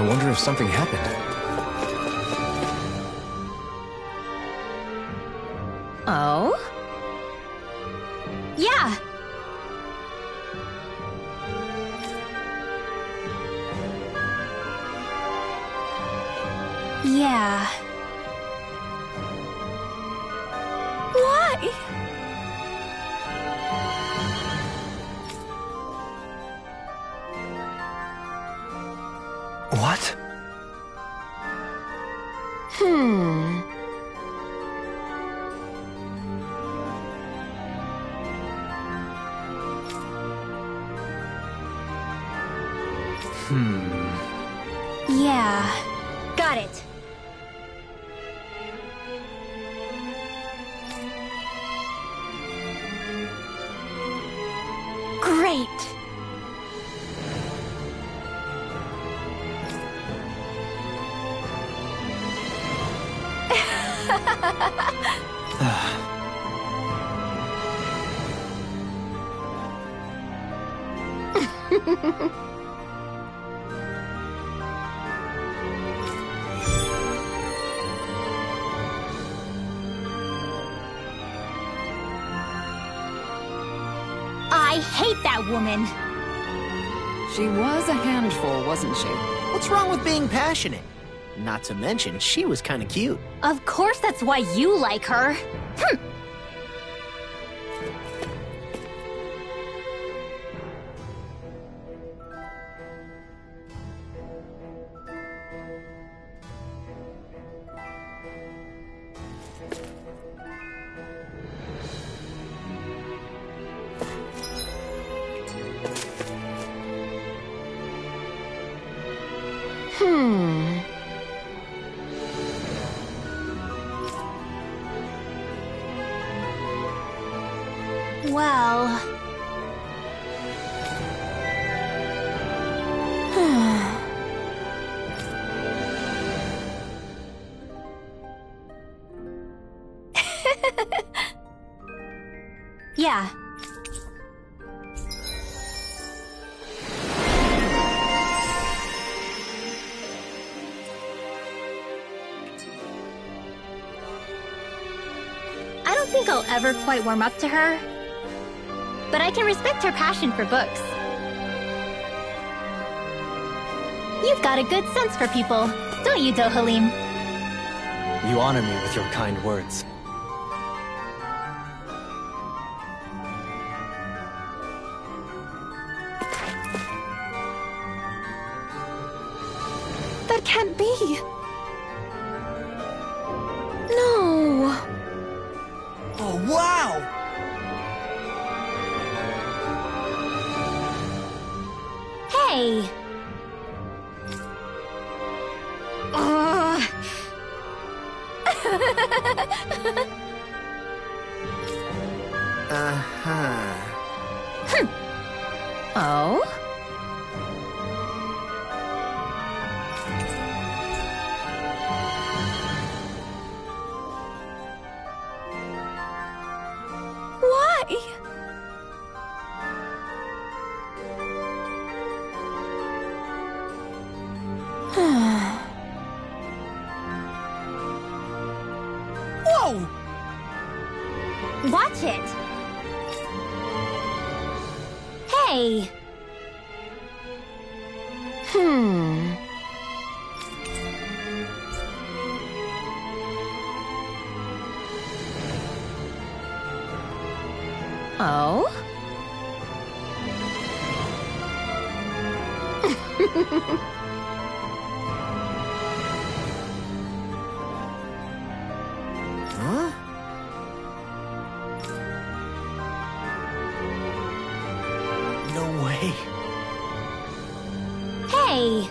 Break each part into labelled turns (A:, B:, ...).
A: I wonder if something happened.
B: Oh? Yeah! Yeah. Why?
A: What?
B: Hmm. Yeah. Got it. Great. I hate that woman.
C: She was a handful, wasn't she?
D: What's wrong with being passionate? Not to mention, she was kinda cute.
B: Of course that's why you like her. Hm. Well... yeah. I don't think I'll ever quite warm up to her, but I can respect her passion for books. You've got a good sense for people, don't you, Dohalim?
A: You honor me with your kind words.
B: That can't be. No.
D: Oh, wow!
B: Hey. Ugh.
D: Uh-huh.
B: Oh? Why?
D: Whoa!
B: Watch it. Hey. Oh?
D: Huh? No way.
B: Hey.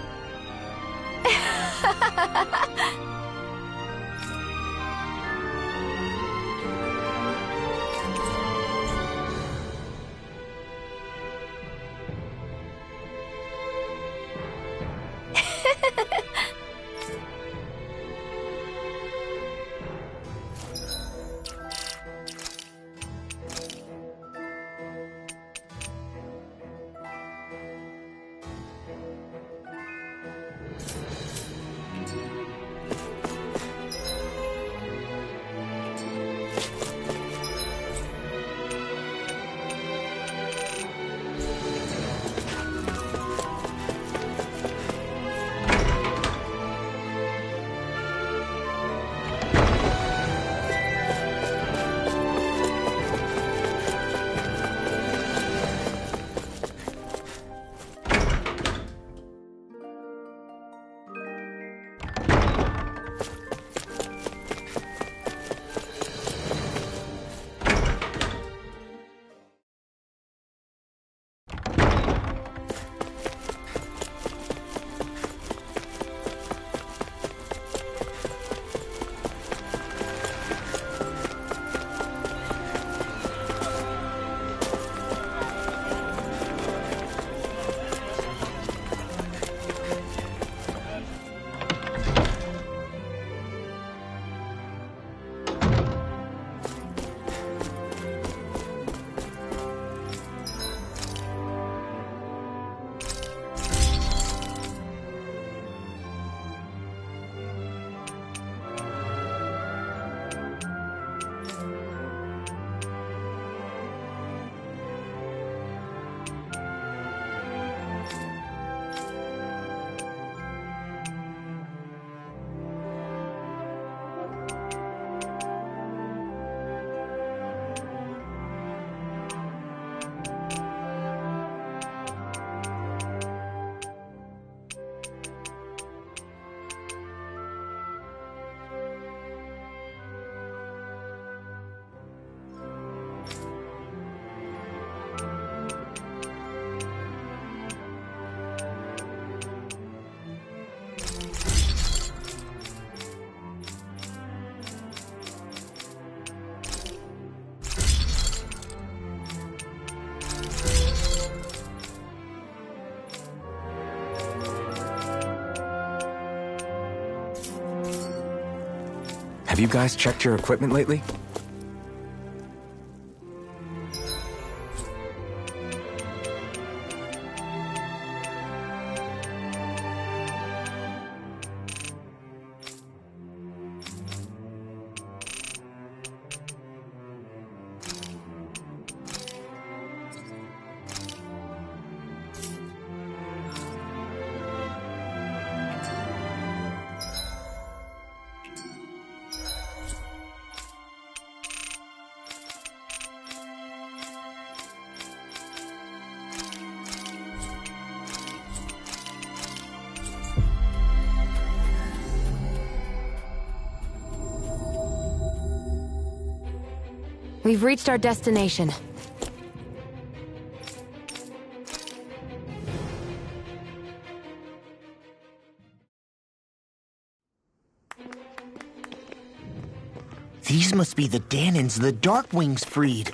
E: Have you guys checked your equipment lately?
F: We've reached our destination.
D: These must be the Danans the Darkwings freed.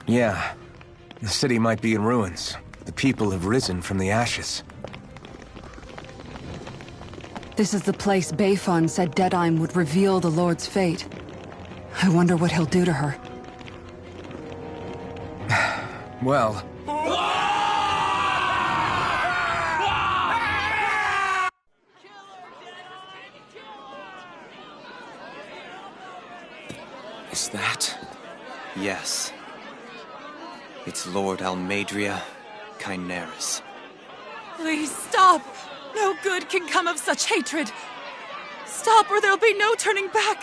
E: Yeah. The city might be in ruins. The people have risen from the ashes.
C: This is the place Bayfon said Deadeye would reveal the Lord's fate. I wonder what he'll do to her.
E: Well...
A: Is that? Yes. It's Lord Almeidrea Kynaris.
G: Please stop! No good can come of such hatred. Stop or there'll be no turning back.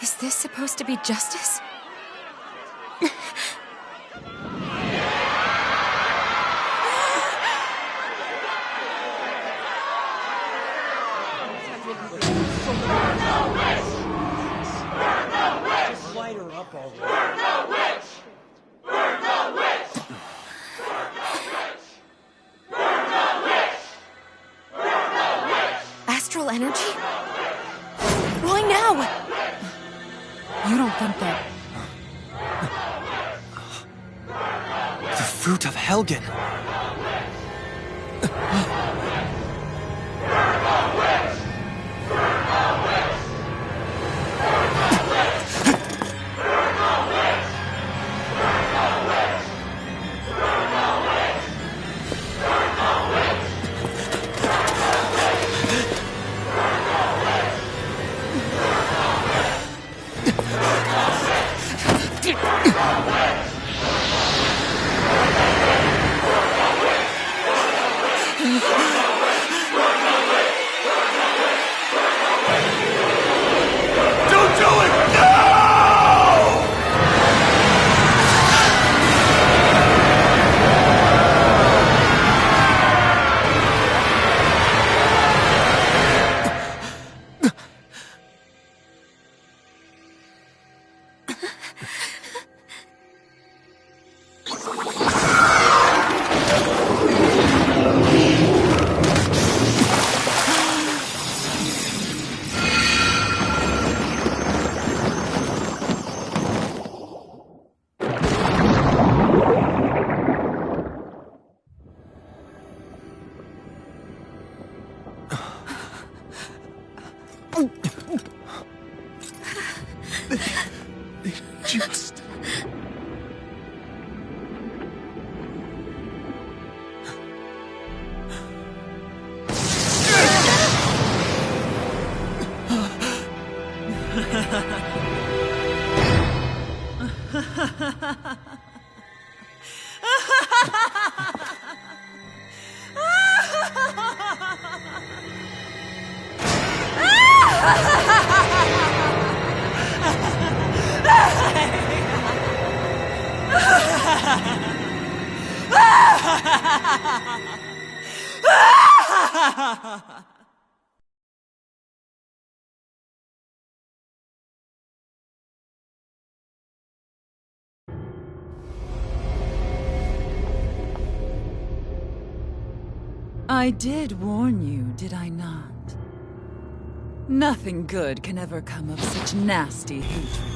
F: Is this supposed to be justice? Astral energy? Why now?
C: You don't think that...
A: The fruit of Helgen!
G: I did warn you, did I not? Nothing good can ever come of such nasty hatred.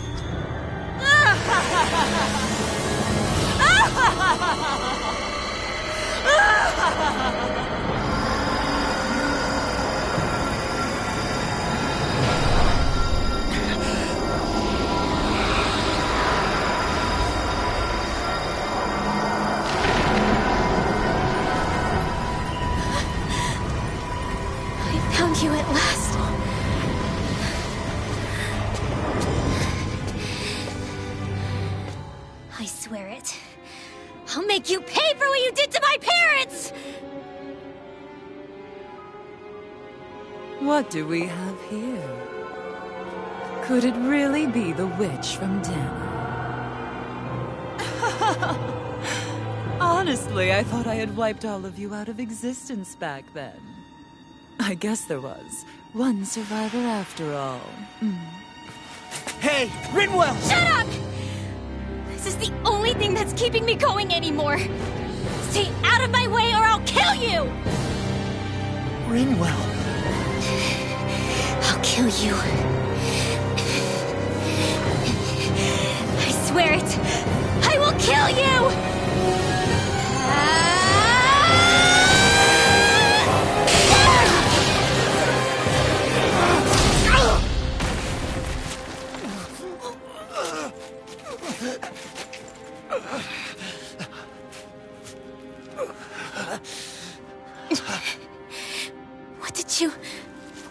G: What do we have here? Could it really be the witch from Dana? Honestly, I thought I had wiped all of you out of existence back then. I guess there was one survivor after all.
D: Hey, Rinwell!
B: Shut up! This is the only thing that's keeping me going anymore. Stay out of my way or I'll kill you!
D: Rinwell.
B: I'll kill you. I swear it. I will kill you! What did you...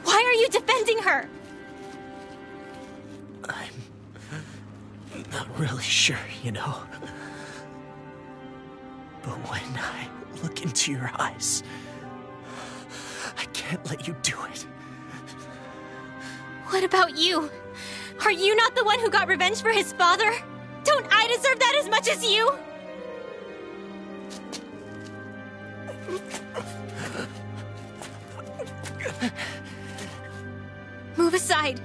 B: Why are you defending her?
D: I'm not really sure, you know. But when I look into your eyes, I can't let you do it.
B: What about you? Are you not the one who got revenge for his father? Don't I deserve that as much as you? Move aside.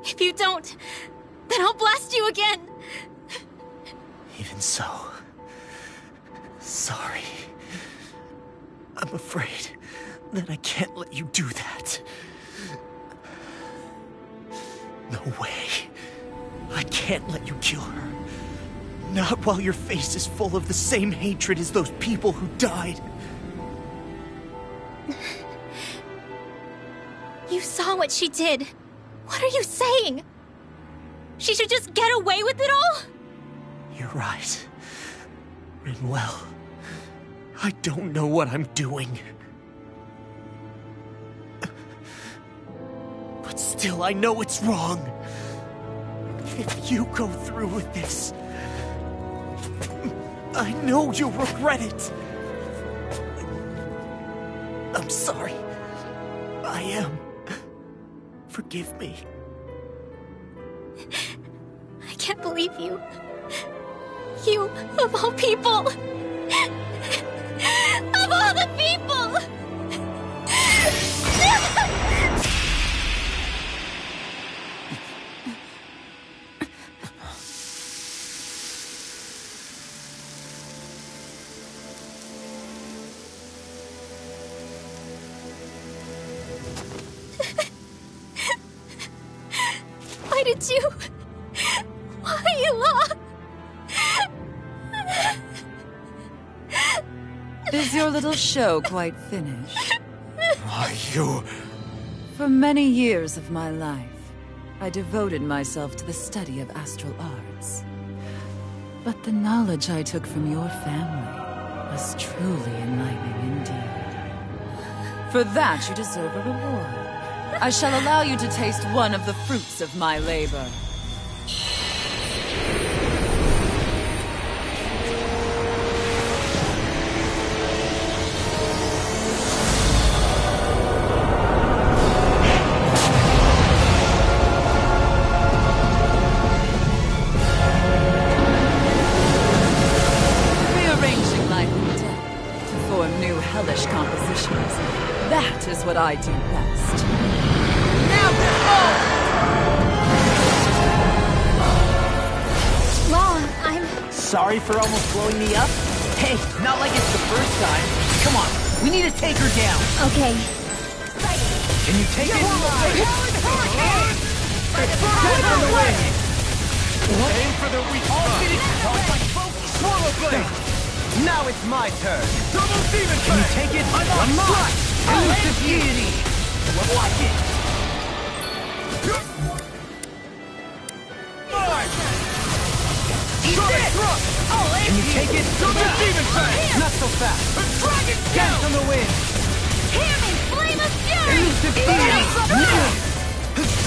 B: If you don't, then I'll blast you again.
D: Even so, sorry. I'm afraid that I can't let you do that. No way. I can't let you kill her. Not while your face is full of the same hatred as those people who died.
B: You saw what she did. What are you saying? She should just get away with it all?
D: You're right. Rinwell. I don't know what I'm doing. But still, I know it's wrong. If you go through with this, I know you'll regret it. I'm sorry. I am. Forgive me.
B: I can't believe you. You, of all people. Of all the people! Why did you... Why you lost?
G: Is your little show quite finished?
A: Are you...
G: For many years of my life, I devoted myself to the study of astral arts. But the knowledge I took from your family was truly enlightening indeed. For that, you deserve a reward. I shall allow you to taste one of the fruits of my labor. Rearranging life and death to form new hellish compositions. That is what I do best.
B: Well, I'm...
D: Sorry for almost blowing me up? Hey, not like it's the first time. Come on, we need to take her down.
B: Okay.
E: Can you take it? Get on the way! Aim for the weak spot. Swallow blade! Now it's my turn. Double demon Can you take it? One more! Elusive deity! Watch it! Eat this! Can you take it? Double demon fang! Not so fast! Dragon Dance on the wind!
B: Hear me, flame of fury!
E: Elusive deity!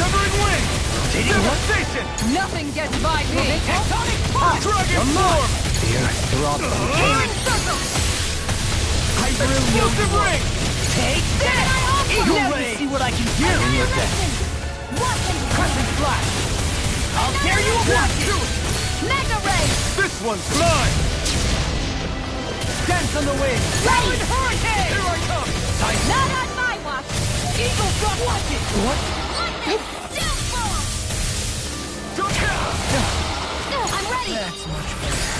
E: Severing wing! Devastation!
C: Nothing gets by me!
E: Dragon form! The earth throbs. Explosive ring!
D: Take that! Eagle ray!
E: what I can do!
B: In your death.
E: Crescent Flash! I'll tear you apart!
B: Mega Ray!
E: This one's mine! Dance on the wind!
B: Ready!
E: Hurricane! Here I come!
B: Not on my watch!
E: Eagle Drop! Watch it! What?
B: Lightning! Downfall! I'm ready!
E: That's much better.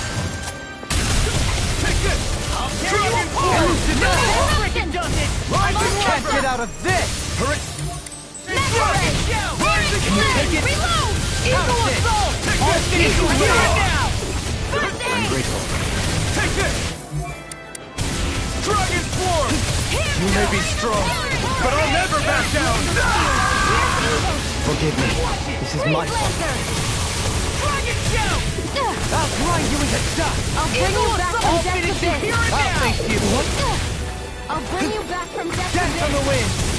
E: Take this! I'll tear you apart!
B: No!
E: Freaking does it! Can't get out of this!
B: Mega Ray!
E: Can you take it?
B: Reload!
E: Eagle Assault! All Eagle here and now!
B: First
A: I'm
B: aid!
A: grateful.
E: Take this! Dragon Swarm! You may be strong, but I'll never back down!
A: Forgive me. This is my fault.
E: Dragon Shout! I'll grind you into dust!
B: I'll bring you back from
E: I'll
B: death
E: finish
B: to
E: you
B: this!
E: here and now! I'll face you! What?
B: I'll bring you back from death to
E: Dance on the
B: this!
E: wind!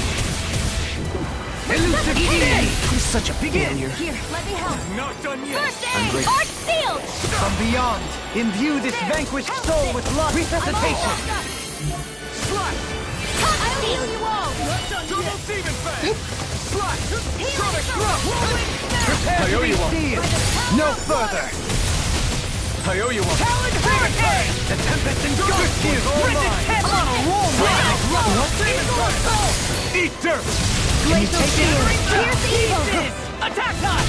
E: Elusive Deity! I'm such a failure.
B: Here, let me help!
E: Not done yet!
B: First aid! Arch sealed!
E: From beyond, imbue this vanquished soul with love. Resuscitation! Slash!
B: I'll heal you all!
E: Double Demon Fang! Slash! Sonic
B: Circle!
E: Thrust! Prepare to be sealed! No further! I owe you one! Talon Hurricane! The Tempest engulfs you! Bridget head on a roll! What? Eagle Assault! Eat dirt! Can you take it?
B: Here's evil!
E: Attack time!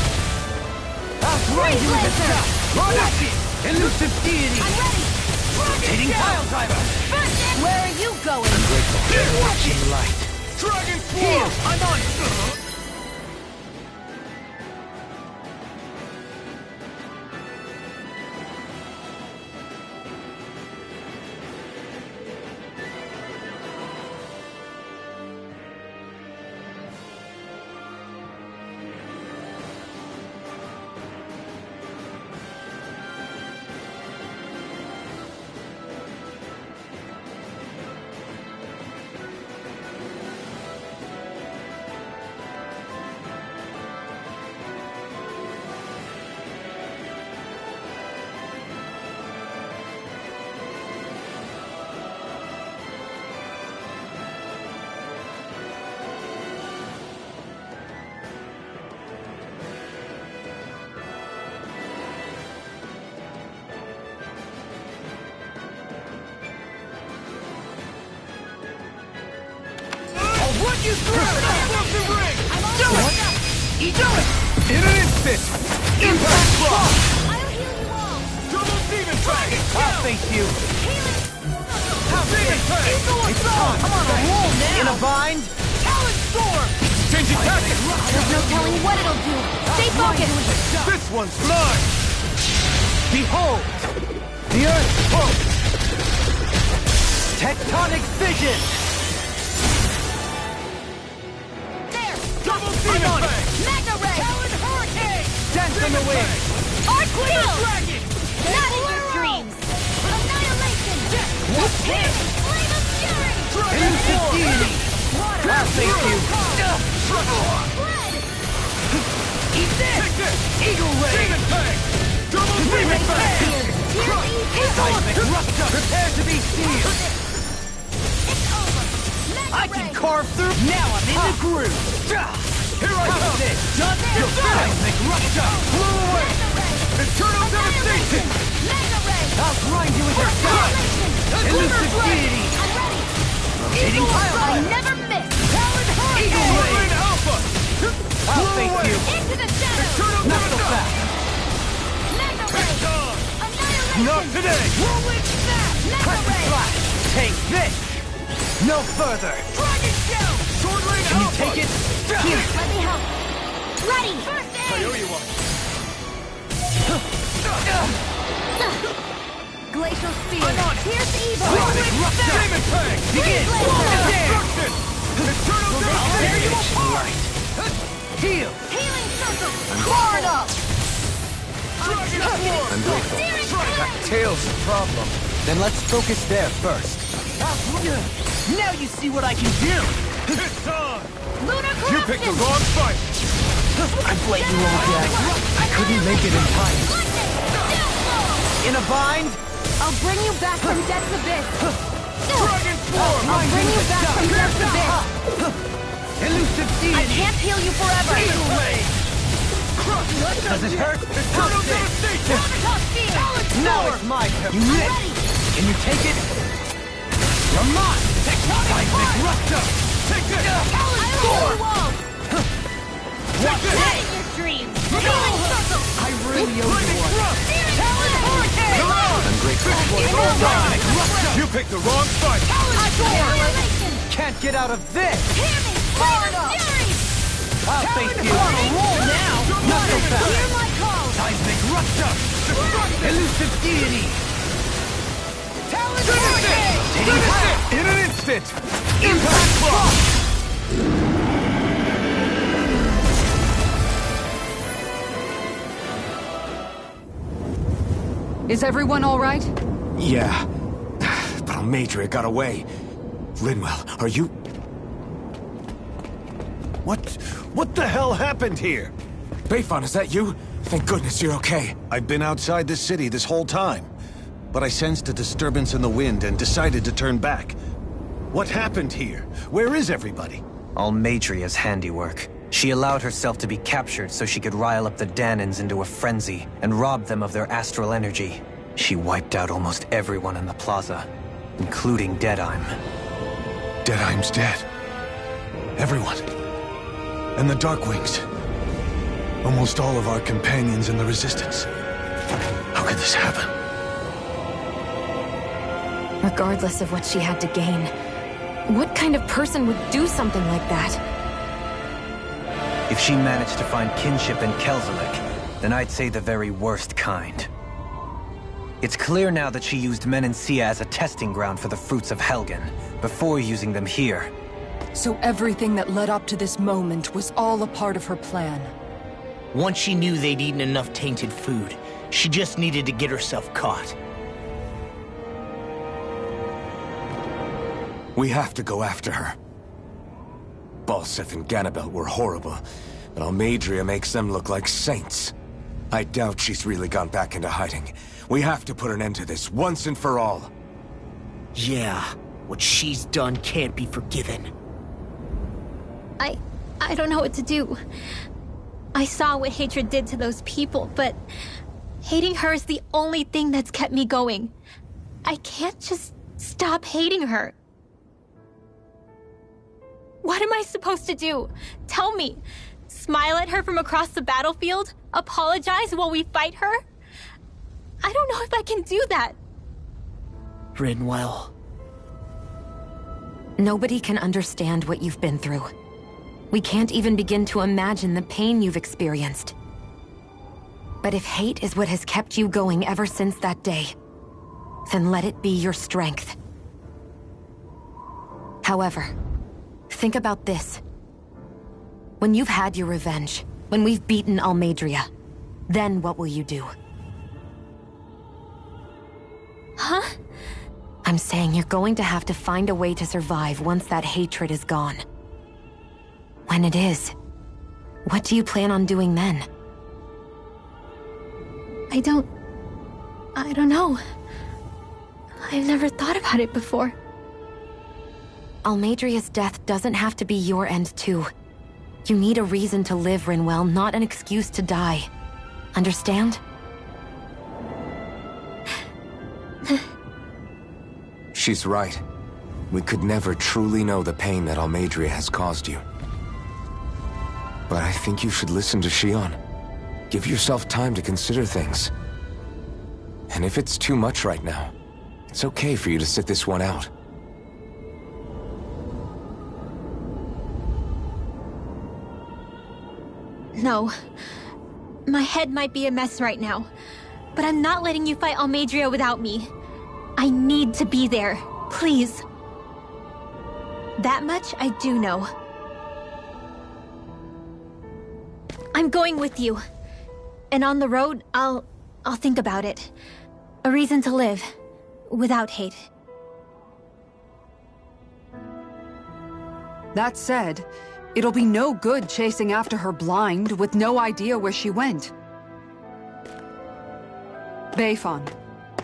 E: I'll grind you with the dust! Watch it! Elusive Deity!
B: I'm ready!
E: Rotating Pile Driver!
B: First aid! Where are you going?
E: Watch it! Light! Dragon Swarm! I'm on it! Run you through! Explosive ring! Do it! Do it! In an instant! Impact Block!
B: I'll heal you all!
E: Double Demon Fang! I'll face you!
B: Healing!
E: Demon Fang! It's time! I'm on a roll now! In a bind? Talon Storm! Changing tactics!
B: There's no telling what it'll do! Stay focused!
E: This one's mine! Behold! The Earth pulse! Tectonic Vision!
B: There!
E: Double Demon Fang!
B: Mega Ray!
E: Talon Hurricane! Dance on the wing!
B: Arch sealed!
E: Dragon!
B: Not in your dreams! Annihilation! Hit! Flame of Fury!
E: Elusive Deity! I'll face you!
B: Blood!
E: Eat this! Take this! Eagle Ray! Demon Fang! Double Demon Fang! Seismic Rupture! Prepare to be sealed!
B: It's over! Mega
E: I can
B: Ray!
E: carve through! Now I'm in the groove! Here I come! Your Seismic Rupture! Blew away!
B: Mega Ray!
E: Eternal Devastation!
B: Mega Ray!
E: I'll grind you into dust! Elusive Deity!
B: I'm ready!
E: Hitting Pile
B: I
E: Driver!
B: never miss!
E: Talon Hurricane! Eagle Ray! Alpha! I'll face you!
B: Into the shadows!
E: Eternal Not so fast!
B: Mega Ray! Annihilation!
E: Not today!
B: Whirlwind Snap! Mega
E: Crescent
B: Ray!
E: Flash! Take this! No further! Dragon Shell! Sword Lane Can you take it? Here!
B: Let me help! Ready! First aid!
E: you one!
B: Glacial Spear! Pierce evil!
E: Seismic Rupture! Demon Fang! Begin! Destruction! Eternal Devastation! Heal!
B: Healing Circle!
E: Hard up! Dragon Swarm!
A: I'm grateful.
E: Strike! Tail's the problem.
A: Then let's focus there first.
E: Now you see what I can do! It's on!
B: Lunar
E: You picked the
B: Corruption!
E: wrong fight! I've let you all down. I couldn't make it in time. In a bind?
B: I'll bring you back from death's abyss!
E: Dragon Swarm!
B: I'll bring you back from death's abyss!
E: Elusive deity!
F: I can't heal you forever!
E: Sail away! Does it hurt? Eternal devastation!
A: Now it's my turn.
E: You live! Can you take it? You're mine! Seismic Rupture! Take this! Storm!
B: Take this! In your dreams!
E: I really owe you one. Ungrateful. You picked the wrong fight!
A: Can't get out of this.
E: I'll face you. On a roll now! Not so fast! Seismic Rupture! Elusive deity! Finish it! In an instant! Impact Block!
C: Is everyone all right?
H: Yeah. But Almeidrea got away. Linwell, are you...
I: What the hell happened here?
H: Bayfon, is that you? Thank goodness you're okay.
I: I've been outside the city this whole time, but I sensed a disturbance in the wind and decided to turn back. What happened here? Where is everybody?
A: Almeidrea's handiwork. She allowed herself to be captured so she could rile up the Dahnans into a frenzy and rob them of their astral energy. She wiped out almost everyone in the plaza, including Deadheim.
I: Deadheim's dead. Everyone. And the Darkwings. Almost all of our companions in the Resistance. How could this happen?
F: Regardless of what she had to gain, what kind of person would do something like that?
A: If she managed to find kinship in Kelzelik, then I'd say the very worst kind. It's clear now that she used Menancia as a testing ground for the fruits of Helgen, before using them here.
C: So everything that led up to this moment was all a part of her plan.
D: Once she knew they'd eaten enough tainted food, she just needed to get herself caught.
H: We have to go after her. Balseth and Ganabelt were horrible, but Almeidrea makes them look like saints. I doubt she's really gone back into hiding. We have to put an end to this, once and for all.
D: Yeah, what she's done can't be forgiven.
B: I don't know what to do. I saw what hatred did to those people, but hating her is the only thing that's kept me going. I can't just stop hating her. What am I supposed to do? Tell me. Smile at her from across the battlefield? Apologize while we fight her? I don't know if I can do that.
D: Rinwell.
F: Nobody can understand what you've been through. We can't even begin to imagine the pain you've experienced. But if hate is what has kept you going ever since that day, then let it be your strength. However, think about this. When you've had your revenge, when we've beaten Almeidrea, then what will you do?
B: Huh?
F: I'm saying you're going to have to find a way to survive once that hatred is gone. When it is, what do you plan on doing then?
B: I don't know. I've never thought about it before.
F: Almeidrea's death doesn't have to be your end too. You need a reason to live, Rinwell, not an excuse to die. Understand?
H: She's right. We could never truly know the pain that Almeidrea has caused you. But I think you should listen to Shionne. Give yourself time to consider things. And if it's too much right now, it's okay for you to sit this one out.
B: No. My head might be a mess right now, but I'm not letting you fight Almeidrea without me. I need to be there. Please. That much I do know. I'm going with you. And on the road, I'll think about it. A reason to live. Without hate.
C: That said, it'll be no good chasing after her blind with no idea where she went. Bayfon,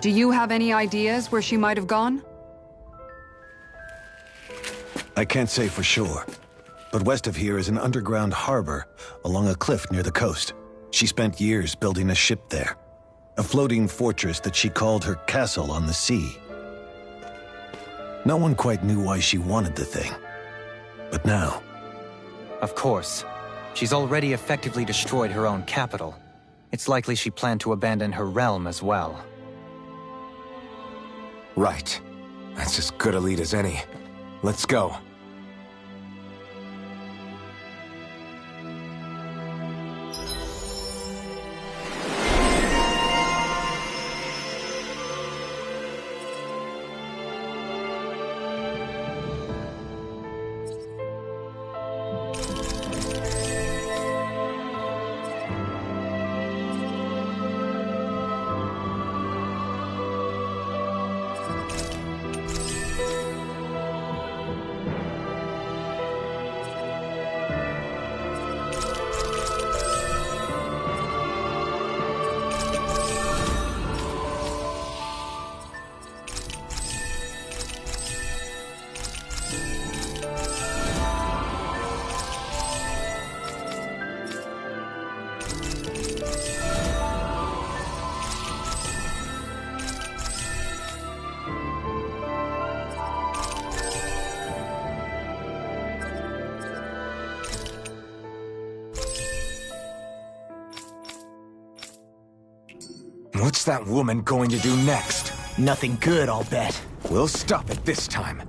C: do you have any ideas where she might have gone?
I: I can't say for sure, but west of here is an underground harbor along a cliff near the coast. She spent years building a ship there, a floating fortress that she called her castle on the sea. No one quite knew why she wanted the thing, but now...
A: Of course. She's already effectively destroyed her own capital. It's likely she planned to abandon her realm as well.
H: Right. That's as good a lead as any. Let's go. What's that woman going to do next?
D: Nothing good, I'll bet.
H: We'll stop it this time.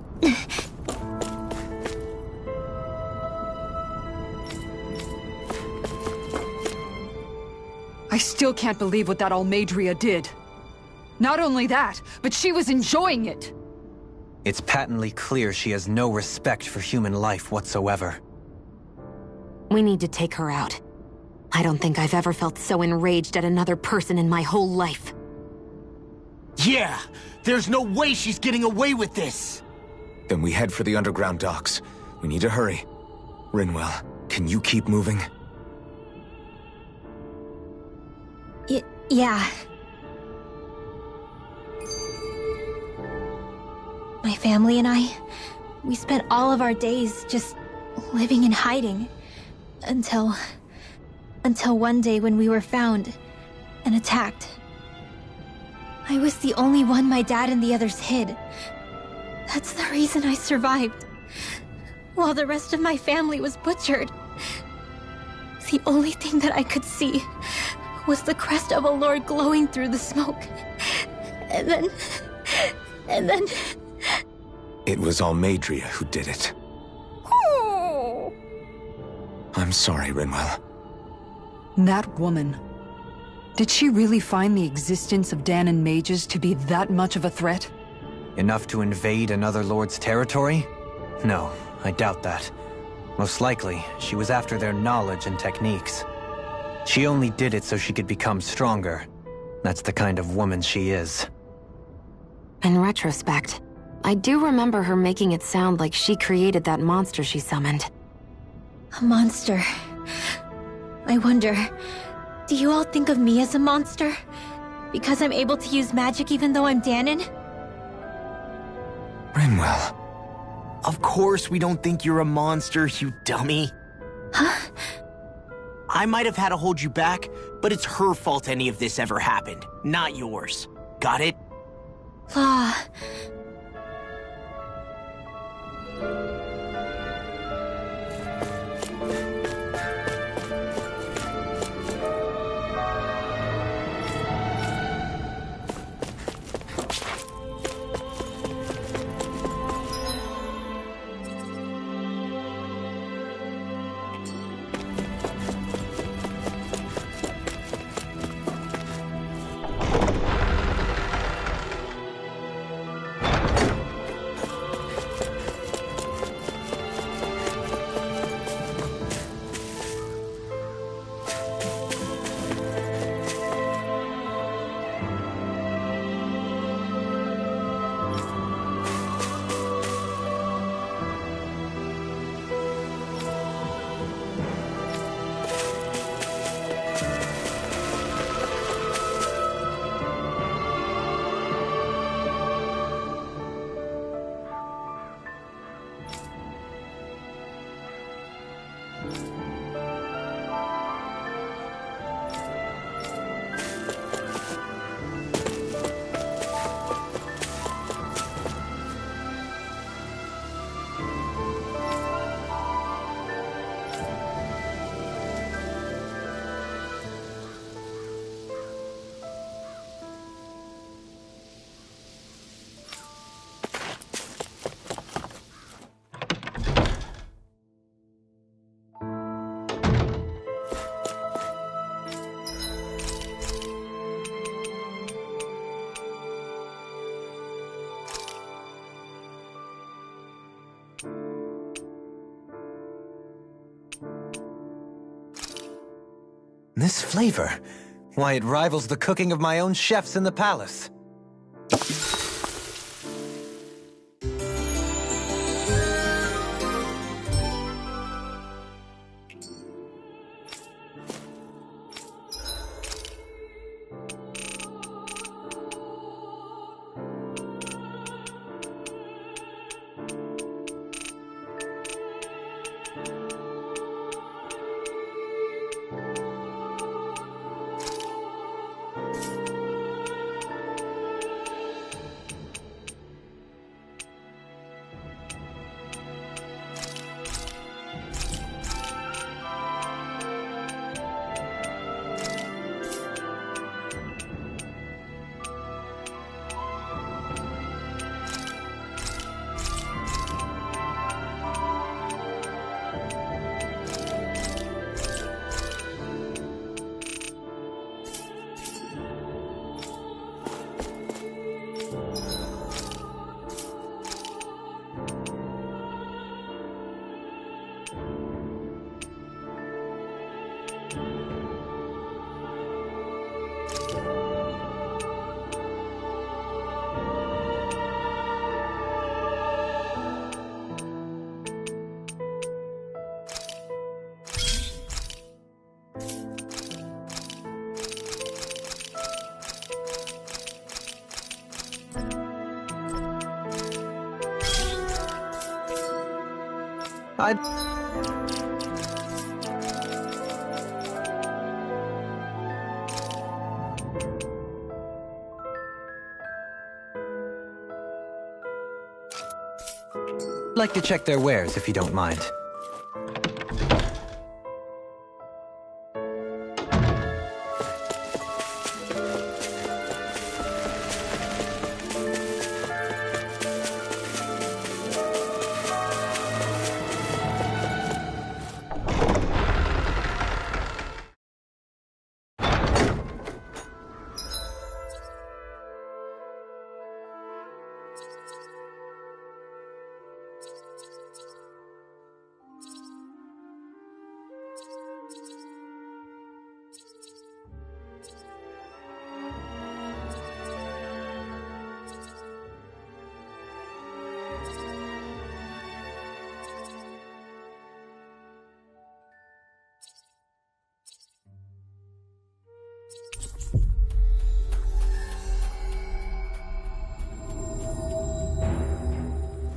C: I still can't believe what that Almeidrea did. Not only that, but she was enjoying it.
A: It's patently clear she has no respect for human life whatsoever.
F: We need to take her out. I don't think I've ever felt so enraged at another person in my whole life.
D: Yeah! There's no way she's getting away with this!
H: Then we head for the underground docks. We need to hurry. Rinwell, can you keep moving?
B: Yeah. My family and I, we spent all of our days just living in hiding. Until one day when we were found and attacked. I was the only one my dad and the others hid. That's the reason I survived. While the rest of my family was butchered. The only thing that I could see was the crest of a lord glowing through the smoke. And then...
H: It was Almeidrea who did it. I'm sorry, Rinwell.
C: That woman. Did she really find the existence of Dahnan mages to be that much of a threat?
A: Enough to invade another lord's territory? No, I doubt that. Most likely, she was after their knowledge and techniques. She only did it so she could become stronger. That's the kind of woman she is.
F: In retrospect, I do remember her making it sound like she created that monster she summoned.
B: A monster. I wonder, do you all think of me as a monster? Because I'm able to use magic even though I'm Dahnan?
H: Rinwell.
D: Of course we don't think you're a monster, you dummy.
B: Huh?
D: I might have had to hold you back, but it's her fault any of this ever happened, not yours. Got it?
B: Law.
A: This flavor, why, it rivals the cooking of my own chefs in the palace. I'd like to check their wares, if you don't mind.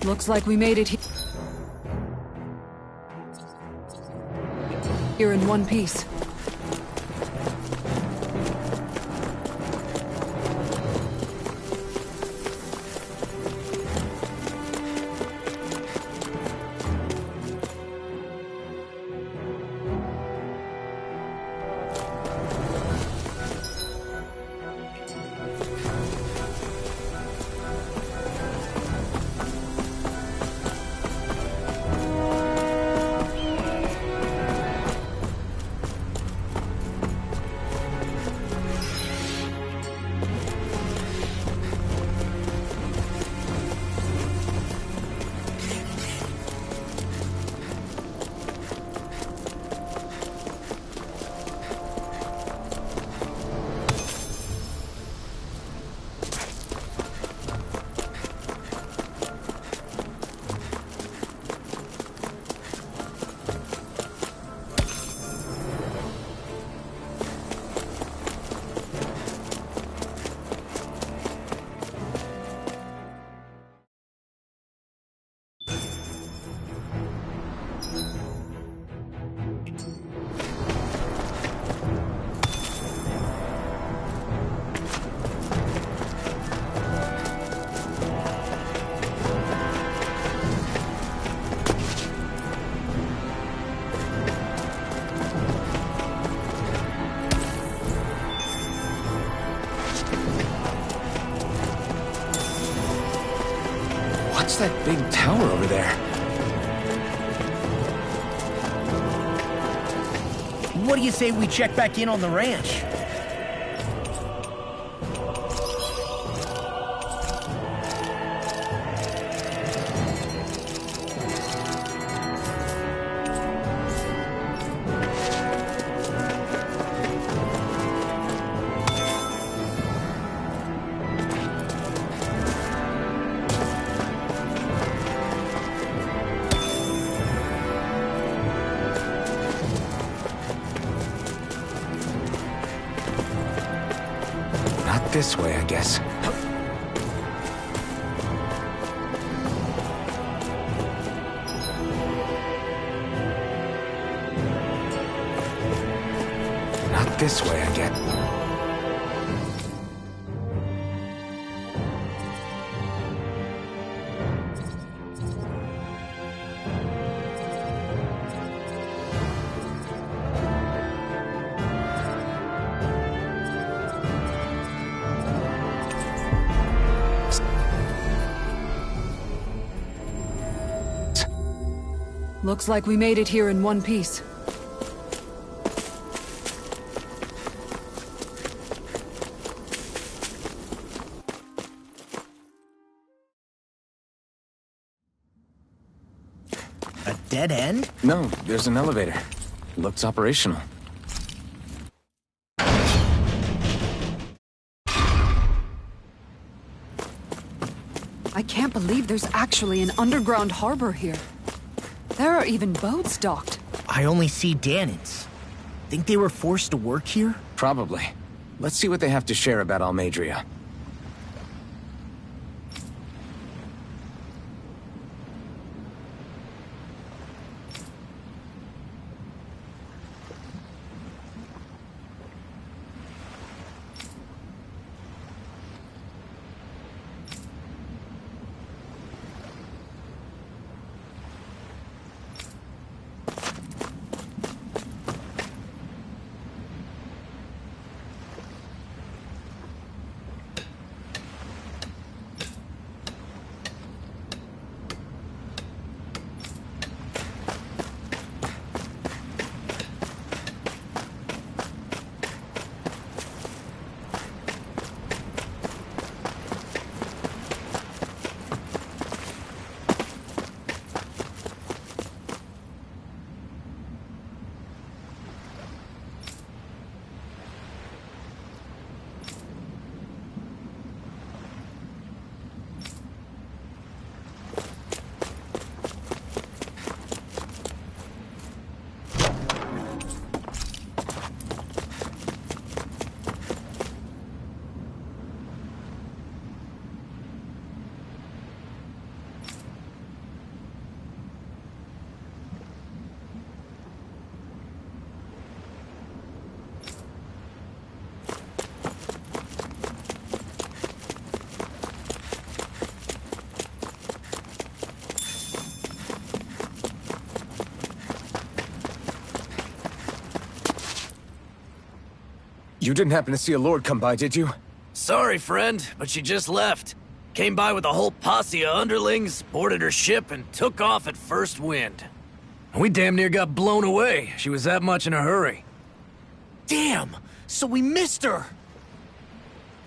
C: Looks like we made it here in one piece.
H: that big tower over there?
D: What do you say we check back in on the ranch?
H: This way, I guess. Not this way, I guess.
C: Looks like we made it here in one piece.
D: A dead end?
H: No, there's an elevator. Looks operational.
C: I can't believe there's actually an underground harbor here. There are even boats docked.
D: I only see Dahnans. Think they were forced to work here?
H: Probably. Let's see what they have to share about Almeidrea. You didn't happen to see a lord come by, did you?
E: Sorry, friend, but she just left. Came by with a whole posse of underlings, boarded her ship, and took off at first wind. We damn near got blown away. She was that much in a hurry.
D: Damn! So we missed her!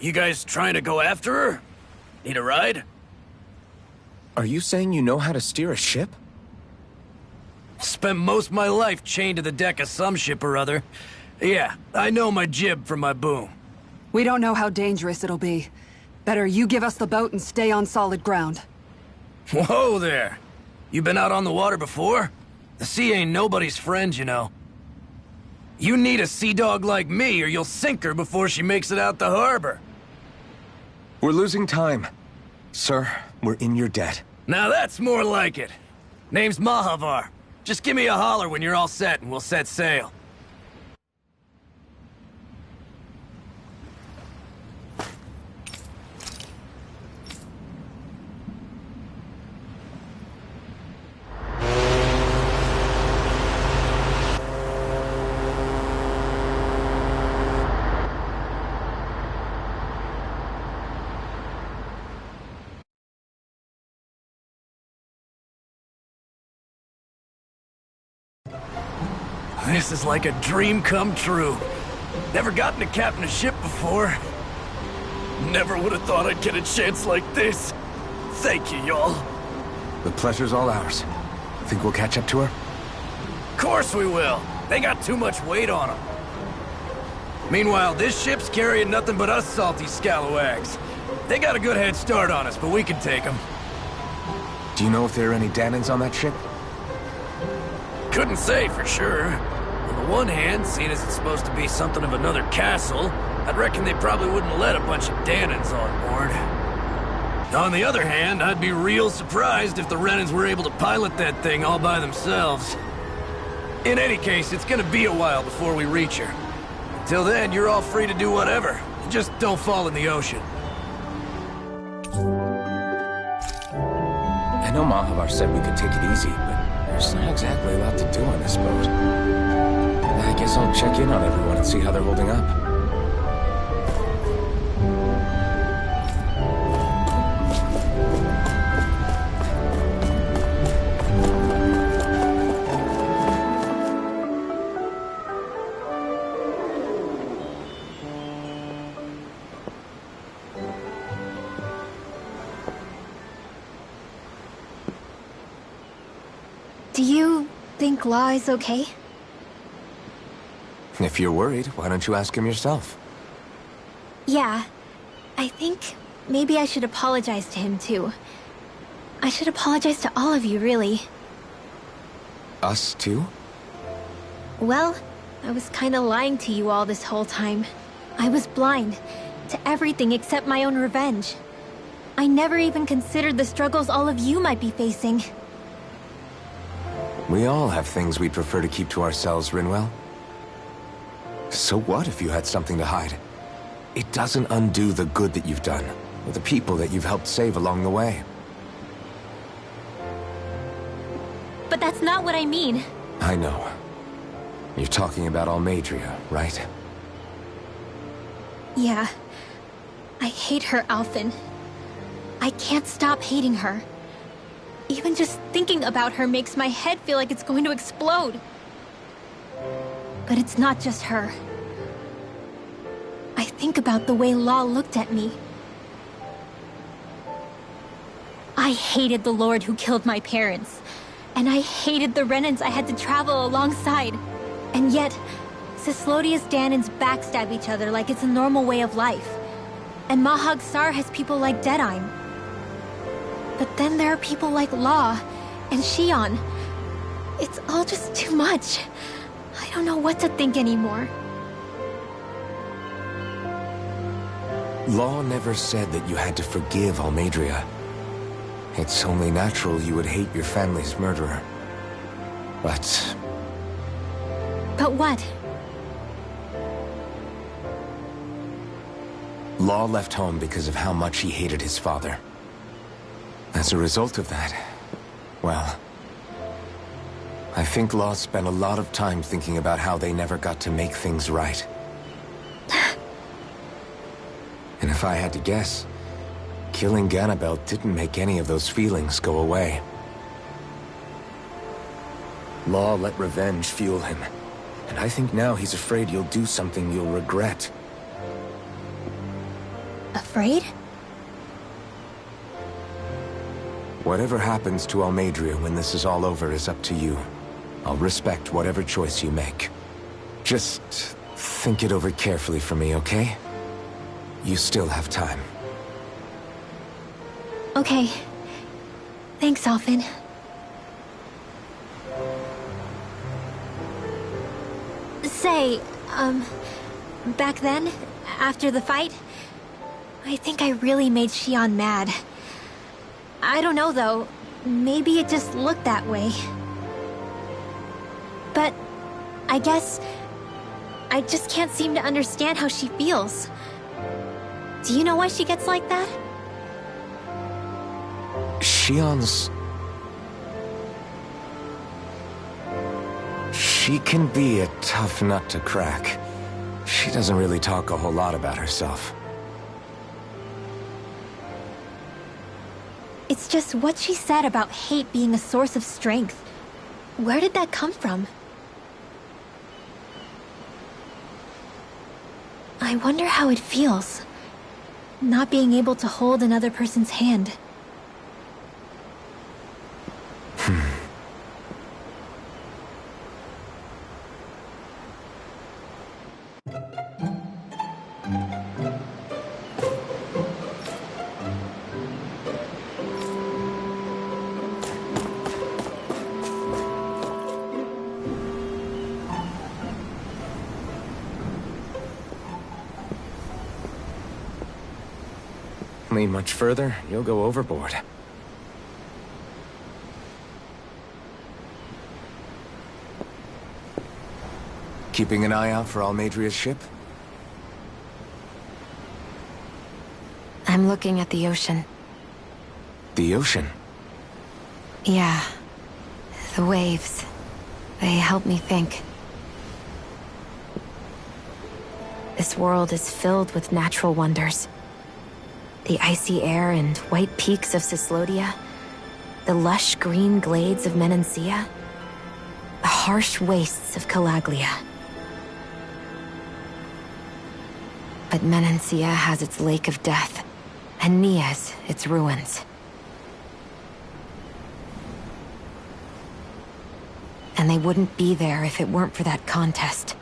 E: You guys trying to go after her? Need a ride?
H: Are you saying you know how to steer a ship?
E: Spent most of my life chained to the deck of some ship or other. Yeah, I know my jib from my boom.
C: We don't know how dangerous it'll be. Better you give us the boat and stay on solid ground.
E: Whoa there! You been out on the water before? The sea ain't nobody's friend, you know. You need a sea dog like me or you'll sink her before she makes it out the harbor.
H: We're losing time. Sir, we're in your debt.
E: Now that's more like it. Name's Mahavar. Just give me a holler when you're all set and we'll set sail. This is like a dream come true. Never gotten to captain a ship before. Never would have thought I'd get a chance like this. Thank you, y'all.
H: The pleasure's all ours. Think we'll catch up to her?
E: Of course we will. They got too much weight on them. Meanwhile, this ship's carrying nothing but us salty scalawags. They got a good head start on us, but we can take them.
H: Do you know if there are any Danans on that ship?
E: Couldn't say for sure. On the one hand, seeing as it's supposed to be something of another castle, I'd reckon they probably wouldn't let a bunch of Danans on board. On the other hand, I'd be real surprised if the Renans were able to pilot that thing all by themselves. In any case, it's gonna be a while before we reach her. Until then, you're all free to do whatever. Just don't fall in the ocean.
H: I know Mahavar said we could take it easy, but there's not exactly a lot to do on this boat. I guess I'll check in on everyone and see how they're holding up.
B: Do you think Law is okay?
H: If you're worried, why don't you ask him yourself?
B: Yeah. I think maybe I should apologize to him too. I should apologize to all of you, really.
H: Us too?
B: Well, I was kinda lying to you all this whole time. I was blind to everything except my own revenge. I never even considered the struggles all of you might be facing.
H: We all have things we'd prefer to keep to ourselves, Rinwell. So what if you had something to hide? It doesn't undo the good that you've done, or the people that you've helped save along the way.
B: But that's not what I mean.
H: I know. You're talking about Almeidrea, right?
B: Yeah. I hate her, Alphen. I can't stop hating her. Even just thinking about her makes my head feel like it's going to explode. But it's not just her. I think about the way Law looked at me. I hated the Lord who killed my parents. And I hated the Renans I had to travel alongside. And yet, Cyslodia's Danans backstab each other like it's a normal way of life. And Mahag Saar has people like Deadeye. But then there are people like Law and Shionne. It's all just too much. I don't know what to think anymore.
H: Law never said that you had to forgive Almeidrea. It's only natural you would hate your family's murderer. But...
B: But what?
H: Law left home because of how much he hated his father. As a result of that, well... I think Law spent a lot of time thinking about how they never got to make things right. And if I had to guess, killing Ganabel didn't make any of those feelings go away. Law let revenge fuel him, and I think now he's afraid you'll do something you'll regret.
B: Afraid?
H: Whatever happens to Almeidrea when this is all over is up to you. I'll respect whatever choice you make. Just think it over carefully for me, okay? You still have time.
B: Okay. Thanks, Alphen. Say, back then, after the fight, I think I really made Shionne mad. I don't know, though. Maybe it just looked that way. But I guess I just can't seem to understand how she feels. Do you know why she gets like that?
H: Shionne's... She can be a tough nut to crack. She doesn't really talk a whole lot about herself.
B: It's just what she said about hate being a source of strength. Where did that come from? I wonder how it feels. Not being able to hold another person's hand.
H: Lean much further, you'll go overboard. Keeping an eye out for Almeidria's ship?
F: I'm looking at the ocean.
H: The ocean?
F: Yeah. The waves. They help me think. This world is filled with natural wonders. The icy air and white peaks of Cyslodia, the lush green glades of Menancia, the harsh wastes of Calaglia. But Menancia has its Lake of Death, and Nias its ruins. And they wouldn't be there if it weren't for that contest.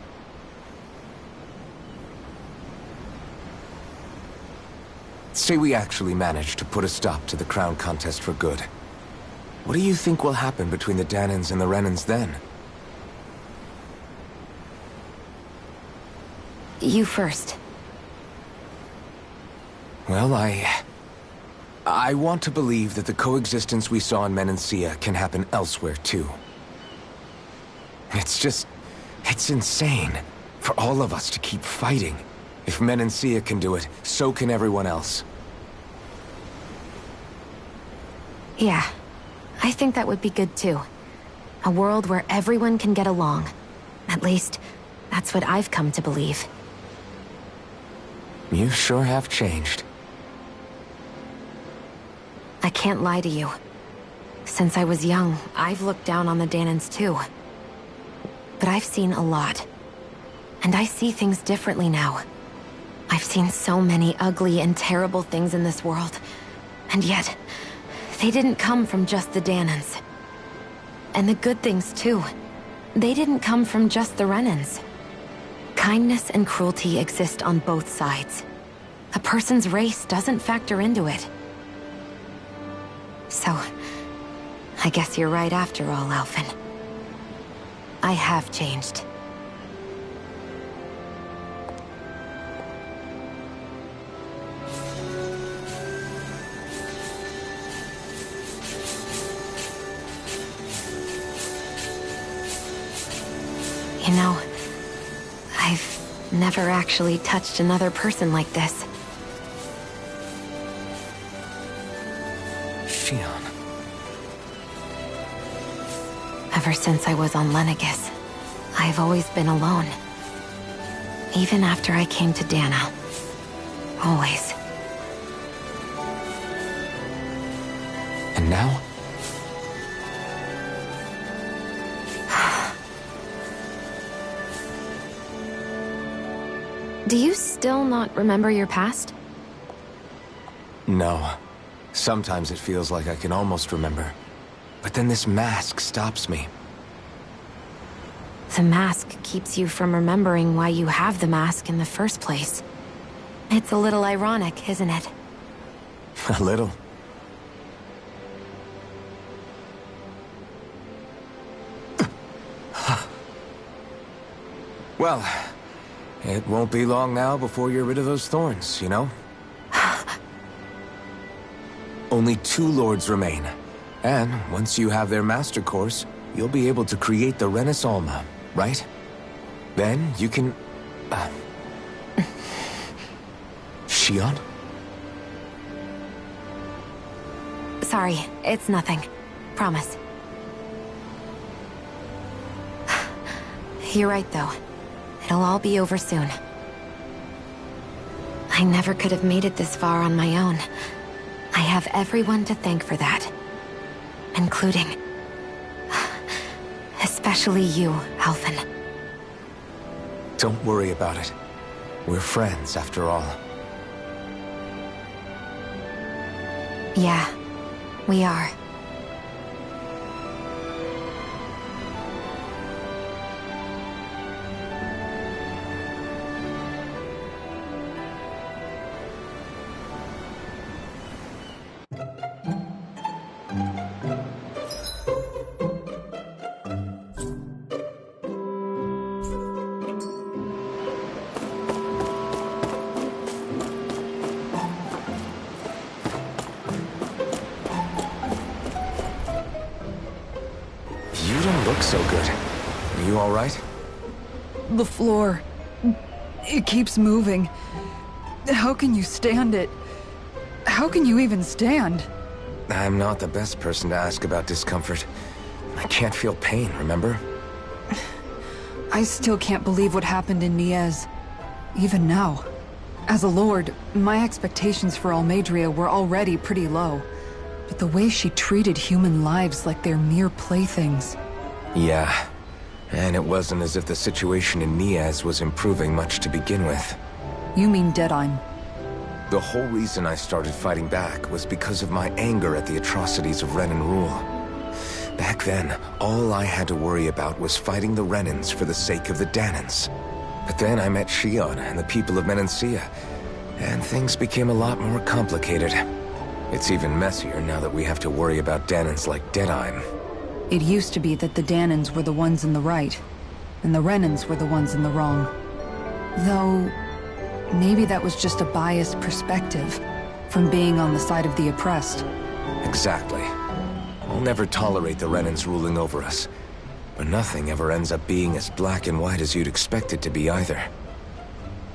H: Say we actually manage to put a stop to the crown contest for good. What do you think will happen between the Dahnans and the Renans then?
F: You first.
H: Well, I want to believe that the coexistence we saw in Menancia can happen elsewhere, too. It's insane for all of us to keep fighting. If Menancia can do it, so can everyone else.
F: Yeah, I think that would be good too. A world where everyone can get along. At least, that's what I've come to believe.
H: You sure have changed.
F: I can't lie to you. Since I was young, I've looked down on the Dahnans too. But I've seen a lot. And I see things differently now. I've seen so many ugly and terrible things in this world. And yet, they didn't come from just the Dahnans. And the good things too. They didn't come from just the Renans. Kindness and cruelty exist on both sides. A person's race doesn't factor into it. So, I guess you're right after all, Alphen. I have changed. You know, I've never actually touched another person like this.
H: Shionne.
F: Ever since I was on Lenegis, I've always been alone. Even after I came to Dahna. Always.
H: And now?
F: Do you still not remember your past?
H: No. Sometimes it feels like I can almost remember. But then this mask stops me.
F: The mask keeps you from remembering why you have the mask in the first place. It's a little ironic, isn't it?
H: A little. Well, it won't be long now before you're rid of those thorns, you know? Only 2 lords remain. And once you have their master course, you'll be able to create the Renis Alma, right? Then you can... Shionne?
F: Sorry, it's nothing. Promise. You're right, though. It'll all be over soon. I never could have made it this far on my own. I have everyone to thank for that. Including... especially you, Alphen.
H: Don't worry about it. We're friends, after all.
F: Yeah, we are.
H: You don't look so good. Are you all right?
C: The floor. It keeps moving. How can you stand it? How can you even stand?
H: I'm not the best person to ask about discomfort. I can't feel pain, remember?
C: I still can't believe what happened in Niez. Even now. As a lord, my expectations for Almeidrea were already pretty low. But the way she treated human lives like they're mere playthings.
H: Yeah. And it wasn't as if the situation in Niez was improving much to begin with.
C: You mean Deadheim?
H: The whole reason I started fighting back was because of my anger at the atrocities of Renan rule. Back then, all I had to worry about was fighting the Renans for the sake of the Dahnans. But then I met Shion and the people of Menancia, and things became a lot more complicated. It's even messier now that we have to worry about Dahnans like Deadheim.
C: It used to be that the Dahnans were the ones in the right, and the Renans were the ones in the wrong. Though, maybe that was just a biased perspective from being on the side of the oppressed.
H: Exactly. I'll never tolerate the Renans ruling over us. But nothing ever ends up being as black and white as you'd expect it to be either.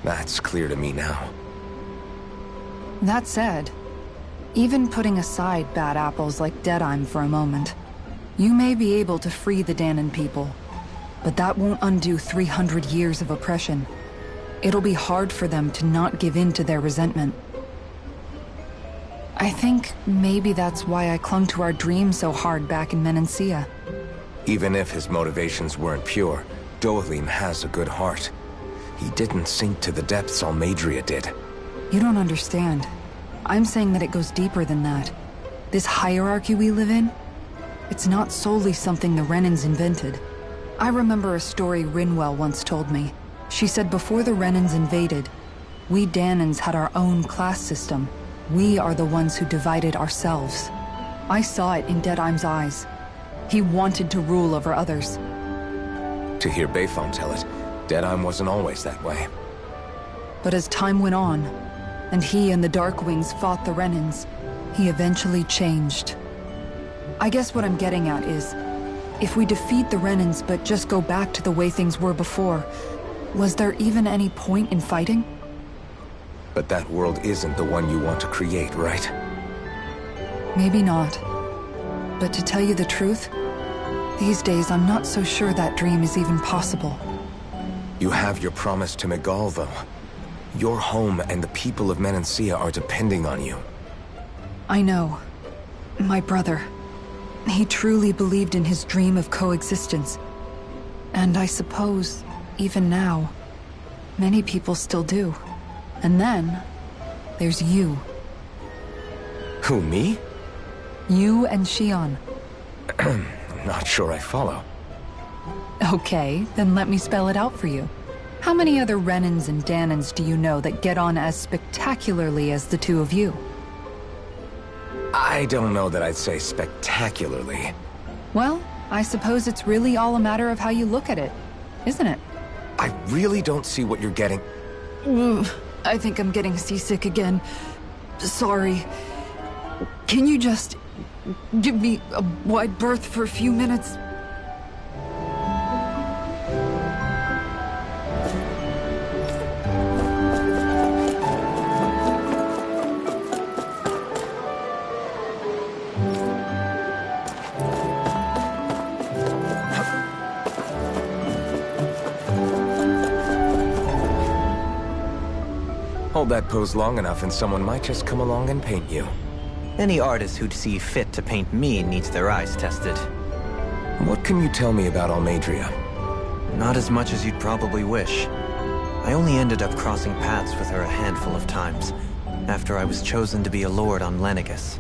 H: That's clear to me now.
C: That said, even putting aside bad apples like Deadheim for a moment, you may be able to free the Dahnan people, but that won't undo 300 years of oppression. It'll be hard for them to not give in to their resentment. I think maybe that's why I clung to our dream so hard back in Menancia.
H: Even if his motivations weren't pure, Dohalim has a good heart. He didn't sink to the depths Almeidrea did.
C: You don't understand. I'm saying that it goes deeper than that. This hierarchy we live in, it's not solely something the Renans invented. I remember a story Rinwell once told me. She said before the Renans invaded, we Dahnans had our own class system. We are the ones who divided ourselves. I saw it in Deadheim's eyes. He wanted to rule over others.
H: To hear Bayfon tell it, Deadheim wasn't always that way.
C: But as time went on, and he and the Darkwings fought the Renans, he eventually changed. I guess what I'm getting at is, if we defeat the Renans but just go back to the way things were before, was there even any point in fighting?
H: But that world isn't the one you want to create, right?
C: Maybe not. But to tell you the truth, these days I'm not so sure that dream is even possible.
H: You have your promise to Miguel, though. Your home and the people of Menancia are depending on you.
C: I know. My brother. He truly believed in his dream of coexistence. And I suppose, even now, many people still do. And then, there's you.
H: Who, me?
C: You and Shion.
H: I'm not sure I follow.
C: Okay, then let me spell it out for you. How many other Renans and Dahnans do you know that get on as spectacularly as the two of you?
H: I don't know that I'd say spectacularly.
C: Well, I suppose it's really all a matter of how you look at it, isn't it?
H: I really don't see what you're getting.
C: I think I'm getting seasick again. Sorry. Can you just give me a wide berth for a few minutes?
H: Hold that pose long enough and someone might just come along and paint you.
A: Any artist who'd see fit to paint me needs their eyes tested.
H: What can you tell me about Almeidrea?
A: Not as much as you'd probably wish. I only ended up crossing paths with her a handful of times, after I was chosen to be a lord on Lenegis.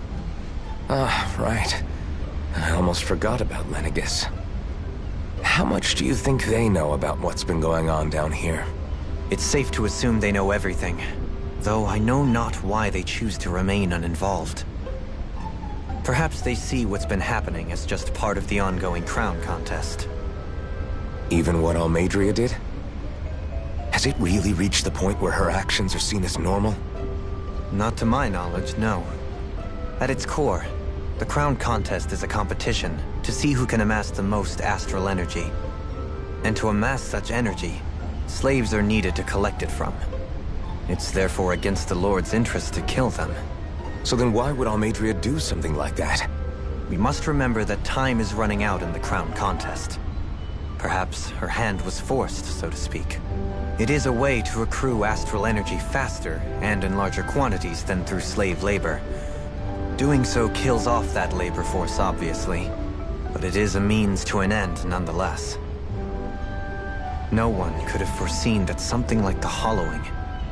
H: Ah, right. I almost forgot about Lenegis. How much do you think they know about what's been going on down here?
A: It's safe to assume they know everything, though I know not why they choose to remain uninvolved. Perhaps they see what's been happening as just part of the ongoing crown contest.
H: Even what Almeidrea did? Has it really reached the point where her actions are seen as normal?
A: Not to my knowledge, no. At its core, the crown contest is a competition to see who can amass the most astral energy. And to amass such energy, slaves are needed to collect it from. It's therefore against the Lord's interest to kill them.
H: So then why would Almeidrea do something like that?
A: We must remember that time is running out in the crown contest. Perhaps her hand was forced, so to speak. It is a way to accrue astral energy faster and in larger quantities than through slave labor. Doing so kills off that labor force, obviously, but it is a means to an end nonetheless. No one could have foreseen that something like the Hollowing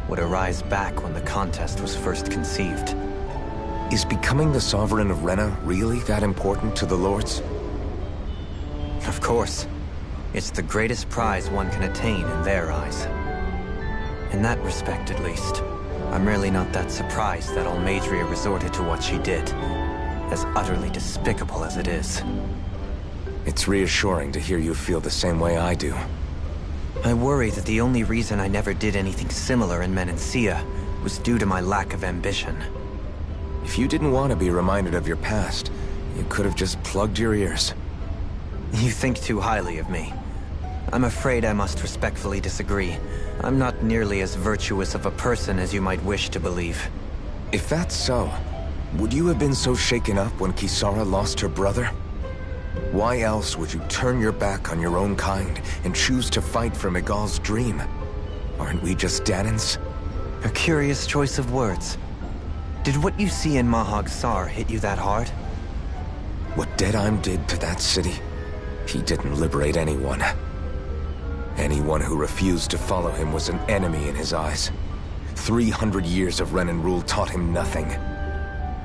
A: would arise back when the contest was first conceived.
H: Is becoming the Sovereign of Renna really that important to the Lords?
A: Of course. It's the greatest prize one can attain in their eyes. In that respect, at least, I'm really not that surprised that Almeidrea resorted to what she did, as utterly despicable as it is.
H: It's reassuring to hear you feel the same way I do.
A: I worry that the only reason I never did anything similar in Menancia was due to my lack of ambition.
H: If you didn't want to be reminded of your past, you could have just plugged your ears.
A: You think too highly of me. I'm afraid I must respectfully disagree. I'm not nearly as virtuous of a person as you might wish to believe.
H: If that's so, would you have been so shaken up when Kisara lost her brother? Why else would you turn your back on your own kind and choose to fight for Miguel's dream? Aren't we just Danans?
A: A curious choice of words. Did what you see in Mahag Saar hit you that hard?
H: What Deadheim did to that city, he didn't liberate anyone. Anyone who refused to follow him was an enemy in his eyes. 300 years of Renan rule taught him nothing.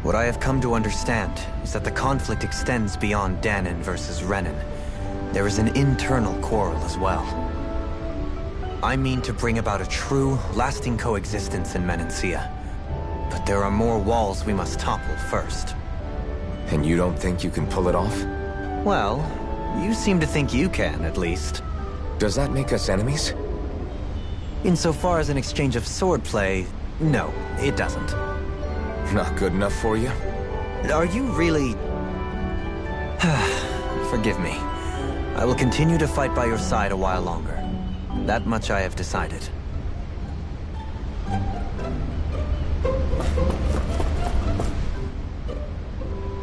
A: What I have come to understand is that the conflict extends beyond Danan versus Renan. There is an internal quarrel as well. I mean to bring about a true, lasting coexistence in Menancia. But there are more walls we must topple first.
H: And you don't think you can pull it off?
A: Well, you seem to think you can, at least.
H: Does that make us enemies?
A: Insofar as an exchange of swordplay, no, it doesn't.
H: Not good enough for you?
A: Are you really... Forgive me. I will continue to fight by your side a while longer. That much I have decided.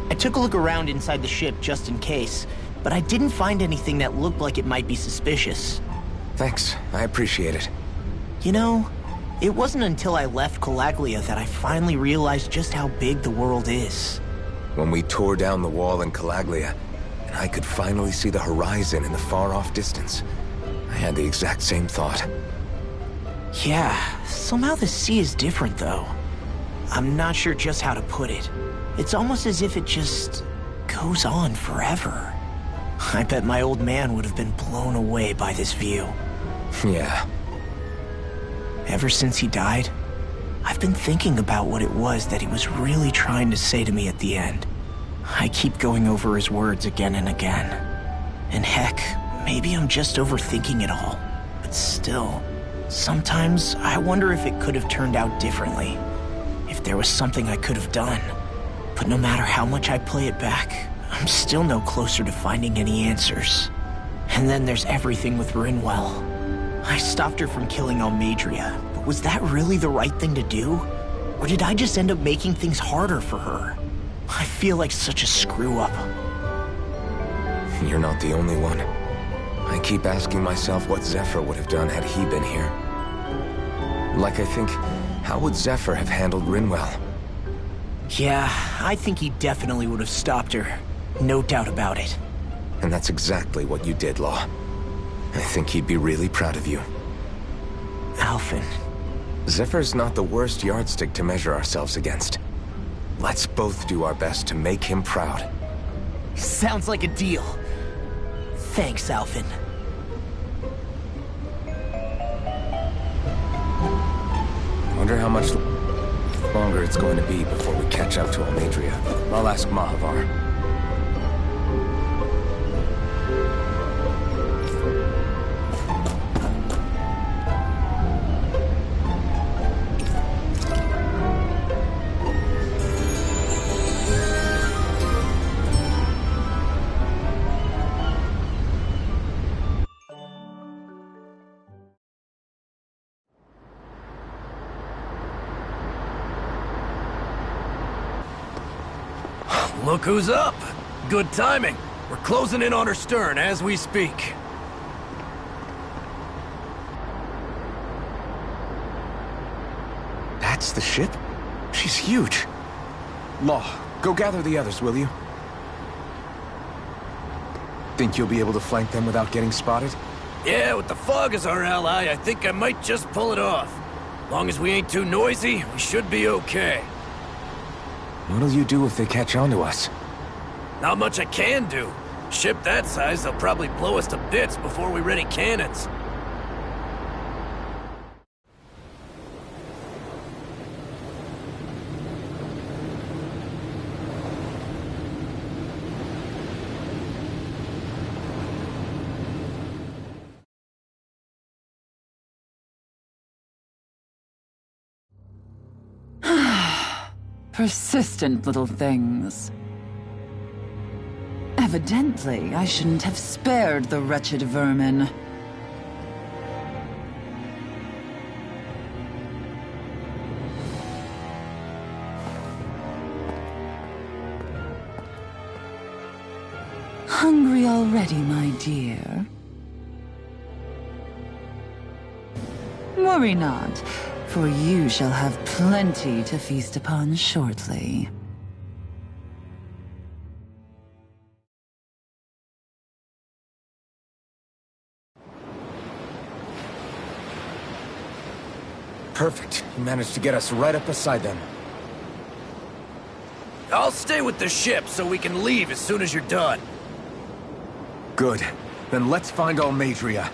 D: I took a look around inside the ship just in case, but I didn't find anything that looked like it might be suspicious.
H: Thanks, I appreciate it.
D: You know, it wasn't until I left Calaglia that I finally realized just how big the world is.
H: When we tore down the wall in Calaglia, and I could finally see the horizon in the far-off distance, I had the exact same thought.
D: Yeah, somehow the sea is different though. I'm not sure just how to put it. It's almost as if it just goes on forever. I bet my old man would have been blown away by this view.
H: Yeah.
D: Ever since he died, I've been thinking about what it was that he was really trying to say to me at the end. I keep going over his words again and again. And heck, maybe I'm just overthinking it all. But still, sometimes I wonder if it could have turned out differently. If there was something I could have done. But no matter how much I play it back, I'm still no closer to finding any answers. And then there's everything with Rinwell. I stopped her from killing Almeidrea, but was that really the right thing to do? Or did I just end up making things harder for her? I feel like such a screw-up.
H: You're not the only one. I keep asking myself what Zephyr would have done had he been here. Like I think, how would Zephyr have handled Rinwell?
D: Yeah, I think he definitely would have stopped her. No doubt about it.
H: And that's exactly what you did, Law. I think he'd be really proud of you.
D: Alphen.
H: Zephyr's not the worst yardstick to measure ourselves against. Let's both do our best to make him proud.
D: Sounds like a deal. Thanks, Alphen.
H: Wonder how much longer it's going to be before we catch up to Almeidrea. I'll ask Mahavar.
E: Look who's up! Good timing. We're closing in on her stern as we speak.
H: That's the ship? She's huge. Law, go gather the others, will you? Think you'll be able to flank them without getting spotted?
E: Yeah, with the fog as our ally, I think I might just pull it off. Long as we ain't too noisy, we should be okay.
H: What'll you do if they catch on to us?
E: Not much I can do. Ship that size, they'll probably blow us to bits before we ready cannons.
G: Persistent little things. Evidently, I shouldn't have spared the wretched vermin. Hungry already, my dear? Worry not, for you shall have plenty to feast upon shortly.
H: Perfect. You managed to get us right up beside them.
E: I'll stay with the ship so we can leave as soon as you're done.
H: Good. Then let's find Almeidrea.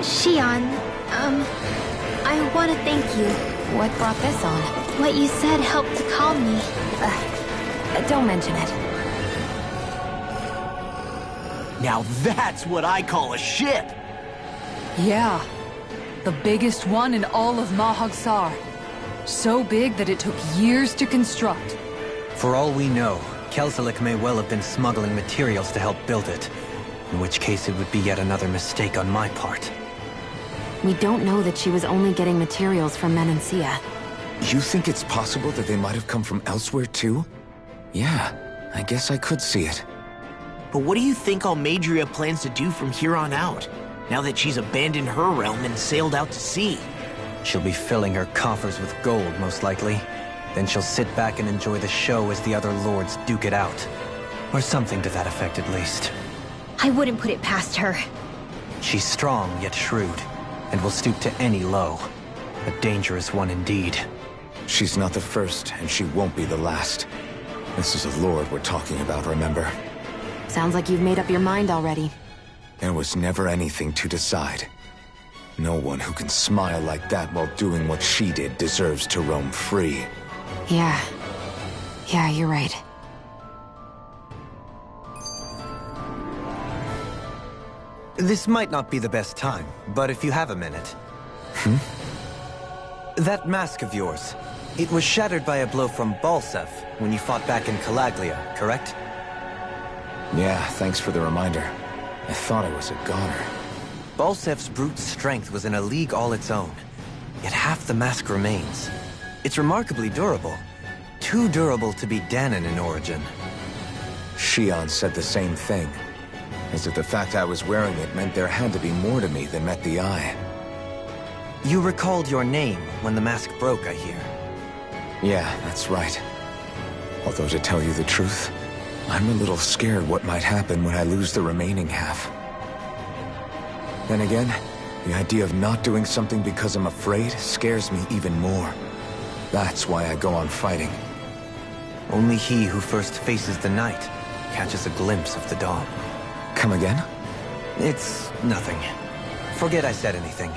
B: Shion, I want to thank you.
F: What brought this on?
B: What you said helped to calm me.
F: Don't mention it.
D: Now that's what I call a ship!
C: Yeah. The biggest one in all of Mahag Saar. So big that it took years to construct.
A: For all we know, Kelzelik may well have been smuggling materials to help build it. In which case it would be yet another mistake on my part.
F: We don't know that she was only getting materials from Menancia.
H: You think it's possible that they might have come from elsewhere too? Yeah, I guess I could see it.
D: But what do you think Almeidrea plans to do from here on out, now that she's abandoned her realm and sailed out to sea?
A: She'll be filling her coffers with gold, most likely. Then she'll sit back and enjoy the show as the other lords duke it out. Or something to that effect, at least.
B: I wouldn't put it past her.
A: She's strong, yet shrewd, and will stoop to any low. A dangerous one indeed.
H: She's not the first, and she won't be the last. This is a lord we're talking about, remember?
F: Sounds like you've made up your mind already.
H: There was never anything to decide. No one who can smile like that while doing what she did deserves to roam free.
F: Yeah, you're right.
A: This might not be the best time, but if you have a minute. That mask of yours, it was shattered by a blow from Balsev when you fought back in Calaglia, correct?
H: Yeah, thanks for the reminder. I thought I was a goner.
A: Balsev's brute strength was in a league all its own. yet half the mask remains. It's remarkably durable. Too durable to be Dahnan in origin.
H: Shion said the same thing. As if the fact I was wearing it meant there had to be more to me than met the eye.
A: You recalled your name when the mask broke, I hear.
H: Yeah, that's right. Although to tell you the truth, I'm a little scared what might happen when I lose the remaining half. Then again, the idea of not doing something because I'm afraid scares me even more. That's why I go on fighting.
A: Only he who first faces the night catches a glimpse of the dawn.
H: Come again?
A: It's nothing. Forget I said anything.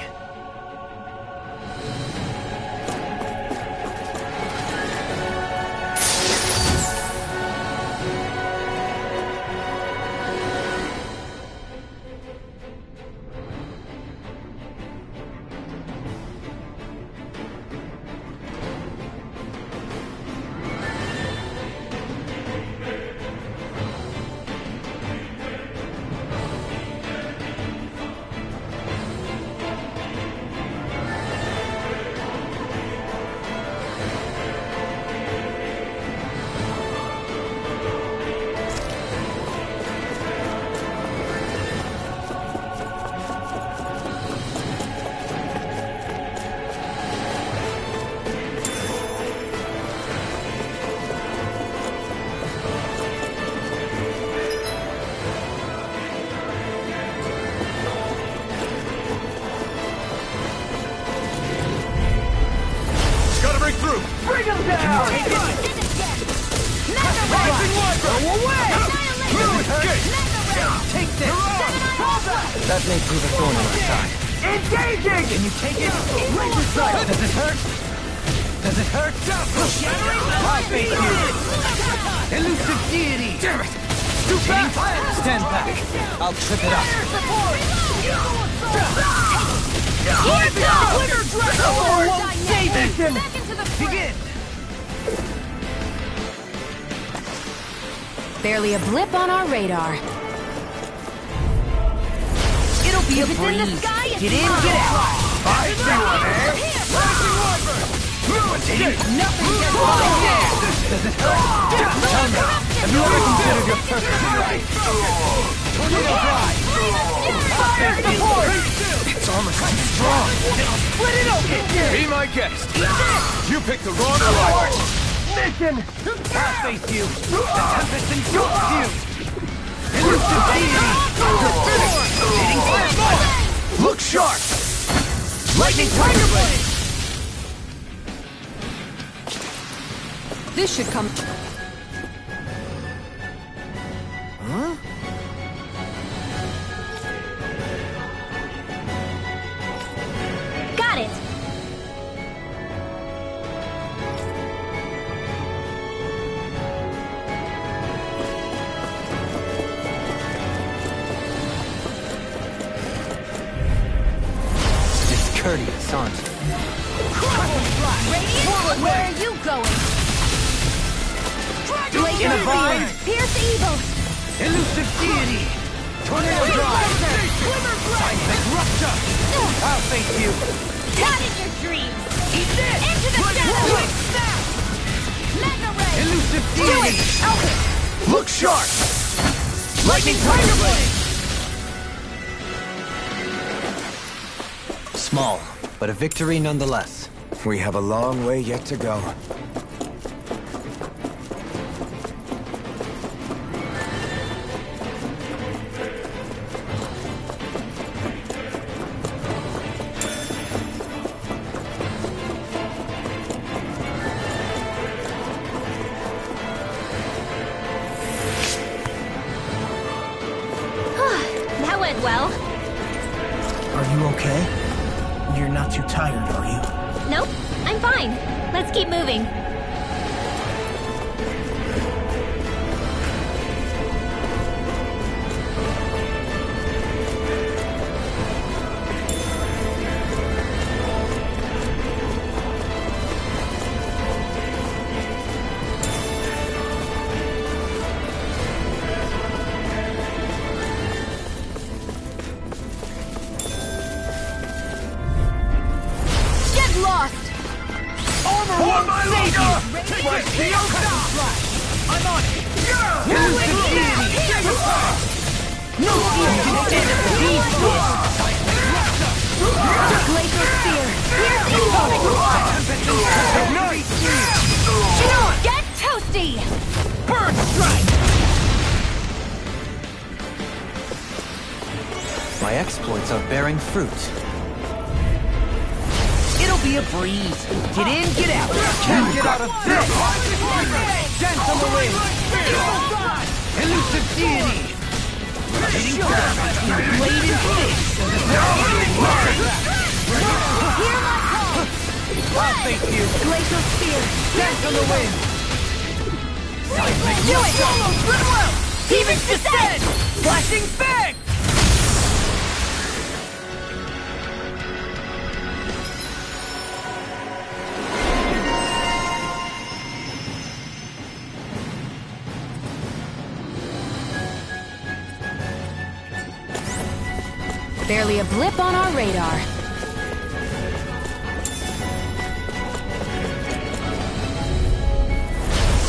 A: That may prove a thorn in our side.
E: Engaging! Can you take it? Laser sight!
A: Does it hurt? Does it hurt?
E: I'll face you! Elusive deity!
A: Damn it!
E: Too fast!
A: Stand back. I'll trip it up.
E: Won't save it! Begin!
F: Barely a blip on our radar.
E: It'll be a breeze. Get in, get out. I see one, eh? Rising Wyvern!
A: Nothing gets Does it hurt? Tell me, have you ever considered your purpose in life? Tornado Drive! Support! It's almost like strong.
E: Split it open!
J: Be my guest. You picked the wrong ride.
E: Mission! I'll face you! The Tempest engulfs you! Elusive deity! Hitting fire! Look sharp! Lightning Tiger Blade!
C: This should come...
E: Huh?
B: Got it!
A: Discourteous, aren't you?
B: Radiant, where are you going?
E: In a vine!
B: Pierce evil!
E: Elusive deity! Tornado Drive! Seismic Rupture! I'll face you!
B: Not in your dreams!
E: Eat this!
B: Into the shadows!
E: Snap!
B: Mega Ray!
E: Elusive deity! Look sharp! Lightning Tiger Blade!
A: Small, but a victory nonetheless.
H: We have a long way yet to go.
B: That went well.
D: Are you okay? You're not too tired, are you?
B: Nope, I'm fine. Let's keep moving.
F: Glacial Spear! Here's evil! Get toasty!
E: Burn strike!
A: My exploits are bearing fruit.
E: It'll be a breeze. Get in, get out. Can't get out of this. Dance on the wing. Elusive deity. Hitting damage. Blade and face.
F: Hear my call!
E: I'll face you.
F: Glacial Spear!
E: Dance on the wind. Seismic
F: Do it!
E: follows Goodwill.
F: Demon's Descent!
E: Flashing fang.
F: Barely a blip on our radar.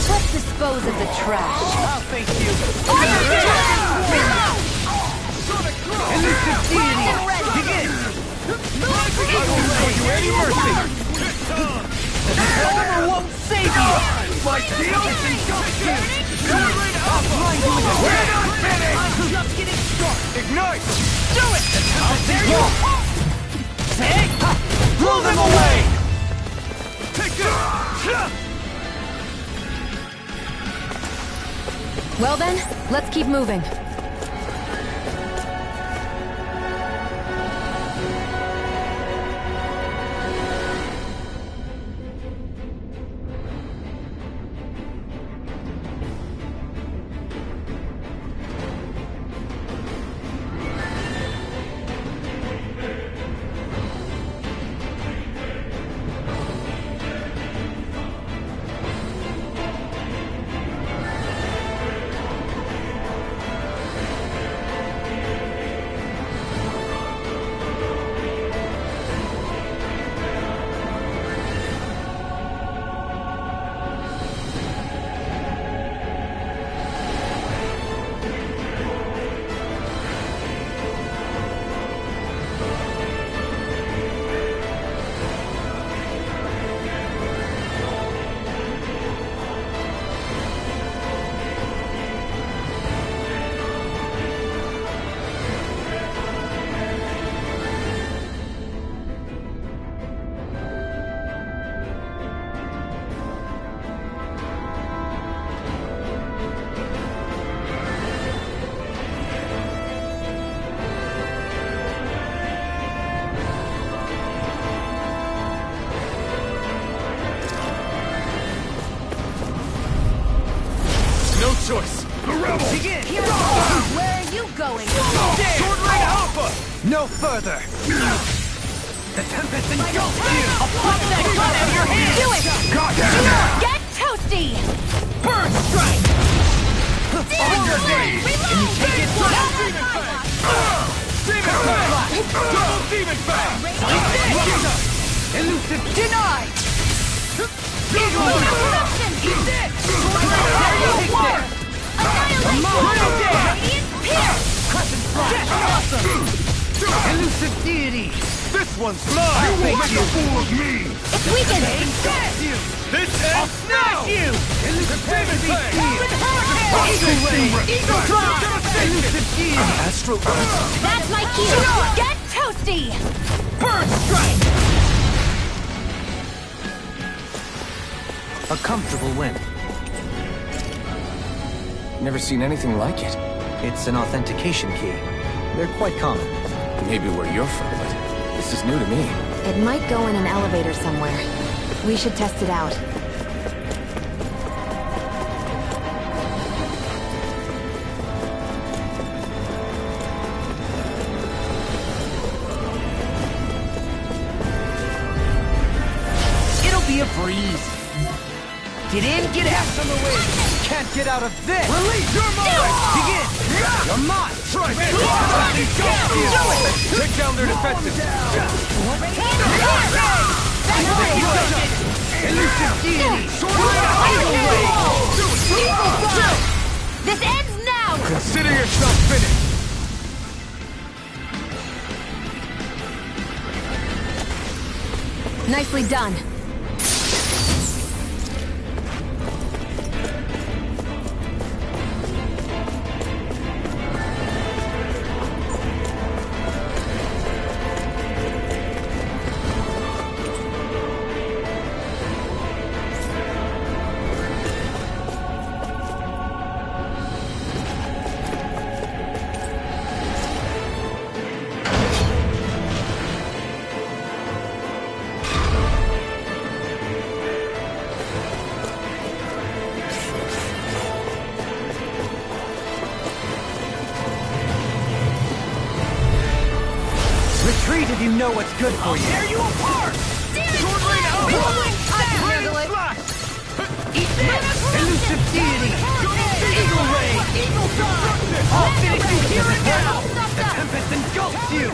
F: Let's dispose of the trash.
E: I'll face you. Elusive deity. Begin. I won't show you any mercy. The armor won't save you. My deal is engulfed. I'll blind you with a we're not finished. I'm just getting started. Ignite. Do it. I'll tear you apart. Take. Blow them away. Take it.
F: Well then, let's keep moving.
J: Choice. The rebel.
E: Begin.
F: Where are you going?
E: Sword Ring Alpha. No further. The Tempest engulfs you. I'll pop that gun out of your hand.
F: Do it! Get toasty!
E: Burn strike.
J: On your knees.
E: Can you take it? Demon Fang. Double Demon Fang. Elusive denied. Eagle interruption. Eat it. There you go.
F: Annihilation! Pierce!
E: Crescent Flash! Awesome! Elusive deity!
J: This one's mine! You won't make a fool of me!
F: It's weakened!
E: Engulf you!
J: This
E: I'll
J: ends
E: smash
J: now!
E: you! Elusive Demon Fang!
J: Eagle Ray!
E: Eagle Drive! Elusive deity! Astral Earth!
F: That's my cue! Get toasty!
E: Burn Strike! A comfortable win.
H: Never seen anything like it.
A: It's an authentication key. They're quite common.
H: Maybe where you're from, but this is new to me.
F: It might go in an elevator somewhere. We should test it out.
E: It'll be a breeze. Get in, get out on the wind. Can't get out of this. Release your mind. Begin. You're mine.
J: Try it! Take down their defenses!
E: Elusive deity.
F: This ends now!
J: Consider yourself finished!
F: Nicely done.
A: Retreat if you know what's good for you.
E: Tear you apart!
B: I can handle it.
E: Eat this! Elusive deity! Eagle ray! Eagle side! I'll finish you here and now!
A: The Tempest engulfs you!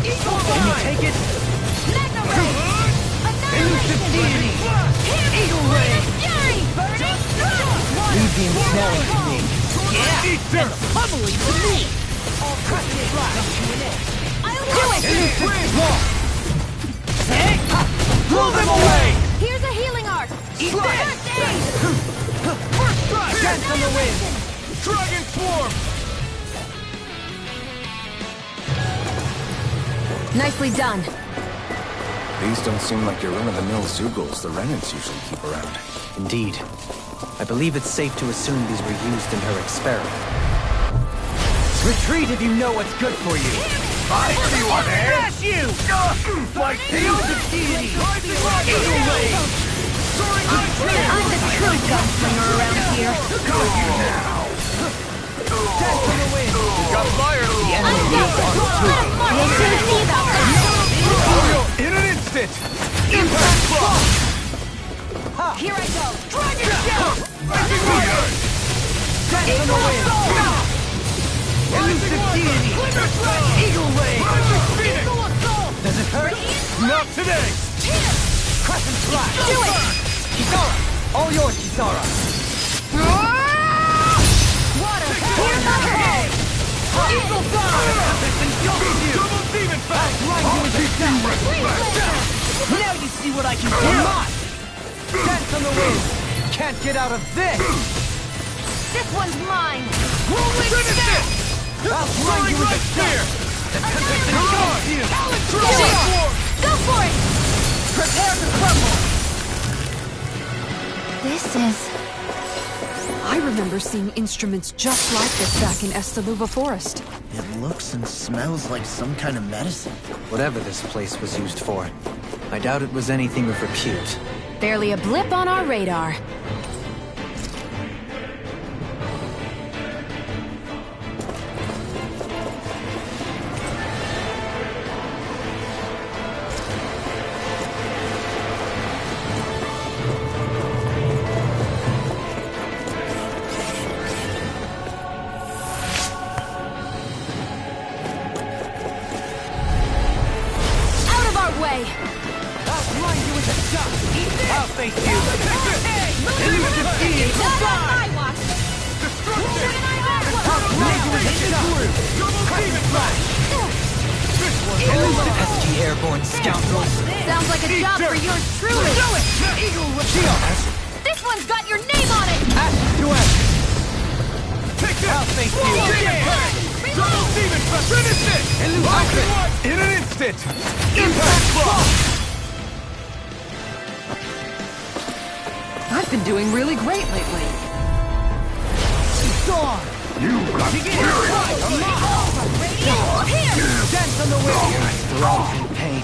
E: Eagle
A: Can you
E: side!
A: take it?
E: Elusive deity! Eagle ray!
A: Leave the ensnaring to me.
E: Yeah!
A: Eater!
E: Bubbly to me! I'll crush it flash!
A: Elusive claw!
E: Blow them away!
B: Here's a healing arc.
E: Eat
B: First
E: this!
B: aid.
E: First strike!
A: Dance on the wind!
E: Dragon swarm!
F: Nicely done.
H: These don't seem like your run-of-the-mill Zeugles the Renans usually keep around.
A: Indeed. I believe it's safe to assume these were used in her experiment. Retreat if you know what's good for you.
E: I see what smash you! Like elusive deity! Eagle ray! Soaring
B: I'm the true gunslinger around here.
E: Got you now!
A: Dance on the wind!
E: Got fire!
B: We'll soon see about that.
E: In an instant! Impact block!
B: Here I go.
E: Dragon shout!
A: Dance on the wind!
E: Elusive deity! Eagle ray!
A: Does it hurt?
E: Not today!
A: Crescent slash!
B: Do it!
A: Kisara! All yours, Kisara!
B: Water. Here's my head.
E: Eagle fire! Double demon fast! Now you see what I can do!
A: Dance on the wind! Can't get out of this!
B: This one's mine.
E: Finish it!
A: I'll blind you with a spear!
E: The Tempest engulfs you!
B: Go for it.
A: Prepare to crumble!
B: This is...
C: I remember seeing instruments just like this back in Estaluva Forest.
K: It looks and smells like some kind of medicine.
A: Whatever this place was used for, I doubt it was anything of repute.
F: Barely a blip on our radar.
A: I'll face you!
E: Elusive deity!
B: Not on my watch.
E: Destruction!
A: Double demon flash! Pesky airborne scoundrels!
B: Sounds like a job for yours truly.
E: Do it! Eagle
A: Shield!
B: This one's got your name on it.
A: Ash to ash!
E: Take this!
A: I'll face you!
E: Double demon flash! Finish it!
A: Elusive!
E: In an instant! Impact block!
C: I've been doing really great lately.
A: Gone!
E: You got spirit!
A: Dance on the wind! Throbs in pain.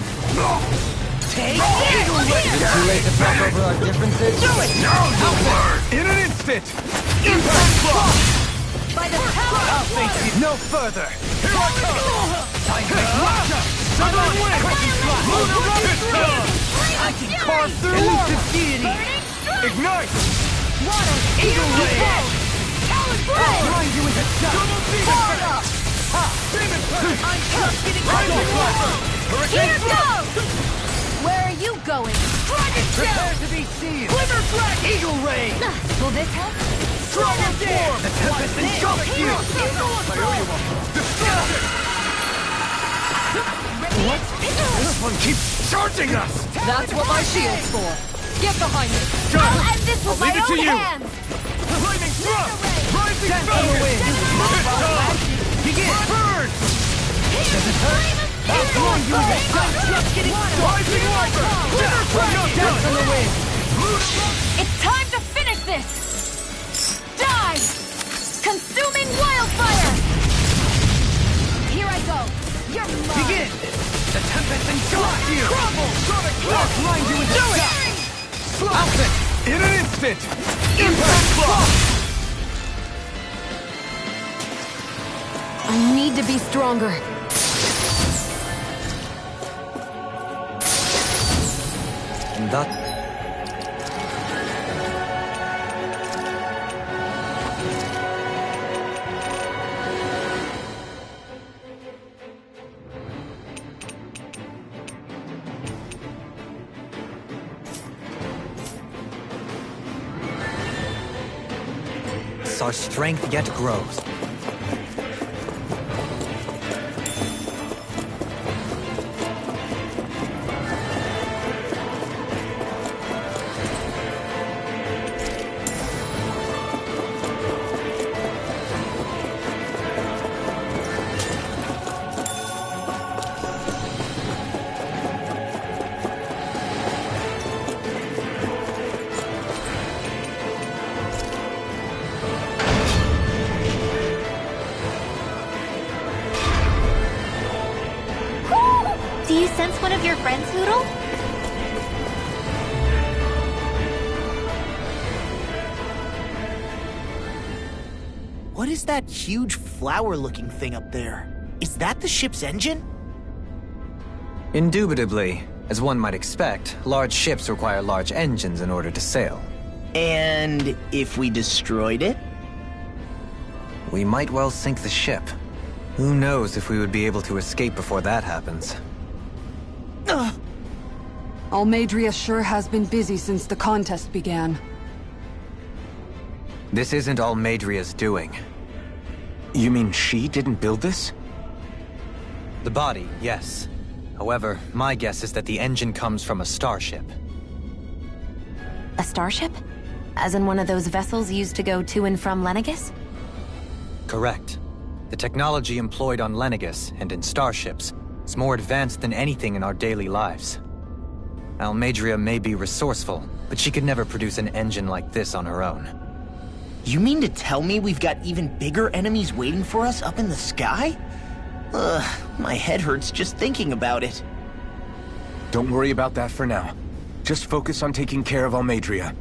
E: Take
A: Is it too late to talk over our differences?
E: Do it! Now you'll learn! In an instant! Impact block!
B: By the power
A: I'll face you no further!
E: Here I come!
A: Time to make Russia!
E: Southern wind!
A: I can carve through
E: Elusive deity! Ignite!
B: water.
E: Eagle ray!
A: I'll grind you into dust!
E: Double demon flash! Demon flash!
B: I'm just getting
E: Rifle flasher!
B: Here
E: Hurricane block!
B: goes. Where are you going?
E: Dragon
A: Prepare
E: shell!
A: to be seized!
E: Glimmer flash! Eagle ray!
B: Will this help?
E: Dragon swarm!
A: The Tempest engulfs you!
E: Destruction!
A: What?
J: one keeps charging us!
C: That's what my shield's for. Get behind me.
J: Go!
B: I'll end this with
J: I'll
B: my
J: leave it to
B: own
J: you.
B: hands!
J: Flaming thrust! Rising
E: Dance on the
J: focus!
E: wind!
J: Begin! Burn!
E: Does it hurt? I'll warn you that I'm just getting started!
J: Rising Viper! Dinner cracking!
E: Dance on the wind!
B: It's time to finish this! Die! Consuming wildfire! Here I go! You're mine!
E: Begin! The Tempest engulfs you!
J: Crumble! Sonic
E: I'll
J: Blast!
E: blind you with the sky!
J: Slap! In an instant! Impact Blast!
F: I need to be stronger.
A: And that... Our strength yet grows.
B: Do you sense one of your friends, Hoodle?
K: What is that huge flower-looking thing up there? Is that the ship's engine?
A: Indubitably. As one might expect, large ships require large engines in order to sail.
K: And if we destroyed it?
A: We might well sink the ship. Who knows if we would be able to escape before that happens.
C: Almeidrea sure has been busy since the contest began.
A: This isn't Almeidrea's doing.
H: You mean she didn't build this?
A: The body, yes. However, my guess is that the engine comes from a starship.
F: A starship? As in one of those vessels used to go to and from Lenegis?
A: Correct. The technology employed on Lenegis and in starships is more advanced than anything in our daily lives. Almeidrea may be resourceful, but she could never produce an engine like this on her own.
K: You mean to tell me we've got even bigger enemies waiting for us up in the sky? Ugh, my head hurts just thinking about it.
H: Don't worry about that for now. Just focus on taking care of Almeidrea.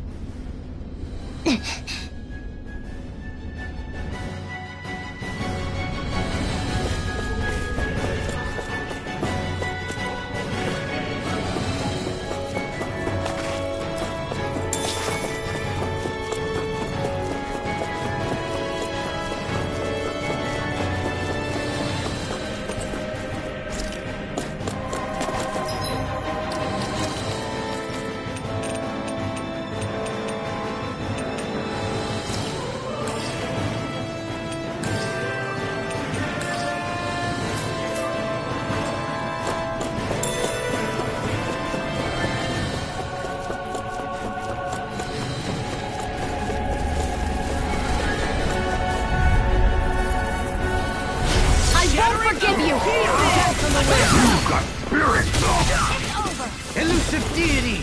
E: Elusive deity!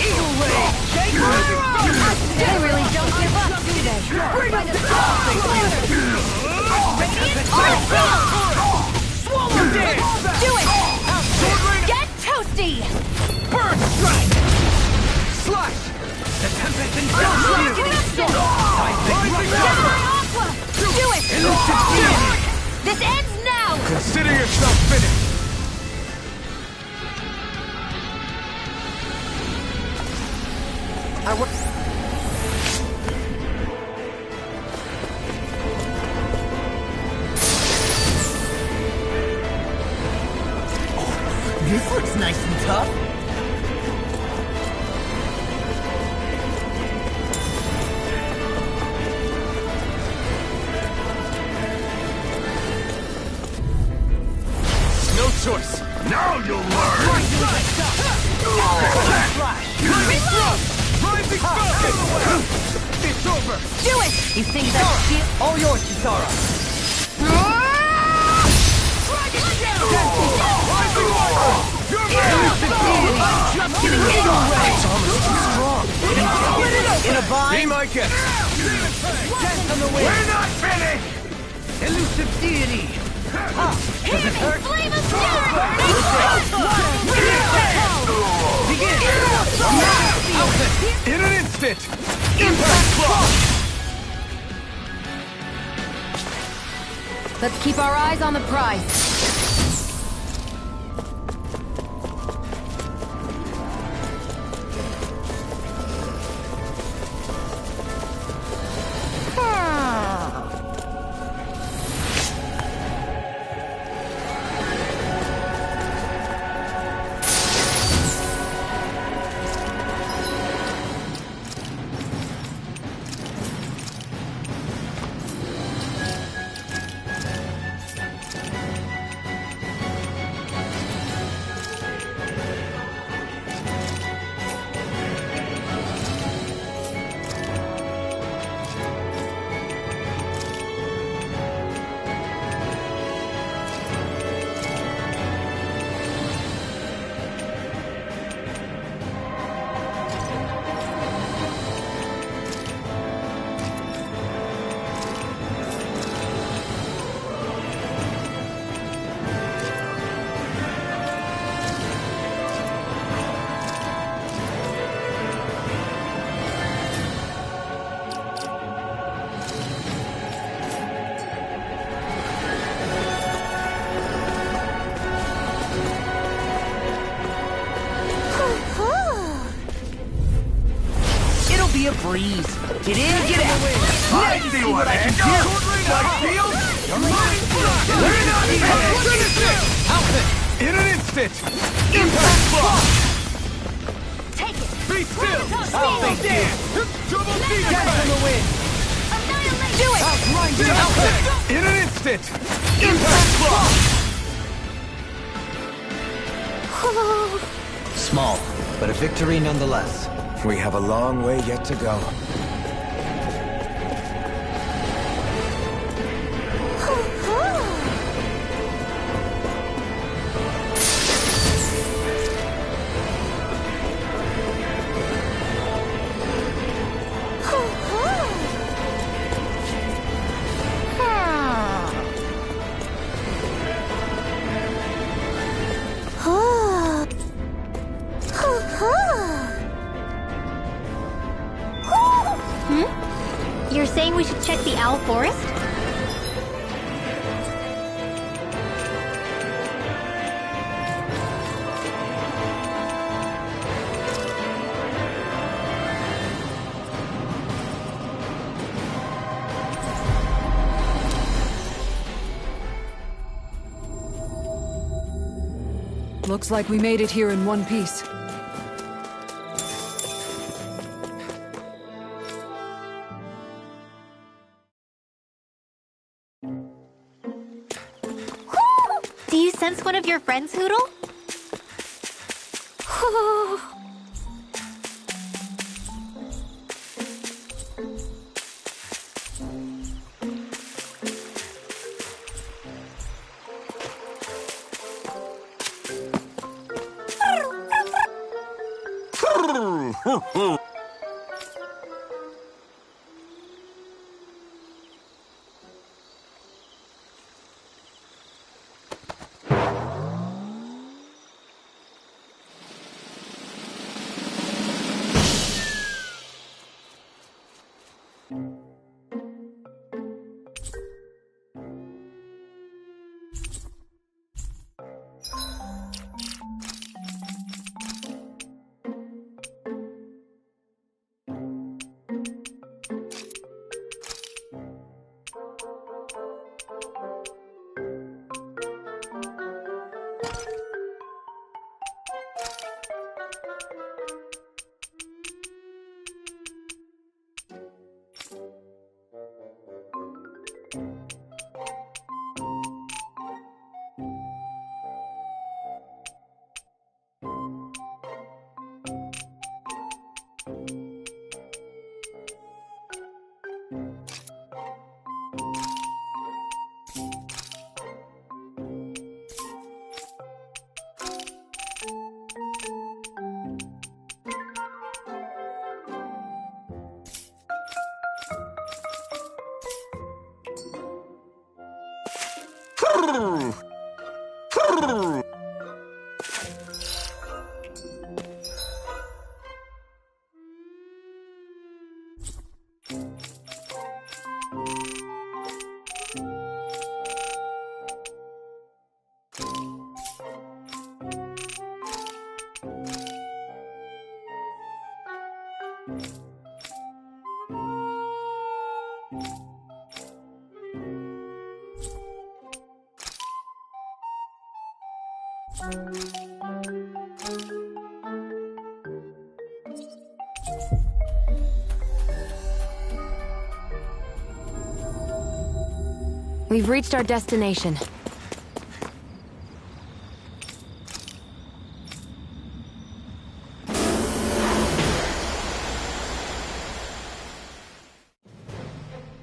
E: Eagle Ray!
B: They really don't give up, do they?
E: Bring them to
B: Swallow
E: dance!
B: Do it! Get toasty!
E: Burn strike! Slash! The Tempest engulfs you!
B: Aqua! Do it!
E: Elusive deity!
B: This ends now!
J: Consider yourself finished!
K: This looks nice and tough.
J: No choice. Now you'll learn! Rising Falcon! It's over!
F: Do it! You think that's shield?
E: All yours, Kisara!
K: Just getting hit. It's almost too strong. In a bind?
E: Be my guest! Death on the wind!
J: We're not finished!
E: Elusive deity! Does it hurt?
B: Flame of Fury!
E: Begin! In an instant! Impact block!
F: Let's keep our eyes on the prize.
K: A breeze. Get in, get out.
J: I see what I can do. Like shield? We're not finished.
E: Outfit! In an instant! Impact block!
B: Take it!
E: Be still!
B: I'll
E: face you!
J: Double
E: Death on the wind!
B: Annihilate! Do it!
E: Outrind it! Outfit! In an instant! Impact block!
A: Small, but a victory nonetheless.
H: We have a long way yet to go.
B: You're saying we should check the Owl Forest?
C: Looks like we made it here in one piece.
B: Do you sense one of your friends, Hootle?
F: We've reached our destination.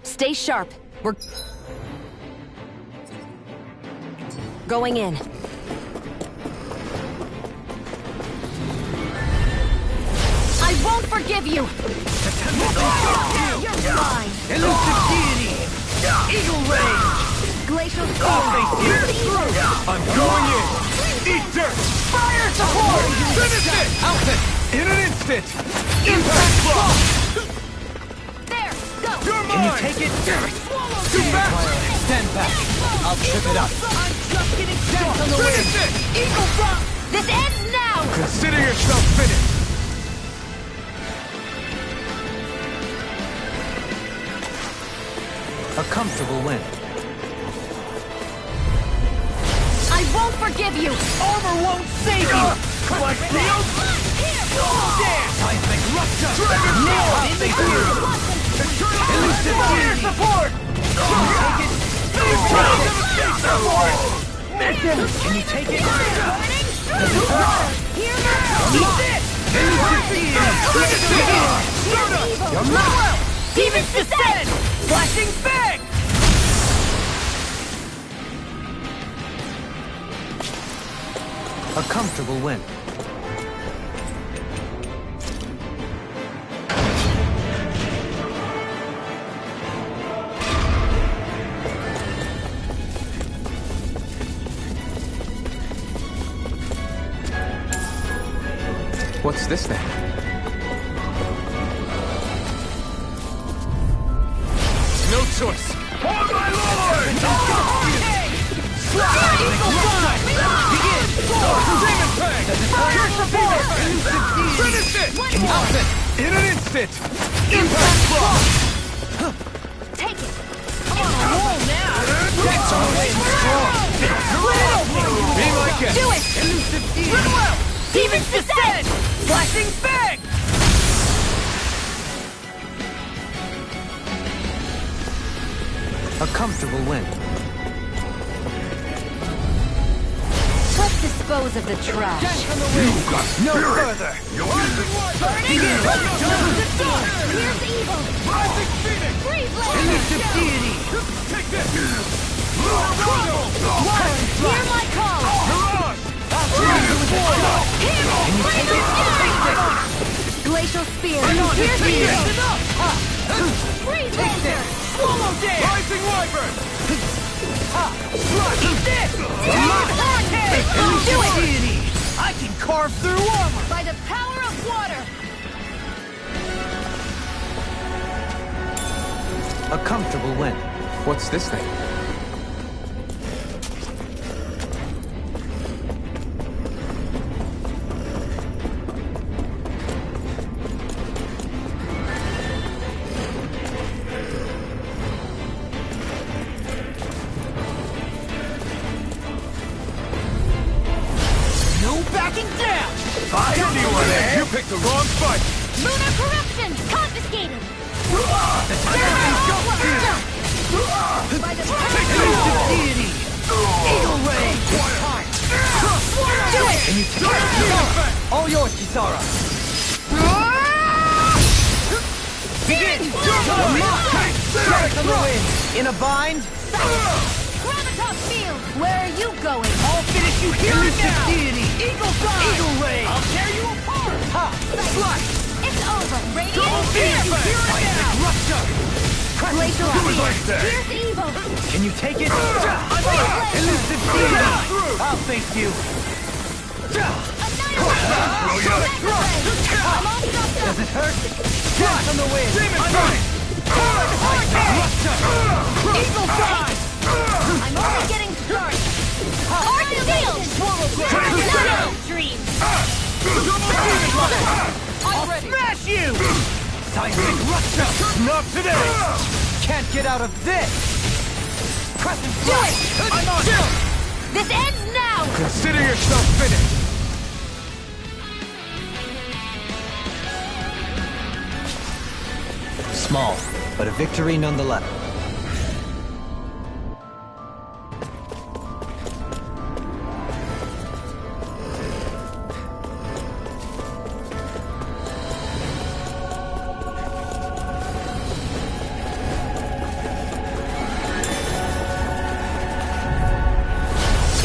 F: Stay sharp. We're going in. I won't forgive you! You're mine!
E: Elusive deity! Eagle Range!
F: Glacial
E: I'll face you! I'm going in! Eat dirt! Fire support! Finish it! Outfit! In an instant! Impact block!
F: There! Go!
E: You're mine! Can you take it? Too fast! Stand back! I'll trip it up! I'm just getting started! On the wind! Finish it!
F: Eagle drop! This ends now!
E: Consider yourself finished!
A: A comfortable win.
F: I won't forgive you!
E: Armor won't save you! My shield! Damn! Seismic rupture! Dragon Nail in the ear! Elusive fire support! Take it! Can you take it?
F: Here
E: Eat this! Elusive ear! You're not!
F: Demons descend!
E: Flashing bang!
A: A comfortable win.
H: What's this then?
E: No choice! For my lord! Slap! Eagle Fly! Begin! Demon Fang! Fire support! Finish it! Outfit! In an instant! Impact block!
F: Take it!
E: I'm on a roll now! That's our way strong! Be my guest!
F: Do it!
E: Elusive Demon!
F: Run well! Demons descend!
E: Flashing bang!
A: A comfortable win.
F: Let's dispose of the trash.
E: No further!
F: Burning! Here's evil!
E: Rising Phoenix!
F: Free blade!
E: Elusive deity! Take this!
F: Hear my call!
E: Mirage! Can you take it?
F: Glacial spear!
E: Here's
F: Here's evil!
E: enough!
F: Free laser!
E: Swallow dance! Rising Wyvern! Eat this!
F: Do it!
E: Deity! I can carve through armor!
F: By the power of water!
A: A comfortable win.
H: What's this thing?
E: Backing down! By anyone, eh? You picked the wrong fight!
B: Lunar corruption! Confiscated!
E: The Tiger
F: By the
E: Elusive deity! Eagle Ray!
F: Do it!
E: Can you take it?
A: All yours, Kisara.
E: Begin!
A: Strike on the wind. In a bind?
F: Gravitas field! Where are you going?
E: I'll finish you here and now! Deity! Eagle Dive! Eagle Ray! I'll tear you apart! Ha! Slice!
F: It's over!
E: Double
F: Radiant
E: finish you here and now! Rupture!
F: Glacial
E: Do it like
F: spear!
E: that!
F: Here's evil!
A: Can you take it? I'm on! Elusive Demon! I'll face you! Does it hurt? Dance on the wind! I'm on!
J: Eagle Fly!
B: I'm only getting started! Arc Shield! Dream!
J: I'll smash you!
A: Seismic Rupture!
J: Not today!
A: Can't get out of this! Crescent
B: Do
A: Flash!
B: it!
J: I'm on!
B: This ends now!
J: Consider yourself finished!
A: Small, but a victory nonetheless.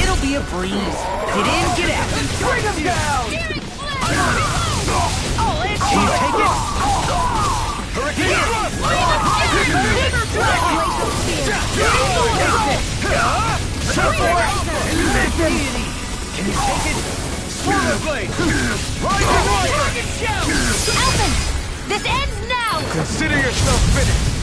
K: It'll be a breeze. Get in, get out.
J: Bring him down!
A: Can you take it? Can you take it?
J: Swirl Blade!
B: Elfin! This ends now!
J: Consider yourself finished!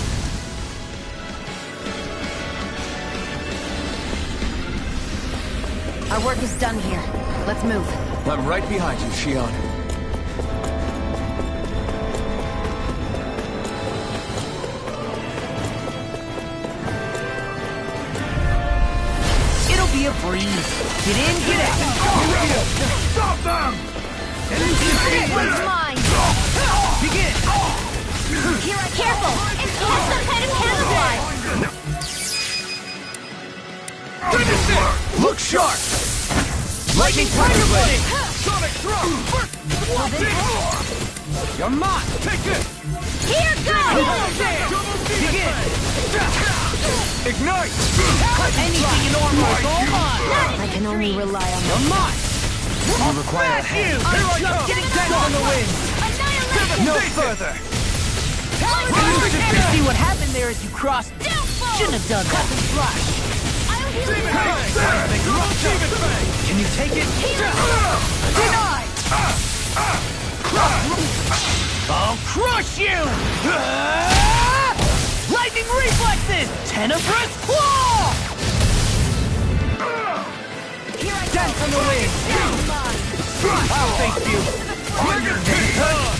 F: Our work is done here. Let's move.
H: I'm right behind you, Shion.
K: It'll be a breeze. Get in, get out.
J: Stop them!
B: It's mine!
J: Begin!
B: Careful! It has some kind of camouflage!
J: Finish it! Look sharp! Lightning Tiger Blade! Sonic Throw!
A: You're mine!
J: Take this!
B: Here goes!
J: Begin! Ignite!
K: Anything in armor is all mine.
F: I can only rely on
A: You're mine! You require a
J: Smash you!
A: hand.
J: Here I come!
A: Getting dead on the wind!
B: Annihilation!
A: No further!
K: See what happened there as you crossed me. Shouldn't have done that.
B: I'll heal you!
A: Seismic Rupture! Can you take it?
J: Denied!
K: I'll crush you! Lightning reflexes! Tenebrous claw!
A: Dance on the wind! I'll face you!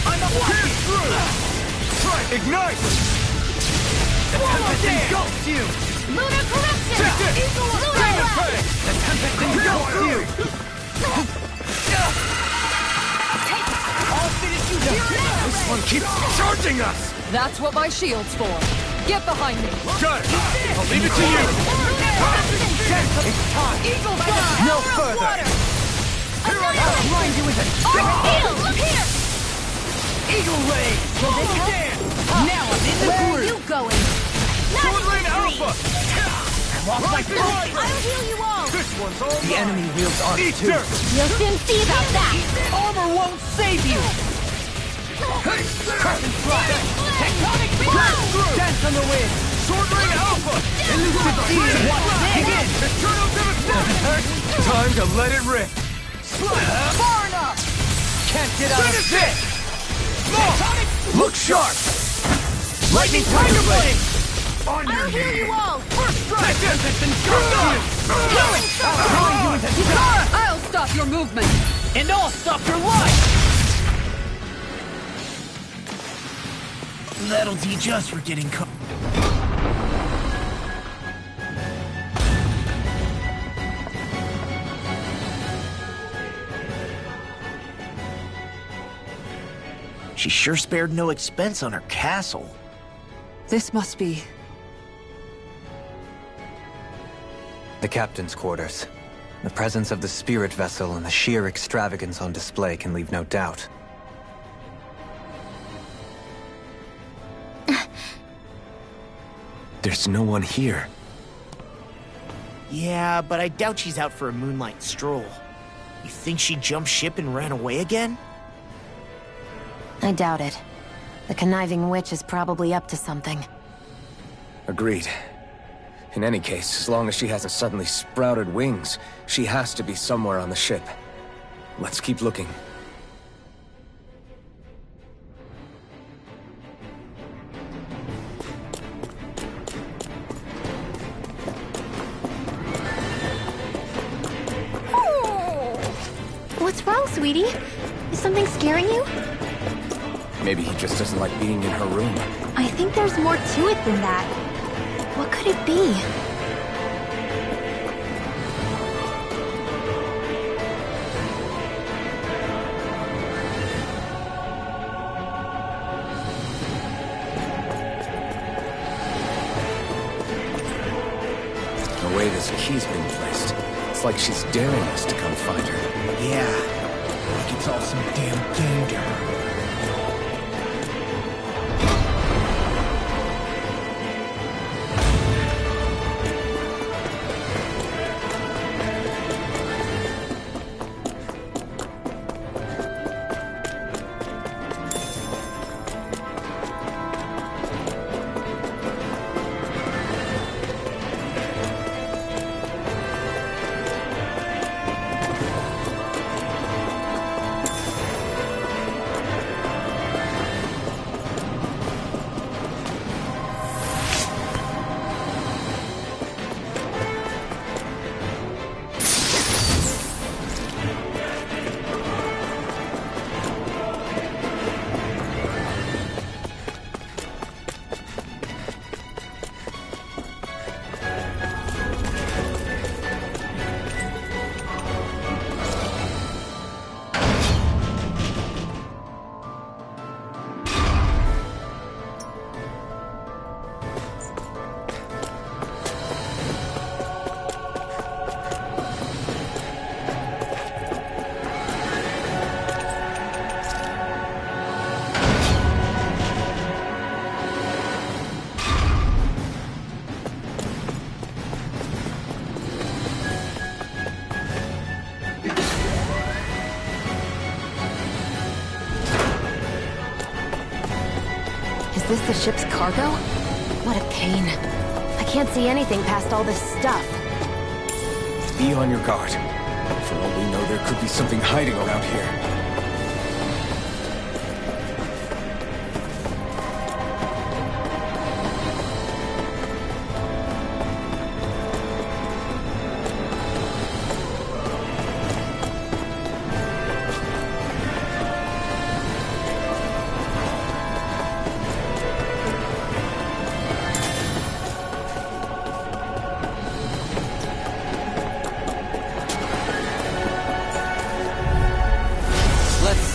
J: I'm a pierce through! Ignite!
A: The Tempest engulfs you!
B: Lunar corruption!
J: Take this!
B: Lunar
J: Demon
B: blast!
J: Fang!
A: The Tempest engulfs you!
J: I'll finish you down! This one keeps charging us!
C: That's what my shield's for. Get behind me.
J: Got it! I'll leave it to you!
A: It's time!
B: Eagle Fly!
A: No further! I'll blind you with a
B: Heal! Look here!
K: Eagle Ray! Now I'm in the
B: Where are
K: groove!
B: you going?
J: Sword Rain Alpha!
K: Lost my
J: Rising
K: focus!
J: Rider!
B: I'll heal you all!
J: This one's all
A: The
J: mine!
A: enemy wields arc
J: Eat
A: too.
J: dirt!
B: You'll soon see about that!
K: Armor won't save you!
J: Crescent Flash!
K: Tectonic
J: Pierce through!
A: Dance on the wind!
J: Sword Rain Alpha!
A: Elusive Demon!
J: Begin! Eternal Devastation! Time to let it rip!
K: Far enough!
A: Can't get out of
J: Finish
A: this!
J: it! Look sharp! Lightning Tiger Blade! On your
B: I'll heal you all!
J: First strike! Take this!
C: I'll stop your movement.
K: And I'll stop your life! That'll teach us for getting caught. She sure spared no expense on her castle.
C: This must be...
A: The captain's quarters. The presence of the spirit vessel and the sheer extravagance on display can leave no doubt.
H: There's no one here.
K: Yeah, but I doubt she's out for a moonlight stroll. You think she jumped ship and ran away again?
F: I doubt it. The conniving witch is probably up to something.
H: Agreed. In any case, as long as she hasn't suddenly sprouted wings, she has to be somewhere on the ship. Let's keep looking.
B: What's wrong, sweetie? Is something scaring you?
H: Maybe he just doesn't like being in her room.
B: I think there's more to it than that. What could it be?
H: The way this key's been placed, it's like she's daring us to come find her.
K: Yeah, like it's all some damn game to her.
F: Is this the ship's cargo? What a pain. I can't see anything past all this stuff.
H: Be on your guard. For all we know, there could be something hiding around here.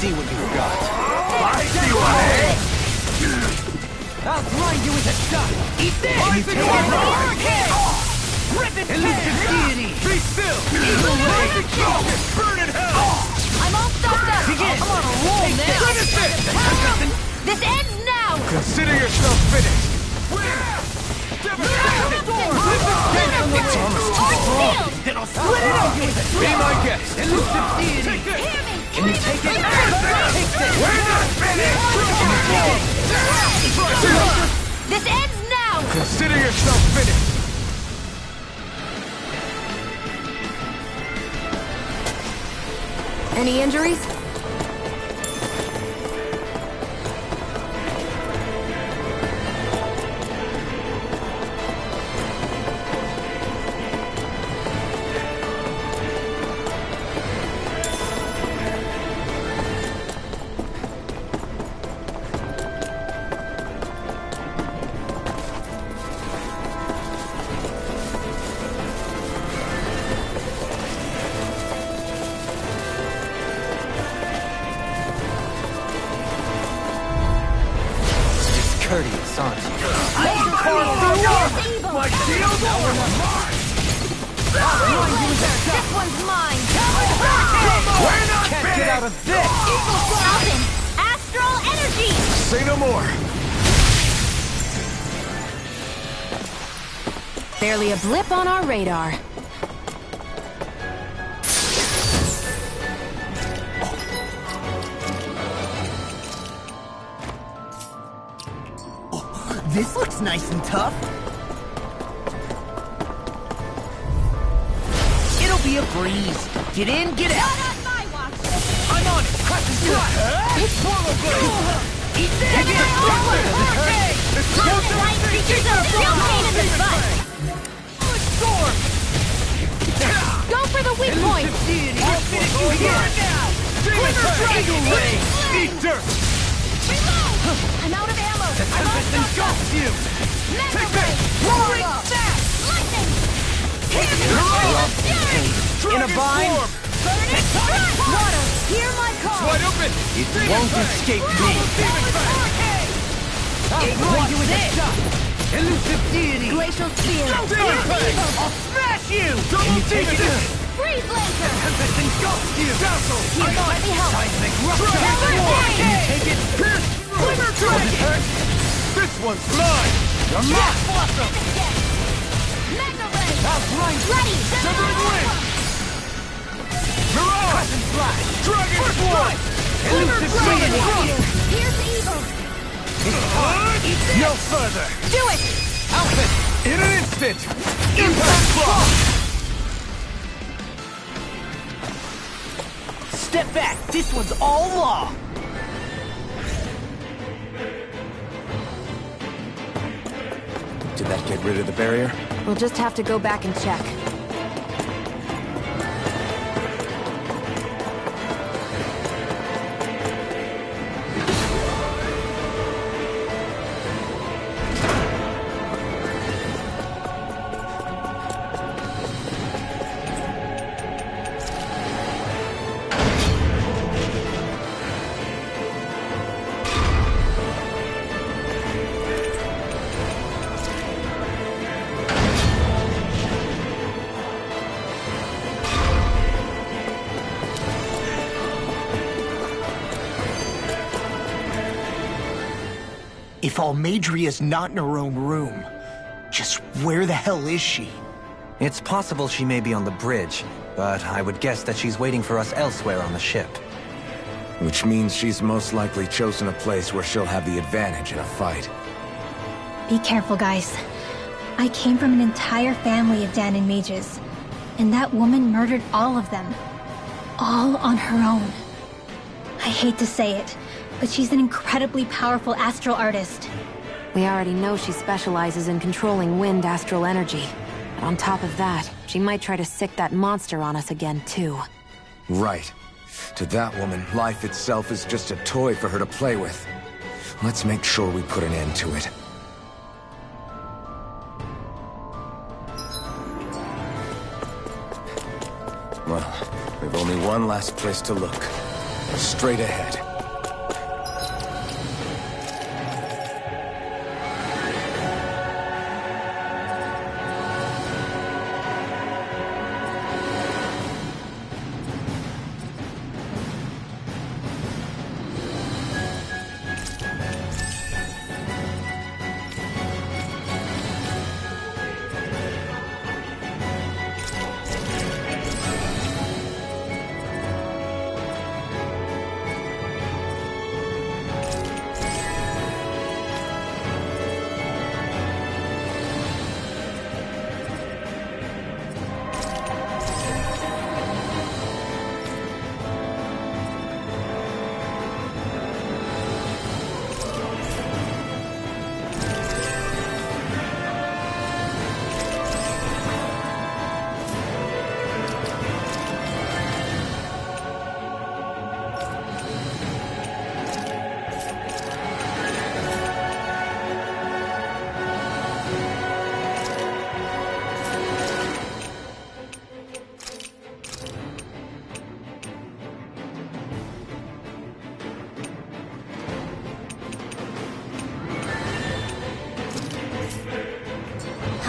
A: See what you've got.
J: I see what it is!
A: I'll grind you with a shot! Eat this!
J: I see what it is!
A: Rip it! Elusive deity!
J: Be still! Evil ray! Burn in hell!
B: I'm all stocked up!
A: Begin! I'm on a roll now!
J: Finish it!
B: This ends now!
J: Consider yourself finished!
B: It's
A: almost too strong. Then I'll split it up!
J: Be my guest!
A: Elusive deity! Can you take it? Take this!
J: We're not finished!
B: This ends now!
J: Consider yourself finished!
F: Any injuries?
A: Courteous, aren't you?
J: My shield!
B: This one's mine!
J: We're not
A: Can't
J: finished!
A: get out of this!
B: Falcon! Astral energy!
J: Say no more!
F: Barely a blip on our radar.
K: This looks nice and tough. freeze. Get in, get out.
B: Not on my watch!
E: I'm on it! Crescent Strike! Swallow Blade!
K: Eat that!
B: Giant creatures are real pain in the butt!
E: Storm!
B: Go for the weak point!
E: I'll finish you here now! Demon Eagle Ray! Eat dirt!
B: Reload! I'm out of ammo!
E: The Tempest engulfs you!
B: Mega
E: Take
B: Ray!
E: that! Roaring Fast!
B: Lightning!
E: In a vine!
B: Water! Hear my call!
E: Wide open!
K: It won't escape me.
E: I'll blind you with a shot! Elusive deity!
B: Glacial Spear!
E: Demon Fang! I'll smash you! Can you take it?
B: Freeze Laser!
E: Tempest engulfs you! Dazzle!
B: Here, let me help!
E: Seismic rupture! Can you take it? Glimmer Dragon! This one's mine! You're mine! Blossom!
B: Mega Ray!
E: I'll blind you!
B: Ready!
E: Severing Wind! Mirage! Crescent Flash! Dragon Swarm! Elusive deity!
B: Here's evil!
E: No further!
B: Do it!
E: Alpha! In an instant! Impact Block!
K: Step back. This one's all law.
H: Did that get rid of the barrier?
F: We'll just have to go back and check.
K: If Almadria's not in her own room, just where the hell is she?
A: It's possible she may be on the bridge, but I would guess that she's waiting for us elsewhere on the ship.
H: Which means she's most likely chosen a place where she'll have the advantage in a fight.
B: Be careful, guys. I came from an entire family of Dahnan mages, and that woman murdered all of them. All on her own. I hate to say it, but she's an incredibly powerful astral artist.
F: We already know she specializes in controlling wind astral energy. But on top of that, she might try to sick that monster on us again, too.
H: Right. To that woman, life itself is just a toy for her to play with. Let's make sure we put an end to it. Well, we've only one last place to look. Straight ahead.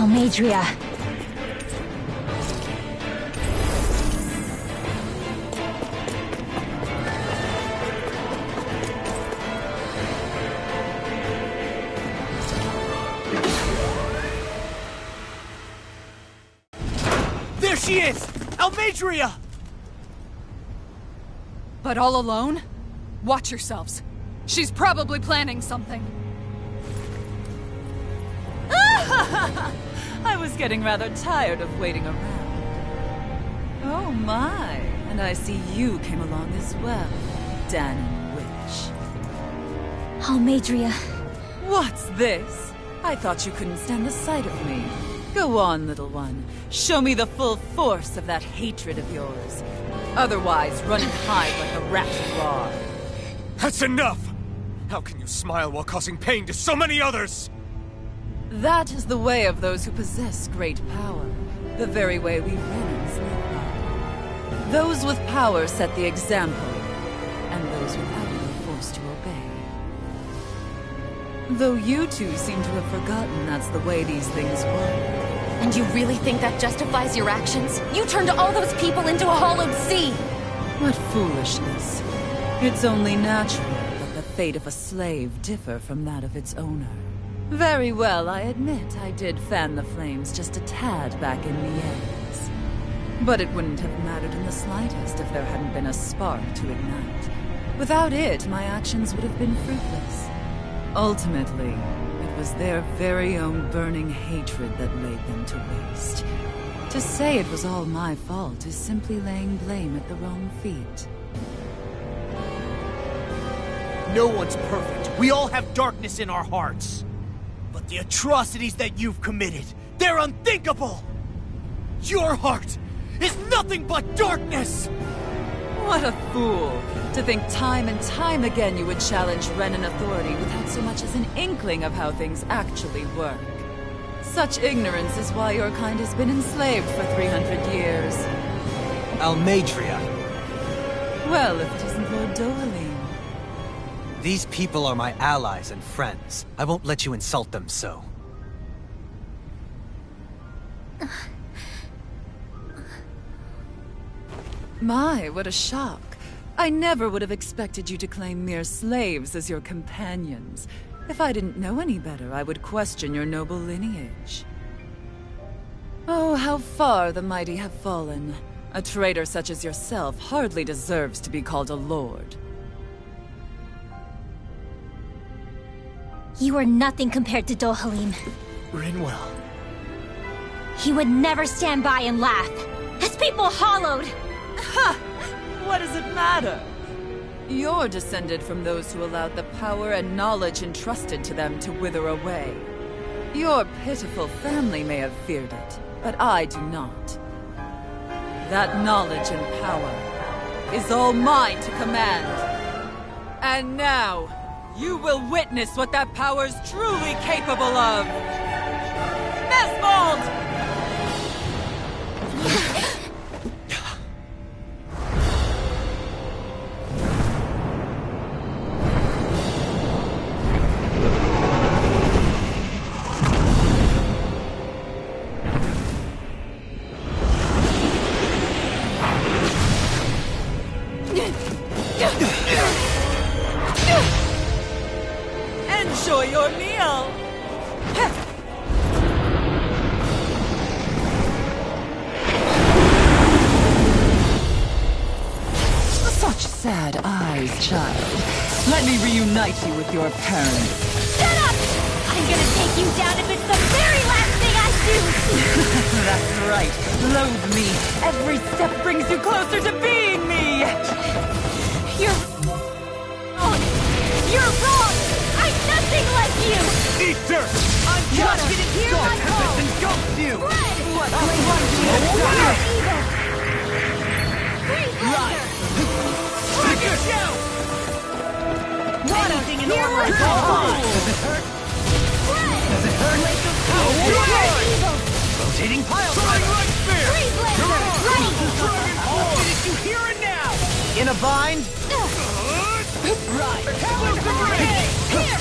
B: Almadria.
E: There she is! Almadria!
C: But all alone? Watch yourselves. She's probably planning something.
G: I was getting rather tired of waiting around. Oh my, and I see you came along as well, Dahnan Witch.
B: Almeidrea.
G: What's this? I thought you couldn't stand the sight of me. Go on, little one. Show me the full force of that hatred of yours. Otherwise, run and hide like a rat you are.
J: That's enough! How can you smile while causing pain to so many others?
G: That is the way of those who possess great power. The very way we Renans live by. Those with power set the example, and those without it are forced to obey. Though you two seem to have forgotten that's the way these things work.
F: And you really think that justifies your actions? You turned all those people into a hollowed sea!
G: What foolishness. It's only natural that the fate of a slave differ from that of its owner. Very well, I admit I did fan the flames just a tad back in Miennes. But it wouldn't have mattered in the slightest if there hadn't been a spark to ignite. Without it, my actions would have been fruitless. Ultimately, it was their very own burning hatred that laid them to waste. To say it was all my fault is simply laying blame at the wrong feet.
K: No one's perfect. We all have darkness in our hearts. But the atrocities that you've committed, they're unthinkable! Your heart is nothing but darkness!
G: What a fool! To think time and time again you would challenge Renan authority without so much as an inkling of how things actually work. Such ignorance is why your kind has been enslaved for 300 years.
A: Almeidrea.
G: Well, if it isn't Lord Dohalim.
A: These people are my allies and friends. I won't let you insult them so.
G: My, what a shock. I never would have expected you to claim mere slaves as your companions. If I didn't know any better, I would question your noble lineage. Oh, how far the mighty have fallen. A traitor such as yourself hardly deserves to be called a lord.
B: You are nothing compared to Dohalim.
K: Rinwell.
B: He would never stand by and laugh. His people hollowed!
G: Ha! What does it matter? You're descended from those who allowed the power and knowledge entrusted to them to wither away. Your pitiful family may have feared it, but I do not. That knowledge and power is all mine to command. And now, you will witness what that power's truly capable of! Nesvold! Enjoy your meal! Such sad eyes, child. Let me reunite you with your parents.
B: Shut up! I'm gonna take you down if it's the very last thing I do!
G: That's right. Loathe me. Every step brings you closer to being me!
B: You're wrong! I'm nothing like you!
J: Eat dirt!
B: I'm just gonna hear my call!
J: Engulf you!
B: Red!
G: What
B: Freeze laser!
J: Take it down!
B: Anything in order is all mine!
A: Does it hurt?
B: Red!
A: Does it hurt?
B: Lake of power! Evil!
A: Rotating pile
J: Throwing
A: driver!
J: light spear!
B: Freeze laser! Ready!
K: Did you hear it now?
A: In a bind?
K: Right.
B: Here!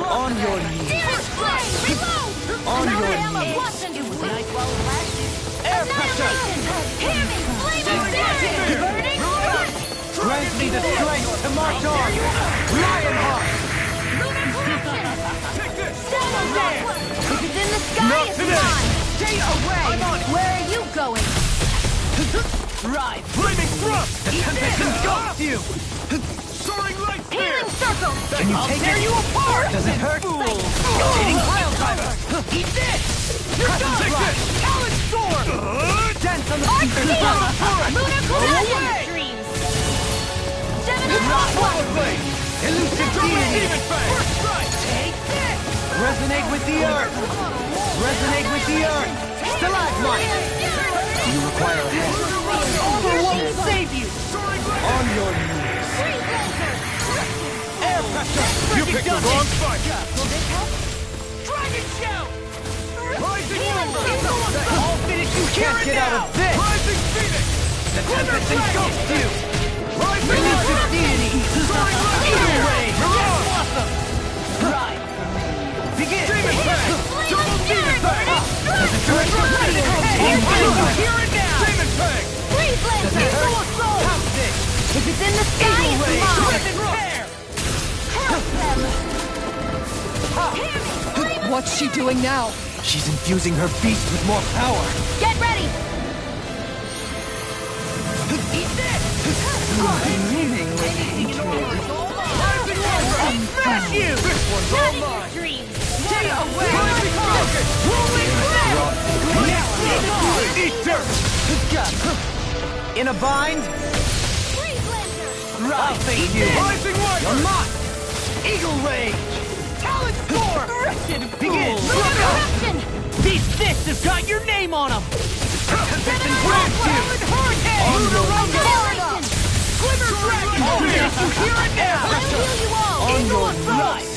A: On your knees.
B: Dearest flame! Reload!
A: On your
B: Annihilate
A: knees.
B: Watson!
K: It was nice while it lasted.
J: Air pressure!
B: Annihilation! Hear me! Flame of Darren! Burning sun!
A: Grant me the strength to march on! Lionheart!
B: Lunar corruption!
J: Take this!
B: Shadow dance! If it's in the sky,
J: Not
B: it's
J: today.
B: mine! Stay away!
J: I'm on it.
B: Where are you going?
K: Right.
J: Flaming thrust!
A: The tempest engulfs you!
J: Soaring light spear!
B: Healing circle!
A: Can you
K: I'll
A: take
K: tear
A: it?
K: you apart!
A: Does it hurt?
K: Fool!
A: Rotating pile driver!
K: Eat this!
J: Take this!
K: Talon soar! Dance on the
B: Lunar Collision! Dreams! Gemini Clockwork!
K: Elusive deity! First strike! Take this! Resonate with the earth! Resonate with the earth! Stalagmite!
A: Do you require a hand?
K: Over won't save you! On your knees! Air pressure! You picked the wrong fight! Will this help? Dragon Shout! Rising Ember! All finish you can't get out of this! Rising Phoenix! The Tempest engulfs you! Rising Elusive deity! Eagle Ray! Blossom! Ride! Begin! Demon Fang! Double Demon Fang! Does it hurt? Here and now! Demon Fang!
B: Freeze Lancer!
K: Pounce it!
B: If it's in the sky,
K: Eagle Ray!
B: it's mine!
K: Driven Tear!
B: Crush them!
C: What's she doing now?
K: She's infusing her beast with more power!
B: Get ready!
K: Eat this! Smash you! This one's all mine!
B: Dreams!
K: Stay away! Rising Falcon! Rolling Cloud! Eat dirt! In a bind?
B: Freeze Lancer!
K: I'll face you! Rising Wyvern! You're mine! Eagle Rage! Talon Storm! Begin!
B: Eruption!
K: These fists have got your name on them! Tempest and grabs you! On the
B: Acceleration!
K: Glimmer Dragon! I'll finish you here and now!
B: I'll heal you all!
K: On your right!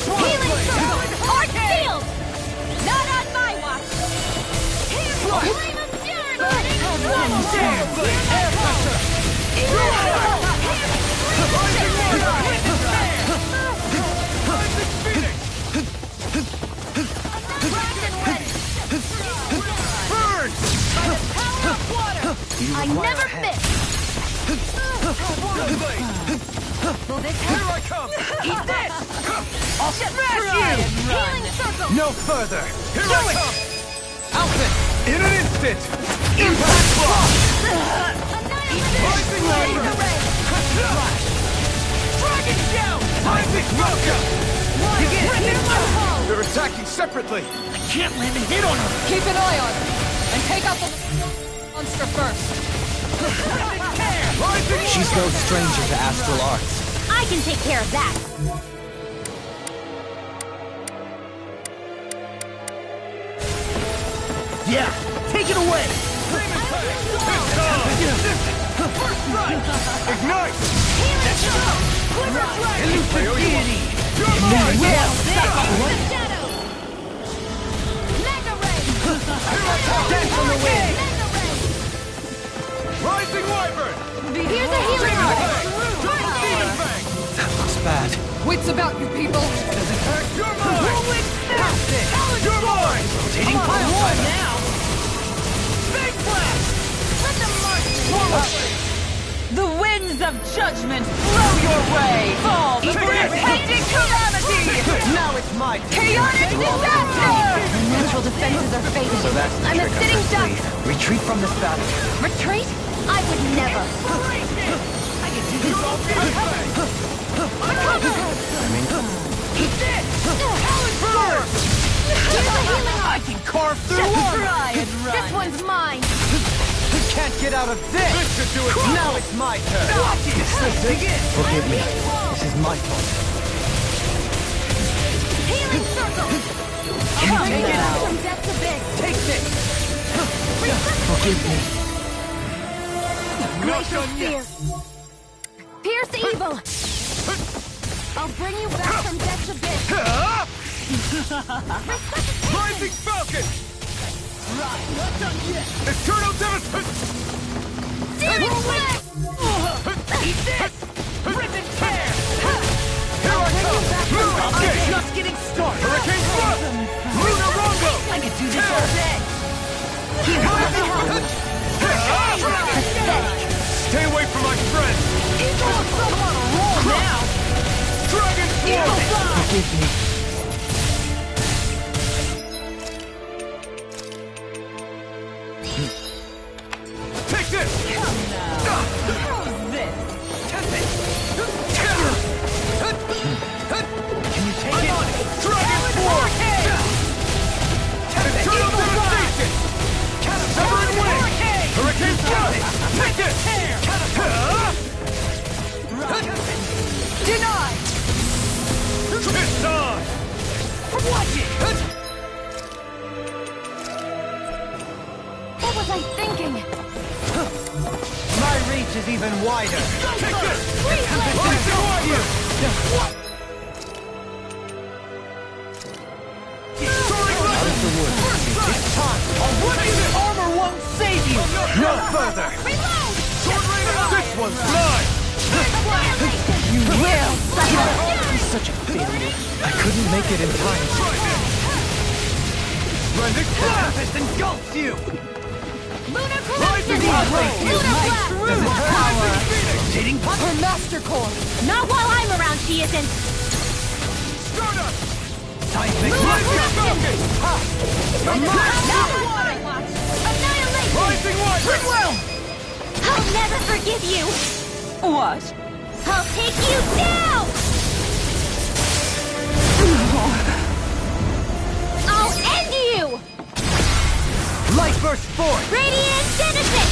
B: Healing Circle! Arc Field! Not on my watch! Flame of Fury!
K: Air pressure! Burn!
B: Power of water!
A: Do you
B: I
A: require
B: never
A: a hand?
B: miss! Will this
K: Here
B: help?
K: I come! Eat this! I'll smash you!
B: Healing Circle!
K: No further! Here I come! Alpha! In an instant! Impact Block! Rising Laser! Flash! Dragon Shout! Isaac Welcome! Begin! They're attacking separately! I can't land a hit on them!
C: Keep an eye on her, and take out the monster first.
K: Rising
A: She's no stranger to astral arts.
B: I can take care of that!
K: Yeah! Take it away! First strike! Ignite! Elusive deity! You're mine!
B: The shadow! Mega Ray!
K: Dance on the wind!
B: Mega Ray!
K: Rising Wyvern!
B: Here's a healing art!
K: Demon Fang!
A: That looks bad.
C: Wits about you people!
K: Does it hurt? You're mine! Rolling Pounce it! You're mine! Rotating pile driver! Now! Big Blast!
B: Let them march!
K: Swallow Blade!
G: The winds of judgment blow your way! Fall before impending calamity!
K: Now it's my turn!
G: Chaotic disaster!
B: Natural defenses are fading.
A: So that's the
B: I'm a
A: trick up
B: sitting
A: her
B: duck.
A: sleeve. Retreat from this battle.
B: Retreat? I would never.
K: I can do this all day!
A: I mean,
K: Eat this! Talon Burn!
B: Here's a healing
K: I
B: art.
K: can carve through armor!
G: Try and run!
B: This one's mine.
K: You can't get out of this! This should do it! Now it's my turn! Watch it! Begin!
A: forgive me. This is my fault.
B: Healing circle.
K: Can you take it out?
B: From depths abyss.
K: Take this!
A: Forgive me.
K: Not
B: Glacial
K: done yet!
B: spear. Pierce evil. I'll bring you back from depths abyss.
K: Rising Falcon! Right, not done yet! Eternal Devastation!
B: Searing Flare.
K: Eat this! Rip and tear! Here I come! I'm just getting started! Hurricane Flood! Lunar Rongo! I can do this all day! Stay away from my friend! Eagle Fly! On a roll now! Dragon Eagle Fly!
A: Forgive me.
K: Take this!
G: How's this?
K: Can you take it? Dragon Force! Eternal Devastation!
A: gash is even wider.
J: Take this! Rising on you! Soaring blade!
A: It's time.
J: Already this
A: Armor won't save you. No further.
B: Reload!
J: sword rain! This one's mine!
A: You will. You're such a failure. I couldn't make it in time.
J: Rending
A: The tempest engulfs you.
B: Lunar
J: Rising
B: collision! Lunar blast!
A: Rotating punch.
B: Her master core! Not while I'm around, she isn't!
J: Stardust!
A: Seismic
B: Lunar
A: blast.
B: collision! Not on my watch! Annihilation!
J: Rising one!
B: Goodwill! I'll never forgive you!
G: What?
B: I'll take you down! I'll end you!
A: Light burst forth.
B: Radiant Genesis!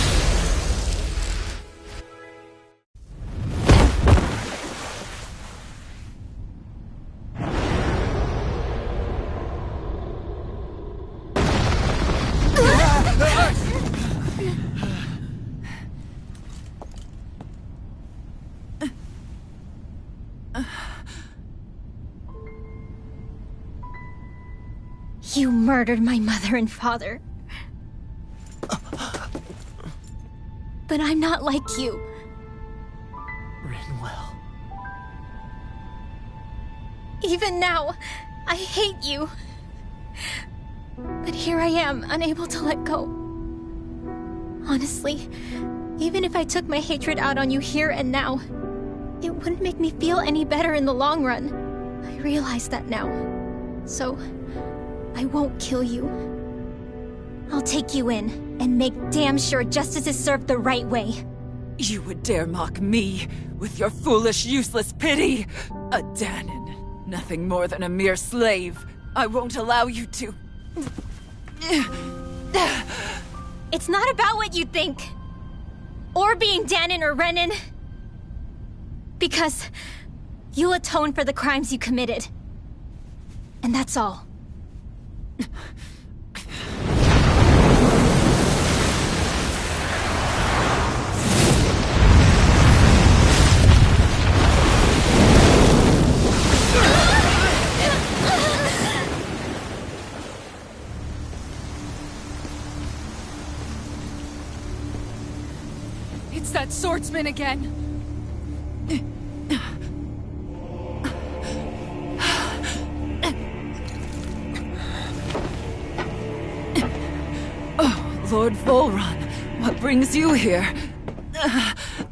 B: You murdered my mother and father. But I'm not like you.
K: Rinwell.
B: Even now, I hate you. But here I am, unable to let go. Honestly, even if I took my hatred out on you here and now, it wouldn't make me feel any better in the long run. I realize that now. So, I won't kill you. I'll take you in and make damn sure justice is served the right way.
G: You would dare mock me with your foolish, useless pity? A Dahnan, nothing more than a mere slave. I won't allow you to...
B: It's not about what you think. Or being Dahnan or Renan. Because you'll atone for the crimes you committed. And that's all.
C: It's that swordsman again.
G: Oh, Lord Volron, what brings you here?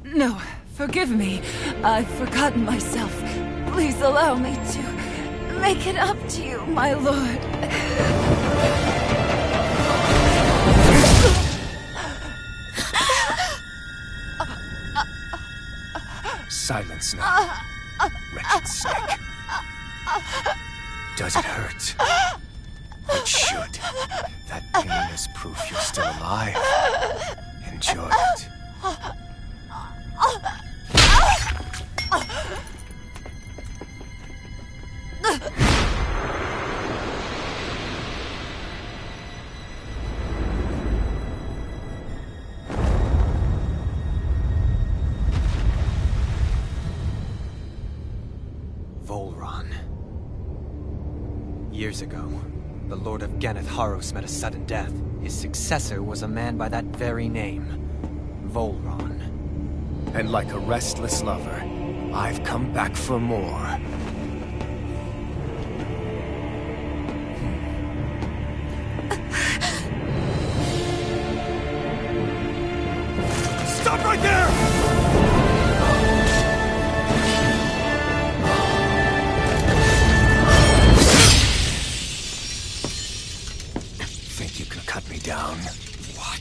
G: No, forgive me. I've forgotten myself. Please allow me to make it up to you, my lord.
H: Silence now, wretched snake. Does it hurt? It should. That pain is proof you're still alive. Enjoy it.
A: Volron. Years ago, the Lord of Ganath Haros met a sudden death. His successor was a man by that very name, Volron.
H: And like a restless lover, I've come back for more.
J: Stop right there!
H: Think you can cut me down? What?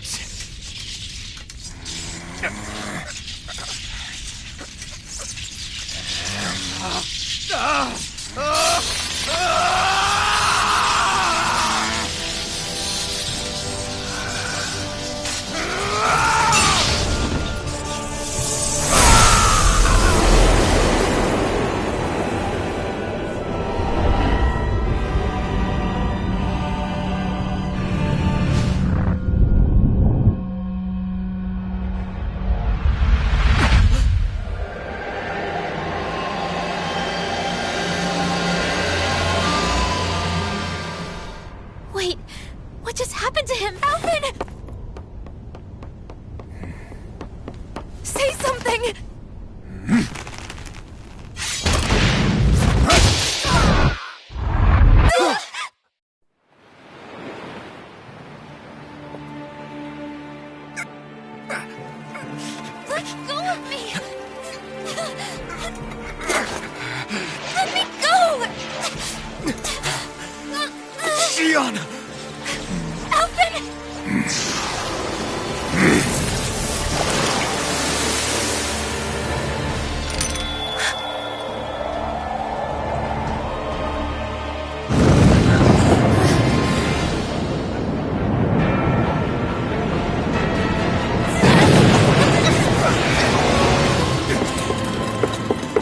F: Say something!
B: Let go of me! Let me go!
J: Shion!
B: Alphen!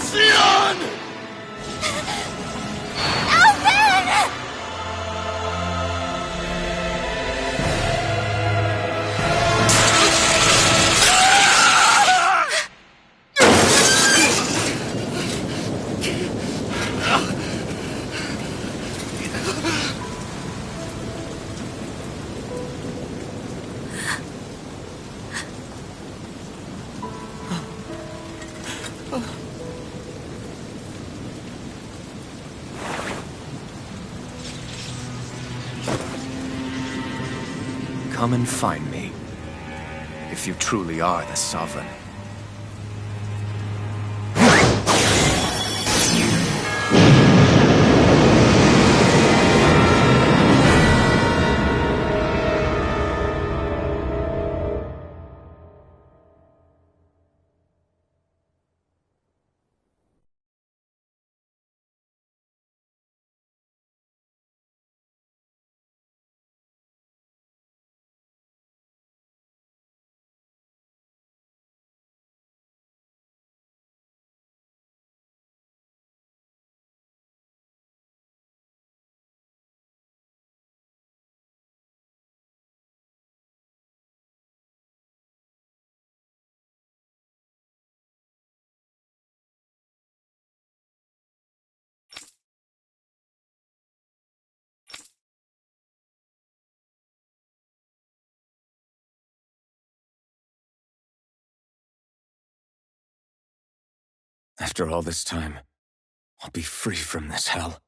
J: Shion!
B: Alphen!
D: Come and find me, if you truly are the Sovereign. After all this time, I'll be free from this hell.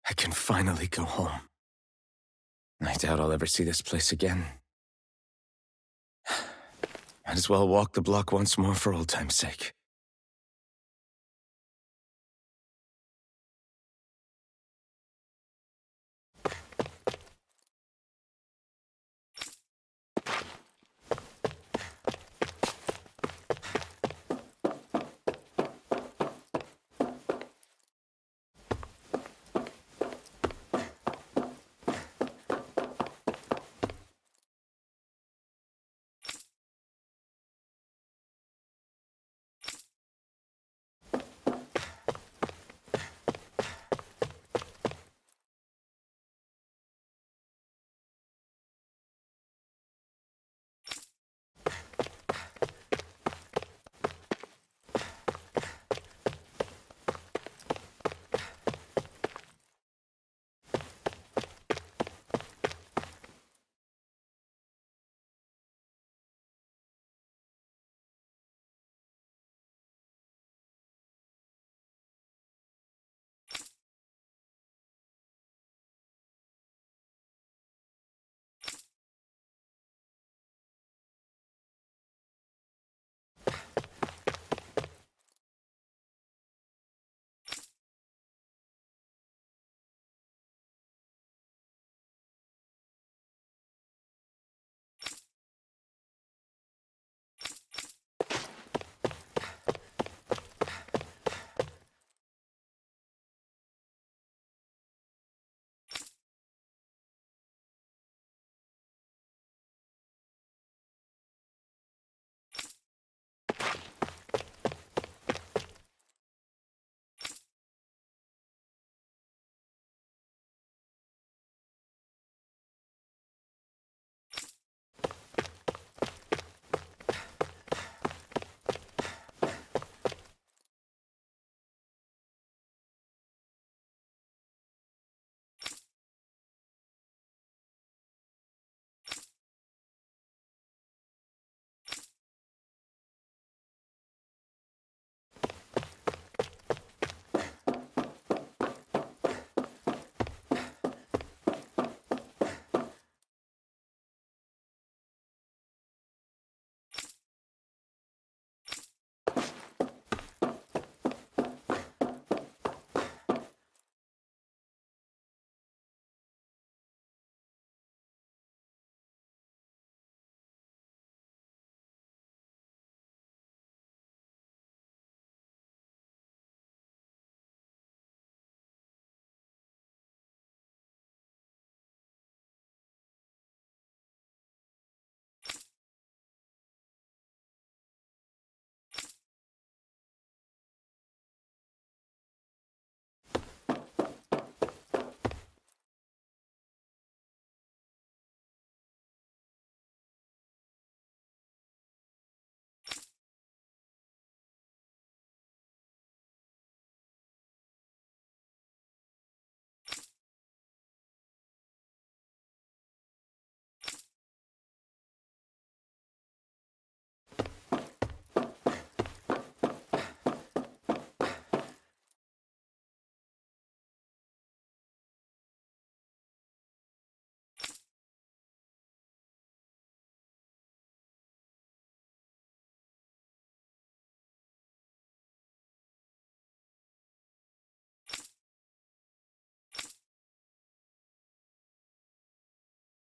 D: I can finally go home. I doubt I'll ever see this place again. Might as well walk the block once more for old time's sake.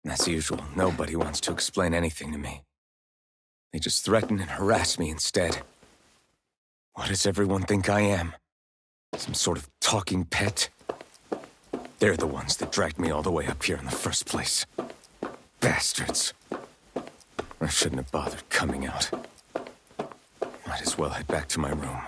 H: As usual, nobody wants to explain anything to me. They just threaten and harass me instead. What does everyone think I am? Some sort of talking pet? They're the ones that dragged me all the way up here in the first place. Bastards. I shouldn't have bothered coming out. Might as well head back to my room.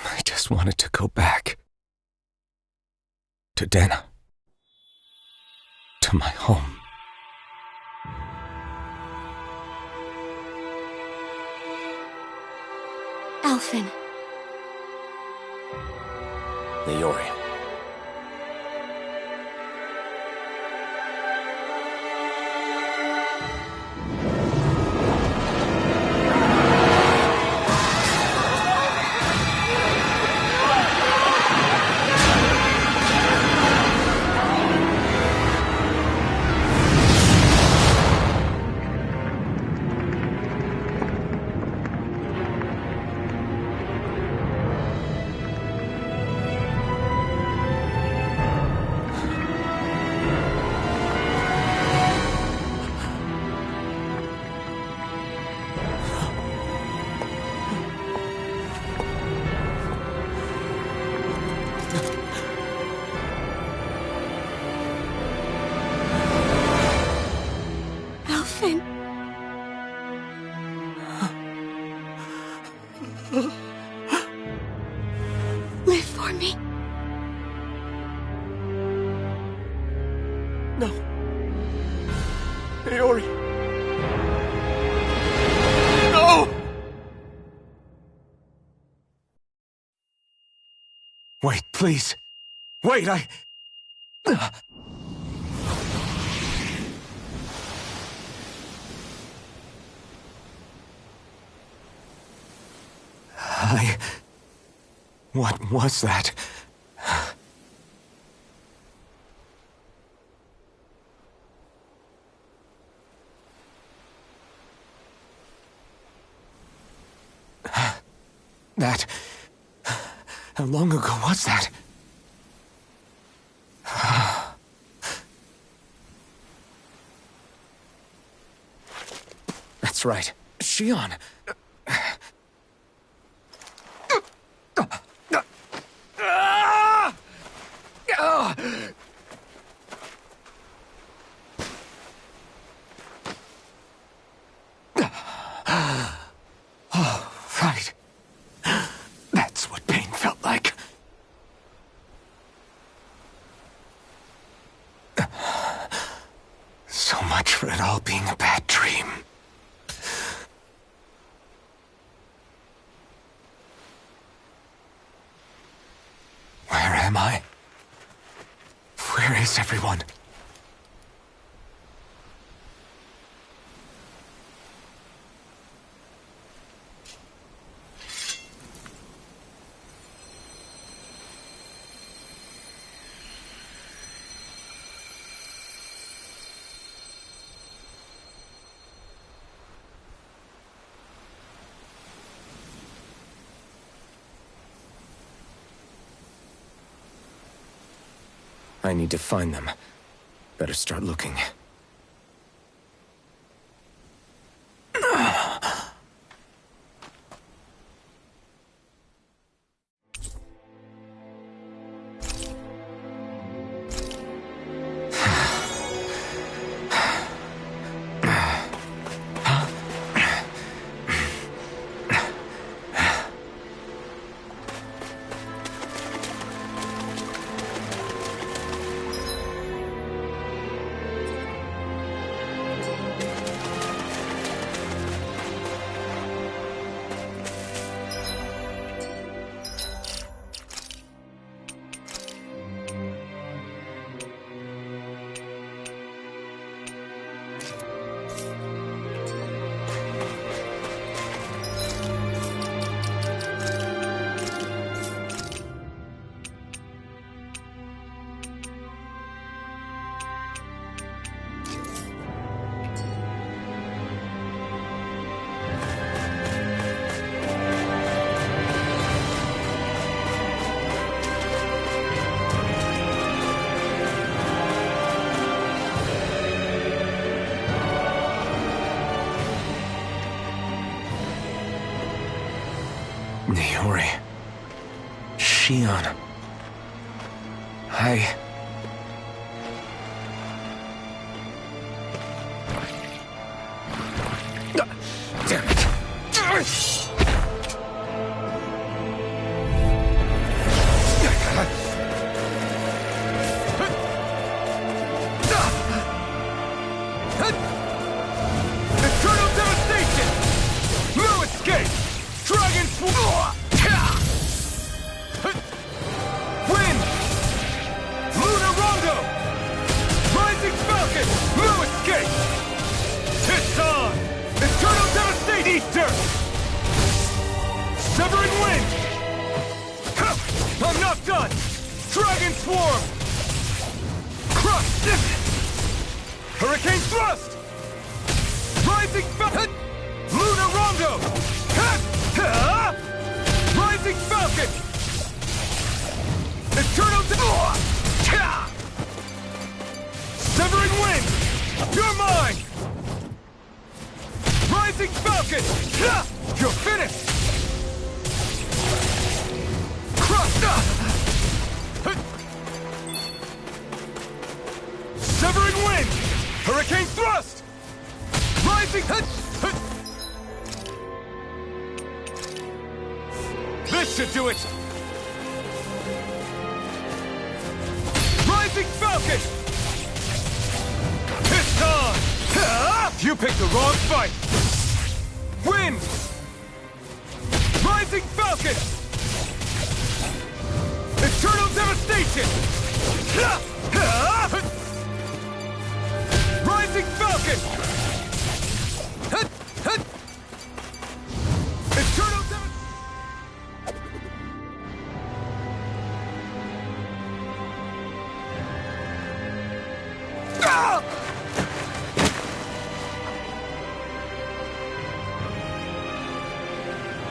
H: I just wanted to go back. To Dana. To my home.
B: Alphen.
H: Iori.
B: Live for me.
H: No. Iori. No! Wait, please. Wait, I... What was that? That... How long ago was that? That's right. Shion. Oh, right. That's what pain felt like. So much for it all being a bad dream. Where am I? Where is everyone? I need to find them. Better start looking. Naori. Shion. Damn it.
J: Eternal devastation! No escape! Dragon Sword! Wind! Lunar Rondo! Rising Falcon! No escape! Tissan! Eternal devastation! Ether! Severing Wind! I'm not done! Dragon Swarm! Crush! Hurricane Thrust! Rising Falcon! Lunar Rondo! Rising Falcon! Eternal Severing Wind! You're mine! Rising Falcon! You're finished! Severing Wind! Hurricane Thrust! Rising... This should do it! Rising Falcon! Piston! You picked the wrong fight! Wind! Rising Falcon! Eternal devastation! Rising Falcon! Eternal devastation!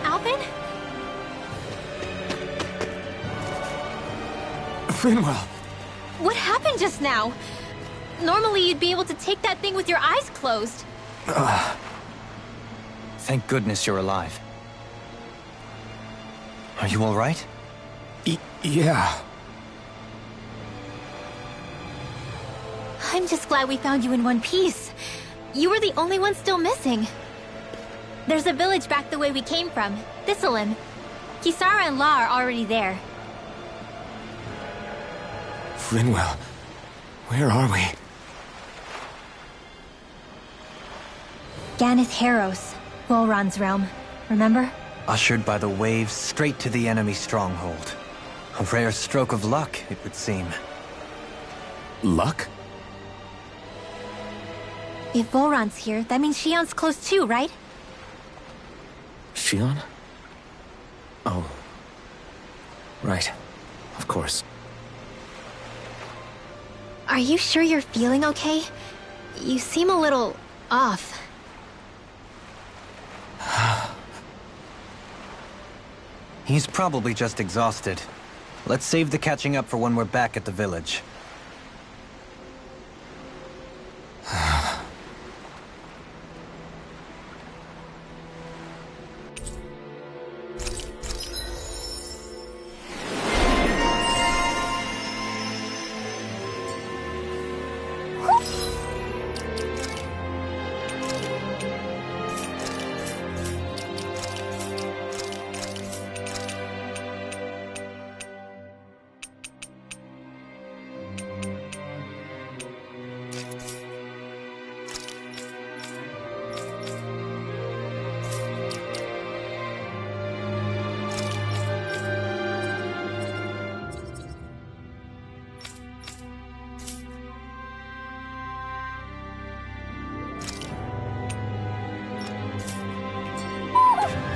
B: Alvin?
H: Rinwell!
B: What happened just now? Normally you'd be able to take that thing with your eyes closed.
A: Thank goodness you're alive. Are you all right?
H: Yeah.
B: I'm just glad we found you in one piece. You were the only one still missing. There's a village back the way we came from, Thistleim. Kisara and La are already there.
H: Rinwell, where are we?
B: Ganeth Heros, Volron's realm. Remember?
A: Ushered by the waves straight to the enemy stronghold. A rare stroke of luck, it would seem.
H: Luck?
B: If Volron's here, that means Shion's close too, right?
H: Shion? Oh. Right. Of course.
B: Are you sure you're feeling okay? You seem a little off.
A: He's probably just exhausted. Let's save the catching up for when we're back at the village.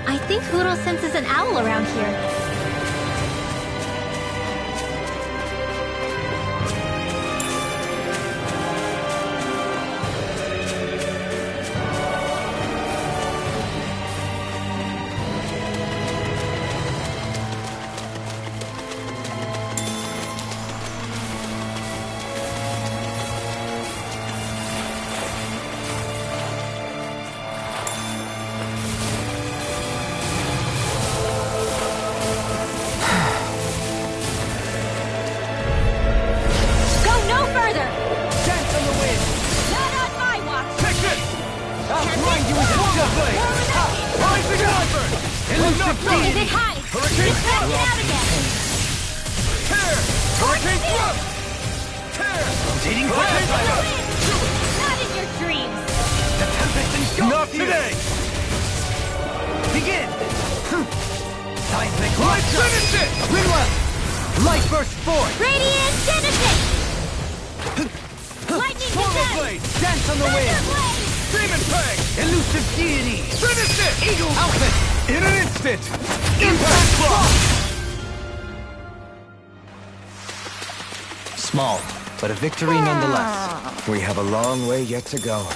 B: I think Huro senses an owl around here. Is it high?
J: Hurricane
B: It's crashing out again!
J: Tear! Hurricane Thrust! Tear!
E: Rotating
J: Hurricane
E: blast!
B: Not in your dreams!
E: The tempest engulfs
J: Not
E: you!
J: today!
E: Begin! Seismic
J: Right,
E: launcher!
J: finish it!
E: Wind left! Light burst forth!
B: Radiant Genesis! Lightning
J: Portal
B: Descent!
J: Blade!
E: Dance on the wind!
B: Blade!
J: Demon Fang!
E: Elusive deity!
J: Finish it!
E: Eagle outfit!
J: In an instant! Impact Block!
A: Small, but a victory nonetheless.
H: We have a long way yet to go.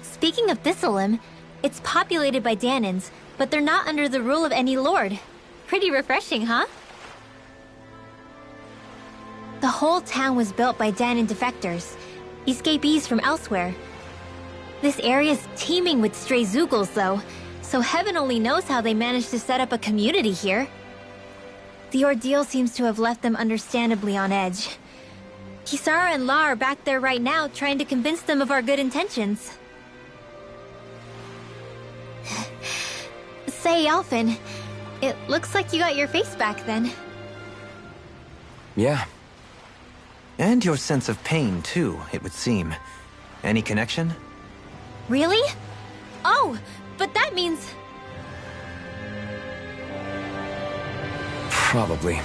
B: Speaking of Thistleum, it's populated by Danans, but they're not under the rule of any lord. Pretty refreshing, huh? The whole town was built by Danan defectors, escapees from elsewhere. This area's teeming with stray Zeugles, though, so heaven only knows how they managed to set up a community here. The ordeal seems to have left them understandably on edge. Kisara and La are back there right now, trying to convince them of our good intentions. Say, Alphen, it looks like you got your face back then.
H: Yeah.
A: And your sense of pain, too, it would seem. Any connection?
B: Really? Oh, but that means...
H: Probably.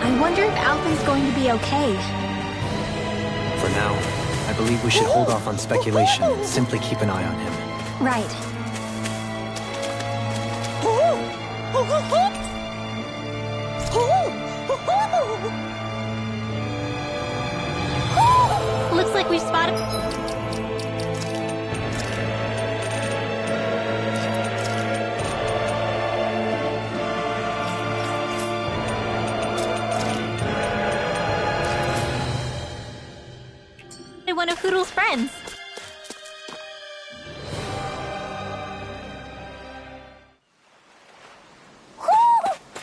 B: I wonder if Alphen's going to be okay.
A: For now, I believe we should hold off on speculation and simply keep an eye on him.
B: Right. Looks like we've spotted... one of Hootl's friends.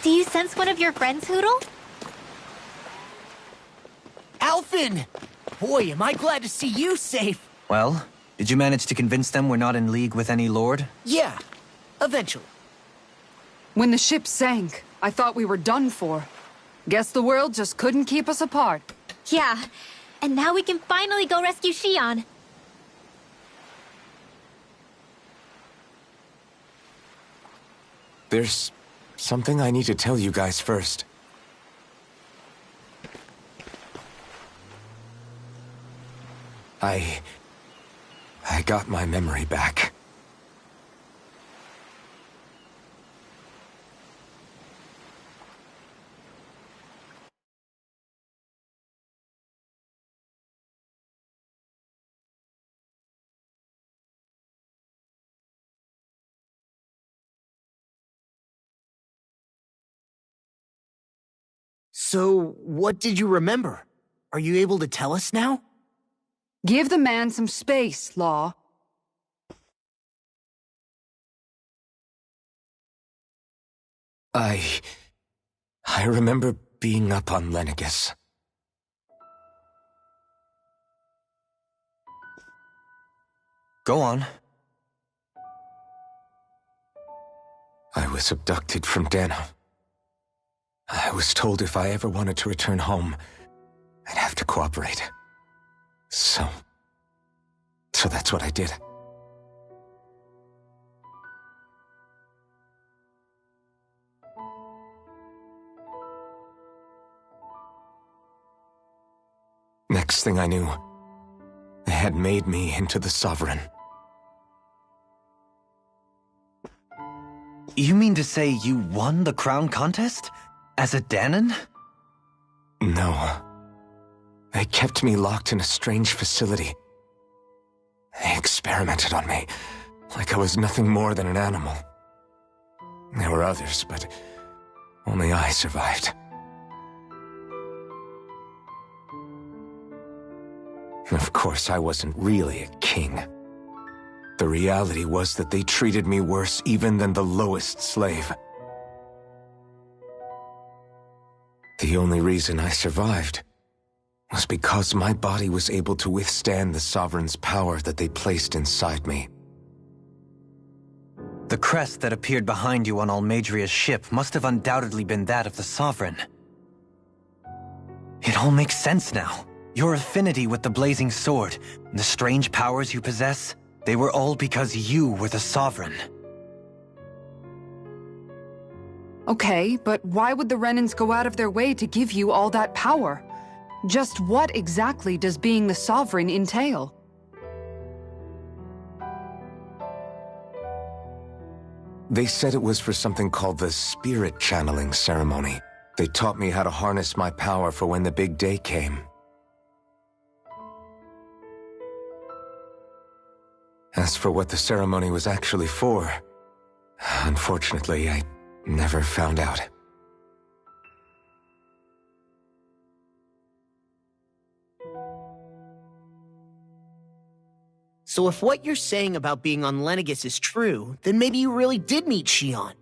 B: Do you sense one of your friends, Hootle?
K: Alphen! Boy, am I glad to see you safe.
A: Well, did you manage to convince them we're not in league with any lord?
K: Yeah, eventually.
C: When the ship sank, I thought we were done for. Guess the world just couldn't keep us apart.
B: Yeah, and now we can finally go rescue Xion.
H: There's something I need to tell you guys first. I got my memory back.
K: So, what did you remember? Are you able to tell us now?
C: Give the man some space, Law.
H: I remember being up on Lenegis.
A: Go on.
H: I was abducted from Dano. I was told if I ever wanted to return home, I'd have to cooperate. So that's what I did. Next thing I knew, they had made me into the Sovereign.
A: You mean to say you won the crown contest? As a Danan?
H: No. They kept me locked in a strange facility. They experimented on me, like I was nothing more than an animal. There were others, but only I survived. Of course, I wasn't really a king. The reality was that they treated me worse even than the lowest slave. The only reason I survived was because my body was able to withstand the Sovereign's power that they placed inside me.
A: The crest that appeared behind you on Almeidria's ship must have undoubtedly been that of the Sovereign. It all makes sense now. Your affinity with the Blazing Sword, and the strange powers you possess, they were all because you were the Sovereign.
C: Okay, but why would the Renans go out of their way to give you all that power? Just what exactly does being the Sovereign entail?
H: They said it was for something called the Spirit Channeling Ceremony. They taught me how to harness my power for when the big day came. As for what the ceremony was actually for, unfortunately, I never found out.
K: So if what you're saying about being on Lenegis is true, then maybe you really did meet Xion.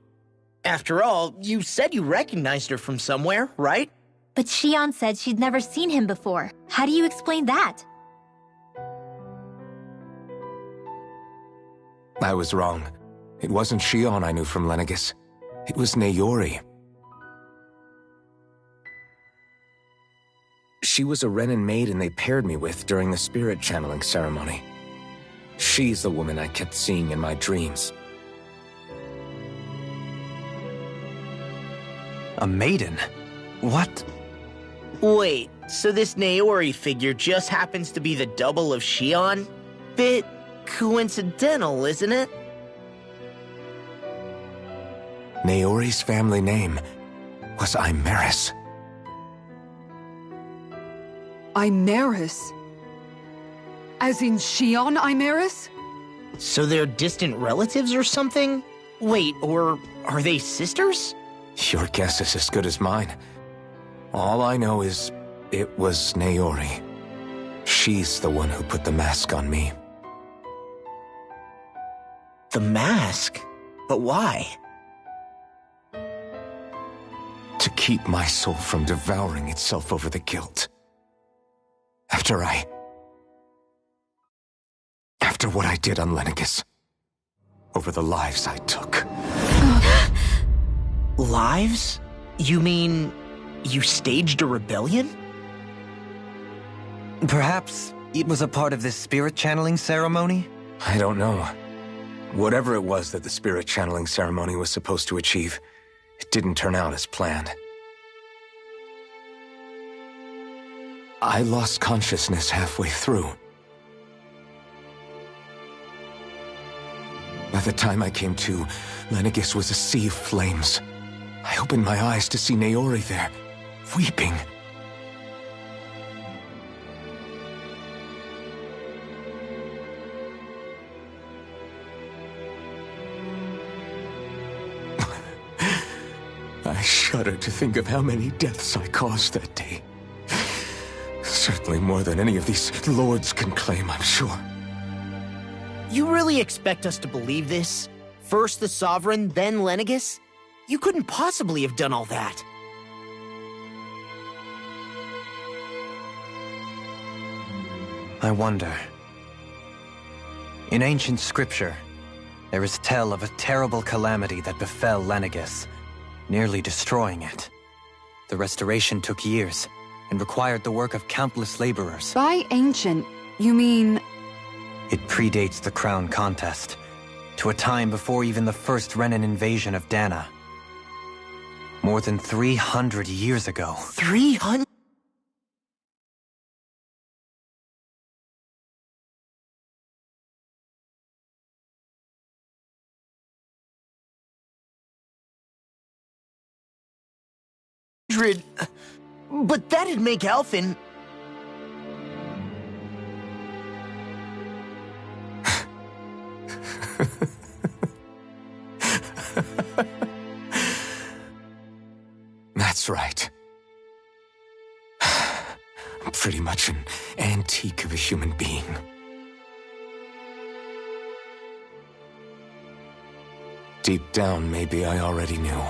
K: After all, you said you recognized her from somewhere, right?
B: But Xion said she'd never seen him before. How do you explain that?
H: I was wrong. It wasn't Xion I knew from Lenegis. It was Naori. She was a Renan maiden they paired me with during the Spirit Channeling Ceremony. She's the woman I kept seeing in my dreams.
A: A maiden? What?
K: Wait, so this Naori figure just happens to be the double of Xion? Bit coincidental, isn't it?
H: Naori's family name was Imerys.
C: Imerys? As in Xion Imerys?
K: So they're distant relatives or something? Wait, or are they sisters?
H: Your guess is as good as mine. All I know is it was Naori. She's the one who put the mask on me.
K: The mask? But why?
H: To keep my soul from devouring itself over the guilt. After what I did on Lenegis. Over the lives I took.
K: Lives? You mean you staged a rebellion?
A: Perhaps it was a part of this spirit channeling ceremony?
H: I don't know. Whatever it was that the spirit channeling ceremony was supposed to achieve, it didn't turn out as planned. I lost consciousness halfway through. By the time I came to, Lenegis was a sea of flames. I opened my eyes to see Naori there, weeping. I shudder to think of how many deaths I caused that day. Certainly more than any of these lords can claim, I'm sure.
K: You really expect us to believe this? First the Sovereign, then Lenegis? You couldn't possibly have done all that.
A: I wonder. In ancient scripture, there is tell of a terrible calamity that befell Lenegis, nearly destroying it. The restoration took years, and required the work of countless laborers.
C: By ancient, you mean...
A: It predates the crown contest, to a time before even the first Renan invasion of Dana. More than 300 years ago.
K: 300? But that'd make Alphen...
H: That's right. I'm pretty much an antique of a human being. Deep down, maybe I already knew.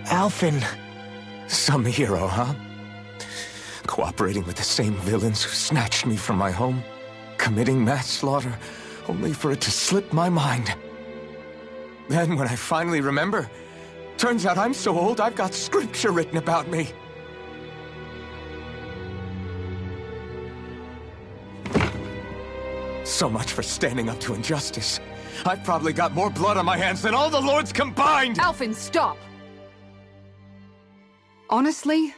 D: Alphen!
H: Some hero, huh? Cooperating with the same villains who snatched me from my home, committing mass slaughter, only for it to slip my mind. Then, when I finally remember, turns out I'm so old I've got scripture written about me. So much for standing up to injustice. I've probably got more blood on my hands than all the lords combined!
C: Alphen, stop! Honestly,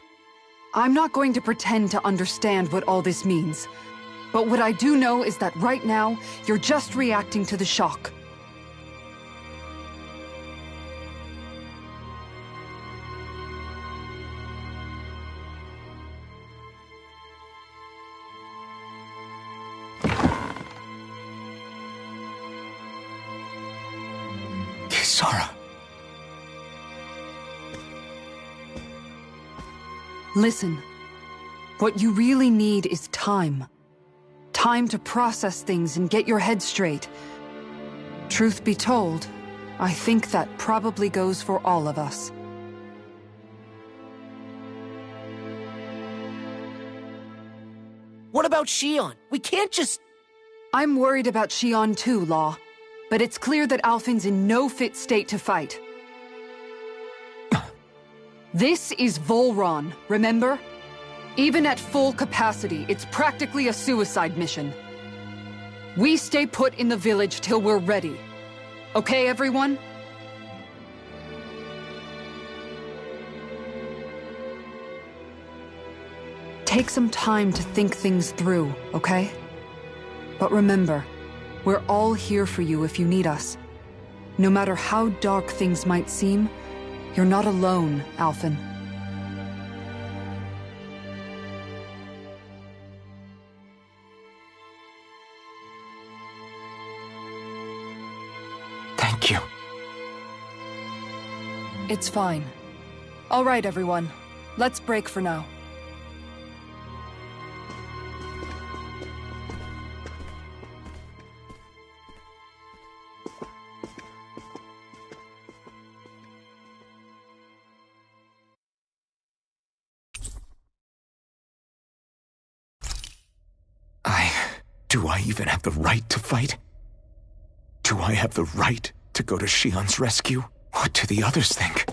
C: I'm not going to pretend to understand what all this means. But what I do know is that right now, you're just reacting to the shock.
H: Kisara.
C: Listen, what you really need is time. Time to process things and get your head straight. Truth be told, I think that probably goes for all of us.
K: What about Shion? We can't just...
C: I'm worried about Shion too, Law. But it's clear that Alphen's in no fit state to fight. This is Volron, remember? Even at full capacity, it's practically a suicide mission. We stay put in the village till we're ready. Okay, everyone? Take some time to think things through, okay? But remember, we're all here for you if you need us. No matter how dark things might seem, you're not alone, Alphen.
H: Thank you.
C: It's fine. All right, everyone. Let's break for now.
H: Do I even have the right to fight? Do I have the right to go to Shion's rescue? What do the others think?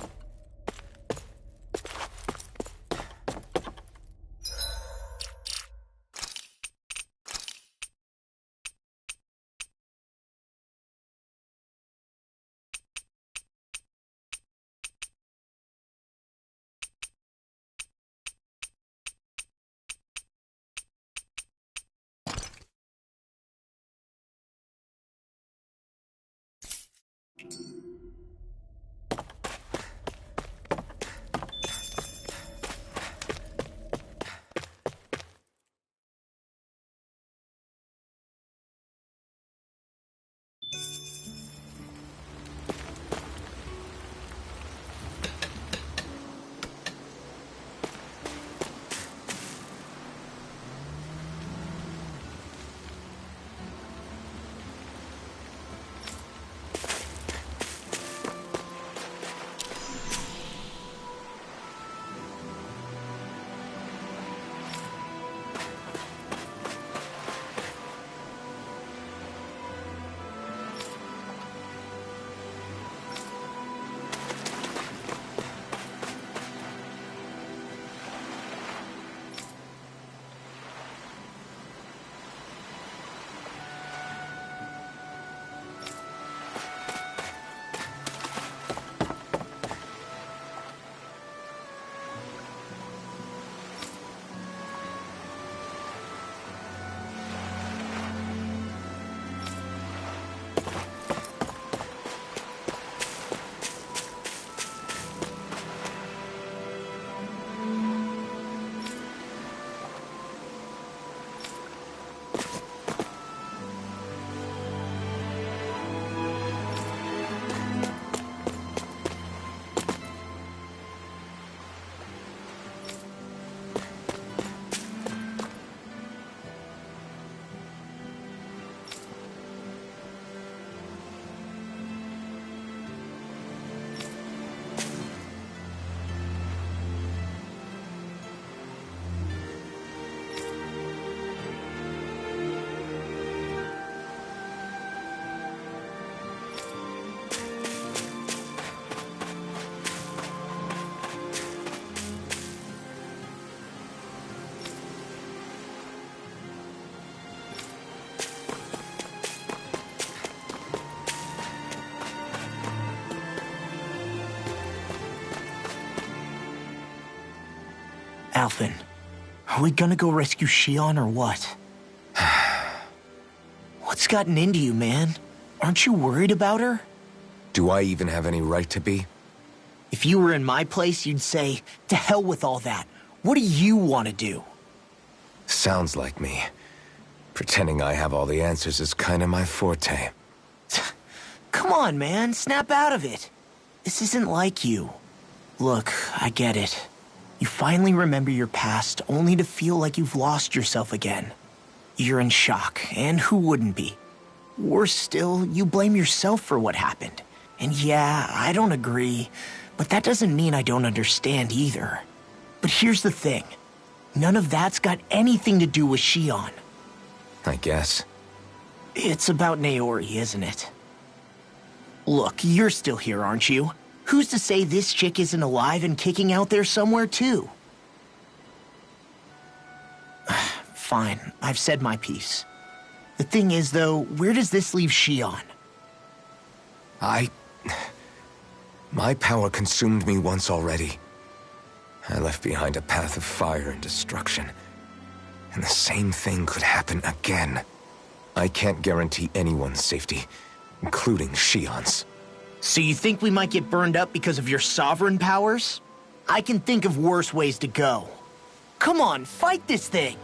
D: Alphen, are we gonna go rescue Shion or what? What's gotten into you, man? Aren't you worried about her?
H: Do I even have any right to be?
D: If you were in my place, you'd say, to hell with all that. What do you want to do?
H: Sounds like me. Pretending I have all the answers is kinda my forte.
D: Come on, man. Snap out of it. This isn't like you. Look, I get it. You finally remember your past, only to feel like you've lost yourself again. You're in shock, and who wouldn't be? Worse still, you blame yourself for what happened. And yeah, I don't agree, but that doesn't mean I don't understand either. But here's the thing. None of that's got anything to do with Shion.
H: I guess.
D: It's about Naori, isn't it? Look, you're still here, aren't you? Who's to say this chick isn't alive and kicking out there somewhere, too? Fine, I've said my piece. The thing is, though, where does this leave Shion?
H: My power consumed me once already. I left behind a path of fire and destruction. And the same thing could happen again. I can't guarantee anyone's safety, including Shion's.
D: So you think we might get burned up because of your sovereign powers? I can think of worse ways to go. Come on, fight this thing!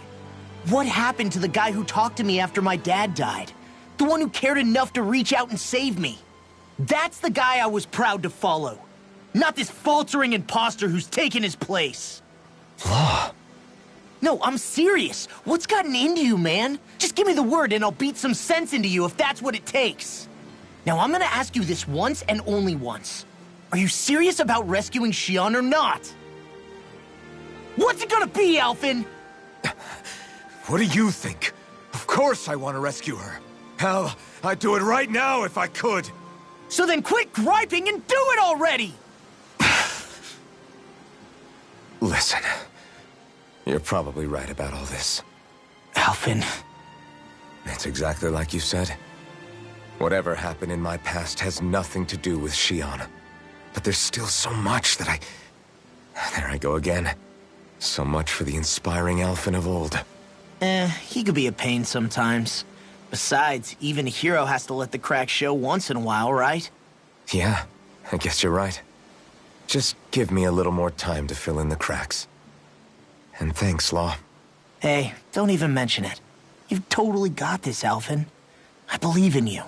D: What happened to the guy who talked to me after my dad died? The one who cared enough to reach out and save me? That's the guy I was proud to follow. Not this faltering imposter who's taken his place.
H: Law.
D: No, I'm serious. What's gotten into you, man? Just give me the word and I'll beat some sense into you if that's what it takes. Now, I'm gonna ask you this once and only once. Are you serious about rescuing Shion or not? What's it gonna be, Alphen?
J: What do you think? Of course I want to rescue her. Hell, I'd do it right now if I could.
D: So then quit griping and do it already!
H: Listen, you're probably right about all this.
D: Alphen.
H: It's exactly like you said. Whatever happened in my past has nothing to do with Shion. But there's still so much that There I go again. So much for the inspiring Alphen of old.
D: He could be a pain sometimes. Besides, even a hero has to let the cracks show once in a while, right?
H: Yeah, I guess you're right. Just give me a little more time to fill in the cracks. And thanks, Law.
D: Hey, don't even mention it. You've totally got this, Alphen. I believe in you.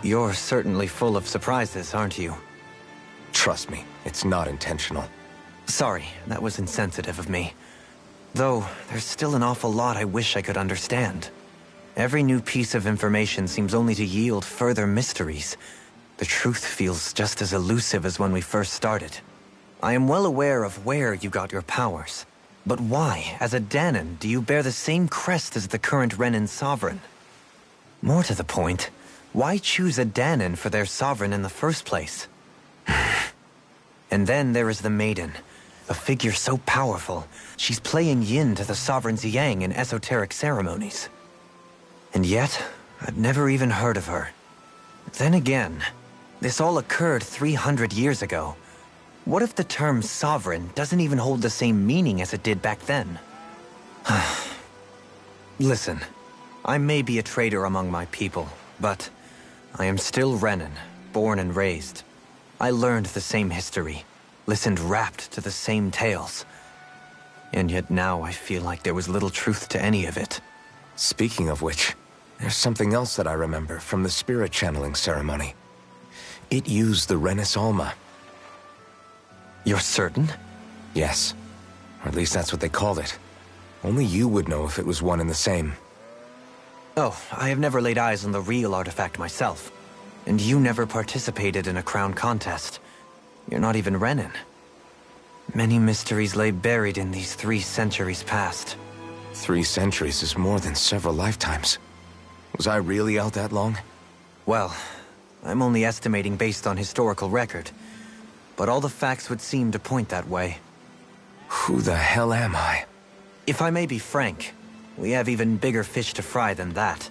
A: You're certainly full of surprises, aren't you?
H: Trust me, it's not intentional.
A: Sorry, that was insensitive of me. Though, there's still an awful lot I wish I could understand. Every new piece of information seems only to yield further mysteries. The truth feels just as elusive as when we first started. I am well aware of where you got your powers. But why, as a Dahnan, do you bear the same crest as the current Renan sovereign? More to the point, why choose a Dahnan for their sovereign in the first place? And then there is the Maiden, a figure so powerful, she's playing yin to the sovereign's yang in esoteric ceremonies. And yet, I've never even heard of her. Then again, this all occurred 300 years ago. What if the term sovereign doesn't even hold the same meaning as it did back then? Listen, I may be a traitor among my people, but I am still Renan, born and raised. I learned the same history, listened rapt to the same tales. And yet now I feel like there was little truth to any of it.
H: Speaking of which, there's something else that I remember from the spirit channeling ceremony. It used the Renis Alma.
A: You're certain?
H: Yes. Or at least that's what they called it. Only you would know if it was one and the same.
A: Oh, I have never laid eyes on the real artifact myself. And you never participated in a crown contest. You're not even Renan. Many mysteries lay buried in these 3 centuries past.
H: 3 centuries is more than several lifetimes. Was I really out that long?
A: Well, I'm only estimating based on historical record. But all the facts would seem to point that way.
H: Who the hell am I?
A: If I may be frank, we have even bigger fish to fry than that.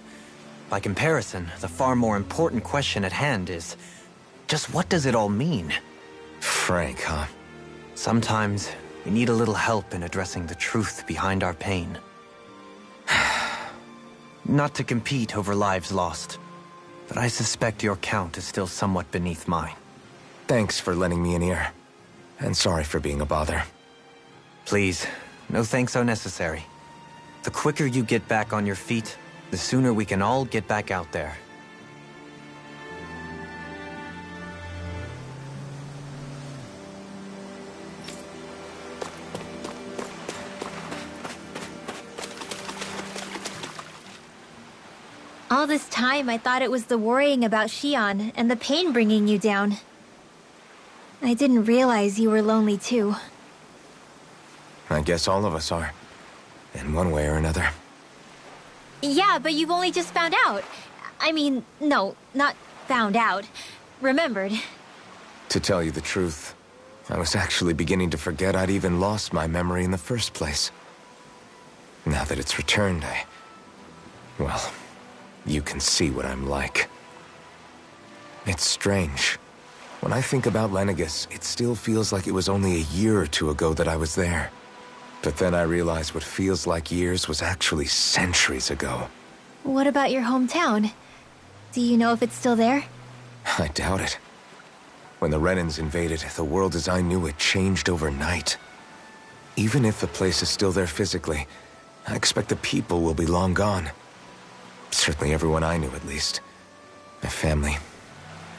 A: By comparison, the far more important question at hand is, just what does it all mean?
H: Frank, huh?
A: Sometimes, we need a little help in addressing the truth behind our pain. Not to compete over lives lost, but I suspect your count is still somewhat beneath mine.
H: Thanks for lending me an ear. And sorry for being a bother.
A: Please, no thanks are necessary. The quicker you get back on your feet, the sooner we can all get back out there.
B: All this time, I thought it was the worrying about Xion and the pain bringing you down. I didn't realize you were lonely too.
H: I guess all of us are. In one way or another.
B: Yeah, but you've only just found out. I mean, no, not found out. Remembered.
H: To tell you the truth, I was actually beginning to forget I'd even lost my memory in the first place. Now that it's returned, well, you can see what I'm like. It's strange. When I think about Lenegis, it still feels like it was only a year or 2 ago that I was there. But then I realize what feels like years was actually centuries ago.
B: What about your hometown? Do you know if it's still there?
H: I doubt it. When the Renans invaded, the world as I knew it changed overnight. Even if the place is still there physically, I expect the people will be long gone. Certainly everyone I knew, at least. My family,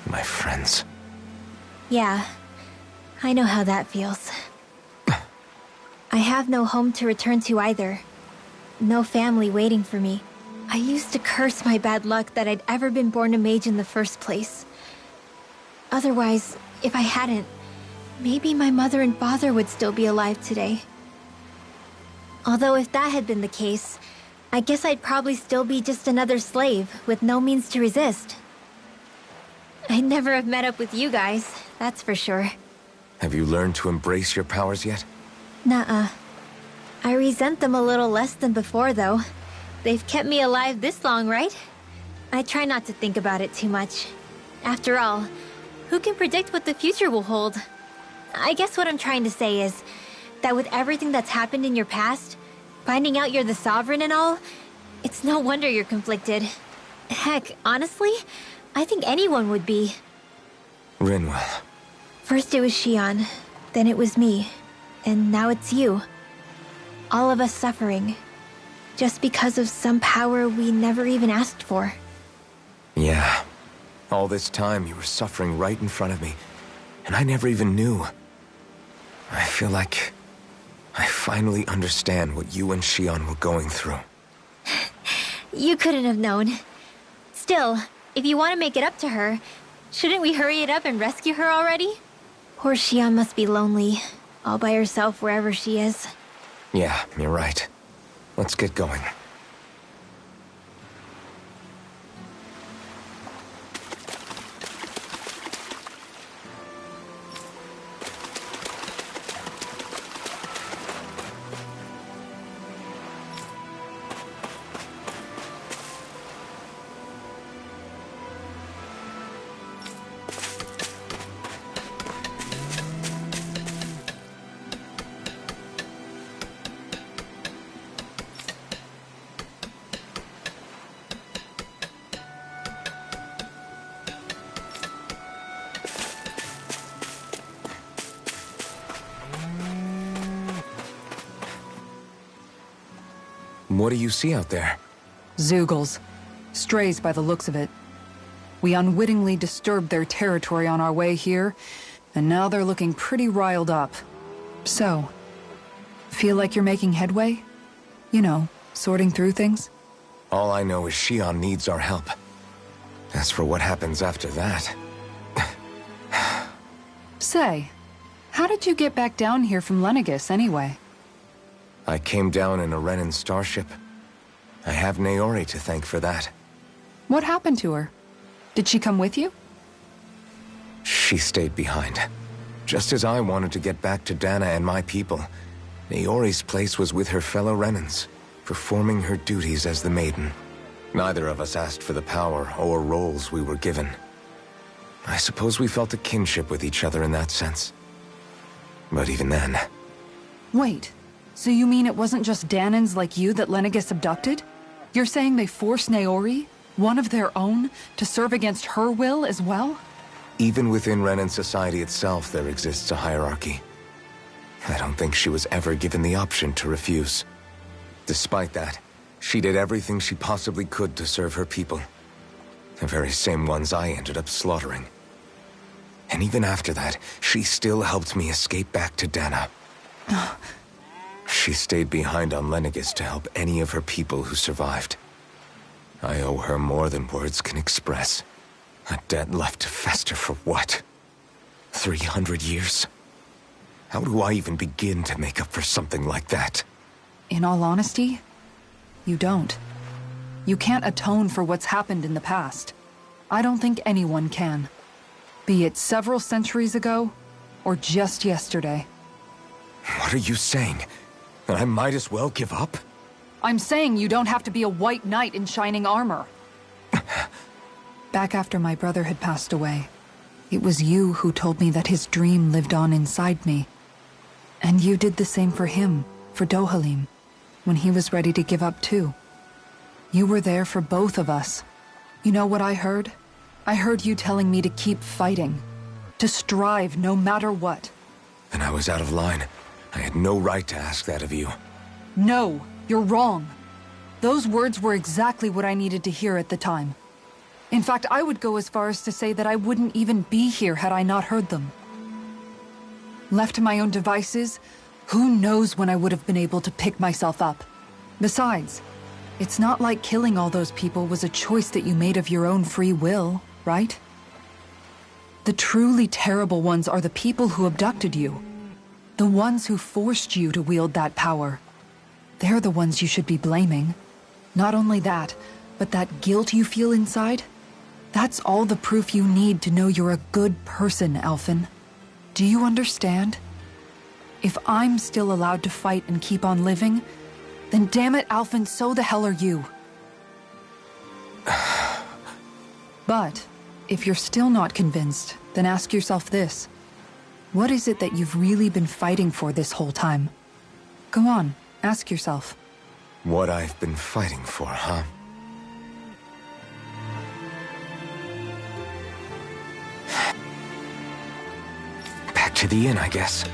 H: my friends.
B: Yeah, I know how that feels. I have no home to return to either. No family waiting for me. I used to curse my bad luck that I'd ever been born a mage in the first place. Otherwise, if I hadn't, maybe my mother and father would still be alive today. Although if that had been the case, I guess I'd probably still be just another slave with no means to resist. I'd never have met up with you guys, that's for sure.
H: Have you learned to embrace your powers yet?
B: Nuh-uh. I resent them a little less than before, though. They've kept me alive this long, right? I try not to think about it too much. After all, who can predict what the future will hold? I guess what I'm trying to say is that with everything that's happened in your past, finding out you're the Sovereign and all, it's no wonder you're conflicted. Heck, honestly, I think anyone would be.
H: Rinwell.
B: First it was Xion, then it was me, and now it's you. All of us suffering, just because of some power we never even asked for.
H: Yeah. All this time you were suffering right in front of me, and I never even knew. I feel like I finally understand what you and Xion were going through.
B: You couldn't have known. Still, if you want to make it up to her, shouldn't we hurry it up and rescue her already? Poor Xion must be lonely, all by herself wherever she is.
H: Yeah, you're right. Let's get going. What do you see out there?
C: Zeugles. Strays by the looks of it. We unwittingly disturbed their territory on our way here, and now they're looking pretty riled up. So, feel like you're making headway? You know, sorting through things?
H: All I know is Xion needs our help. As for what happens after that...
C: Say, how did you get back down here from Lenegis anyway?
H: I came down in a Renan starship. I have Naori to thank for that.
C: What happened to her? Did she come with you?
H: She stayed behind. Just as I wanted to get back to Dana and my people, Naori's place was with her fellow Renans, performing her duties as the Maiden. Neither of us asked for the power or roles we were given. I suppose we felt a kinship with each other in that sense. But even then...
C: Wait, so you mean it wasn't just Danans like you that Lenegis abducted? You're saying they forced Naori, one of their own, to serve against her will as well?
H: Even within Renan society itself, there exists a hierarchy. I don't think she was ever given the option to refuse. Despite that, she did everything she possibly could to serve her people. The very same ones I ended up slaughtering. And even after that, she still helped me escape back to Dana. She stayed behind on Lenegis to help any of her people who survived. I owe her more than words can express. A debt left to fester for what? 300 years? How do I even begin to make up for something like that?
C: In all honesty, you don't. You can't atone for what's happened in the past. I don't think anyone can. Be it several centuries ago, or just yesterday.
H: What are you saying? That I might as well give up?
C: I'm saying you don't have to be a white knight in shining armor. Back after my brother had passed away, it was you who told me that his dream lived on inside me. And you did the same for him, for Dohalim, when he was ready to give up too. You were there for both of us. You know what I heard? I heard you telling me to keep fighting, to strive no matter what.
H: And I was out of line. I had no right to ask that of you.
C: No, you're wrong. Those words were exactly what I needed to hear at the time. In fact, I would go as far as to say that I wouldn't even be here had I not heard them. Left to my own devices, who knows when I would have been able to pick myself up. Besides, it's not like killing all those people was a choice that you made of your own free will, right? The truly terrible ones are the people who abducted you. The ones who forced you to wield that power. They're the ones you should be blaming. Not only that, but that guilt you feel inside, that's all the proof you need to know you're a good person, Alphen. Do you understand? If I'm still allowed to fight and keep on living, then damn it, Alphen, so the hell are you. But, if you're still not convinced, then ask yourself this. What is it that you've really been fighting for this whole time? Go on, ask yourself.
H: What I've been fighting for, huh? Back to the inn, I guess.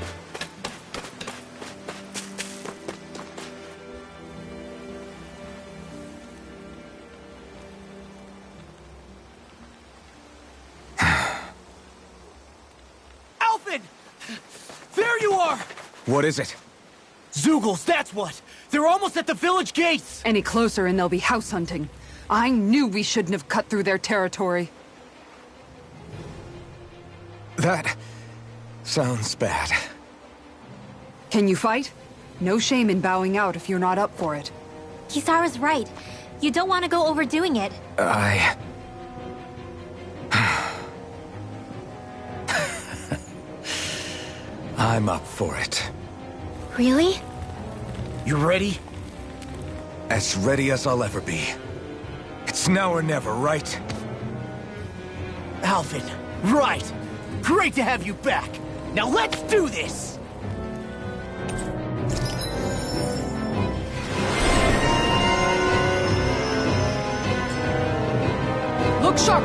K: Alphen! There you are!
H: What is it?
K: Zeugles, that's what! They're almost at the village gates!
C: Any closer and they'll be house hunting. I knew we shouldn't have cut through their territory.
J: That sounds bad.
C: Can you fight? No shame in bowing out if you're not up for it.
B: Kisara's right. You don't want to go overdoing it.
J: I'm up for it.
B: Really?
K: You ready?
J: As ready as I'll ever be. It's now or never, right?
K: Alvin, right! Great to have you back! Now let's do this!
C: Look sharp!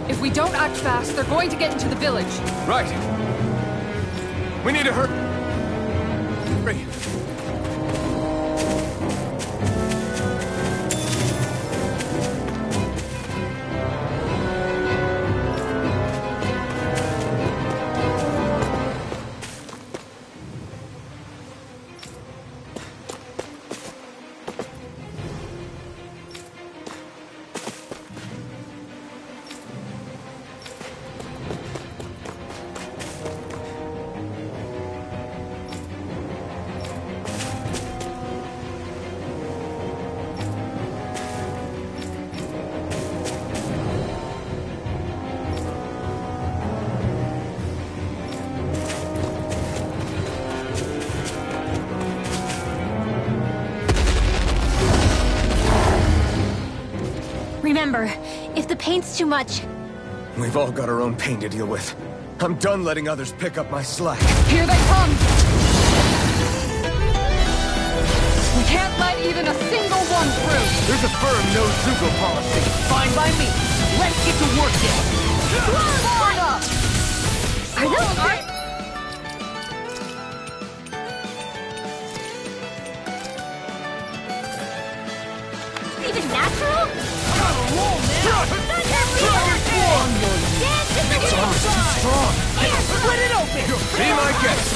C: If we don't act fast, they're going to get into the village.
J: Right. We need to hurry.
B: Remember, if the pain's too much...
J: We've all got our own pain to deal with. I'm done letting others pick up my slack.
C: Here they come! We can't let even a single one through!
K: There's a firm no-Zuko policy. Fine by me. Let's get to work then.
B: Are those... even natural?
J: Its armor's too strong.
K: Split it open!
J: Be my guest.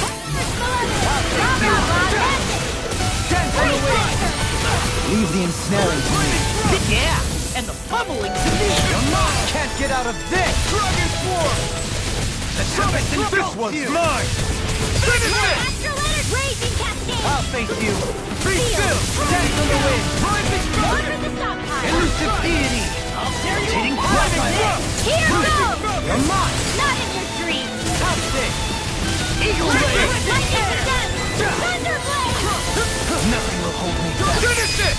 K: Dance on the wing!
E: Leave the ensnaring to me.
K: Yeah, and the pummeling to me!
E: Can't get out of this!
J: Dragon Swarm! This one's mine! Finish it!
B: Raging cascade!
E: I'll face you.
J: Be still!
E: Dance on the wind.
J: Rising
B: Order the stockpile!
E: Elusive deity. Hitting crossfire.
B: Here goes!
E: You're mine.
B: Not in your dreams!
E: How's this? Eagle
B: Lightning
E: Blade.
B: to death! Thunderblade!
E: Nothing will hold me back.
J: Finish it!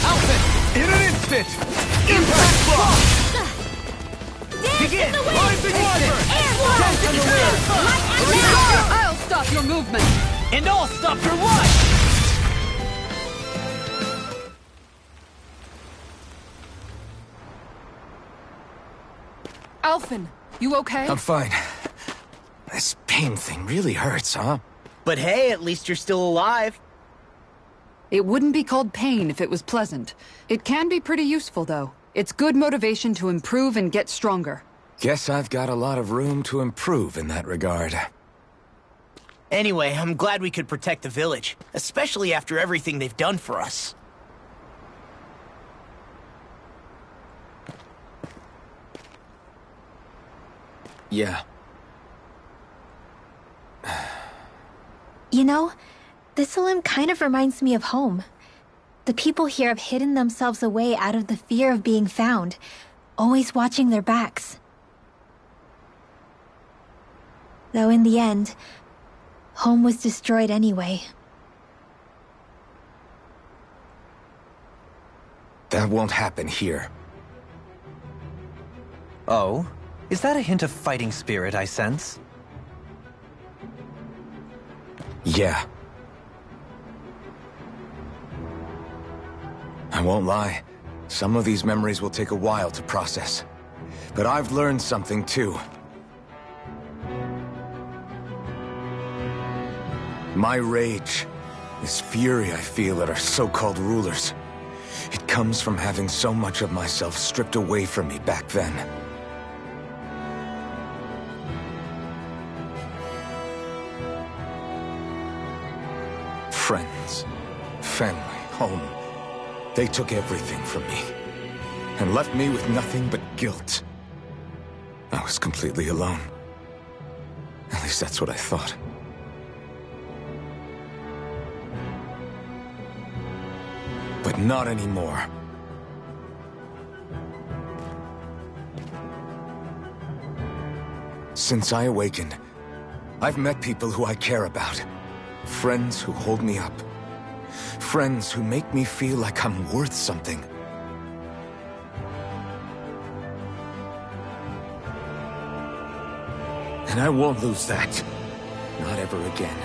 E: Alphen.
J: In an instant!
E: Impact block.
B: Begin!
J: Rising Wyvern!
E: Dance on the wind.
C: I'll stop your movement!
K: And I'll stop your life!
C: Alphen, you okay?
J: I'm fine. This pain thing really hurts, huh?
K: But hey, at least you're still alive.
C: It wouldn't be called pain if it was pleasant. It can be pretty useful, though. It's good motivation to improve and get stronger.
H: Guess I've got a lot of room to improve in that regard.
K: Anyway, I'm glad we could protect the village, especially after everything they've done for us.
H: Yeah.
B: You know, Thistleum kind of reminds me of home. The people here have hidden themselves away out of the fear of being found, always watching their backs. Though in the end, home was destroyed anyway.
H: That won't happen here.
A: Oh? Is that a hint of fighting spirit I sense?
H: Yeah.
J: I won't lie. Some of these memories will take a while to process. But I've learned something too. My rage, this fury I feel at our so-called rulers, it comes from having so much of myself stripped away from me back then. Friends, family, home. They took everything from me, and left me with nothing but guilt. I was completely alone. At least that's what I thought. But not anymore. Since I awakened, I've met people who I care about. Friends who hold me up. Friends who make me feel like I'm worth something. And I won't lose that. Not ever again.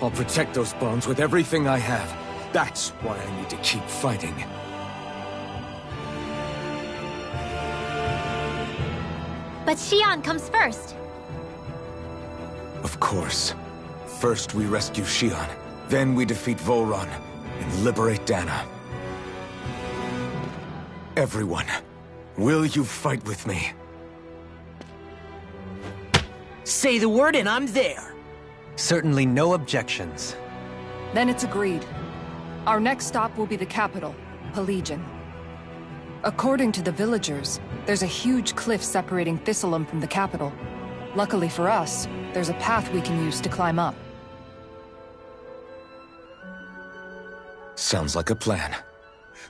J: I'll protect those bonds with everything I have. That's why I need to keep fighting.
B: But Xion comes first.
J: Of course. First we rescue Xion, then we defeat Volron and liberate Dana. Everyone, will you fight with me?
K: Say the word and I'm there.
A: Certainly no objections.
C: Then it's agreed. Our next stop will be the capital, Pelegion. According to the villagers, there's a huge cliff separating Thistleum from the capital. Luckily for us, there's a path we can use to climb up.
J: Sounds like a plan.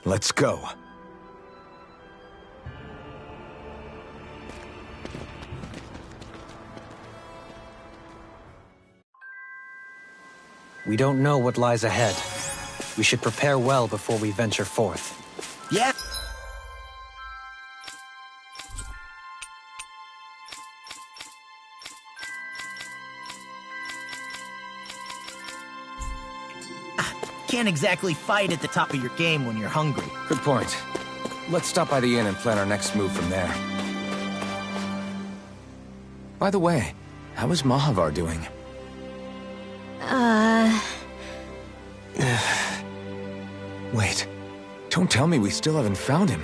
J: Let's go.
A: We don't know what lies ahead. We should prepare well before we venture forth.
K: Yeah. Can't exactly fight at the top of your game when you're hungry.
J: Good point. Let's stop by the inn and plan our next move from there. By the way, how is Mahavar doing? Wait. Don't tell me we still haven't found him.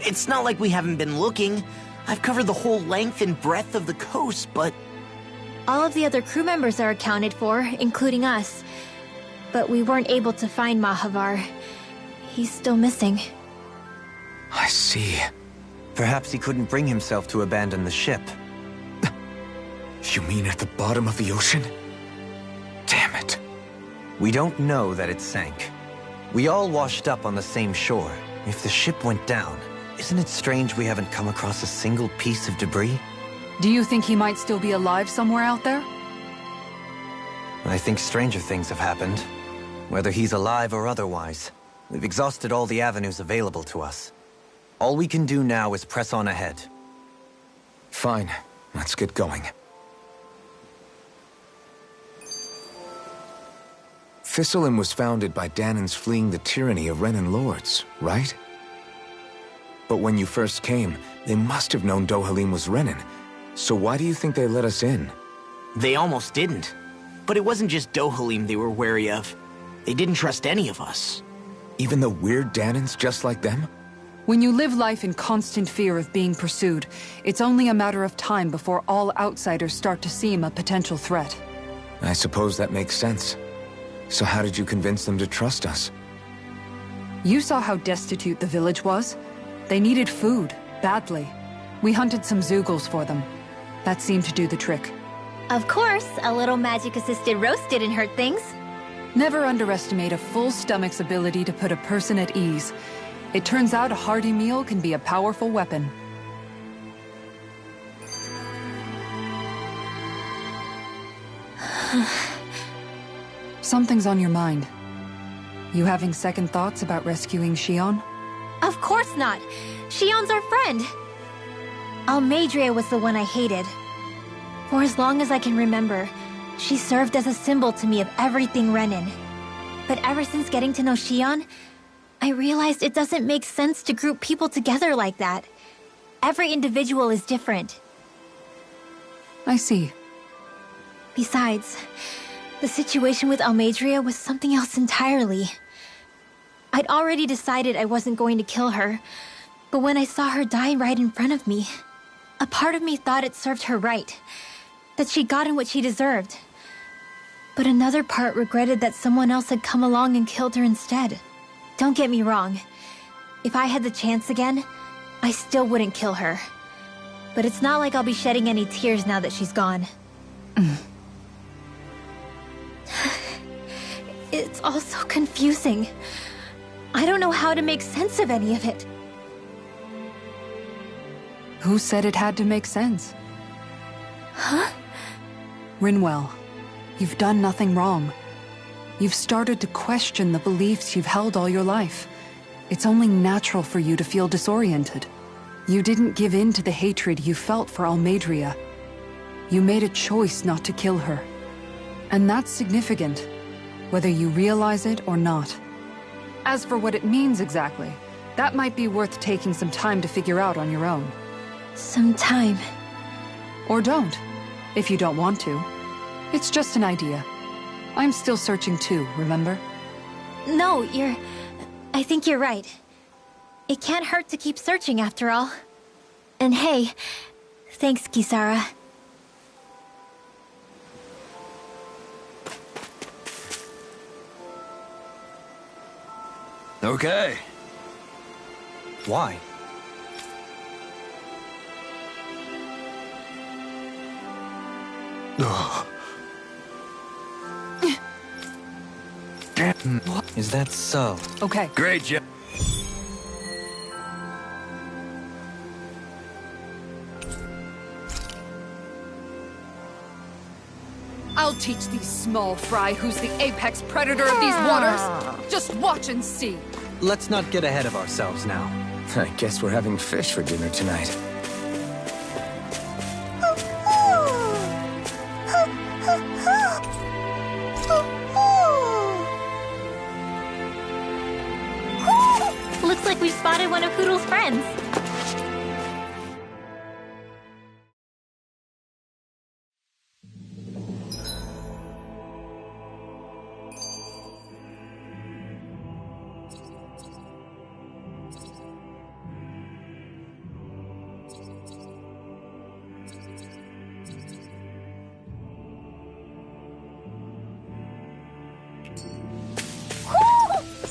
K: It's not like we haven't been looking. I've covered the whole length and breadth of the coast, but...
B: All of the other crew members are accounted for, including us. But we weren't able to find Mahavar. He's still missing.
J: I see.
A: Perhaps he couldn't bring himself to abandon the ship.
J: You mean at the bottom of the ocean? Damn it.
A: We don't know that it sank. We all washed up on the same shore. If the ship went down, isn't it strange we haven't come across a single piece of debris?
C: Do you think he might still be alive somewhere out there?
A: I think stranger things have happened. Whether he's alive or otherwise, we've exhausted all the avenues available to us. All we can do now is press on ahead.
J: Fine. Let's get going. Thistleum was founded by Danans fleeing the tyranny of Renan lords, right? But when you first came, they must have known Dohalim was Renan. So why do you think they let us in?
K: They almost didn't. But it wasn't just Dohalim they were wary of. They didn't trust any of us.
J: Even the weird Danans just like them?
C: When you live life in constant fear of being pursued, it's only a matter of time before all outsiders start to seem a potential threat.
J: I suppose that makes sense. So how did you convince them to trust us?
C: You saw how destitute the village was. They needed food, badly. We hunted some Zeugles for them. That seemed to do the trick.
B: Of course, a little magic-assisted roast didn't hurt things.
C: Never underestimate a full stomach's ability to put a person at ease. It turns out a hearty meal can be a powerful weapon. Something's on your mind. You having second thoughts about rescuing Xion?
B: Of course not! Xion's our friend! Almeidrea was the one I hated. For as long as I can remember, she served as a symbol to me of everything Renan. But ever since getting to know Xion, I realized it doesn't make sense to group people together like that. Every individual is different.
C: I see.
B: Besides, the situation with Almeidrea was something else entirely. I'd already decided I wasn't going to kill her, but when I saw her die right in front of me, a part of me thought it served her right, that she'd gotten what she deserved. But another part regretted that someone else had come along and killed her instead. Don't get me wrong. If I had the chance again, I still wouldn't kill her. But it's not like I'll be shedding any tears now that she's gone. It's all so confusing. I don't know how to make sense of any of it.
C: Who said it had to make sense?
B: Huh?
C: Rinwell, you've done nothing wrong. You've started to question the beliefs you've held all your life. It's only natural for you to feel disoriented. You didn't give in to the hatred you felt for Almeidrea. You made a choice not to kill her. And that's significant, whether you realize it or not. As for what it means exactly, that might be worth taking some time to figure out on your own.
B: Some time.
C: Or don't, if you don't want to. It's just an idea. I'm still searching too, remember?
B: No, I think you're right. It can't hurt to keep searching after all. And hey, thanks, Kisara.
E: Okay.
A: Why? Is that so?
C: Okay.
E: Great job.
C: I'll teach these small fry who's the apex predator of these waters. Just watch and see.
A: Let's not get ahead of ourselves now.
H: I guess we're having fish for dinner tonight.
B: Looks like we spotted one of Hoodle's friends.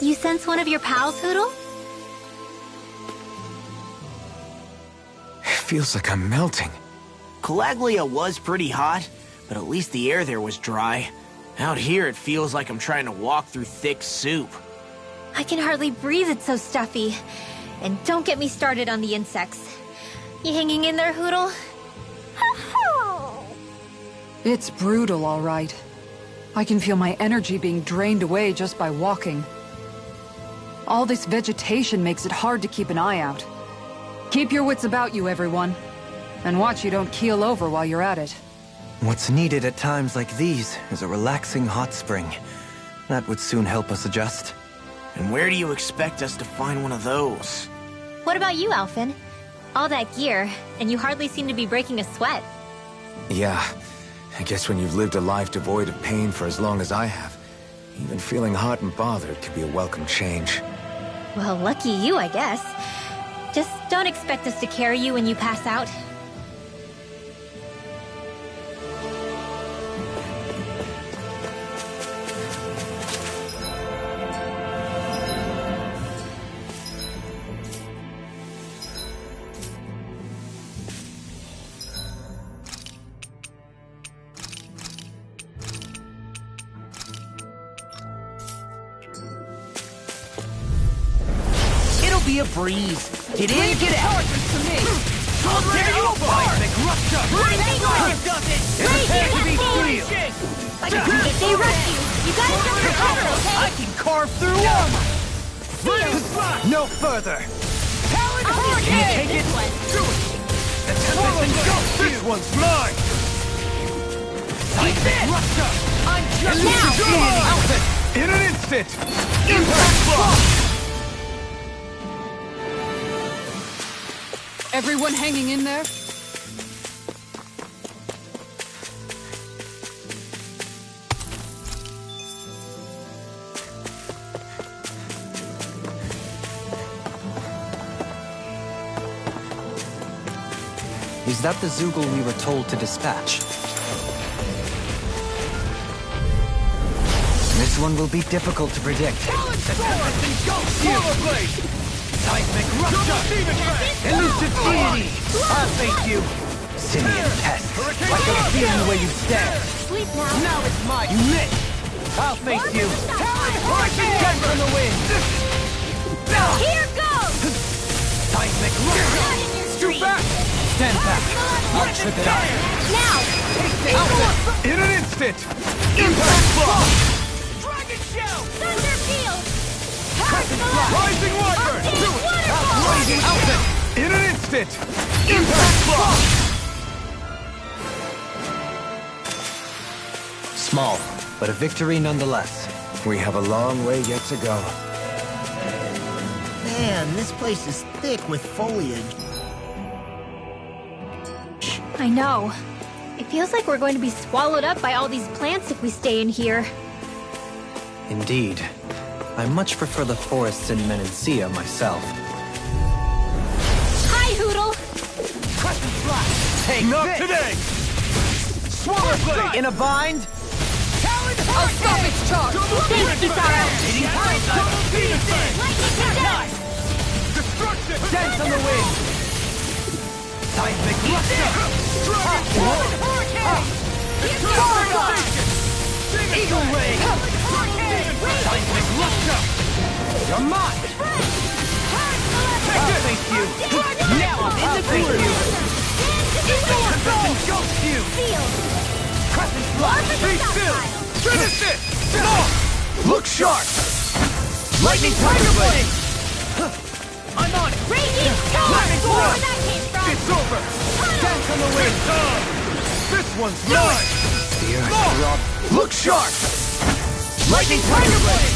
B: You sense one of your pals, Hoodle?
H: Feels like I'm melting.
D: Calaglia was pretty hot, but at least the air there was dry. Out here, it feels like I'm trying to walk through thick soup.
B: I can hardly breathe, it's so stuffy. And don't get me started on the insects. You hanging in there, Hoodle?
C: It's brutal, all right. I can feel my energy being drained away just by walking. All this vegetation makes it hard to keep an eye out. Keep your wits about you, everyone. And watch you don't keel over while you're at it.
A: What's needed at times like these is a relaxing hot spring. That would soon help us adjust.
D: And where do you expect us to find one of those?
B: What about you, Alphen? All that gear, and you hardly seem to be breaking a sweat.
H: Yeah, I guess when you've lived a life devoid of pain for as long as I have, even feeling hot and bothered could be a welcome change.
B: Well, lucky you, I guess. Just don't expect us to carry you when you pass out.
K: Be a breeze. Get in, get out. To me. I'll tear you apart.
B: If they rush you, you gotta jump for cover, okay?
K: I can carve through armor. No further. Talon Hurricane. Take it. This one's mine. I'm just now. In an instant. Impact block.
C: Everyone hanging in there?
A: Is that the Zoogle we were told to dispatch? This one will be difficult to predict.
E: Seismic rupture! Elusive deity! I'll face you!
A: Simian pest. I can feel you where you stand.
B: Sleep now.
E: Now it's my... You miss! I'll face you! Dent on the wind!
B: Here goes!
E: Seismic rupture!
B: Not in your
E: Scoot
B: dreams.
E: back! Stand back! I'll trip it out!
B: Now!
E: In an instant! Impact block!
K: Dragon Shell!
B: Thunder field!
E: Rising Wyvern!
B: Do it!
E: Rising Outfit! In an instant! Impact block!
A: Small, but a victory nonetheless.
H: We have a long way yet to go.
K: Man, this place is thick with foliage.
B: I know. It feels like we're going to be swallowed up by all these plants if we stay in here.
A: Indeed. I much prefer the forests in Menancia myself.
B: Hi, Hootle!
E: Crescent Blast! Take Not this. Today! Swaller Blade! In a bind?
C: I'll stop its charge!
B: Thanks, Kizaru!
E: Double Demon Fang!
B: Lightning Attack!
E: Destruction! Dance on the wind! Seismic Rupture! Eagle Ray! Seismic Rupture! You're mine! I'll face you! Now I'm in the face you! Crescent Ghost you! Crescent Blast! Be still! Finish it! Look sharp! Lightning Tiger Blade! I'm on it!
B: Raging Storm!
E: Lightning
B: Where
E: Blast!
B: that came from!
E: It's over! Dance on the wind! This one's mine! Look sharp! Lightning Tiger Blade!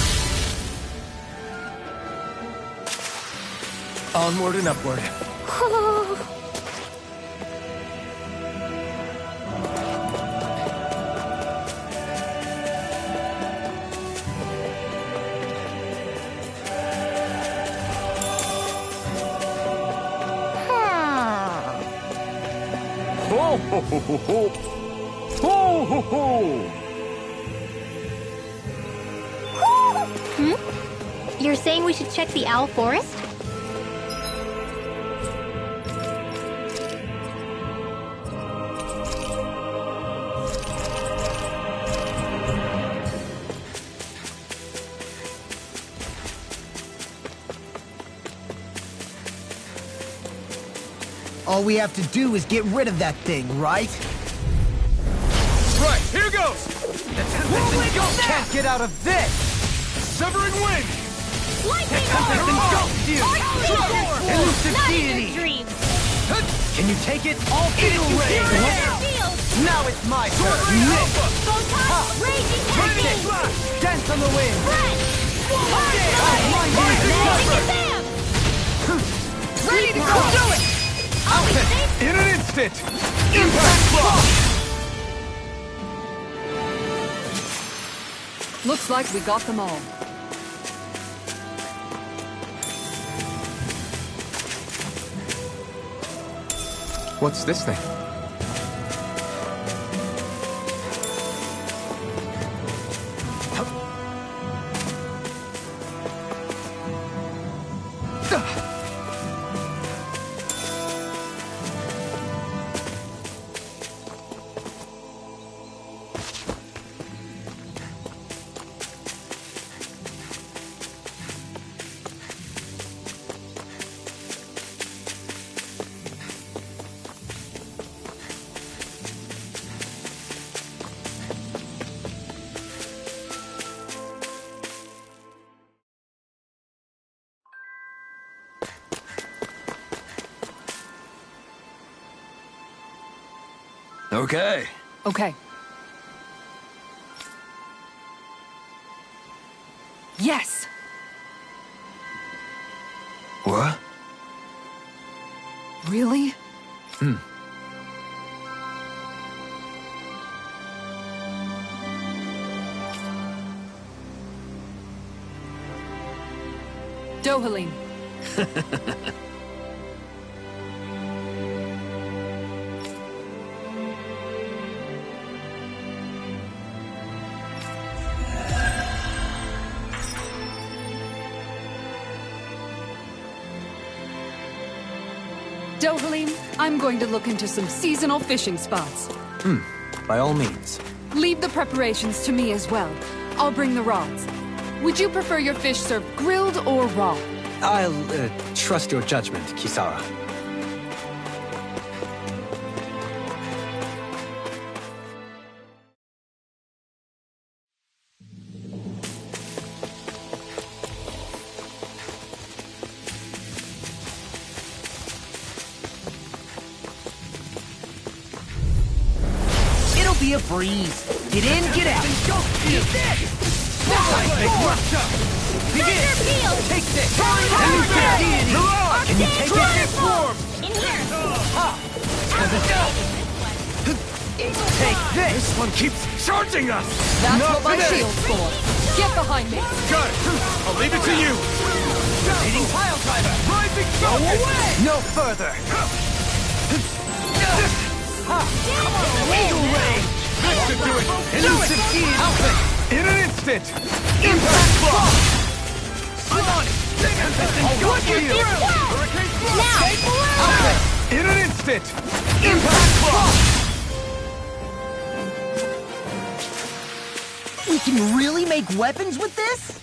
E: Onward and upward.
J: Ho ho ho ho ho! Ho ho ho!
B: You're saying we should check the Owl Forest?
K: All we have to do is get rid of that thing, right?
E: Right, here goes! The Tempest Ghost can't get out of this! Severing Wind!
B: Lightning
E: Tempest Ghost you! Elusive
B: Not in
E: Deity!
B: your dreams!
E: Can you take it? All Eagle Ray!
B: Field!
E: Now it's my turn!
B: Photon! Raging Heavy!
E: Dance on the wind!
B: Red!
E: Ready to go! Do it! Outfit! In an instant! Impact block!
C: Looks like we got them all.
J: What's this thing?
E: Okay.
C: Okay. Yes!
E: What?
C: Really? Dohalim. Dohalim, I'm going to look into some seasonal fishing spots.
A: By all means.
C: Leave the preparations to me as well. I'll bring the rods. Would you prefer your fish served grilled or raw?
A: I'll trust your judgment, Kisara.
K: It'll be a breeze. Get in, get out. Eat this! Begin! Take this! Can you take it?
B: In here!
K: Take this! This one keeps charging us!
C: That's what my shield's for. Get behind me.
J: Got it! I'll leave it to you!
K: Leading pile driver! Rising go away!
A: No further!
K: Eagle ray!
J: This should do it!
K: Elusive key outfit!
J: In an instant!
K: Impact block! I'm on it! I'll walk you through!
J: Hurricane
B: Now!
K: Outfit!
J: In an instant!
K: Impact block! We can really make weapons with this?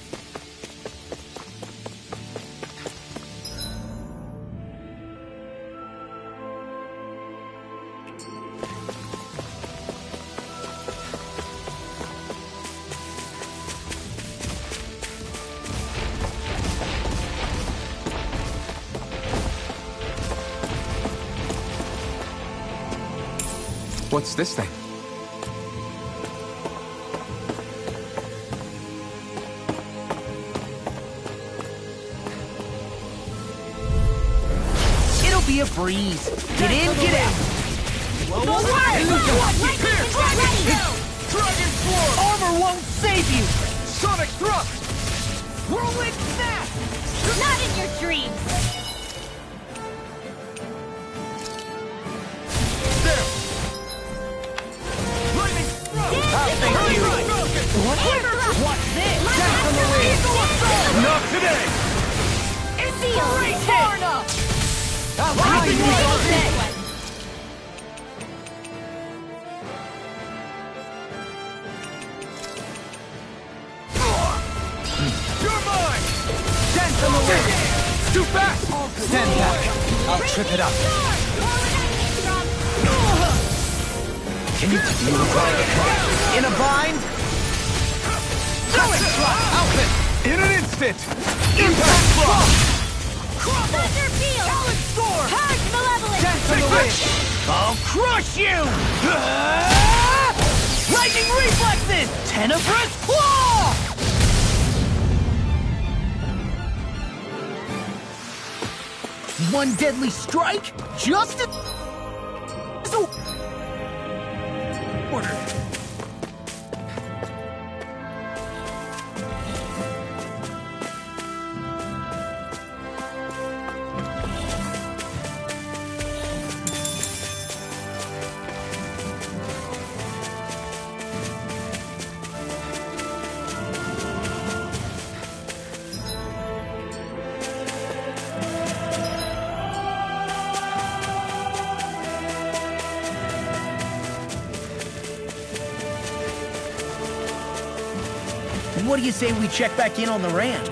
J: What's this thing?
K: It'll be a breeze. Get in, get out.
J: Dragon Swarm!
K: Armor won't save you.
J: Sonic Thrust!
K: Whirlwind snap.
B: Not in your dreams!
J: There! Lightning
K: Thank you. What's this?
J: Not today!
K: Far enough. Lightning all day.
J: You're mine!
K: Dance on the wind.
J: Too fast!
A: Stand back. I'll trip it up. Can you feel
K: In a bind.
J: Outfit! In an instant!
K: Impact block.
B: Thunder field!
K: Talent storm.
B: Hug malevolence!
K: Dance on the wind. I'll crush you. Lightning reflexes. Tenebrous claw. One deadly strike, just as ordered. What do you say we check back in on the ranch?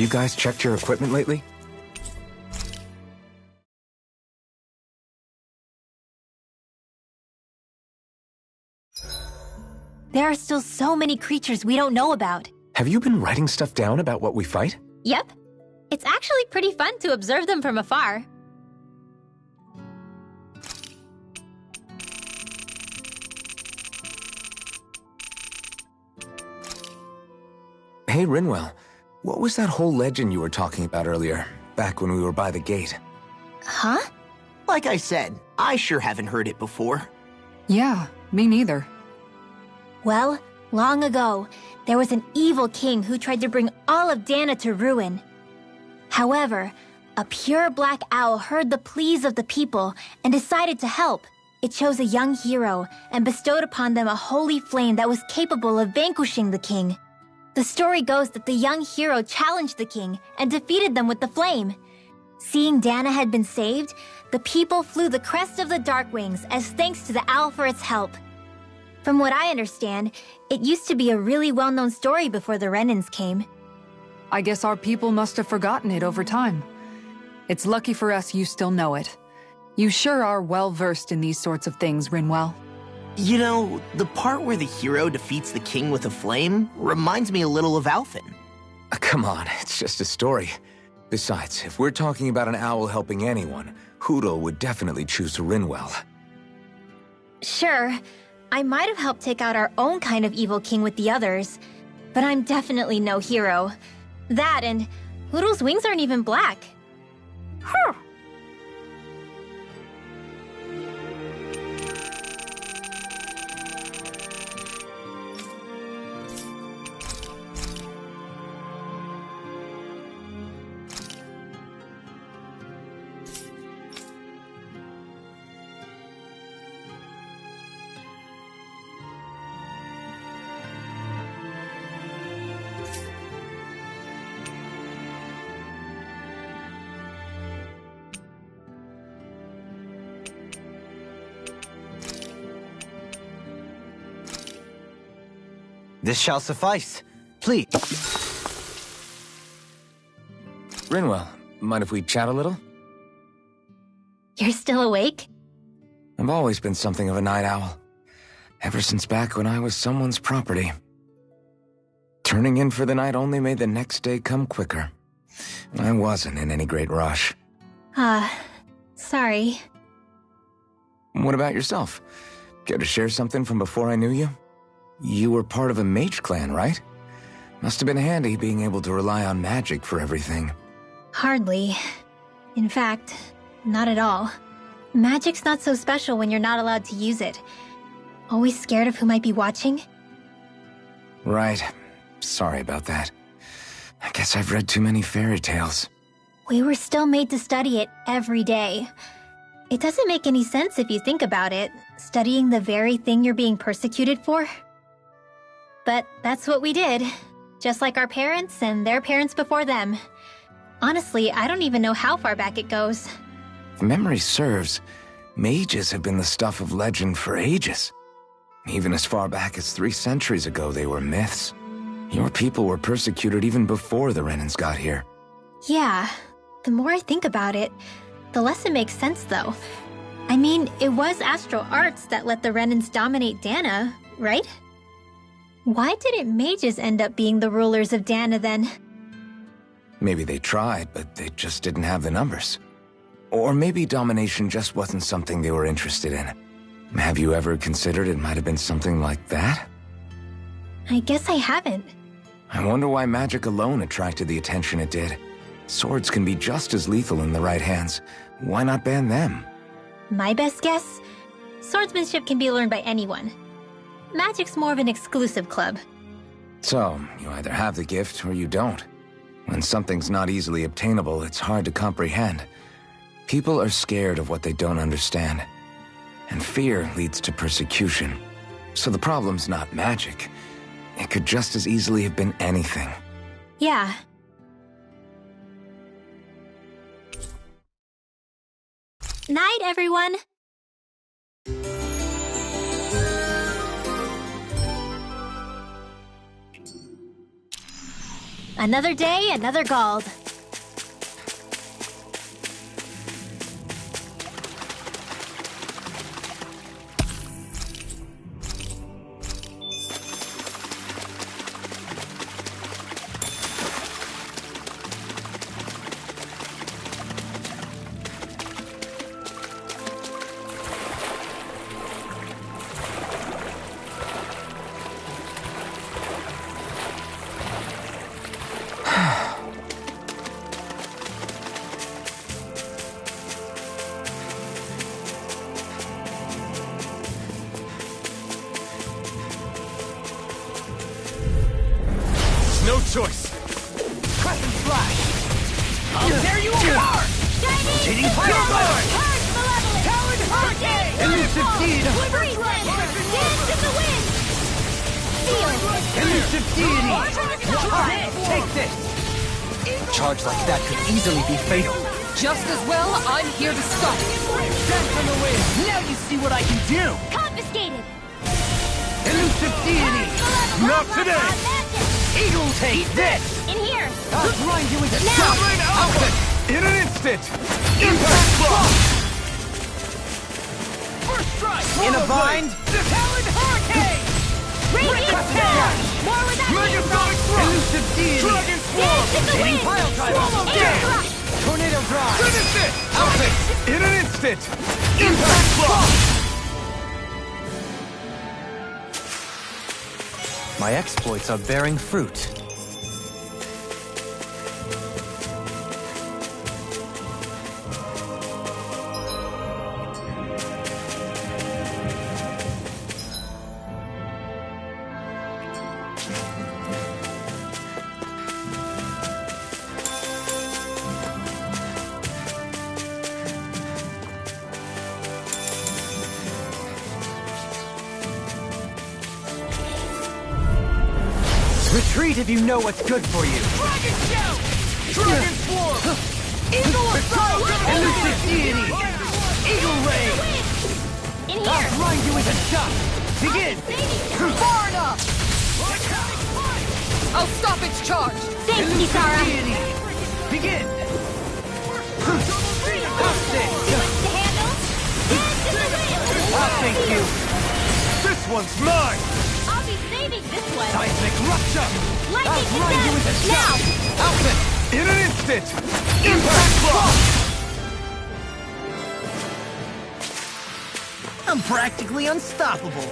H: you guys checked your equipment lately?
B: There are still so many creatures we don't know about.
H: Have you been writing stuff down about what we fight?
B: Yep. It's actually pretty fun to observe them from afar.
H: Hey, Rinwell. What was that whole legend you were talking about earlier, back when we were by the gate?
B: Huh?
D: Like I said, I sure haven't heard it before.
C: Yeah, me neither.
B: Well, long ago, there was an evil king who tried to bring all of Dana to ruin. However, a pure black owl heard the pleas of the people and decided to help. It chose a young hero and bestowed upon them a holy flame that was capable of vanquishing the king. The story goes that the young hero challenged the king and defeated them with the flame. Seeing Dana had been saved, the people flew the crest of the Darkwings as thanks to the owl for its help. From what I understand, it used to be a really well-known story before the Renans came.
C: I guess our people must have forgotten it over time. It's lucky for us you still know it. You sure are well-versed in these sorts of things, Rinwell.
D: You know, the part where the hero defeats the king with a flame reminds me a little of Alphen.
H: Come on, it's just a story. Besides, if we're talking about an owl helping anyone, Hootle would definitely choose Rinwell.
B: Sure, I might have helped take out our own kind of evil king with the others, but I'm definitely no hero. That and Hootle's wings aren't even black. Huh.
A: This shall suffice. Please.
H: Rinwell, mind if we chat a little?
B: You're still awake?
H: I've always been something of a night owl. Ever since back when I was someone's property. Turning in for the night only made the next day come quicker. I wasn't in any great rush.
B: Sorry.
H: What about yourself? Care to share something from before I knew you? You were part of a mage clan, right? Must have been handy being able to rely on magic for everything.
B: Hardly. In fact, not at all. Magic's not so special when you're not allowed to use it. Always scared of who might be watching?
H: Right. Sorry about that. I guess I've read too many fairy tales.
B: We were still made to study it every day. It doesn't make any sense if you think about it, studying the very thing you're being persecuted for. But that's what we did, just like our parents and their parents before them. Honestly, I don't even know how far back it goes.
H: If memory serves, mages have been the stuff of legend for ages. Even as far back as 3 centuries ago, they were myths. Your people were persecuted even before the Renans got here.
B: Yeah, the more I think about it, the less it makes sense though. I mean, it was Astral Arts that let the Renans dominate Dana, right? Why didn't mages end up being the rulers of Dana then?
H: Maybe they tried, but they just didn't have the numbers. Or maybe domination just wasn't something they were interested in. Have you ever considered it might have been something like that?
B: I guess I haven't.
H: I wonder why magic alone attracted the attention it did. Swords can be just as lethal in the right hands. Why not ban them?
B: My best guess? Swordsmanship can be learned by anyone. Magic's more of an exclusive club.
H: So, you either have the gift or you don't. When something's not easily obtainable, it's hard to comprehend. People are scared of what they don't understand. And fear leads to persecution. So the problem's not magic. It could just as easily have been anything.
B: Yeah. Night, everyone! Another day, another Gald.
E: No choice. Crescent Slash. I'll tear you apart. Hitting Fireball. Talon Hurricane. Elusive Deed.
B: Dance in the wind! Feel!
E: Elusive Deity. Take this. Charge like that could easily be fatal.
C: Just as well, I'm here to stop it.
E: Dance in the wind. Now you see what I can do.
B: Confiscated!
E: Elusive Deity. Not today. Eagle, take this.
B: In here!
E: I'll grind you into
B: Now.
E: Sovereign Outfit! In an instant! Impact Block! First strike! In a bind! Talon Hurricane!
B: Radiant Surge! More where that came from!
E: Megasonic Thrust! Elusive Deity! Dragon Swarm!
B: Dance in the
E: Hitting
B: wind!
E: Pile Driver!
B: Swallow
E: Down!
B: Thrust!
E: Tornado Drive! Finish it! Outfit! In an instant! Impact Block! My exploits are bearing fruit. Retreat if you know what's good for you. Dragon Shout! Dragon Swarm! Eagle Assault! Elusive Deity! Eagle Ray!
B: In
E: I'll
B: here!
E: grind you into dust! Begin!
C: Far enough! I'll stop its charge!
B: Thanks,
E: Elusive
B: Kisara!
E: Deity! Begin! Hostage!
B: To handle? Dance in the wind!
E: I'll thank you! This one's mine!
B: I'll be saving this one!
E: Seismic Rupture!
B: Lightning
E: I'll
B: to
E: grind you
B: death!
E: into
B: Now!
E: dust! Outfit! In an instant! Impact Block! I'm practically unstoppable.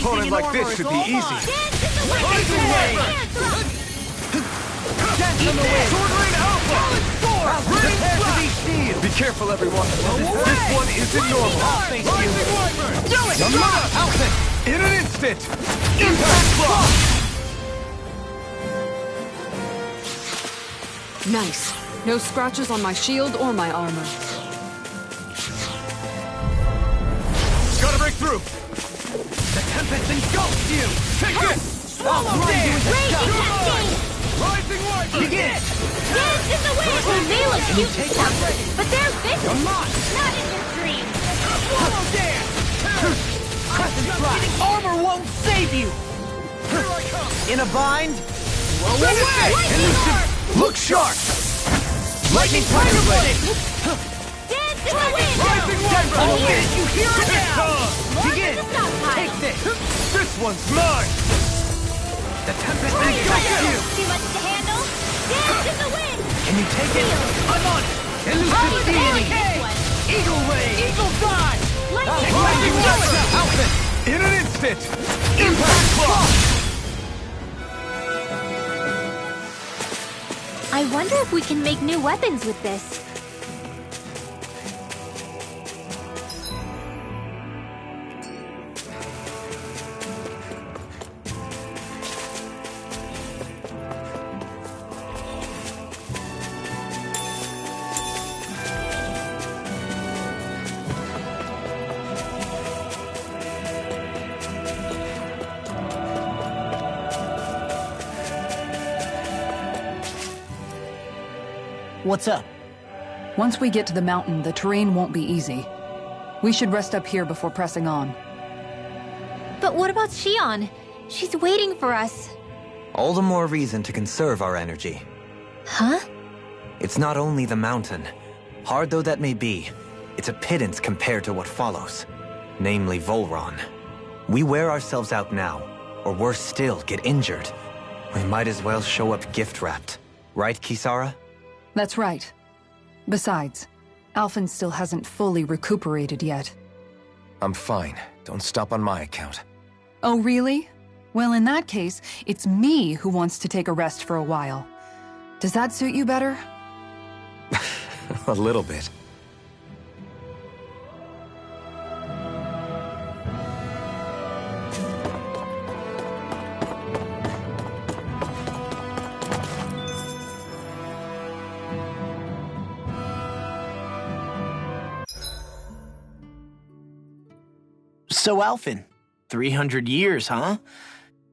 J: opponent like this should be easy.
E: Rising Wave! Dance on the wind! Sword Rain Alpha! Prepare to be sealed!
J: Be careful, everyone. This one isn't normal.
E: Rising Wyvern! Do it!
J: Outfit! In an instant! Impact Block!
C: Nice. No scratches on my shield or my armor.
J: Gotta break through!
E: The Tempest engulfs you!
K: Take it!
E: Swallow dance!
K: Rising Wyvern!
E: Begin!
B: Dance in the wind! Well, they look cute and stuff, but they're vicious. Not in your dreams.
K: Swallow dance!
E: Crescent Strike! Armor won't save you!
K: Here I come!
E: In a bind?
K: Elusive!
E: Look sharp! Lightning Tiger Blade!
B: Dance in the wind!
K: Rising Wyvern!
E: Oh, did you hear it now?
B: Begin!
E: Begin! Take this!
J: This one's mine!
E: The Tempest
B: Too
E: engulfs you!
B: much to handle? Dance in the wind!
E: Can you take it? I'm on it! Elusive Deity! Eagle Ray! Eagle Dive! Rising Wyvern! Outfit!
J: In an instant! Impact Block!
B: I wonder if we can make new weapons with this.
K: What's up?
C: Once we get to the mountain, the terrain won't be easy. We should rest up here before pressing on.
B: But what about Shion? She's waiting for us.
A: All the more reason to conserve our energy.
B: Huh?
A: It's not only the mountain. Hard though that may be, it's a pittance compared to what follows. Namely Volron. We wear ourselves out now, or worse still, get injured. We might as well show up gift-wrapped. Right, Kisara?
C: That's right. Besides, Alphen still hasn't fully recuperated yet.
H: I'm fine. Don't stop on my account.
C: Oh, really? Well, in that case, it's me who wants to take a rest for a while. Does that suit you better?
H: A little bit.
K: So, Alphen, 300 years, huh?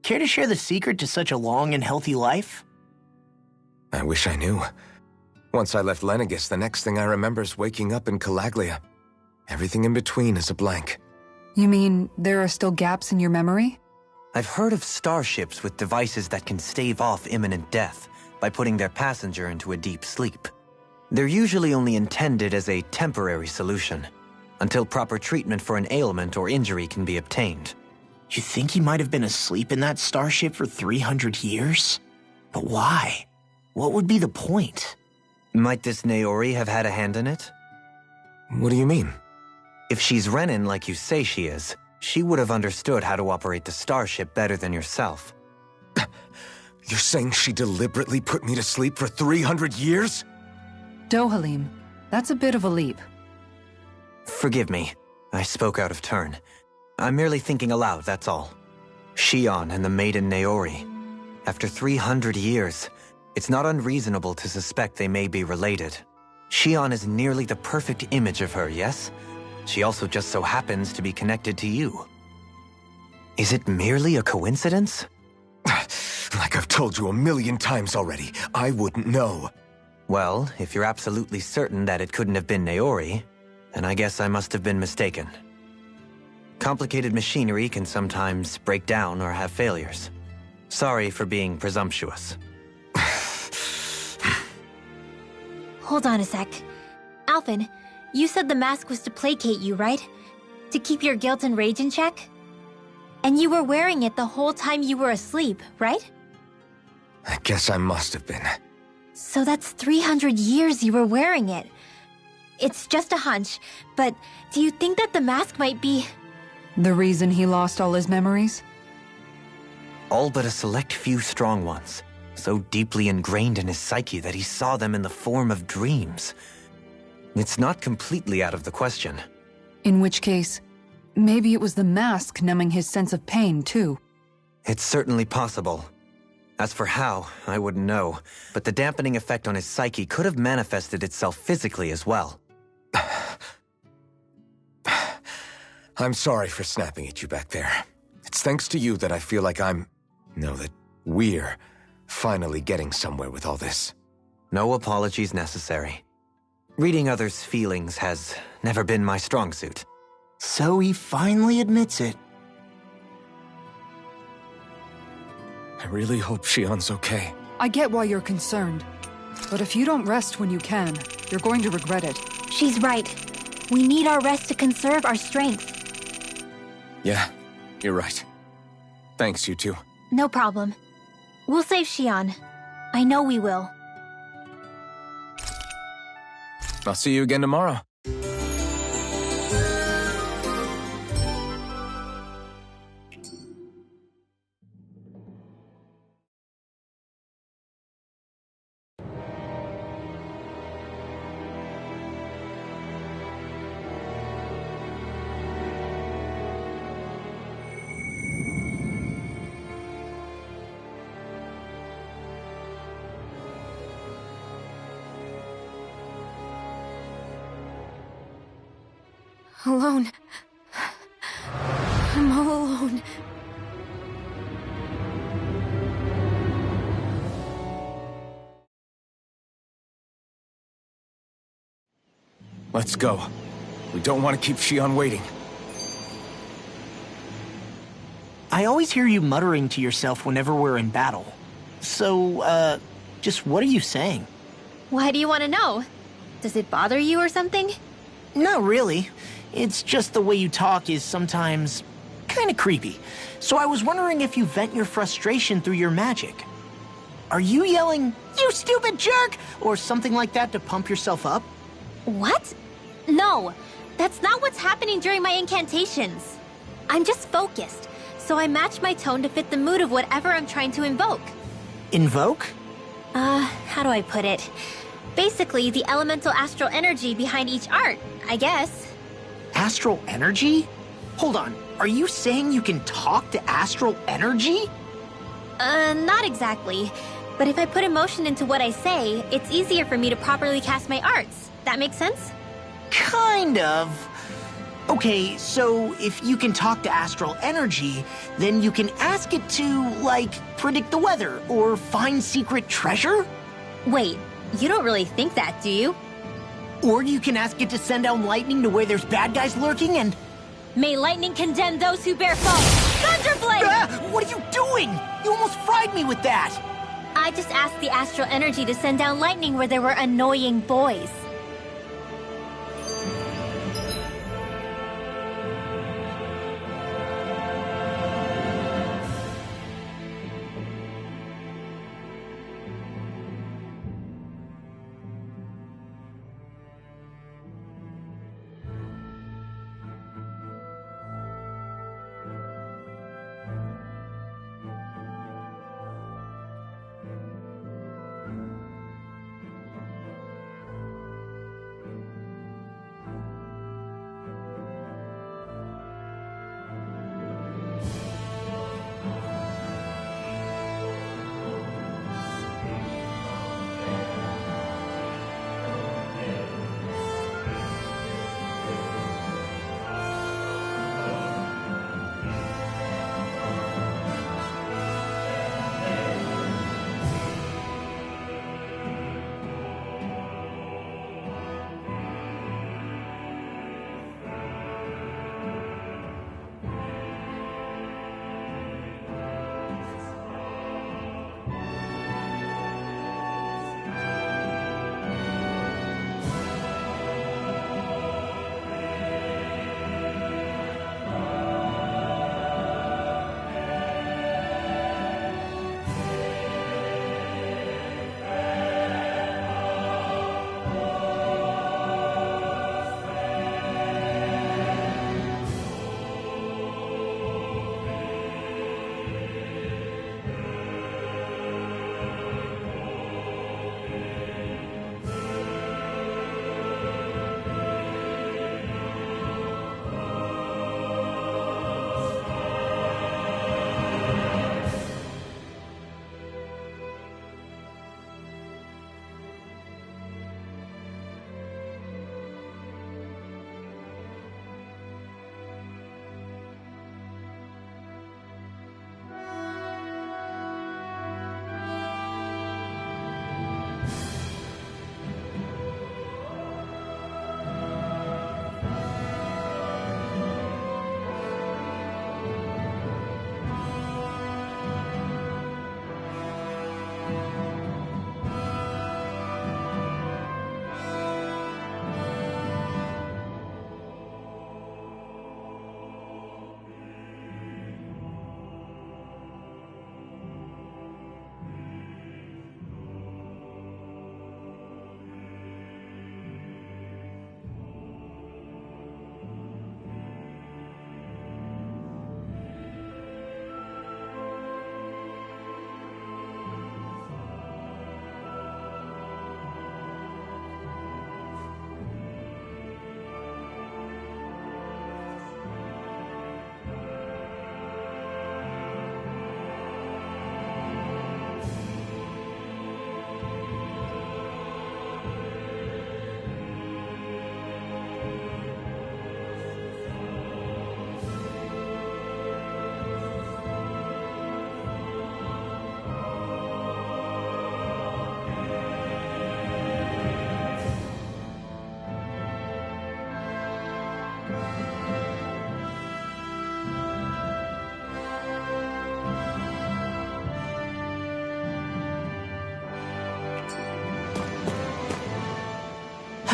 K: Care to share the secret to such a long and healthy life?
H: I wish I knew. Once I left Lenegis, the next thing I remember is waking up in Calaglia. Everything in between is a blank.
C: You mean there are still gaps in your memory?
A: I've heard of starships with devices that can stave off imminent death by putting their passenger into a deep sleep. They're usually only intended as a temporary solution, until proper treatment for an ailment or injury can be obtained.
K: You think he might have been asleep in that starship for 300 years? But why? What would be the point?
A: Might this Naori have had a hand in it?
H: What do you mean?
A: If she's Renin like you say she is, she would have understood how to operate the starship better than yourself.
H: You're saying she deliberately put me to sleep for 300 years?
C: Dohalim, that's a bit of a leap.
A: Forgive me. I spoke out of turn. I'm merely thinking aloud, that's all. Shion and the maiden Naori. After 300 years, it's not unreasonable to suspect they may be related. Shion is nearly the perfect image of her, yes? She also just so happens to be connected to you. Is it merely a coincidence?
H: Like I've told you 1,000,000 times already, I wouldn't know.
A: Well, if you're absolutely certain that it couldn't have been Naori, then I guess I must have been mistaken. Complicated machinery can sometimes break down or have failures. Sorry for being presumptuous.
B: Hold on a sec. Alphen, you said the mask was to placate you, right? To keep your guilt and rage in check? And you were wearing it the whole time you were asleep, right?
H: I guess I must have been.
B: So that's 300 years you were wearing it. It's just a hunch, but do you think that the mask might be...
C: The reason he lost all his memories?
A: All but a select few strong ones, so deeply ingrained in his psyche that he saw them in the form of dreams. It's not completely out of the question.
C: In which case, maybe it was the mask numbing his sense of pain, too.
A: It's certainly possible. As for how, I wouldn't know, but the dampening effect on his psyche could have manifested itself physically as well.
H: I'm sorry for snapping at you back there. It's thanks to you that I feel like that we're finally getting somewhere with all this.
A: No apologies necessary. Reading others' feelings has never been my strong suit.
D: So he finally admits it.
H: I really hope Shion's okay.
C: I get why you're concerned. But if you don't rest when you can, you're going to regret it.
B: She's right. We need our rest to conserve our strength.
H: Yeah, you're right. Thanks, you two.
B: No problem. We'll save Shion. I know we will.
H: I'll see you again tomorrow.
F: Alone. I'm all alone.
H: Let's go. We don't want to keep Shion waiting.
D: I always hear you muttering to yourself whenever we're in battle. So, just what are you saying?
B: Why do you want to know? Does it bother you or something?
D: Not really. It's just the way you talk is sometimes kind of creepy. So I was wondering if you vent your frustration through your magic. Are you yelling, "You stupid jerk," or something like that to pump yourself up?
B: What? No, that's not what's happening during my incantations. I'm just focused, so I match my tone to fit the mood of whatever I'm trying to invoke.
D: Invoke?
B: How do I put it? Basically, the elemental astral energy behind each art, I guess.
D: Astral energy? Hold on, are you saying you can talk to astral energy?
B: Not exactly. But if I put emotion into what I say, it's easier for me to properly cast my arts. That makes sense?
D: Kind of. Okay, so if you can talk to astral energy, then you can ask it to, like, predict the weather or find secret treasure?
B: Wait, you don't really think that, do you?
D: Or you can ask it to send down lightning to where there's bad guys lurking and...
B: May lightning condemn those who bear false! Thunderblade!
D: What are you doing? You almost fried me with that!
B: I just asked the astral energy to send down lightning where there were annoying boys.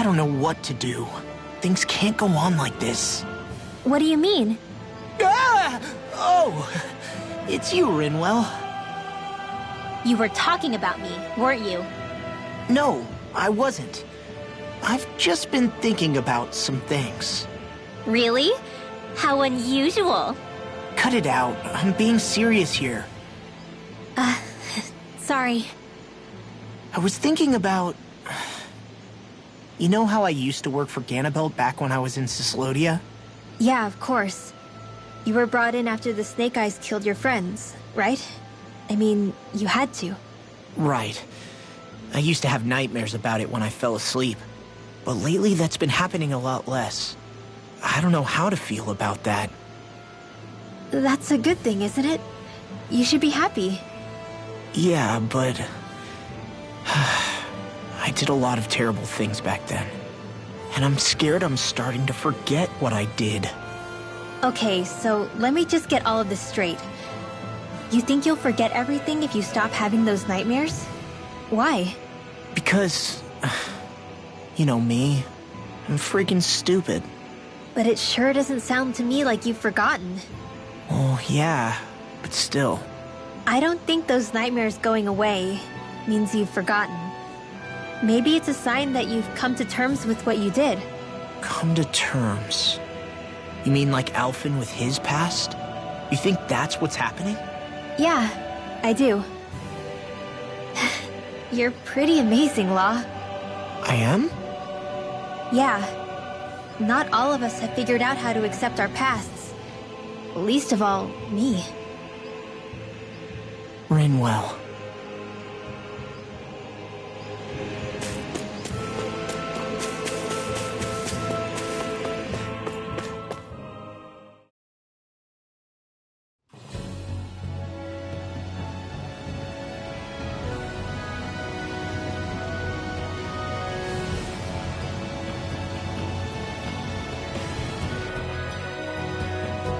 D: don't know what to do. Things can't go on like this.
B: What do you mean?
D: Ah! Oh, it's you, Rinwell.
B: You were talking about me, weren't you?
D: No, I wasn't. I've just been thinking about some things.
B: Really? How unusual.
D: Cut it out. I'm being serious here.
B: Sorry.
D: I was thinking about... You know how I used to work for Ganabelt back when I was in Cyslodia?
B: Yeah, of course. You were brought in after the Snake Eyes killed your friends, right? I mean, you had to.
D: Right. I used to have nightmares about it when I fell asleep. But lately that's been happening a lot less. I don't know how to feel about that.
B: That's a good thing, isn't it? You should be happy.
D: Yeah, but... I did a lot of terrible things back then. And I'm scared I'm starting to forget what I did.
B: Okay, so let me just get all of this straight. You think you'll forget everything if you stop having those nightmares? Why?
D: Because... You know me. I'm freaking stupid.
B: But it sure doesn't sound to me like you've forgotten.
D: Well, yeah, but still.
B: I don't think those nightmares going away means you've forgotten. Maybe it's a sign that you've come to terms with what you did.
D: Come to terms? You mean like Alphen with his past? You think that's what's happening?
B: Yeah, I do. You're pretty amazing, Law.
D: I am?
B: Yeah. Not all of us have figured out how to accept our pasts. Least of all, me.
D: Rinwell.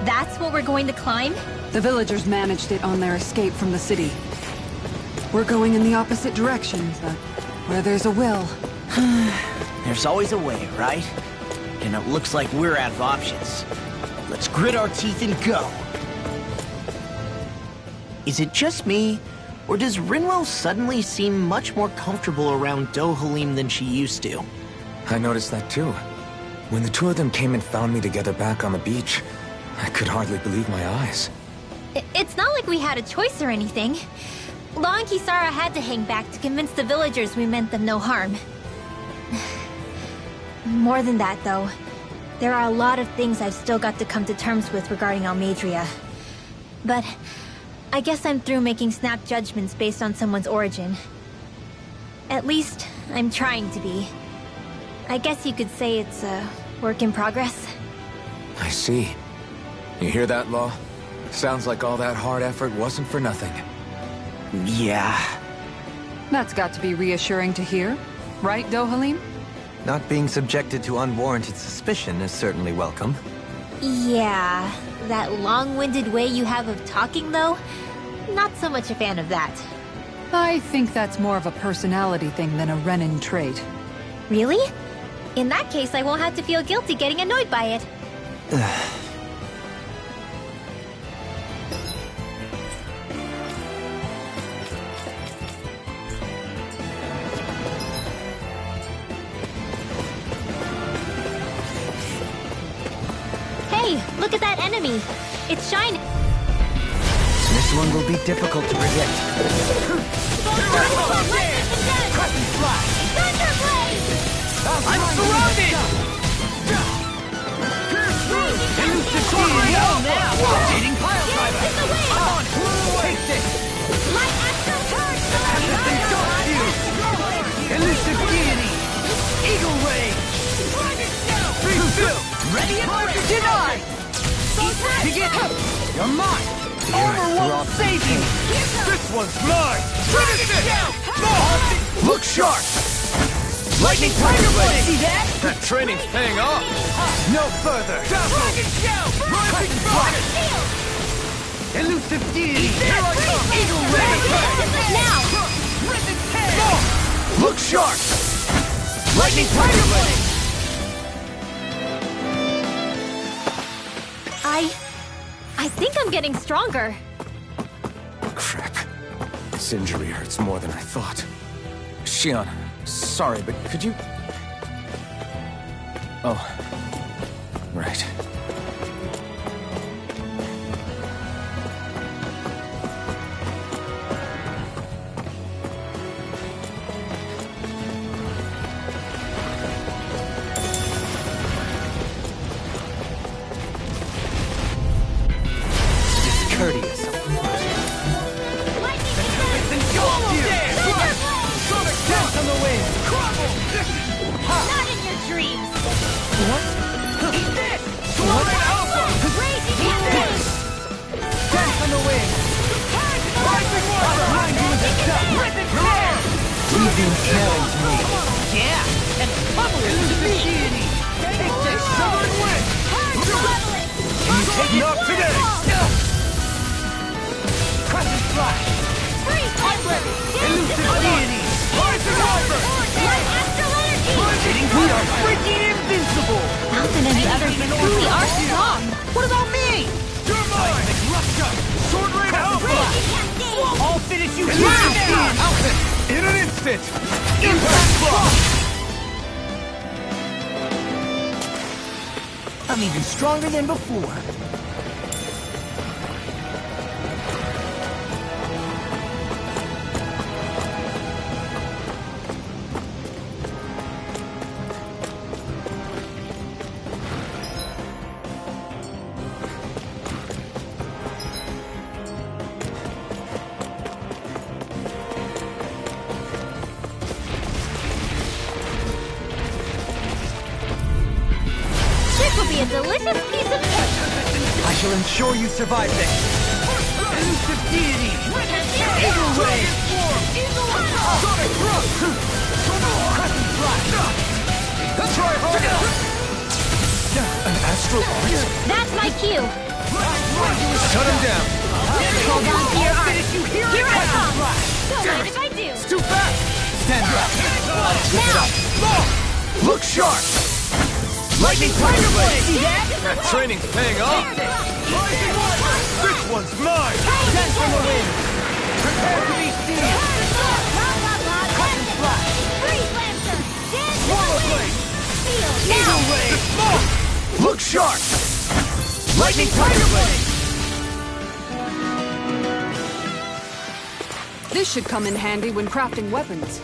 B: That's what we're going to climb?
C: The villagers managed it on their escape from the city. We're going in the opposite direction, but where there's a will...
D: There's always a way, right? And it looks like we're out of options. Let's grit our teeth and go. Is it just me, or does Rinwell suddenly seem much more comfortable around Dohalim than she used to?
H: I noticed that too. When the two of them came and found me together back on the beach, I could hardly believe my eyes.
B: It's not like we had a choice or anything. Law and Kisara had to hang back to convince the villagers we meant them no harm. More than that, though. There are a lot of things I've still got to come to terms with regarding Almeidrea. But I guess I'm through making snap judgments based on someone's origin. At least, I'm trying to be. I guess you could say it's a work in progress.
H: I see. You hear that, Law? Sounds like all that hard effort wasn't for nothing.
D: Yeah.
C: That's got to be reassuring to hear, right, Dohalim?
A: Not being subjected to unwarranted suspicion is certainly welcome.
B: Yeah, that long-winded way you have of talking, though? Not so much a fan of that.
C: I think that's more of a personality thing than a Renin trait.
B: Really? In that case, I won't have to feel guilty getting annoyed by it. Hey, look at that enemy! It's shining!
A: This one will be difficult to predict.
K: I'm surrounded! Rotating pile driver! I'm on! Take this!
B: My astral charge!
K: Elusive deity! Eagle ray! Ready and ready! Denied! Begin! You're mine! Armor won't save you! This one's mine! Look sharp! Lightning Tiger Blade! See that?
J: That training's paying off.
K: No further! Dragon Shell! Rising Fire! Elusive deity! Here I come! Eagle ray!
B: Now!
K: Risen tail! Look sharp! Lightning Tiger Blade!
B: I think I'm getting stronger.
J: Crap. This injury hurts more than I thought. Shion, sorry, but could you... Oh. Right.
A: Discourteous.
E: On the wing! Crumble!
B: Not in your dreams!
E: What? Eat this! Tornado Alpha!
B: Raging Tempest!
E: Dance on the wing! Rising Water! Behind you is a shot! Rhythm Flare!
A: Leaving caring to me.
E: Yeah! And pummel it to the deity! Take this! Southern Wind! Can you take it? Not today! Crescent Flash! I'm ready! Elusive deity! Rising Wyvern! We are freaking invincible!
B: Alphen and the others truly are strong!
E: What about me? You're mine! Rupture! Sword Rain Alpha! I'll finish you here now! Alphen! In an instant! Impact Block! I'm even stronger than before.
B: A delicious piece of cake!
E: I shall ensure you survive this! Elusive deity! Eagle Ray! Sonic Thrust! Crescent Flash! Try harder! An Astral Art?
B: That's my cue!
E: Shut him down!
B: Hold on to your heart! Here I come! Don't
E: Damn
B: mind
E: it.
B: if I do!
E: It's too fast! Stand back!
B: Now!
E: Look sharp! Lightning Tiger Blade! See that? That training's paying off! This one's mine! Dance on the wind! Prepare to be seen! Crescent Flash! Swallow Blade! Eagle Ray! Look sharp! Lightning Tiger Blade!
C: This should come in handy when crafting weapons.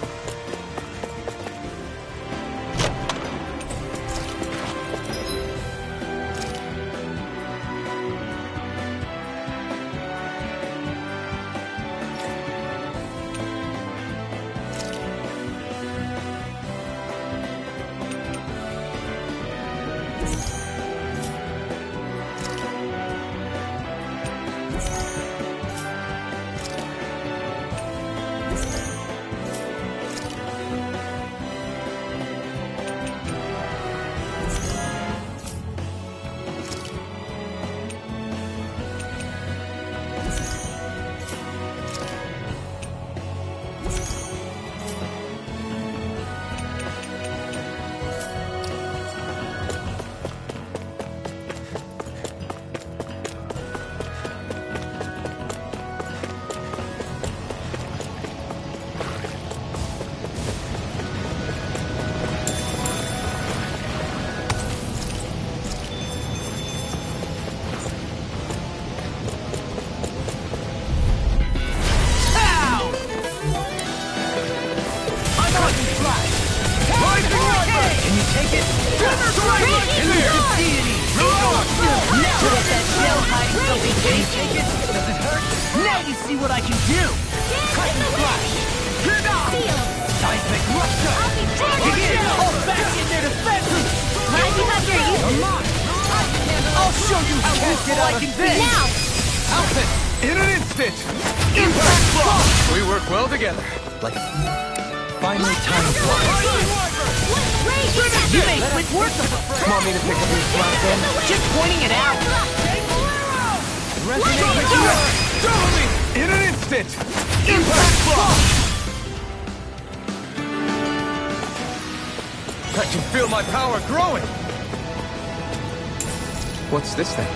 J: What's this thing?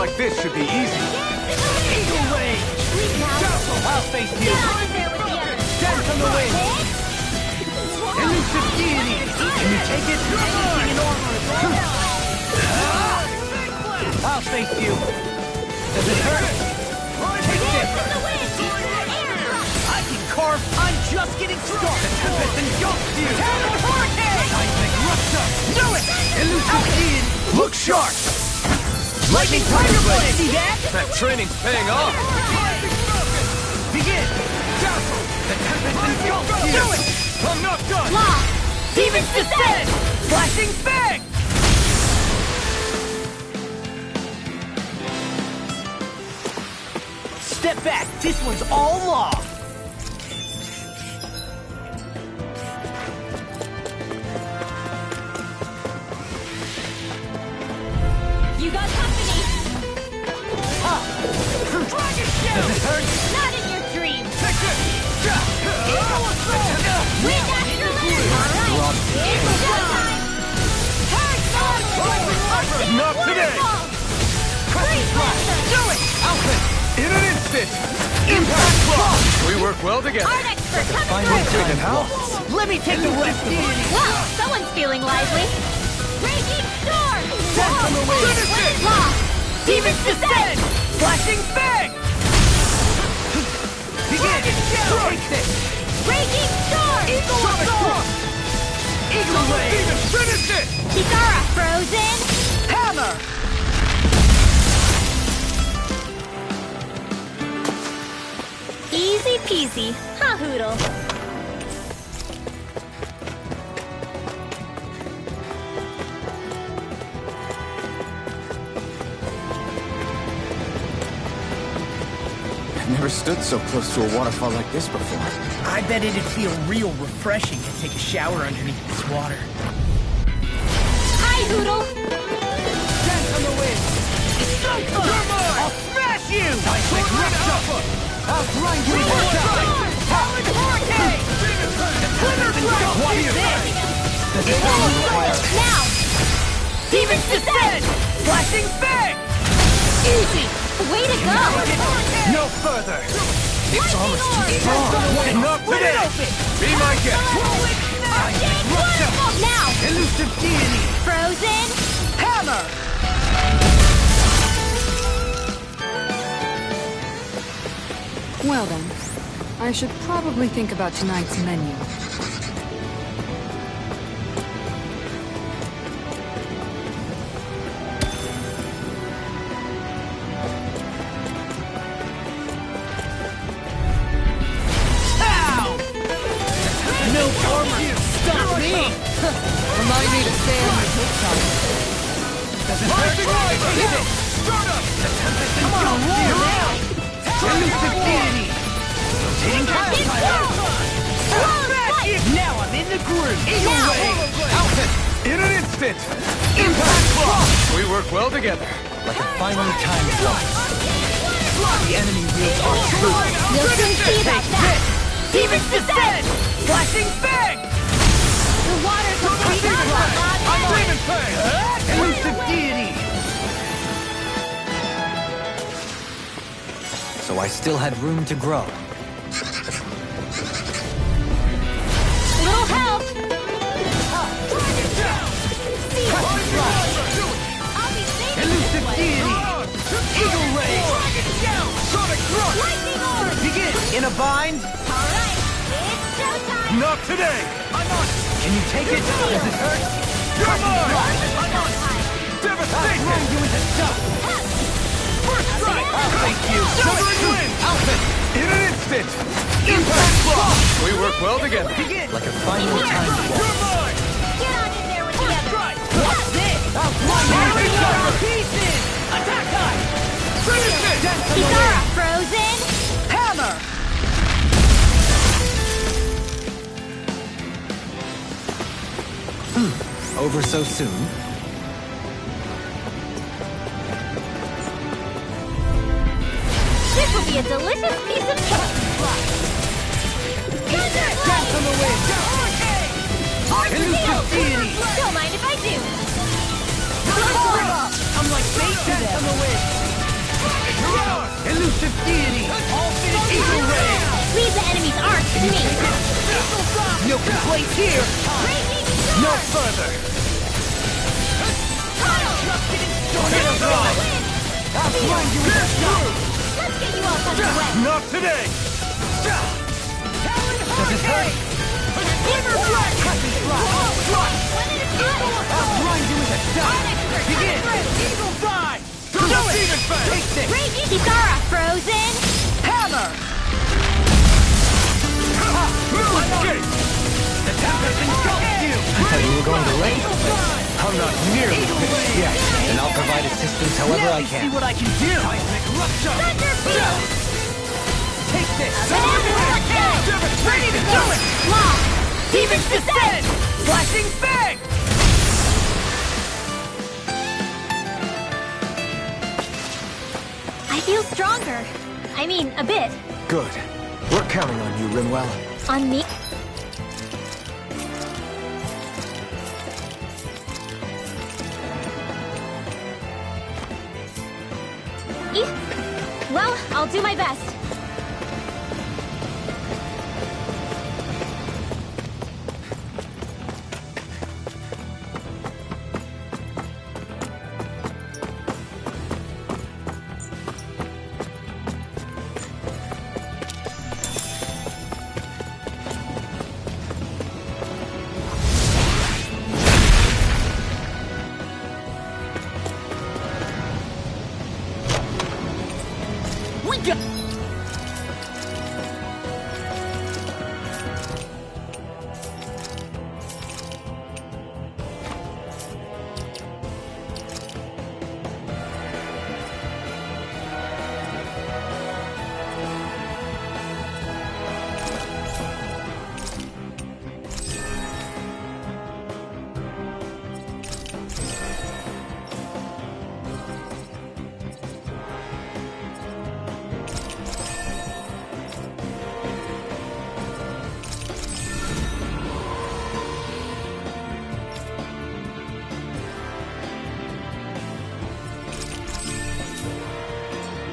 E: like this should be easy.
K: Eagle Ray! I'll face you! Dance on the wing! Elusive deity! Can you take it? Anything in armor is all I'll face you! Does it hurt? Take this! I can carve! I'm just getting started! The Tempest engulfs you! Hurricane! Seismic rupture! Do it! Elusive deity! Look sharp! Lightning Tiger Blade! See that?
E: That training's paying off!
K: Begin! Dazzle! The Tempest engulfs you! Do it!
E: I'm not done!
B: Law!
K: Demon's Descent! Flashing Fang! Step back! This one's all law!
B: You got company!
K: Does it hurt?
B: Not in your dreams!
K: Take this!
B: Eagle Assault! Wind Astral Energy! Alright, it's showtime! Hurricane!
E: Not today!
B: Freeze Lancer!
K: Do it! Alpha!
E: In an instant! Impact Block! We work well together.
B: Art Expert coming
E: Finally
B: through!
E: figured out.
K: Let me take the rest of it!
B: Well, someone's feeling lively! Raging Storm!
K: Dance on the wing!
B: Finish it! Law!
K: Demon's Descent! Flashing Fang! Begin! Take this!
B: Raging Storm!
K: Eagle Assault! Eagle Ray!
E: Finish it!
B: Chikara! Frozen!
K: Hammer!
B: Easy peasy. Ha Hoodle.
J: I've never stood so close to a waterfall like this before.
K: I bet it'd feel real refreshing to take a shower underneath this water.
B: Hi Hoodle.
K: Dance on the wind! It's showtime! I'll smash you! Seismic Rupture! I'll grind you one time! Howling Hurricane! Glitter Blast! What is this? Does it require?
B: Now!
K: Demon's Descent! Flashing Fang! Easy!
B: Way to go!
E: No further!
B: It's almost too
E: strong! Not today! Be my guest!
B: Arcane Waterfall! Now!
K: Elusive Deity!
B: Frozen!
K: Hammer!
C: Well then, I should probably think about tonight's menu.
K: Ow! No armor! Stop me!
C: Remind me to stay on my good side.
K: Does it hurt? Hit it! Start up! The Tempest come on, roll now! Elusive Deity! Rotating past now I'm in the groove! Eagle Ray!
E: Outfit! In an instant! Impact Block! We work well together.
A: Like a finely timed blast. The enemy wields our truth.
B: You'll soon see about that!
K: Demon's Descent! Flashing Fang!
B: The water's completely
K: I'm
B: on!
K: Demon Fang! Elusive Deity!
A: So I still had room to grow.
B: Little help! I'll be safe
K: Elusive
B: this way.
K: Deity! Eagle Ray! Sonic Thrust!
B: Lightning Orb!
K: Begin! In a bind?
B: Alright, it's showtime!
E: Not today!
K: I'm on! Can you take it? Does it hurt?
E: You're mine!
K: I'm on! I'll
E: Devastation!
K: grind you into dust! First strike! I'll face you!
E: Silvering Wind!
K: Outfit!
E: In an instant! Impact Block! We work well together.
K: Begin!
A: Like a finely timed blast.
E: You're mine!
B: Get on in there with the
K: First
B: others!
K: strike! What's this? I'll grind you into pieces! Attack time!
E: Finish it!
K: Dance on the
B: Chikara!
K: wind!
B: Frozen!
K: Hammer!
A: Over so soon?
B: This will be a delicious piece of cake!
K: Dance on the wind! Elusive Deity!
B: Don't mind if I do!
K: I'm like bait to them! Dance on the wind! deity! Ultimate Eagle Ray!
B: Leave the enemy's arch to me!
K: No complaints here! No further! Hit drive! I'll blind you with a shot!
B: Let's get you all out of the way!
E: Not today!
K: Does it hurt? Glimmer Flash! I'll blind you with a shot! Begin! Eagle Dive! Do it! Take this!
B: Raging Kisara, frozen!
K: Hammer!
E: Escape!
K: The Tempest engulfs you!
A: I thought you were going to raid.
E: I'm not nearly finished yet.
A: And I'll provide assistance however
K: Now
A: I
K: you see
A: can.
K: what I can do! Seismic Rupture!
B: Thunderfield!
K: Take this!
B: Ready to do it! Law!
K: Demon's Descent! Flashing Fang!
B: I feel stronger. I mean, a bit.
J: Good. We're counting on you, Rinwell.
B: On me? Well, I'll do my best.
K: We got...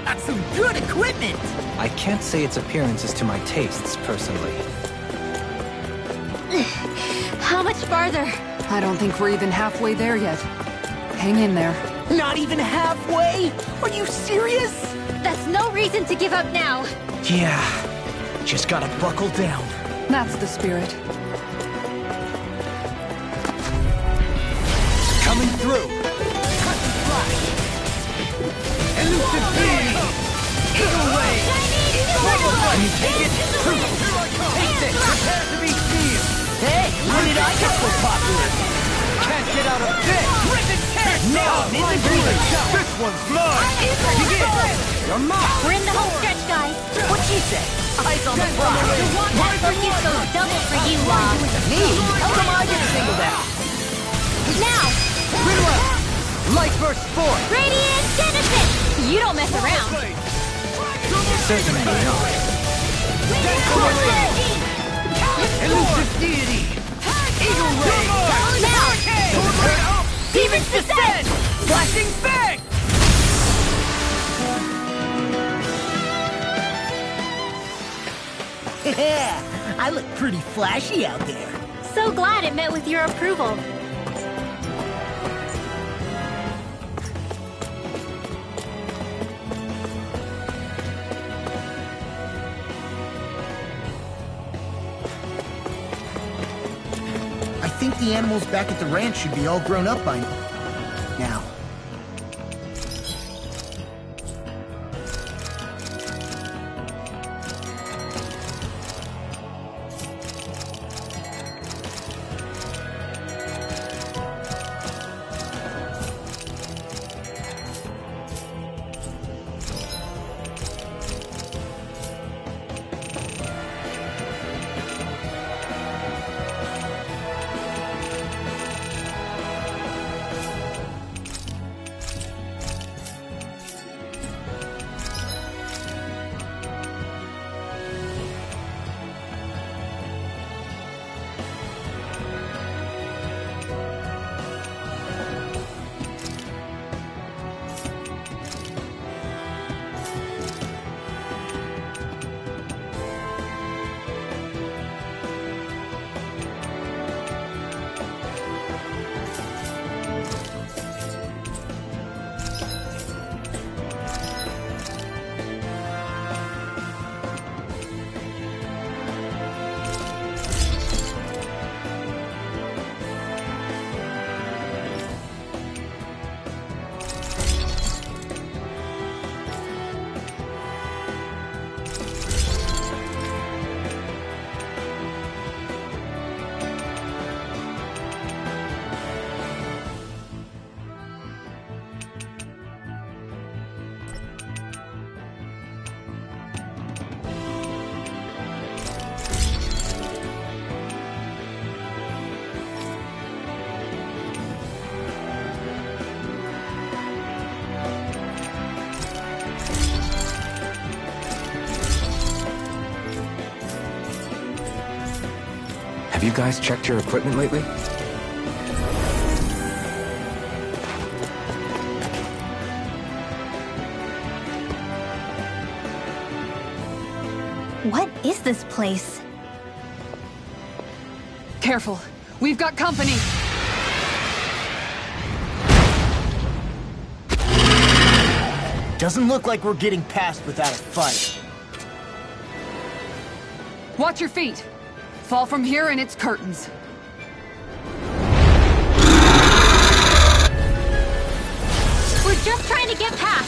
K: That's some good equipment!
A: I can't say its appearance is to my tastes, personally.
B: How much farther?
C: I don't think we're even halfway there yet. Hang in there.
K: Not even halfway? Are you serious?
B: That's no reason to give up now.
K: Yeah, just gotta buckle down.
C: That's the spirit.
K: Coming through! Cut and flash! Elusive Beam! Eagle Ray! Can you take it? Take this! Prepare to be sealed! Hey, when did I get so popular? Can't get out of this! Ribbon Kick! Now, in the green!
E: This one's mine!
K: Begin! You're mine!
B: We're in the home stretch, guys.
K: What'd she say? Eyes on the prize!
B: The one that forces goes double for you, Law.
K: Me? How come I get singled out?
B: Now!
K: Rinwell! Light Burst Force!
B: Radiant Genesis! You don't mess around.
A: Certainly not.
K: Elusive Deity! Eagle Ray! Now! Demon's Descent! Flashing Fang! Yeah, I look pretty flashy out there.
B: So glad it met with your approval.
K: I think the animals back at the ranch should be all grown up by now.
H: Have you guys checked your equipment lately?
B: What is this place?
C: Careful. We've got company.
K: Doesn't look like we're getting past without a fight.
C: Watch your feet. Fall from here and it's curtains.
B: We're just trying to get past.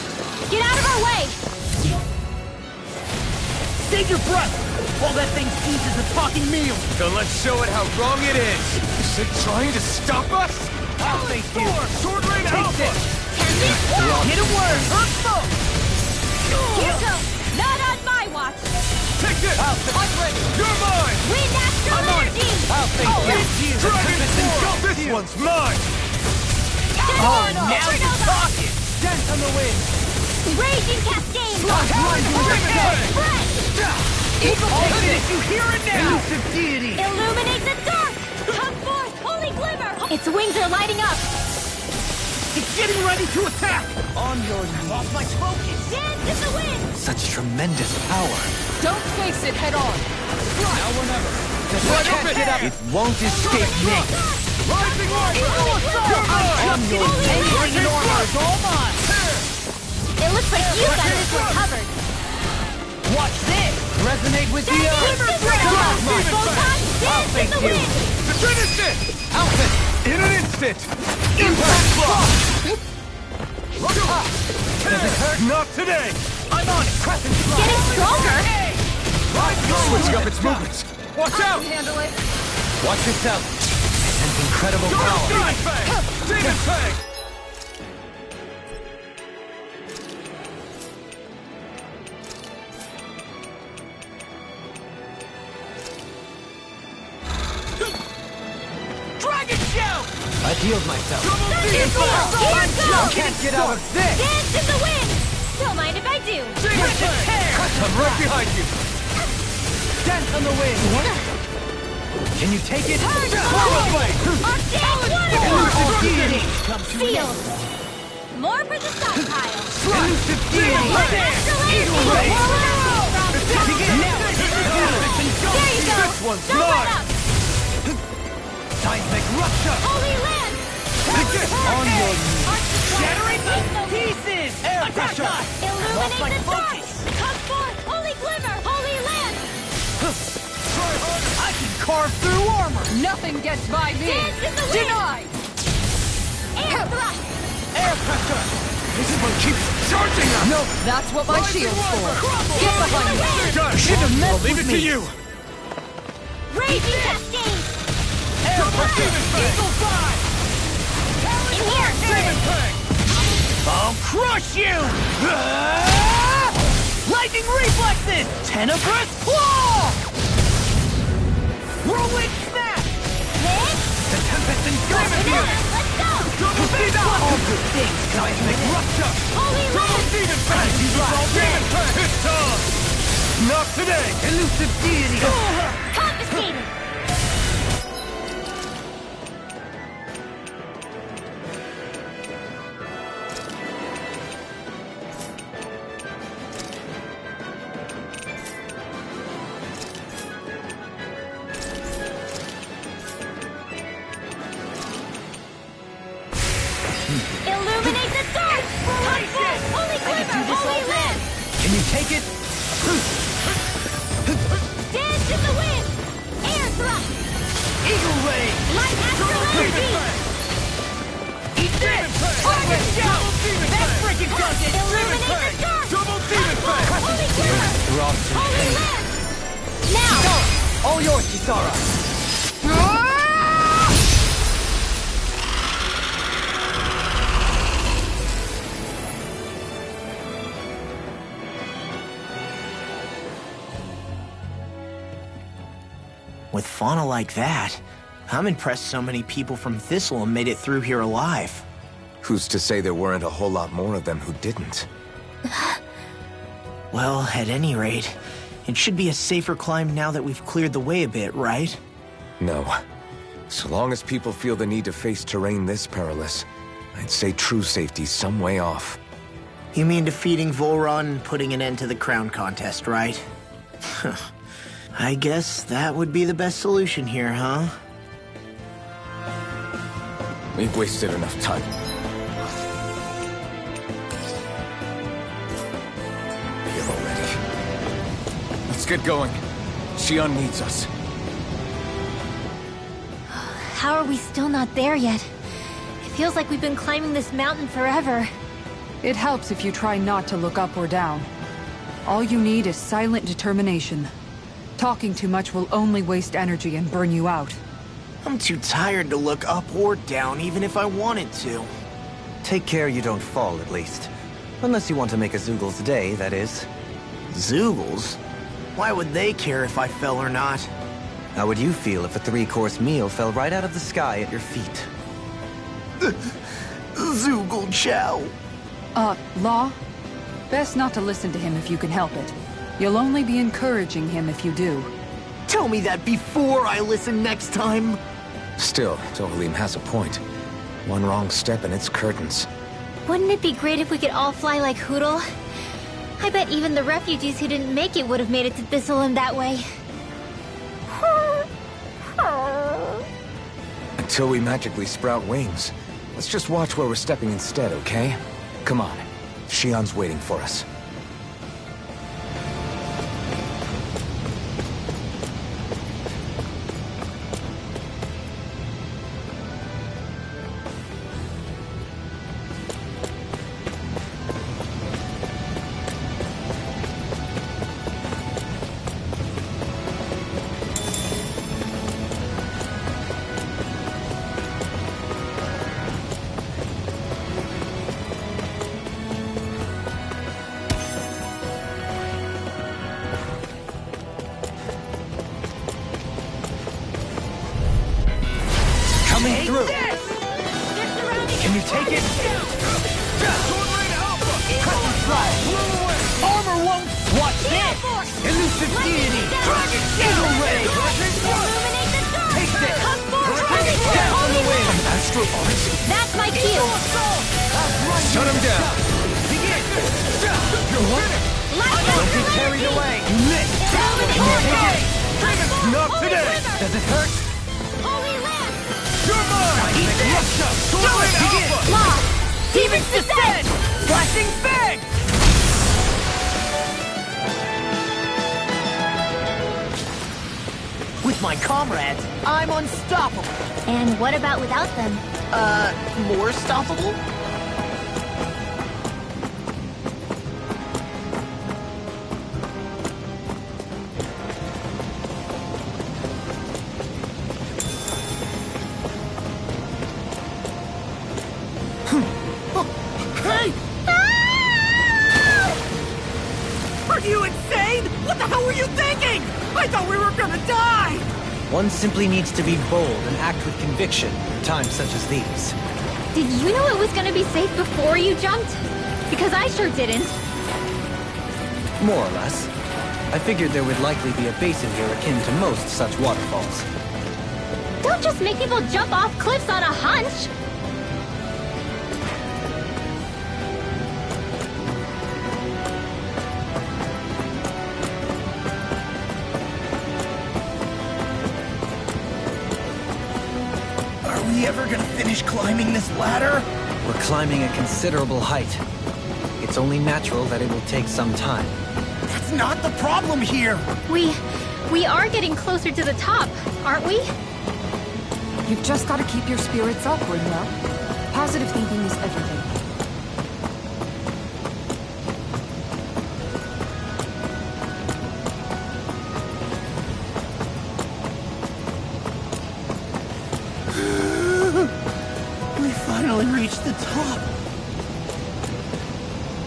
B: Get out of our way!
K: Save your breath while that thing seizes a talking meal.
E: Then let's show it how wrong it is. Is it trying to stop us?
K: I'll face you.
E: Sword rain alpha!
K: Hit a word. Hurt both.
B: Here goes! Not on my watch!
E: Take this! I'm ready! You're mine!
B: Wind astral energy!
K: I'll face you.
E: Dragon Sword! This one's mine!
K: Oh, now you're talking.
E: Dance on the wind!
B: Raging cascade!
K: Eagle takes it. You hear it now. Elusive deity.
B: Illuminate the dark! Come forth, holy glimmer! Its wings are lighting up!
K: It's getting ready to attack. On your knees. Off my focus.
B: Dance in the wind!
A: Such tremendous power.
C: Don't face it head on.
E: Now or never.
A: It won't escape me.
E: Rising Armor! You're mine!
K: On your knees. Rising armor is all mine.
B: It looks like you got this one covered.
K: Watch this. Resonate with the earth.
B: I'll
K: face you.
E: Finish it! Outfit! In an instant! Impact block! Does it hurt? Not today!
K: I'm on it. Crescent strike.
B: Getting stronger!
E: Switching up its movements! Watch out!
C: Handle it.
A: Watch yourself. Sense incredible power.
E: Demon Fang! Demon Fang!
K: Dragon shout.
A: I've healed myself.
B: Here goes!
A: Can't get out of this!
B: Dance in the wind! Don't mind if I do.
E: Demon Fang! I'm right behind you!
K: Dance on the wind.
A: Can you take it?
E: Swirl Blade!
B: Arctic waterfall!
K: Elusive deity. Come to
B: Sealed! More for the stockpile!
E: Elusive Demon Fang!
B: Eagle Ray! There you go!
E: This one's
B: Don't let
E: mine!
B: up!
E: Seismic Rupture!
B: Holy Land!
E: On your
K: Shattering the pieces. Air pressure.
B: Illuminate the dark! Come forth, holy glimmer, holy land!
K: I can carve through armor.
C: Nothing gets by me.
B: Dance in the wind!
C: Denied.
B: Air thrust!
K: Air pressure.
E: This one keeps charging us!
C: No, that's what my shield's for. Get behind me.
E: Done!
K: Should have
E: I'll
K: messed
E: leave
K: with
E: it to
K: me.
E: you!
B: Raging cascade!
K: Air pressure. Eagle fly.
B: In here!
E: Demon Fang!
K: I'll crush you. Lightning reflexes. Tenebrous claw. Whirlwind snap.
B: Hit!
E: The Tempest and
B: Come
E: Demon
B: on, let's go!
E: Double Demon!
K: All good things.
E: Seismic Rupture!
B: Holy
E: Double
B: land!
E: Demon Fang! Demon Fang! It's time! Not today!
K: Elusive deity.
B: Confiscated! Illuminate the dark! Come forth, holy glimmer, holy land!
A: Can you take it?
B: Dance in the wind! Air thrust!
K: Eagle ray.
B: Light astral energy!
K: Eat this. Dragon shout. That freaking does it.
B: Illuminate the dark!
E: Double Demon Fang!
B: Holy glimmer! Holy land! Now!
A: All yours, Kisara.
D: With fauna like that, I'm impressed so many people from Thistleum made it through here alive.
H: Who's to say there weren't a whole lot more of them who didn't?
D: Well, at any rate, it should be a safer climb now that we've cleared the way a bit, right?
H: No. So long as people feel the need to face terrain this perilous, I'd say true safety's some way off.
K: You mean defeating Volron and putting an end to the crown contest, right? I guess that would be the best solution here, huh?
J: We've wasted enough time. Here already. Let's get going. Xion needs us.
B: How are we still not there yet? It feels like we've been climbing this mountain forever.
C: It helps if you try not to look up or down. All you need is silent determination. Talking too much will only waste energy and burn you out.
K: I'm too tired to look up or down, even if I wanted to.
A: Take care you don't fall, at least. Unless you want to make a Zoogl's day, that is.
K: Zoogles? Why would they care if I fell or not?
A: How would you feel if a 3-course meal fell right out of the sky at your feet?
K: Zoogle Chow.
C: Law? Best not to listen to him if you can help it. You'll only be encouraging him if you do.
K: Tell me that before I listen next time!
H: Still, Dohalim has a point. One wrong step and it's curtains.
B: Wouldn't it be great if we could all fly like Hootle? I bet even the refugees who didn't make it would have made it to Thistleland that way.
H: Until we magically sprout wings. Let's just watch where we're stepping instead, okay? Come on. Xion's waiting for us.
E: Coming through. Can you take it? Cut and slide. Armor won't. Watch this. Elusive deity. Eagle ray. Take this. Down on the wind.
H: Astral Arts?
B: That's my cue.
E: Shut him down. Begin. Don't get carried away. You missed. Not today. Does it hurt? You're mine! Eat this! Begin!
B: Law! Demon's Descent!
E: Flashing Fang!
K: With my comrades, I'm unstoppable.
B: And what about without them?
K: More stoppable? Hey! Are you insane? What the hell were you thinking? I thought we were gonna die!
A: One simply needs to be bold and act with conviction in times such as these.
B: Did you know it was gonna be safe before you jumped? Because I sure didn't.
A: More or less. I figured there would likely be a basin here akin to most such waterfalls.
B: Don't just make people jump off cliffs on a hunch!
K: Are we ever gonna finish climbing this ladder?
A: We're climbing a considerable height. It's only natural that it will take some time.
K: That's not the problem here!
B: We are getting closer to the top, aren't we?
C: You've just got to keep your spirits up, Rinwell. Positive thinking is everything.
K: We finally reached the top.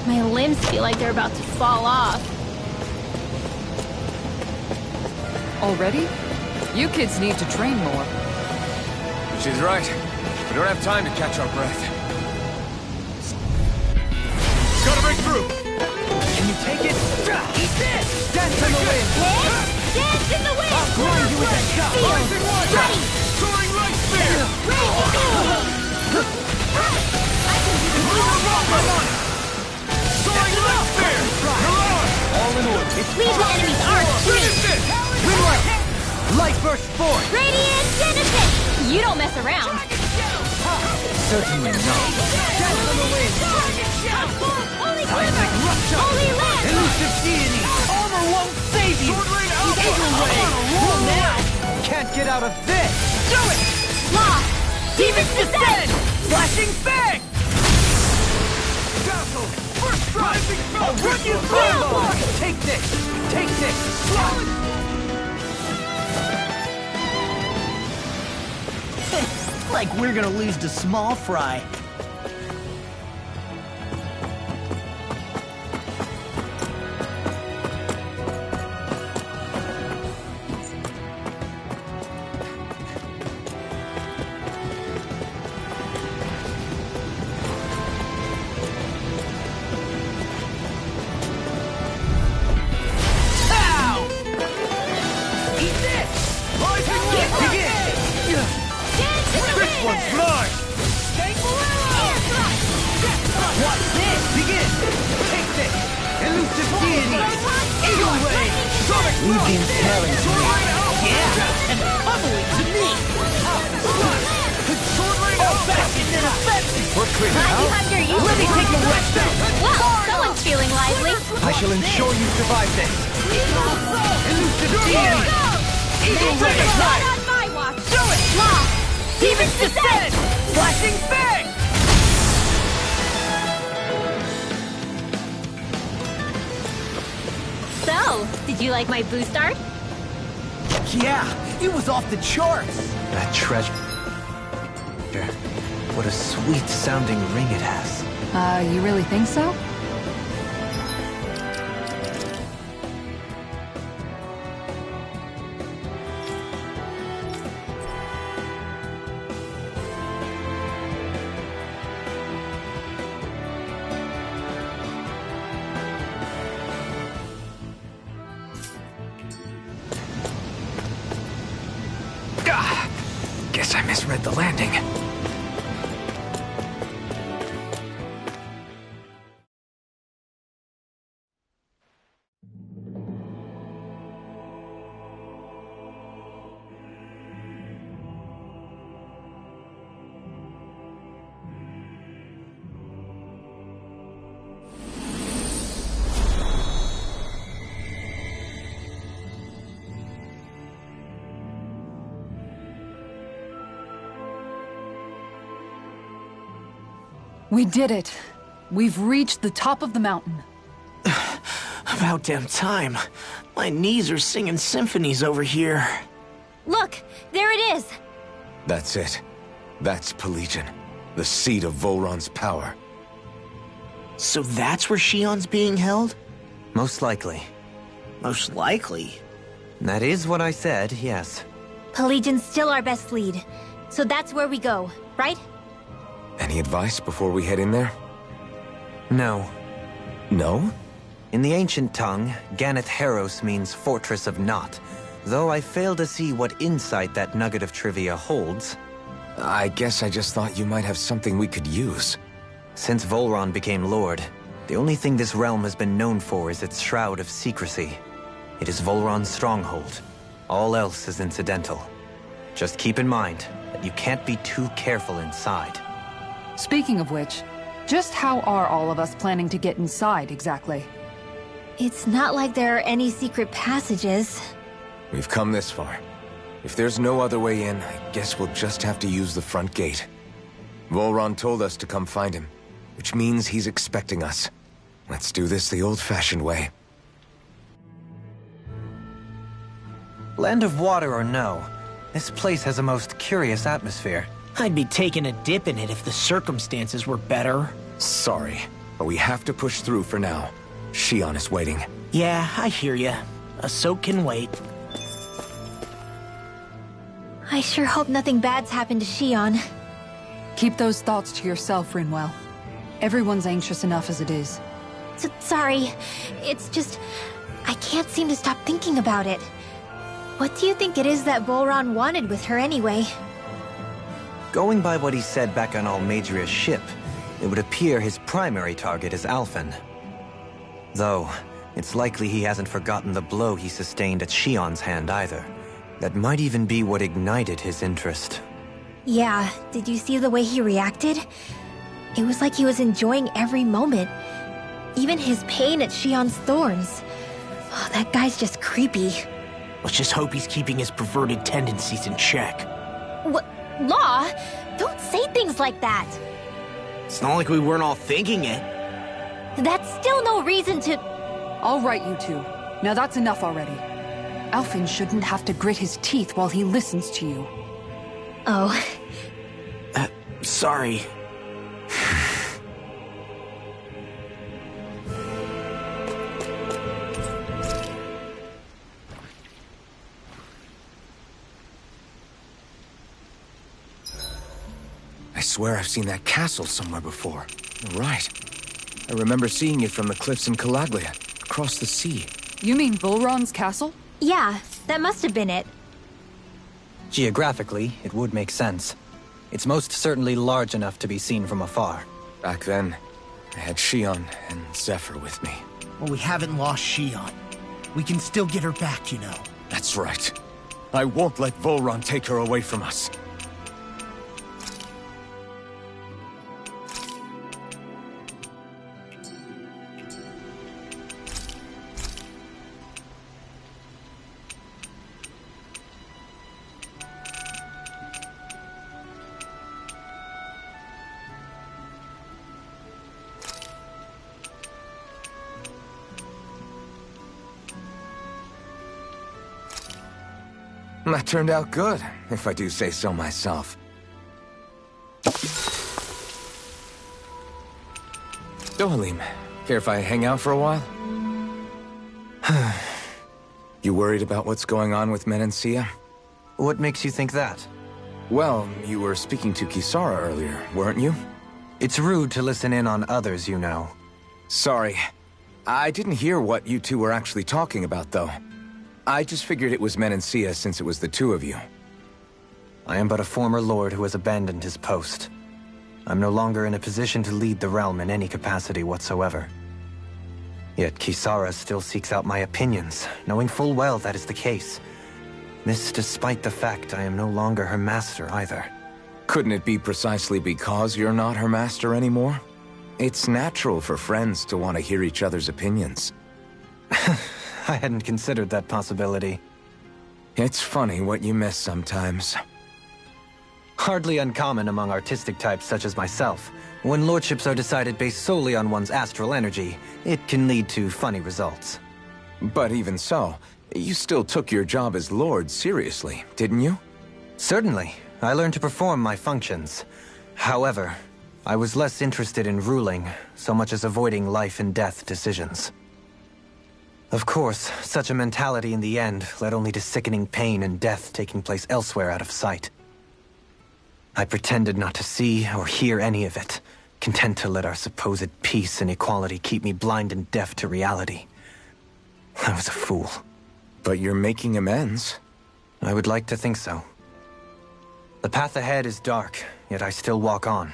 B: My limbs feel like they're about to fall off.
C: Already? You kids need to train more.
J: She's right. We don't have time to catch our breath. Gotta break through!
E: Can you take it? Eat this! Dance in the wind!
B: Dance in the wind!
E: I'll grind you with that shot!
B: Feel
E: light burst forth!
B: Radiant Genesis! You don't mess around.
A: Certainly not.
E: Death from the wind!
B: Holy
E: Seismic rupture!
B: Holy land!
E: Elusive deity! Armor won't save you! Eagle ray! Roll now! Can't get out of this! Do it!
B: Lost!
E: Demons descend! Flashing fang! Dazzle! First strike! I'll run you through! Take this! Take this! Like we're gonna lose to small fry. I shall ensure you survive this. Elusive deity! Eagle ray!
B: Not on my watch!
E: Do it!
B: Lost!
E: Demons descend! Flashing fang!
B: So, did you like my boost art?
E: Yeah, it was off the charts.
A: That treasure. What a sweet-sounding ring it has.
C: You really think so?
D: Guess I misread the landing.
C: We did it. We've reached the top of the mountain.
D: About damn time. My knees are singing symphonies over here.
B: Look, there it is.
H: That's it. That's Pelegion, the seat of Volron's power.
D: So that's where Shion's being held?
A: Most likely.
D: Most likely.
A: That is what I said, yes.
B: Pelegion's still our best lead. So that's where we go, right?
H: Any advice before we head in there?
A: No.
H: No?
A: In the ancient tongue, Ganeth Heros means Fortress of Naught, though I fail to see what insight that nugget of trivia holds.
H: I guess I just thought you might have something we could use.
A: Since Volron became Lord, the only thing this realm has been known for is its shroud of secrecy. It is Volron's stronghold. All else is incidental. Just keep in mind that you can't be too careful inside.
C: Speaking of which, just how are all of us planning to get inside exactly?
B: It's not like there are any secret passages.
H: We've come this far. If there's no other way in, I guess we'll just have to use the front gate. Volron told us to come find him, which means he's expecting us. Let's do this the old-fashioned way.
A: Land of water or no, this place has a most curious atmosphere.
D: I'd be taking a dip in it if the circumstances were better.
H: Sorry, but we have to push through for now. Shion is waiting.
D: Yeah, I hear ya. A soak can wait.
B: I sure hope nothing bad's happened to Shion.
C: Keep those thoughts to yourself, Rinwell. Everyone's anxious enough as it is.
B: Sorry. It's just... I can't seem to stop thinking about it. What do you think it is that Volron wanted with her anyway?
A: Going by what he said back on Almadria's ship, it would appear his primary target is Alphen. Though, it's likely he hasn't forgotten the blow he sustained at Shion's hand either. That might even be what ignited his interest.
B: Yeah, did you see the way he reacted? It was like he was enjoying every moment. Even his pain at Shion's thorns. Oh, that guy's just creepy.
D: Let's just hope he's keeping his perverted tendencies in check.
B: What? Law? Don't say things like that.
K: It's not like we weren't all thinking it.
B: That's still no reason to...
C: All right, you two. Now that's enough already. Alphen shouldn't have to grit his teeth while he listens to you.
B: Oh.
D: Sorry.
J: I swear I've seen that castle somewhere before. You're right. I remember seeing it from the cliffs in Calaglia, across the sea.
C: You mean Bullron's castle?
B: Yeah, that must have been it.
A: Geographically, it would make sense. It's most certainly large enough to be seen from afar.
J: Back then, I had Shion and Zephyr with me.
K: Well, we haven't lost Shion. We can still get her back, you know.
J: That's right. I won't let Volron take her away from us. That turned out good, if I do say so myself. Dohalim, care if I hang out for a while? You worried about what's going on with Menancia?
A: What makes you think that?
J: Well, you were speaking to Kisara earlier, weren't you?
A: It's rude to listen in on others, you know.
J: Sorry. I didn't hear what you two were actually talking about, though. I just figured it was Menancia since it was the two of you.
A: I am but a former lord who has abandoned his post. I'm no longer in a position to lead the realm in any capacity whatsoever. Yet Kisara still seeks out my opinions, knowing full well that is the case. This despite the fact I am no longer her master either.
J: Couldn't it be precisely because you're not her master anymore? It's natural for friends to want to hear each other's opinions.
A: I hadn't considered that possibility.
J: It's funny what you miss sometimes.
A: Hardly uncommon among artistic types such as myself. When lordships are decided based solely on one's astral energy, it can lead to funny results.
J: But even so, you still took your job as lord seriously, didn't you?
A: Certainly. I learned to perform my functions. However, I was less interested in ruling, so much as avoiding life and death decisions. Of course, such a mentality in the end led only to sickening pain and death taking place elsewhere out of sight. I pretended not to see or hear any of it, content to let our supposed peace and equality keep me blind and deaf to reality. I was a fool.
J: But you're making amends.
A: I would like to think so. The path ahead is dark, yet I still walk on.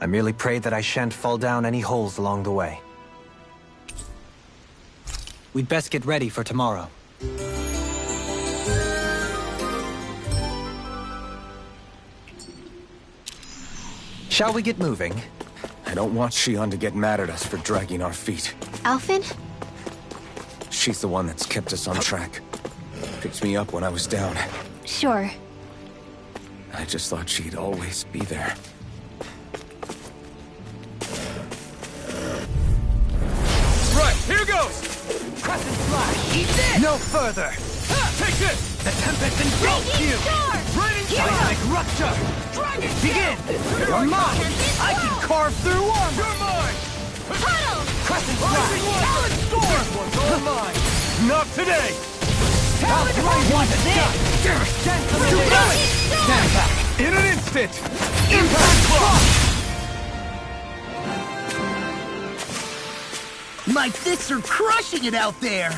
A: I merely pray that I shan't fall down any holes along the way. We'd best get ready for tomorrow. Shall we get moving?
J: I don't want Shion to get mad at us for dragging our feet.
B: Alphen?
J: She's the one that's kept us on track. Picked me up when I was down.
B: Sure.
J: I just thought she'd always be there.
E: Right, here goes! Crescent Slash!
K: Eat this!
E: No further! Take this! The Tempest engulfs you! Seismic Rupture! Begin! You're mine! I can carve through armor! You're mine! Crescent Slash! Talon Storm! This one's all mine! Not today! I'll throw one to death! Stand back! In an instant! Impact Clock!
K: My fists are crushing it out there!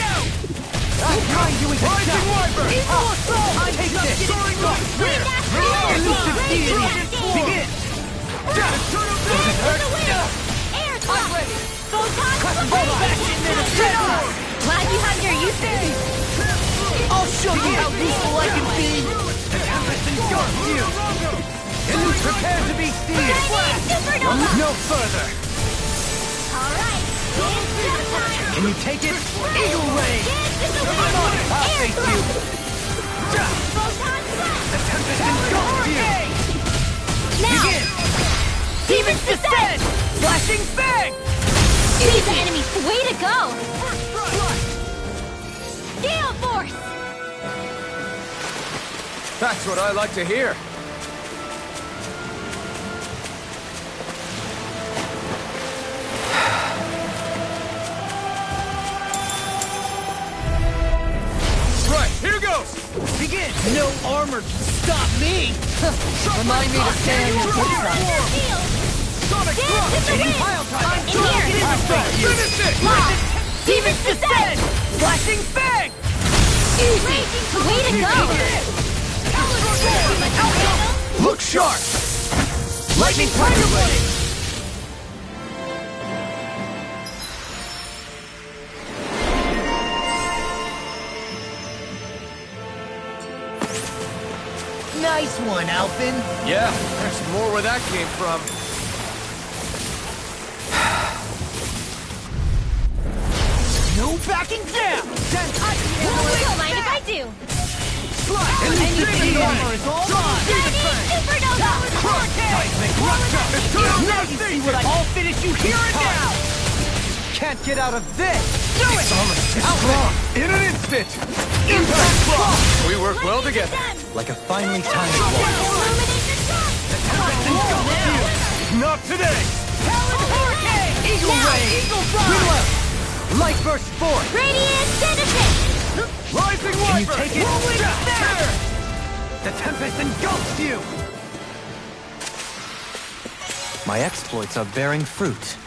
E: I'll grind you into dust! Eagle Assault! Take this! Elusive deity! Begin! Does it hurt? I'm ready! Fall back in there!
B: Glad you have your uses.
K: I'll show you how useful I can be!
E: The Tempest engulfs you! Eluse, prepare to be seized!
B: Supernova!
E: No further!
B: Alright, it's showtime!
E: Can you take it? Eagle Ray! I'm on it! I'll face you!
B: Photon blast!
E: The Tempest engulfs you!
B: Now!
E: Begin! Demons descend! Flashing Fang!
B: Seize the enemy! Way to go! Gale Force!
J: That's what I like to hear. Right, here goes!
E: Begin! No armor can stop me!
G: Remind me to stay on your good side.
E: Sonic Thrust!
B: In
E: Pile drive!
B: In here!
E: Finish it!
B: Demons descend!
E: Flashing Fang!
B: Raging! Way to go!
E: Look sharp! Lightning Tiger Blade!
K: Nice one, Alphen.
J: Yeah, there's more where that came from.
K: No backing down!
B: Don't mind if I do!
K: Anything armor is all mine!
B: Supernova!
K: Now you see what I'll finish you here and now!
E: Can't get out of this!
K: Do it!
J: Strong! In an instant! Impact block! We work well together.
A: Like a finely timed waltz.
E: The Tempest engulfs you!
J: Not today!
E: Eagle Ray!
K: Eagle Fly!
E: Reload! Light burst forth!
B: Radiant Genesis!
J: Rising
E: Can you
J: Wyvern!
E: take it?
J: Rolling
E: Tear! The Tempest engulfs you! My exploits are bearing fruit.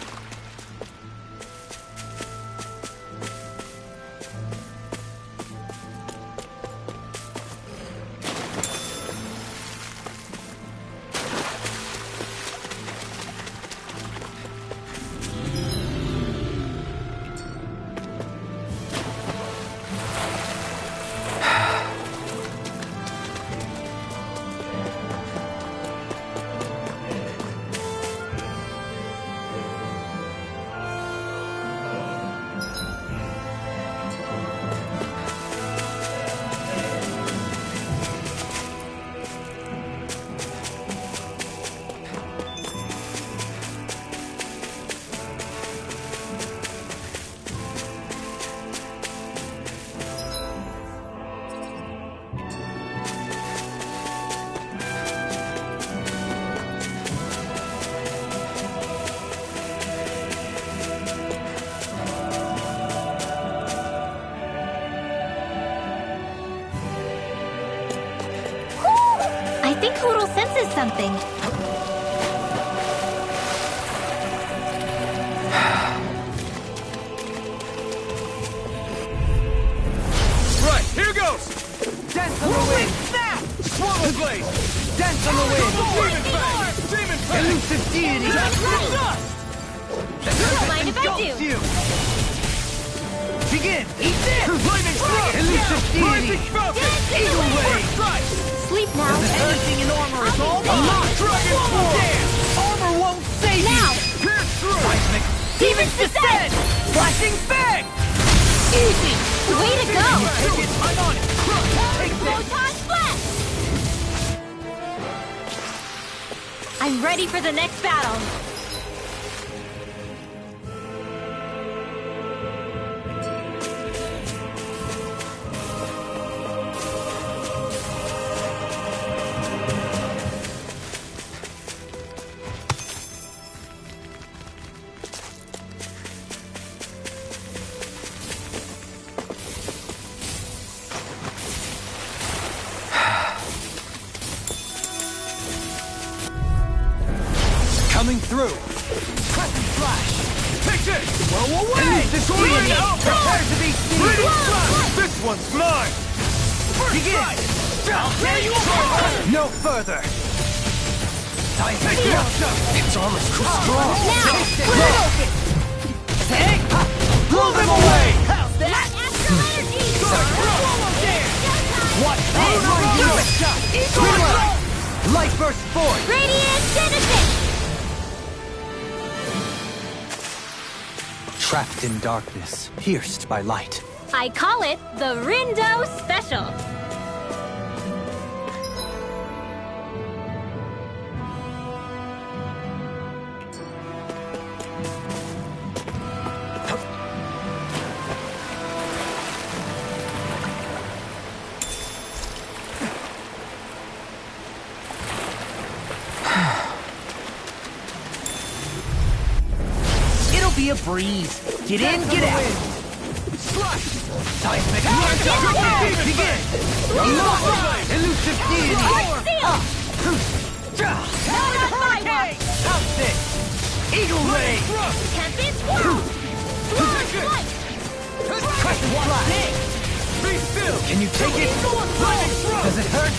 B: I think Hootle senses something.
J: Right, here goes!
E: Dance on the wind!
K: Snap!
J: Swallow Blade!
E: Dance on the wind!
J: Demon Fang! Demon Fang!
E: Elusive deity! The
B: Don't mind if I
E: engulfs
B: do.
E: you! Begin!
K: Eat this!
J: Lightning Thrust!
E: Elusive deity!
J: Rising Falcon!
E: Eagle Ray!
B: Sleep now.
K: Anything in armor is all
E: A
K: mine!
E: mock dragon form!
K: Armor won't save
B: Now!
K: you!
J: Pierce through!
E: Seismic!
K: Demons descend!
E: Flashing Fang!
K: Easy!
B: Way to go!
E: Take it! I'm on it! Take this!
B: Photon blast! I'm ready for the next battle.
E: Coming through! Crescent Flash!
J: Take this!
E: Blow away!
J: Elusive deity!
E: Prepare to be seen! This one's mine! Begin! I'll tear you apart! No further! Its armor's too strong!
B: Now! Split it open!
E: Take! Blow them away!
B: How's that? Astral energy!
E: What? Do it! Light burst forth!
B: Radiant Genesis!
A: Trapped in darkness, pierced by light.
B: I call it the Rindo Special.
K: It'll be a breeze. Get in, get out. Seismic begin! Elusive deity! Outfit! Eagle ray!
B: Tempest Whirl! Launch Light!
E: Crescent flash! Be still! Can you take it? Does it hurt?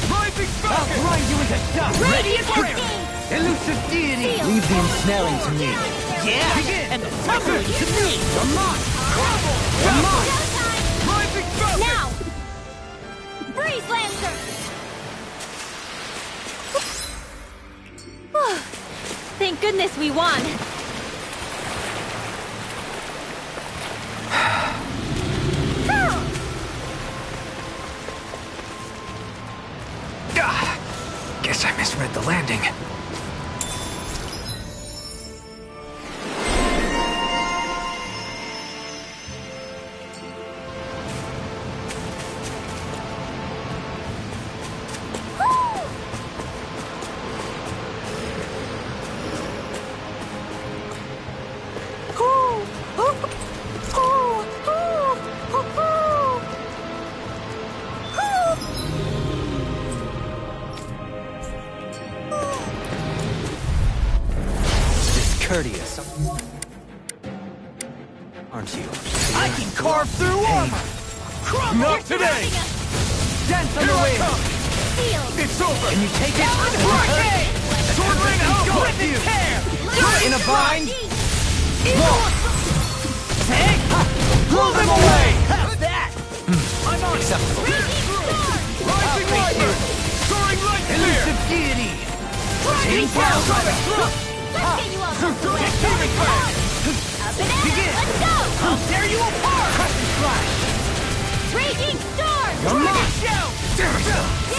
E: I'll grind you into dust!
B: Radiant
E: Prayer!
B: Cascade!
E: Elusive deity!
A: Leave the ensnaring to me.
K: Yeah!
E: Begin!
K: And the tumbling to me!
E: You're mine! You're mine! Rising Falcon!
B: Now! Breeze Lancer! Thank goodness we won.
D: Guess I misread the landing.
A: Courteous. Aren't you?
K: I can carve through armor!
E: Not today!
K: Dance on the wind!
E: It's over!
K: Can you take it? Hurricane! Sword ring out! Rip and tear!
E: In a bind!
K: Walk! Take! Blow them away! How's that? I'm on
A: Acceptable.
E: Rising Viper! Soaring light clear!
K: Elusive deity!
E: Team
K: down by the
E: throat!
B: Let's get you all
K: Begin!
B: Banana, let's go!
K: I'll tear you apart! Crescent flash!
B: Raging Storm!
E: You're mine!
K: Shout!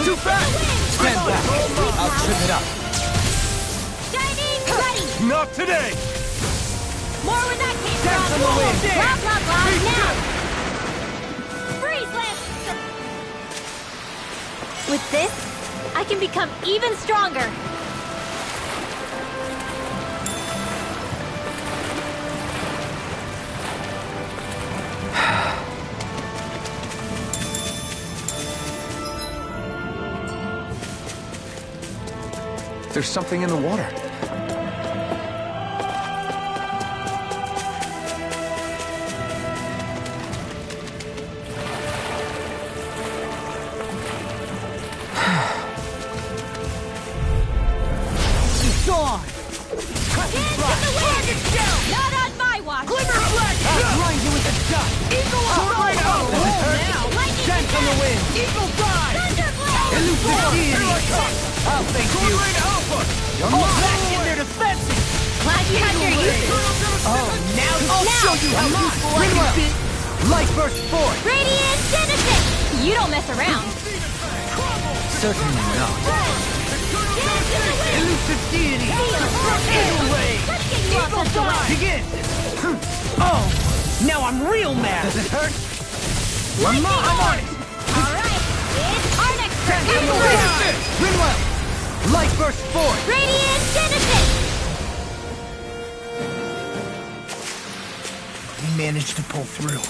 E: Too fast!
A: Stand back. I'll trip it up.
B: Shining ready!
E: Not today!
B: More when that came
E: Dance
B: from!
E: on the wind!
B: Blah, blah, blah,
E: Be
B: now! Freeze Lancer! With this, I can become even stronger.
H: There's something in the water.
K: It's gone! Crescent flash! Target shell!
B: Not on my watch!
K: Glimmer flash! I'll grind you into dust! Eagle sword out! Now!
B: Lightning
K: Dance on the wind! Eagle dive!
B: Thunderblade!
K: Elusive deity! I'll thank you! You're back in their defenses!
B: Glad you had your use.
K: Oh, now I'll show you how useful I can be! Light burst forth!
B: Radiant Genesis! You don't mess around.
A: Certainly not.
K: Elusive deity! Eagle ray! Eagle dive! Begin! Oh, now I'm real mad!
E: Does it hurt?
K: I'm on it!
B: Alright, it's our next turn.
K: Eagle ray! Rinwell! Light burst forth!
B: Radiant Genesis!
K: We managed to pull through.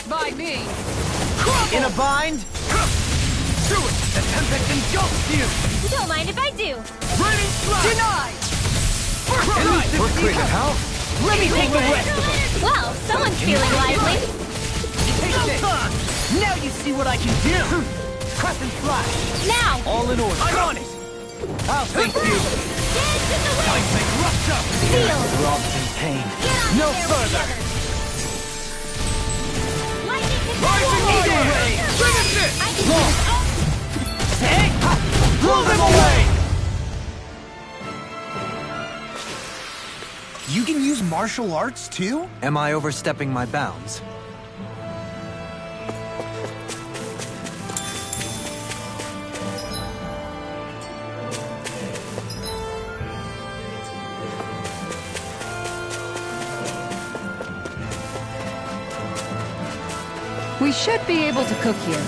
C: by me!
K: In a bind? Do it! The Tempest engulfs you!
B: Don't mind if I do.
K: Raining Slash!
C: Denied!
J: We're clear now.
K: Let me take the rest of them!
B: Well, someone's feeling lively.
K: Take this! Now you see what I can do! Crescent Slash!
B: Now!
K: All in order. I'm on it! I'll thank you!
B: Dance in the wind!
K: Seismic rupture!
B: Feel!
A: Throbs in pain.
B: Get out
K: No
B: there
K: further.
B: together. Lightning
K: Rising
B: control!
K: Eagle Ray! Finish it!
B: I can use
K: Hey! Blow them away! You can use martial arts too?
A: Am I overstepping my bounds?
C: We should be able to cook here.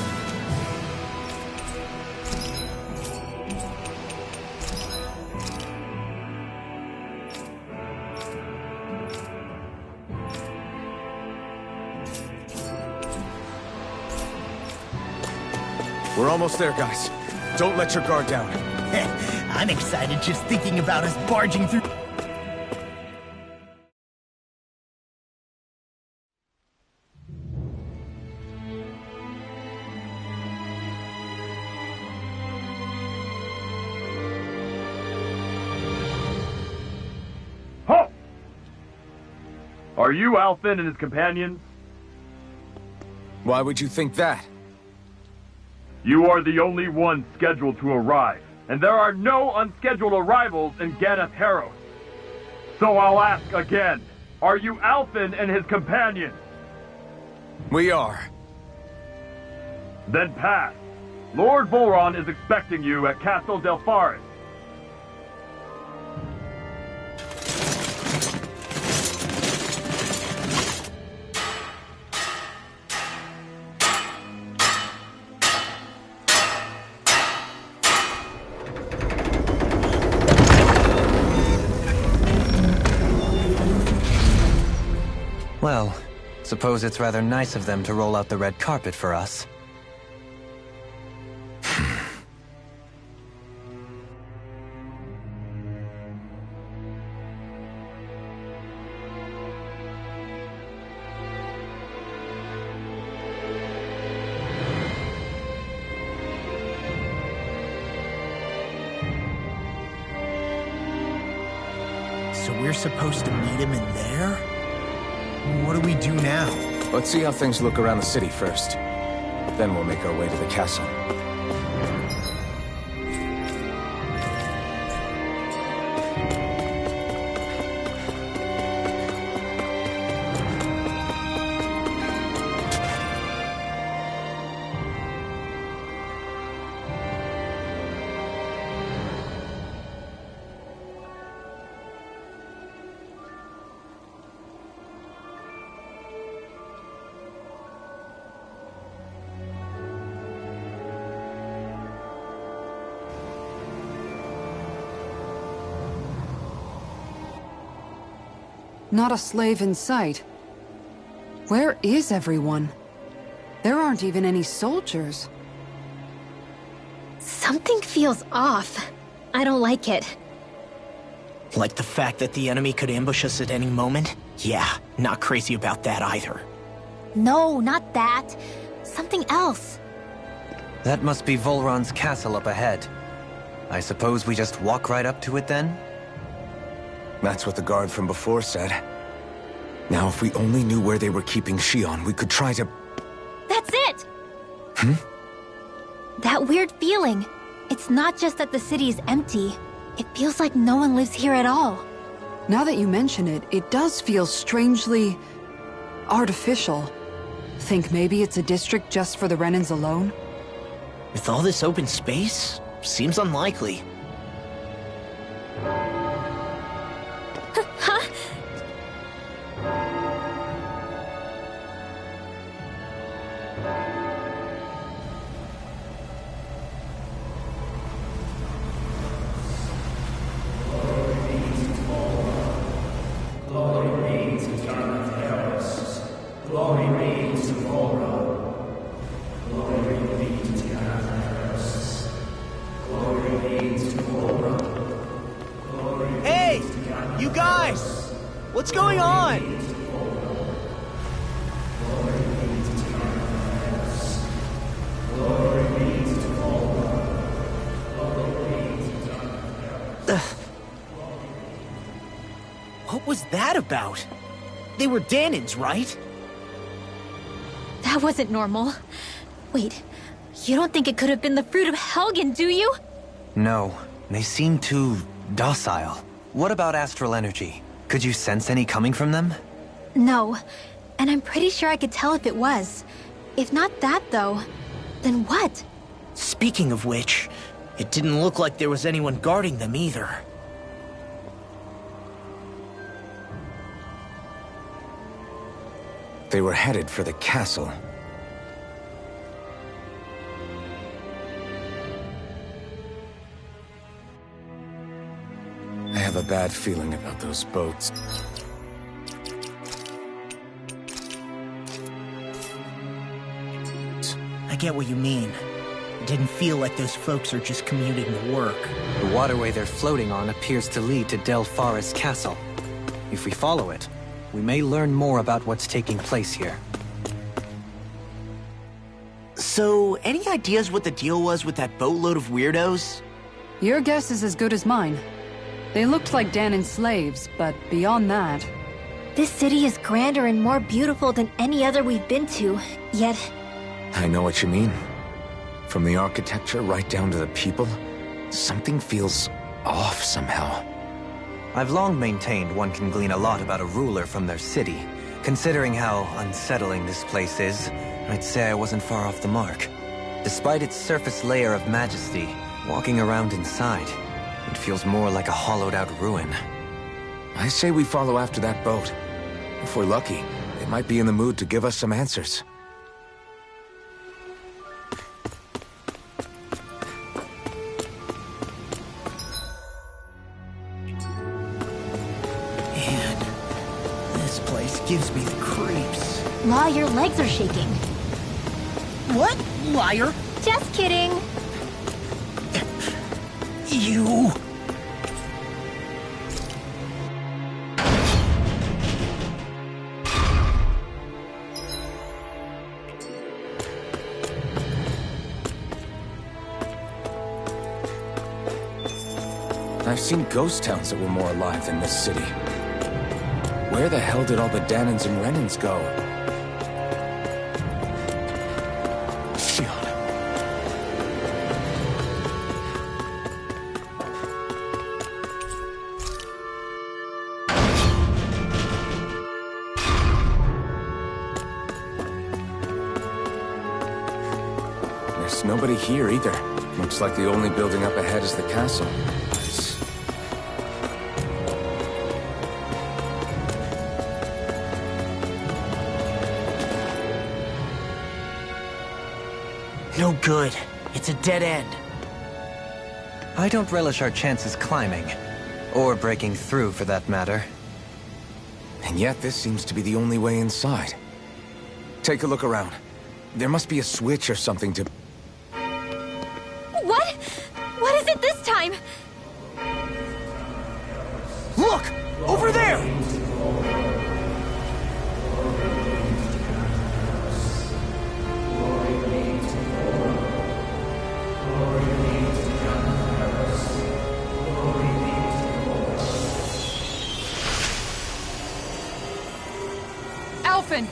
J: We're almost there, guys. Don't let your guard down.
K: I'm excited just thinking about us barging through.
L: Halt! Are you Alfin and his companions?
J: Why would you think that?
L: You are the only one scheduled to arrive, and there are no unscheduled arrivals in Ganath Haros. So I'll ask again, are you Alfin and his companions?
J: We are.
L: Then pass. Lord Volron is expecting you at Castle Delpharis.
A: Well, suppose it's rather nice of them to roll out the red carpet for us.
K: So we're supposed to meet him in there? What do we do now?
J: Let's see how things look around the city first. Then we'll make our way to the castle.
C: Not a slave in sight. Where is everyone? There aren't even any soldiers.
B: Something feels off. I don't like it.
K: Like the fact that the enemy could ambush us at any moment? Yeah, not crazy about that either.
B: No, not that. Something else.
A: That must be Volron's castle up ahead. I suppose we just walk right up to it then?
H: That's what the guard from before said. Now, if we only knew where they were keeping Shion, we could try to...
B: That's it! That weird feeling. It's not just that the city is empty. It feels like no one lives here at all.
C: Now that you mention it, it does feel strangely... artificial. Think maybe it's a district just for the Renans alone?
K: With all this open space, seems unlikely.
B: Huh?
M: Glory be to Ganath Haros. Glory be to Volron.
K: Hey! You guys! What's going on? What was that about? They were Dahnans, right?
B: That wasn't normal. Wait, you don't think it could have been the fruit of Helgen, do you?
A: No, they seem too docile. What about astral energy? Could you sense any coming from them?
B: No, and I'm pretty sure I could tell if it was. If not that, though, then what?
K: Speaking of which, it didn't look like there was anyone guarding them either.
J: They were headed for the castle. I have a bad feeling about those boats.
K: I get what you mean. It didn't feel like those folks are just commuting to work.
A: The waterway they're floating on appears to lead to Del Farra's castle. If we follow it, we may learn more about what's taking place here.
K: So, any ideas what the deal was with that boatload of weirdos?
C: Your guess is as good as mine. They looked like Dahnan slaves, but beyond that...
B: This city is grander and more beautiful than any other we've been to, yet...
J: I know what you mean. From the architecture right down to the people, something feels off somehow.
A: I've long maintained one can glean a lot about a ruler from their city. Considering how unsettling this place is, I'd say I wasn't far off the mark. Despite its surface layer of majesty, walking around inside, it feels more like a hollowed-out ruin.
J: I say we follow after that boat. If we're lucky, they might be in the mood to give us some answers.
K: Man, this place gives me the creeps.
B: Law, your legs are shaking.
K: What? Liar?
B: Just kidding.
K: You...
J: I've seen ghost towns that were more alive than this city. Where the hell did all the Dahnans and Renans go? Shionne. There's nobody here either. Looks like the only building up ahead is the castle.
K: No good. It's a dead end.
A: I don't relish our chances climbing. Or breaking through, for that matter.
J: And yet this seems to be the only way inside. Take a look around. There must be a switch or something to...
B: What? What is it this time?
K: Look! Over there!
C: Alphen!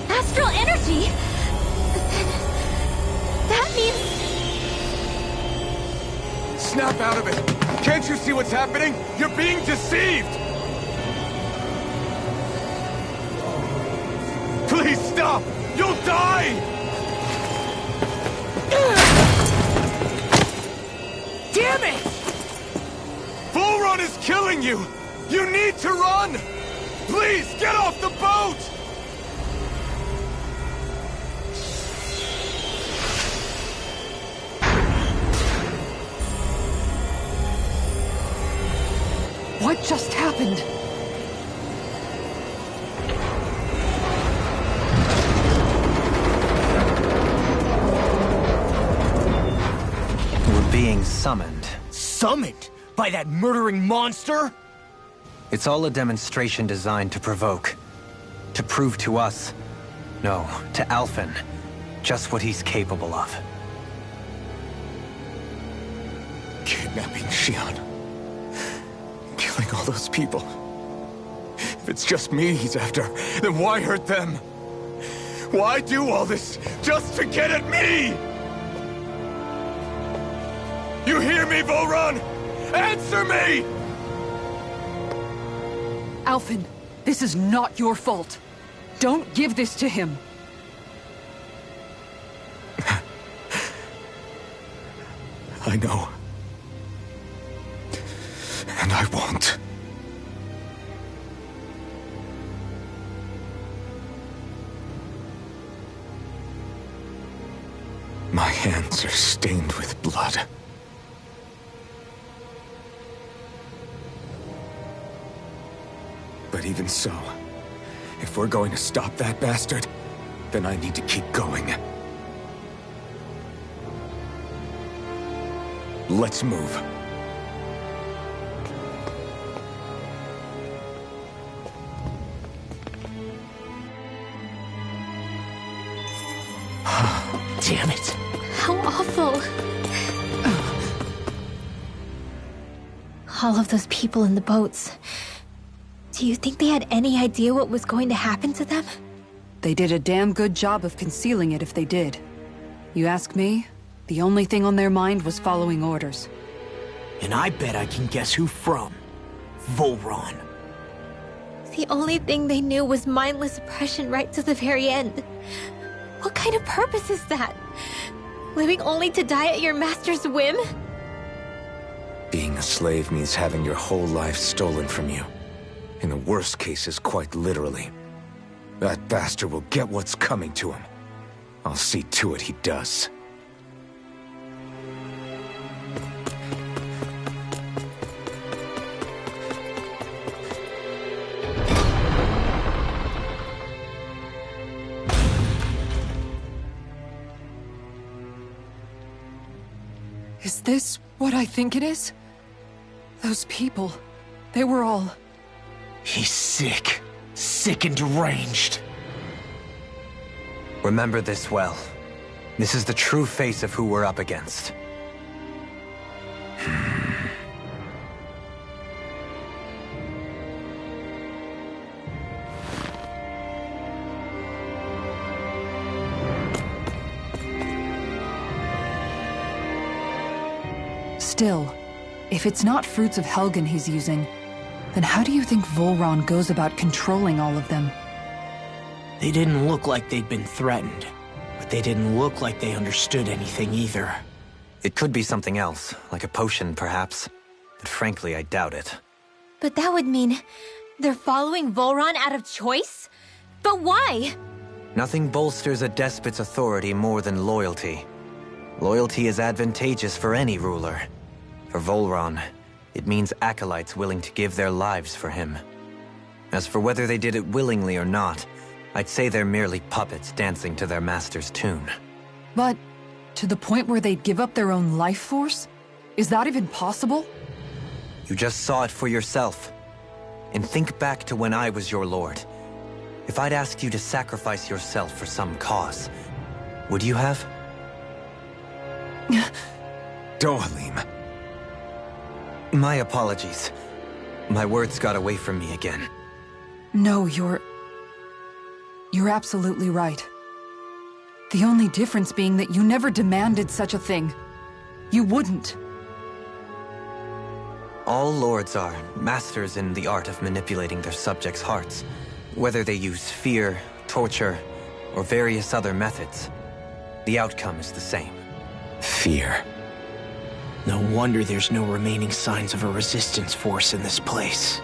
B: Astral energy? That means...
J: Snap out of it! Can't you see what's happening? You're being deceived! Please stop! You'll die!
K: Damn it!
J: Bull Run is killing you! You need to run! Please, get off the boat!
C: What just happened?
A: being summoned.
K: Summoned? By that murdering monster?
A: It's all a demonstration designed to provoke. To prove to us, no, to Alphen, just what he's capable of.
J: Kidnapping Shion. Killing all those people. If it's just me he's after, then why hurt them? Why do all this just to get at me? You hear me, Vholran? Answer me!
C: Alphen, this is not your fault. Don't give this to him.
J: I know. And I won't. My hands are stained with blood. But even so, if we're going to stop that bastard, then I need to keep going. Let's move.
K: Damn it.
B: How awful. All of those people in the boats. Do you think they had any idea what was going to happen to them?
C: They did a damn good job of concealing it if they did. You ask me, the only thing on their mind was following orders.
K: And I bet I can guess who from. Vholran.
B: The only thing they knew was mindless oppression right to the very end. What kind of purpose is that? Living only to die at your master's whim?
H: Being a slave means having your whole life stolen from you. In the worst cases, quite literally. That bastard will get what's coming to him. I'll see to it he does.
C: Is this what I think it is? Those people, they were all...
K: He's sick. Sick and deranged.
A: Remember this well. This is the true face of who we're up against.
C: Still, if it's not Fruits of Helgen he's using, then how do you think Vholran goes about controlling all of them?
K: They didn't look like they'd been threatened, but they didn't look like they understood anything either.
A: It could be something else, like a potion perhaps, but frankly I doubt it.
B: But that would mean they're following Vholran out of choice? But why?
A: Nothing bolsters a despot's authority more than loyalty. Loyalty is advantageous for any ruler. For Vholran, it means acolytes willing to give their lives for him. As for whether they did it willingly or not, I'd say they're merely puppets dancing to their master's tune.
C: But, to the point where they'd give up their own life force? Is that even possible?
A: You just saw it for yourself. And think back to when I was your lord. If I'd asked you to sacrifice yourself for some cause, would you have?
H: Dohalim.
A: My apologies. My words got away from me again.
C: No, you're absolutely right. The only difference being that you never demanded such a thing. You wouldn't.
A: All lords are masters in the art of manipulating their subjects' hearts, whether they use fear, torture, or various other methods. The outcome is the same.
H: Fear.
K: No wonder there's no remaining signs of a resistance force in this place.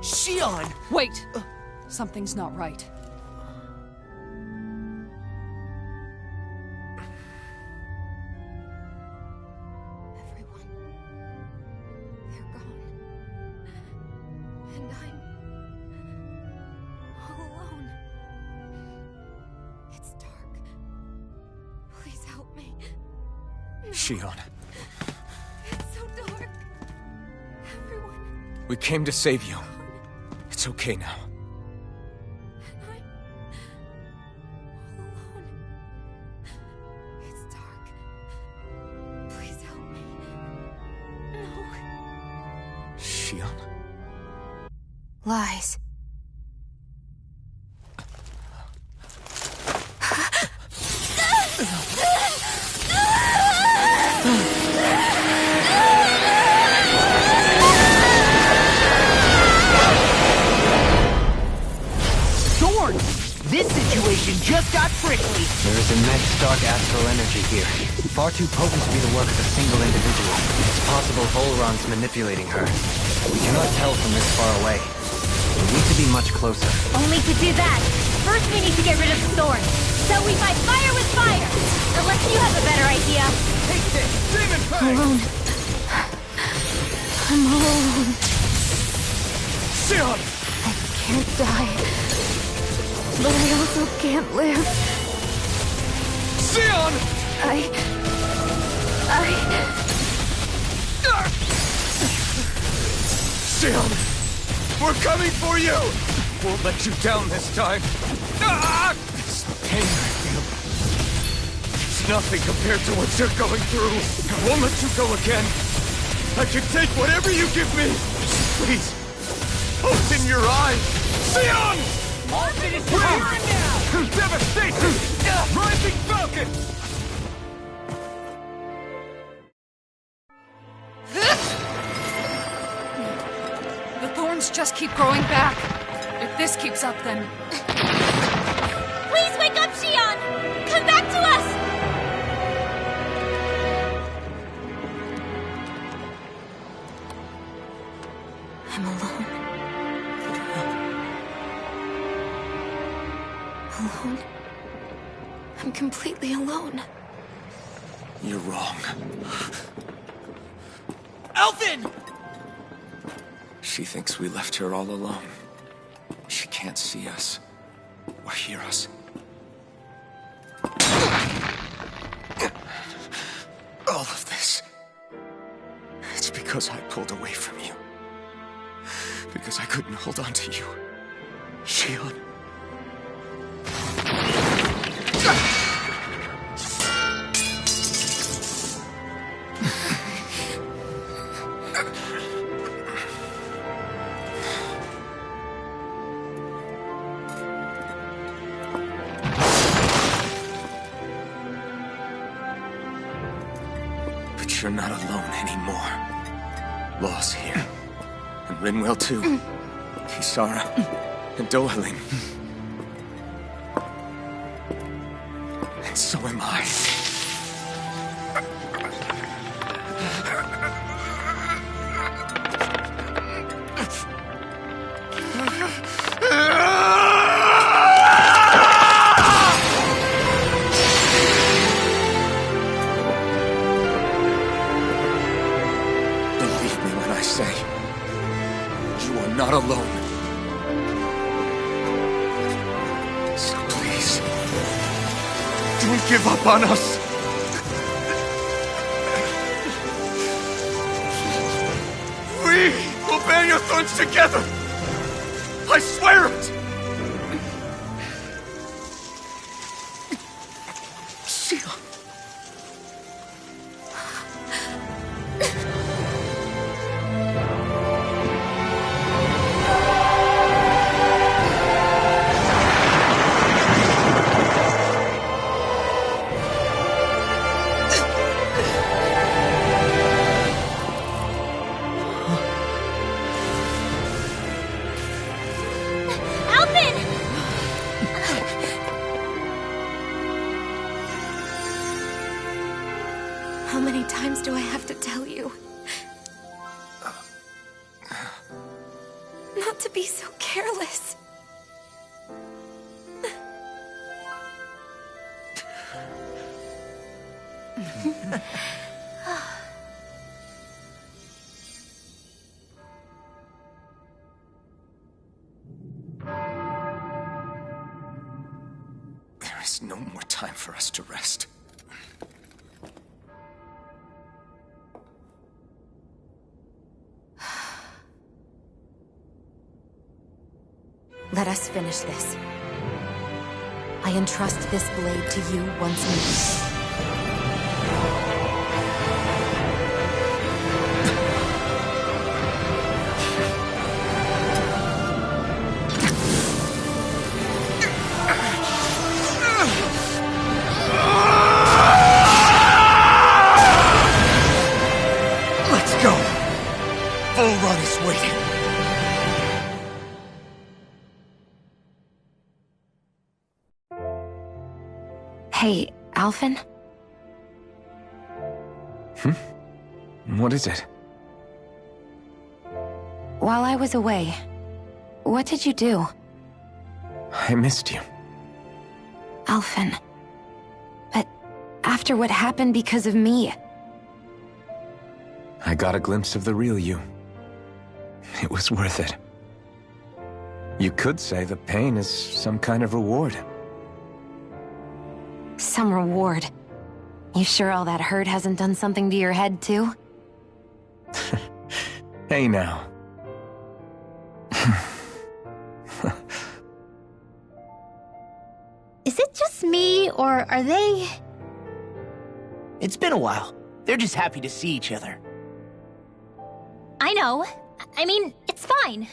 K: Shionne!
C: Wait! Something's not right.
F: Everyone. They're gone. And I'm all alone. It's dark. Please help me.
J: Shionne,
F: It's so dark. Everyone.
J: we came to save you. It's okay now.
F: And I'm all alone. It's dark. Please help me. No.
J: Shionne.
F: Lies.
K: Thorn! This situation just got prickly!
A: There is immense dark astral energy here. Far too potent to be the work of a single individual. It's possible Volron's manipulating her. We cannot tell from this far away. We need to be much closer.
B: Only to do that, first we need to get rid of the thorn. So we fight fire with fire! Unless you have a better idea.
K: Take this! Demon Fang!
F: Alone. I'm all alone.
K: Shionne!
F: I can't die. But I also can't live.
K: Shionne! Shionne! We're coming for you! Won't let you down this time. This pain I feel. It's nothing compared to what you're going through. I won't let you go again. I can take whatever you give me. Please, open your eyes. Shionne! All finish now! Devastation! Rising Falcon!
C: The thorns just keep growing back. If this keeps up, then...
B: Please wake up, Shionne! Come back to us!
F: I'm alone. Alone? I'm completely alone.
J: You're wrong.
K: Alphen!
J: She thinks we left her all alone. She can't see us or hear us. All of this. It's because I pulled away from you. Because I couldn't hold on to you. Shionne. But you're not alone anymore. Law's here. And Rinwell too. Kisara. And Dohalim. And so am I. Believe me when I say, you are not alone. So please, don't give up on us. We will bear your thorns together. I swear it. Shionne.
B: Alphen!
F: How many times do I have to tell you? not to be so careless.
J: There is no more time for us to rest.
F: Let us finish this. I entrust this blade to you once more.
K: Let's go! Volrun is waiting.
F: Hey, Alphen?
H: What is it?
F: While I was away, what did you do?
H: I missed you.
F: Alphen. But after what happened because of me...
H: I got a glimpse of the real you. It was worth it. You could say the pain is some kind of reward.
F: Some reward. You sure all that hurt hasn't done something to your head, too?
H: Hey now.
B: Is it just me, or are they...
K: It's been a while. They're just happy to see each other.
B: I know. I mean, it's fine.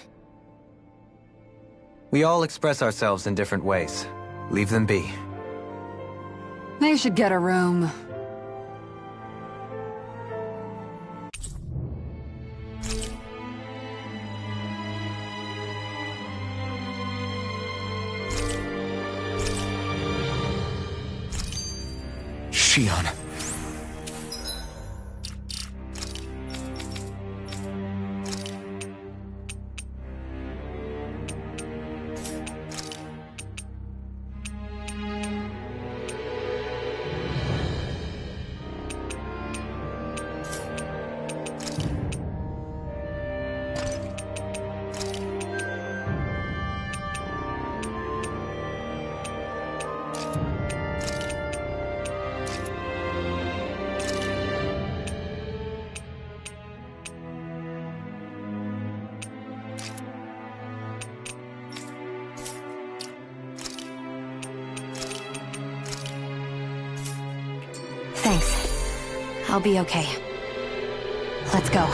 A: We all express ourselves in different ways. Leave them be.
C: They should get a room.
J: Shionne.
F: Thanks. I'll be okay. Let's go.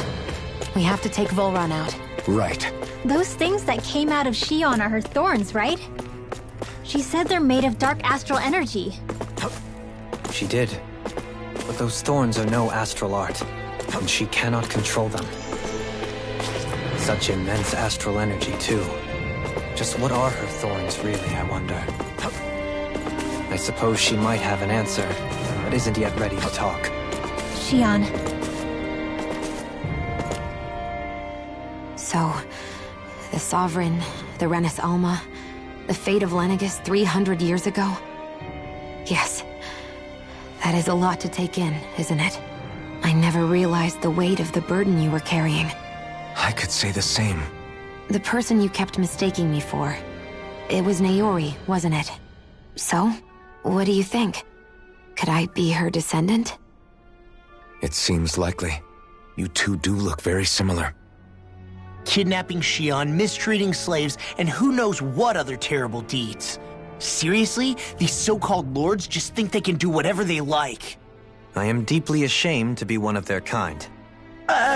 F: We have to take Volrun out.
H: Right.
B: Those things that came out of Shionne are her thorns, right? She said they're made of dark astral energy.
A: She did. But those thorns are no astral art, and she cannot control them. Such immense astral energy, too. Just what are her thorns, really, I wonder? I suppose she might have an answer, but isn't yet ready to talk.
B: Shionne.
F: So, the Sovereign, the Renis Alma, the fate of Lenegis 300 years ago? Yes. That is a lot to take in, isn't it? I never realized the weight of the burden you were carrying.
H: I could say the same.
F: The person you kept mistaking me for. It was Naori, wasn't it? So, what do you think? Could I be her descendant?
H: It seems likely. You two do look very similar.
K: Kidnapping Shionne, mistreating slaves, and who knows what other terrible deeds. Seriously? These so-called lords just think they can do whatever they like.
A: I am deeply ashamed to be one of their kind.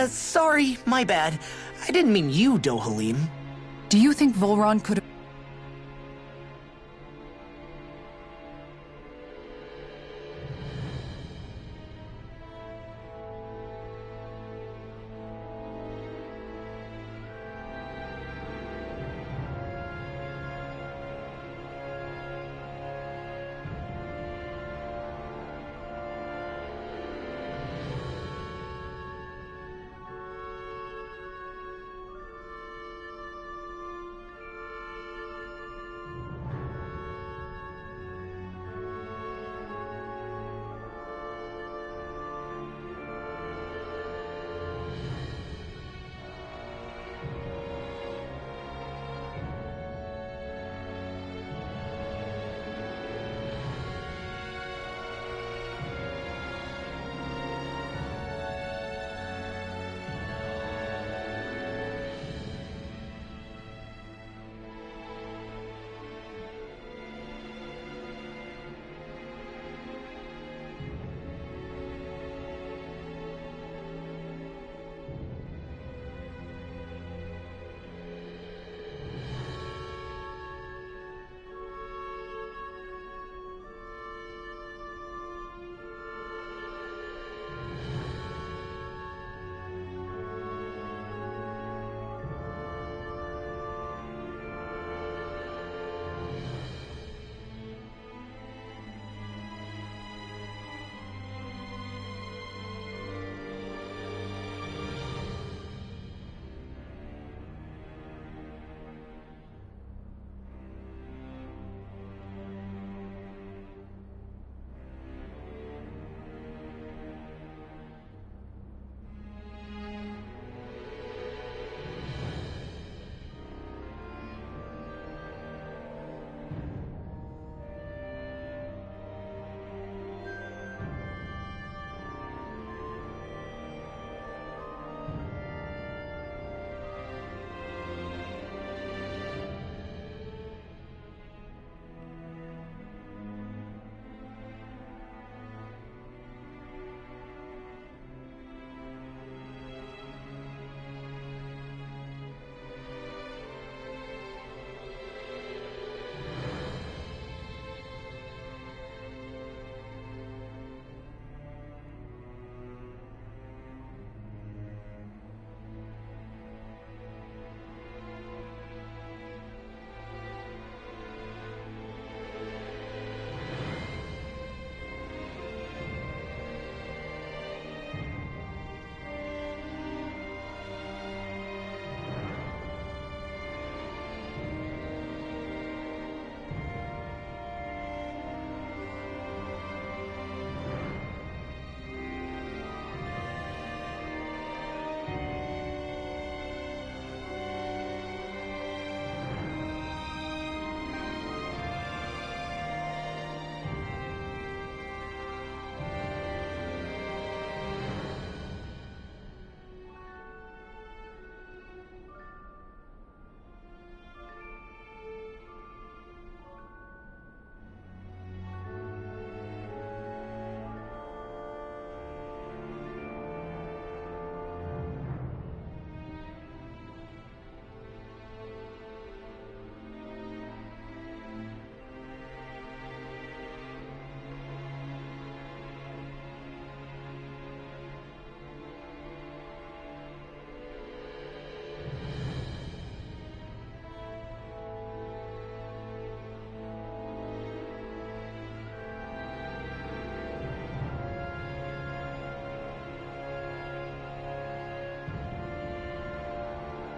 K: Sorry, my bad. I didn't mean you, Dohalim.
C: Do you think Volrun could have...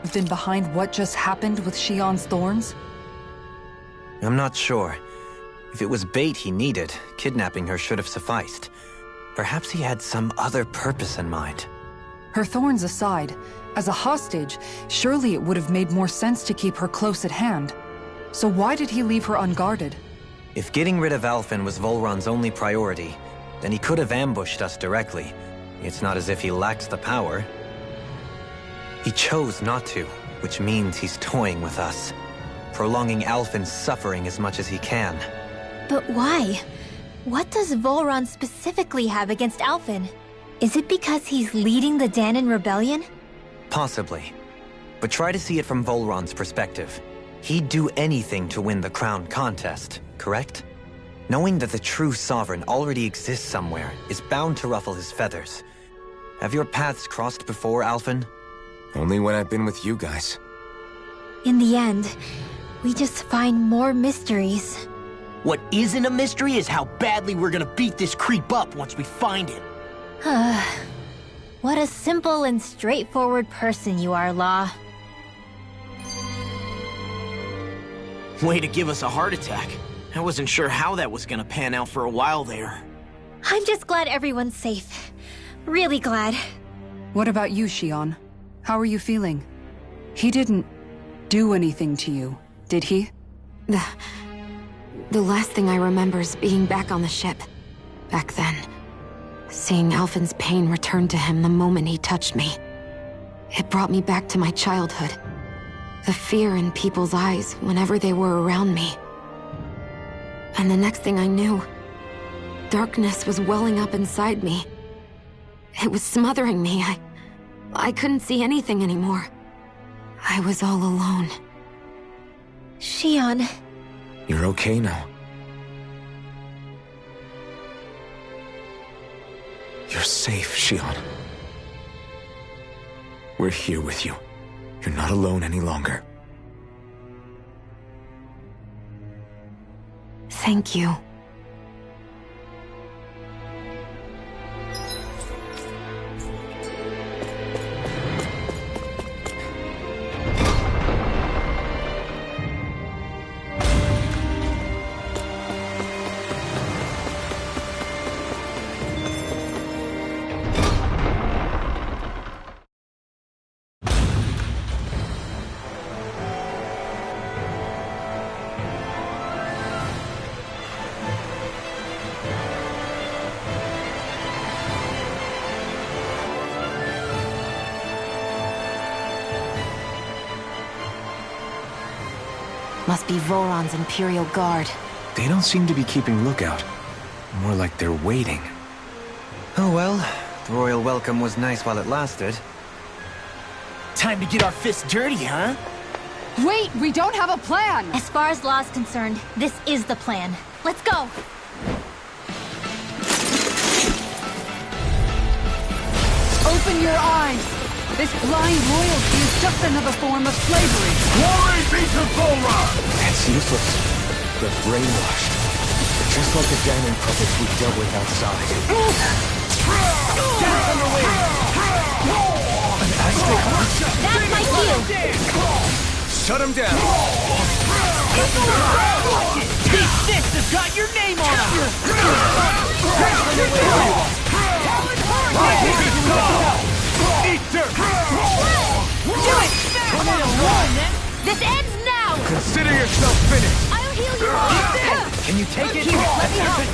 C: have been behind what just happened with Shion's thorns?
A: I'm not sure. If it was bait he needed, kidnapping her should have sufficed. Perhaps he had some other purpose in mind.
C: Her thorns aside, as a hostage, surely it would have made more sense to keep her close at hand. So why did he leave her unguarded?
A: If getting rid of Alphen was Volron's only priority, then he could have ambushed us directly. It's not as if he lacks the power. He chose not to, which means he's toying with us, prolonging Alphen's suffering as much as he can.
B: But why? What does Volron specifically have against Alphen? Is it because he's leading the Dahnan rebellion?
A: Possibly. But try to see it from Volron's perspective. He'd do anything to win the crown contest, correct? Knowing that the true sovereign already exists somewhere is bound to ruffle his feathers. Have your paths crossed before, Alphen?
H: Only when I've been with you guys.
B: In the end, we just find more mysteries.
K: What isn't a mystery is how badly we're gonna beat this creep up once we find him.
B: What a simple and straightforward person you are, Law.
K: Way to give us a heart attack. I wasn't sure how that was gonna pan out for a while there.
B: I'm just glad everyone's safe. Really glad.
C: What about you, Shion? How are you feeling? He didn't do anything to you, did he?
F: The last thing I remember is being back on the ship. Back then. Seeing Alphen's pain return to him the moment he touched me. It brought me back to my childhood. The fear in people's eyes whenever they were around me. And the next thing I knew, darkness was welling up inside me. It was smothering me. I couldn't see anything anymore. I was all alone.
B: Shion.
H: You're okay now. You're safe, Shion. We're here with you. You're not alone any longer.
F: Thank you. Must be Volron's Imperial Guard.
H: They don't seem to be keeping lookout. More like they're waiting.
A: Oh well, the royal welcome was nice while it lasted.
K: Time to get our fists dirty, huh?
C: Wait, we don't have a plan!
B: As far as Law's concerned, this is the plan. Let's go!
C: Open your eyes! This blind loyalty is just another form of slavery.
L: Glory be to Volron!
H: It's useless. They're brainwashed. They're just like the Dahnan puppets we dealt with outside.
K: Get on the way!
H: An Aztec heart?
B: That's my cue!
H: Shut him down!
K: These fists have got your name on them! Eat dirt!
B: Do it!
K: Come on, one, then!
B: This ends now!
H: Consider yourself finished!
B: I'll heal you all!
A: Can you take it?
B: Here, let me help!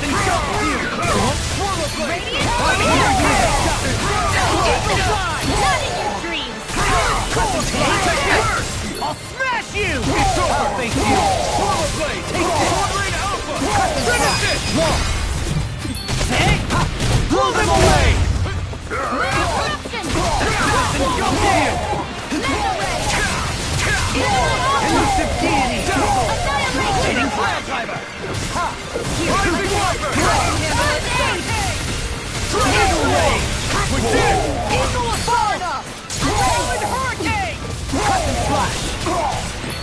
B: Not in your dreams!
K: I'll smash you!
A: It's over, thank you!
L: Swallow Blade! Take this! Sword Alpha! Finish it!
K: Hey! Blow them away!
B: Corruption!
K: Go down! Elusive deity!
B: Annihilation!
K: Flag driver!
L: Rising Walker!
K: Eagle Ray!
L: We did it!
K: Eagle Assault! Rolling Hurricane! Cut and slash!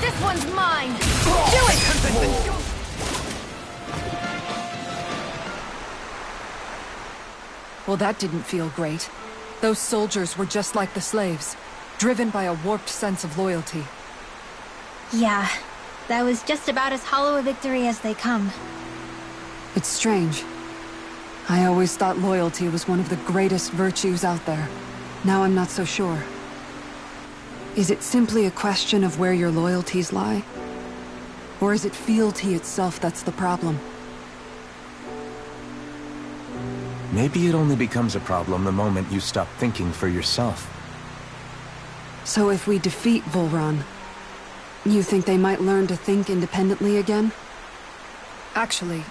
B: This one's mine! Do it!
C: Well, that didn't feel great. Those soldiers were just like the slaves. driven by a warped sense of loyalty.
B: Yeah, that was just about as hollow a victory as they come.
C: It's strange. I always thought loyalty was one of the greatest virtues out there. Now I'm not so sure. Is it simply a question of where your loyalties lie? Or is it fealty itself that's the problem?
D: Maybe it only becomes a problem the moment you stop thinking for yourself.
C: So if we defeat Volran, you think they might learn to think independently again?
M: Actually,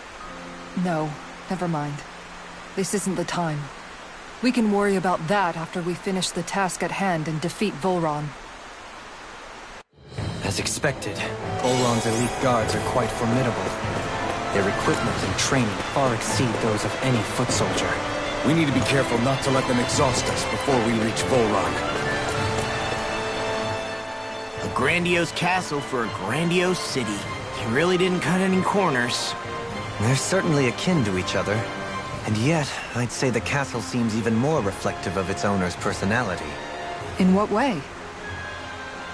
M: no. Never mind. This isn't the time. We can worry about that after we finish the task at hand and defeat Volran.
A: As expected, Volran's elite guards are quite formidable. Their equipment and training far exceed those of any foot soldier.
J: We need to be careful not to let them exhaust us before we reach Volran.
K: A grandiose castle for a grandiose city. He really didn't cut any corners.
A: They're certainly akin to each other. And yet, I'd say the castle seems even more reflective of its owner's personality.
C: In what way?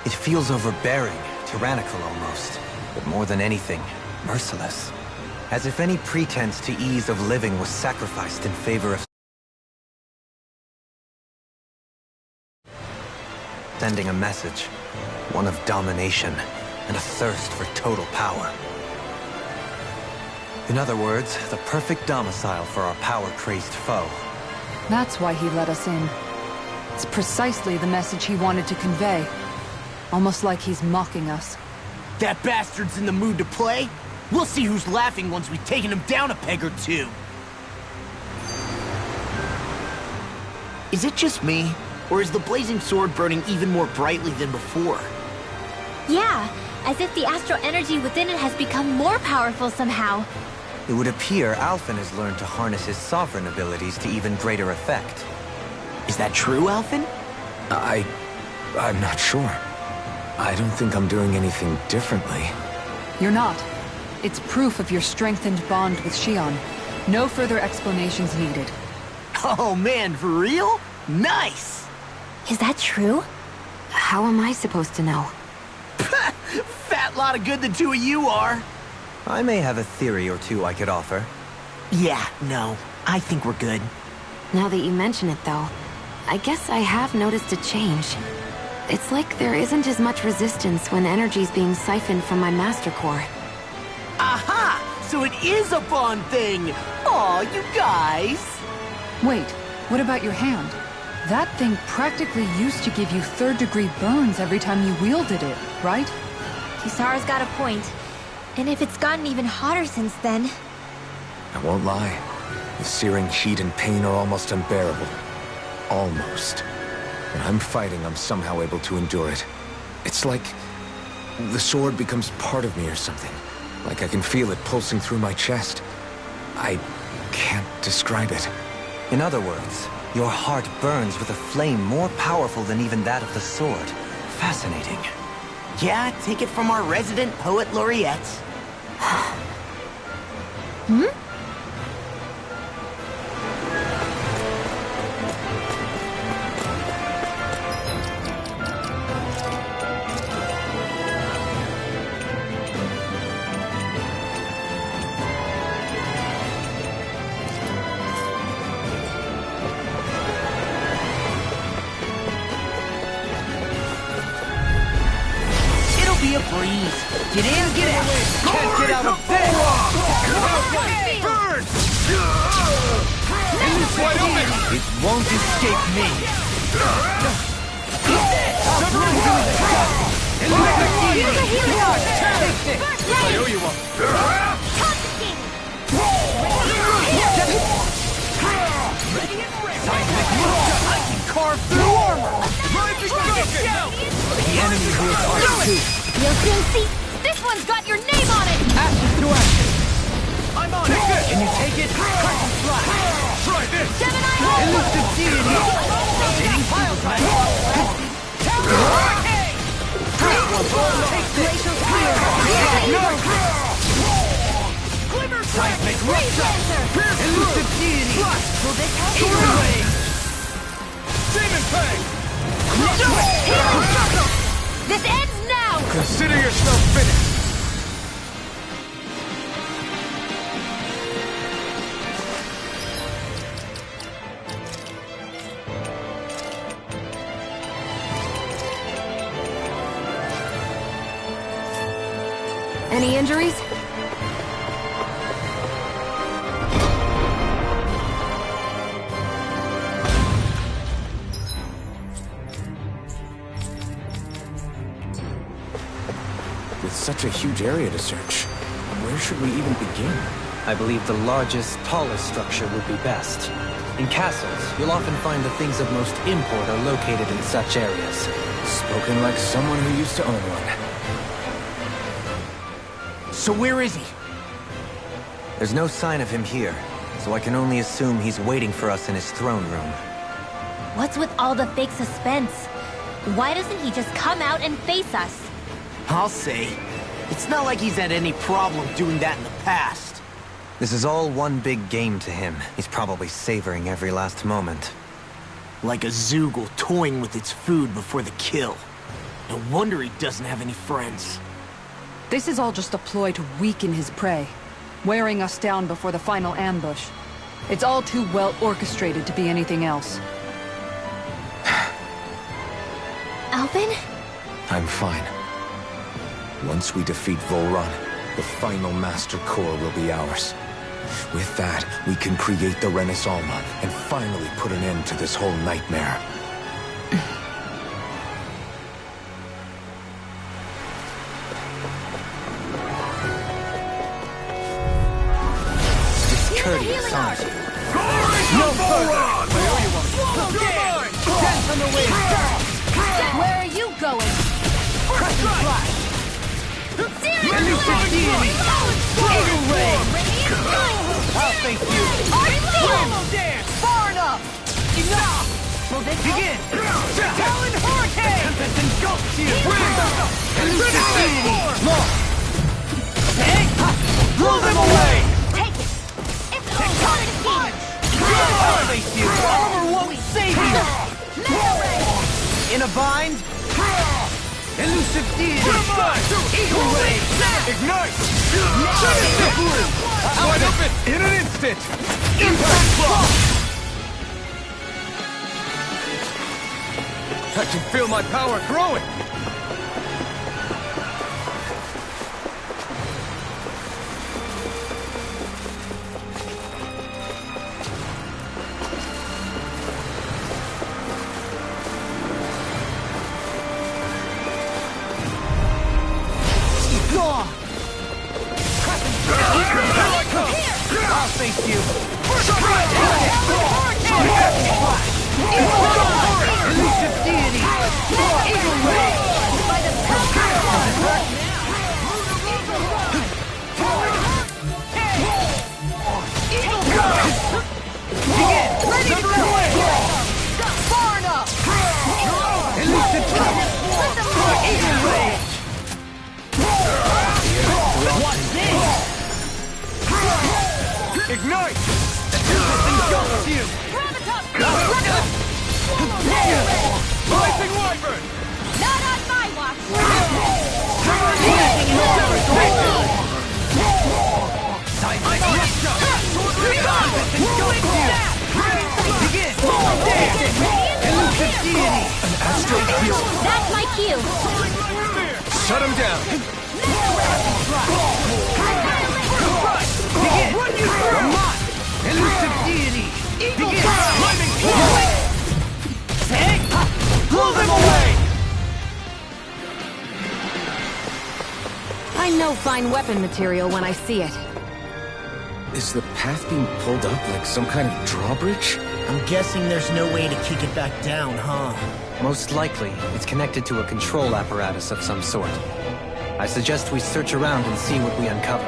A: It feels overbearing, tyrannical almost. But more than anything, merciless. As if any pretense to ease of living was sacrificed in favor of sending a message. One of domination and a thirst for total power. In other words, the perfect domicile for our power-crazed foe.
C: That's why he let us in. It's precisely the message he wanted to convey. Almost like he's mocking us.
K: That bastard's in the mood to play? We'll see who's laughing once we've taken him down a peg or two. Is it just me? Or is the blazing sword burning even more brightly than before?
B: Yeah, as if the astral energy within it has become more powerful somehow.
A: It would appear Alphen has learned to harness his sovereign abilities to even greater effect.
K: Is that true, Alphen?
J: I'm not sure. I don't think I'm doing anything differently.
C: You're not. It's proof of your strengthened bond with Shion. No further explanations needed.
K: Oh man, for real? Nice!
B: Is that true?
F: How am I supposed to know?
K: Fat lot of good the two of you are.
A: I may have a theory or two I could offer.
K: Yeah, no. I think we're good.
F: Now that you mention it, though, I guess I have noticed a change. It's like there isn't as much resistance when energy's being siphoned from my Master Core.
K: Aha! So it is a bond thing! Aw, you guys!
C: Wait, what about your hand? That thing practically used to give you third-degree burns every time you wielded it, right?
B: Kisara's got a point. And if it's gotten even hotter since then...
J: I won't lie. The searing heat and pain are almost unbearable. Almost. When I'm fighting, I'm somehow able to endure it. It's like the sword becomes part of me or something. Like I can feel it pulsing through my chest. I can't describe it.
A: In other words, your heart burns with a flame more powerful than even that of the sword. Fascinating.
K: Yeah, take it from our resident poet laureate.
B: Hmm?
K: Be a breeze. Get in, get out. Can't get out of bed. Burn! It won't escape me. I owe you one. I can carve through armor. The enemy wields armor too.
B: You'll soon see. This one's got your name on it!
K: Ashes through ashes. I'm on it. Can you take it? Crushing flash. Try this.
B: Gemini Hole!
K: Elusive deity. Rotating pile drive. Hurricane! Take this.
B: Glacial Spear!
K: Glimmer seismic rupture. Elusive deity.
B: Will this help?
K: Eater ray. Demon fang.
B: This ends now!
E: Consider yourself finished!
F: Any injuries?
D: With such a huge area to search, where should we even begin?
A: I believe the largest, tallest structure would be best. In castles, you'll often find the things of most import are located in such areas.
D: Spoken like someone who used to own one.
K: So where is he?
A: There's no sign of him here, so I can only assume he's waiting for us in his throne room.
B: What's with all the fake suspense? Why doesn't he just come out and face us?
K: I'll say. It's not like he's had any problem doing that in the past.
A: This is all one big game to him. He's probably savoring every last moment.
K: Like a Zoogle toying with its food before the kill. No wonder he doesn't have any friends.
C: This is all just a ploy to weaken his prey, wearing us down before the final ambush. It's all too well orchestrated to be anything else.
B: Alvin?
H: I'm fine. Once we defeat Volron, the final Master Core will be ours. With that, we can create the Renaissance and finally put an end to this whole nightmare.
A: Discourteous, aren't you?
E: No further! Death from the wings!
B: Where are you going?
E: Crescent Flash!
B: Elusive
E: Deity! Eagle Ray! I'll thank you! Whammo dance! Far enough! Enough!
B: Will this
E: Begin! Talon Hurricane! Tempest engulfs you! Elusive Deity! Launch! Blow them away!
B: Take it! It's all to defeat!
E: I'll face you! Armor won't save you! In a bind? Elusive Deity! Eagle Ray! Ignite! Wide open! In an instant! Impact Block! I can feel my power growing! I'll face you. Elusive Deity. Eagle Ray. By the Begin. Ready to play. Far enough. Elusive Eagle Ray. What's this? Ignite! Engulfs you! Rising Wyvern!
B: Not on my watch!
E: Begin! Elusive Deity! An astral beast!
B: That's my cue!
E: Shut him down! Begin! Ramon! Elusive Deity! Begin! Climbing forward! Blow them away!
F: I know fine weapon material when I see it.
D: Is the path being pulled up like some kind of drawbridge?
K: I'm guessing there's no way to kick it back down, huh?
A: Most likely, it's connected to a control apparatus of some sort. I suggest we search around and see what we uncover.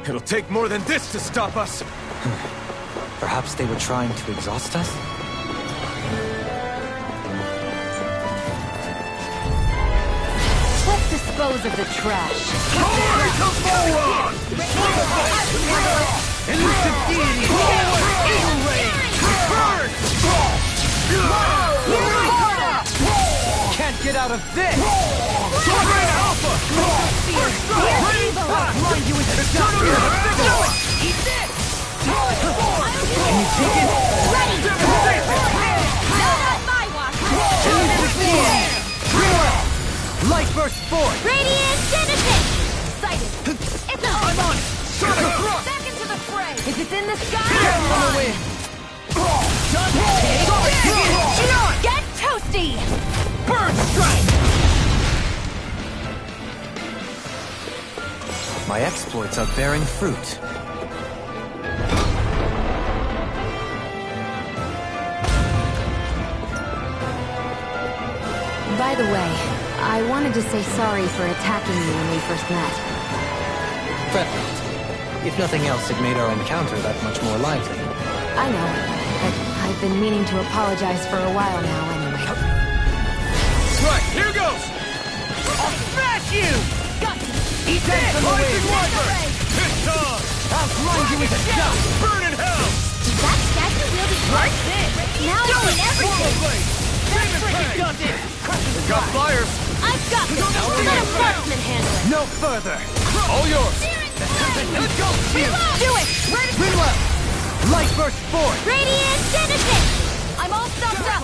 E: It'll take more than this to stop us!
A: Perhaps they were trying to exhaust us?
F: Let's dispose of the trash.
E: Glory to Volron! Elusive deity! Eagle Ray! Burn! Can't get out of this! Sovereign Alpha! Ready! Blind you into dust! Eat this! Can you take it?
B: Ready! Not my watch!
E: Elusive deity! Light burst forth!
B: Radiant Genesis! Sighted! It's on!
E: I'm on it! Sonic thrust!
B: Back into the fray! If it's in the sky,
E: Get
B: it's
E: on the
B: mine!
E: wind!
B: Get toasty!
E: Bird strike!
A: My exploits are bearing fruit.
F: By the way, I wanted to say sorry for attacking you when we first met.
A: Fret not. If nothing else, it made our encounter that much more lively.
F: I know, but I've been meaning to apologize for a while now anyway.
E: Right, here goes! I'll smash you! Eat this! Poison Wyvern! This time! I'll grind you into dust! Burn in hell!
B: That statue wielded worth this! Now I mean everything!
E: That's freaking does it! Got flyers!
B: I've got this! Let a marksman handle it!
E: No further! All yours! Let's go!
B: Do it! Where to
E: Rinwell! Light burst forth!
B: Radiant Genesis! I'm all stuffed up!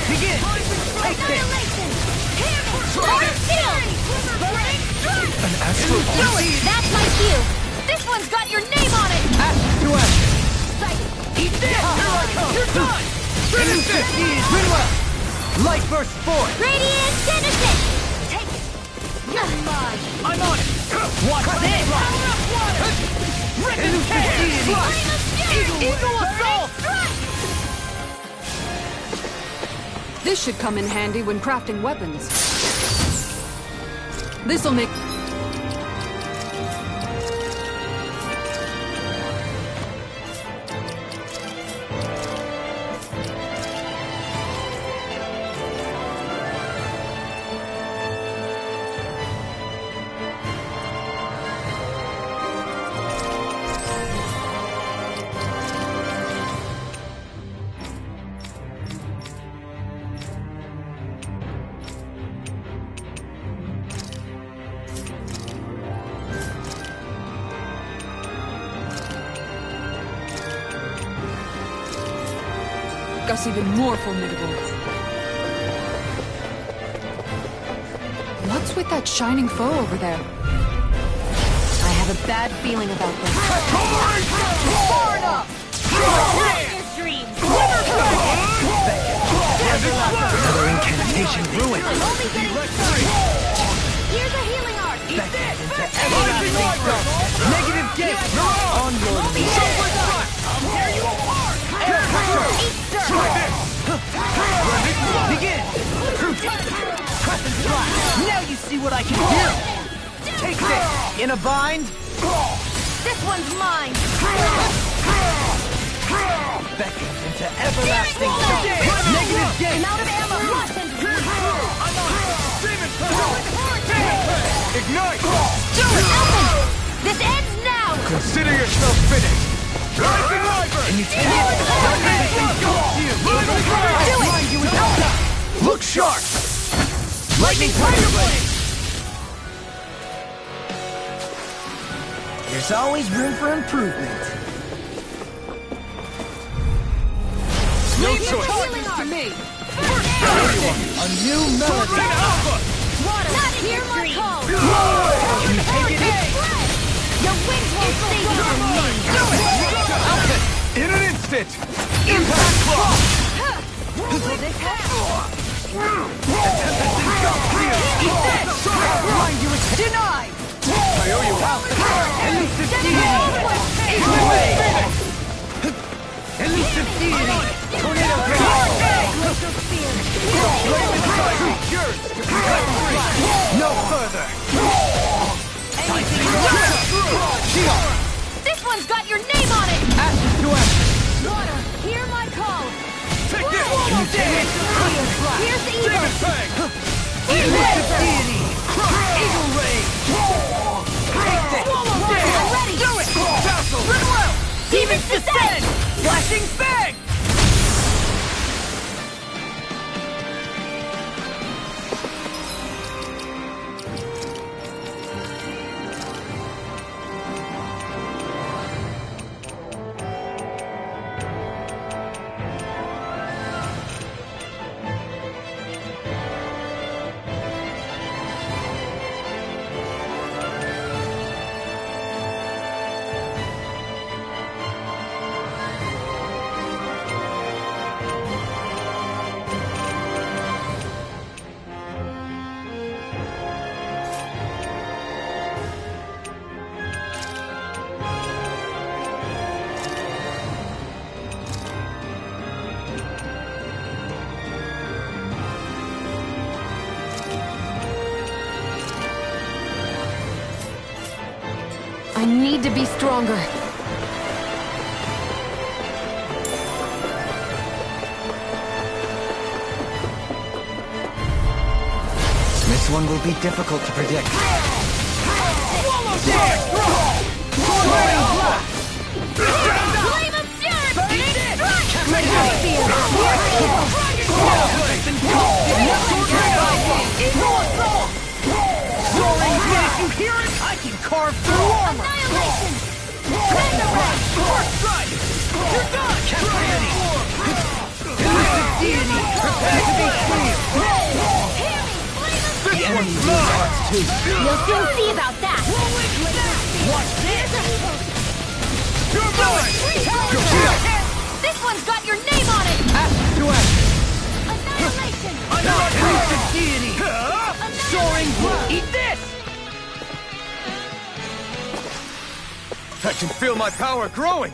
E: Begin! Take this!
B: Annihilation! Hard shield!
E: An astral
B: Do it! That's my cue! This one's got your name on it!
E: Ash to ash!
B: Sighted!
E: Eat this! Here I come! You're done! Finish this! Rinwell! Light burst forth!
B: Radiant Genesis! Take it! You're mine!
E: I'm on it! Watch this! Rip and tear! Eagle assault!
M: This should come in handy when crafting weapons. This'll make... Gus even more formidable. What's with that shining foe over there?
F: I have a bad feeling about this.
B: Far enough! Your dreams!
A: Another incantation ruined.
B: I'm only getting started! Here's a healing art!
E: Negative gate! On your knees! I'll tear you apart! Try this! Begin! Crescent slash! Now you see what I can do! Take this! In a bind?
B: This one's mine!
E: Beckon into everlasting darkness! Negative gate!
B: I'm out of ammo! Watch and
E: I'm on it! Demon Press! Ignite!
B: do it, Elfin! This ends now!
E: Consider yourself finished! Rising Wyvern! And you take it! Everything goes to you!
B: Do it!
E: You with Look sharp! Lightning Tiger Blade! There's always room for improvement. No choice!
M: To me!
E: A new melody!
B: Not hear my call!
E: Can you take it?
B: Your wings won't save you from me!
E: In an instant! Impact Claw!
B: Will this help?
E: Eat this! Blind you with denied! I owe you out! Elusive deity! Eagle Wave! Elusive deity! Tornado Flame inside me! Yours to protect! No further! Shield!
K: Elusive deity! Eagle ray! Take this!
B: I'm ready!
K: Do it! Vassal! Rinwell! Demon's descent! Flashing fang!
F: I need to be stronger.
A: This one will be difficult to predict.
B: Flame of Fury!
K: If you hear it, I can carve through armor!
B: Annihilation!
K: First strike! You're done! Capriati! Elusive deity! Prepare to be free!
A: The enemy needs hearts too.
B: You'll soon see about that!
K: Watch this! You're mine!
B: This one's got your name on it!
A: Action to action.
B: Annihilation!
K: Elusive deity! Soaring blast! Eat this! I can feel my power growing!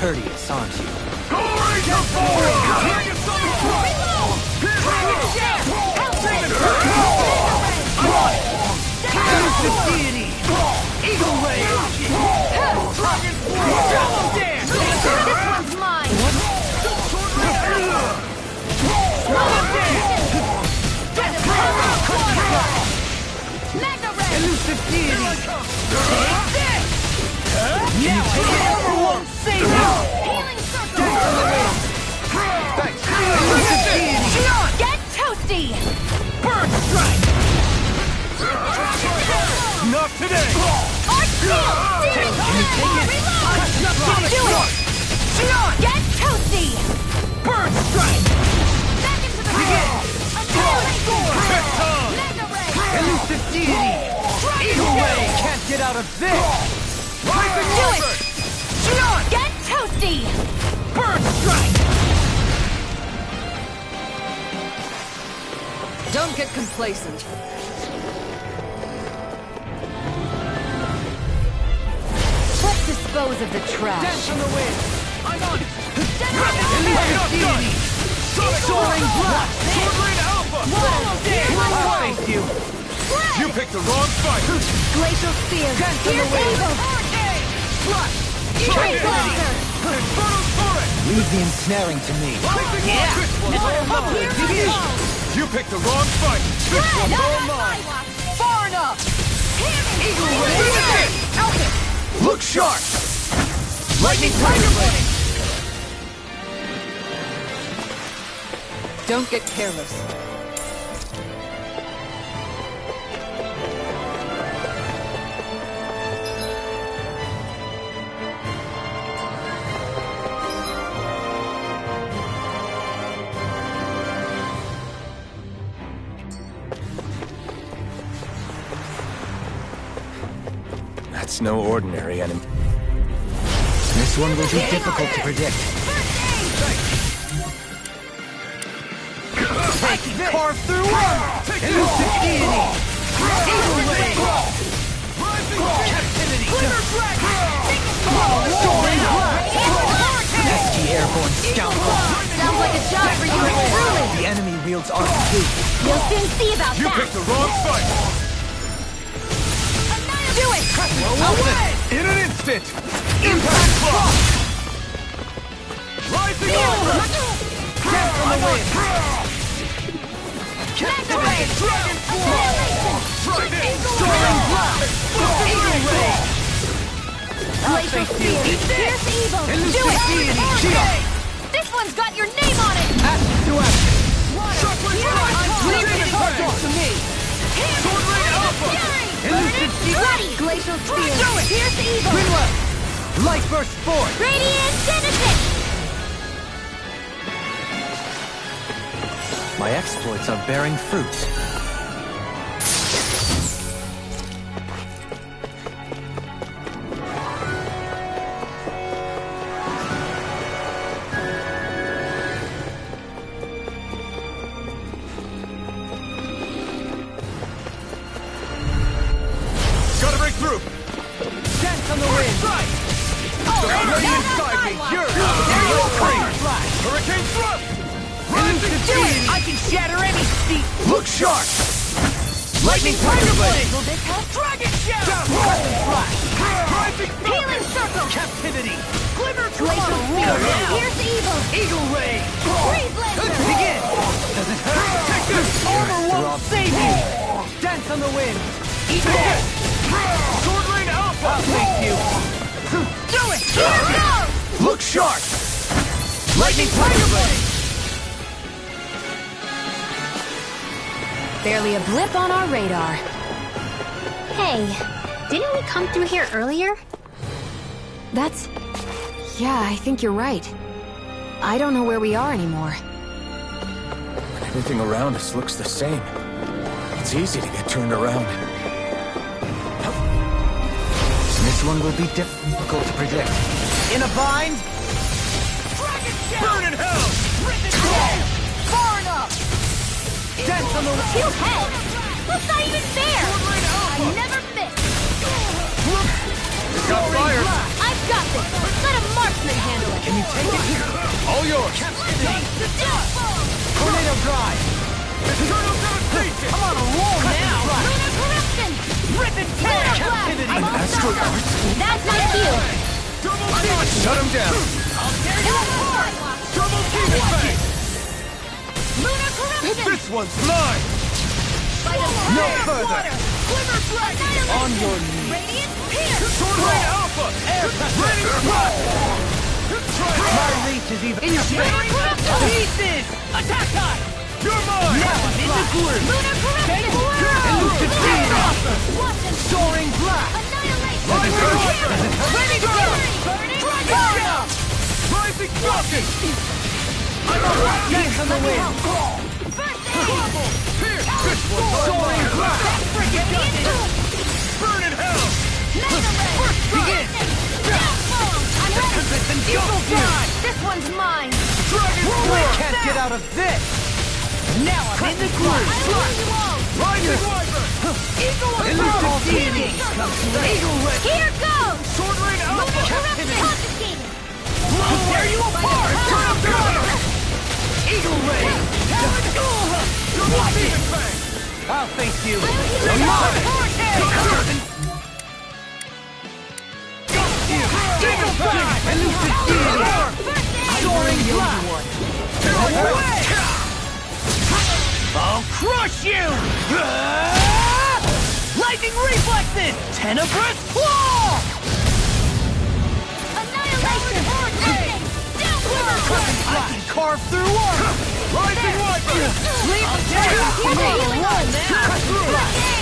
A: Courteous, aren't you?
K: Elusive deity! Eagle ray! Shallow dance!
B: This one's mine!
K: Swallow dance!
B: Magna ray!
K: Elusive deity! Take this! Now armor won't save you!
B: Healing circle!
K: Thanks! Elusive deity!
B: Get toasty!
K: Bird strike! Not today!
B: Arch shield! Demon shield! Reload! Do it! Get toasty!
K: Bird strike!
B: Back into the ring! Annihilation! Magna ray!
K: Elusive deity! Eagle ray! Can't get out of this!
B: Do it! Get toasty!
K: Bird strike!
M: Don't get complacent.
F: Let's dispose of the trash.
K: Dance on the wind! I'm on it! Elusive deity! Soaring blast! Sword Rain Alpha! I'll face you! You picked the wrong fight!
B: Glacial spear!
K: Dance on the
B: Here's
K: wind!
B: evil!
K: Flash!
B: Trade blaster!
K: Inferno Torrent!
A: Leave the ensnaring to me.
K: Yeah! You picked the wrong fight! This one's all mine!
B: Far enough!
K: Eagle Ray! Look sharp! Lightning Tiger Blade!
M: Don't get careless.
J: It's no ordinary enemy.
A: This one will be difficult to predict.
K: Carve through armor! Elusive deity! Eagle Ray! Captivity!
A: Pesky airborne scoundrel!
B: Sounds like a job for you and truly!
A: The enemy wields RP.
B: You'll soon see about
L: You
B: that!
L: picked the wrong fight!
B: Do it!
K: Away!
L: In an instant!
K: Impact block!
L: Rising armor!
K: Death on the wind! Captivity! Dragon Soaring blast! Eagle Ray!
B: Glacial Spear! Fierce Evil! Do
K: Elusive
B: it!
K: deity!
B: This one's got your name on it!
K: Action to action!
B: Water!
K: Leave it to me!
B: Sword Rain Alpha!
K: Elusive
B: Ready! Glacial Spear!
K: Do it!
B: Fierce Evil!
K: Winwell! Light Burst forth!
B: Radiant Genesis!
A: My exploits are bearing fruit.
L: Gotta break through!
K: Dance on the wind! Ready inside me! You're
L: Hurricane thrust!
K: Elusive deity! I can shatter any steep! Look sharp! Lightning Tiger Blade! Dragon Shadow! Crescent Flash!
L: Rising
B: Healing Circle!
K: Captivity! Glimmer
B: Glacial Spear! Fierce Evil!
K: Eagle Ray!
B: Freeze Lancer!
K: Begin! Does it hurt? Take this! Armor won't save you! Dance on the wind! Eat this!
L: Sword Rain Alpha!
K: I'll face you! Do it! Look sharp! Lightning Tiger Blade!
F: Barely a blip on our radar.
B: Hey, didn't we come through here earlier?
F: That's... Yeah, I think you're right. I don't know where we are anymore.
J: Everything around us looks the same. It's easy to get turned around.
A: This one will be difficult to predict.
K: In a bind?
L: Burn in hell!
K: Far enough! Dance on the wind!
B: Two heads? That's not even fair! I never miss!
L: Got fire!
B: I've got this! Let a marksman handle it!
K: Can you take it?
L: All yours!
K: Tornado Drive!
L: Eternal devastation!
K: I'm on a roll now!
B: Lunar Corruption!
K: Rip and tear! Captivity!
B: I'm all set. That's my cue!
L: Double demon!
J: Shut him down!
K: I'll tear you apart!
L: Double demon fang!
B: Lunar Corruption!
L: This one's mine!
K: No further!
B: Glimmer Dragon!
K: On your knees!
B: Radiant Pierce!
L: Sword Rain Alpha!
K: Air
L: Ready to rock!
K: My reach is even... In your
B: Lunar
K: face!
B: Corruption!
K: Pieces! Attack time!
L: You're mine!
K: Now I'm in the groove!
B: Lunar Corruption!
K: Elusive deity!
B: Watch and
K: Soaring blast!
B: annihilation!
K: Ready to go!
B: Dragon!
L: Rising Falcon!
K: Dance on the wind!
B: First aid!
K: Soaring blast!
L: Burn in hell!
K: Begin!
B: I'm ready!
K: Position double fly!
B: This one's mine!
L: Dragon
K: We
L: Sword!
K: can't get out of this! Now I'm in the
B: I
K: groove!
B: lose you all!
L: Rising Wyvern!
K: Elusive deity! Eagle Ray!
B: Here goes!
L: Sword Rain Alpha!
B: Corruption confiscated!
K: I'll tear you apart!
L: Turn up down!
K: Eagle Ray!
L: Double demon fang!
K: I'll face you!
B: You're
K: mine!
L: Demon fang!
K: Elusive deity! Soaring blast! I'll crush you! Lightning reflexes! Tenebrous claw!
B: Annihilation! Lightning! Downpour!
K: I can carve through armor!
L: Rising Wyvern!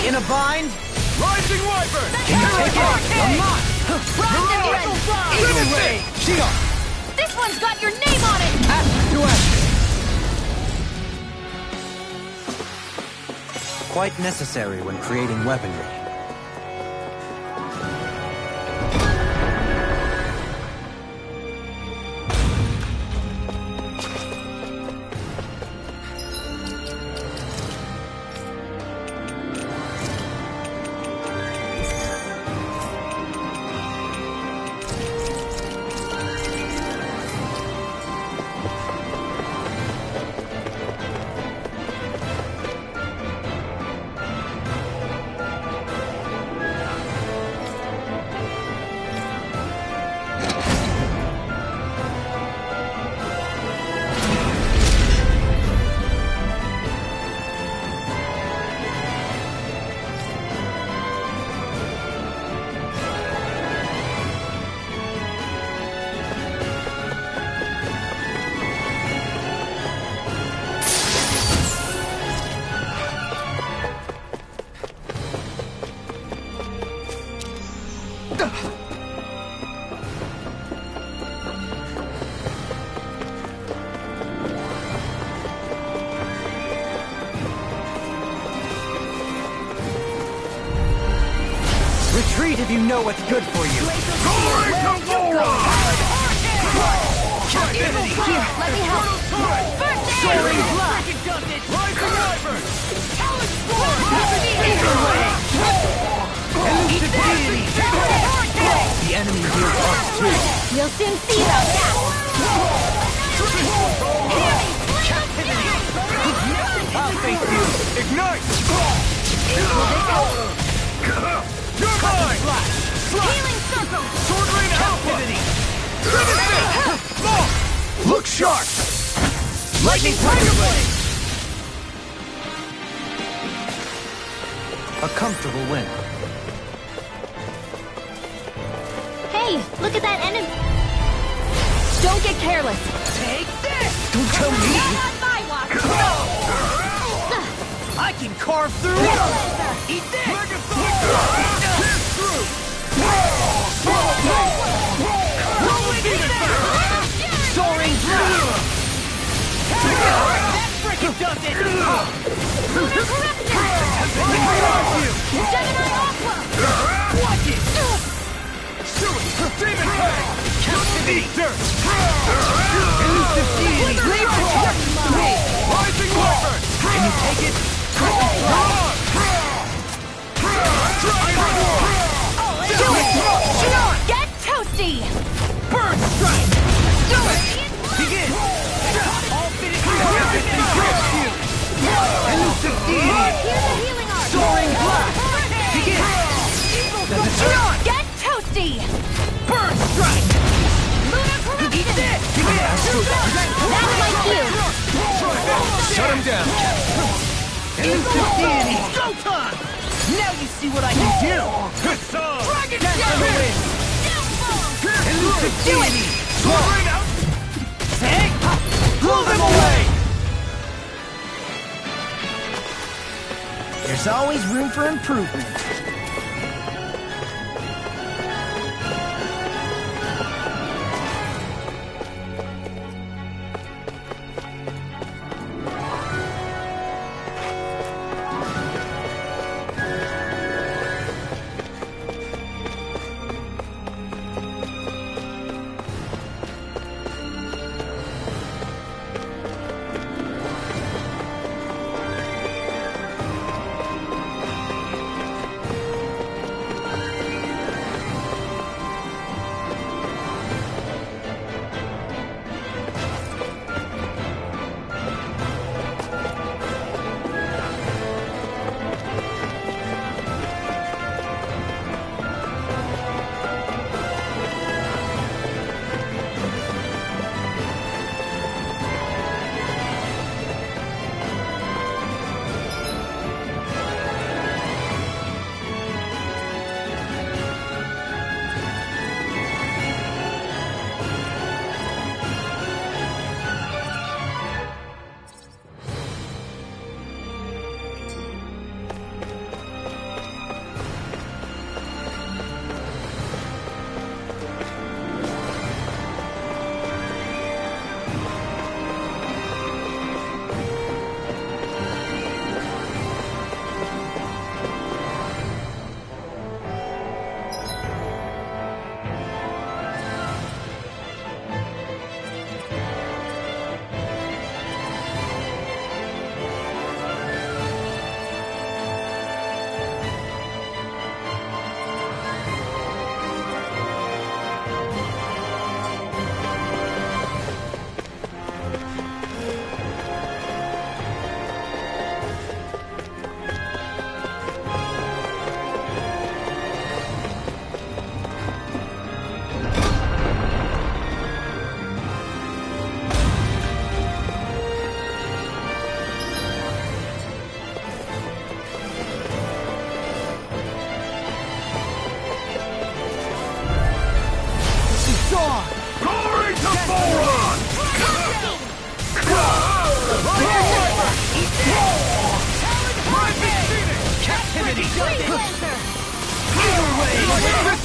K: In a bind?
L: Rising Wyvern!
K: Can you take it? I'm not! Eagle Ray! Shield!
B: This one's got your name on it!
K: Action to action!
A: Quite necessary when creating weaponry.
E: Retreat if you know what's good for you.
K: Glory to Volron!
E: Captivity!
F: Here, let me help.
K: First aid!
E: Soaring blast!
K: Rising Wyvern! Talon Storm!
E: Elusive deity! The enemy heals us too.
B: You'll soon see about that.
E: Captivity! I'll face you!
K: Ignite! You're mine!
B: Healing circle.
K: Sword Rain Alpha! Finish it! Look sharp! Lightning Tiger Blade!
A: A comfortable win.
B: Hey, look at that enemy. Don't get careless.
K: Take this!
E: Don't tell me!
B: Not on my watch.
K: I can carve through it! Eat this! Pierce through! Rolling
E: Soaring blast!
K: That frickin' does it!
B: Lunar corruption. Gemini Aqua.
K: Watch it! Demon Tag! Captivity! Dirt!
E: Elusive deity!
K: Rising Wyvern!
E: Can you take it?
B: Do it. Shion, get toasty.
K: Burn Strike!
B: Do it.
E: Begin!
K: All finished! You!
E: Elusive deity!
B: Here's the healing art.
E: Soaring blast! Begin!
B: Shion, get toasty.
K: Burn Strike!
B: Lunar corruption.
K: This!
B: That's my cue.
E: Shut him down! Elusive deity!
K: Go time! Now you see what I can do! Dragon Damage!
E: Elusive deity!
K: Sword Rain out! Take! Blow them away! There's always room for improvement.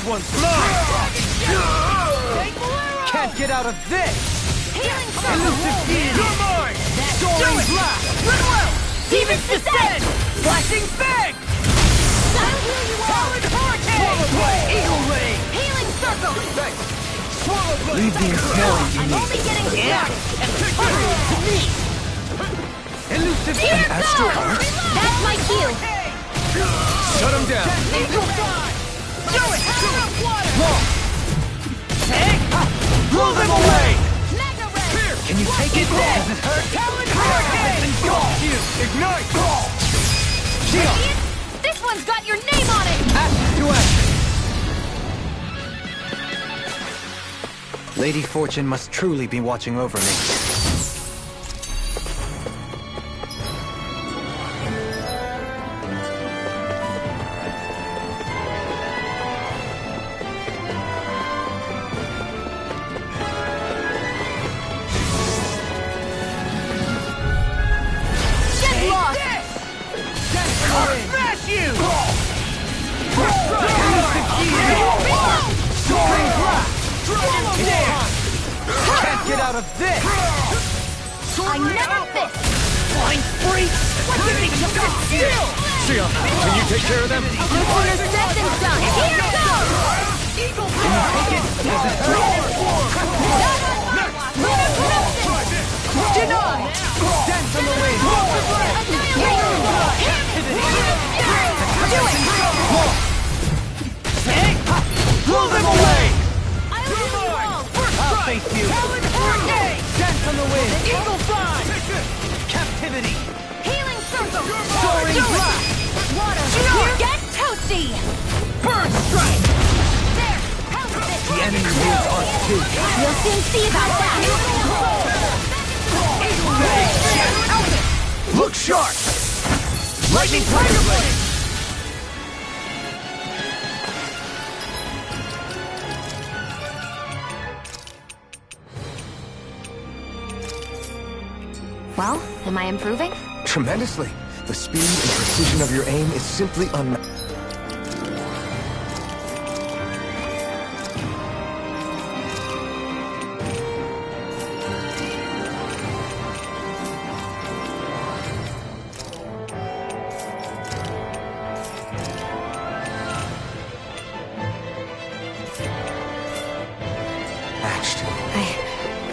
E: one's mine! Can't get out of this!
B: Healing
E: Elusive deity!
K: You're mine!
E: Soaring blast!
K: Ridwell!
B: Demons descend!
K: Flashing fang!
B: I'll heal you all!
K: Talon hurricane!
A: Leave the ensnaring to
B: I'm
A: me.
B: only getting started.
K: To me!
A: Elusive
B: Here
A: and Astral
B: goes!
A: Arts?
B: That's my cue.
A: Shut him down.
K: Eagle Fly! Do it! Long! Take! Blow them away!
B: Mega Red!
A: Can you take it? Does it hurt?
K: Talon Hurricane!
A: Ignite!
B: Idiot! This one's got your name on it!
A: Ash to action! Lady Fortune must truly be watching over me.
B: Get lost!
K: Smash you!
A: Soaring Blast! Can't get out of this!
B: I never miss!
K: Flying freak! What did he just steal?
A: Shia, can you take care of them?
B: No sooner said than done! Here goes!
K: Eagle
A: Can you take it? Does it hurt?
K: Denied!
A: Dance on the wing!
B: Do it!
K: Blow them away!
B: I'll do you all!
A: I'll face you!
K: Talon Hurricane!
A: Dance on the wing!
K: Eagle Fly!
A: Captivity!
B: Healing circle!
K: Soaring Blast!
B: Water! Here, get toasty!
K: Burn Strike!
B: There! How's this?
A: The enemy needs us too.
B: We'll soon see about that!
K: Look sharp! Lightning Tiger Blade!
F: Well, am I improving?
H: Tremendously. The speed and precision of your aim is simply unmatched.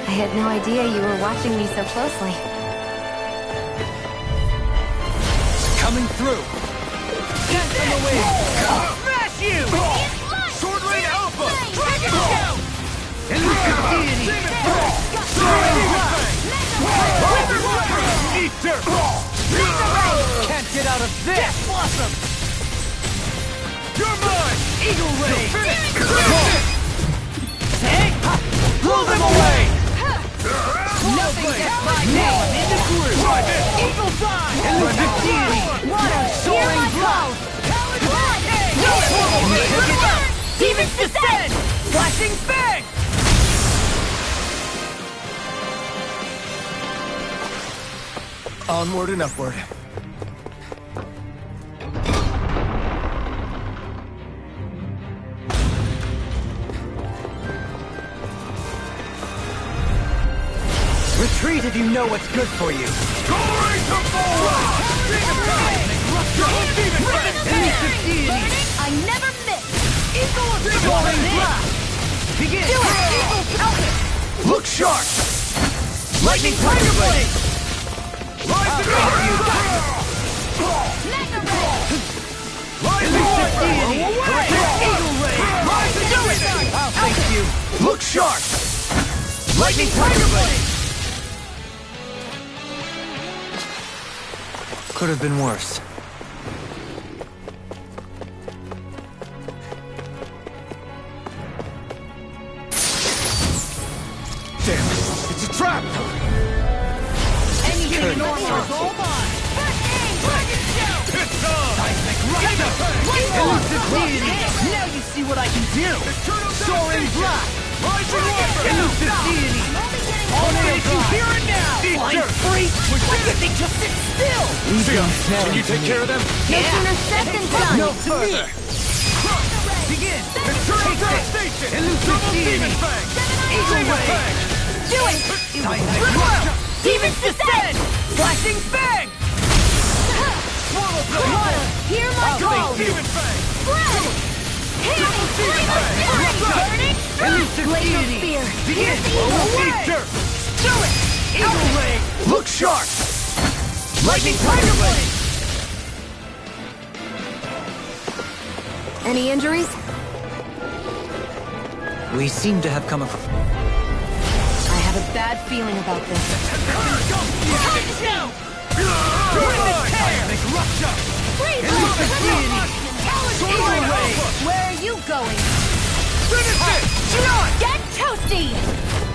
F: I had no idea you were watching me so closely.
A: Coming through! Dance on the wing!
K: Smash you! Sword Rain Alpha! Dragon Shout!
A: Elusive deity!
K: Soaring Blast! Eater!
A: Can't get out of this!
K: Death Blossom! You're mine! Eagle Ray! Take! Blow them away!
B: Nothing gets by me!
K: In the group! Eagle Fly!
A: Elusive deity!
B: Water!
A: Soaring
B: Blast!
K: Demons Descend! Flashing Fang!
H: Onward and upward.
A: Retreat if you know what's good for you! Elusive deity!
B: I never miss!
A: Soaring Blast! Begin!
B: Do it! Eagle Pelvis!
K: Look sharp! Lightning Tiger Blade!
A: I'll face you!
B: Mega Red!
A: Elusive deity!
K: Eagle Ray! Do it!
A: I'll face you!
K: Look sharp! Lightning Tiger Blade!
A: Could have been worse.
K: Damn it! It's a trap! Anything normal is all mine!
B: First aim! Dragon Shout!
K: It's on! Seismic Rider!
A: Elusive deity!
K: Now you see what I can do! Soaring Blast! Rising Water!
A: Elusive deity!
K: All nails you hear it now! Flying freak! Why did they just sit still?
A: Can you take care of them?
B: No sooner said than done!
A: No further! Begin!
K: Eternal Devastation!
A: Elusive deity!
K: Eagle Ray!
B: Do it!
K: Demons Descend! Flashing Fang!
B: Water! Hear my call!
K: Demon Fang!
B: Spread! Glacial Spear!
K: Begin! Away! Do it! Eagle Ray! Look sharp! Lightning Tiger Blade!
F: Any injuries?
A: We seem to have come across...
F: I have a bad feeling about this.
B: Where are you going?
K: Finish it! Shion!
B: Get toasty!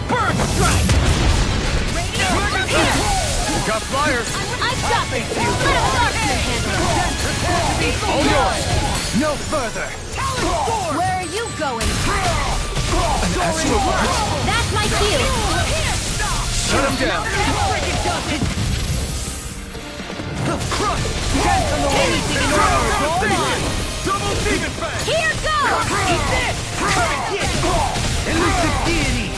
K: Burn strike! Got flyers!
B: I've got this! Let a marksman handle it!
K: All yours! No further!
B: Where are you going?
K: Astral Arts!
B: That's my cue!
K: Shut him down! Crush! Dance on the wing! Double Demon Fang!
B: Here goes!
K: Eat this! Elusive Deity!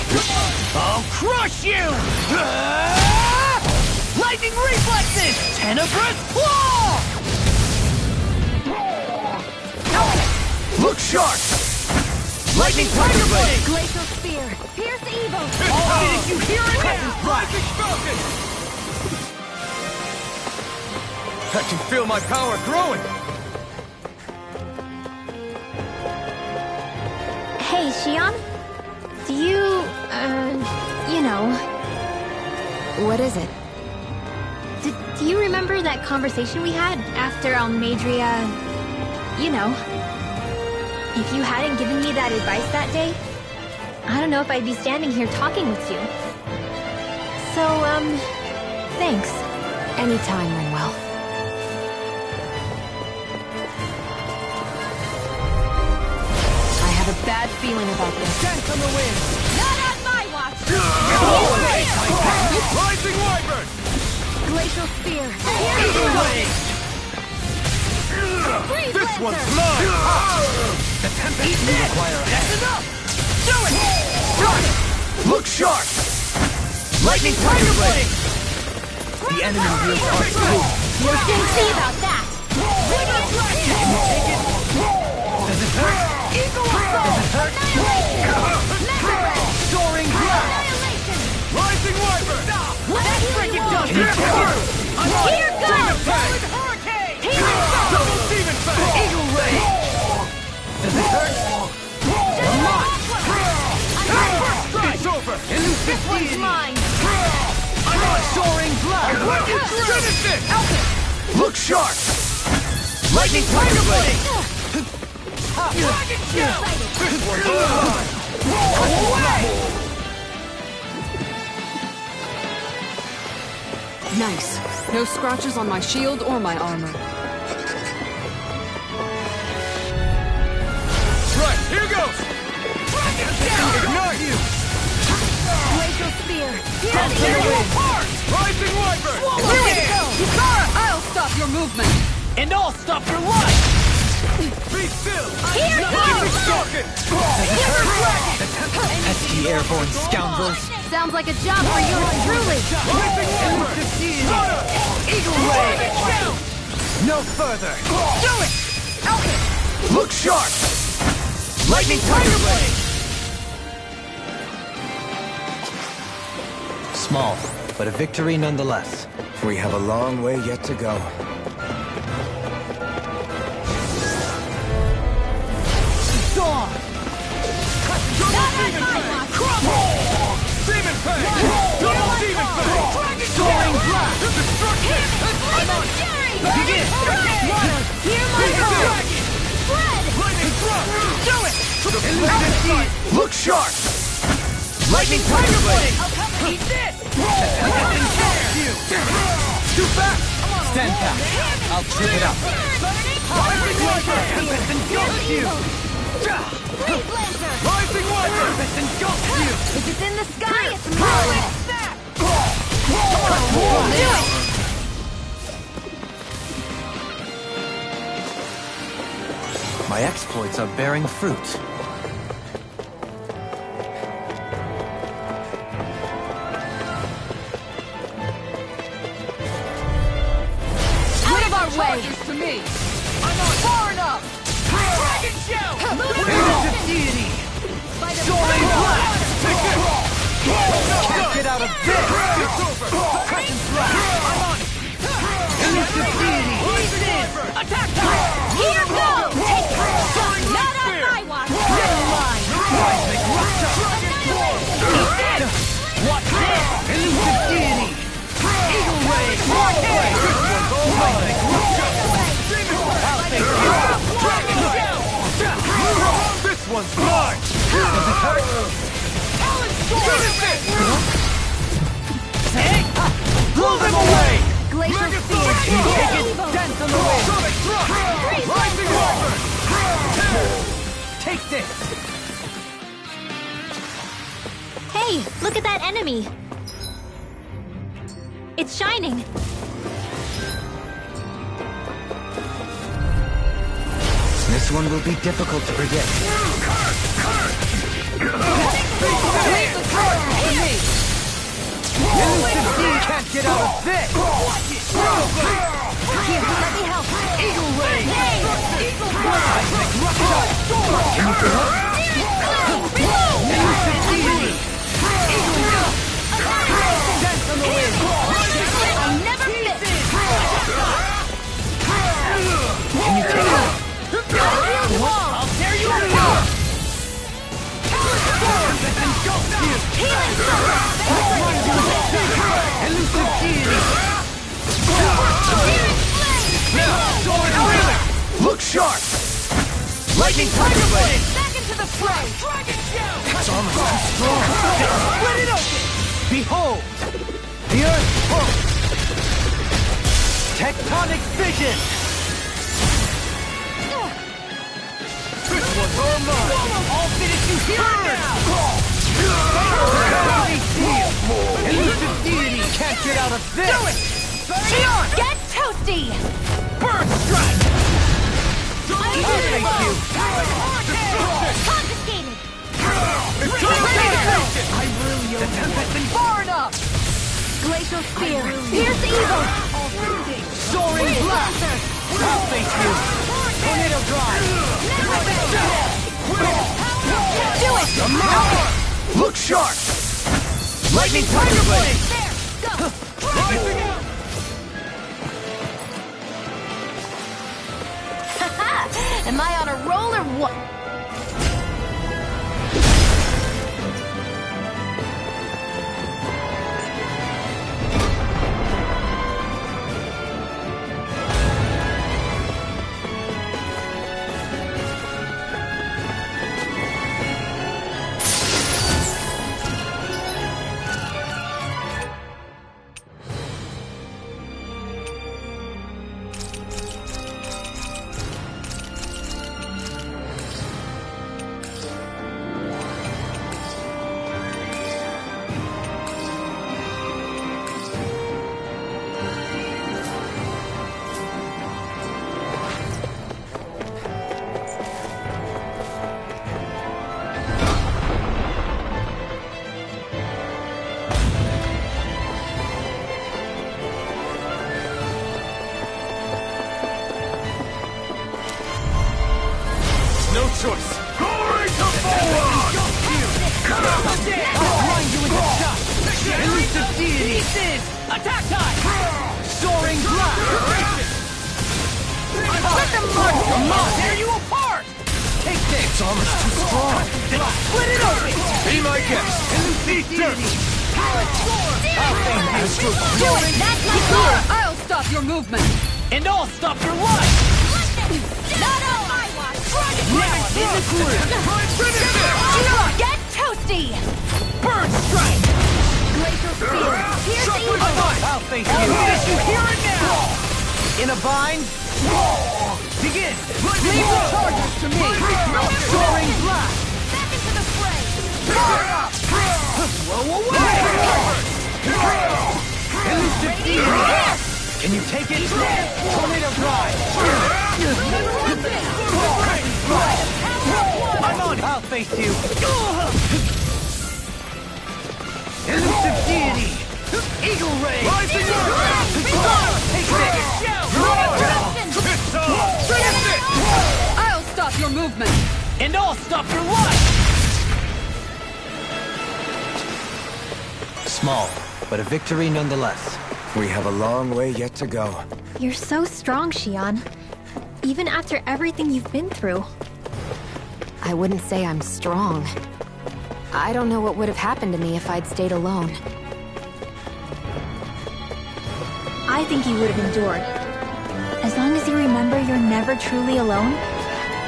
K: I'll crush you! Lightning Reflexes! Tenebrous Claw! Look sharp! Lightning Tiger Blade!
B: Glacial Spear! Pierce Evil!
K: Did you hear it? Rising Falcon! I can feel my power growing!
B: Hey, Shion? Do you, you know...
F: What is it?
B: Do you remember that conversation we had after Almeidrea... You know... If you hadn't given me that advice that day, I don't know if I'd be standing here talking with you. So, thanks.
F: Anytime, Rinwell. I have a bad feeling about this.
K: Dance on the wind!
B: Not on my watch!
K: Rising Wyvern!
B: Glacial Spear!
K: Eagle Blade! This one's mine! The Tempest will require... That's enough! Do it! Done it! Look sharp! Lightning Tiger Blade!
A: The enemy wields our too.
B: We'll soon see about that!
K: Can you take it? Does it hurt?
B: Eagle Assault!
K: Annihilation! Soaring Blast!
B: Annihilation!
K: Rising Wyvern! That's freaking done!
A: Can you take it?
B: Here goes!
K: Hurricane!
B: Here
K: Double Demon Fang! Eagle Ray! Does it hurt? Come on! It's over! Elusive
B: This one's
K: Deity!
B: mine!
K: I'm on Soaring Blast! Finish it! Look sharp! Lightning Tiger Blade! Dragon Shell! This one's mine! Away!
C: Nice. No scratches on my shield or my armor.
K: Right, here goes! Ignite you!
B: Glacial Spear!
K: Tear you apart! Rising Wyvern!
C: Here we go! I'll stop your movement!
K: And I'll stop your life! Be still!
B: Here goes!
K: Stalking!
A: Pesky airborne scoundrels.
B: Sounds like a job for yours truly!
K: Rising Wyvern! Eagle Ray! No further! Do it! Look sharp! Lightning Tiger Blade!
A: Small, but a victory nonetheless.
H: We have a long way yet to go.
K: Dawn! Demon Fang! Double Demon Fang! Soaring Blast! Destruction! I'm on! Begin!
B: Hear my call! Spread!
K: Lightning Thrust! Do it! Look sharp! Lightning Tiger Blade! Eat this! Too fast!
A: Stand back. I'll trip it up.
K: Rising Wyvern! Tempest engulfs you!
B: Freeze Lancer!
K: Rising Wyvern! Tempest engulfs you!
B: If it's in the sky, it's mine! Do it!
A: My exploits are bearing fruit.
B: Out of our way!
C: To me!
K: I'm on! Far enough! Dragon Shell!
E: out of this! It's over! Crescent Thrust! I'm on it! Elusive Deity! Attack time!
B: Here goes! Not on my watch!
E: Never mind! Cosmic Rupture! Watch this! Elusive Deity! Eagle Ray! Warhead! Cosmic Rupture! I'll take you! Dragon Shell! This one's mine! Does it hurt? Alan Storm! Hey! Blow them away!
B: Glacial Spear!
E: Take it! Dance on the wind! Sonic Thrust! Rising Wyvern! Take this!
B: Hey, look at that enemy! It's shining!
A: This one will be difficult to predict.
E: Elusive D can't get out of this!
B: Here, let me help!
E: Eagle Ray!
B: Eagle
E: Cosmic Rupture! Elusive Deity! Eagle Ray! Dance on the wind!
B: I never miss!
E: Can you take it? I'll tear you apart!
B: Healing Circle!
E: Elusive Deity! Look sharp! Lightning Tiger Blade!
B: Back into the fray!
E: Dragon Shell! It's almost too strong! Split it open! Behold! The Earth pulse! Tectonic Vision! This one's all mine! I'll finish you here now! Elusive Deity can't get out of this! Do it!
B: Get toasty!
E: Burst Strike! I'll take you!
B: Confiscated!
E: I rue your tempest been far enough!
B: Glacial Spear! Pierce evil!
E: Soaring Blast! I'll face you! Tornado Drive!
B: Do it!
E: Look sharp! Lightning Tiger Blade!
B: There! Go! Am I on a roll or what?
E: No choice! Glory to Volron! I'll grind you into dust! Elusive Deity! Pieces! Attack time! Soaring Blast! Let them march! I'll tear you apart! Take this! It's almost too strong! Split it open! Be my guest! Elusive Deity!
B: Do it! That's my goal!
C: I'll stop your movement!
E: And I'll stop your life!
B: Not on my watch!
E: Now I'm in the groove!
B: Get toasty!
E: Burn Strike!
B: Glacial Spear! Pierce evil!
E: I'll face you! I'll finish you here and now! In a bind? Begin! Leave the charges to me! Soaring Blast!
B: Back into the fray!
E: Blow away! Elusive Deity! Can you take it? Tornado Drive! I'm on it! I'll face you! Elusive Deity! Eagle Ray! Rising Take this!
C: I'll stop your movement!
E: And I'll stop your life!
A: Small, but a victory nonetheless.
H: We have a long way yet to go.
B: You're so strong, Xion. Even after everything you've been through.
F: I wouldn't say I'm strong. I don't know what would have happened to me if I'd stayed alone.
B: I think you would have endured. As long as you remember you're never truly alone,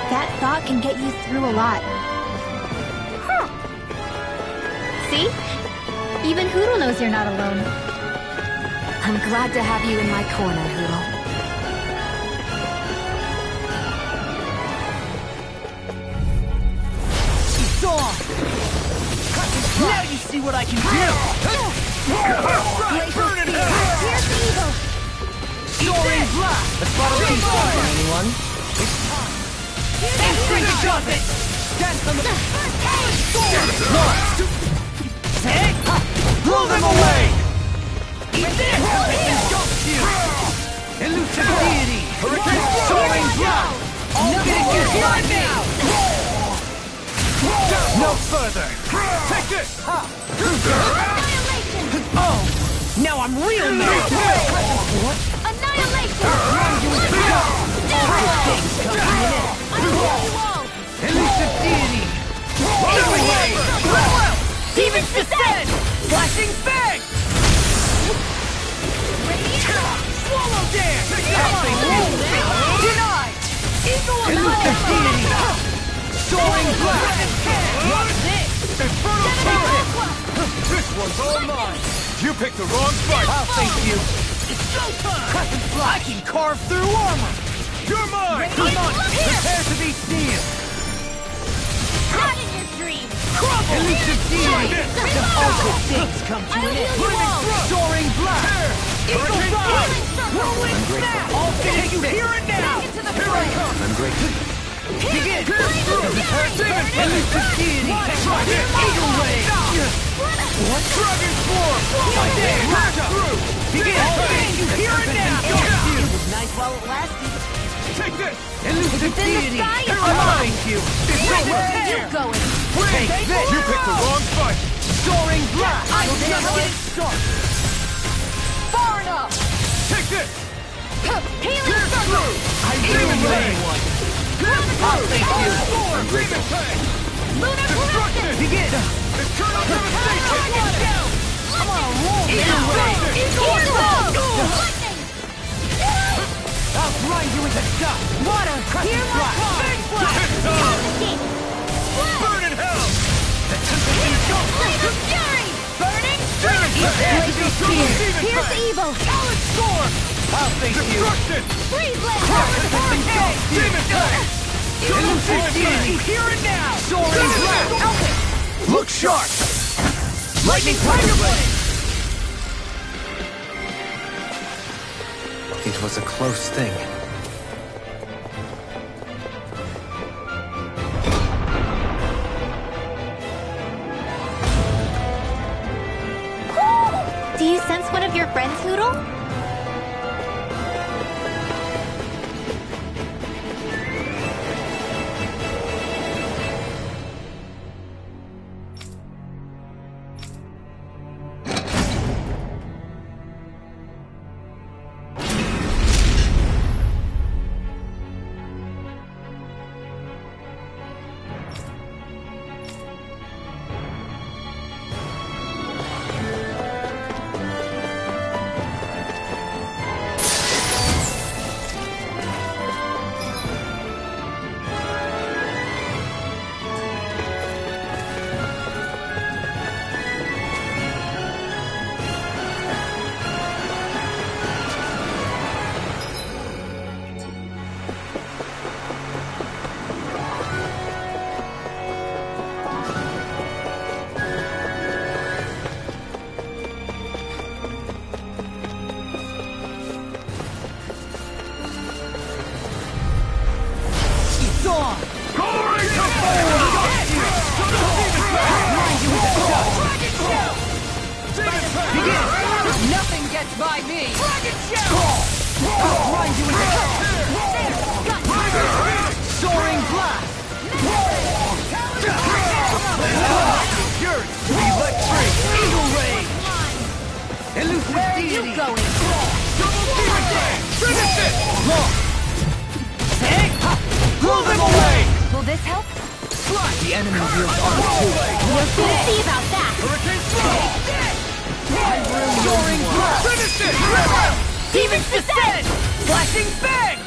B: that thought can get you through a lot. Huh. See? Even Hootle knows you're not alone.
F: I'm glad to have you in my corner, Hootle.
K: It's on! Now you see what I can do! Burn it out!
B: Here's the evil!
K: Soaring blast!
A: A spot of peace for anyone?
K: Instinct does it! Dance on the... One! Hey! Blow them away! Eat this! Engulfs you! Elusive deity! Soaring blast! All getting you right now! No further! Take this! Oh! Now I'm real mad!
B: Annihilation!
K: Elusive deity! Away! Demons descend! Flashing fang! Swallow dance! Denied! Elusive deity! Soaring blast! What's this? Infernal turret! This one's all mine! You picked the wrong fight! I'll face you! It's showtime! I can carve through armor! You're mine! Come on! Prepare to be seen!
B: Not in your dreams!
K: Crumble! Elusive deity! All good things come to an end! Soaring blast! Eagle dive! Whirling snap! I'll finish you here and now! Here I come!
A: I'm grateful.
K: Begin! Elusive deity! Eagle ray! What? Dragon form! Right there! Pass through! Begin! I'll finish you here and now! It was nice while it lasted. Take this! Elusive deity! Here I find you! Where are you going? Take this! You picked the wrong fight! Soaring blast! I'm just getting started! Far enough! Take this!
B: Healing circle!
K: I really need one! I'll thank you! Demon tank!
B: Lunar
K: Destruction! Begin! Eternal devastation! I'm on a roll! Eagle ray!
B: Lightning!
K: I'll grind you into dust! Water! Hear my cry! Big blast! Burn in hell!
B: Blade of fury! Burning
K: Here's
B: the evil!
K: Talon sword! I'll face you! Destruction!
B: Freeze blade!
K: Demon tank! Elusive deity! Here and now! Soaring blast! Look sharp! Lightning tiger blade!
A: It was a close thing.
B: Do you sense one of your friends, Hootle?
G: Nothing gets by me!
K: Dragon Shell! I'll grind you into Soaring blast! Yours to be let free! Eagle ray!
G: you going?
E: Double demon dance! Finish it! Look! Take! Pull them away!
F: Will this help?
E: Slide! The enemy wields armor too.
B: We'll soon see about that.
E: Hurricane Slow! Soaring Blast! Finish it!
B: Demon's Descent!
E: Flashing Bang!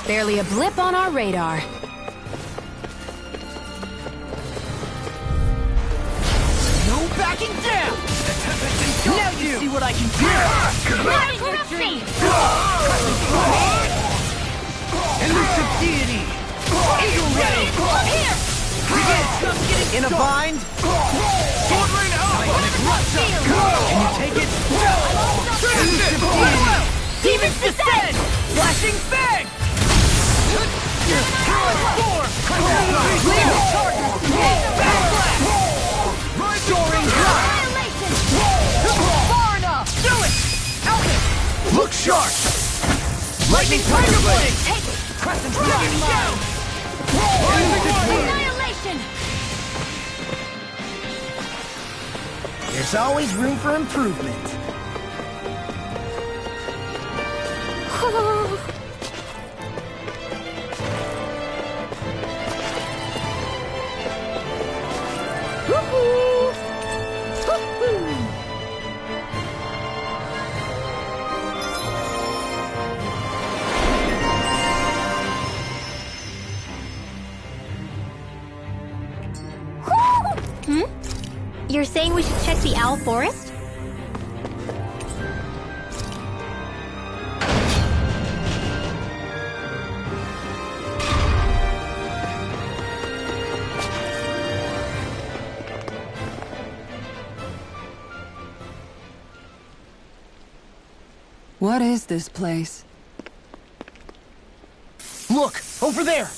F: Barely a blip on our radar.
K: No backing down! Now you see what I can do!
B: Not in your dreams!
K: Elusive Deity! Eagle Ray!
B: Here!
K: In a bind?
E: Sword Rain Alpha!
K: Can you take it? Elusive Deity!
B: Demon's Descent!
K: Flashing Bang! Soaring Blast!
B: Annihilation!
K: Far enough! Do it! Elvis! Look sharp! Lightning Tiger Blade!
B: Take it!
K: Crescent Dragon Mine!
B: Annihilation!
K: There's always room for improvement.
B: You're saying we should check the Owl Forest?
C: What is this place?
K: Look! Over there!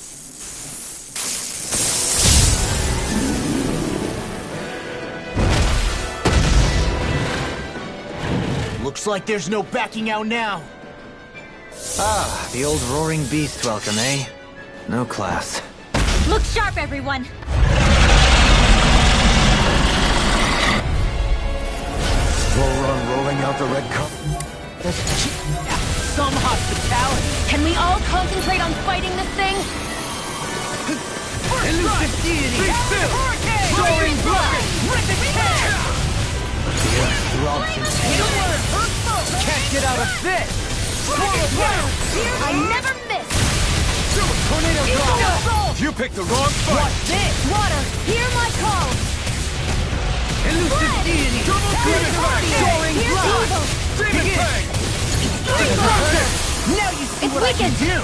K: Looks like there's no backing out now.
A: Ah, the old roaring beast welcome, eh? No class.
B: Look sharp, everyone!
H: Volron rolling out the red cup.
K: Some hospitality.
F: Can we all concentrate on fighting this thing?
K: Elusive Deity! Hurricane! Soaring Blast! Rip it down! Can't get out of this!
B: I never miss!
K: Tornado Drop!
E: You picked the wrong fight!
K: Watch this!
B: Water, hear my call!
K: Elusive Deity! Soaring
B: Here's
K: Blast!
B: evil!
E: Demon Fang!
K: Now you see
B: It's
K: what I can
B: wicked.
K: do!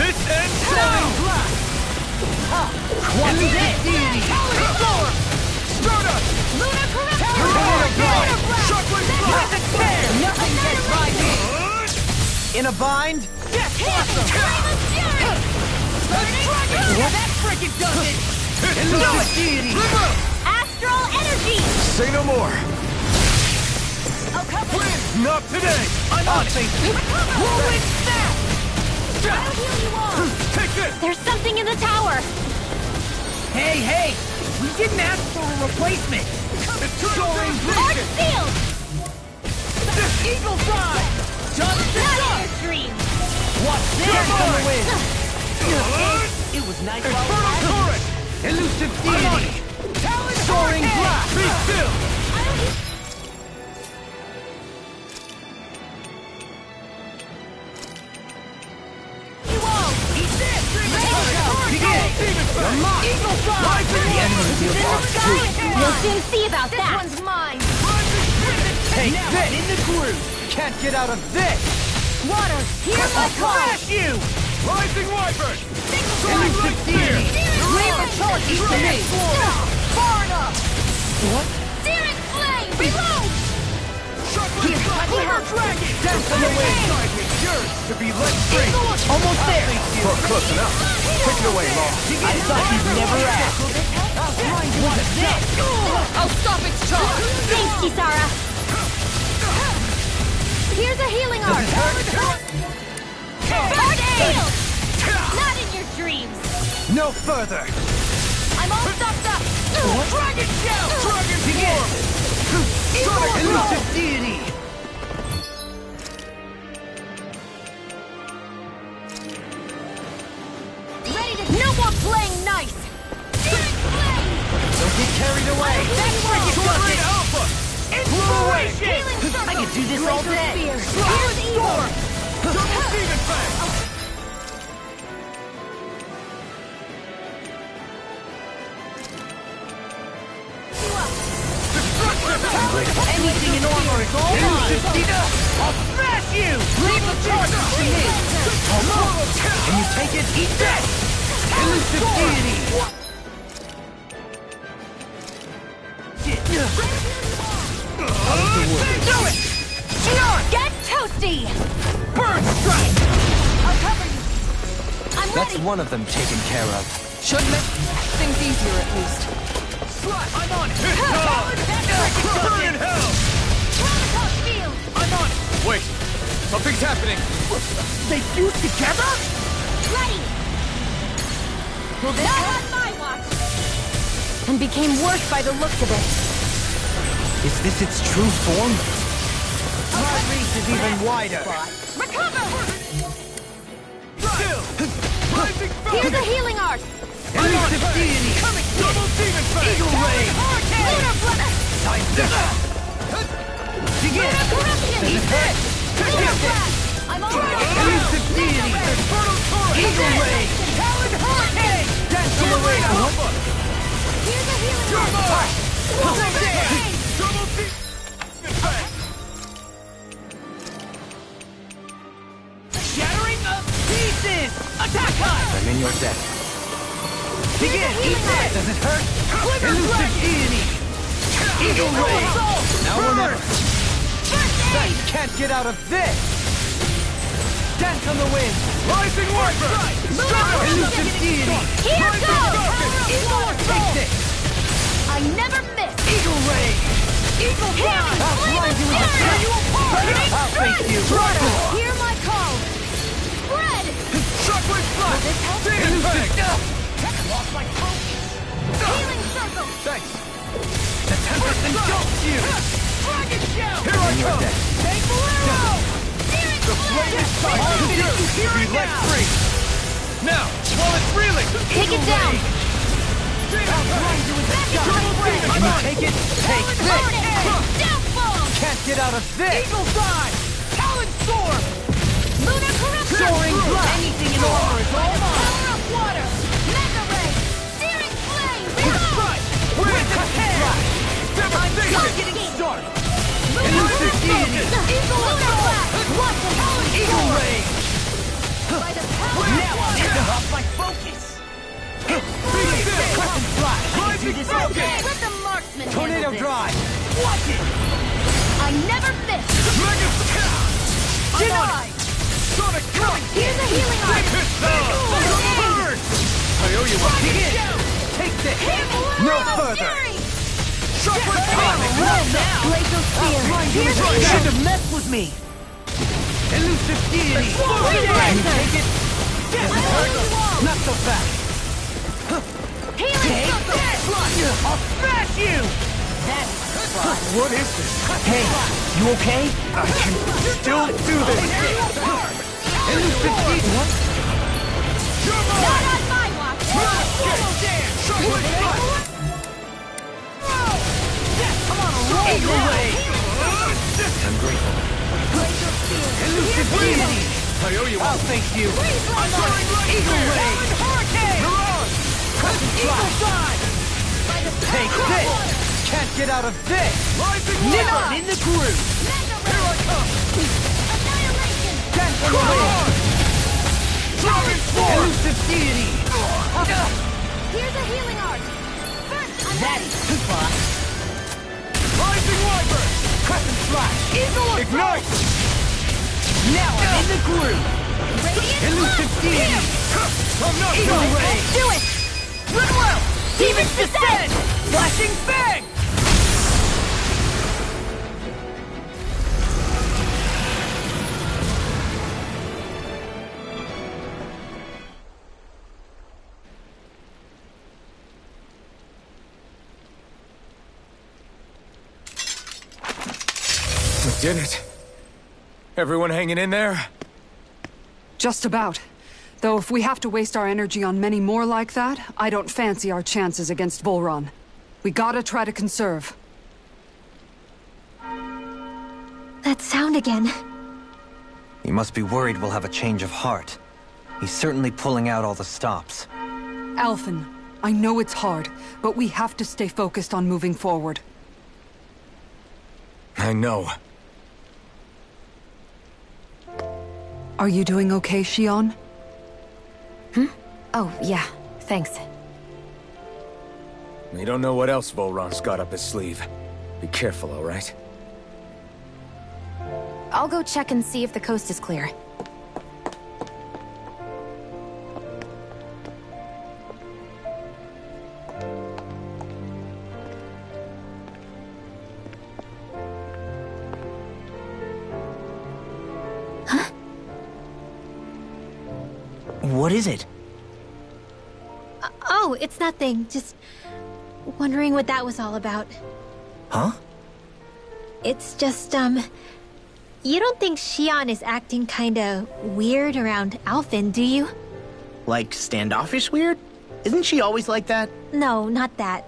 E: This ends
K: Soaring
E: now!
K: Blast! Watch this! Deity!
E: Stardust!
B: Lunar Corruption!
K: Tornado Drop!
E: Shockwave Blast!
K: Nothing gets by me! In a bind?
B: Yes! Awesome! Flame of Fury!
K: Well, that frickin' does it! Elusive Deity!
B: Astral Energy!
E: Say no more!
B: I'll cover you!
E: Not today!
K: I'm on it! Rolling Snap!
B: I'll heal you all!
E: Take this!
B: There's something in the tower!
K: Hey! We didn't ask for a replacement! Soaring
B: Arc
K: Blast!
B: Field!
K: Eagle Fly! Just
B: Not in your dreams!
K: Watch this on the wind! It was nice while it lasted. Elusive Deity! Soaring Blast!
E: Be still!
K: You all! Eat this! Begin! Eagle Fly! The enemy deals off too!
B: We'll soon see about that!
F: This one's mine!
K: Take this! In the groove! Can't get out of this!
B: Water, hear my call!
K: Crash you!
E: Rising Wyvern!
K: Elusive Deity! Labor charges to me! Far enough! What?
B: Searing Flame! Reload!
K: Clever Dragon! Dance on the wind!
E: Yours to be let free!
K: Almost there!
E: Oh, close enough! Take it away, Law!
K: I thought you'd never ask! Watch this!
F: I'll stop its charge!
B: Thanks, Kisara! Here's a healing art! Burn Field! Not in your dreams!
K: No further!
B: I'm all stopped up!
K: Dragon Shell! Dragon Form! Elusive Deity!
B: Ready to... No more playing nice! Searing Flame!
K: Don't get carried away!
B: That's where you
K: Sword Ray Alpha! Inspiration!
B: Healing Circle!
K: I can do this all
B: Laser
K: day!
B: Spear!
K: Slide
B: Here's evil!
K: Storm! Double Demon Fang! Anything in armor is all mine! I'll smash you! Leave the charges to me! Can you take it? Eat this! Elusive Deity! Do it!
B: Shion! Get toasty!
K: Burn Strike!
B: I'll cover you! I'm
A: That's
B: ready!
A: one of them taken care of.
M: Should make things easier at least.
K: I'm on it! Burn in hell!
B: Prototype field!
K: I'm on it! Wait! Something's happening! They fuse together?
B: Ready!
F: Will this
B: Not on my watch!
F: and became worse by the looks of it.
A: Is this its true form?
K: My reach is even wider!
B: Recover!
K: Still! Rising
B: Here's a healing art!
K: Elusive Deity! Coming! Double Demon Fang! Eagle Ray!
B: Lunar Blood!
K: Time to... Begin!
B: Lunar Corruption!
K: This is it!
B: Lunar Blast! I'm on board!
K: Elusive Deity! Infernal Torrent! Eagle Ray! Talon Hurricane! Dancing Ray Alpha!
B: Here's a healing
K: You're
B: art!
K: mine!
B: Lunar Blade!
K: Double Demon Fang! Shattering of pieces! Attack time!
A: I'm in your debt.
K: Begin! Eat this! Does it hurt? Elusive Deity! Eagle Ray!
A: Now or never.
K: Sight can't get out of this! Dance on the wind! Rising Wyvern! Elusive Deity!
B: Here
K: Rising
B: goes!
K: Darkness!
B: Eagle
K: Take this!
B: I never miss!
K: Eagle Ray! Eagle Fly! I'll blind you with a
B: Tear you apart!
K: I'll face you!
B: Hear my call! Spread!
K: Shockwave Flash! Demon Fang! Lost my focus!
B: Healing Circle!
K: Thanks! The Tempest engulfs you! Dragon Shell! Here I come!
B: Take Bolero! Searing
K: The flame is time to do! Be let free! Now, while it's reeling!
B: Take it down!
K: I'll blind you with the sky! Can you take it? Take this!
B: Downfall!
K: Can't get out of this! Eagle's Eye! Talon Storm!
B: Lunar Corruption!
K: Soaring Blast! Anything in armor is all mine!
B: Power of water! Mega Ray! Searing Flame!
K: Strike! Wind Flash! Devastation!
B: just getting
K: started!
B: Lunar
K: Elusive
B: Corruption!
K: Deity!
B: Lunar Blast! Watch the Talon
K: Eagle
B: Storm!
K: Ray!
B: By the power
K: Now
B: of
K: I need to
B: water!
K: up my focus! Be still! Crescent Flash! Rising Focus!
B: Let the marksman
K: Tornado
B: handle this.
K: Drive! Watch it!
B: I never miss!
K: Mega
B: Denied!
K: Sonic Coming!
B: Here's a healing art!
K: Burn! I owe you one! Begin! Take this! No further! Shockwave time!
B: Glacial Spear! Here's a
K: You
B: healing
K: should have messed with me! Elusive Deity! Can you take it? Not so fast!
B: Healing Circle!
K: I'll smash you! What is this? Hey, you okay? I can still do this! Elusive Deity! What?
B: Not on my watch!
K: Eagle Ray!
A: I'm grateful.
B: Glacial Spear!
K: Elusive Deity! I owe you one. I'll thank you. Eagle Ray! Hurricane! Crescent Flash! Take this! Can't get out of this! Nibble in the groove! Here I come!
B: Annihilation!
K: Dance on the wind! Elusive Deity!
B: Here's a healing art! First, I'm ready!
K: Rising Wyvern! Crescent Flash! Ignite! Now I'm in the groove!
B: Radiant
K: Elusive
B: Blast!
K: Deity! I'm not Eagle Ray!
B: Do it!
K: Run well! Demons descend! Flashing Fang!
J: did it. Everyone hanging in there?
C: Just about. Though if we have to waste our energy on many more like that, I don't fancy our chances against Volron. We gotta try to conserve.
B: That sound again.
A: He must be worried we'll have a change of heart. He's certainly pulling out all the stops.
C: Alphen, I know it's hard, but we have to stay focused on moving forward.
J: I know.
C: Are you doing okay, Shionne?
F: Oh, yeah. Thanks.
J: We don't know what else Volron's got up his sleeve. Be careful, all right?
F: I'll go check and see if the coast is clear.
K: What is it?
B: Oh, it's nothing. Just wondering what that was all about.
K: Huh?
B: It's just, you don't think Shionne is acting kinda weird around Alphen, do you?
K: Like standoffish weird? Isn't she always like that?
B: No, not that.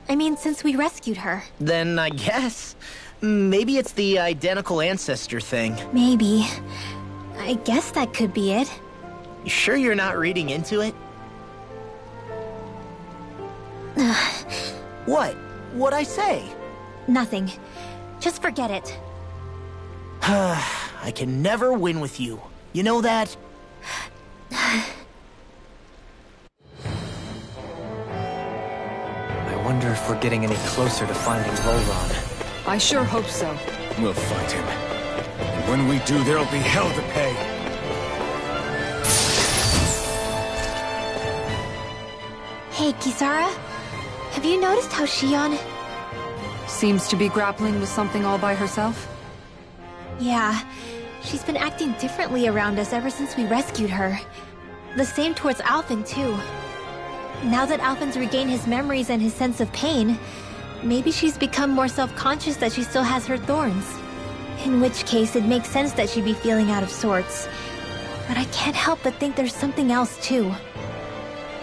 B: I mean, since we rescued her.
K: Then I guess. Maybe it's the identical ancestor thing.
B: Maybe. I guess that could be it.
K: You sure you're not reading into it? What? What'd I say?
B: Nothing. Just forget it.
K: I can never win with you. You know that?
A: I wonder if we're getting any closer to finding Volron.
C: I sure hope so.
J: We'll find him. And when we do, there'll be hell to pay.
B: Hey, Kisara. Have you noticed how Shionne...
C: Seems to be grappling with something all by herself?
B: Yeah. She's been acting differently around us ever since we rescued her. The same towards Alphen, too. Now that Alphen's regained his memories and his sense of pain, maybe she's become more self-conscious that she still has her thorns. In which case, it makes sense that she'd be feeling out of sorts. But I can't help but think there's something else, too.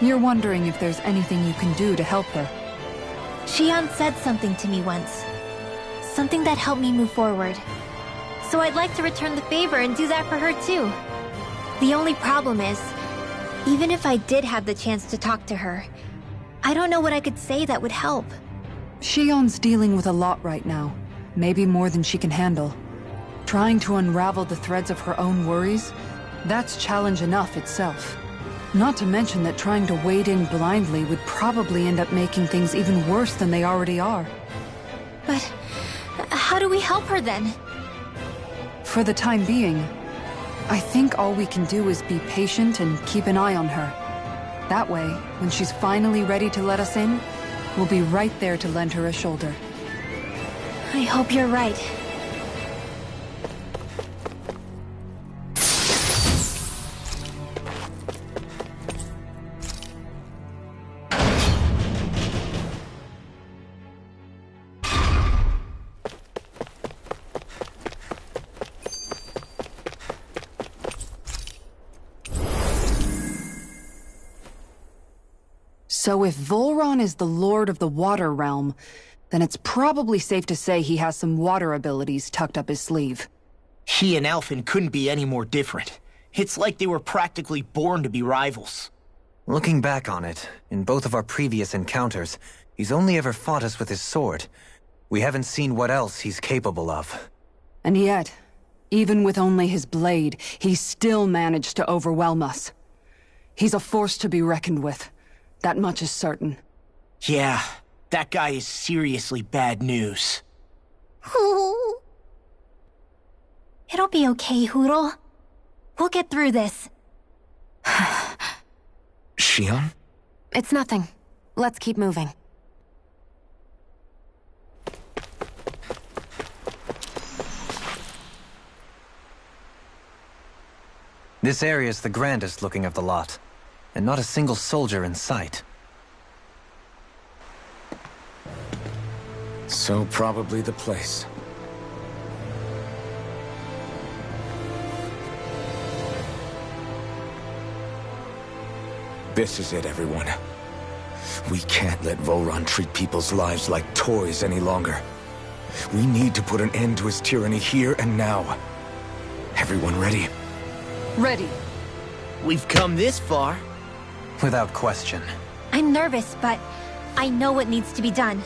C: You're wondering if there's anything you can do to help her.
B: Shionne said something to me once. Something that helped me move forward. So I'd like to return the favor and do that for her too. The only problem is, even if I did have the chance to talk to her, I don't know what I could say that would help.
C: Shionne's dealing with a lot right now. Maybe more than she can handle. Trying to unravel the threads of her own worries, that's challenge enough itself. Not to mention that trying to wade in blindly would probably end up making things even worse than they already are.
B: But how do we help her then?
C: For the time being, I think all we can do is be patient and keep an eye on her. That way, when she's finally ready to let us in, we'll be right there to lend her a shoulder.
B: I hope you're right.
C: So if Volron is the Lord of the Water Realm, then it's probably safe to say he has some water abilities tucked up his sleeve.
K: He and Alphen couldn't be any more different. It's like they were practically born to be rivals.
A: Looking back on it, in both of our previous encounters, he's only ever fought us with his sword. We haven't seen what else he's capable of.
C: And yet, even with only his blade, he still managed to overwhelm us. He's a force to be reckoned with. That much is certain.
K: Yeah, that guy is seriously bad news.
B: It'll be okay, Hootle. We'll get through this.
H: Shionne?
F: It's nothing. Let's keep moving.
A: This area's the grandest looking of the lot, and not a single soldier in sight.
J: So probably the place. This is it, everyone. We can't let Volron treat people's lives like toys any longer. We need to put an end to his tyranny here and now. Everyone ready?
M: Ready.
K: We've come this far.
A: Without question.
B: I'm nervous, but I know what needs to be done.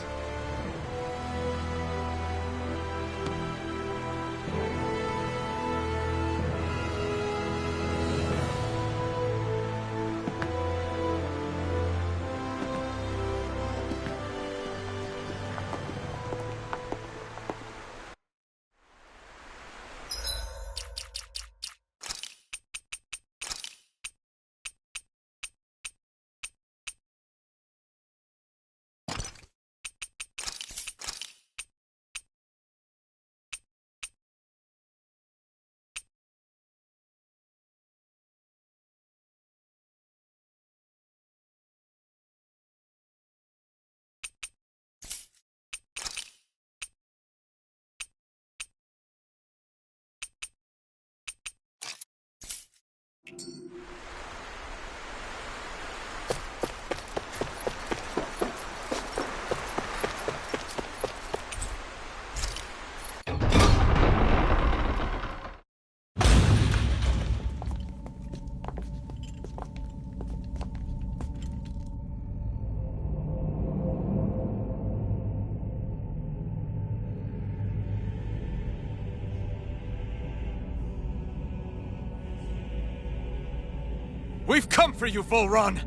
J: We've come for you, Volron!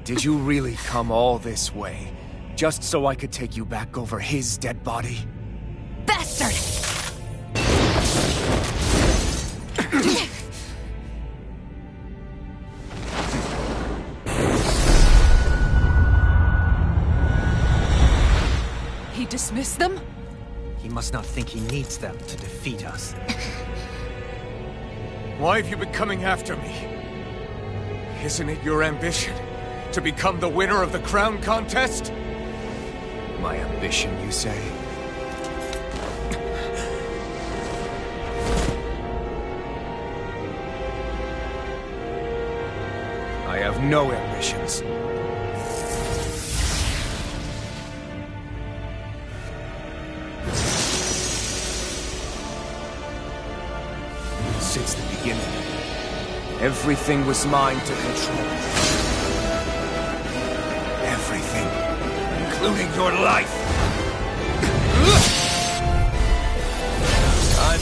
K: Did you really come all this way, just so I could take you back over his dead body?
F: Bastard!
M: He dismissed them?
A: He must not think he needs them to defeat us.
J: Why have you been coming after me? Isn't it your ambition to become the winner of the crown contest?
K: My ambition, you say? I have no ambitions. Since the beginning, everything was mine to control. Everything, including your life. I'm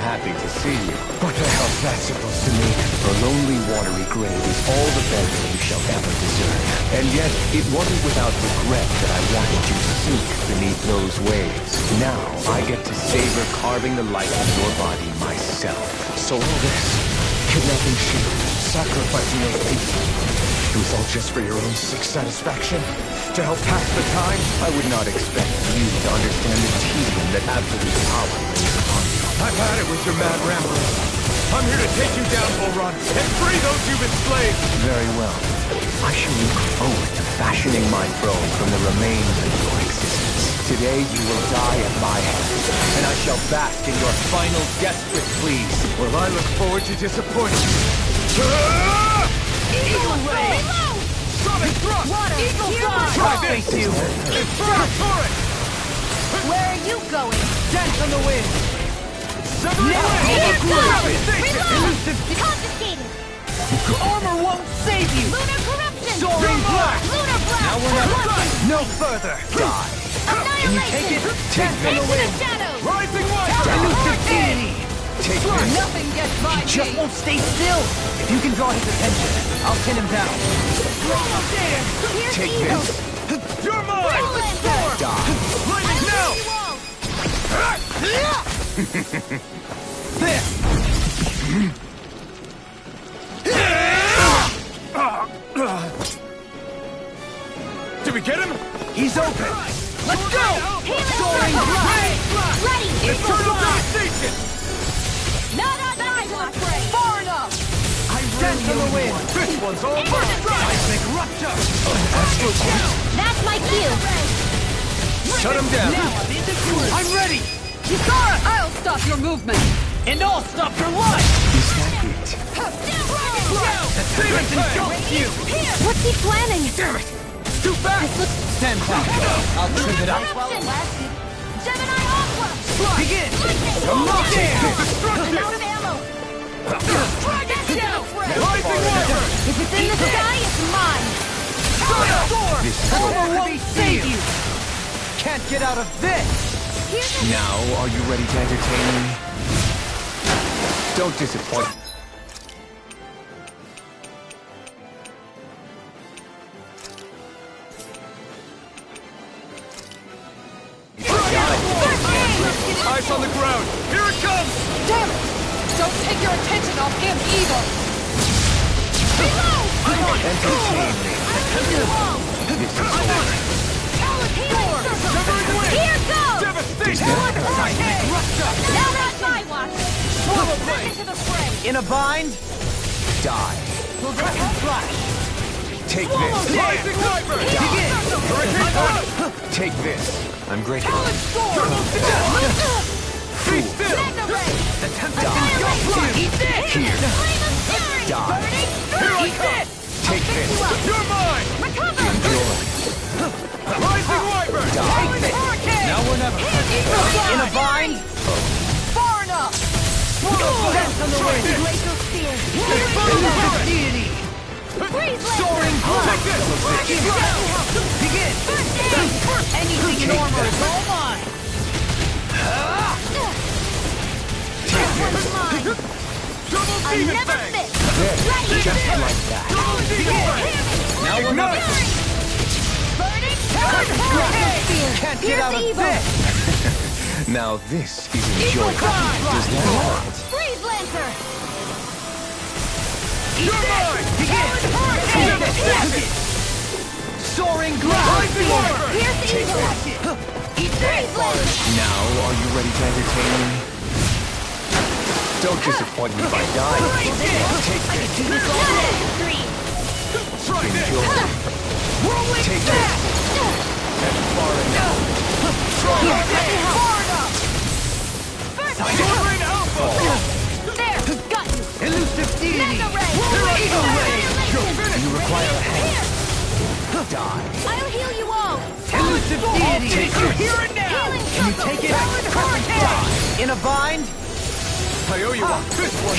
K: happy to see you. What the hell's that supposed to mean? A lonely, watery grave is all the burial you shall ever deserve. And yet, it wasn't without regret that I wanted you to sink beneath those waves. Now, I get to savor carving the life of your body myself. So all this, kidnapping Shield, sacrificing those people, it was all just for your own sick satisfaction? To help pass the time? I would not expect you to understand the tedium that absolute power lays upon you.
J: I've had it with your mad ramblings. I'm here to take you down, Volron, and free those you've enslaved!
K: Very well. I shall look forward to fashioning my throne from the remains of your existence. Today you will die at my hand, and I shall bask in your final desperate pleas.
J: Well, I look forward to disappointing you.
F: Eagle Ray!
J: Sonic thrust!
F: Water!
J: Eagle
F: Dive!
J: Try face you! Inferno turret!
F: Where are you going?
J: Dance on the wind!
B: Confiscated!
K: Armor won't save you!
B: Lunar corruption!
K: Soaring black!
B: Lunar blast!
K: Now we're not done! No further! Die! Can you take it? Take
B: Into
K: the wind!
B: the shadows!
K: Rising light! Elusive deity! Take this!
M: Nothing gets by
K: He just won't stay still! If you can draw his attention, I'll pin him down. Take this!
J: You're mine!
K: Die!
J: Lightning now!
K: This!
J: Did we get him?
K: He's open! Let's go!
B: Soaring blast! Ready!
J: Internal devastation!
F: Not on that one!
M: Far enough!
K: I dance on the wind!
J: This one's all mine!
K: Seismic rupture!
B: That's my cue!
K: Shut him down!
M: Now I'm in the groove!
K: I'm ready!
C: Kisara! I'll stop your movement!
K: And I'll stop your life!
H: Is that it?
K: The tyrant engulfs you!
F: What's he planning?
K: Damn it! Too fast! Stand back. I'll trim it up.
B: Gemini Aqua!
K: Begin! Destruction!
B: I'm out of ammo!
K: Dragon Shell!
B: Rising Wyvern! If it's in the sky, it's mine!
K: Homer won't save you! Can't get out of this!
H: Now, are you ready to entertain me? Don't disappoint.
K: Eyes on the ground! Here it comes!
C: Damn it! Don't take your attention off him either!
K: I'm on it!
H: Entertain me.
B: Here goes!
K: Devastation!
B: Now that's my watch!
K: Swallow
B: Back
K: blade!
B: into the fray!
K: In a bind?
H: Die.
K: Dragon Flash!
H: Take this.
K: Rising Wyvern! Begin! Hurricane Punch!
H: Take this. I'm grateful.
K: Be still!
B: The
K: Eat this!
H: Here. Die.
K: Eat this!
H: Take this.
K: You're mine! Rising Wyvern! Take this! Now we're never. In a bind?
C: Far enough!
K: Dance on the wind!
B: Glacial Spear!
K: Elusive deity! Soaring Take this! Begin! Anything in armor is all mine! Double Demon Fang!
H: Just like that.
K: Double Demon Fang! Now we're not. Can't get out of this!
H: Now this is enjoyable. Does that hurt?
B: Freeze Lancer!
K: You're mine! Begin! Devastation! Soaring Glass!
B: Pierce Evil! Freeze Lancer!
H: Now, are you ready to entertain me? Don't disappoint me by dying. Take this.
K: Try this!
H: Enjoy. Take this. That's far enough.
K: Far enough! Soaring Alpha!
B: There! Got you!
K: Elusive deity!
B: Mega Ray!
K: Eagle Ray! You're finished!
H: You require a hand. Die.
B: I'll heal you all!
K: Elusive deity!
B: Take
K: You're here and now! Can you take it? Die! In a bind? I owe you one. This one!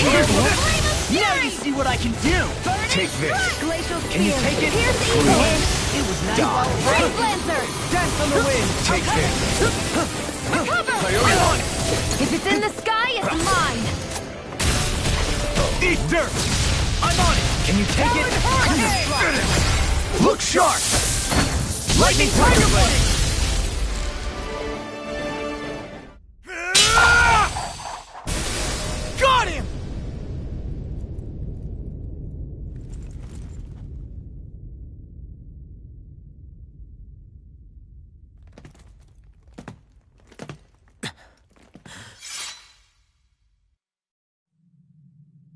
K: Now you see what I can do!
H: Take this.
B: Glacial
K: Can you take it?
B: Pierce Evil!
K: It was nice.
B: Freeze Lancer!
K: Dance on the wind!
H: Take this.
B: Recover!
K: I owe you one!
B: If it's in the sky, it's mine!
K: Eat dirt! I'm on it! Can you take it? Look sharp! Lightning Tiger Blade! Got him!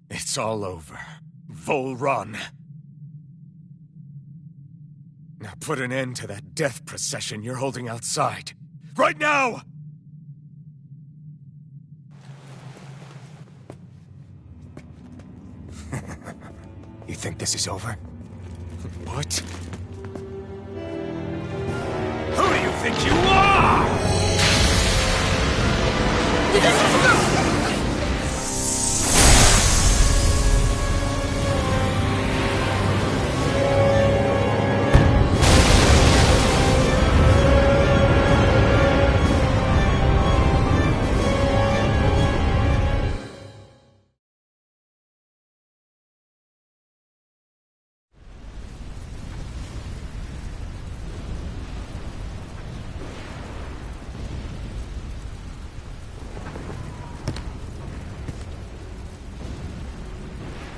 K: It's all over. Volron. Now put an end to that death procession you're holding outside. Right now! You think this is over? What? Who do you think you are?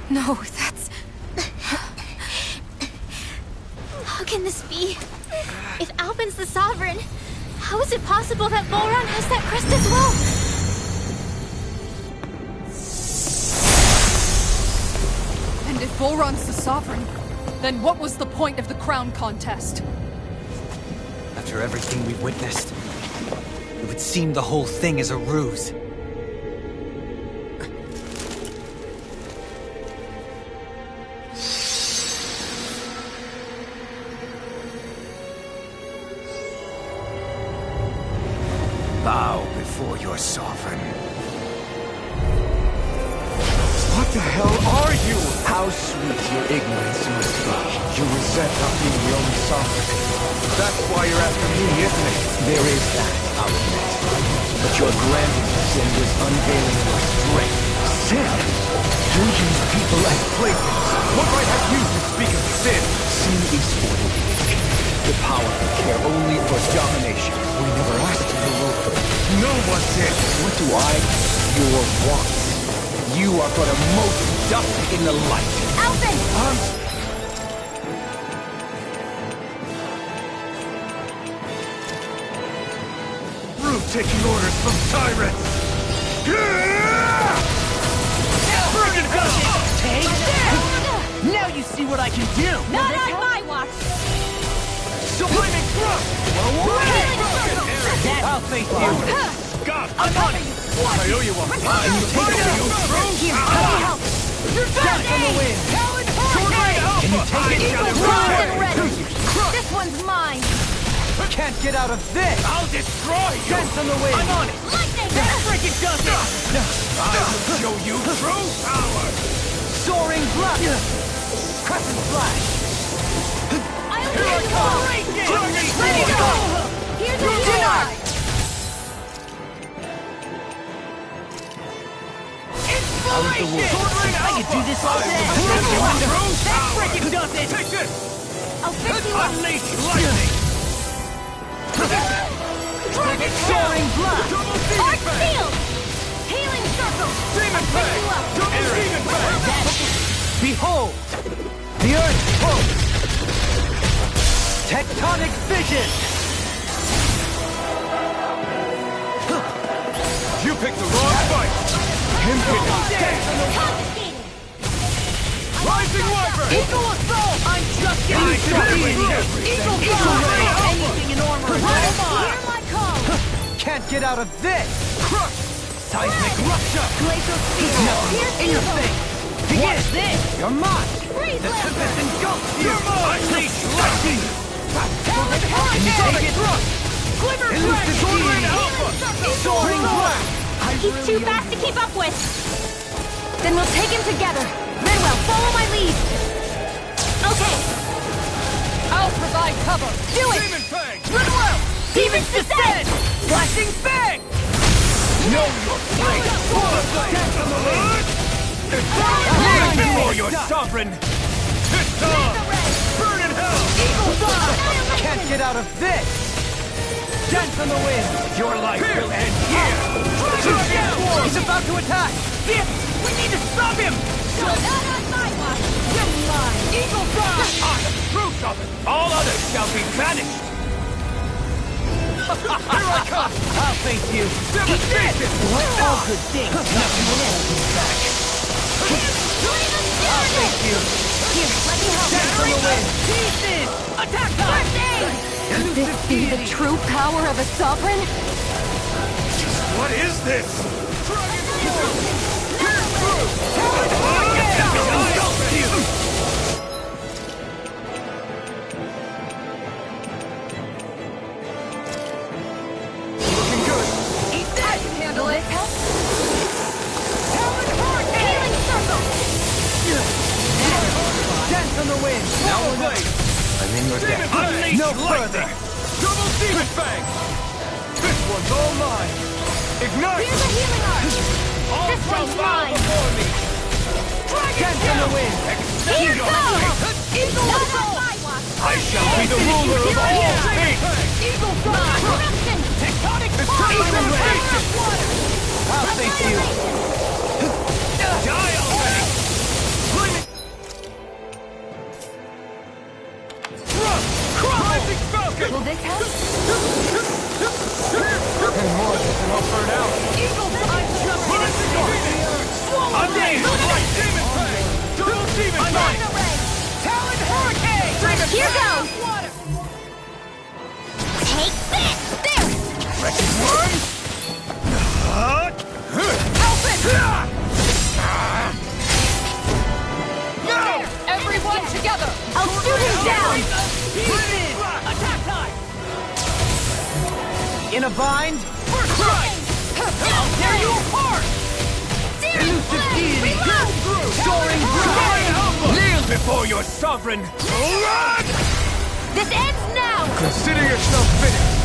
B: No, that's... How can this be? If Alpin's the Sovereign, how is it possible that Volron has that crest as well?
C: And if Volron's the Sovereign, then what was the point of the crown contest?
A: After everything we've witnessed, it would seem the whole thing is a ruse.
E: Bow before your sovereign. What the hell are you? How sweet your ignorance must be. You resent not being the only sovereign. That's why you're after me, isn't it? There is that, I'll admit. But your grandest sin was unveiling your strength. Sin? You use people as playthings. What right have you to speak of sin? Sin is for the weak. The powerful care only for domination. We never asked you to rule for them. No one did. What do I? Your wants. You are but a mote of dust in the light.
B: Alphen!
E: Brute taking orders from tyrants. Friggin' hell! Now you see what I can do.
B: Not on my watch!
E: Subliming thrust! I'll face you. God, I'm on it! I owe you one. You take it, you throw?
B: Here, let me help! You're
E: Death on the wind! Can you take it?
B: This one's mine!
E: Can't get out of this! I'll destroy you! Dance on the wind! I'm on it!
B: Lightning!
E: That freaking does it! I'll show you true power! Soaring blast! Crescent flash!
B: I'll let you off! Ready to go! Here's the denied!
E: I could do this all day! That freaking does it! Take this!
B: I'll fix you up!
E: Unleash lightning! Soaring blast!
B: Arc field! Healing circle!
E: Demon
B: I'll fix you up!
E: Demon Behold! The earth pulse! Tectonic vision! You picked the wrong fight!
B: Confiscated!
E: Rising Wyvern!
B: Eagle assault!
E: I'm just getting started!
B: Eagle fly! Anything in armor! Hear my call!
E: Can't get out of this! Crush! Seismic rupture!
B: Glacial speed!
E: In your face! What's this? You're mine!
B: Freeze
E: The
B: laser!
E: tempest engulfs you! You're mine! Unleash lightning!
B: Talent
E: Can you take it?
B: Glimmer
E: Elusive
B: Healing
E: alpha!
B: circle!
E: Soaring blast!
B: He's too fast to keep up with! Then we'll take him together! Rinwell, follow my lead! Okay! I'll provide cover! Do it!
E: Demon Fang!
B: Rinwell! Demons descend!
E: Flashing Fang! Know your place! Death on the wind! Kneel before your sovereign! Pistol! Burn in hell!
B: Eagle Dawn!
E: Can't get out of this! Dance on the wind! Your life will end here! He's about to attack! This! We need to stop him!
B: Not on my watch! Just mine!
E: Eagle Dawn! I am the true sovereign! All others shall be banished! Here I come! I'll face you! Devastation! All good things! Nothing will hold me back! I'll face you!
B: Here, let me help!
E: Dance on the wind! Pieces! Attack time!
F: Could this be the true power of a sovereign?
E: What is this? Looking good.
B: Eat that! Handle it! Healing circle!
E: Dance on the wind! Now blade! I'm in your debt. No further! Double Demon Fang! This one's all mine! Ignite!
B: Here's a healing arc!
E: All
B: This
E: shall
B: one's
E: bow
B: mine!
E: before me! Dance on the wind!
B: Here goes!
E: Eagle
B: Not on my watch!
E: I shall be the ruler of all things!
B: Eagle Dawn! Corruption!
E: Tectonic transformation! I'll face you! Die already! Rising Falcon!
B: Will this help?
E: And more than all burn out!
B: Eagle Dawn!
E: I'm Light Demon Fang! Double Demon Fang! Talon Hurricane!
B: Here goes! Take this! There!
E: Wrecking Worm!
K: In a bind? First strike! I'll tear you apart! Elusive deity! Soaring bride! Kneel before your sovereign! Run!
B: This ends now!
J: Consider yourself finished!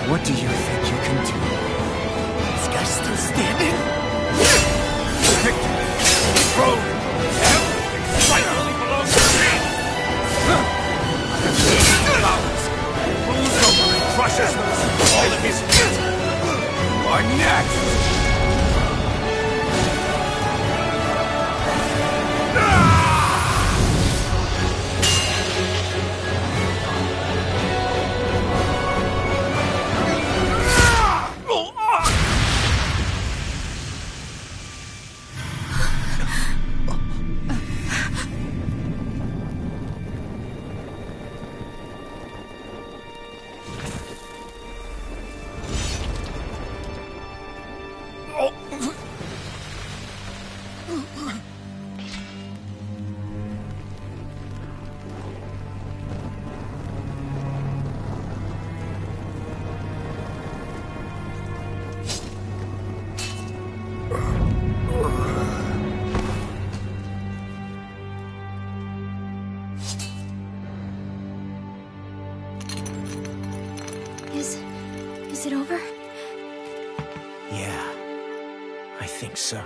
K: What do you think you can do? This guy's still standing? Victor! Throne! Everything rightfully belongs to me! Moves over and crushes all of his feet! You are next!
B: Is it over?
K: Yeah, I think so.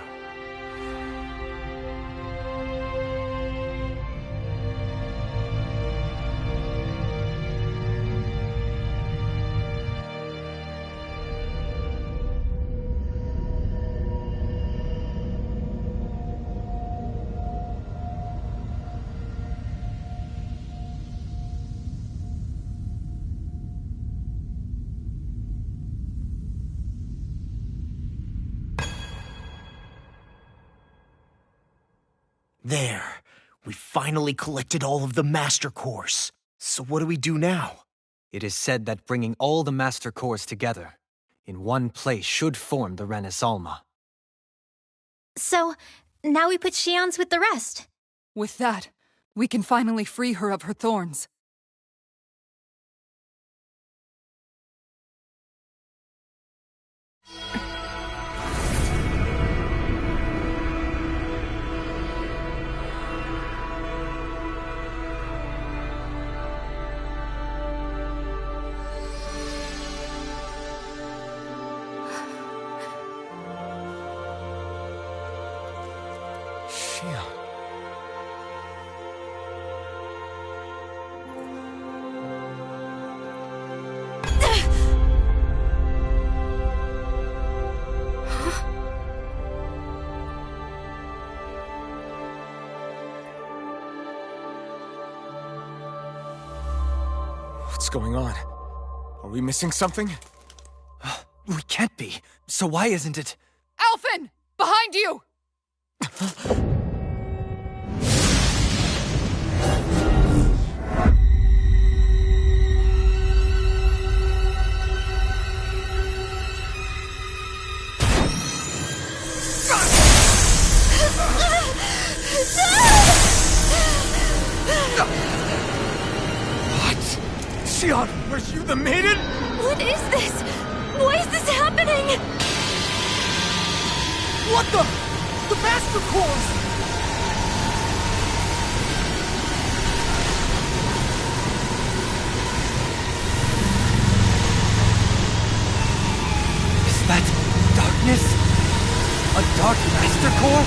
K: There. We finally collected all of the Master Cores. So what do we do now?
A: It is said that bringing all the Master Cores together in one place should form the Renis Alma.
B: So, now we put Shionne's with the rest.
M: With that, we can finally free her of her thorns.
J: What's going on? Are we missing something?
A: We can't be. So why isn't it?
M: Alphen! Behind you!
K: Shionne, are you the maiden?
B: What is this? Why is this happening?
K: What the? The Master Cores! Is that darkness? A Dark Master Core?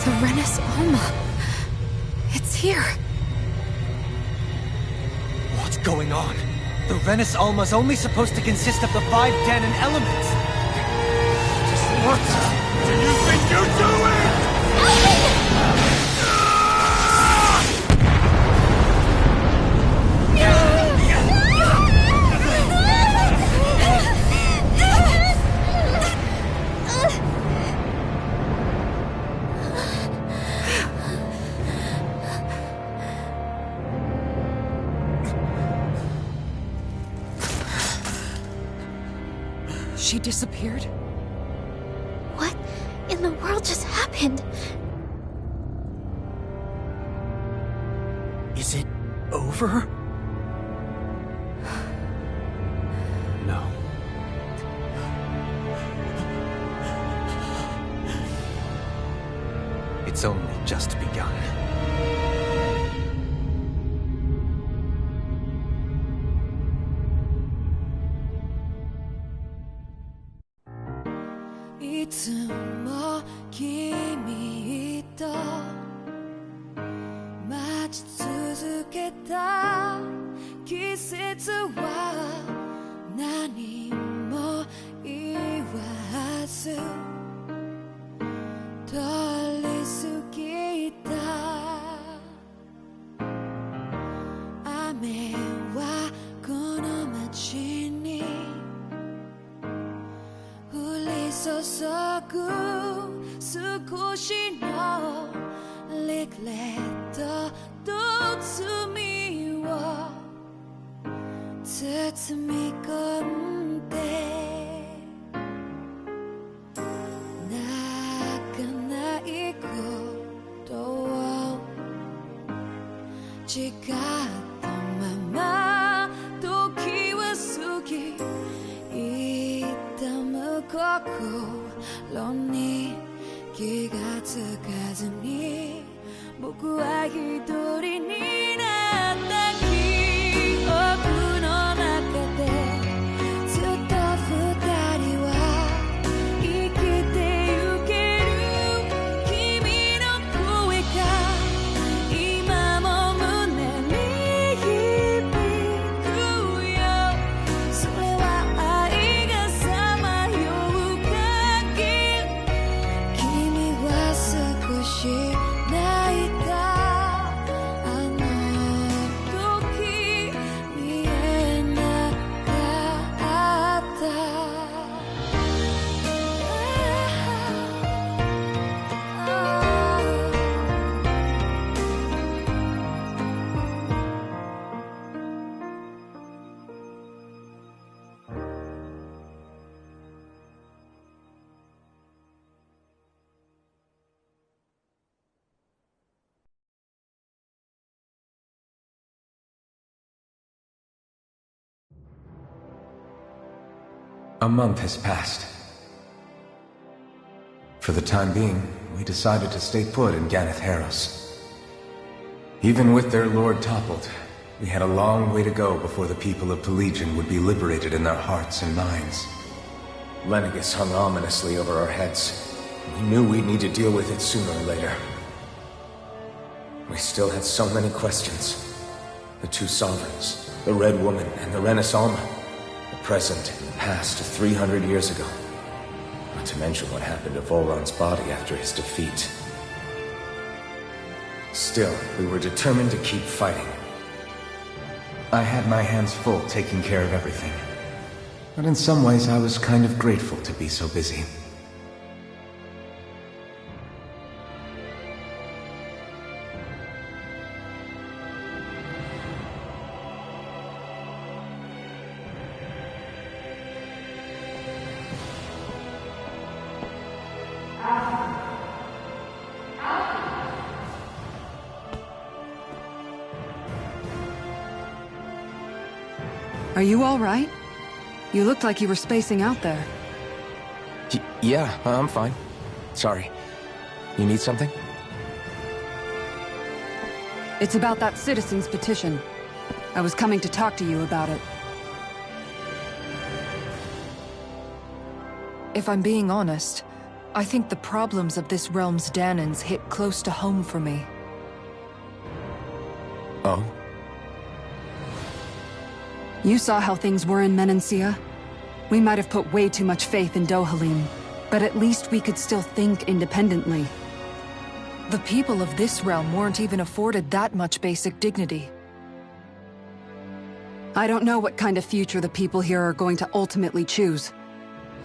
F: The Renis Alma. It's here.
K: What's going on? The Renis Alma's only supposed to consist of the 5 Dahnan elements. What do you think you're doing?
C: She disappeared?
B: What in the world just happened?
K: Is it over? No.
A: It's only just begun.
H: A month has passed. For the time being, we decided to stay put in Ganath Haros. Even with their lord toppled, we had a long way to go before the people of Pelegion would be liberated in their hearts and minds. Lenegis hung ominously over our heads. We knew we'd need to deal with it sooner or later. We still had so many questions. The two sovereigns, the Red Woman and the Renis Alma. The present and past of 300 years ago. Not to mention what happened to Volron's body after his defeat. Still, we were determined to keep fighting. I had my hands full taking care of everything. But in some ways I was kind of grateful to be so busy.
C: Are you all right? You looked like you were spacing out there.
H: Yeah, I'm fine. Sorry. You need something?
C: It's about that citizen's petition. I was coming to talk to you about it. If I'm being honest, I think the problems of this realm's Dahnans hit close to home for me.
H: Oh?
C: You saw how things were in Menancia? We might have put way too much faith in Dohalim, but at least we could still think independently. The people of this realm weren't even afforded that much basic dignity. I don't know what kind of future the people here are going to ultimately choose.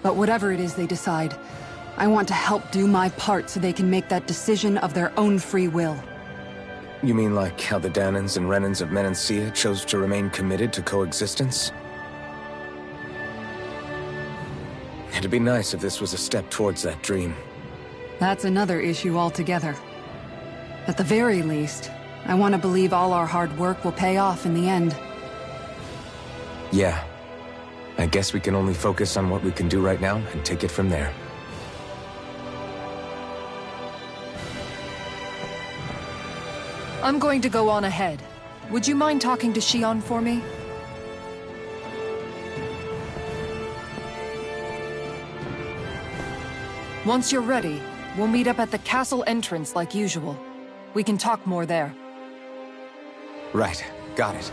C: But whatever it is they decide, I want to help do my part so they can make that decision of their own free will.
H: You mean like how the Dahnans and Renans of Menancia chose to remain committed to coexistence? It'd be nice if this was a step towards that dream.
C: That's another issue altogether. At the very least, I want to believe all our hard work will pay off in the end.
H: Yeah. I guess we can only focus on what we can do right now and take it from there.
C: I'm going to go on ahead. Would you mind talking to Shionne for me? Once you're ready, we'll meet up at the castle entrance like usual. We can talk more there.
H: Right. Got it.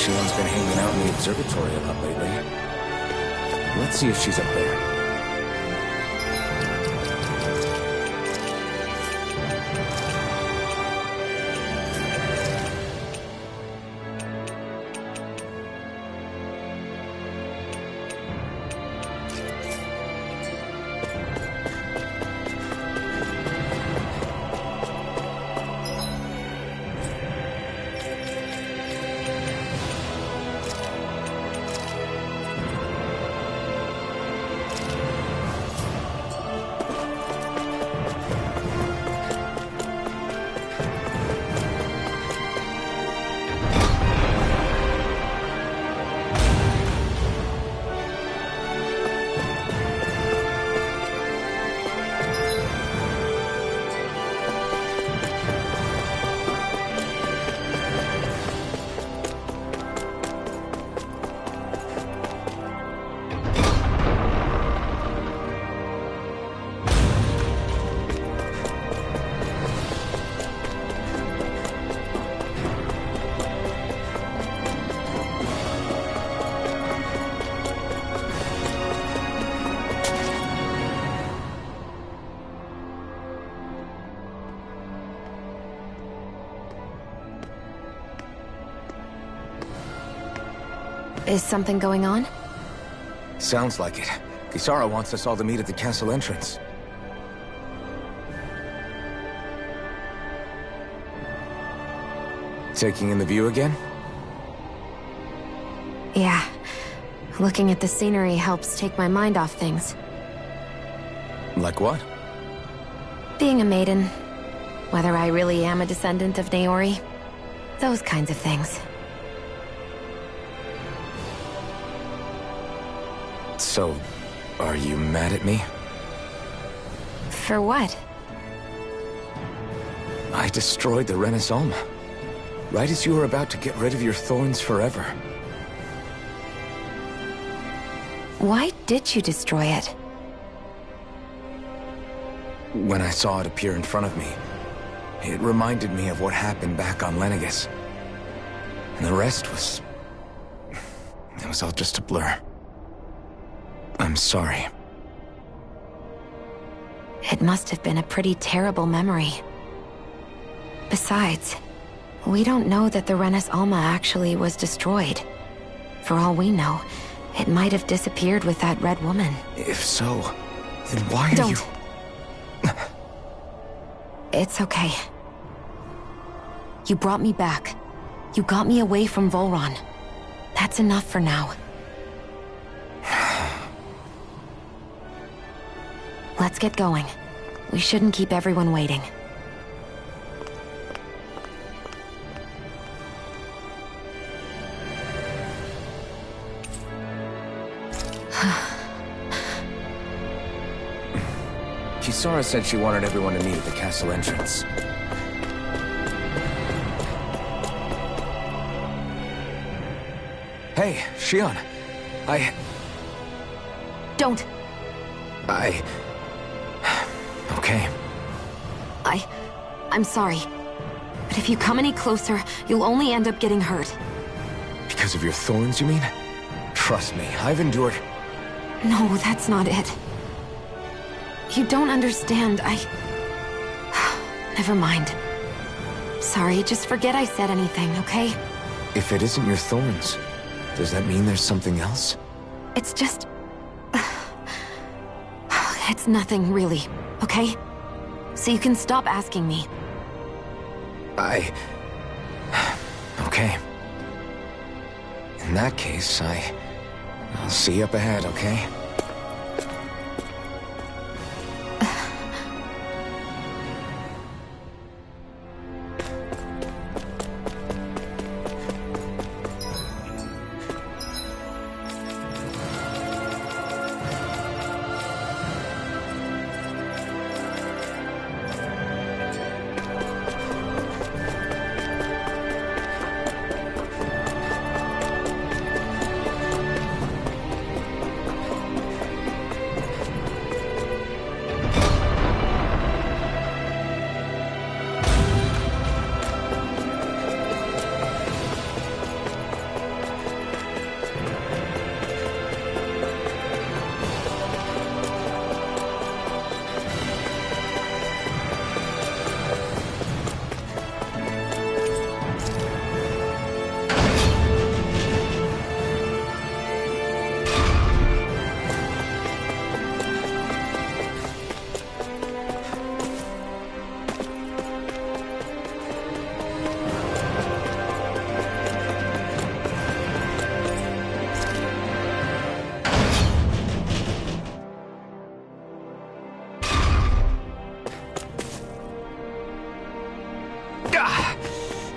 H: Shionne's been hanging out in the observatory a lot lately. Let's see if she's up there.
F: Is something going on?
H: Sounds like it. Kisara wants us all to meet at the castle entrance. Taking in the view again?
F: Yeah. Looking at the scenery helps take my mind off things.
H: Like what?
F: Being a maiden. Whether I really am a descendant of Naori. Those kinds of things.
H: So, are you mad at me?
F: For what?
H: I destroyed the Renis Alma. Right as you were about to get rid of your thorns forever.
F: Why did you destroy it?
H: When I saw it appear in front of me, it reminded me of what happened back on Lenegis. And the rest was... it was all just a blur. I'm sorry.
F: It must have been a pretty terrible memory. Besides, we don't know that the Renis Alma actually was destroyed. For all we know, it might have disappeared with that red woman.
H: If so, then why are you...
F: It's okay. You brought me back. You got me away from Volron. That's enough for now. Let's get going. We shouldn't keep everyone waiting.
H: Kisara said she wanted everyone to meet at the castle entrance. Hey, Shion.
F: Don't.
H: Okay.
F: I'm sorry. But if you come any closer, you'll only end up getting hurt.
H: Because of your thorns, you mean? Trust me, I've endured...
F: No, that's not it. You don't understand, Never mind. Sorry, just forget I said anything, okay?
H: If it isn't your thorns, does that mean there's something else?
F: It's just... It's nothing, really, okay? So you can stop asking me.
H: Okay. In that case, I'll see you up ahead, okay?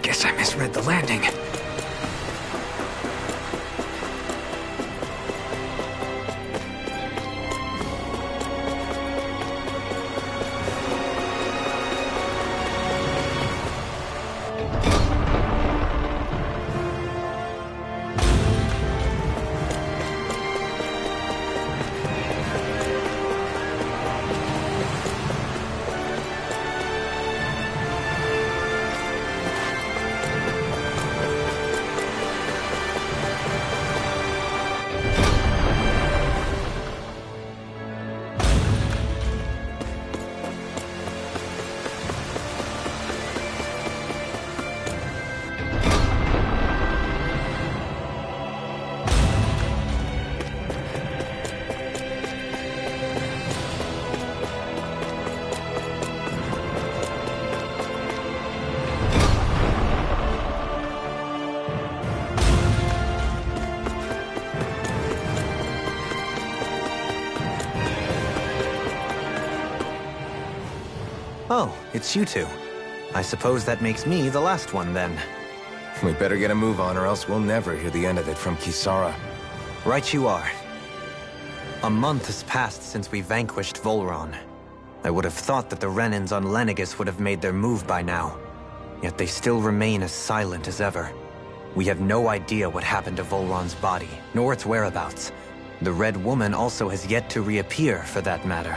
H: Guess I misread the landing.
A: Oh, it's you two. I suppose that makes me the last one, then.
H: We better get a move on, or else we'll never hear the end of it from Kisara.
A: Right you are. A month has passed since we vanquished Volron. I would have thought that the Renins on Lenegis would have made their move by now. Yet they still remain as silent as ever. We have no idea what happened to Volron's body, nor its whereabouts. The Red Woman also has yet to reappear, for that matter.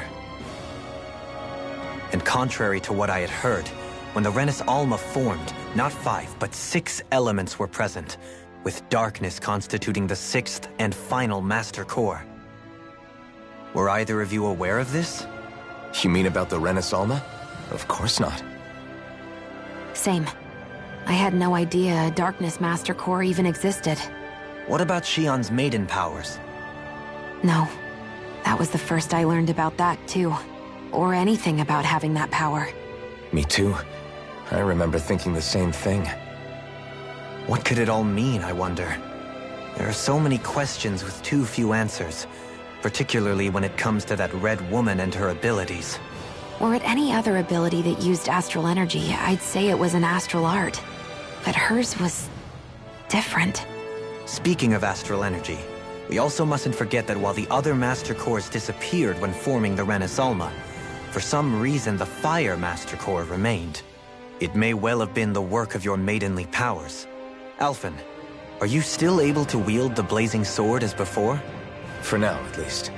A: And contrary to what I had heard, when the Renis Alma formed, not 5, but 6 elements were present, with darkness constituting the 6th and final master core. Were either of you aware of this?
H: You mean about the Renasolma? Of course not.
F: Same. I had no idea a Darkness Master Core even existed.
A: What about Shion's maiden powers?
F: No. That was the first I learned about that, too. Or anything about having that power.
H: Me too. I remember thinking the same thing.
A: What could it all mean, I wonder? There are so many questions with too few answers, particularly when it comes to that Red Woman and her abilities.
F: Or at any other ability that used astral energy, I'd say it was an astral art. But hers was different.
A: Speaking of astral energy, we also mustn't forget that while the other Master Cores disappeared when forming the Renasolma, for some reason the Fire Master Core remained. It may well have been the work of your maidenly powers. Alphen, are you still able to wield the blazing sword as before?
H: For now, at least.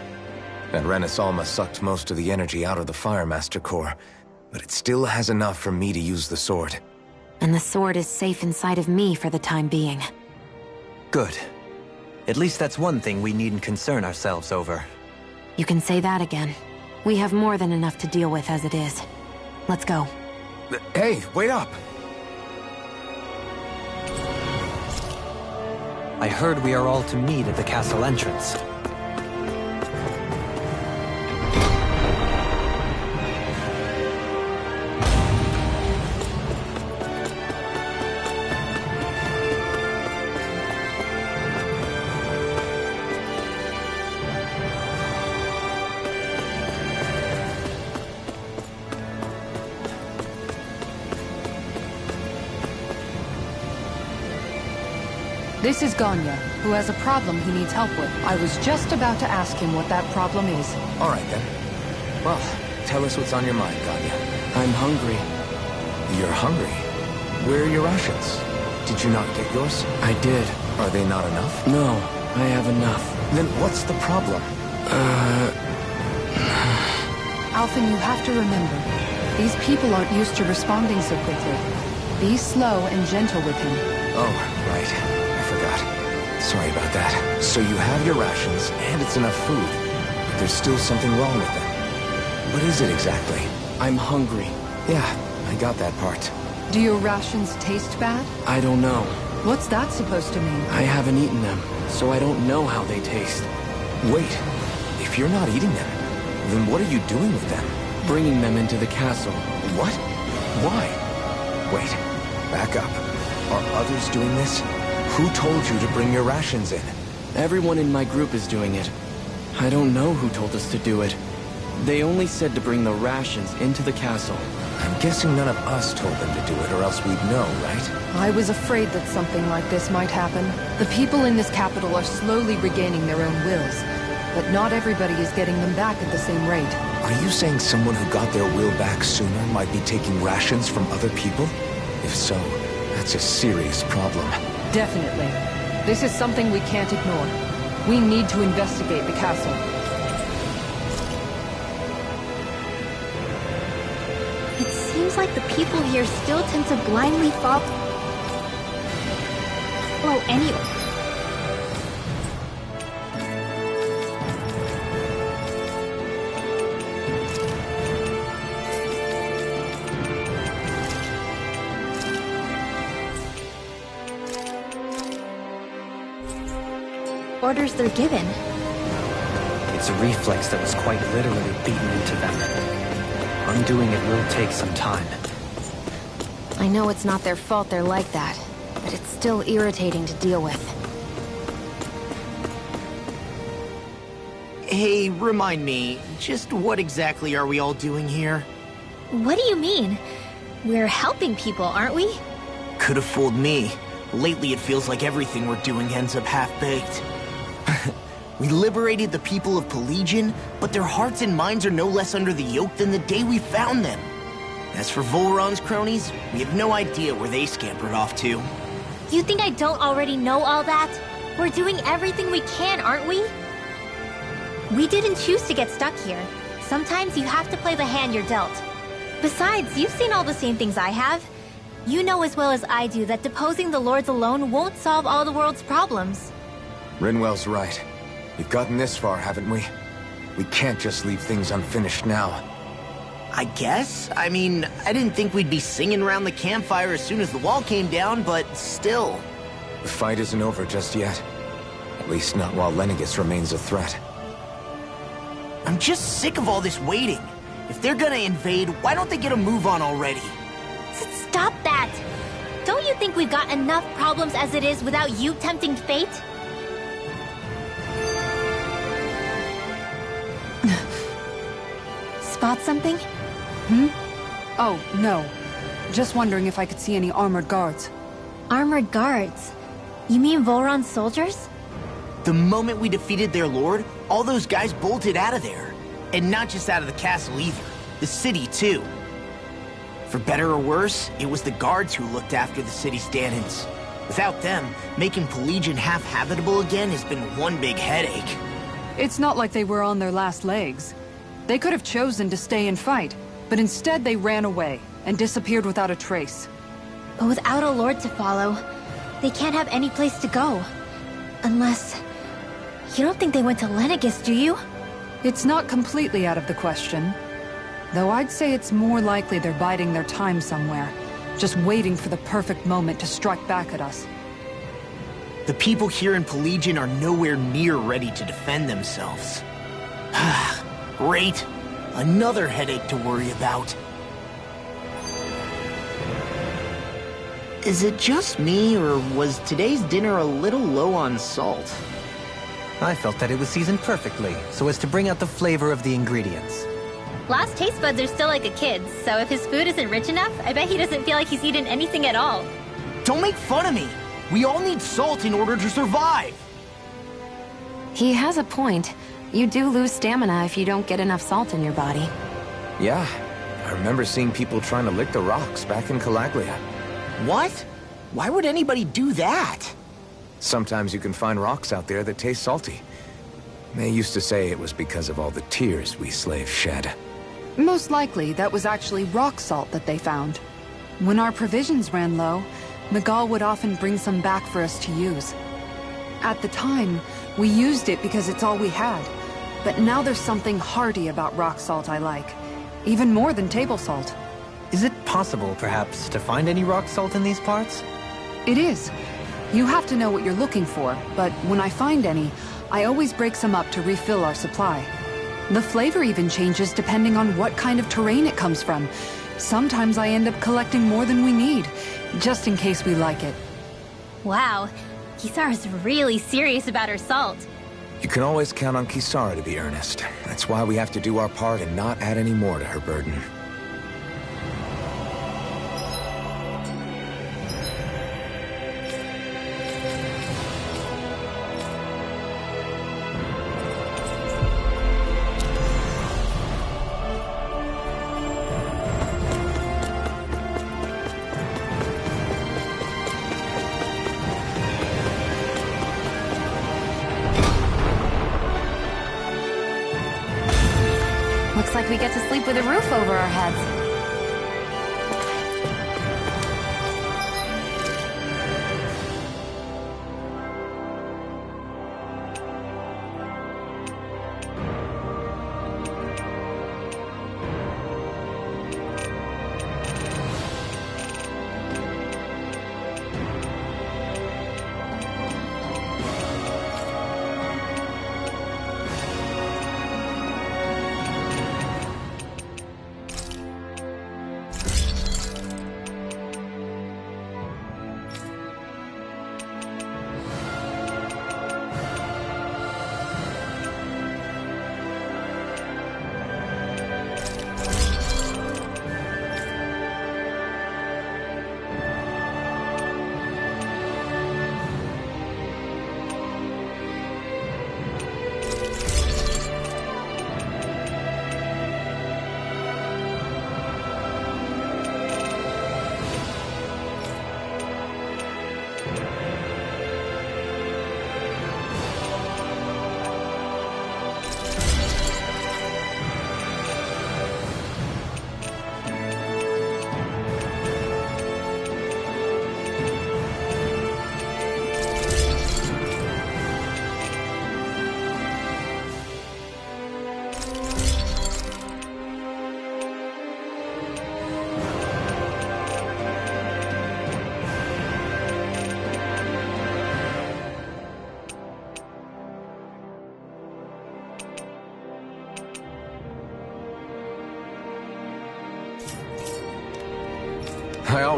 H: That Renasolma sucked most of the energy out of the Fire Master Core, but it still has enough for me to use the sword.
F: And the sword is safe inside of me for the time being.
A: Good. At least that's one thing we needn't concern ourselves over.
F: You can say that again. We have more than enough to deal with as it is. Let's go.
H: Hey, wait up!
A: I heard we are all to meet at the castle entrance.
M: This is Ganya, who has a problem he needs help with. I was just about to ask him what that problem is.
H: All right, then. Well, tell us what's on your mind, Ganya.
D: I'm hungry.
H: You're hungry? Where are your rations? Did you not get yours?
D: I did.
H: Are they not enough?
D: No, I have enough.
H: Then what's the problem?
M: Alphen, you have to remember, these people aren't used to responding so quickly. Be slow and gentle with him.
H: Oh, right. I forgot. Sorry about that. So you have your rations, and it's enough food, but there's still something wrong with them. What is it exactly?
D: I'm hungry.
H: Yeah, I got that part.
M: Do your rations taste bad?
D: I don't know.
M: What's that supposed to mean?
D: I haven't eaten them, so I don't know how they taste.
H: Wait, if you're not eating them, then what are you doing with them?
D: Bringing them into the castle.
H: What? Why? Wait, back up. Are others doing this? Who told you to bring your rations in?
D: Everyone in my group is doing it. I don't know who told us to do it. They only said to bring the rations into the castle.
H: I'm guessing none of us told them to do it, or else we'd know, right?
M: I was afraid that something like this might happen. The people in this capital are slowly regaining their own wills, but not everybody is getting them back at the same rate.
H: Are you saying someone who got their will back sooner might be taking rations from other people? If so, that's a serious problem.
M: Definitely. This is something we can't ignore. We need to investigate the castle.
B: It seems like the people here still tend to blindly follow any... orders they're given.
A: It's a reflex that was quite literally beaten into them. Undoing it will take some time.
F: I know it's not their fault they're like that, but it's still irritating to deal with.
K: Hey, remind me, just what exactly are we all doing here?
B: What do you mean? We're helping people, aren't we?
K: Could have fooled me. Lately it feels like everything we're doing ends up half-baked. We liberated the people of Pelegion, but their hearts and minds are no less under the yoke than the day we found them. As for Volron's cronies, we have no idea where they scampered off to.
B: You think I don't already know all that? We're doing everything we can, aren't we? We didn't choose to get stuck here. Sometimes you have to play the hand you're dealt. Besides, you've seen all the same things I have. You know as well as I do that deposing the lords alone won't solve all the world's problems.
H: Rinwell's right. We've gotten this far, haven't we? We can't just leave things unfinished now.
K: I guess? I mean, I didn't think we'd be singing around the campfire as soon as the wall came down, but still.
H: The fight isn't over just yet. At least not while Lenegis remains a threat.
K: I'm just sick of all this waiting. If they're gonna invade, why don't they get a move on already?
B: Stop that! Don't you think we've got enough problems as it is without you tempting fate? Spot something?
C: Oh, no. Just wondering if I could see any armored guards.
B: Armored guards? You mean Volron's soldiers?
K: The moment we defeated their lord, all those guys bolted out of there. And not just out of the castle either. The city, too. For better or worse, it was the guards who looked after the city stand-ins. Without them, making Pelegion half-habitable again has been one big headache.
C: It's not like they were on their last legs. They could have chosen to stay and fight, but instead they ran away and disappeared without a trace.
B: But without a lord to follow, they can't have any place to go. Unless... You don't think they went to Lenegis, do you?
C: It's not completely out of the question. Though I'd say it's more likely they're biding their time somewhere, just waiting for the perfect moment to strike back at us.
K: The people here in Pelegion are nowhere near ready to defend themselves. Great. Another headache to worry about. Is it just me, or was today's dinner a little low on salt?
A: I felt that it was seasoned perfectly, so as to bring out the flavor of the ingredients.
B: Last taste buds are still like a kid's, so if his food isn't rich enough, I bet he doesn't feel like he's eaten anything at all.
K: Don't make fun of me! We all need salt in order to survive!
F: He has a point. You do lose stamina if you don't get enough salt in your body.
H: Yeah, I remember seeing people trying to lick the rocks back in Calaglia.
K: What? Why would anybody do that?
H: Sometimes you can find rocks out there that taste salty. They used to say it was because of all the tears we slaves shed.
C: Most likely, that was actually rock salt that they found. When our provisions ran low, Miguel would often bring some back for us to use. At the time, we used it because it's all we had. But now there's something hearty about rock salt I like. Even more than table salt.
A: Is it possible, perhaps, to find any rock salt in these parts?
C: It is. You have to know what you're looking for, but when I find any, I always break some up to refill our supply. The flavor even changes depending on what kind of terrain it comes from. Sometimes I end up collecting more than we need, just in case we like it.
B: Wow, Kisara's really serious about her salt.
H: You can always count on Kisara to be earnest. That's why we have to do our part and not add any more to her burden.
F: Looks like we get to sleep with a roof over our heads.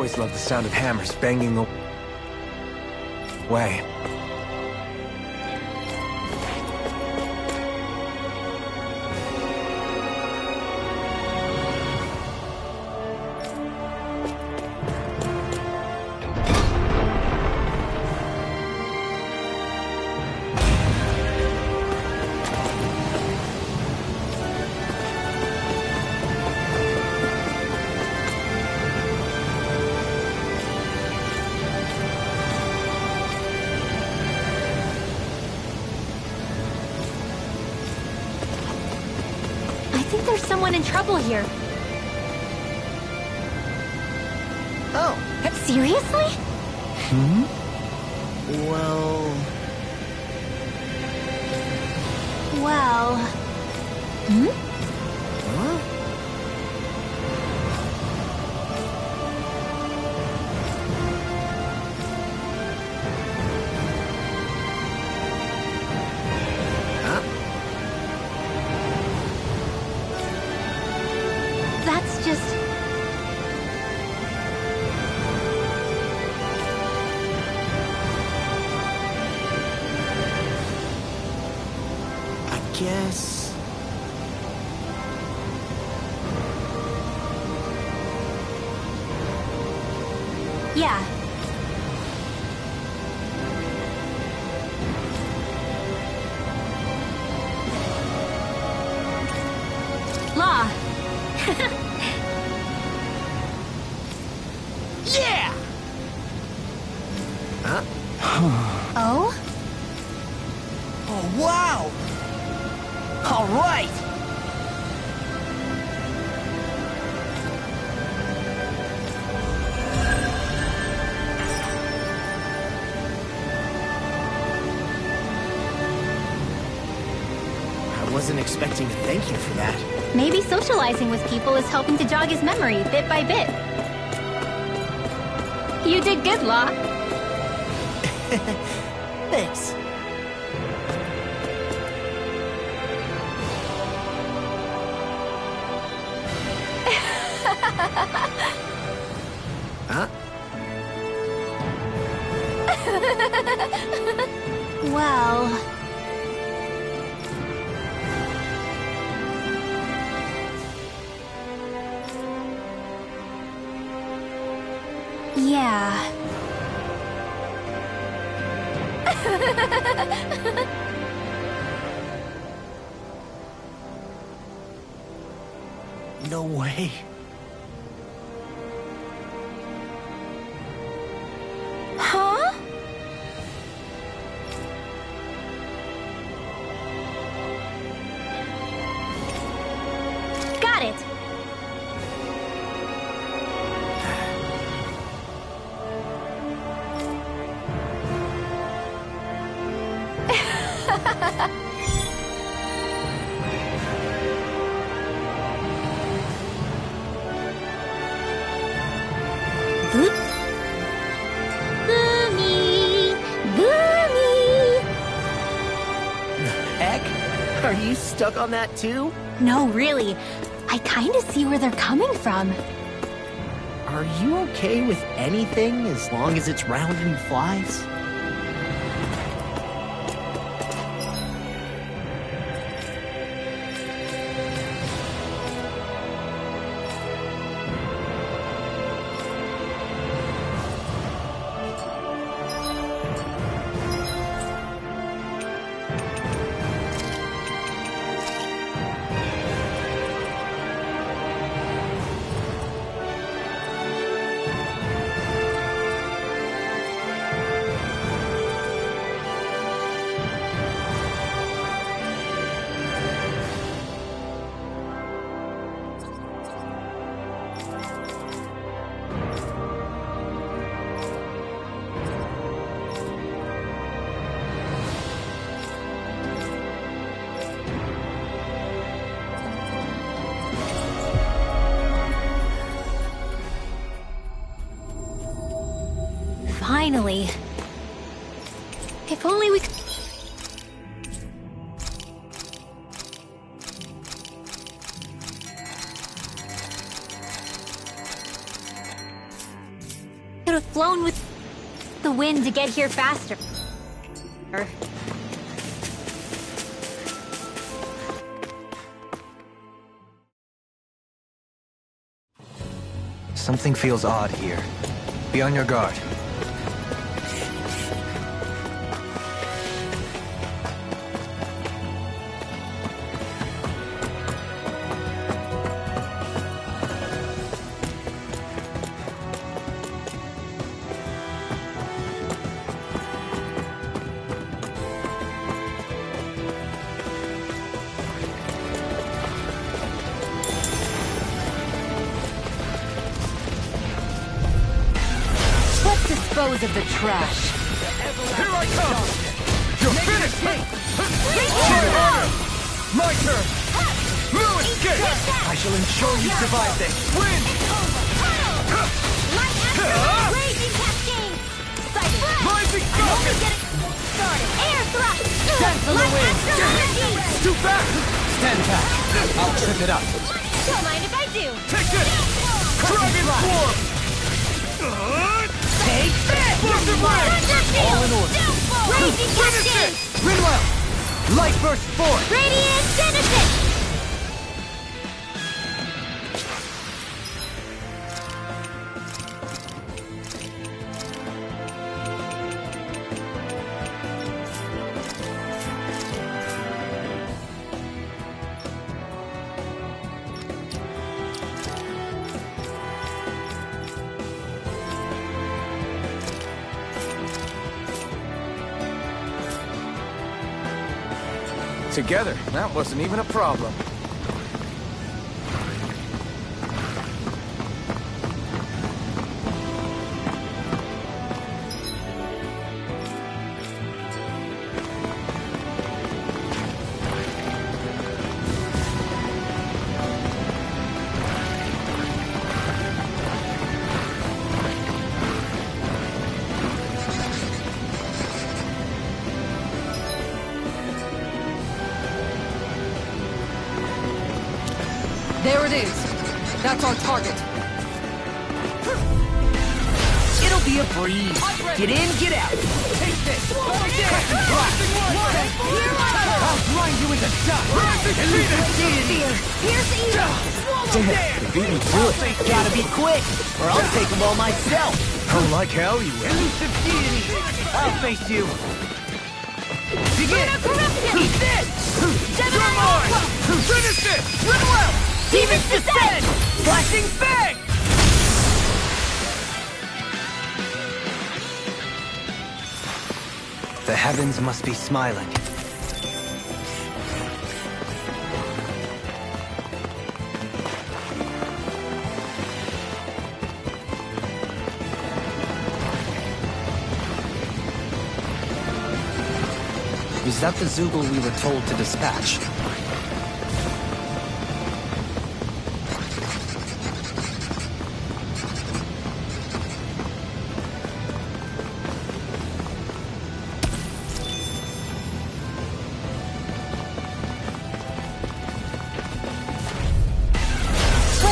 A: always loved the sound of hammers banging away.
B: I think there's someone in trouble here.
K: Oh.
B: Seriously?
K: Well...
B: Well...
K: Huh?
B: That's just...
K: I guess...
B: Yeah. Law.
K: Yeah! Huh?
B: Oh?
K: Oh, wow! All right! I wasn't expecting to thank you for that.
B: Maybe socializing with people is helping to jog his memory bit by bit. You did good, Law.
K: Thanks. Huh?
B: Well... Yeah.
K: No way.
B: Huh? Got it. Gumi! Gumi!
K: Heck? Are you stuck on that too?
B: No, really. I kinda see where they're coming from.
K: Are you okay with anything as long as it's round and flies?
B: Finally. If only we could... flown with the wind to get here faster.
A: Something feels odd here. Be on your guard.
F: Dispose of the trash.
E: Here I come! You're finished! My turn! No escape!
K: I shall ensure you survive this.
E: Win!
B: Raging cascade!
E: Rising falcon!
B: Started. Air thrust!
K: Dance on the wind!
E: Too fast!
K: Stand back. I'll trip it up.
B: Don't mind if I do.
E: Take this! Dragon Swarm!
K: Take this!
E: All in order.
B: Raging cascade!
K: Rinwell! Light burst forth!
B: Radiant Genesis!
J: Together, that wasn't even a problem.
M: There it is. That's our target.
K: It'll be a breeze. Get in, get out. Take this. Crescent blast. I'll grind you into dust.
B: Pierce evil!
K: Damn,
J: Beat me to it.
K: gotta be quick, or I'll take them all myself.
J: Oh, like hell you will.
K: Elusive deity. I'll face you. Begin. Eat this.
E: Finish this!
K: Rinwell. Demons descend. Flashing fang.
A: The heavens must be smiling. Is that the Zoogle we were told to dispatch?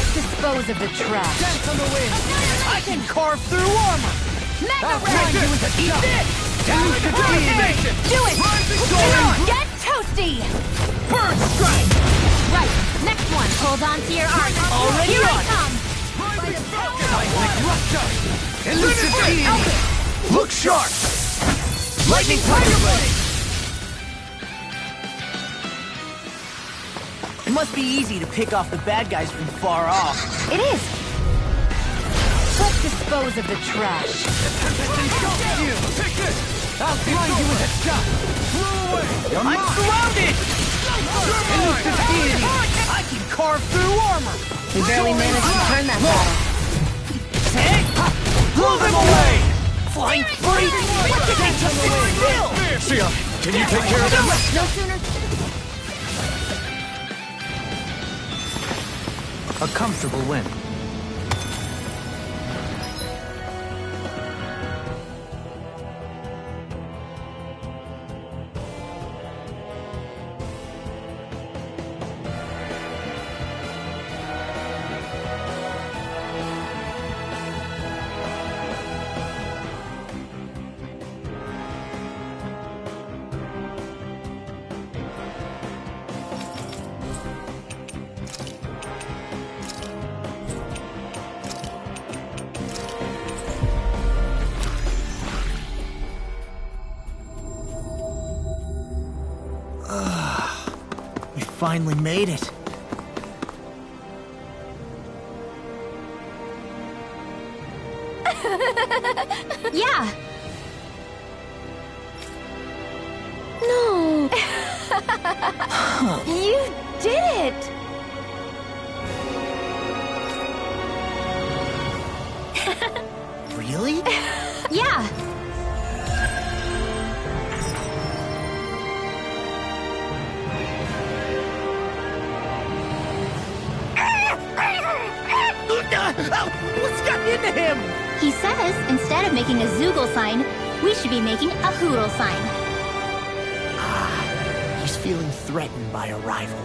F: Dispose of the trash.
K: Dance on the wind. I can carve through armor. I'll grind you into dust. Elusive deity.
F: Do it!
K: Rising
F: Get toasty!
K: Bird strike.
B: Right, next one. Hold on to your armor.
K: Already
B: Here I
K: on.
B: come!
K: Seismic rupture. Elusive deity. Look sharp. Lightning tiger blade. It must be easy to pick off the bad guys from far off.
F: It is! Let's dispose of the trash.
K: Take this! I'll grind you into dust! I'm surrounded! Elusive deity! I can carve through armor!
F: We barely managed to turn that battle.
K: Blow them away! Flying free! Dance on the wind!
J: Shia, can you take care of them?
B: No sooner...
A: A comfortable win.
K: finally made it.
B: Yeah. No. You did it.
K: Really?
B: Yeah.
K: What's gotten into him?
B: He says instead of making a Zoogle sign, we should be making a Hoodle sign.
K: He's feeling threatened by a rival.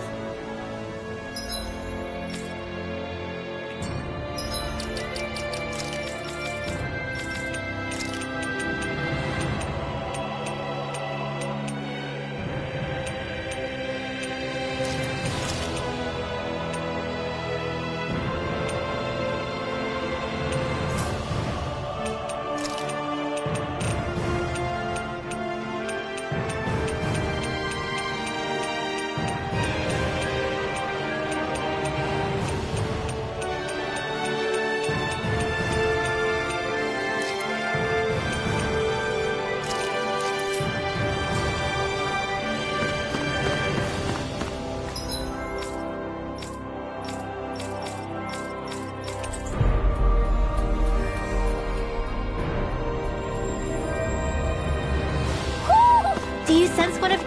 B: Do you sense one of...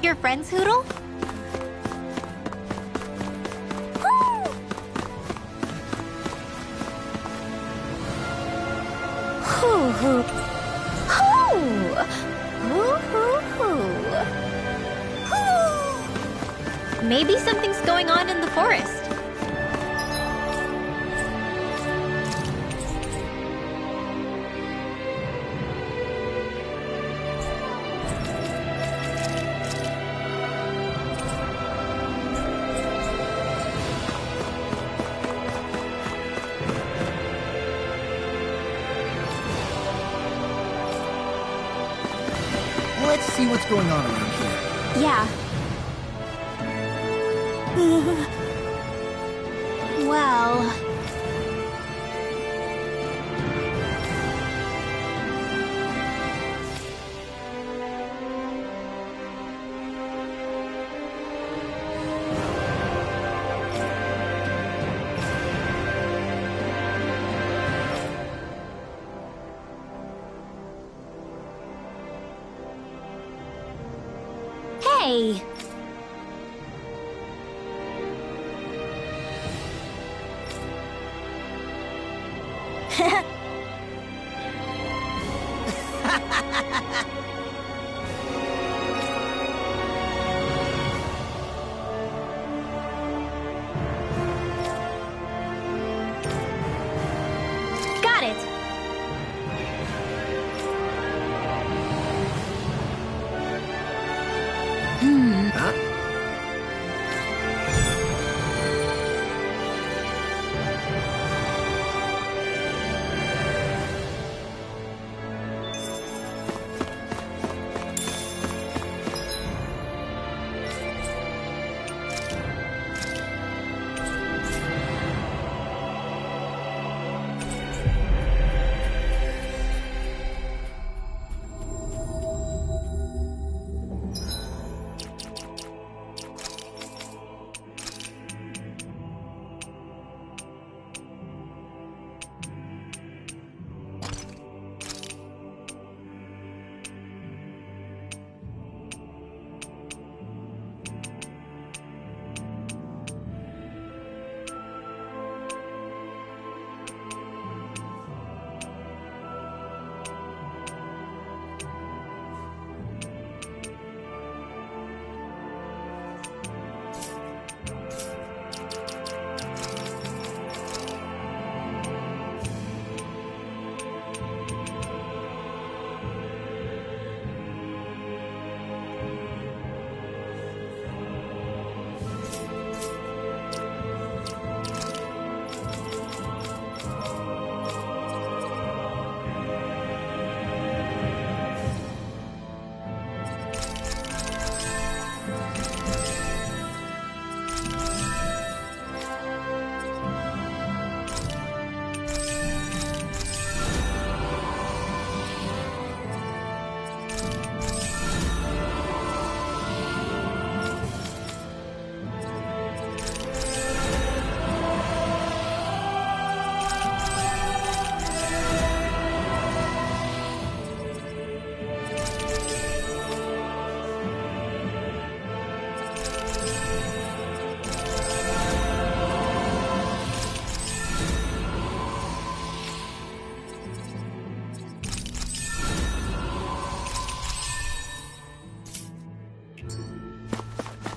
B: your friends, Hoodle? Hoo hoo. Hoo! Hoo hoo hoo. Hoo! Maybe something's going on in the forest.
K: Let's see what's going on around here.
B: Yeah. Well... Hey! Got it!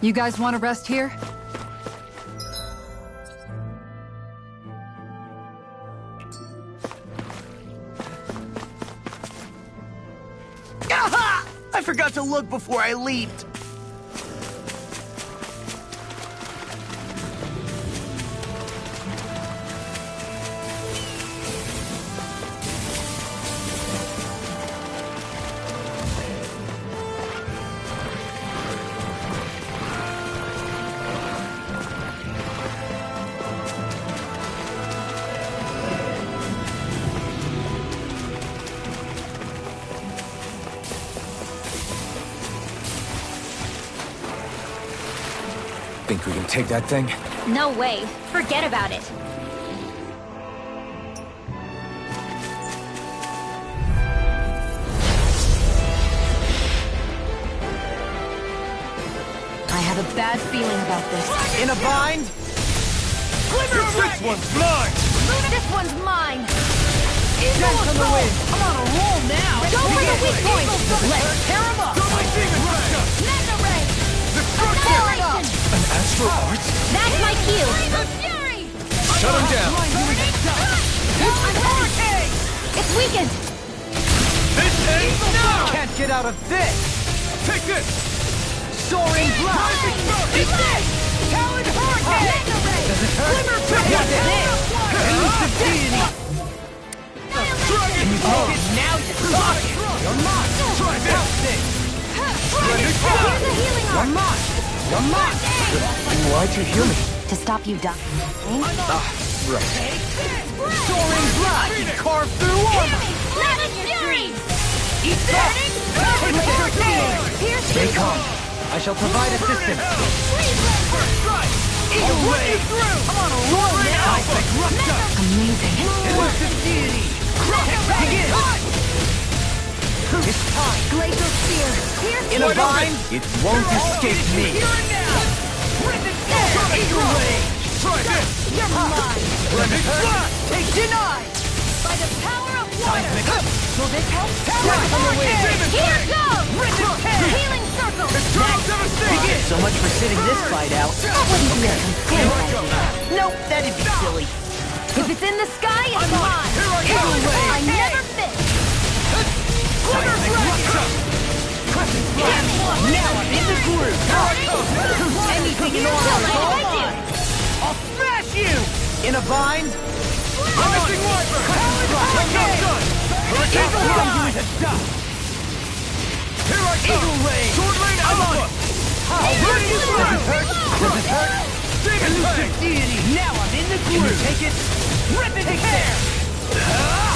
C: You guys want to rest here?
K: Aha! I forgot to look before I leaped.
H: Think we can take that thing?
B: No way. Forget about it.
F: I have a bad feeling about this.
K: In a bind? This one's mine!
F: This one's mine!
K: Dance on the wind! I'm on a roll now!
F: Go for the weak point!
K: Let's tear him up!
F: Mega Ray! Annihilation!
J: An Astral Arts?
B: That's my cue.
F: Fury!
J: Shut him down!
B: It's weakened.
K: This ends now! Can't get out of this!
J: Take this!
K: Soaring blast!
F: Eat this! Talon Hurricane!
K: Does it hurt? What's this? Elusive deity!
F: Annihilation!
K: Oh, now you're talking! You're mine!
J: Try this!
F: Here's a healing
K: You're
F: arm!
K: mine! You're mine!
H: Why'd you heal me?
F: To stop you dying.
H: Right.
K: Soaring blast! Carve through armor!
F: Planet Fury!
K: Eat that!
F: Pierce
A: Stay calm. I shall provide assistance.
K: Eagle Ray! I'm on a roll now!
F: Amazing.
K: Elusive deity! Begin! It's time!
F: Glacial Spear. Pierce
K: In a bind, it won't escape me! Eagle Ray!
J: Try this!
F: You're mine.
K: Take denied!
F: By the power of water. Will this help?
K: Dance on the wind!
F: Here goes! Healing circle.
K: Begin! So much for sitting this fight out.
F: That wouldn't be a complete idea.
K: Nope, that'd be silly.
F: If it's in the sky, it's mine.
K: Eagle Ray!
F: I never miss.
K: Now I'm in the groove! Anything in order, all mine! I'll smash you! In a bind?
J: Rising Wyvern! I'm not done!
K: Eagle Ray!
J: Here I come!
K: Eagle Ray!
J: Sword Lane Alpha!
K: Ready to
J: Does
K: it hurt? Does it hurt?
J: Demon
K: Elusive
J: Fang!
K: deity! Now I'm in the groove! Can you take it? Rip and tear!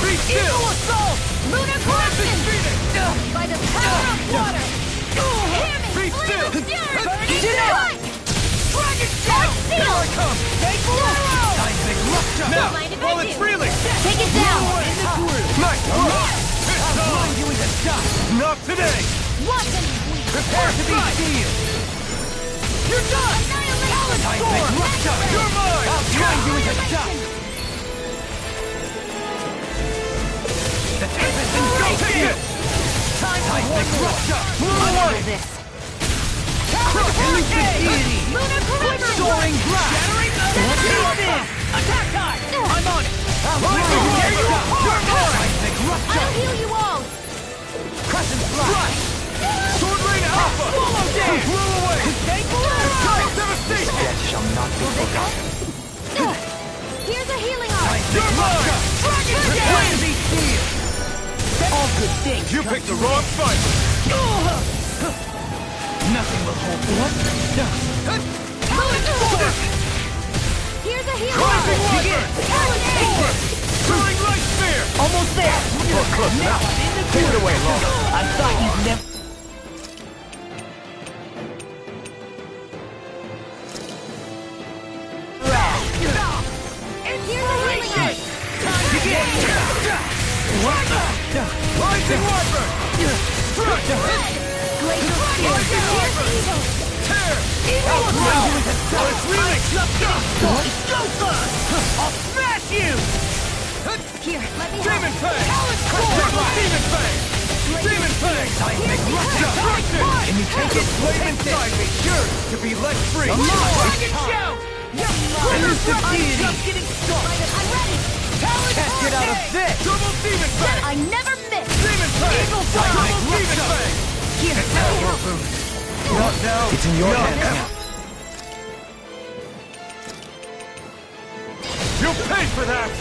J: Be still!
K: Eagle assault!
F: Lunar corruption. By the power of water. Hear me.
J: Be still!
F: Fury.
K: Deny!
F: Dragon Dark Seal.
J: Here I come!
K: Seismic rupture!
J: Now,
B: mind if I
J: while
B: do?
J: it's reeling!
B: Take it down.
K: In the groove!
J: Nice work! This
K: I'll
J: time!
K: blind you into dust!
J: Not today!
F: Watch and bleed.
K: Prepare to be sealed!
J: You're done!
F: Annihilation.
K: Seismic rupture!
J: You're mine!
K: I'll blind you into dust! The tempest and go
J: Take it!
K: Time for one rupture!
F: What is this?
K: Elusive deity!
F: Lunar corruption.
K: Soaring blast! Take this! Attack time! I'm on it! I'll blind you into dust! Seismic rupture!
F: I'll heal you all.
K: Crescent blast!
J: Sword Lane Alpha!
K: Swallow dance!
J: Blew away!
K: Total
J: Devastation!
A: Death shall not be forgotten.
F: Here's a healing arm.
J: You're mine!
K: Prepare to be sealed! All good things.
J: You picked the wrong fight!
K: Nothing will hold me.
F: Here's a healing
J: Rising
F: arm.
J: Wyvern! Soaring Light Spear!
K: Almost there!
J: Close enough!
K: Take it away, Law. I thought you'd never...
F: Here's a healing arm.
J: Rising Wyvern! Strike!
F: Glacial Spear. Here's evil.
J: Tear!
K: Now
J: it's reeling!
K: I'll smash you!
F: Here, let me
J: Demon
F: help.
J: Fang! Triple Demon Fang! Demon Fang!
E: Seismic destruction! Can you take it? Flame inside me! Yours to be let free!
K: Dragon shout!
E: Elusive deity!
K: Just getting started! I'm ready!
E: Can't get out of this! Double Demon Fang!
B: I never miss!
E: Demon Fang!
K: Eagle Fang!
E: Double Demon Fang!
K: Here,
E: Not now!
I: It's in your hands now.
E: You'll pay for that!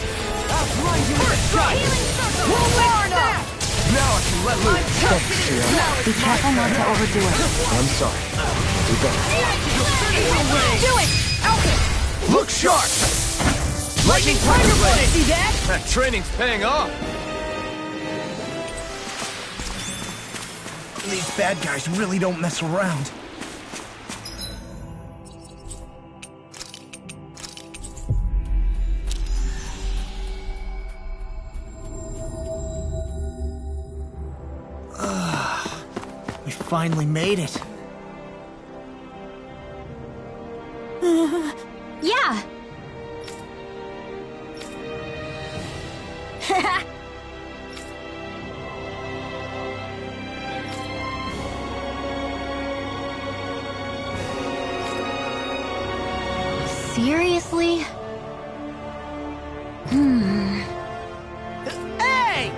K: I'll blind you with a shot! Warner!
E: Now I can let loose!
F: Be careful not to overdo it.
H: I'm sorry. We better.
K: Do it! Okay!
E: Look sharp! Lightning Tiger Blade!
K: See that?
E: That training's paying off!
K: These bad guys really don't mess around. We finally made it.
B: Yeah! Seriously?
K: Hey!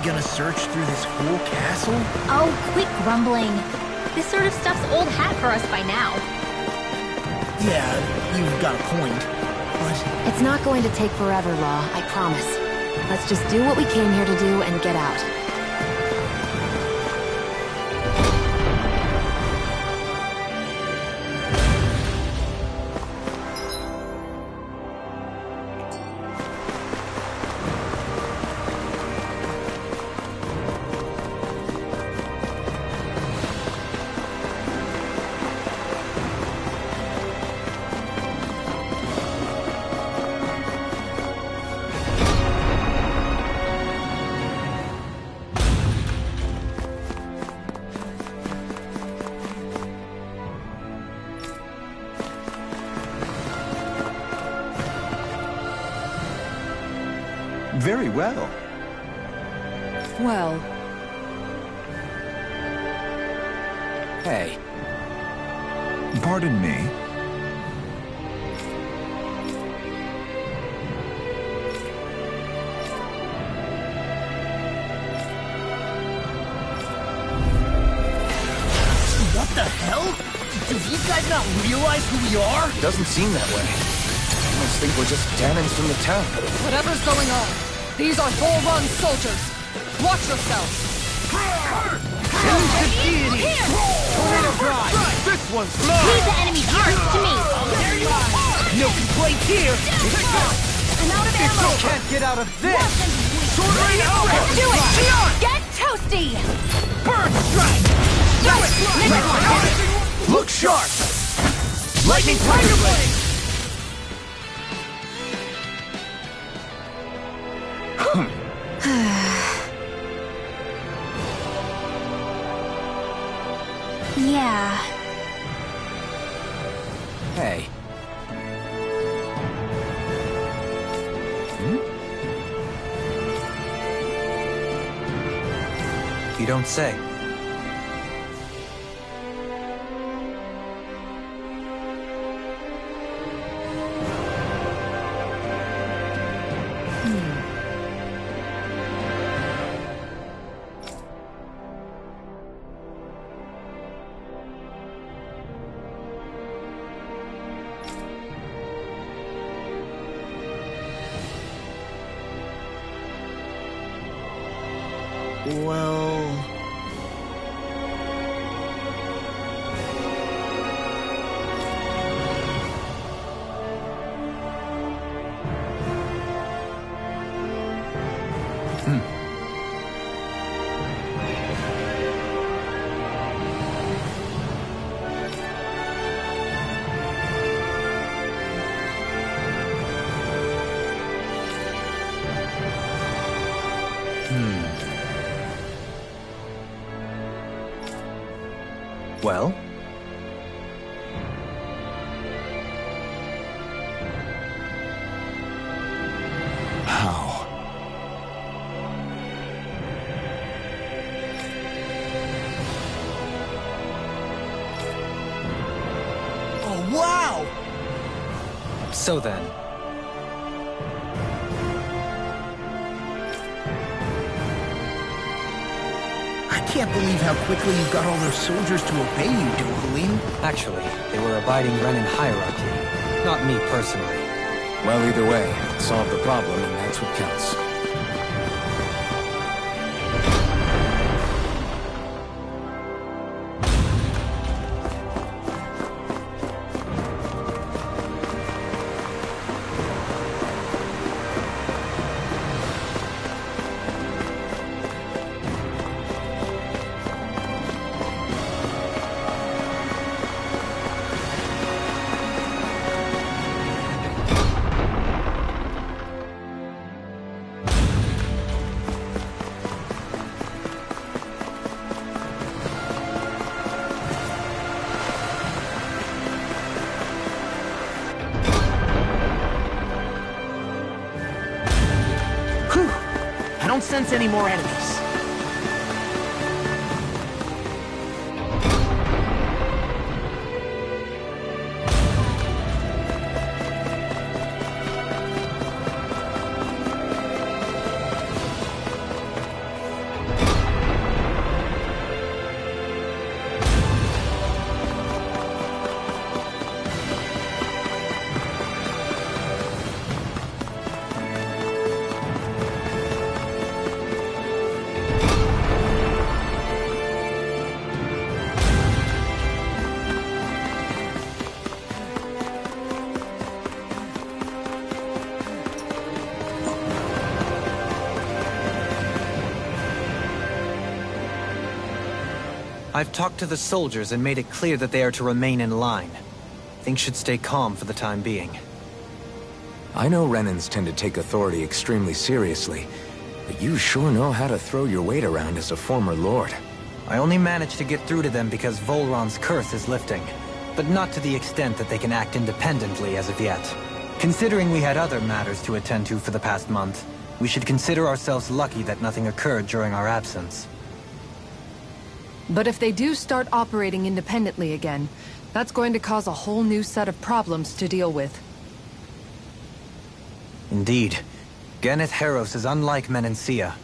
K: Gonna search through this whole castle?
B: Oh, quit grumbling. This sort of stuff's old hat for us by now.
K: Yeah, you've got a point. But
F: It's not going to take forever, Law, I promise. Let's just do what we came here to do and get out.
I: Very well.
C: Well,
H: Hey,
J: Pardon me.
K: what the hell? Do these guys not realize who we are?
H: doesn't seem that way. I almost think we're just cannons from the town.
M: Whatever's going on, these are Volron soldiers. Watch yourselves.
K: Elusive deity! Tornado Drive! This one's mine!
B: Leave the enemy turrets to me!
K: There you are! No complaints here!
B: I'm out of ammo!
E: Can't get out of this!
K: Sword Rain Alpha!
B: Do it!
K: Xion!
B: Get toasty!
K: Bird Strike!
B: Do it!
E: Look sharp! Lightning Tiger Blade!
B: Yeah.
H: Hey.
A: You don't say.
K: Well...
A: Well?
D: How?
K: Oh, wow!
A: So then,
K: I can't believe how quickly you got all those soldiers to obey you, Dohalim.
A: actually, they were abiding Renan hierarchy, not me personally.
H: Well, either way, it solved the problem, and that's what counts.
K: I don't sense any more enemies.
A: I've talked to the soldiers and made it clear that they are to remain in line. Things should stay calm for the time being.
H: I know Renans tend to take authority extremely seriously, but you sure know how to throw your weight around as a former lord.
A: I only managed to get through to them because Volron's curse is lifting, but not to the extent that they can act independently as of yet. Considering we had other matters to attend to for the past month, we should consider ourselves lucky that nothing occurred during our absence.
M: But if they do start operating independently again, that's going to cause a whole new set of problems to deal with.
A: Indeed. Ganeth Heros is unlike Menancia.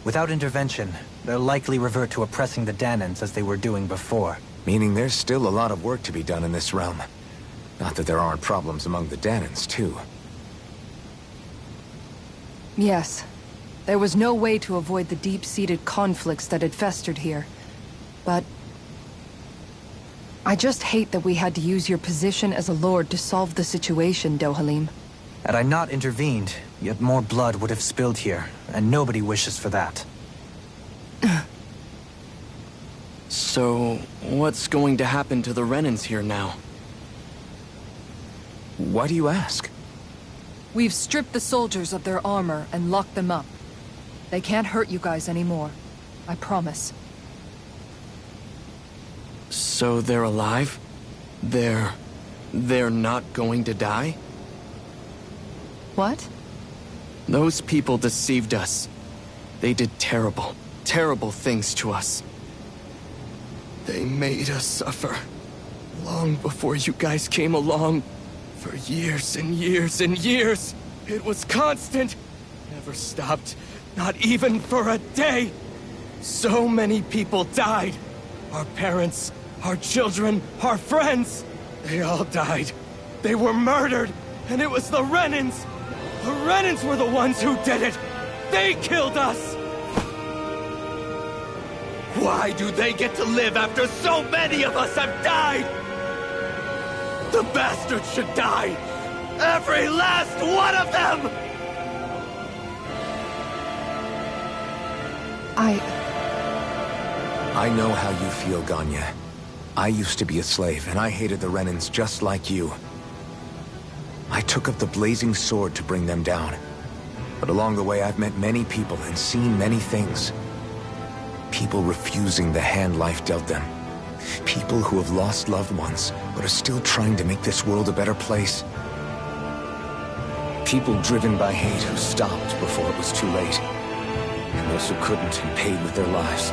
A: Without intervention, they'll likely revert to oppressing the Danans as they were doing before.
H: Meaning there's still a lot of work to be done in this realm. Not that there aren't problems among the Danans, too.
M: Yes. There was no way to avoid the deep-seated conflicts that had festered here. But I just hate that we had to use your position as a lord to solve the situation, Dohalim.
A: Had I not intervened, yet more blood would have spilled here, and nobody wishes for that.
E: So, what's going to happen to the Renans here now?
H: Why do you ask?
M: We've stripped the soldiers of their armor and locked them up. They can't hurt you guys anymore. I promise.
E: So they're alive? They're not going to die?
M: What?
E: Those people deceived us. They did terrible, terrible things to us. They made us suffer. Long before you guys came along. For years and years and years. It was constant. Never stopped. Not even for a day. So many people died. Our parents, our children, our friends. They all died. They were murdered. And it was the Renans. The Renans were the ones who did it. They killed us. Why do they get to live after so many of us have died? The bastards should die! Every last one of them!
H: I know how you feel, Ganya. I used to be a slave, and I hated the Renans just like you. I took up the blazing sword to bring them down. But along the way, I've met many people and seen many things. People refusing the hand life dealt them.
J: people who have lost loved ones, but are still trying to make this world a better place. People driven by hate who stopped before it was too late. And those who couldn't and paid with their lives.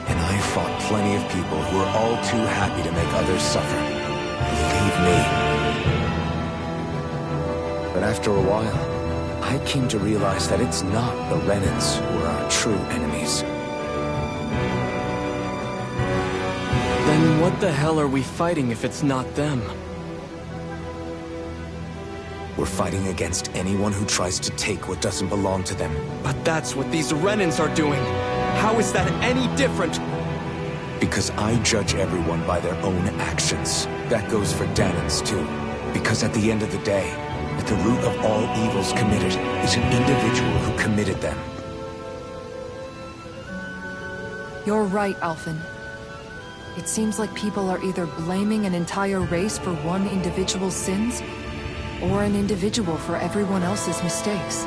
J: And I fought plenty of people who were all too happy to make others suffer. Believe me. But after a while, I came to realize that it's not the Renans who are our true enemies.
N: Then what the hell are we fighting if it's not them?
J: We're fighting against anyone who tries to take what doesn't belong to them.
N: But that's what these Renans are doing. How is that any different?
J: Because I judge everyone by their own actions. That goes for Dahnans too. Because at the end of the day, at the root of all evils committed is an individual who committed them.
C: You're right, Alphen. It seems like people are either blaming an entire race for one individual's sins, or an individual for everyone else's mistakes.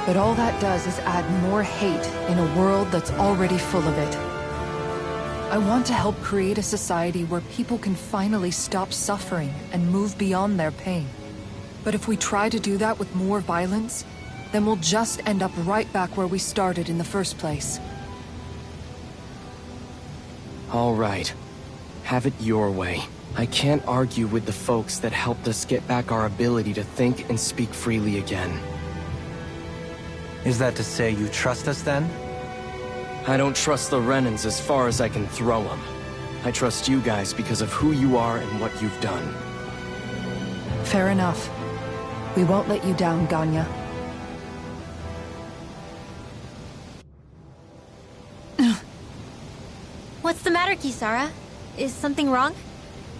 C: But all that does is add more hate in a world that's already full of it. I want to help create a society where people can finally stop suffering and move beyond their pain. But if we try to do that with more violence, then we'll just end up right back where we started in the first place.
N: All right. Have it your way. I can't argue with the folks that helped us get back our ability to think and speak freely again.
A: Is that to say you trust us then?
N: I don't trust the Renans as far as I can throw them. I trust you guys because of who you are and what you've done.
C: Fair enough. We won't let you down, Ganya.
B: What's the matter, Kisara? Is something wrong?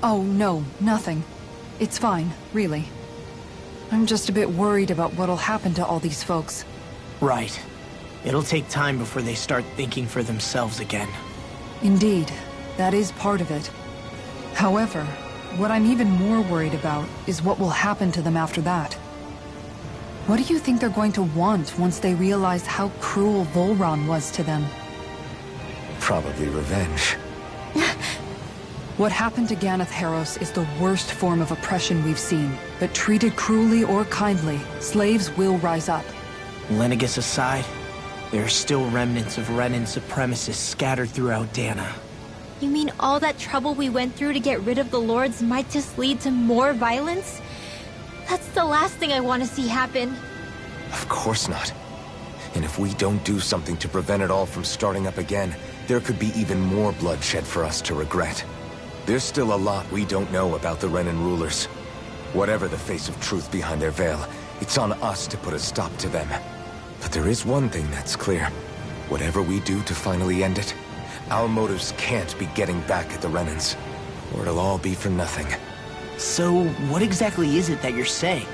C: Oh, no, nothing. It's fine, really. I'm just a bit worried about what'll happen to all these folks.
D: Right. It'll take time before they start thinking for themselves again.
C: Indeed, that is part of it. However, what I'm even more worried about is what will happen to them after that. What do you think they're going to want once they realize how cruel Volron was to them?
J: Probably revenge.
C: What happened to Ganath Haros is the worst form of oppression we've seen, but treated cruelly or kindly, slaves will rise up.
D: Lenegis aside, there are still remnants of Renan supremacists scattered throughout Dahna.
B: You mean all that trouble we went through to get rid of the Lords might just lead to more violence? That's the last thing I want to see happen.
J: Of course not. And if we don't do something to prevent it all from starting up again, there could be even more bloodshed for us to regret. There's still a lot we don't know about the Renan rulers. Whatever the face of truth behind their veil, it's on us to put a stop to them. But there is one thing that's clear. Whatever we do to finally end it, our motives can't be getting back at the Renans, or it'll all be for nothing.
D: So, what exactly is it that you're saying?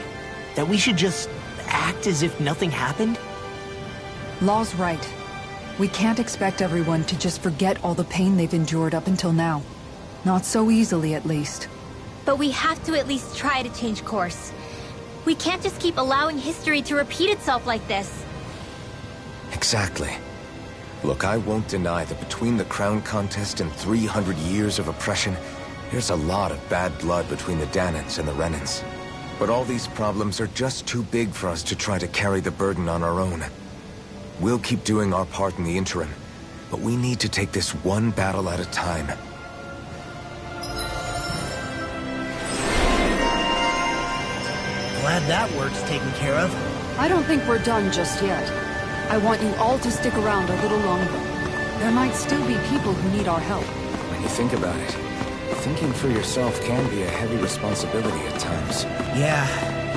D: That we should just act as if nothing happened?
C: Law's right. We can't expect everyone to just forget all the pain they've endured up until now. Not so easily, at least.
B: But we have to at least try to change course. We can't just keep allowing history to repeat itself like this.
J: Exactly. Look, I won't deny that between the crown contest and 300 years of oppression, there's a lot of bad blood between the Dahnans and the Renans. But all these problems are just too big for us to try to carry the burden on our own. We'll keep doing our part in the interim, but we need to take this one battle at a time.
K: Glad that work's taken care of.
M: I don't think we're done just yet. I want you all to stick around a little longer. There might still be people who need our help.
J: When you think about it, thinking for yourself can be a heavy responsibility at times.
K: Yeah,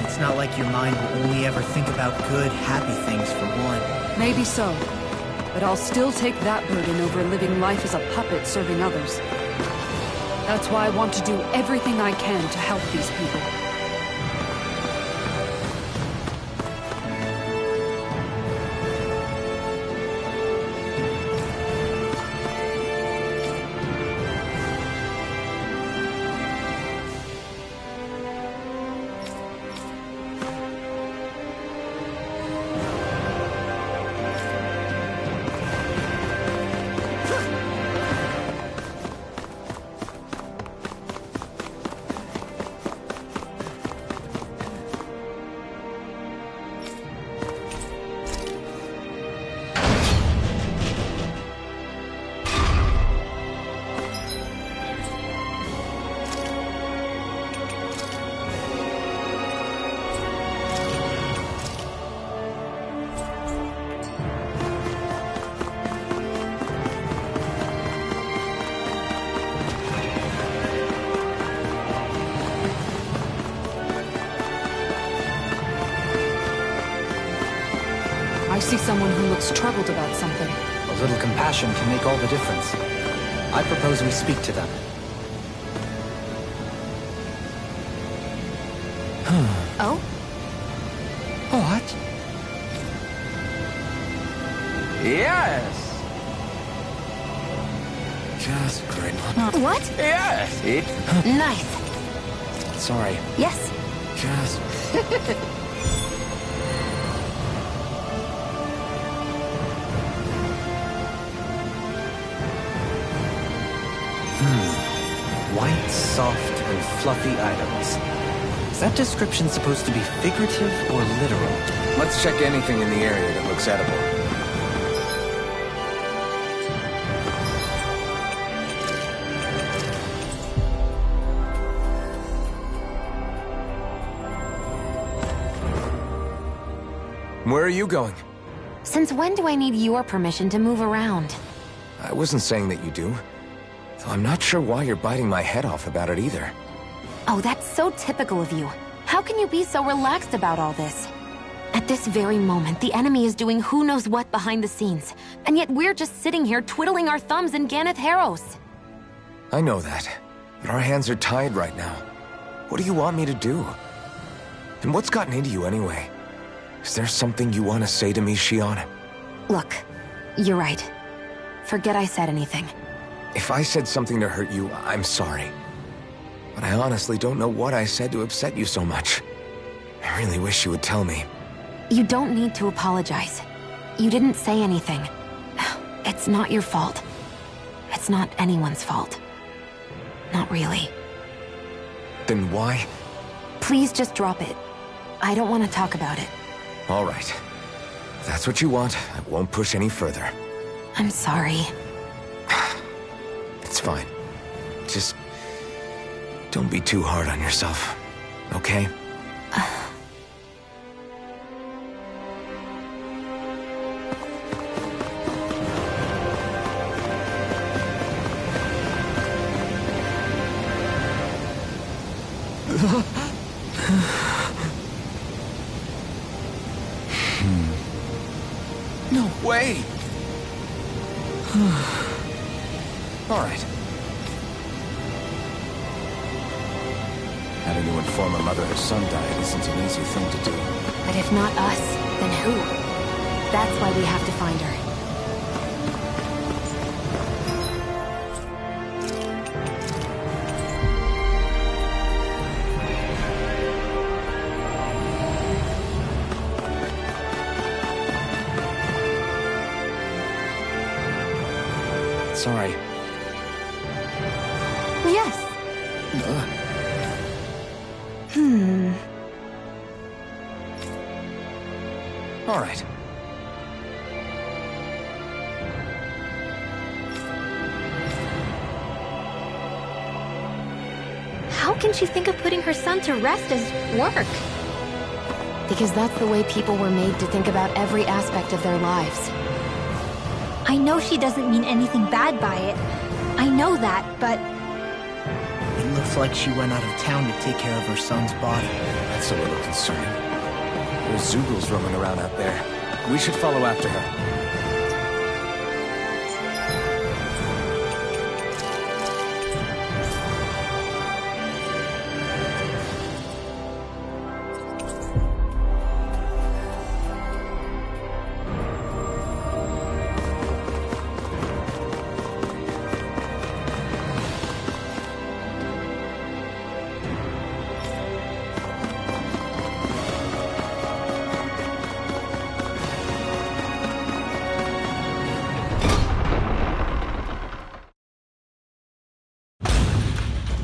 K: it's not like your mind will only ever think about good, happy things for one.
M: Maybe so. But I'll still take that burden over living life as a puppet serving others. That's why I want to do everything I can to help these people.
C: see someone who looks troubled about something.
A: A little compassion can make all the difference. I propose we speak to them.
F: Oh?
E: What? Yes!
N: Just great.
F: What?
E: Yes!
F: Nice.
N: Sorry.
F: Yes.
N: Just...
A: White, soft, and fluffy items. Is that description supposed to be figurative or literal?
H: Let's check anything in the area that looks edible. Where are you going?
F: Since when do I need your permission to move around?
H: I wasn't saying that you do. Though I'm not sure why you're biting my head off about it either.
F: Oh, that's so typical of you. How can you be so relaxed about all this? At this very moment, the enemy is doing who knows what behind the scenes, and yet we're just sitting here twiddling our thumbs in Ganath Haros.
H: I know that, but our hands are tied right now. What do you want me to do? And what's gotten into you anyway? Is there something you want to say to me, Shionne?
F: Look, you're right. Forget I said anything.
H: If I said something to hurt you, I'm sorry. But I honestly don't know what I said to upset you so much. I really wish you would tell me.
F: You don't need to apologize. You didn't say anything. It's not your fault. It's not anyone's fault. Not really.
H: Then why?
F: Please just drop it. I don't want to talk about it.
H: All right. If that's what you want, I won't push any further.
F: I'm sorry.
H: It's fine. Just... don't be too hard on yourself, okay?
E: No way!
H: All right. Having to inform a mother her son died isn't an easy thing to do.
F: But if not us, then who? That's why we have to find her.
N: Sorry.
F: Yes.
H: All right.
B: How can she think of putting her son to rest as work?
F: Because that's the way people were made to think about every aspect of their lives.
B: I know she doesn't mean anything bad by it. I know that, but...
K: It looks like she went out of town to take care of her son's body.
H: That's a little concerning. There's Zeugles roaming around out there. We should follow after her.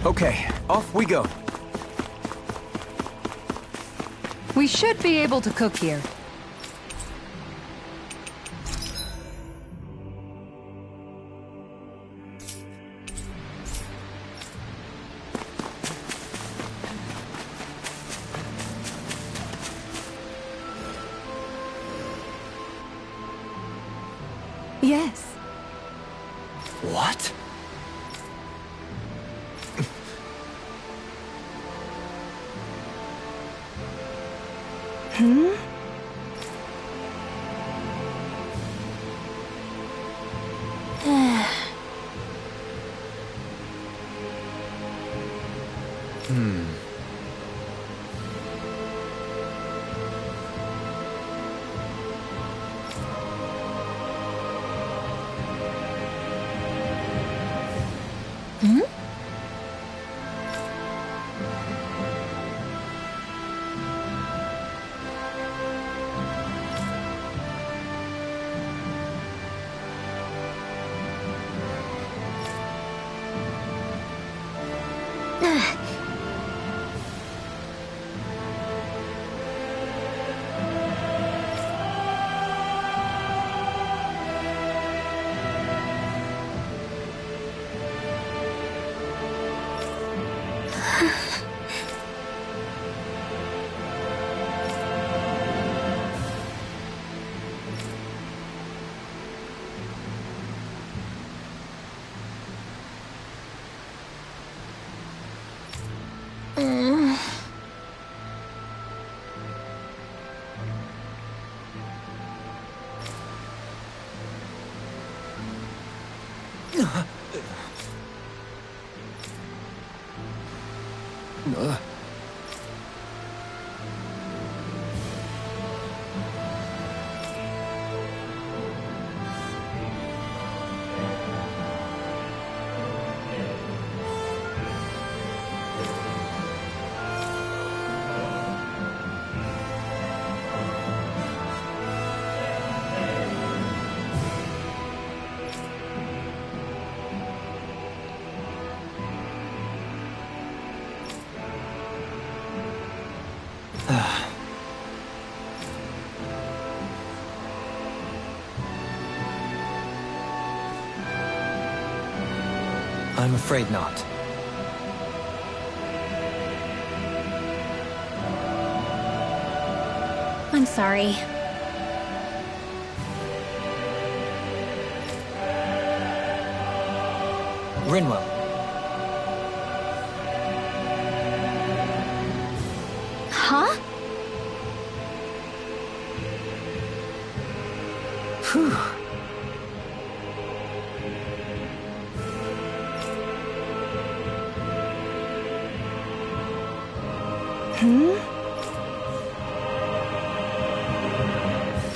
H: Okay, off we go.
C: We should be able to cook here.
F: Yes.
E: What?
A: I'm afraid not.
B: I'm sorry.
A: Rinwell.
B: Huh?
A: Phew.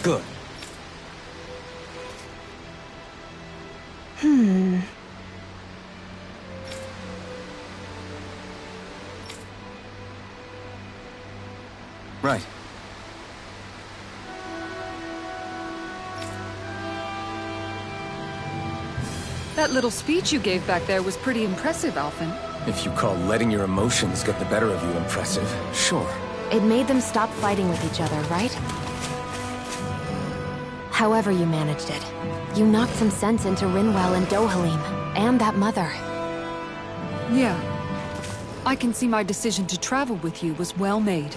A: Good.
H: Right.
C: That little speech you gave back there was pretty impressive, Alphen.
H: If you call letting your emotions get the better of you impressive, sure.
F: It made them stop fighting with each other, right? However you managed it, you knocked some sense into Rinwell and Dohalim, and that mother.
C: Yeah. I can see my decision to travel with you was well made.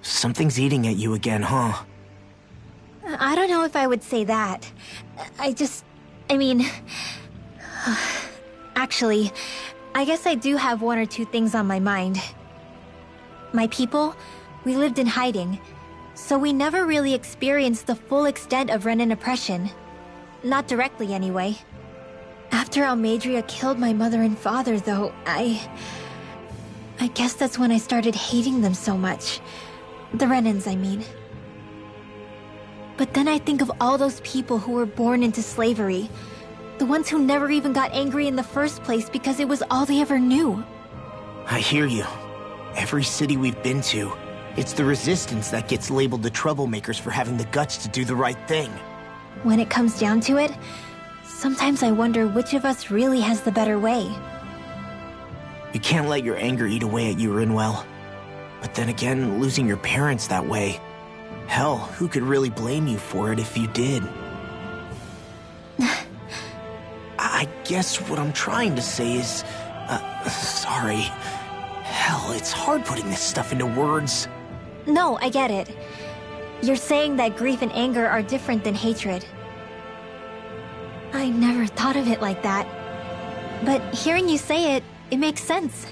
D: Something's eating at you again, huh?
B: I don't know if I would say that. I mean... Actually, I guess I do have one or two things on my mind. My people, we lived in hiding, so we never really experienced the full extent of Renan oppression. Not directly, anyway. After Almeidrea killed my mother and father, though, I guess that's when I started hating them so much. The Renans, I mean. But then I think of all those people who were born into slavery. The ones who never even got angry in the first place because it was all they ever knew.
D: I hear you. Every city we've been to, it's the Resistance that gets labeled the troublemakers for having the guts to do the right thing.
B: When it comes down to it, sometimes I wonder which of us really has the better way.
D: You can't let your anger eat away at you, Rinwell. But then again, losing your parents that way... Hell, who could really blame you for it if you did? I guess what I'm trying to say is... sorry. Hell, it's hard putting this stuff into words.
B: No, I get it. You're saying that grief and anger are different than hatred. I never thought of it like that. But hearing you say it, it makes sense.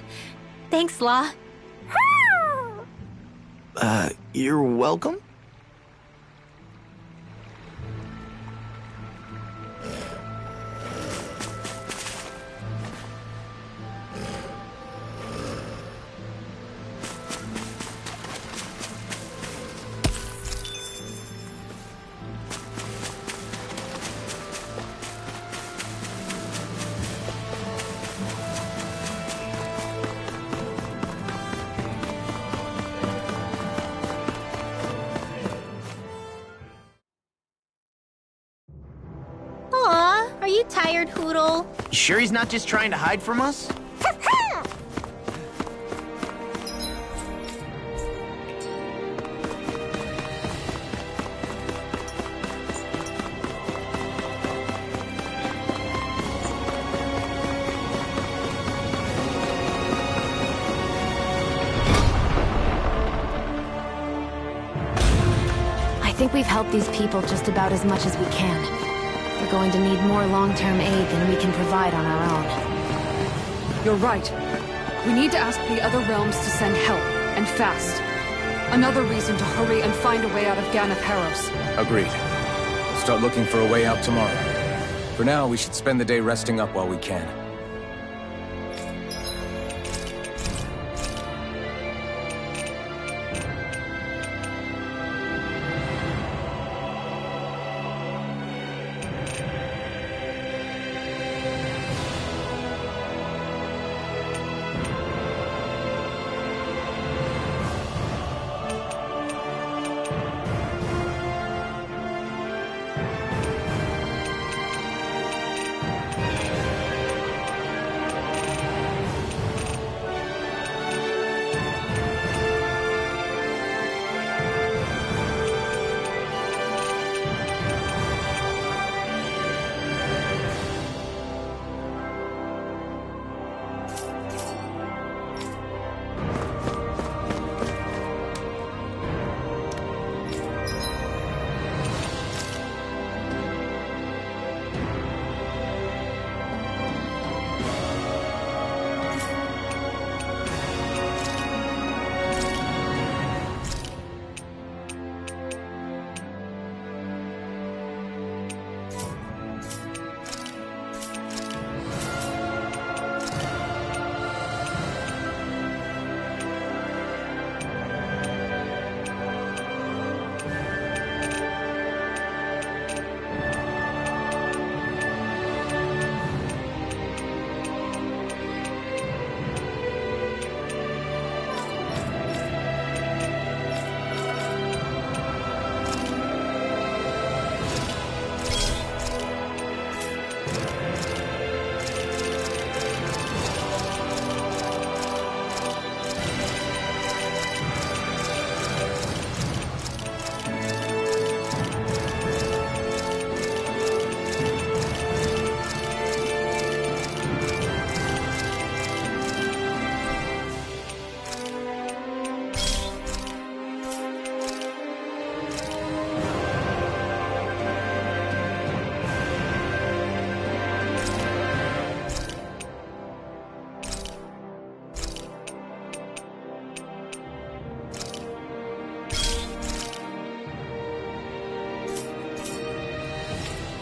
B: Thanks, Law.
D: You're welcome?
B: tired, Hootle?
K: You sure he's not just trying to hide from us?
F: I think we've helped these people just about as much as we can. We're going to need more long-term aid than we can provide on our own.
M: You're right. We need to ask the other realms to send help, and fast. Another reason to hurry and find a way out of Ganath Haros.
H: Agreed. We'll start looking for a way out tomorrow. For now, we should spend the day resting up while we can.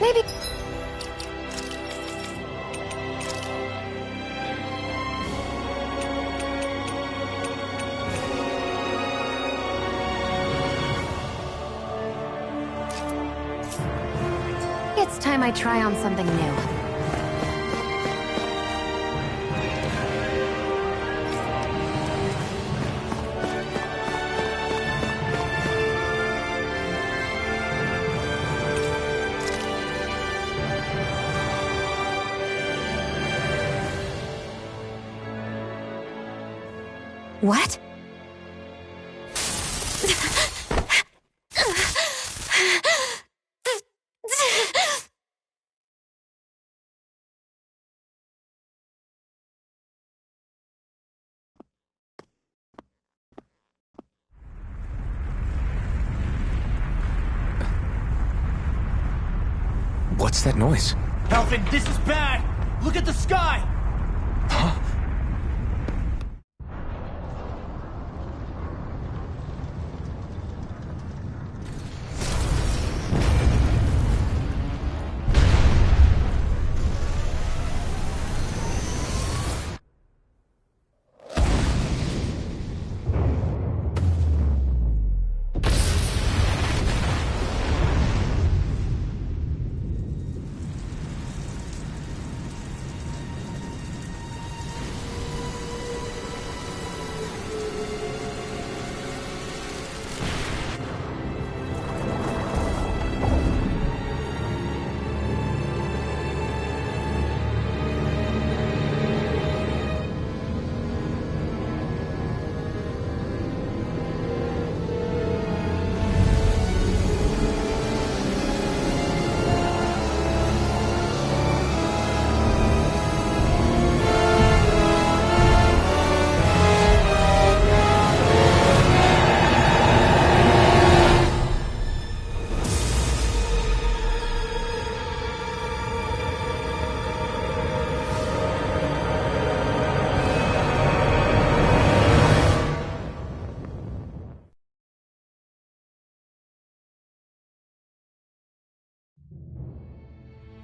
F: Maybe... It's time I try on something new. What?
H: What's that noise?
K: Alvin, this is bad! Look at the sky!
H: Huh?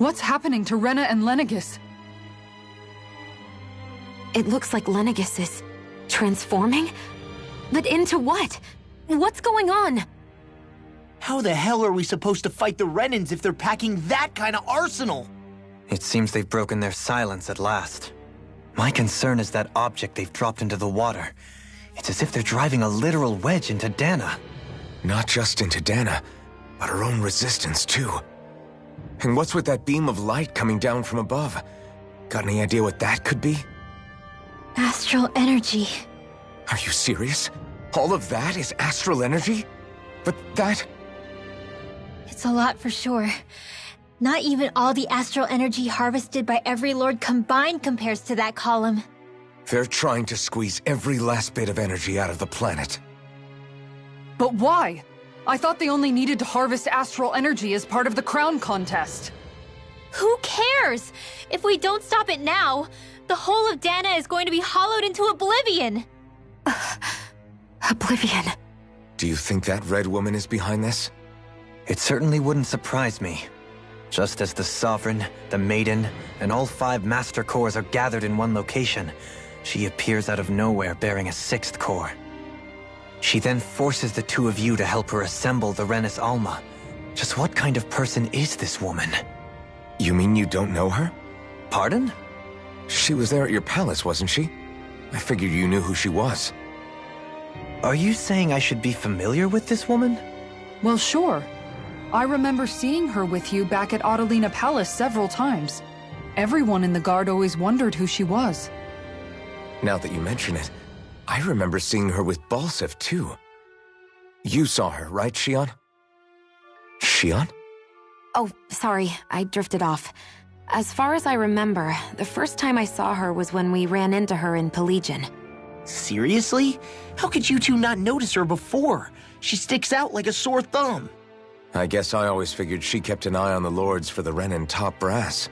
C: What's happening to Rena and Lenegis?
F: It looks like Lenegis is transforming? But into what? What's going on?
K: How the hell are we supposed to fight the Renans if they're packing that kind of arsenal?
A: It seems they've broken their silence at last. My concern is that object they've dropped into the water. It's as if they're driving a literal wedge into Dana.
H: Not just into Dana, but her own resistance too. And what's with that beam of light coming down from above? Got any idea what that could be?
B: Astral energy.
H: Are you serious? All of that is astral energy? But that...
B: It's a lot for sure. Not even all the astral energy harvested by every lord combined compares to that column.
H: They're trying to squeeze every last bit of energy out of the planet.
C: But why? I thought they only needed to harvest astral energy as part of the crown contest.
B: Who cares? If we don't stop it now, the whole of Dana is going to be hollowed into oblivion.
F: Oblivion.
H: Do you think that red woman is behind this?
A: It certainly wouldn't surprise me. Just as the Sovereign, the Maiden, and all 5 Master Cores are gathered in one location, she appears out of nowhere bearing a 6th core. She then forces the 2 of you to help her assemble the Renis Alma. Just what kind of person is this woman?
H: You mean you don't know her?
A: Pardon?
H: She was there at your palace, wasn't she? I figured you knew who she was.
A: Are you saying I should be familiar with this woman?
C: Well, sure. I remember seeing her with you back at Adelina Palace several times. Everyone in the guard always wondered who she was.
H: Now that you mention it, I remember seeing her with Balseph, too. You saw her, right, Shion? Shion?
F: Oh, sorry, I drifted off. As far as I remember, the first time I saw her was when we ran into her in Pelegion.
K: Seriously? How could you two not notice her before? She sticks out like a sore thumb.
H: I guess I always figured she kept an eye on the lords for the Renan top brass.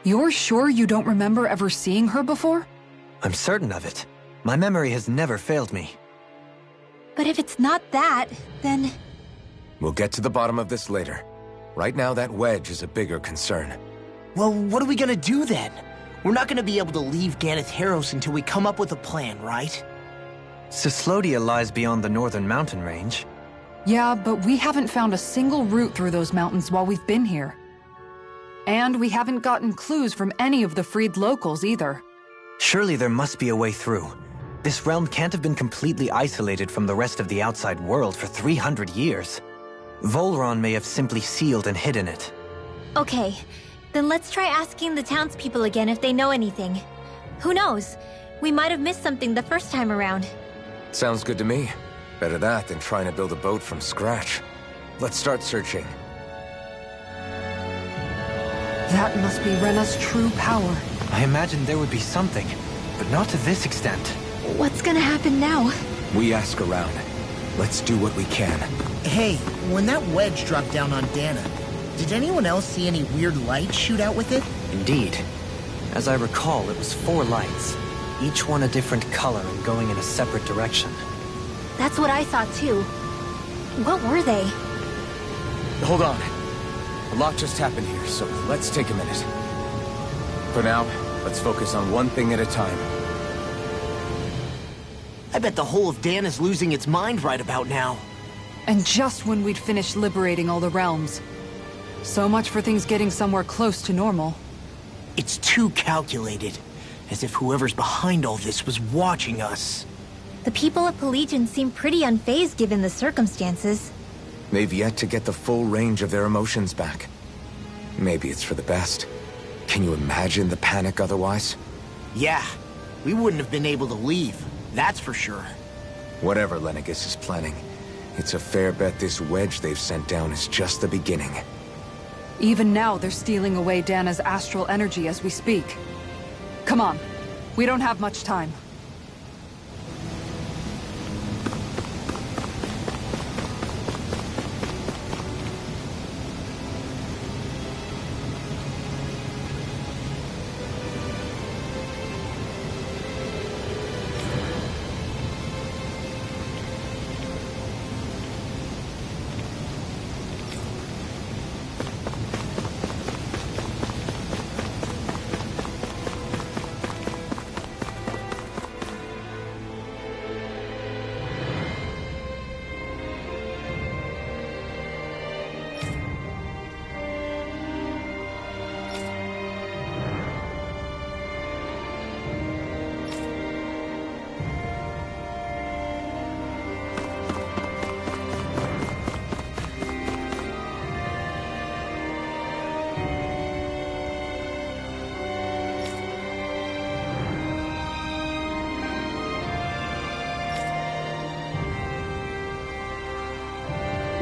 C: You're sure you don't remember ever seeing her before?
A: I'm certain of it. My memory has never failed me.
B: But if it's not that, then...
H: We'll get to the bottom of this later. Right now, that wedge is a bigger concern.
K: Well, what are we gonna do then? We're not gonna be able to leave Ganath Haros until we come up with a plan, right?
A: Cyslodia lies beyond the northern mountain range.
C: Yeah, but we haven't found a single route through those mountains while we've been here. And we haven't gotten clues from any of the freed locals either.
A: Surely there must be a way through. This realm can't have been completely isolated from the rest of the outside world for 300 years. Volron may have simply sealed and hidden it.
B: Okay, then let's try asking the townspeople again if they know anything. Who knows? We might have missed something the first time around.
H: Sounds good to me. Better that than trying to build a boat from scratch. Let's start searching.
C: That must be Rena's true power.
A: I imagined there would be something, but not to this extent.
B: What's gonna happen now?
H: We ask around. Let's do what we can.
K: Hey, when that wedge dropped down on Dana, did anyone else see any weird lights shoot out with it?
A: Indeed. As I recall, it was 4 lights, each one a different color and going in a separate direction.
B: That's what I saw too. What were they?
H: Hold on. A lot just happened here, so let's take a minute. For now, let's focus on one thing at a time.
K: I bet the whole of Dana's losing its mind right about now.
C: And just when we'd finished liberating all the realms. So much for things getting somewhere close to normal.
K: It's too calculated. As if whoever's behind all this was watching us.
B: The people of Pelegion seem pretty unfazed given the circumstances.
H: They've yet to get the full range of their emotions back. Maybe it's for the best. Can you imagine the panic otherwise?
K: Yeah, we wouldn't have been able to leave, that's for sure.
H: Whatever Lenegis is planning, it's a fair bet this wedge they've sent down is just the beginning.
C: Even now, they're stealing away Dana's astral energy as we speak. Come on, we don't have much time.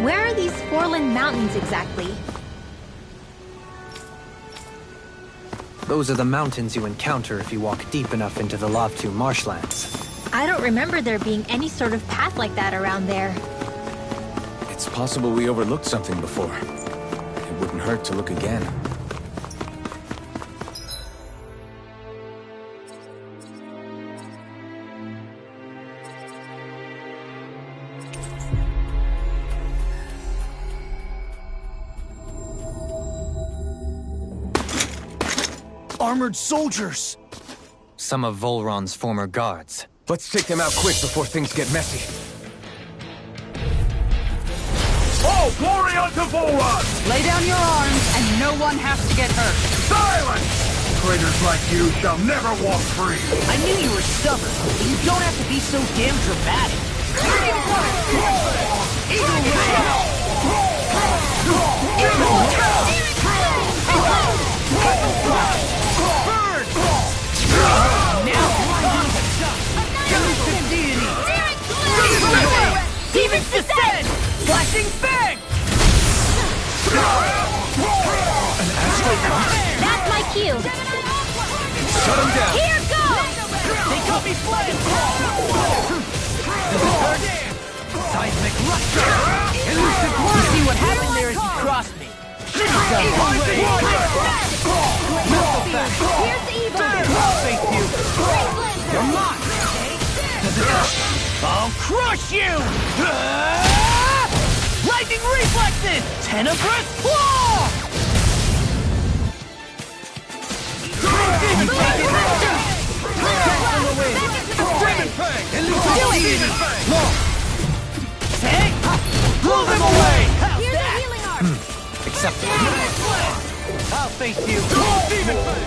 B: Where are these Forland Mountains exactly?
A: Those are the mountains you encounter if you walk deep enough into the Lavtu marshlands.
B: I don't remember there being any sort of path like that around there.
J: It's possible we overlooked something before. It wouldn't hurt to look again.
K: Armored soldiers!
A: Some of Volron's former guards.
J: Let's take them out quick before things get messy.
L: Oh, glory unto Volron!
O: Lay down your arms, and no one has to get hurt.
L: Silence! Traitors like you shall never walk free.
K: I knew you were stubborn, but you don't have to be so damn dramatic. Demons descend! Flashing fang!
B: That's my cue!
J: Shut him down!
B: Here goes!
K: They got me flying!
A: Seismic luster!
K: You see what happened there as you crossed me?
B: Here's evil!
K: I'll face you! You're mine! I'll crush you! Lightning reflexes! Tenebrous claw! Can you take it? Demon Fang! Demon Fang! Tank! Blow them away!
B: Here's a healing arm!
A: Acceptable.
K: I'll face you! Demon Fang!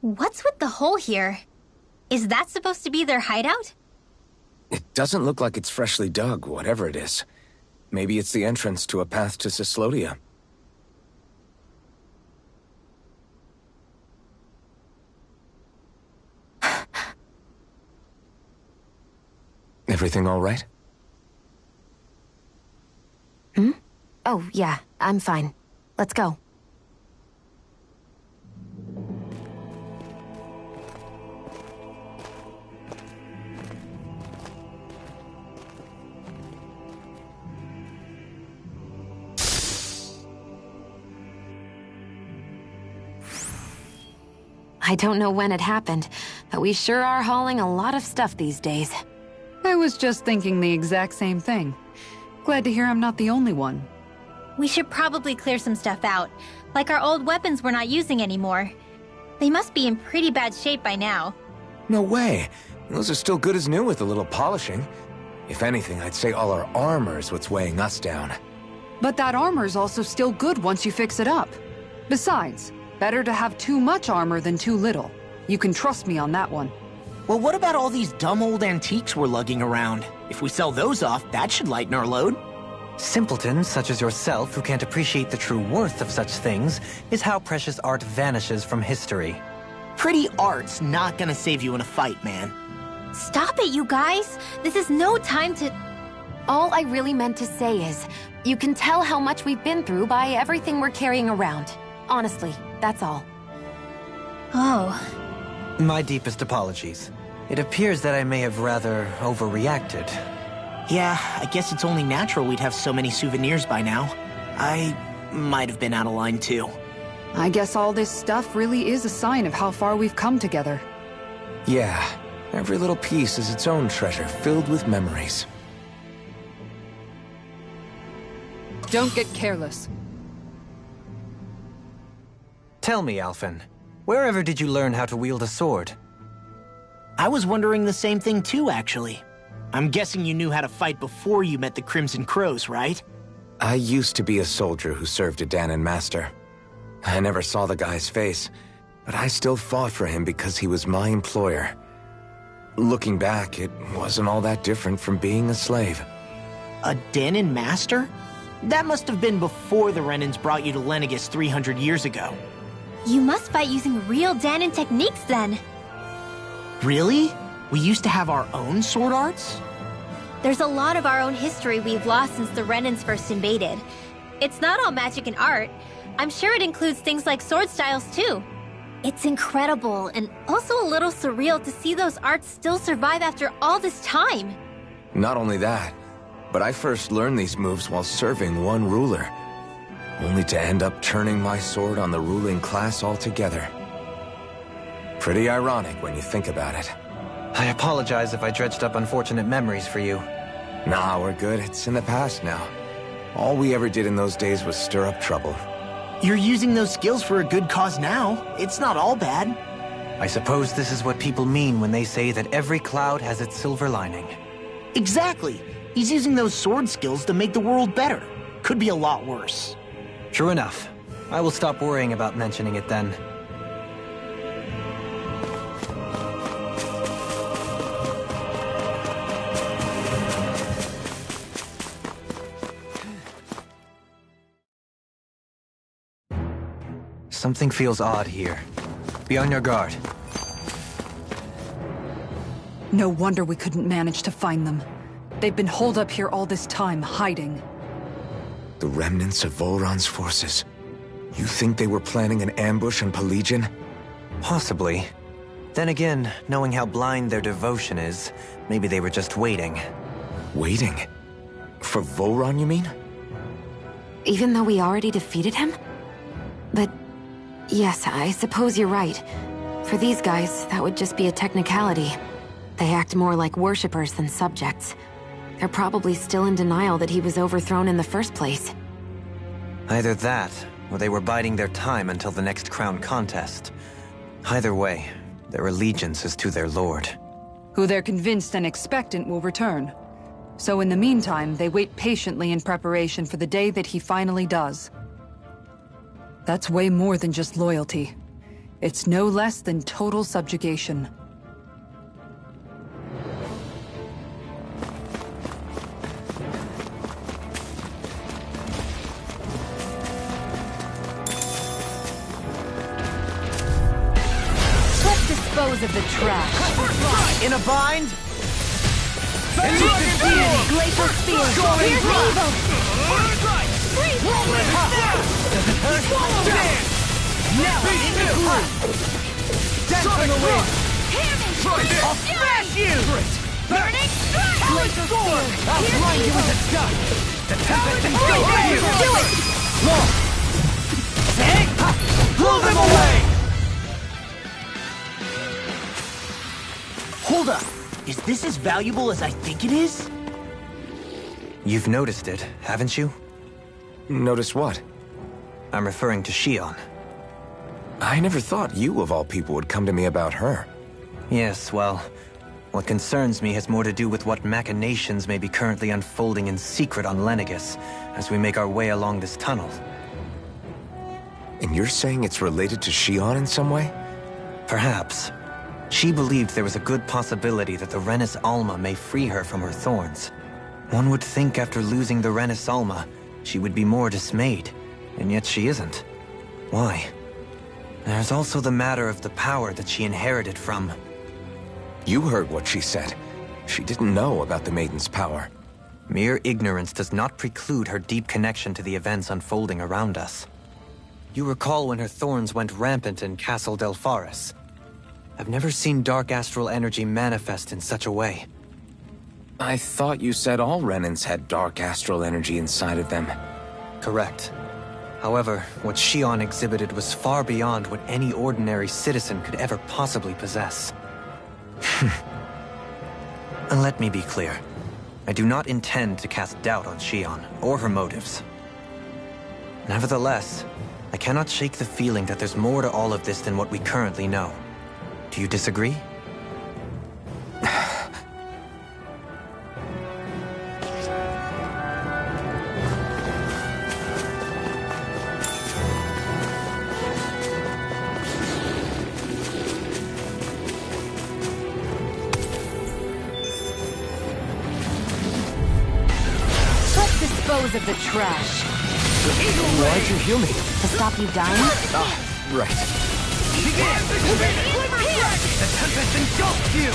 B: What's with the hole here? Is that supposed to be their hideout?
J: It doesn't look like it's freshly dug, whatever it is. Maybe it's the entrance to a path to Cyslodia. Everything all right?
F: Hmm? Oh, yeah, I'm fine. Let's go. I don't know when it happened, but we sure are hauling a lot of stuff these days.
C: I was just thinking the exact same thing. Glad to hear I'm not the only one.
B: We should probably clear some stuff out, like our old weapons we're not using anymore. They must be in pretty bad shape by now.
J: No way. Those are still good as new with a little polishing. If anything, I'd say all our armor is what's weighing us down.
C: But that armor's also still good once you fix it up. Besides, better to have too much armor than too little. You can trust me on that one.
K: Well, what about all these dumb old antiques we're lugging around? If we sell those off, that should lighten our load.
A: Simpletons such as yourself who can't appreciate the true worth of such things is how precious art vanishes from history.
K: Pretty art's not gonna save you in a fight, man.
B: Stop it, you guys! This is no time to...
F: All I really meant to say is, you can tell how much we've been through by everything we're carrying around. Honestly, that's all.
B: Oh.
A: My deepest apologies. It appears that I may have rather overreacted.
K: Yeah, I guess it's only natural we'd have so many souvenirs by now. I might have been out of line too.
C: I guess all this stuff really is a sign of how far we've come together.
J: Yeah, every little piece is its own treasure, filled with memories.
C: Don't get careless.
A: Tell me, Alphen, wherever did you learn how to wield a sword?
K: I was wondering the same thing too, actually. I'm guessing you knew how to fight before you met the Crimson Crows, right?
J: I used to be a soldier who served a Dahnan master. I never saw the guy's face, but I still fought for him because he was my employer. Looking back, it wasn't all that different from being a slave.
K: A Dahnan master?
D: That must have been before the Renans brought you to Lenegis 300 years ago.
B: You must fight using real Dahnan techniques then.
D: Really? We used to have our own sword arts?
B: There's a lot of our own history we've lost since the Renans first invaded. It's not all magic and art. I'm sure it includes things like sword styles too. It's incredible and also a little surreal to see those arts still survive after all this time.
H: Not only that, but I first learned these moves while serving one ruler, only to end up turning my sword on the ruling class altogether. Pretty ironic when you think about it.
A: I apologize if I dredged up unfortunate memories for you.
H: Nah, we're good. It's in the past now. All we ever did in those days was stir up trouble.
D: You're using those skills for a good cause now. It's not all bad.
A: I suppose this is what people mean when they say that every cloud has its silver lining.
D: Exactly. He's using those sword skills to make the world better. Could be a lot worse.
A: True enough. I will stop worrying about mentioning it then. Something feels odd here. Be on your guard.
C: No wonder we couldn't manage to find them. They've been holed up here all this time, hiding.
H: The remnants of Volron's forces. You think they were planning an ambush on Pelegion?
A: Possibly. Then again, knowing how blind their devotion is, maybe they were just waiting.
H: Waiting? For Volron, you mean?
F: Even though we already defeated him? But yes, I suppose you're right. For these guys, that would just be a technicality. They act more like worshippers than subjects. They're probably still in denial that he was overthrown in the first place.
A: Either that, or they were biding their time until the next crown contest. Either way, their allegiance is to their lord.
C: Who they're convinced and expectant will return. So in the meantime, they wait patiently in preparation for the day that he finally does. That's way more than just loyalty. It's no less than total subjugation.
O: Let's dispose of the trash.
K: In a bind?
O: Glacial spear. Here's evil.
K: Does it hurt? Now into glue! Death from the wind! I'll smash you!
O: Burning strike.
K: Glacial sword! I'll blind you with the dust! The tempest and go at you!
O: Do it!
K: Long! Say! Blow them away!
D: Hold up. Is this as valuable as I think it is?
A: You've noticed it, haven't you?
H: Notice what?
A: I'm referring to Shion.
H: I never thought you, of all people, would come to me about her.
A: Yes, well, what concerns me has more to do with what machinations may be currently unfolding in secret on Lenegis as we make our way along this tunnel.
H: And you're saying it's related to Shion in some way?
A: Perhaps. She believed there was a good possibility that the Renis Alma may free her from her thorns. One would think after losing the Renis Alma, she would be more dismayed, and yet she isn't. Why? There's also the matter of the power that she inherited from...
H: You heard what she said. She didn't know about the Maiden's power.
A: Mere ignorance does not preclude her deep connection to the events unfolding around us. You recall when her thorns went rampant in Castle Delpharis. I've never seen dark astral energy manifest in such a way.
H: I thought you said all Renans had dark astral energy inside of them.
A: Correct. However, what Shion exhibited was far beyond what any ordinary citizen could ever possibly possess. And let me be clear. I do not intend to cast doubt on Shion, or her motives. Nevertheless, I cannot shake the feeling that there's more to all of this than what we currently know. Do you disagree?
O: Dispose of the trash.
N: Why'd you heal me?
F: To stop you dying?
N: Ah, right.
E: The Tempest engulfs you!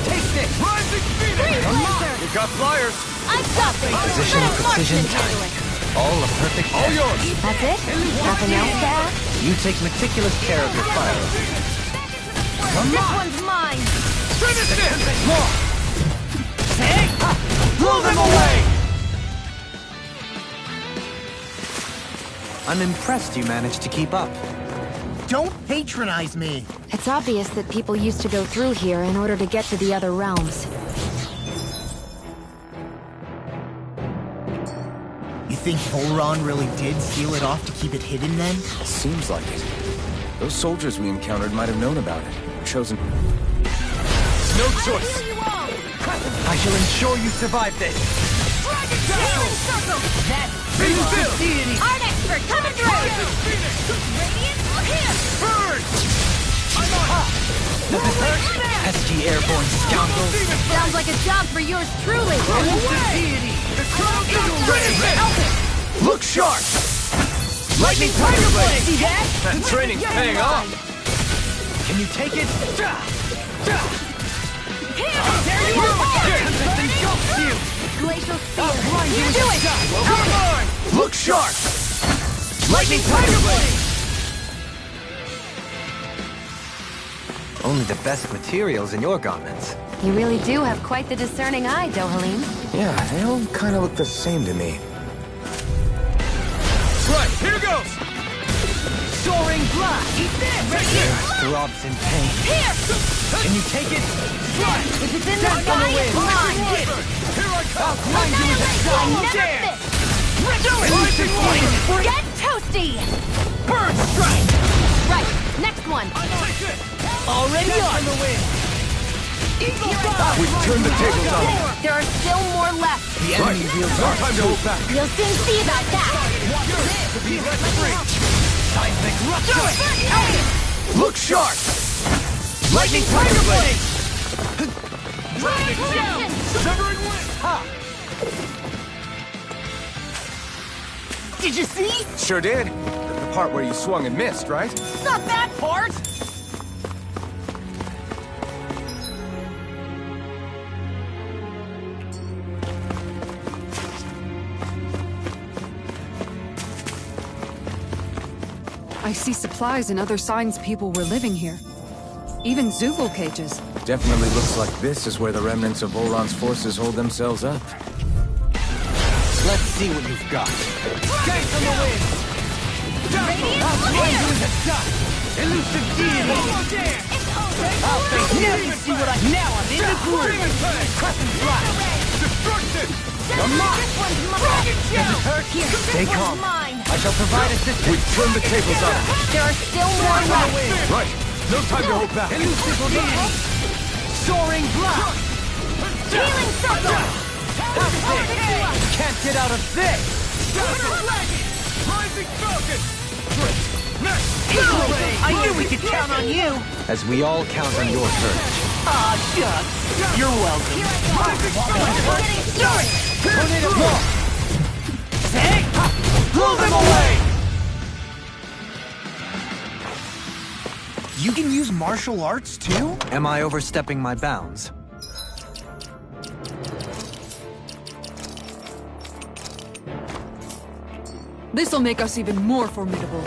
E: Taste it! Rising Phoenix!
J: You got flyers!
B: I've got this!
A: Position, precision, timing. All a perfect
J: All yours!
F: That's it? Nothing else to add?
A: You take meticulous care of your fire.
O: This one's mine!
E: Finish it! Blow them away!
A: I'm impressed you managed to keep up.
K: Don't patronize me!
F: It's obvious that people used to go through here in order to get to the other realms.
K: You think Volron really did seal it off to keep it hidden then?
J: Seems like it. Those soldiers we encountered might have known about it. Chosen... No choice!
E: I shall ensure you survive this! Elusive deity!
O: Art expert coming through! Radiant here!
E: Burn! Does this hurt?
A: Pesky airborne scoundrels.
O: Sounds like a job for yours truly!
E: Elusive deity! Look sharp! Lightning Tiger Blade! See that?
J: That training's paying off!
E: Can you take it?
O: There you are!
E: Tempest engulfs you!
O: Glacial
E: I'll
O: Spear!
E: blind you
O: You
E: with
O: do
E: the
O: it!
E: sky! Come on! Look sharp! Lightning Tiger Blade!
A: Only the best materials in your garments.
F: You really do have quite the discerning eye, Dohalim.
J: Yeah, they all kind of look the same to me.
E: Right, here goes! Soaring blast! Eat this! Right here!
A: Throbs in pain.
O: Here!
E: Can you take it?
O: If it's in the
E: Death on
O: sky,
E: the wind!
O: it's mine!
E: Here I come! I'll grind you with a
O: Annihilation!
E: song
O: Never
E: dance!
O: miss!
E: Elusive flame!
O: Get toasty!
E: Burn strike!
O: Right, next one!
E: Already on the wind! Eagle Bob!
J: We've turned the tables on them.
O: There are still more left!
A: The enemy wields
J: No time to hold back.
O: You'll soon see about that!
E: Be let free! Seismic rupture! Look sharp! Lightning Tiger Blade! Severing wind! Ha! Did you see?
J: Sure did. The part where you swung and missed, right?
E: Not that part!
C: I see supplies and other signs people were living here. Even Zoogle cages.
J: Definitely looks like this is where the remnants of Volron's forces hold themselves up.
A: Let's see what you've got.
E: Gaze on the wind! I'll blind you in the dust! Elusive deity! I'll face now you see what I... Now I'm in the groove! Crescent blast! Destruction! Come on! Does it hurt? Stay calm. I shall provide assistance.
J: We've turned the tables on them.
O: There are still more left!
J: Right. No time to hold back.
E: Elusive deity! Soaring blast!
O: Healing circle!
E: Can't get out of this! Rising Falcon! I knew we could count on you!
A: As we all count on your courage.
E: Ah, shucks! You're welcome!
O: Getting started!
E: Tornado Ball! Hey! Blow them away! You can use martial arts too?
A: Am I overstepping my bounds?
C: This'll make us even more formidable.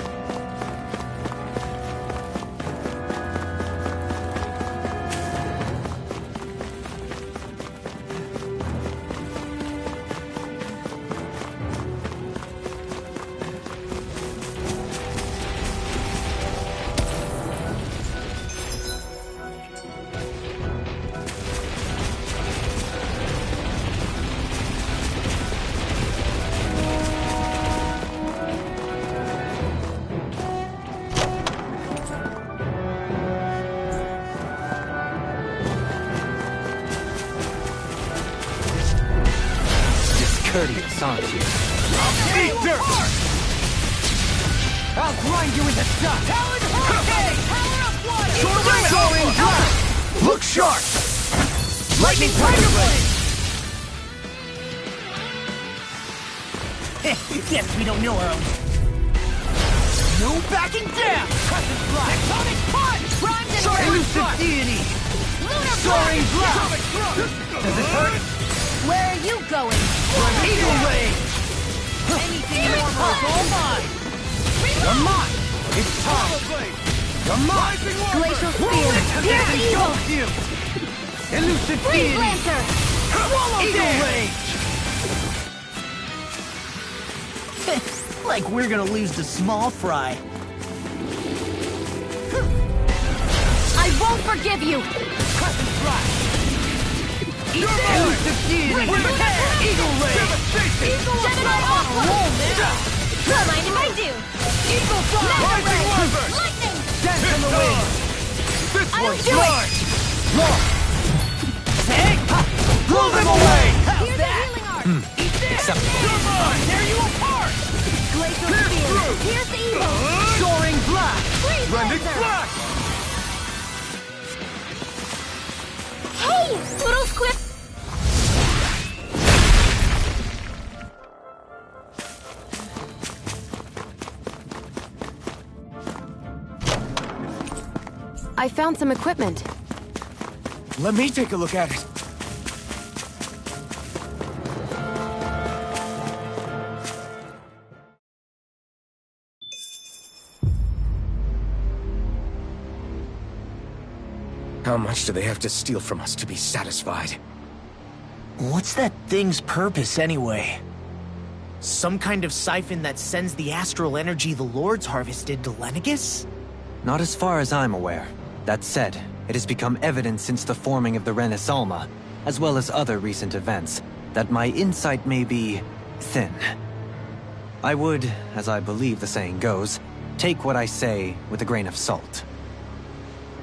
A: Courteous, aren't you?
E: Eat dirt! I'll grind you into dust! Powered hurricane! Power up water! Soaring blast! Look sharp! Lightning Tiger Blade!
K: Guess we don't know our own. No backing down! Crescent Fly! Tectonic Punch! Primed and Elusive Deity! Lunar Soaring Blast! Does this hurt?
O: Where are you going?
K: Eagle Rage! Anything in armor is all mine! You're mine! It's time! You're mine!
O: Glacial Spear! Here's evil!
K: Elusive
O: Freeze
K: Deity!
O: Lancer!
K: Swallow Eagle Rage! Like we're gonna lose to Small Fry.
O: I won't forgive you!
K: Crescent Fly! Elusive Deity! Eagle Rage!
O: Gemini Aqua!
B: Don't mind if I do.
K: Eagle Fly!
O: Mega Ray! Lightning!
K: Dance in the wind!
O: I don't do it!
K: Take! Blow them away!
O: Here's a healing arc!
K: Eat this! You're mine! Tear you apart!
O: Glacial Spear! Here's evil!
K: Soaring Blast!
O: Freeze Lancer!
K: Flash!
B: Hey, little squib.
F: I found some equipment.
D: Let me take a look at it. How much do they have to steal from us to be satisfied?
K: What's that thing's purpose, anyway? Some kind of siphon that sends the astral energy the Lords harvested to Lenegis?
A: Not as far as I'm aware. That said, it has become evident since the forming of the Renis Alma, as well as other recent events, that my insight may be thin. I would, as I believe the saying goes, take what I say with a grain of salt.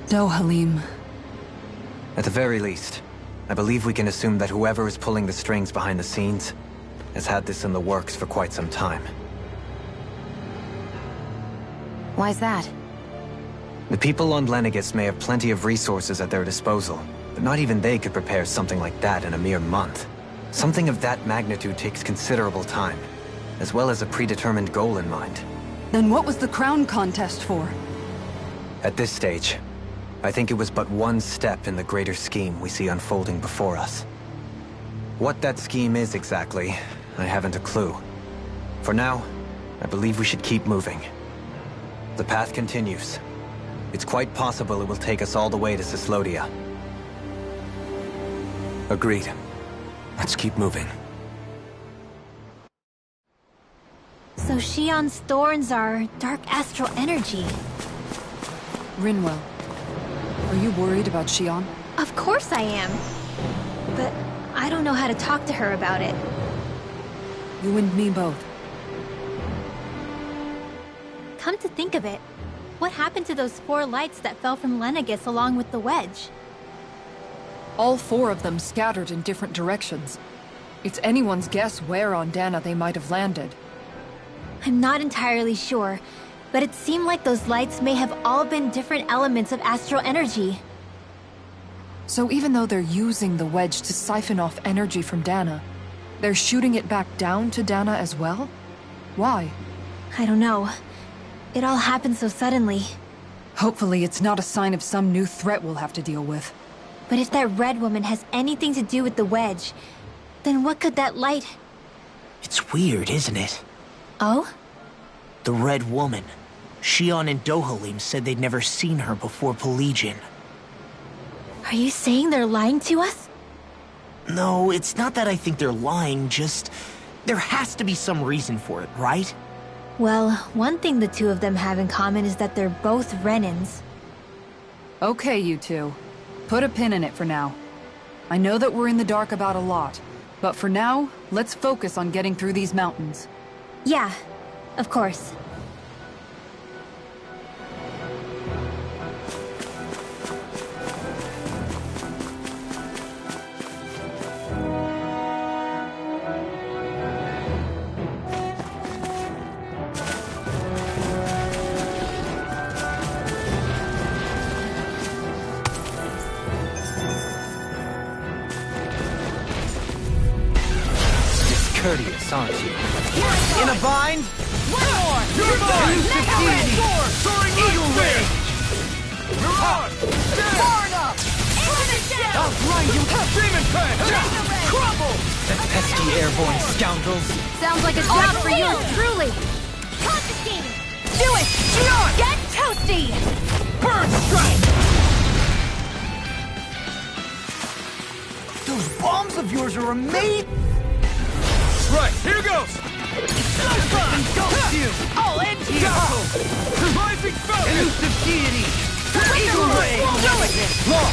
C: Dohalim.
A: At the very least, I believe we can assume that whoever is pulling the strings behind the scenes has had this in the works for quite some time.
F: Why's that?
A: The people on Lenegis may have plenty of resources at their disposal, but not even they could prepare something like that in a mere month. Something of that magnitude takes considerable time, as well as a predetermined goal in mind.
C: Then what was the crown contest for?
A: At this stage, I think it was but one step in the greater scheme we see unfolding before us. What that scheme is exactly, I haven't a clue. For now, I believe we should keep moving. The path continues. It's quite possible it will take us all the way to Cyslodia.
H: Agreed. Let's keep moving.
B: So Shion's thorns are dark astral energy.
C: Rinwell, are you worried about Shion?
B: Of course I am. But I don't know how to talk to her about it.
C: You and me both.
B: Come to think of it, what happened to those 4 lights that fell from Lenegis along with the wedge?
M: All 4 of them scattered in different directions. It's anyone's guess where on Dana they might have landed.
B: I'm not entirely sure, but it seemed like those lights may have all been different elements of astral energy.
M: So even though they're using the wedge to siphon off energy from Dana, they're shooting it back down to Dana as well? Why?
B: I don't know. It all happened so suddenly.
M: Hopefully it's not a sign of some new threat we'll have to deal with.
B: But if that red woman has anything to do with the wedge, then what could that light...
K: It's weird, isn't it?
B: Oh?
K: The Red Woman. Shion and Dohalim said they'd never seen her before Pelegion.
B: Are you saying they're lying to us?
K: No, it's not that I think they're lying, just... there has to be some reason for it, right?
B: Well, one thing the 2 of them have in common is that they're both Renins.
M: Okay, you 2. Put a pin in it for now. I know that we're in the dark about a lot, but for now, let's focus on getting through these mountains.
B: Yeah, of course.
A: Discourteous, aren't you?
K: In a bind?
O: One more!
K: You're mine! Soaring Eagle Ray!
O: Far enough! Into the shadow!
K: I'll grind you! Demon Fang! Crumble!
A: The pesky airborne scoundrels.
B: Sounds like a job for you, truly.
O: Constantine!
B: Do it!
K: Shion!
B: Get toasty!
K: Burn strike! Those bombs of yours are amazing!
E: Right, here goes!
K: Engulfs you! I'll end you!
E: Rising Falcon!
K: Elusive deity! Eagle Ray! Do it! Law!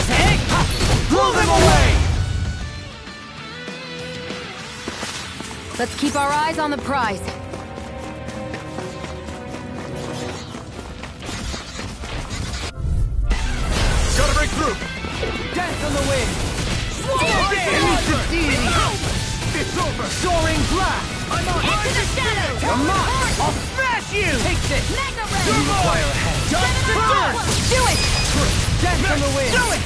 K: Tank! Blow them away!
F: Let's keep our eyes on the prize.
E: Gotta break through!
K: Dance on the wind! Elusive deity!
E: It's over!
K: Soaring blast!
O: I'm on! Into the shadow!
K: Come on! I'll smash you! Take this!
O: Mega Ray!
K: You require a head! Burn!
B: Do it!
K: Dance on the wind! Do it!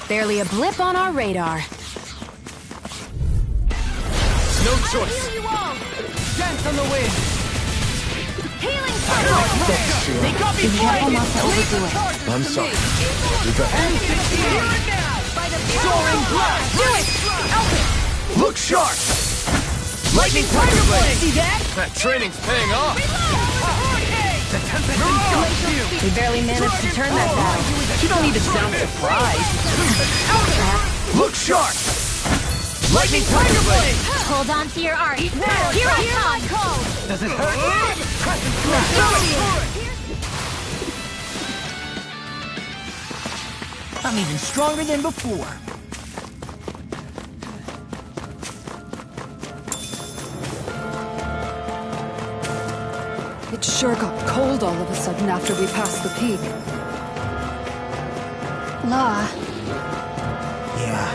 F: Barely a blip on our radar.
E: No choice!
O: Heal you all!
K: Dance on the wind!
O: Healing circle!
K: They got me flying!
H: I'm sorry. We got
O: By the
K: Soaring blast!
O: Do it!
K: Look sharp! Lightning Tiger Blade! See that?
E: That training's paying off!
K: The Tempest engulfs you!
F: We barely managed to turn that battle.
K: You don't need to sound surprised! Look sharp! Lightning Tiger Blade!
B: Hold on to your art. Here I come!
K: Does it hurt? Crescent Slash! I'm even stronger than before.
C: It sure got cold all of a sudden after we passed the peak.
B: La,
K: Yeah,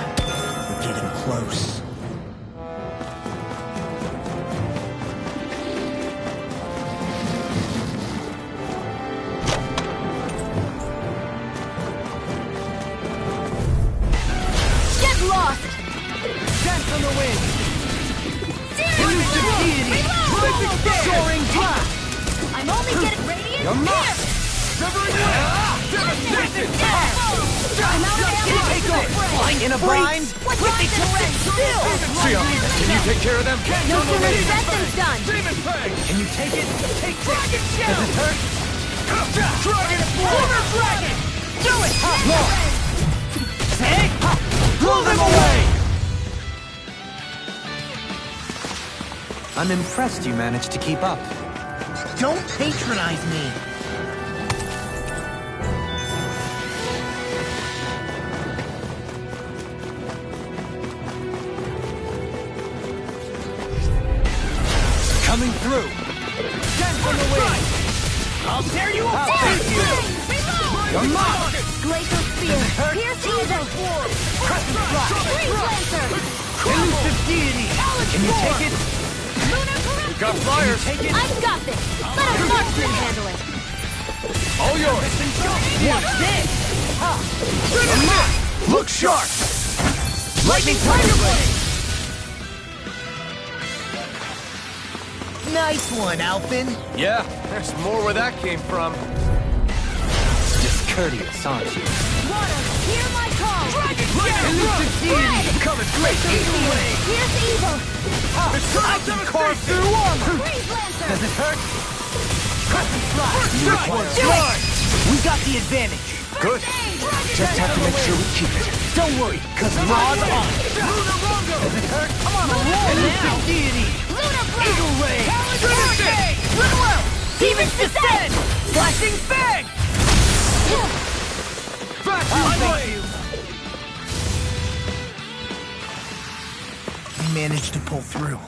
K: we're getting close.
B: get lost!
K: Dance on the wind! Elusive deity! Soaring blast!
O: I'm only getting radiant
K: You're mine!
E: Severing Wind! Devastation!
O: I'm out of ammo!
K: Take off! In a bind?
O: What's on the red? Still!
E: Sion, can you take care of them?
B: No sooner said than done!
E: Demon Fang!
K: Can you take it? Take
E: Dragon
K: this!
E: Shell!
K: Does it hurt?
E: Dragon
K: Lunar Dragon! Do it! Law! Take! Blow them away!
A: I'm impressed you managed to keep up.
K: Don't patronize me!
A: Coming through!
K: Dance on the wind! I'll tear you apart! You're mine!
B: Glacial Spear! Pierce Evil!
K: Crescent Slash!
B: Freeze Lancer!
K: Elusive deity! Can you take it?
O: Lunar Corruption!
E: Got flyers!
K: Take it?
B: I've got this! Let a marksman handle it!
E: All yours!
K: Watch this! You're mine! Look sharp! Lightning Tiger Blade! Nice one, Alphen!
E: Yeah, there's more where that came from.
A: Discourteous, aren't you?
O: Water, hear my call!
K: Dragon Elusive deity! Coming straight Eagle Ray!
O: Here's evil!
K: I can carve through armor!
O: Freeze Lancer!
K: Does it hurt? Crescent Slash! Do it! We got the advantage!
E: Good.
K: Just have to make sure we keep it. Don't worry, cause Ra's on it! Does it hurt? I'm on a roll now! Deity!
O: Lunar Blast!
K: Eagle Ray! Hurricane! Rinwell! Demons Descend! Flashing Fang! We managed to pull through.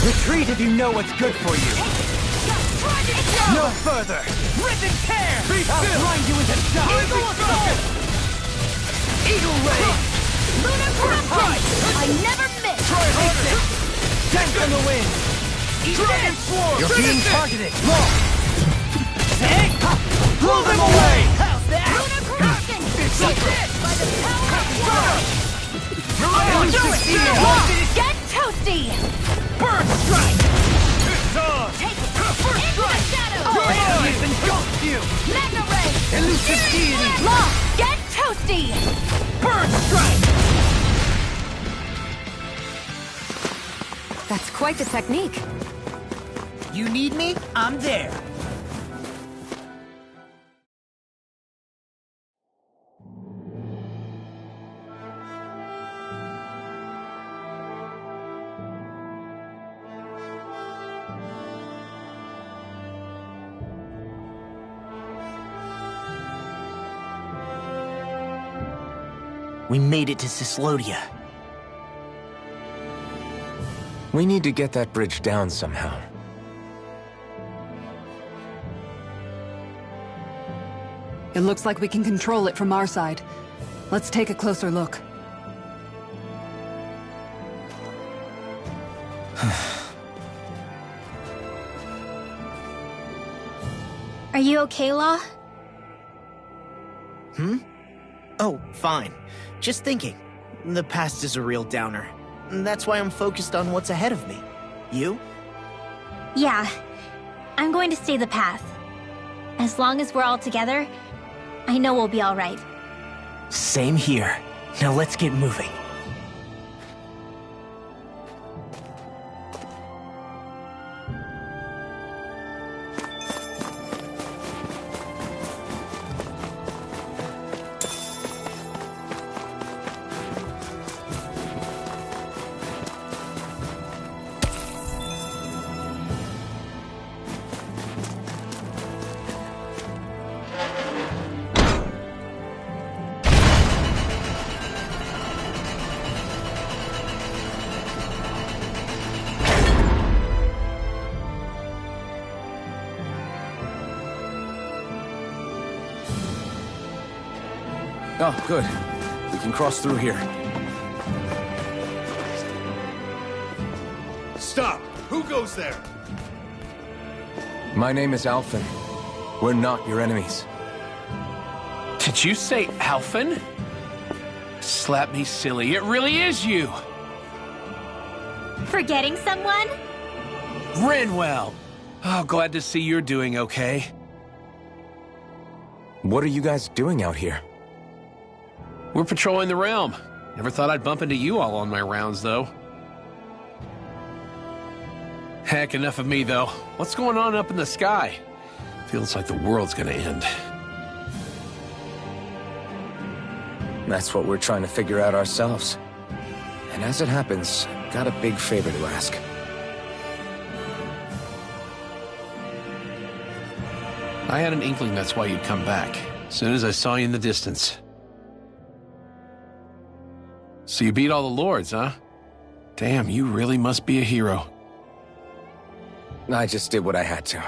K: Retreat if you know what's good for you. No further! Rip and tear! I'll grind you into dust! Eagle Assault! Eagle Ray!
O: Lunar Strike! I never miss!
K: Try harder! Dent in the wind! Dragon Swarm! You're being targeted! Long! Take! Blow them away! How's that?
O: Lunar Corruption!
K: It's
O: Eat
K: over!
O: this by the power of water!
K: Do it!
O: Long! Get toasty!
K: Burn Strike! It's on!
O: Take it! Into the shadows!
K: Radiance engulfs you!
O: Mega Ray!
K: Elusive Deity!
O: Long! Get toasty!
K: Burn Strike!
F: That's quite the technique.
K: You need me? I'm there. We made it to Cyslodia.
H: We need to get that bridge down somehow.
C: It looks like we can control it from our side. Let's take a closer look.
B: Are you okay, Law?
K: Oh, fine. Just thinking. The past is a real downer. That's why I'm focused on what's ahead of me. You?
B: Yeah. I'm going to stay the path. As long as we're all together, I know we'll be all right.
K: Same here. Now let's get moving.
J: Oh, good. We can cross through here.
P: Stop! Who goes there?
H: My name is Alphen. We're not your enemies.
Q: Did you say Alphen? Slap me silly, it really is you!
B: Forgetting someone?
Q: Rinwell! Oh, glad to see you're doing okay.
H: What are you guys doing out here?
Q: We're patrolling the realm. Never thought I'd bump into you all on my rounds, though. Heck, enough of me, though. What's going on up in the sky? Feels like the world's gonna end.
H: That's what we're trying to figure out ourselves. And as it happens, got a big favor to ask.
Q: I had an inkling that's why you'd come back. As soon as I saw you in the distance. So you beat all the lords, huh? Damn, you really must be a hero.
H: I just did what I had to.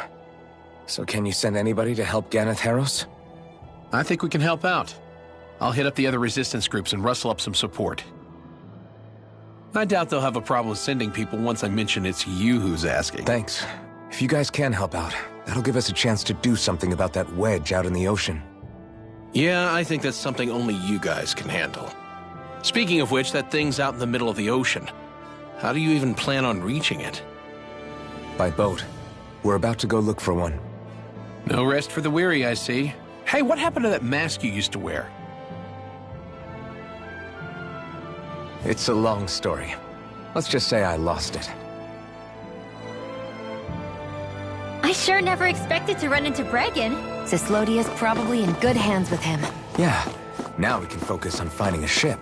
H: So can you send anybody to help Ganath Haros?
Q: I think we can help out. I'll hit up the other resistance groups and rustle up some support. I doubt they'll have a problem sending people once I mention it's you who's asking.
H: Thanks. If you guys can help out, that'll give us a chance to do something about that wedge out in the ocean.
Q: Yeah, I think that's something only you guys can handle. Speaking of which, that thing's out in the middle of the ocean. How do you even plan on reaching it?
H: By boat. We're about to go look for one.
Q: No rest for the weary, I see. Hey, what happened to that mask you used to wear?
H: It's a long story. Let's just say I lost it.
B: I sure never expected to run into Bregan.
F: Cyslodia's probably in good hands with him.
H: Yeah. Now we can focus on finding a ship.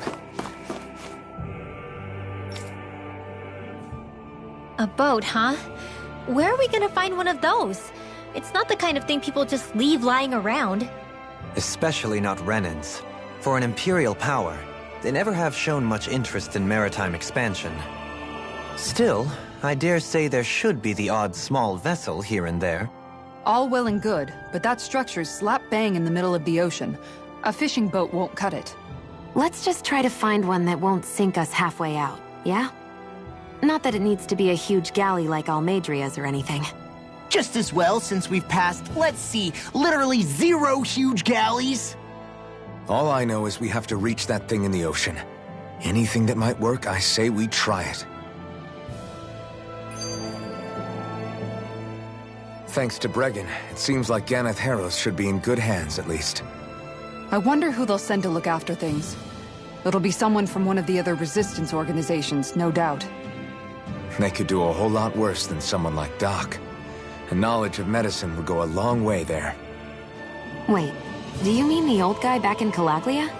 B: A boat, huh? Where are we gonna find one of those? It's not the kind of thing people just leave lying around.
A: Especially not Renans. For an Imperial power, they never have shown much interest in maritime expansion. Still, I dare say there should be the odd small vessel here and there.
C: All well and good, but that structure's slap bang in the middle of the ocean. A fishing boat won't cut it.
F: Let's just try to find one that won't sink us halfway out, yeah? Not that it needs to be a huge galley like Almeidria's or anything.
K: Just as well, since we've passed, let's see, literally 0 huge galleys.
H: All I know is we have to reach that thing in the ocean. Anything that might work, I say we try it. Thanks to Bregan, it seems like Ganeth Harros should be in good hands, at least.
C: I wonder who they'll send to look after things. It'll be someone from one of the other resistance organizations, no doubt.
H: They could do a whole lot worse than someone like Doc. A knowledge of medicine would go a long way there.
F: Wait, do you mean the old guy back in Calaglia?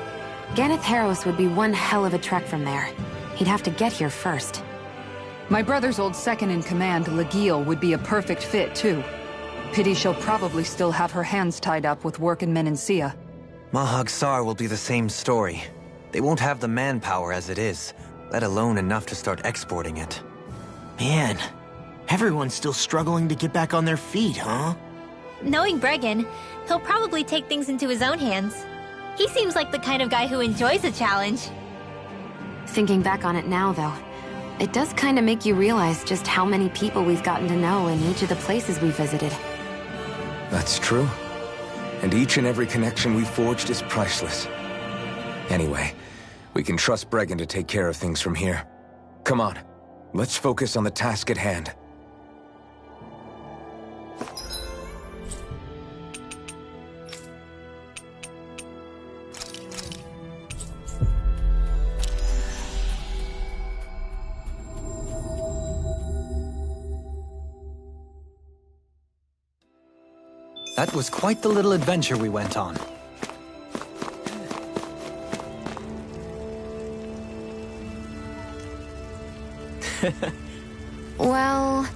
F: Ganeth Harros would be one hell of a trek from there. He'd have to get here first.
C: My brother's old second-in-command, Lagiel, would be a perfect fit, too. Pity she'll probably still have her hands tied up with work in Menancia.
A: Mahag Saar will be the same story. They won't have the manpower as it is, let alone enough to start exporting it.
K: Man, everyone's still struggling to get back on their feet, huh?
B: Knowing Bregan, he'll probably take things into his own hands. He seems like the kind of guy who enjoys a challenge.
F: Thinking back on it now, though, it does kind of make you realize just how many people we've gotten to know in each of the places we visited.
H: That's true. And each and every connection we forged is priceless. Anyway, we can trust Bregan to take care of things from here. Come on, let's focus on the task at hand.
A: That was quite the little adventure we went on.
F: Well...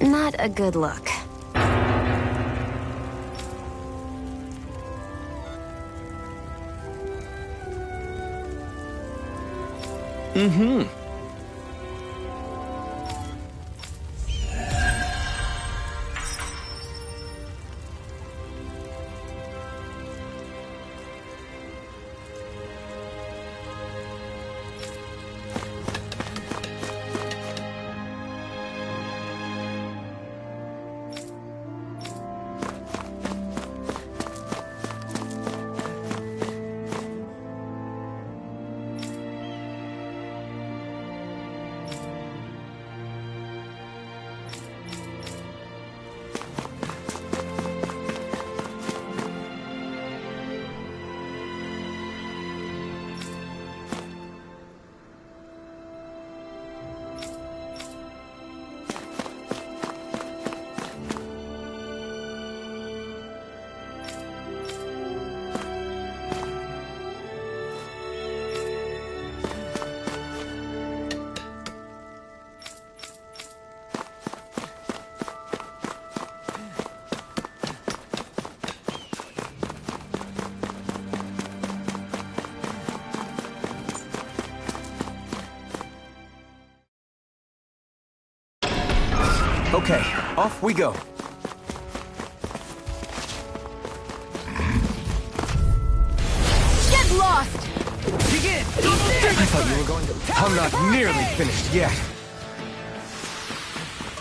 F: not a good look.
N: Mm-hmm.
H: Okay, off we go.
O: Get lost!
K: Begin!
H: I thought you were going to... I'm not nearly finished yet.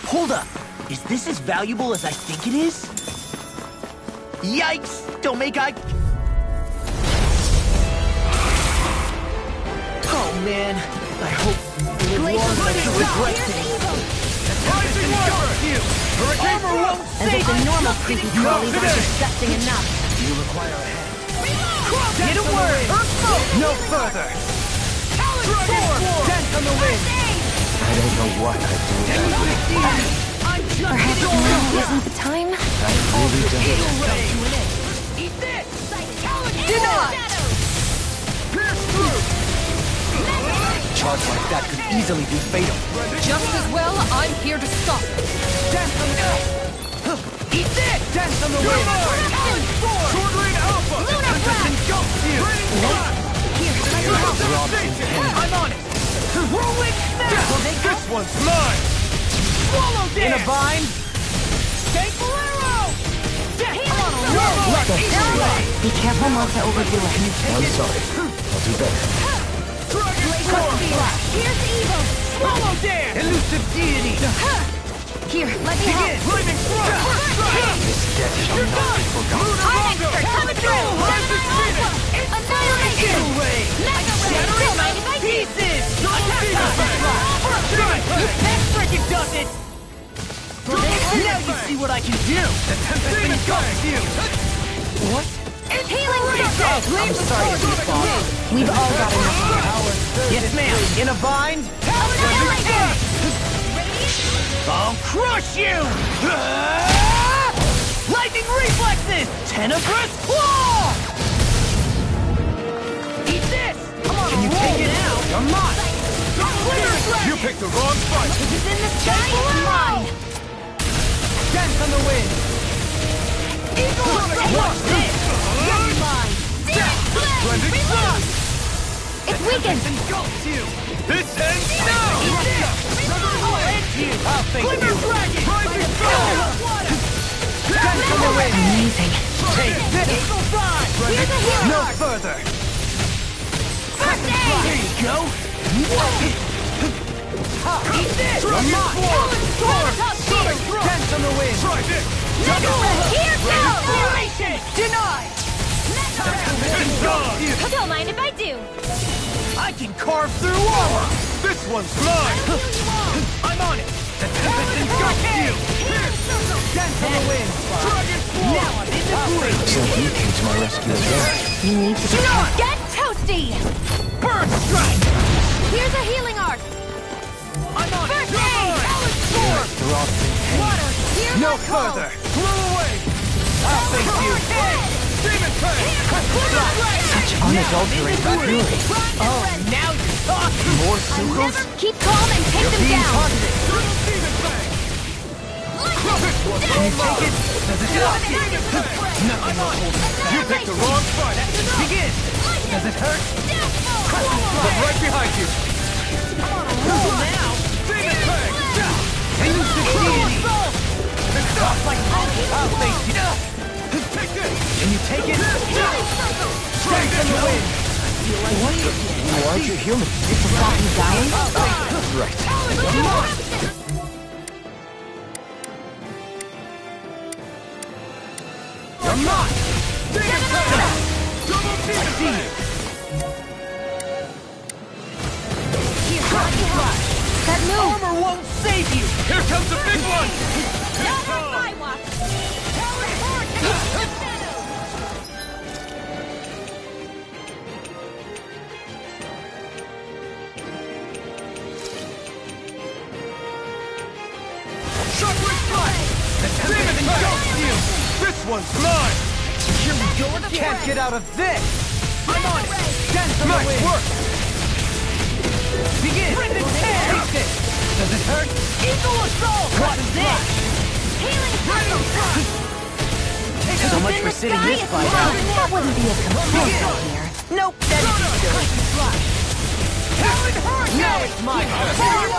K: Hold up! Is this as valuable as I think it is? Yikes! Don't make eye... Oh man, I hope you live long enough to regret things.
O: Rising water!
K: Armor won't
F: As if the normal creepy crawlies aren't disgusting enough.
H: You require a hand.
K: Get a word! No further! Dent on the wind!
H: I don't know what I'd do without you.
F: Perhaps now isn't the time?
H: I really don't.
O: Eat this!
K: Deny!
O: Pierce through!
A: Charge like that could easily be fatal.
M: Just as well, I'm here to stop.
K: Dent on the Eat this! Dent on the wind! Sword Rain Alpha! Lunar Blast! Engulfs you!
A: Rob's intent.
K: I'm one's mine! Swallow dance! In a bind? Take Bolero!
F: Be careful not to overdo it.
H: I'm sorry. I'll do better.
O: Here's evil!
K: Swallow dance! Elusive deity!
F: Here, let me
K: Begin! Flaming thrust!
A: This death shall not be forgotten.
O: Expert coming through! Annihilation! Mega Ray! Don't mind if I do!
K: Pieces! That freaking does it! Now you see what I can do! The Tempest engulfs you! What?
O: Healing Princess!
K: I'm sorry to be bothered.
F: We've all got enough power.
K: Yes, ma'am. In a bind?
O: Annihilation!
K: I'll crush you! Lightning reflexes! Tenebrous claw! Eat this! Can you take it out? You're mine! You picked the wrong fight!
O: This is in the sky, it's mine!
K: Dance on the wind! Watch this! You're mine!
O: Splendid Reload! It's weakened!
K: Engulfs you! This ends now! Eat this! I'll end you! I'll face you! Dragon! Rising Storm! Dance on the wind!
F: Amazing.
K: Take this! Eagle Fly!
O: Here's a hero!
K: No further!
O: First aid!
K: There you go! Eat this! You're mine!
O: Storm!
K: Dance on the wind! Try this!
O: Mega Ray! Here goes!
K: Acceleration! Denied!
B: Don't mind if I do.
K: I can carve through armor! This one's mine! I'm on it! The Tempest engulfs you! Dance on the wind! Now I'm in the blue!
H: So you came to my rescue as well.
F: You need to
O: Get toasty!
K: Bird strike!
O: Here's a healing art!
K: I'm on
O: First
K: it!
O: aid!
K: They're all
O: Water! Hear
K: no
O: my call!
K: further! Blow away! I'll face you! Demon Fang!
F: Such unadulterated fury.
K: Oh, now you're talking! More Sukos?
O: Keep calm and take them
K: Being
O: down!
K: targeted! Demon Fang! Can you take it? Does it hurt? Nothing will hold me back. You picked the wrong fight! Begin! Does it hurt? I'm right behind you! Now! Demon Fang! Elusive deity! It's like I'll face you! Take this! Can you take it? Strike in the wind!
H: What? Why aren't you human?
F: It's a stop you dying?
H: Right.
K: You're mine! Demon Fang! Double Demon Fang!
O: That move!
K: Armor won't save you! Here comes the big one!
O: Not on my watch!
K: Shockwave Flash! The Tempest engulfs you! This one's mine! Here we go again! Can't get out of this! I'm on it! Dance on the wind! Work! Begin! Take this! Does it hurt? Eagle Assault! What's this?
O: Healing Circle!
K: So much for sitting this fight out.
F: That wouldn't be a compulsion here.
K: Nope, that is silly. Talon Hurricane! Now it's my turn!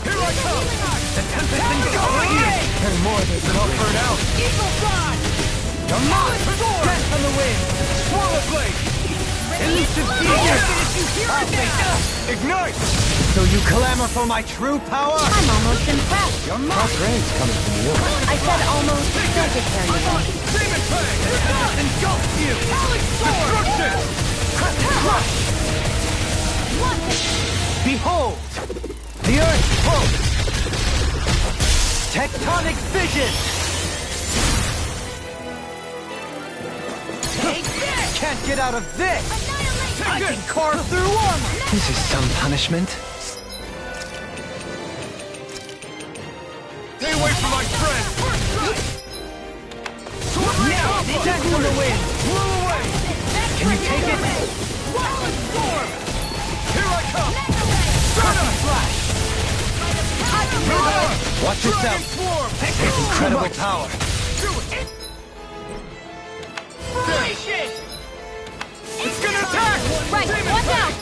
K: Here I come! The Tempest engulfs you! And more of this than I'll burn out! Eagle Fly! You're mine! Dance on the wind! Swallow Blade! Elusive deity! Ignite! So you clamor for my true power?
F: I'm almost impressed.
K: You're mine!
H: How praise coming from you?
F: I said almost. Don't get carried away.
K: Demon Fang! The Tempest engulfs you! Destruction! Crush! Behold! The Earth pulse! Tectonic vision! Take this! Can't get out of this! I can carve through armor!
A: This is some punishment.
K: Stay away from my friend! Now, dance on the wind! Blow away! Can you take it? Wild Storm! Here I come! Stardust Flash! Watch yourself! It's incredible power! It's gonna attack!
O: Right, watch out!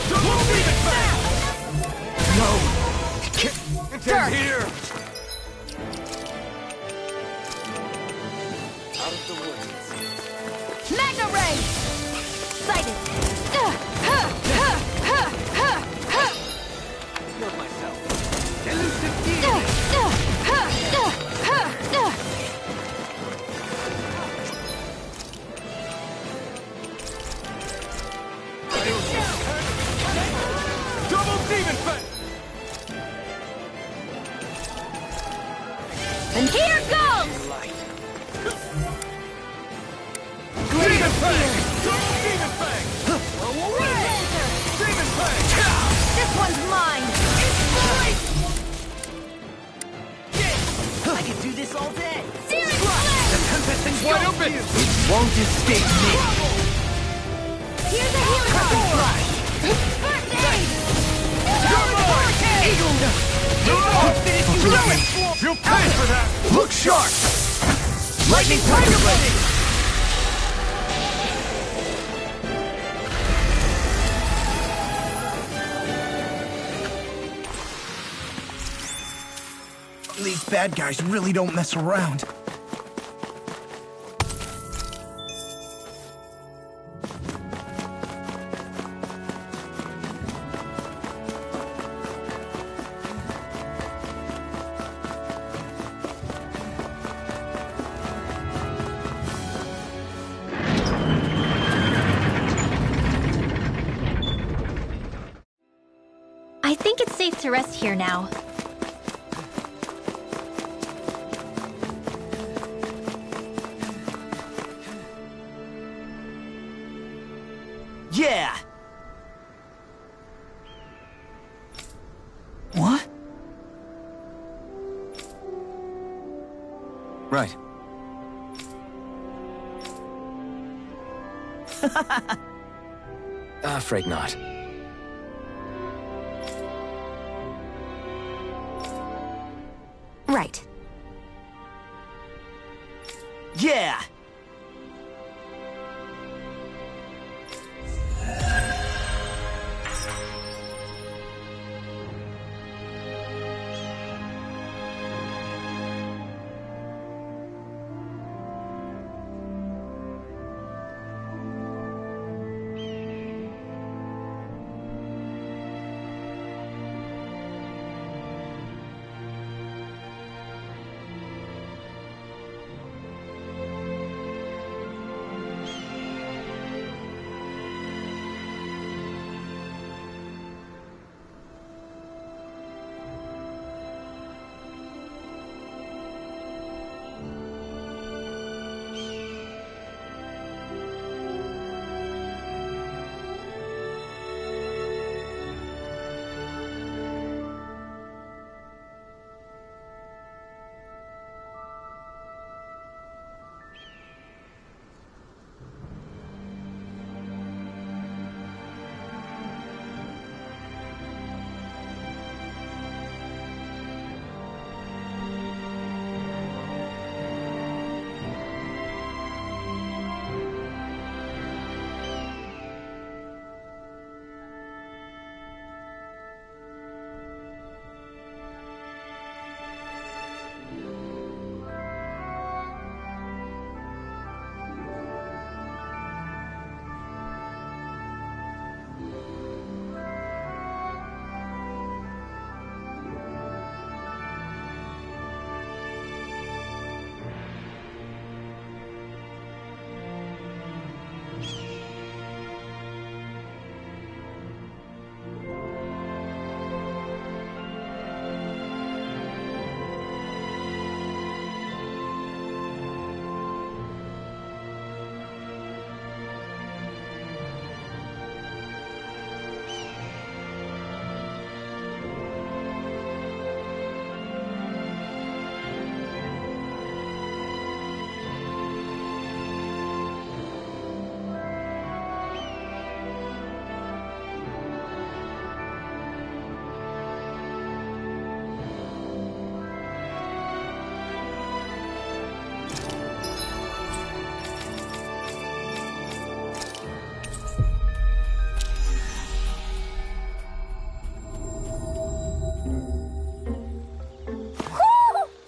K: Double Demon
E: Healed myself. Elusive demon. Double demon fang.
O: And here goes!
E: Demon fang. Double demon fang. Demon fang.
O: This one's mine!
K: I can do this all day.
E: The tempest is wide open.
K: It won't escape me.
O: Here's a healing
E: Flash.
O: First aid!
E: You'll pay for that. Look sharp. Lightning tiger blade.
D: These bad guys really don't mess around.
B: I think it's safe to rest here now.
K: Yeah!
D: What?
H: Right. Afraid not.
F: Right.
K: Yeah!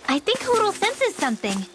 B: I think Hootle senses something.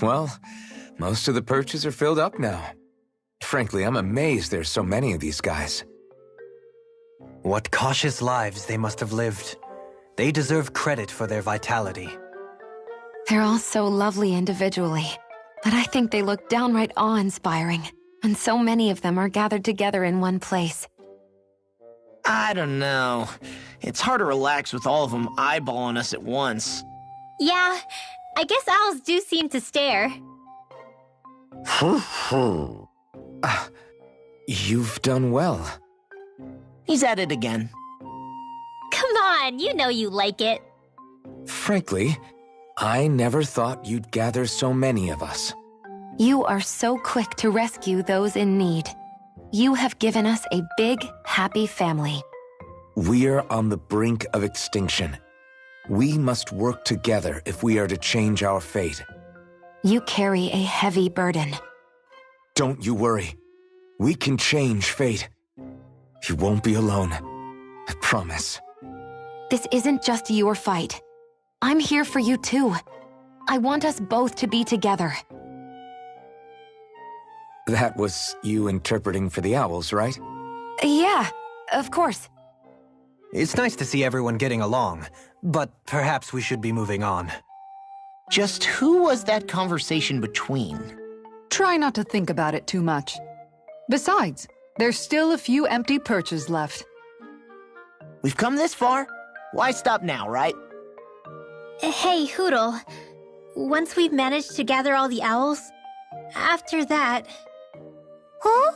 H: Well, most of the perches are filled up now. Frankly, I'm amazed there's so many of these guys.
A: What cautious lives they must have lived. They deserve credit for their vitality.
F: They're all so lovely individually, but I think they look downright awe-inspiring, and so many of them are gathered together in one place.
D: I don't know. It's hard to relax with all of them eyeballing us at once.
B: Yeah, I guess owls do seem to stare.
H: You've done well.
D: He's at it again.
B: Come on, you know you like it.
H: Frankly, I never thought you'd gather so many of us.
F: You are so quick to rescue those in need. You have given us a big, happy family.
H: We're on the brink of extinction. We must work together if we are to change our fate.
F: You carry a heavy burden.
H: Don't you worry. We can change fate. You won't be alone. I promise.
F: This isn't just your fight. I'm here for you too. I want us both to be together.
H: That was you interpreting for the owls, right?
F: Yeah, of course.
A: It's nice to see everyone getting along, but perhaps we should be moving on.
D: Just who was that conversation between?
C: Try not to think about it too much. Besides, there's still a few empty perches left.
D: We've come this far. Why stop now, right?
B: Hey, Hootle. Once we've managed to gather all the owls, after that... Huh?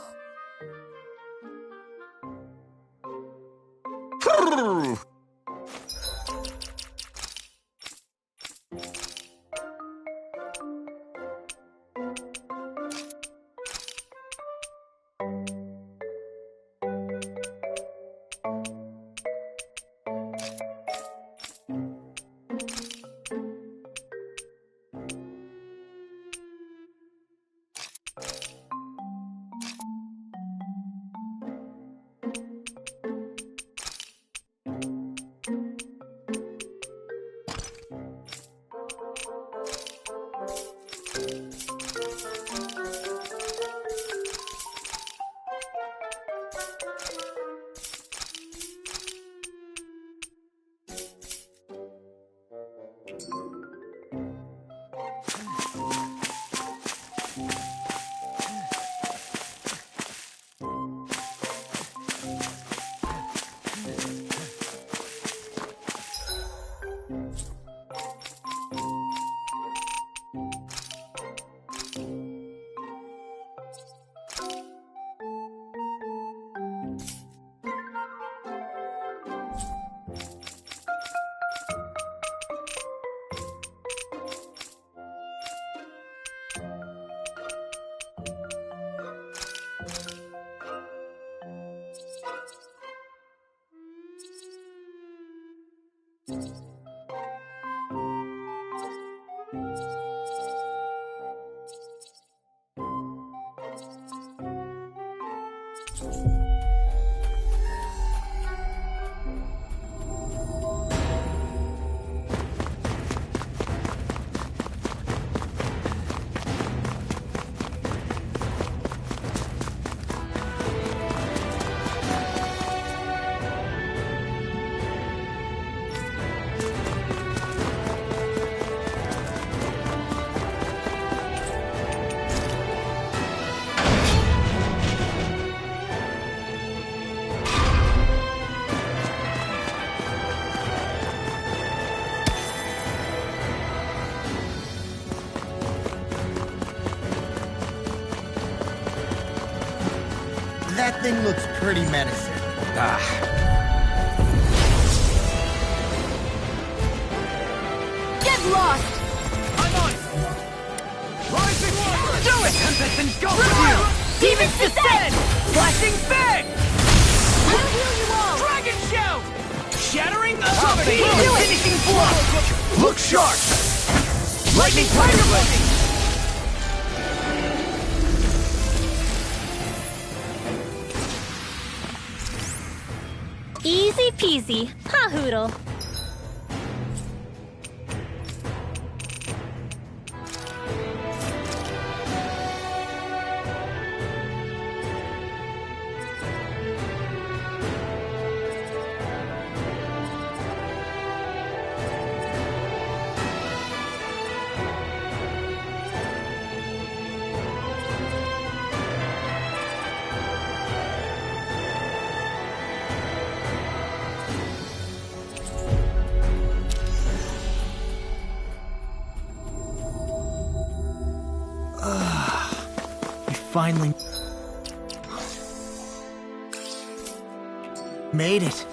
K: That thing looks pretty menacing.
O: Get lost!
K: I'm on it! Rising water!
E: Do it! Tempest and go with you!
O: Demons descend!
K: Flashing fang!
O: I'll heal you all!
K: Dragon shout! Shattering
O: Finishing blow!
K: Look sharp! Lightning tiger blade!
B: Easy peasy, huh, Hootle?
K: finally made it.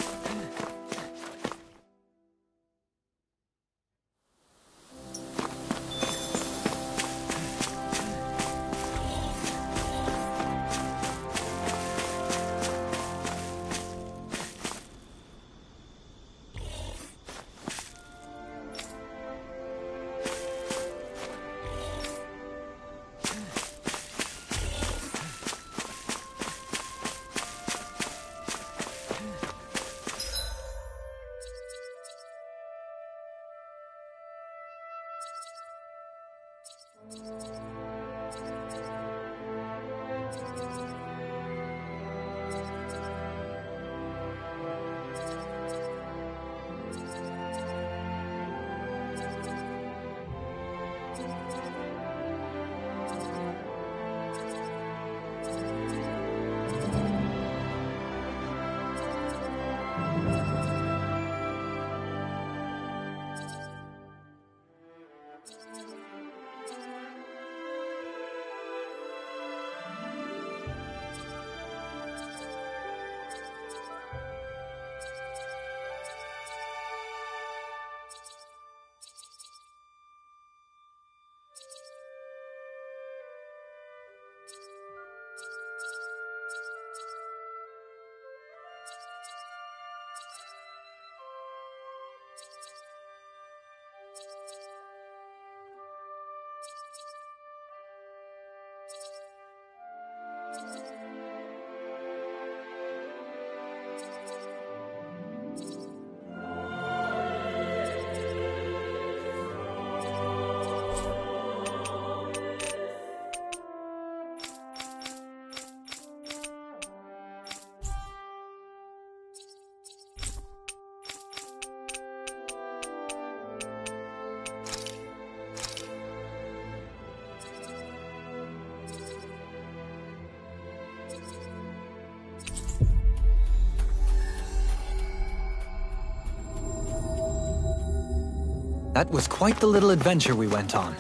A: That was quite the little adventure we went on.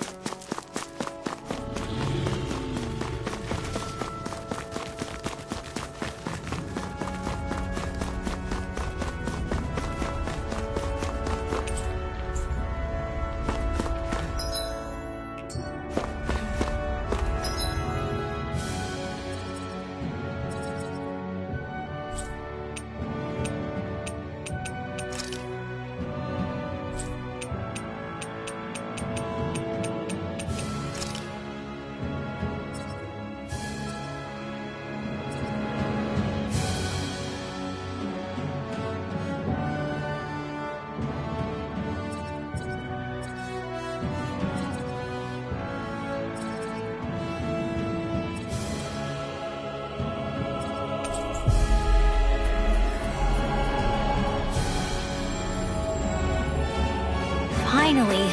B: Finally.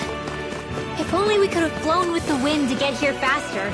B: If only we could have flown with the wind to get here faster.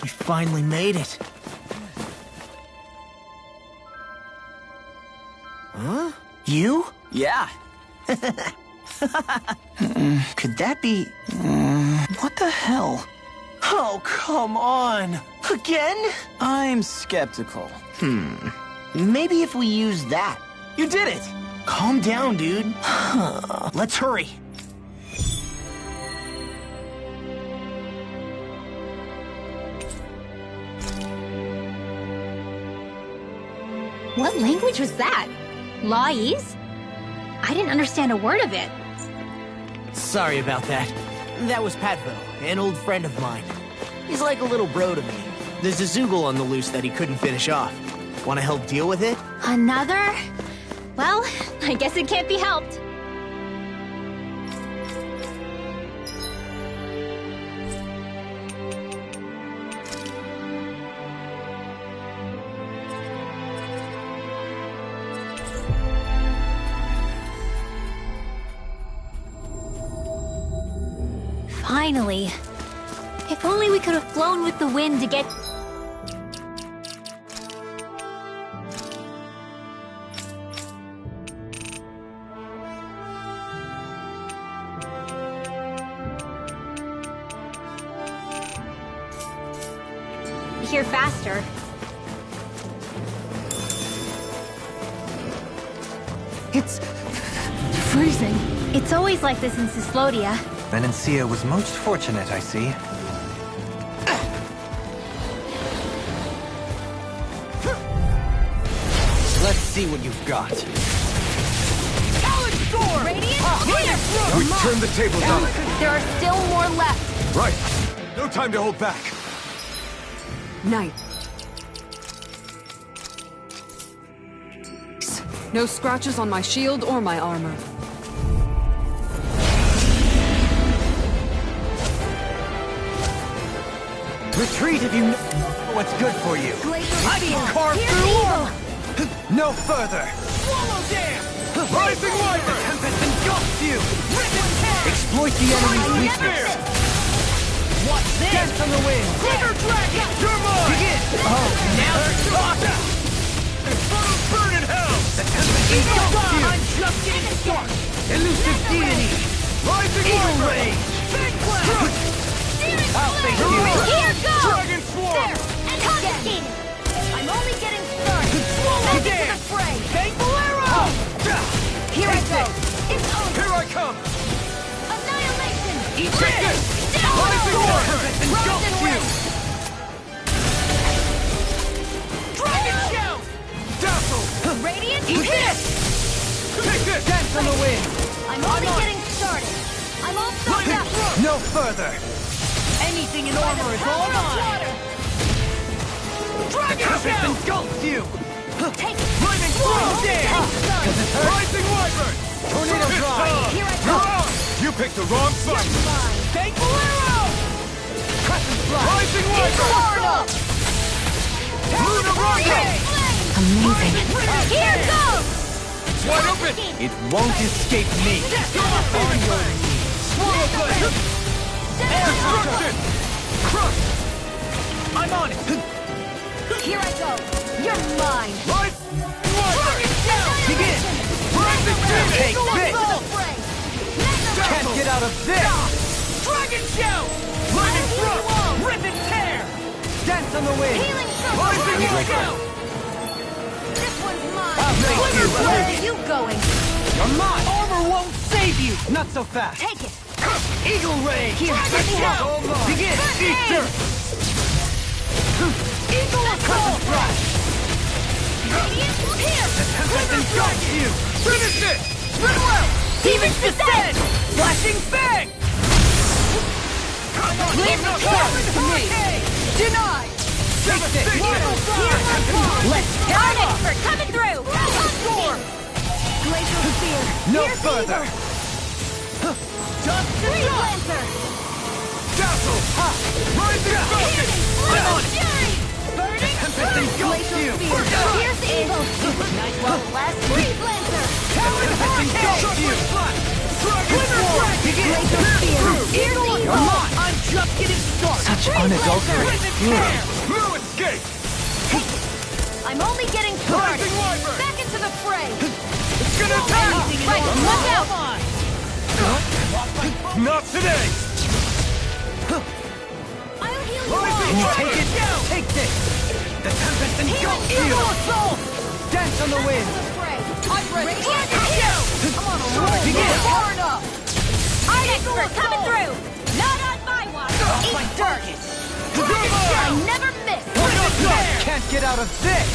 K: We finally made it. Huh? You?
D: Yeah.
K: Could that be... What the hell? Oh, come on! Again?
D: I'm skeptical.
K: Maybe if we use that. You did it! Calm down, dude. Let's hurry.
B: What language was that? Lawese? I didn't understand a word of it.
K: Sorry about that. That was Patvo, an old friend of mine. He's like a little bro to me. There's a Zoogle on the loose that he couldn't finish off. Want to help deal with it?
B: Another? Well, I guess it can't be helped. Finally. If only we could have flown with the wind to get... here faster.
M: It's... freezing.
B: It's always like this in Cyslodia.
A: Menancia was most fortunate, I see.
E: Let's see what you've got.
J: We turned the tables on it.
F: There are still more left.
J: Right. No time to hold back.
C: Knight. No scratches on my shield or my armor.
E: Retreat if you know what's good for you. I can carve through. No further.
K: Swallow dam!
E: Rising Wyvern! The Tempest engulfs you! Exploit the enemy's weakness!
K: What's this?
E: Dance on the wind!
K: Trigger Dragon! You're mine!
E: Begin!
K: Oh, now they're burn in hell!
E: The Tempest engulfs you!
K: I'm just getting started!
E: Elusive deity!
K: Rising
E: Eagle
K: Wyvern!
E: Rage!
K: Big Cloud!
E: I'll face you!
B: Here goes!
K: Dragon Swarm!
B: And confiscated! I'm only getting started!
K: Swallow
B: Back into
K: dam!
B: the fray!
K: Thankful arrow!
B: Here I go! It's over!
K: Here I come!
B: Annihilation!
K: Eat this!
B: Down!
K: Rising Wyvern!
B: Frozen
K: you!
B: Ring!
K: Dragon Shout! Dazzle!
B: Radiant
K: Eat this! Take this!
E: Dance on the wind!
B: I'm only getting started! I'm all fucked up!
E: No further!
K: Anything in armor is all mine! Dragon
E: Tempest
K: Shout!
E: engulfs you!
B: Take it!
K: Lightning Swallow Dam!
E: Does it hurt?
K: Rising Wyvern!
E: Tornado Drive!
B: Here I
K: You're
B: go!
K: on! You picked the wrong fight! Thankful arrow!
E: Crescent Fly!
K: Rising Wyvern! Luna Rocket!
F: Amazing.
B: Here goes!
K: Wide open!
E: It won't escape me!
K: On your knees! Swallow Blade! Destruction! Crush! I'm on it!
B: Here I go! You're mine!
K: Rise! Wyvern!
E: Begin!
K: Rising
E: Take
K: Phoenix!
E: this! Can't get out of this!
K: Dragon Shout! Lightning Thrust! Rip and tear!
E: Dance on the wind!
B: Healing circle!
K: Rising Shout!
B: This one's mine!
E: I'll make you!
B: Where are you going?
E: You're mine! Armor won't save you! Not so fast!
B: Take it!
E: Eagle Ray!
B: Here, let me help!
E: Begin!
K: Easter!
B: Eagle Assault! Radiant here!
E: The Tempest engulfs you!
K: Finish it! Spin well!
B: Demon's Descent!
K: Flashing Fang! Come on!
B: Leave the
K: Cover
B: to me!
K: Denied! Devastation!
B: Let's Art Expert coming through!
K: Storm!
B: Glacial Spear!
E: No
B: Here's
E: further!
B: Evil.
K: Dust to
B: Freeze
K: dust!
B: Lancer!
K: Dazzle! Rising Falcon! I'm on it!
B: Fury!
K: Burning
E: Tempest engulfs
B: Glacial
E: you!
B: Spear! Here's Evil! Nice one last Freeze Lancer!
E: Tempest engulfs you!
K: Dragon Swarm!
B: Glacial Spear! Here's Evil!
K: I'm just getting started!
E: Such unadulterated fury!
K: No escape!
B: I'm only getting started!
K: Rising Wyvern!
B: Back into the fray!
K: It's gonna take!
B: Right, look out!
K: Not today!
B: I'll heal you
K: Rising
E: Can you
K: Wyvern!
E: take it? Take this! The Tempest engulfs you!
K: Eagle Assault!
E: Dance on the wind!
K: I'm ready!
B: I'm on a roll!
E: Begin!
B: Turn up! Art Expert coming through! Not on my watch! Eat dirt! I never miss!
E: Can't get out of this!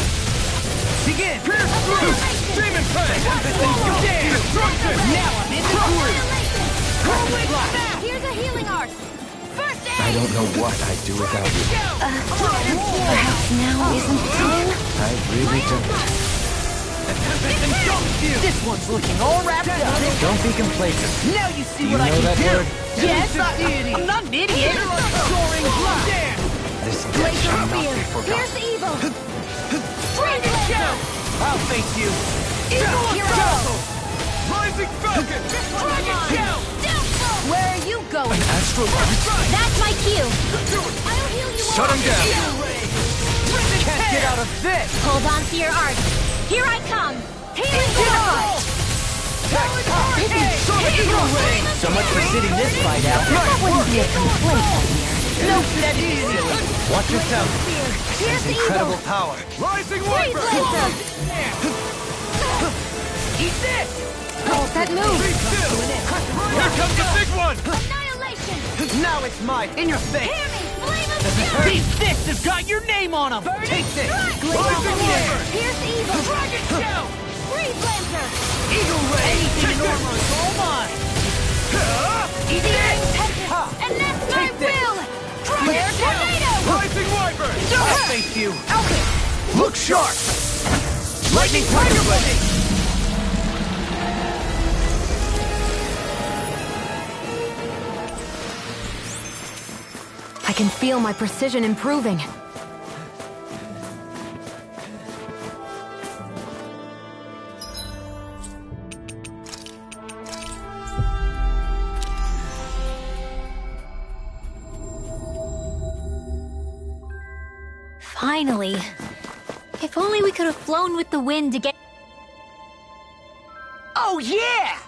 E: Begin!
K: Demon Fang!
E: Tempest engulfs you!
K: Destruction!
E: Now I'm in the groove!
B: Here's a healing art! First aid!
H: I don't know what I'd do without you.
F: Perhaps now isn't the time?
H: I really don't.
K: This one's looking all wrapped up.
A: Don't be complacent.
K: Now you see
A: You
K: what I
A: know
K: can
A: that
K: do.
A: word?
K: Yes, I'm not an idiot. Soaring black.
A: This debt shall not be forgotten.
O: evil!
K: I'll face you.
P: Rising Falcon!
O: Where are you going?
H: Astral
B: That's my cue.
O: I'll heal you
H: Shut him down!
K: Can't get out of this.
B: Hold on to your art. Here I come. Healing
K: So much for sitting this fight out.
F: That wouldn't be a complaint, my dear.
K: No, that is silly.
A: Watch yourself.
O: Here's the
A: Incredible power.
P: Rising
O: Freeze
P: Wyvern!
O: Lancer!
K: Eat this.
F: That move!
P: Here comes the big one!
O: Annihilation!
K: Now it's mine. In your face.
O: Hear me! Flame of Steel!
K: These fists have got your name on them. Take this.
P: Rising Wyvern!
O: Here's the evil!
K: Dragon Shout.
O: Freeze Lancer!
K: Eagle Ray. Anything in armor is all mine. Eat this.
O: And that's my will!
K: Flare down.
O: Tornado!
P: Rising Wyvern!
K: I'll face you. Look sharp. Lightning Tiger Blade.
F: I can feel my precision improving.
B: Finally. If only we could have flown with the wind to get...
K: Oh, yeah!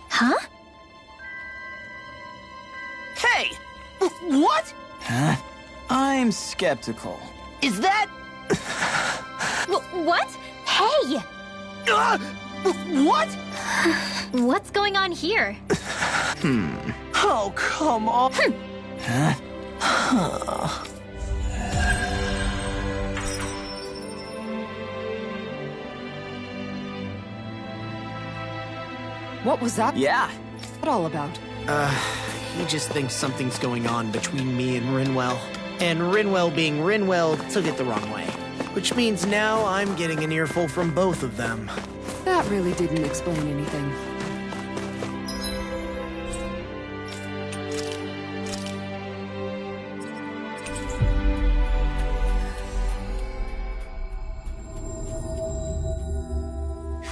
B: Huh?
K: Hey! What?
E: Huh? I'm skeptical.
K: Is that...
B: What? Hey!
K: What?
B: What's going on here?
K: Oh, come on.
E: Huh?
C: What was that?
E: Yeah.
C: What's that all about?
D: He just thinks something's going on between me and Rinwell. And Rinwell being Rinwell took it the wrong way. Which means now I'm getting an earful from both of them.
C: That really didn't explain anything.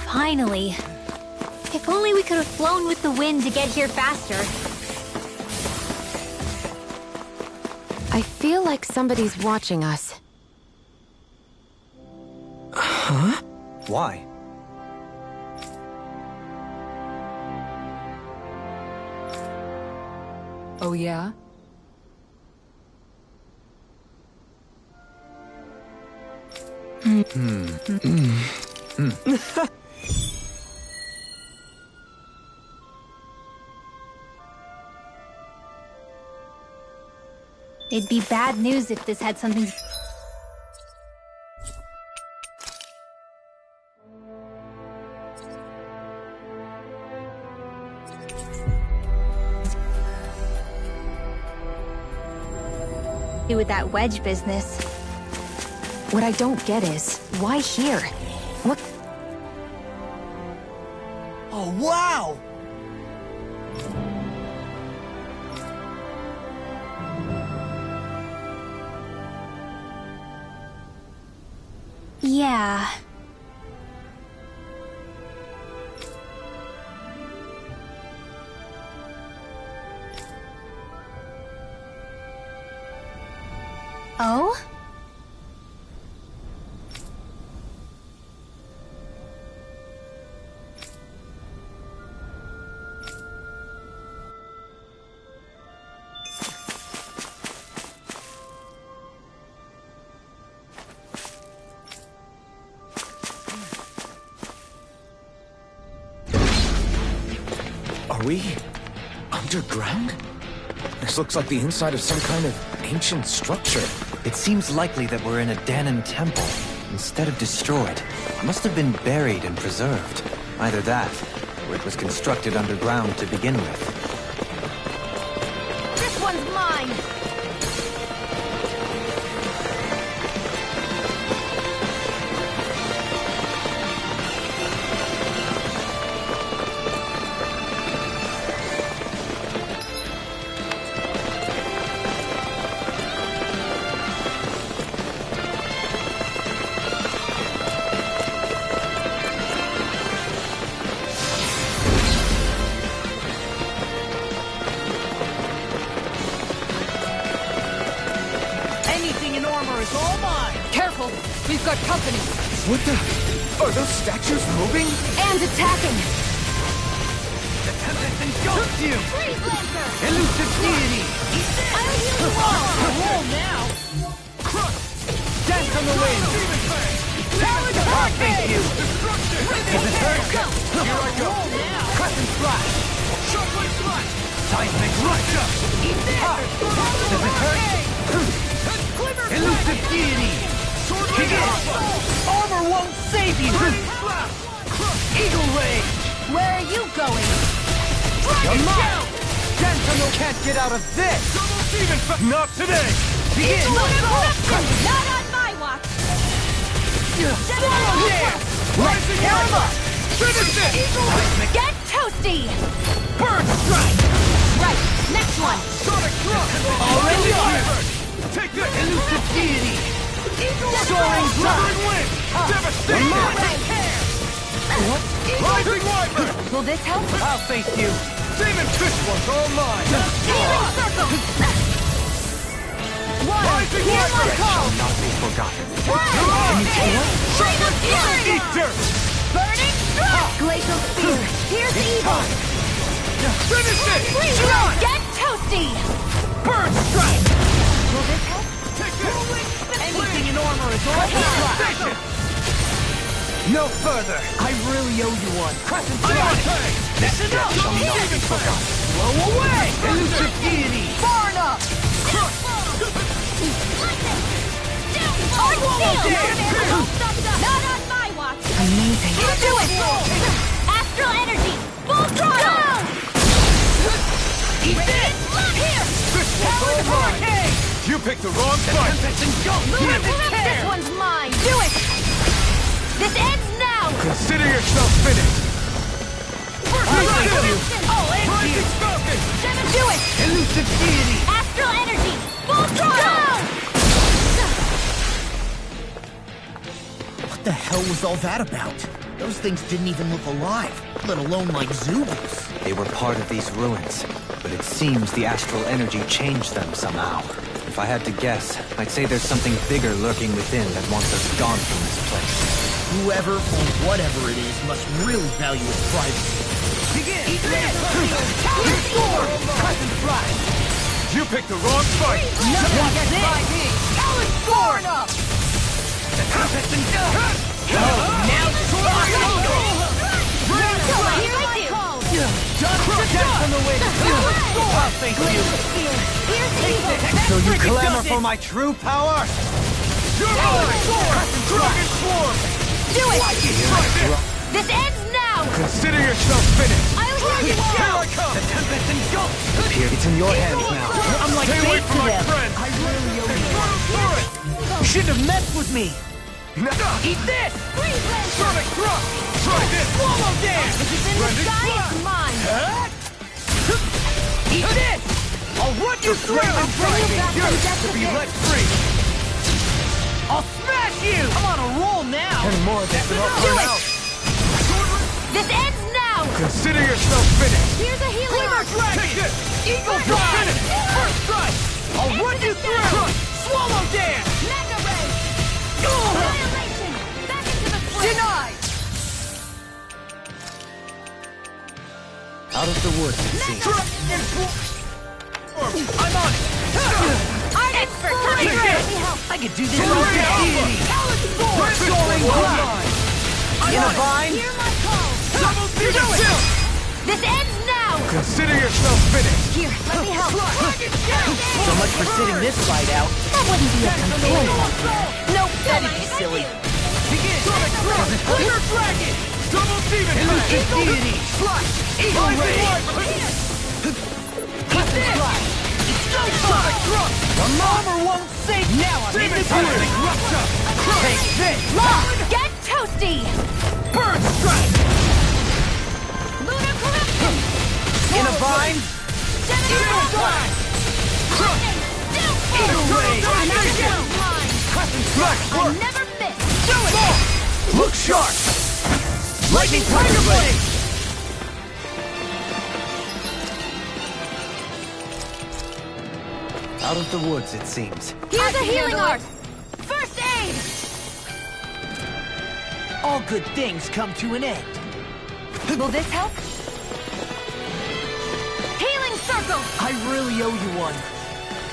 B: Finally. If only we could have flown with the wind to get here faster.
F: I feel like somebody's watching us.
A: Huh? Why?
C: Oh, yeah?
B: It'd be bad news if this had something... do with that wedge business.
F: What I don't get is, why here? What?
K: Oh, wow!
B: Yeah. Oh?
H: Are we underground? This looks like the inside of some kind of ancient structure.
A: It seems likely that we're in a Dahnan temple, instead of destroyed. Must have been buried and preserved. Either that, It was constructed underground to begin with.
O: This one's mine!
M: We've got company!
J: What the? Are those statues moving?
F: And attacking!
K: The Tempest engulfs you!
O: Freeze Lancer!
K: Elusive deity!
O: I'll heal you all!
K: Roll now! Dance on the wind! I'll face you! Is it hurt? Here I go! Crescent Flash!
P: Shockwave Flash!
K: Seismic Rupture! Does it hurt? Elusive deity! Kick it! Armor won't save you! Eagle Rage!
O: Where are you going?
K: You're mine! Gentleman can't get out of this!
P: Double Demon Not today!
K: Begin!
O: Not on my watch!
K: Rising Armor!
P: Finish it!
O: Get toasty!
K: Bird Strike!
O: Right, next one!
P: Sonic Thrust!
K: Already
P: Wyvern! Take this!
K: Elusive deity!
P: Soaring Wind! Devastation!
K: What?
P: Rising Wyvern!
O: Will this help?
K: I'll face you!
P: Demon Fist one's all mine!
O: Healing circle! One,
P: Rising
O: hear my
P: Wyvern!
O: call!
A: Not be forgotten.
O: Rain of fury!
P: Eat dirt!
O: Burning strike! Glacial spear! Here's evil!
P: Finish it!
O: Freeze Red! Get toasty!
K: Bird Strike!
O: Will this help?
P: Take this!
K: Anything in armor is all
P: Devastation!
K: No further! I really owe you one! Crescent Strike!
P: This
K: enough!
A: Shall not be forgotten.
K: Blow away! Elusive deity!
O: Far enough! Not on my watch!
F: Amazing.
O: Do it! Astral energy! Full throttle!
K: Eat this!
O: Here!
P: This one's all mine! You picked the wrong fight!
K: Tempest engulfs you!
O: This one's mine! Do it! This ends now!
P: Consider yourself finished!
K: I'll end you!
P: Rising Falcon!
O: Do it!
K: Elusive deity!
O: Astral energy! Full throttle!
K: What the hell was all that about? Those things didn't even look alive, let alone like Zubus.
A: They were part of these ruins, but it seems the astral energy changed them somehow. If I had to guess, I'd say there's something bigger lurking within that wants us gone from this place.
K: Whoever or whatever it is must really value its privacy. Begin! Eat this! Storm! Crescent Flash!
P: You picked the wrong fight!
K: Nothing gets by me! Talon Storm! The Tempest engulfs! Now Dance on the wind! I'll face you! So you clamor for my true power?
P: You're mine! Dragon Swarm!
O: Do it! This ends now!
P: Consider yourself finished!
O: I'll heal you
P: Here
O: all!
P: I come!
K: The Tempest engulfs!
A: Here, it's in your hands now.
K: I'm like
P: Stay away
K: bait
P: from
K: to
P: my
K: them!
P: friend!
K: I really owe you.
P: Infernal Turret!
K: You shouldn't have messed with me! Eat this!
O: Freeze Lancer!
P: Sonic Thrust! Try this!
K: Swallow dance!
O: If it's in the sky, it's mine!
K: Eat this! I'll run you through and
O: bring you back
K: yours
O: from death
K: to
O: to
K: be
O: death.
K: let free! I'll smash you! I'm on a roll now!
J: And more of this will
O: Do
J: burn
O: it!
J: out.
O: This ends now!
P: Consider yourself finished!
O: Here's a healing
K: Glimmer
O: arc!
K: Dragon!
P: Take this!
K: Eagle
P: You're
K: Drive!
P: finished!
K: First strike! I'll run you through! Swallow dance!
O: Mega Ray! Annihilation! Back into the fray!
K: Denied!
A: Out of the woods, it seems.
K: I'm on it!
O: Artist for coming
K: Take
O: through!
K: it!
O: Let me help!
K: I can do this all day! Soaring Cloud! In a vine?
O: Hear my call!
P: Double Demon Chill!
O: This ends now!
P: Consider yourself finished!
O: Here, let me help!
K: So much for sitting this fight out.
O: That wouldn't be a comparison.
K: Nope, that'd be silly. Begin! Sonic Thrust! Glimmer Dragon!
E: Double demon
K: Elusive deity!
E: Slash!
K: Eagle ray!
E: Sonic thrust!
K: The armor won't save now! I'm in the
E: Seismic rupture!
K: Take this!
B: Get toasty!
K: Burn strike!
B: Lunar corruption!
K: In a bind!
B: General
K: Flash!
B: Still
K: Eagle ray!
B: I'm out of down line!
K: Crescent strike!
B: I never miss!
K: Do it! Look sharp! Lightning tiger blade!
A: Out of the woods, it seems.
B: Here's a healing art! First aid!
K: All good things come to an end.
B: Will this help? Healing circle!
K: I really owe you one.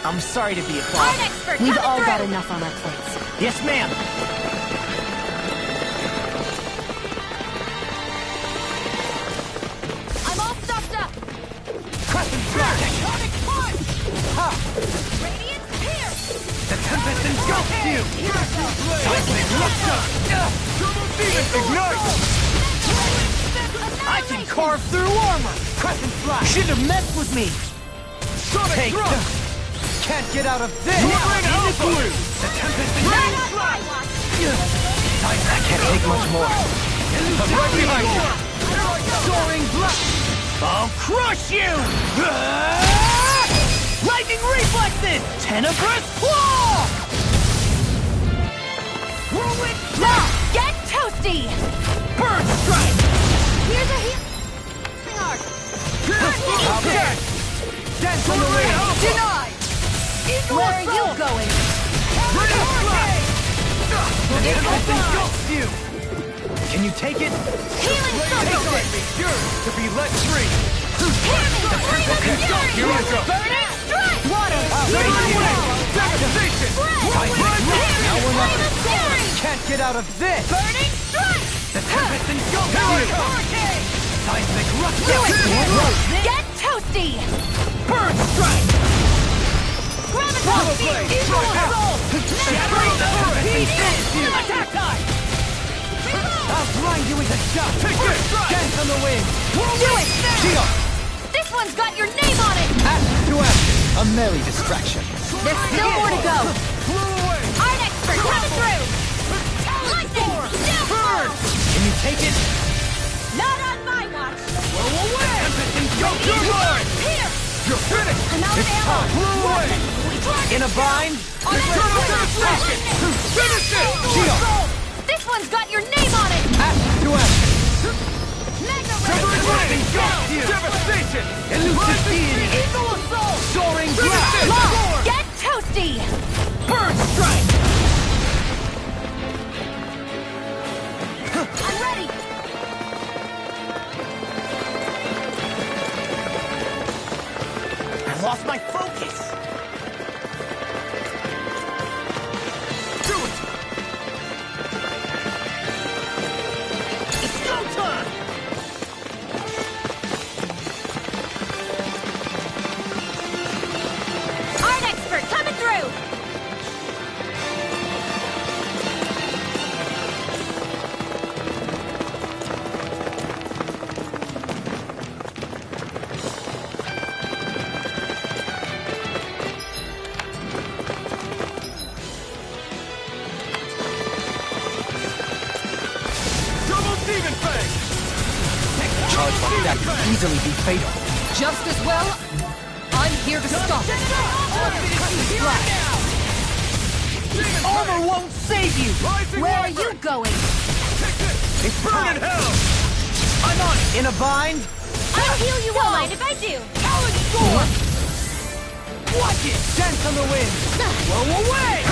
K: I'm sorry to be a
B: Art
K: bother.
B: expert,
F: We've
B: coming
F: all
B: through.
F: got enough on our plates.
K: Yes, ma'am.
B: I'm all stuffed up!
K: Crescent strike!
E: Tectonic punch!
K: Ha!
B: Radiant pierce!
K: The tempest engulfs you!
E: Seismic rupture! Double demon ignite!
K: I can carve through armor! Crescent flash! Shouldn't have messed with me!
E: Sonic
K: Take
E: thrust!
K: this! Can't get out of this!
E: Soaring alpha!
K: The tempest
B: Right
K: engulfs
B: on my watch!
A: I can't take much more.
E: I'm right behind you!
K: Soaring blast! I'll crush you! Lightning reflexes! Tenebrous claw! Whirlwind
B: Now, get toasty!
K: burn strike!
B: Here's a healing art!
K: Okay. Dance on the wing!
B: Denied! Where are you going?
K: The tempest engulfs you! Can you take it?
B: Healing circle!
E: Yours to be let free!
K: Here I go!
B: Burning strike! Water!
E: Devastation!
K: Now we're not...
B: Fury!
K: Can't get out of this!
B: Burning strike!
K: The tempest engulfs you! Seismic
B: Do it!
K: rupture!
B: Get toasty!
K: Burn strike!
B: Graviton! Eagle assault!
K: Shattering the pieces! Attack time! I'll grind you into dust!
E: Take this!
K: Dance on the wind!
B: Do it!
K: Shield!
B: This one's got your name on it!
K: Ashes to ashes! A merry distraction.
B: There's still more to go!
E: Flew away!
B: Art expert coming through! Lightning! Still
K: Burn! Can you take it?
B: Not on my watch!
K: Blow away!
E: You're mine!
B: Here!
E: You're finished!
B: I'm out of ammo!
E: Flew away!
K: In a bind?
E: Eternal devastation! Finish it!
K: Shield!
B: This one's got your name on it!
K: Ashes to ashes!
B: Mega
E: Severing
B: Ray!
E: blade! Devastation!
K: Elusive deity!
B: Eagle assault!
K: Soaring
E: Finish
K: blast!
E: it!
B: Law! Get toasty!
K: Burn strike!
B: I'm ready!
K: I lost my focus!
E: Do it!
K: It's go time!
B: Art expert coming through!
E: Double demon fang!
A: Charge like that could easily be fatal.
M: Just as well, I'm here to stop it.
K: Armor won't save you!
B: Where are you going?
K: It's
E: Burn in hell!
K: I'm on it! In a bind?
B: I'll heal you all! Mind if I do?
K: Talon Storm! Watch it! Dance on the wind! Blow away!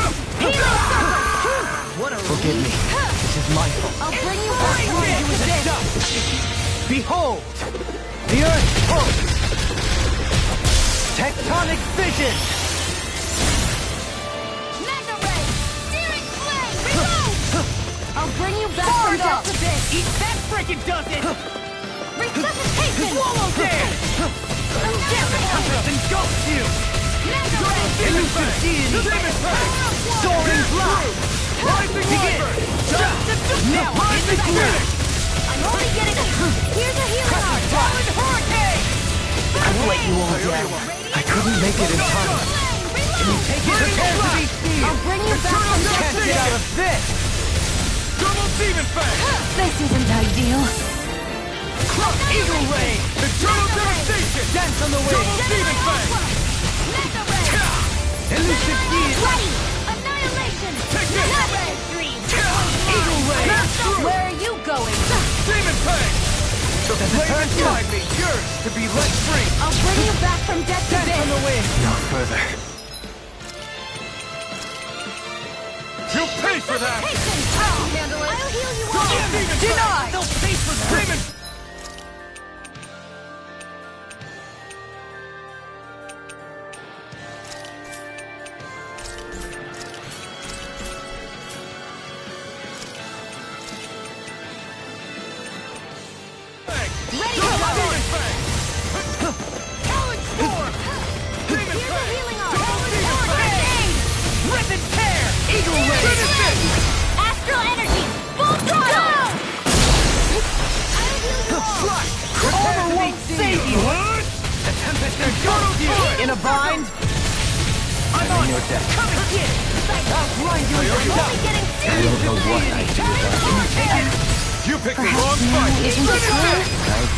K: What a
A: Forgive me. This is my fault.
B: I'll bring you
K: Burn
B: back
K: you into
B: this!
K: dust! Behold! The Earth pulse! Tectonic vision!
B: Mega Ray! Searing flame! Reload! I'll bring you back from death to this!
K: Eat that frickin' does it!
B: Resuscitation!
K: Swallow dance! Tempest engulfs you!
B: Mega Ray!
K: Elusive deity! Soaring blast!
E: Rising
K: Begin!
E: Wyvern!
K: Now, in the groove!
O: Only getting here's a healing art. Talon Hurricane!
E: I've let you all down. I couldn't make it in time. Can you take it? Prepare to be sealed.
O: I'll bring you back from
E: Can't get out of this.
P: Double Demon Fang!
F: This isn't ideal.
E: Eagle Ray.
P: Eternal Devastation!
E: Dance on the wing.
P: Double Demon Fang!
O: Mega Ray!
E: Elusive Gear.
O: Ready! Annihilation!
P: Take this!
O: Mega Ray!
E: Eagle Ray.
O: Where are you going?
P: Demon Fang! The flame inside me yearns to be let free!
O: I'll bring you back from death to
E: Dance on the wing.
A: No further.
P: You pay for that!
O: I'll handle it. I'll heal you all.
P: Double Demon Fang!
E: Denied. They'll pay for that.
P: Demon!
O: Ready to
P: Double
O: go.
P: Demon Fang!
O: Talon Storm!
P: Demon
O: Here's a
P: Fang!
O: healing art.
P: Double Demon
O: Talon
P: Fang!
O: Hurricane!
E: Rip and tear. Eagle Ray.
P: Finish it!
O: Astral Energy! Full throttle! I'll heal you all.
E: Armor won't save you. The Tempest engulfs you. In a bind. I'm on your deck. Come and get it. I'll grind you into
O: Only
E: dust.
O: getting
A: I
O: serious.
A: don't know what I'd do without you.
P: You picked the wrong fight!
F: Isn't it
P: Finish it!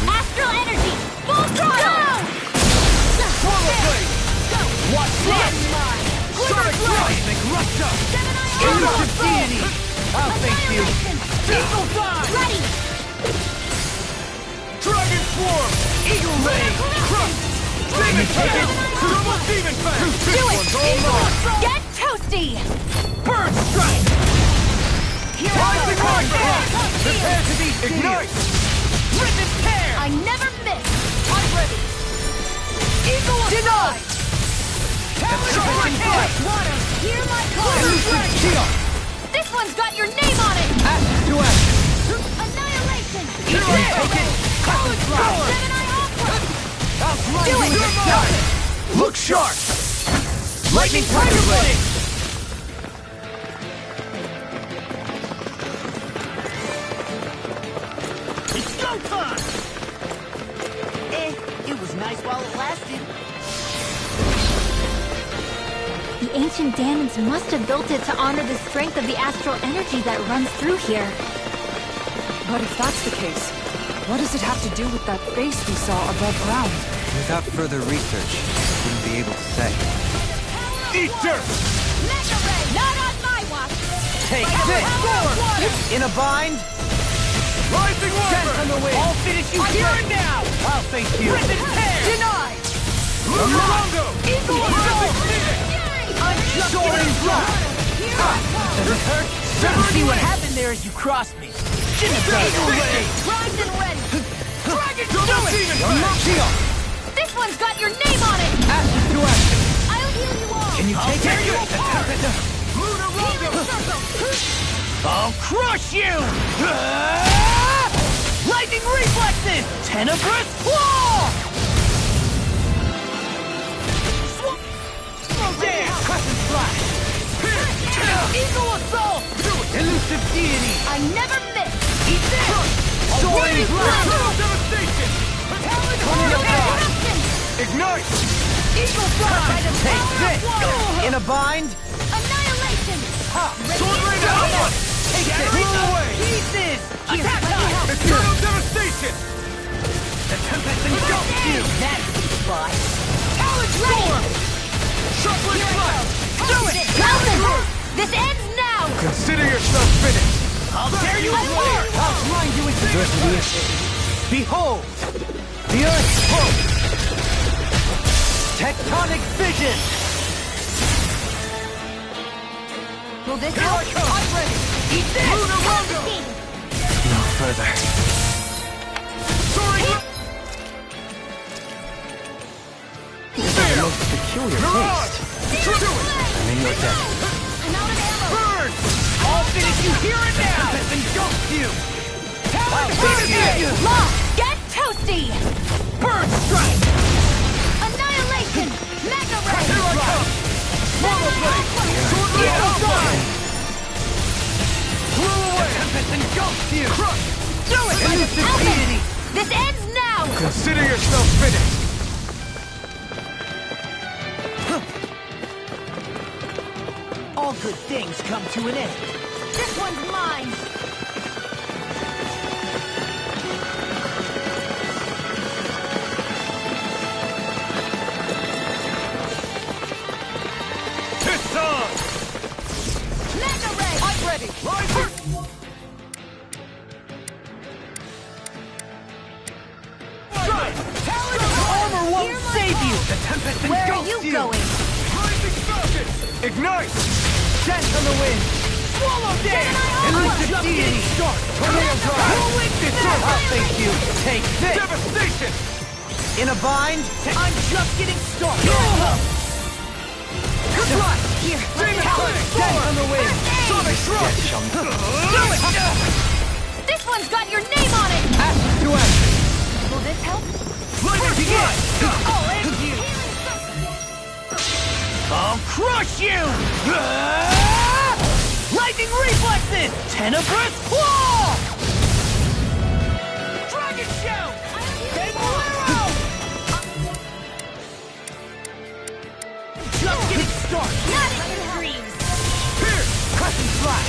O: Astral Energy! Full throttle!
P: Swallow Blade!
E: Watch this.
P: Sonic Blade!
E: Cosmic Rupture.
O: Gemini
E: Elusive
O: Armor!
E: Deity. I'll face you.
O: Annihilation!
E: Eagle Fly.
O: Ready!
P: Dragon Swarm!
E: Eagle Ray.
P: Crush! Demon Fang! Double Demon Fang! This one's all mine!
O: Get toasty!
E: Bird Strike.
P: Rising Rider!
E: Prepare to be sealed.
P: Ignite!
E: Rip and tear.
O: I never miss! I'm ready!
E: Eagle denied. Talon Flash.
O: Hear my call!
E: Elusive Shield.
O: This one's got your name on it!
E: Ash to action.
O: Annihilation!
E: Eagle take it. Talon Flash.
O: Gemini Aqua!
E: I'll grind you into dust.
P: Look sharp!
E: Lightning Tiger Blade.
K: It's go time! It was nice while it lasted.
B: The ancient Daemons must have built it to honor the strength of the astral energy that runs through here.
C: But if that's the case, what does it have to do with that face we saw above ground?
A: Without further research, I wouldn't be able to say.
P: Eat dirt!
O: Mega Ray! Not on my watch!
E: Take this. In a bind.
P: Rising
E: Dance
P: Rider!
E: on the wing. I'll finish you here and now. I'll face you. Rip and tear. Denied.
P: Lunarongo!
E: Eagle
P: Pacific Phoenix!
E: I'm just soaring drop. Does it hurt? See what happened there as you crossed me. Eagle Ray.
O: Primed and ready!
E: Dragon
P: Double Demon Fang!
E: Shield.
O: This one's got your name on it!
E: Ashes to action.
O: I'll heal you all!
E: Can you take
P: tear
E: it?
P: you apart! Lunarongo!
E: I'll crush you! Lightning reflexes! Tenebrous claw! There! Crescent flash! Eagle assault! Elusive deity!
O: I never miss!
E: Eat this! Soaring blast!
P: Total Devastation! Ignite!
E: Eagle fly! Take this! In a bind?
O: Annihilation!
P: Sword Rain Alpha!
E: Take this!
P: Blow away!
E: Pieces! Attack time!
P: Eternal Devastation!
E: The Tempest engulfs you! That's the spy! Talon Storm!
P: Shuffling Flash!
E: Do it!
O: Nelson! This ends now!
P: Consider yourself finished!
E: I'll tear you apart! I'll grind you into dust! Behold! The Earth's hope! Tectonic vision!
O: Will this
P: Here
O: help?
P: I come!
E: I'm ready! Eat this!
P: Lunarongo!
A: No further.
P: Soaring
A: The most peculiar taste. I'm in your debt.
O: I'm out of ammo!
P: Burn!
E: I'll finish you here and now! Tempest engulfs you! Talon
P: Hurricane!
E: you!
O: Lock! Get toasty!
E: Bird strike!
O: Annihilation! Mega Ray!
P: Here I come! Swallow Blade! Sword Rain Alpha! Blow away!
E: Tempest engulfs you!
P: Crush!
K: Do it! Elusive deity!
B: This ends now!
E: Consider yourself finished!
K: All good things come to an end.
B: This one's mine!
E: It's on!
B: Mega Ray!
K: I'm ready!
E: Riser!
K: Strike! Armor won't save you!
E: The Tempest
B: Where are
E: engulfs
B: you
E: you!
B: going?
E: Rising Falcon! Ignite!
K: Dent on the wind! Swallow dance! Elusive deity! Start! Tornado drive!
E: Rolling
K: This is how thank you! Take this!
E: Devastation!
K: In a bind? I'm just getting started! Strike!
B: Here, let me
E: Demon
B: help!
E: Flame!
K: Dent on the wind!
E: Sonic Shrug!
K: Do it!
B: This one's got your name on it!
K: Ashes to ashes!
B: Will this help?
E: Lightning
K: Begin!
E: Strike!
K: I'll end you! I'll crush you! Lightning reflexes! Tenebrous claw! Dragon shout! Bolero! Just getting started!
B: Not in your dreams!
E: Here!
K: Crescent slash!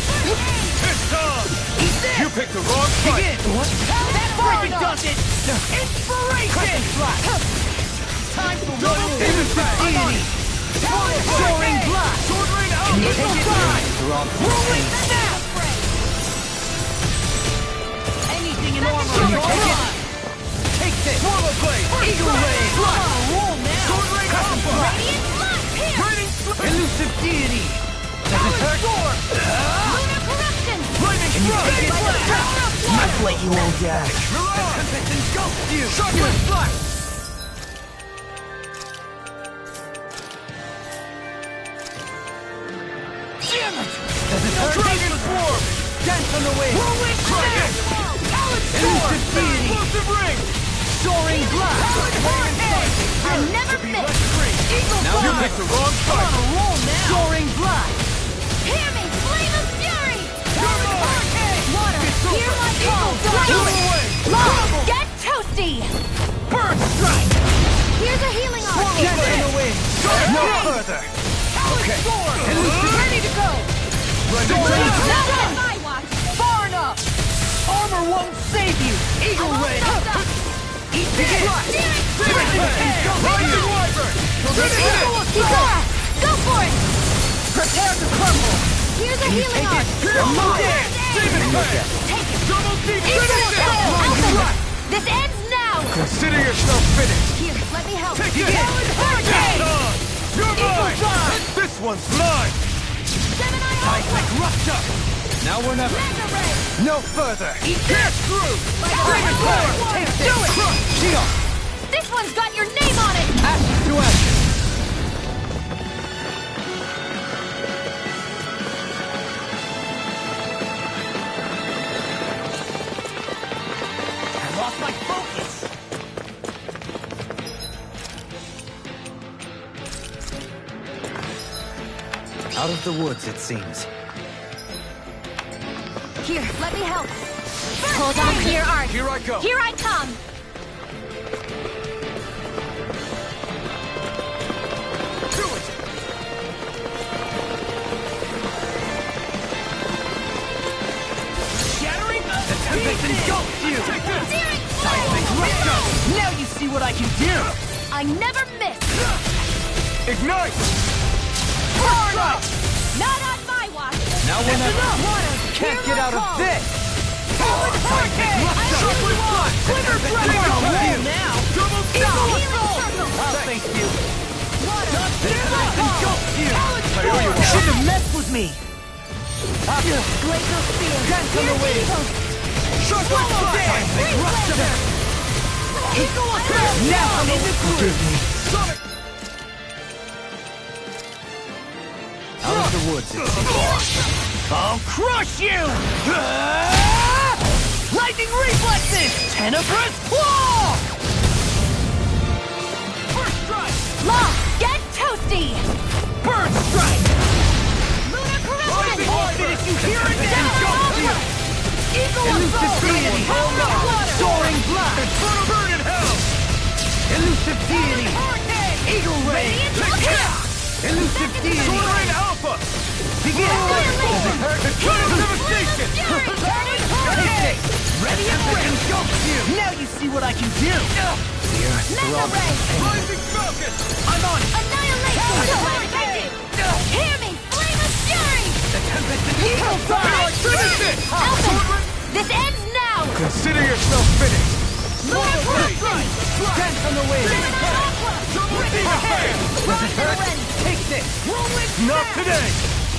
E: It's on!
K: Eat this!
E: You picked the wrong fight!
K: Begin! What? That freaking does it! Inspiration! Crescent slash! Time for one elusive deity! Soaring blast!
E: Sword Rain out!
K: Can you take it? Rolling snap! Anything in armor! Can you take it? Take this!
E: Swallow Blade!
K: Eagle Ray! Roll now!
E: Sword Rain Alpha!
B: Radiant Blast! Here!
E: Raining Flame!
K: Elusive deity! Does it hurt?
B: Lunar Corruption!
E: Lightning
K: Can you
E: Strike!
K: take it? Not let you all die.
E: The Tempest engulfs you! Shockwave Flash!
K: Damn it! Does it hurt?
E: Dragon Swarm!
K: Dance on the wind!
E: Whirlwind Dragon!
K: Elusive deity!
E: Explosive Ring!
K: Soaring blast!
B: I never miss!
K: Eagle
E: Now you
K: fly!
E: picked the wrong
K: Come on
E: fight!
K: a roll now! Soaring blast!
B: Hear me! Flame of Fury! Water!
K: It's
B: Hear
K: over.
B: my call!
K: Eagle away!
B: Long! Get toasty!
K: Burn strike!
B: Here's a healing arm!
K: Dance on the wind! No further! Okay. Ready to go! Soaring
B: Not
K: blast!
B: on my watch!
K: Far enough! Armor won't save you! Eagle ray! Eat this!
E: Rising Wyvern!
B: Ikora! Go for it!
K: Prepare to crumble!
B: Here's a healing arm!
E: Demon Flame!
B: Take it!
E: Double Deep
B: Alpha! This ends now!
E: Consider yourself finished!
B: Here, let me help!
E: Take it!
K: Hurricane!
E: It's on! You're mine!
K: Dive!
E: This one's mine!
B: Gemini
K: Seismic rupture!
E: Now or never!
B: Mega Ray!
K: No further!
E: Eat this! Through!
K: Dragon Flare! Take this! Do it! Shield!
B: This one's got your name on it!
K: Ashes to ashes! I lost my focus!
A: Out of the woods, it seems.
B: Here, let me help! Hold on to your art!
E: Here I go!
B: Here I come!
E: Do it!
K: Shattering the Tempest engulfs you!
E: Take this!
K: Seismic rupture! Now you see what I can do!
B: I never miss!
E: Ignite!
K: Burn up!
B: Not on my watch!
A: Now or never.
K: Water! Can't
B: Hear
K: get
B: my
K: out
B: call.
K: of this! Hurricane!
E: Shockwave Flash!
K: Glitter Dragon! Now!
E: Double
K: Eagle
B: Healing
K: assault!
B: circle!
K: I'll thank you!
B: Water!
K: This engulfs you!
E: I owe you one.
K: Shouldn't have messed with me!
B: Glacial Spear!
K: Dance on the wind!
E: Shockwave Flash!
K: Seismic rupture!
B: Eagle assault!
K: Now I'm in the groove!
E: Sonic!
A: Out of the woods, it seems.
K: I'll crush you! Lightning reflexes! Tenebrous claw! First strike!
B: Law! Get toasty!
K: Bird strike!
B: Lunar
K: I'll
B: Corruption!
K: finish you here and now! Eagle assault! Elusive deity!
P: Soaring Alpha!
K: Begin! Does it hurt?
P: Total devastation!
K: Take this! Ready and ready! Now you see what I can do!
A: The earth throbs with pain.
P: Rising Falcon!
K: I'm on it!
O: Annihilation! Hear me! Flame of fury!
K: The tempest is evil!
P: Finish it!
O: Alpha! This ends now!
P: Consider yourself finished!
O: Lunar Blast!
K: Dance on the wind!
P: Double Demon Fang!
K: Does it hurt? Take this!
P: Not today!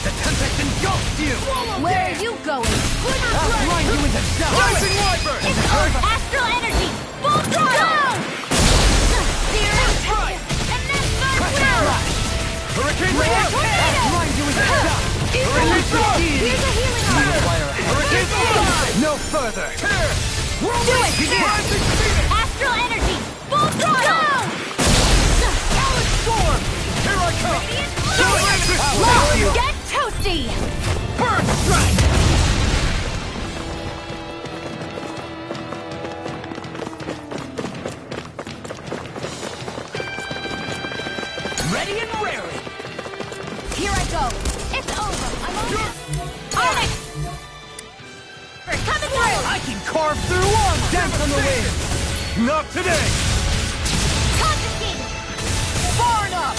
K: The tempest engulfs you!
O: Where are you going?
K: I'll grind you into dust!
P: Rising Wyvern!
O: It's over! Astral energy! Full throttle! Searing
K: Right!
O: and then
K: Crash and flash!
P: Hurricane
K: I'll
P: Thrust!
K: grind you into dust!
P: Hurricane Thrust!
K: Deity!
O: Here's a healing
K: You
O: arm!
K: require a
P: Hurricane Slide!
K: No further!
P: Tear!
O: Do it!
K: Begin!
P: Rising Phoenix!
O: Astral energy! Full throttle!
K: Talent storm!
P: Here I come!
O: Lock! Get toasty!
K: Burn strike! Ready and raring!
O: Here I go! It's over! I'm on it! We're coming through!
K: I can carve through armor! Dance on the wind!
P: Not today!
O: Confiscated!
K: Far enough!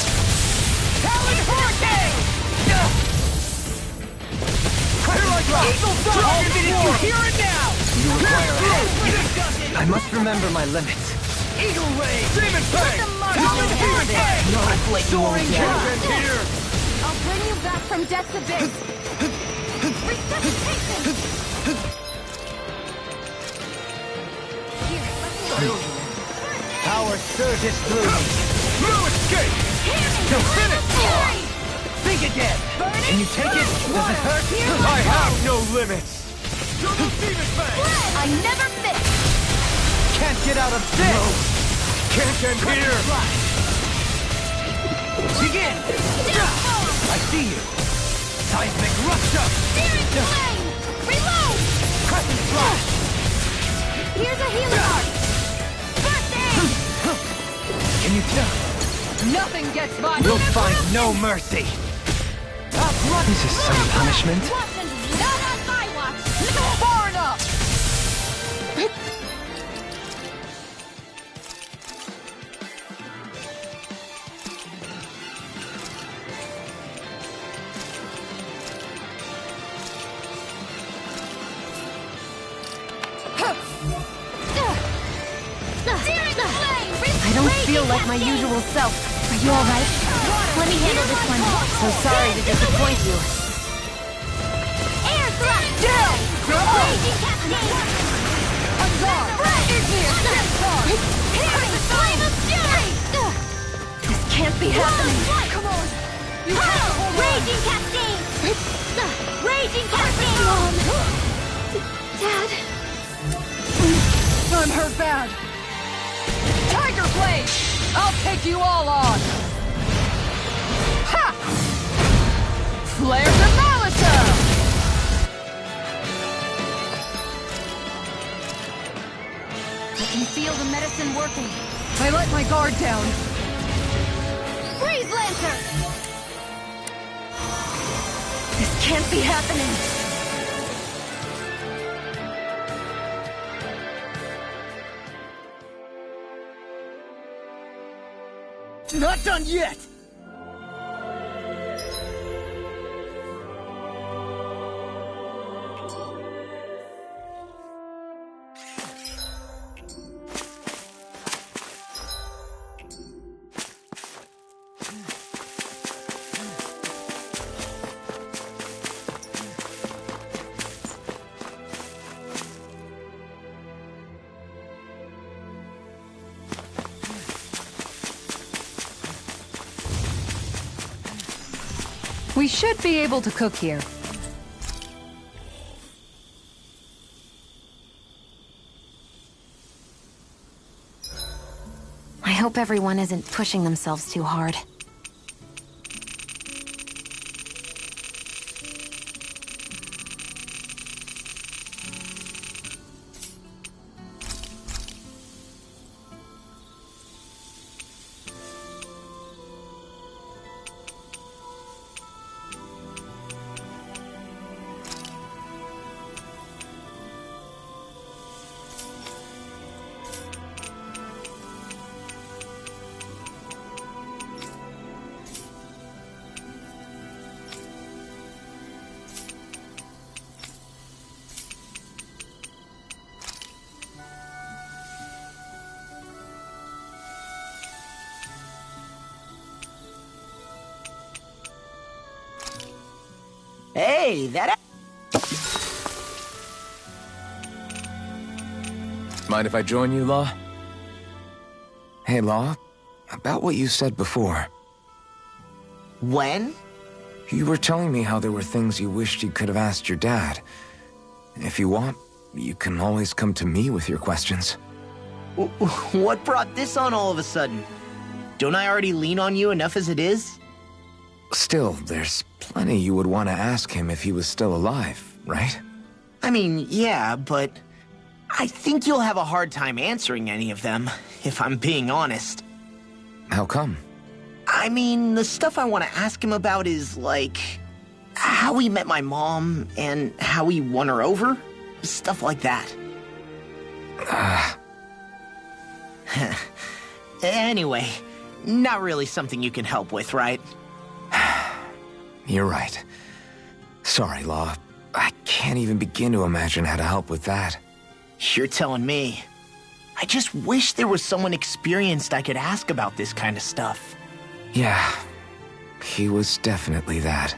K: Talon hurricane!
P: Here I go!
K: Eagle Dawn! All minutes you here and now!
A: You require
K: Through!
A: I must remember my limits.
K: Eagle Ray!
P: Demon Fang!
K: Talon Demon Fang!
A: No, like you won't
K: Soaring
A: get it.
K: Dragon!
P: Here!
O: I'll bring you back from death's abyss! Resuscitation! Here, let me know.
K: Power surges through me!
P: No escape!
K: To finish!
O: Fury!
K: Think again! Can you take it? Does it hurt?
P: I have no limits! Double Demon Fang!
O: I never miss!
K: Can't get out of this!
P: Can't end here!
K: Begin! I see you! Seismic rupture!
O: Searing flame! Reload!
K: Crescent flash!
O: Here's a healing arc! First aid!
K: Can you tell?
M: Nothing gets by.
K: We'll find no mercy!
A: This is some punishment.
O: Watch not on my watch!
M: Far enough!
F: I don't feel like my usual self. Are you alright?
B: Let me handle this one.
F: So sorry to disappoint you.
O: Air thrust! Raging cascade! Hearing flame of fury!
F: This can't be happening.
O: Come on! Raging cascade! Raging cascade! Dad?
M: I'm hurt bad. Tiger Blade! I'll take you all on! Ha! Flare Demolition!
F: I can feel the medicine working.
M: I let my guard down.
O: Freeze Lancer!
F: This can't be happening.
K: Not done yet!
M: We should be able to cook here.
F: I hope everyone isn't pushing themselves too hard.
D: Hey, that...
H: Mind if I join you, Law? Hey, Law. About what you said before.
D: When?
H: You were telling me how there were things you wished you could have asked your dad. If you want, you can always come to me with your questions.
D: What brought this on all of a sudden? Don't I already lean on you enough as it is?
H: Still, there's plenty you would want to ask him if he was still alive, right?
D: I mean, yeah, but I think you'll have a hard time answering any of them, if I'm being honest.
H: How come?
D: I mean, the stuff I want to ask him about is, like, how he met my mom and how he won her over. Stuff like that. Anyway, not really something you can help with, right?
H: You're right. Sorry, Law. I can't even begin to imagine how to help with that.
D: You're telling me. I just wish there was someone experienced I could ask about this kind of stuff.
H: Yeah, he was definitely that.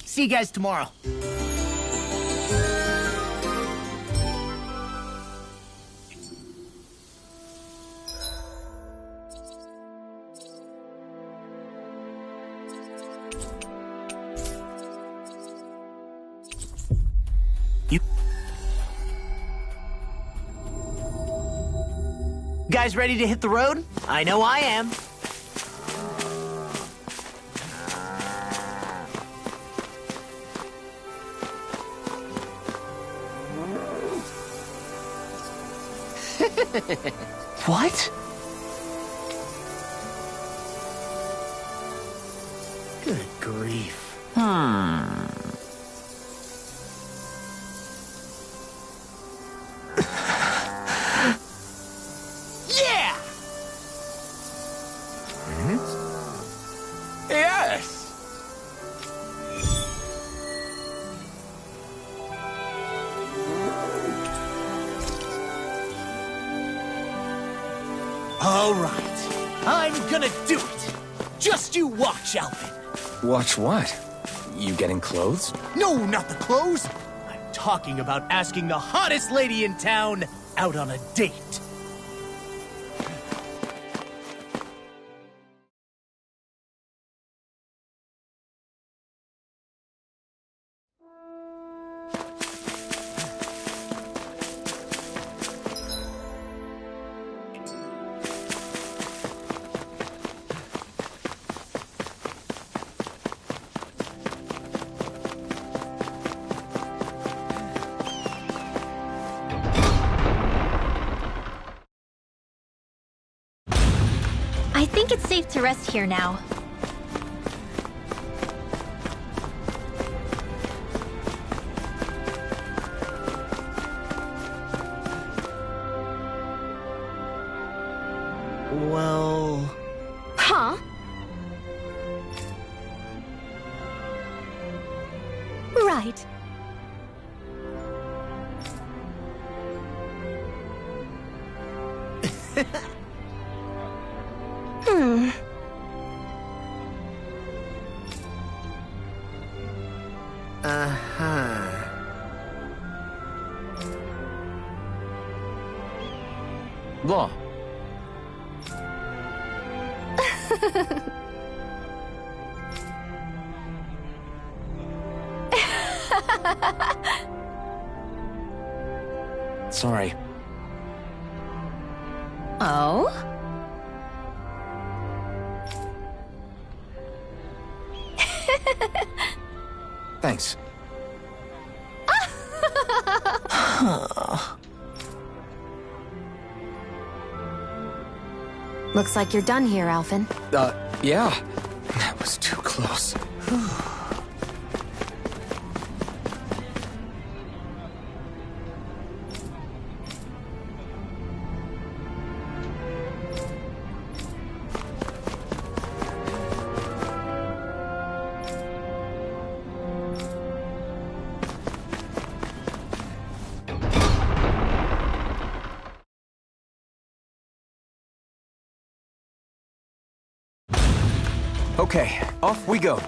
D: See you guys tomorrow. Guys ready to hit the road? I know I am. What? Good grief. Yeah!
P: Yes!
K: All right. I'm gonna do it. Just you watch, Alvin.
N: Watch what? You getting clothes?
K: No, not the clothes. I'm talking about asking the hottest lady in town out on a date.
B: I think it's safe to rest here now.
D: Well...
F: Huh?
B: Right.
D: Uh-huh.
N: Law. Sorry.
F: Oh?
H: Thanks.
F: Looks like you're done here, Alphen.
N: Yeah. That was too close.
E: Okay, off we go.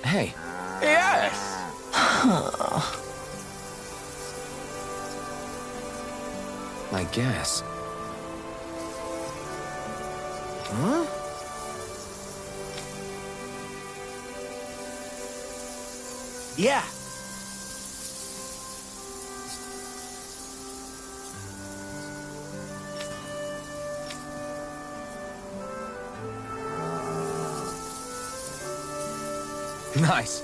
H: Hey.
E: Yes!
H: I guess.
K: Huh? Yeah.
E: Nice.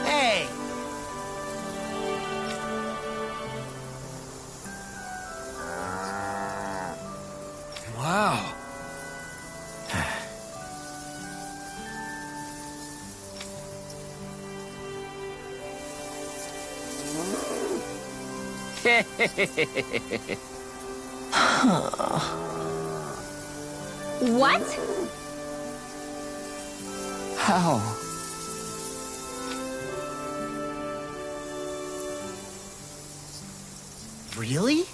K: Hey!
E: Wow.
B: What?
D: How?
K: Really?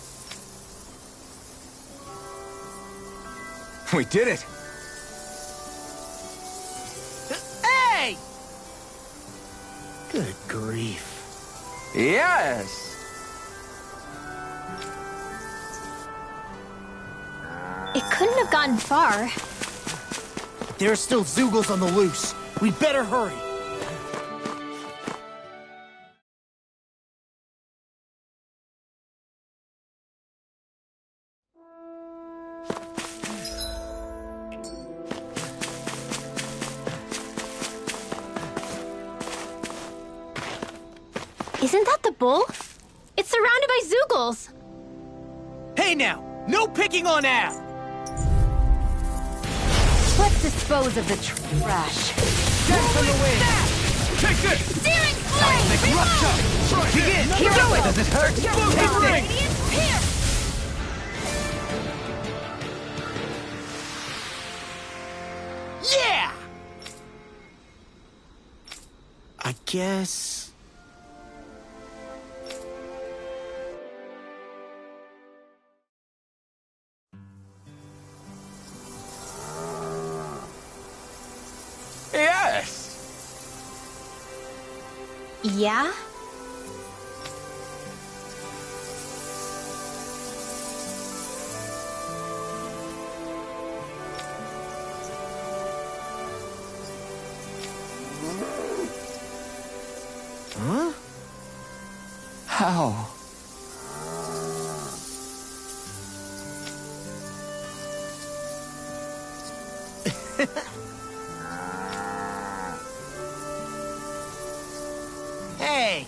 E: We did it!
K: Hey! Good grief.
E: Yes!
B: It couldn't have gone far.
K: There are still Zeugles on the loose. We'd better hurry.
B: Isn't that the bull? It's surrounded by Zeugles.
K: Hey now! No picking on Ab!
F: Let's dispose of the trash.
E: Get from the wind! Take this!
B: Searing
E: Seismic
B: flame!
E: rupture! Begin!
K: Do
E: it!
K: it!
E: Does it hurt? Taste it!
B: Radiant pierce!
K: Yeah! I guess...
E: Yes!
B: Yeah?
K: Huh?
D: How?
K: Hey!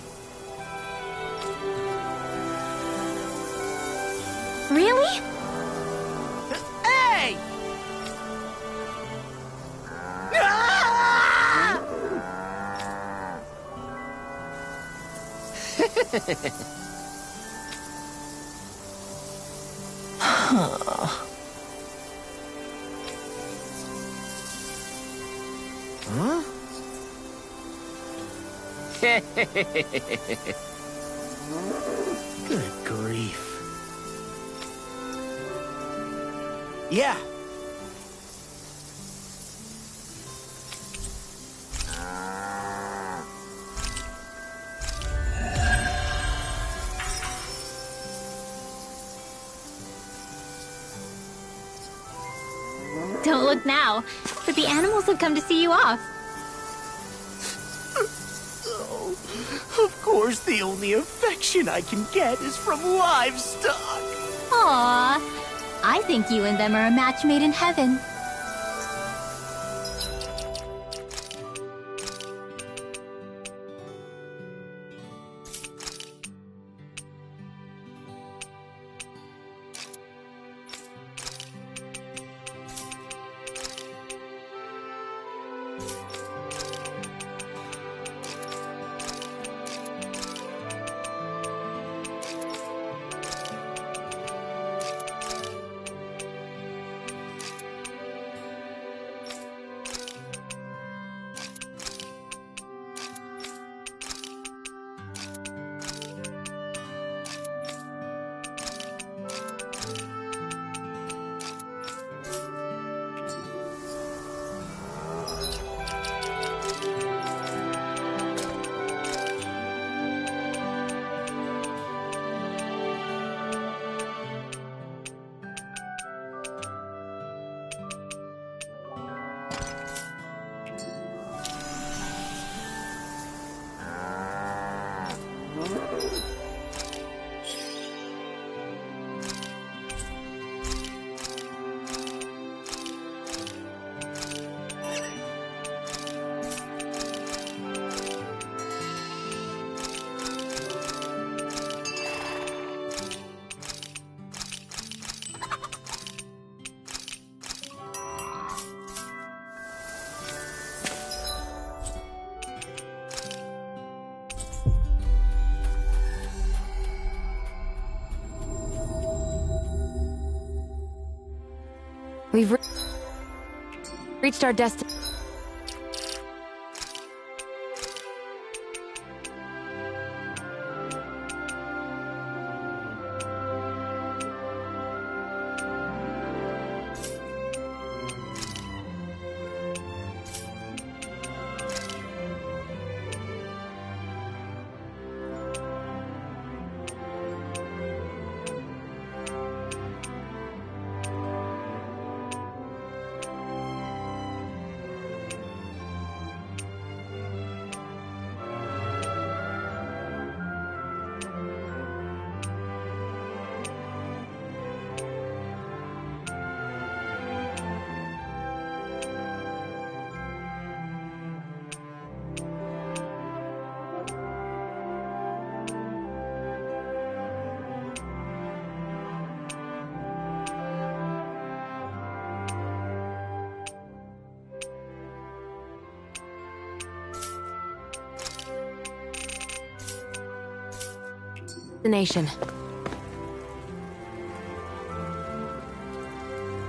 B: Really?
K: Hey! Ah! Huh? Good grief. Yeah.
B: Don't look now, but the animals have come to see you off.
K: Oh, of course, the only affection I can get is from livestock.
B: Aww. I think you and them are a match made in heaven.
F: Reached our destination.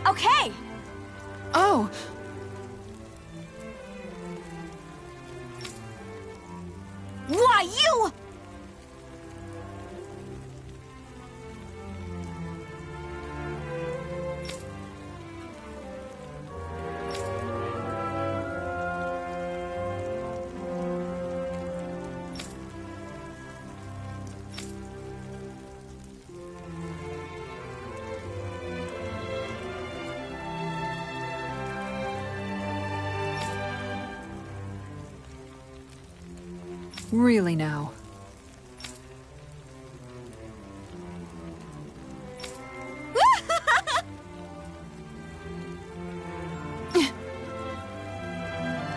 O: Okay!
C: Oh!
O: Why, you!
C: Really now.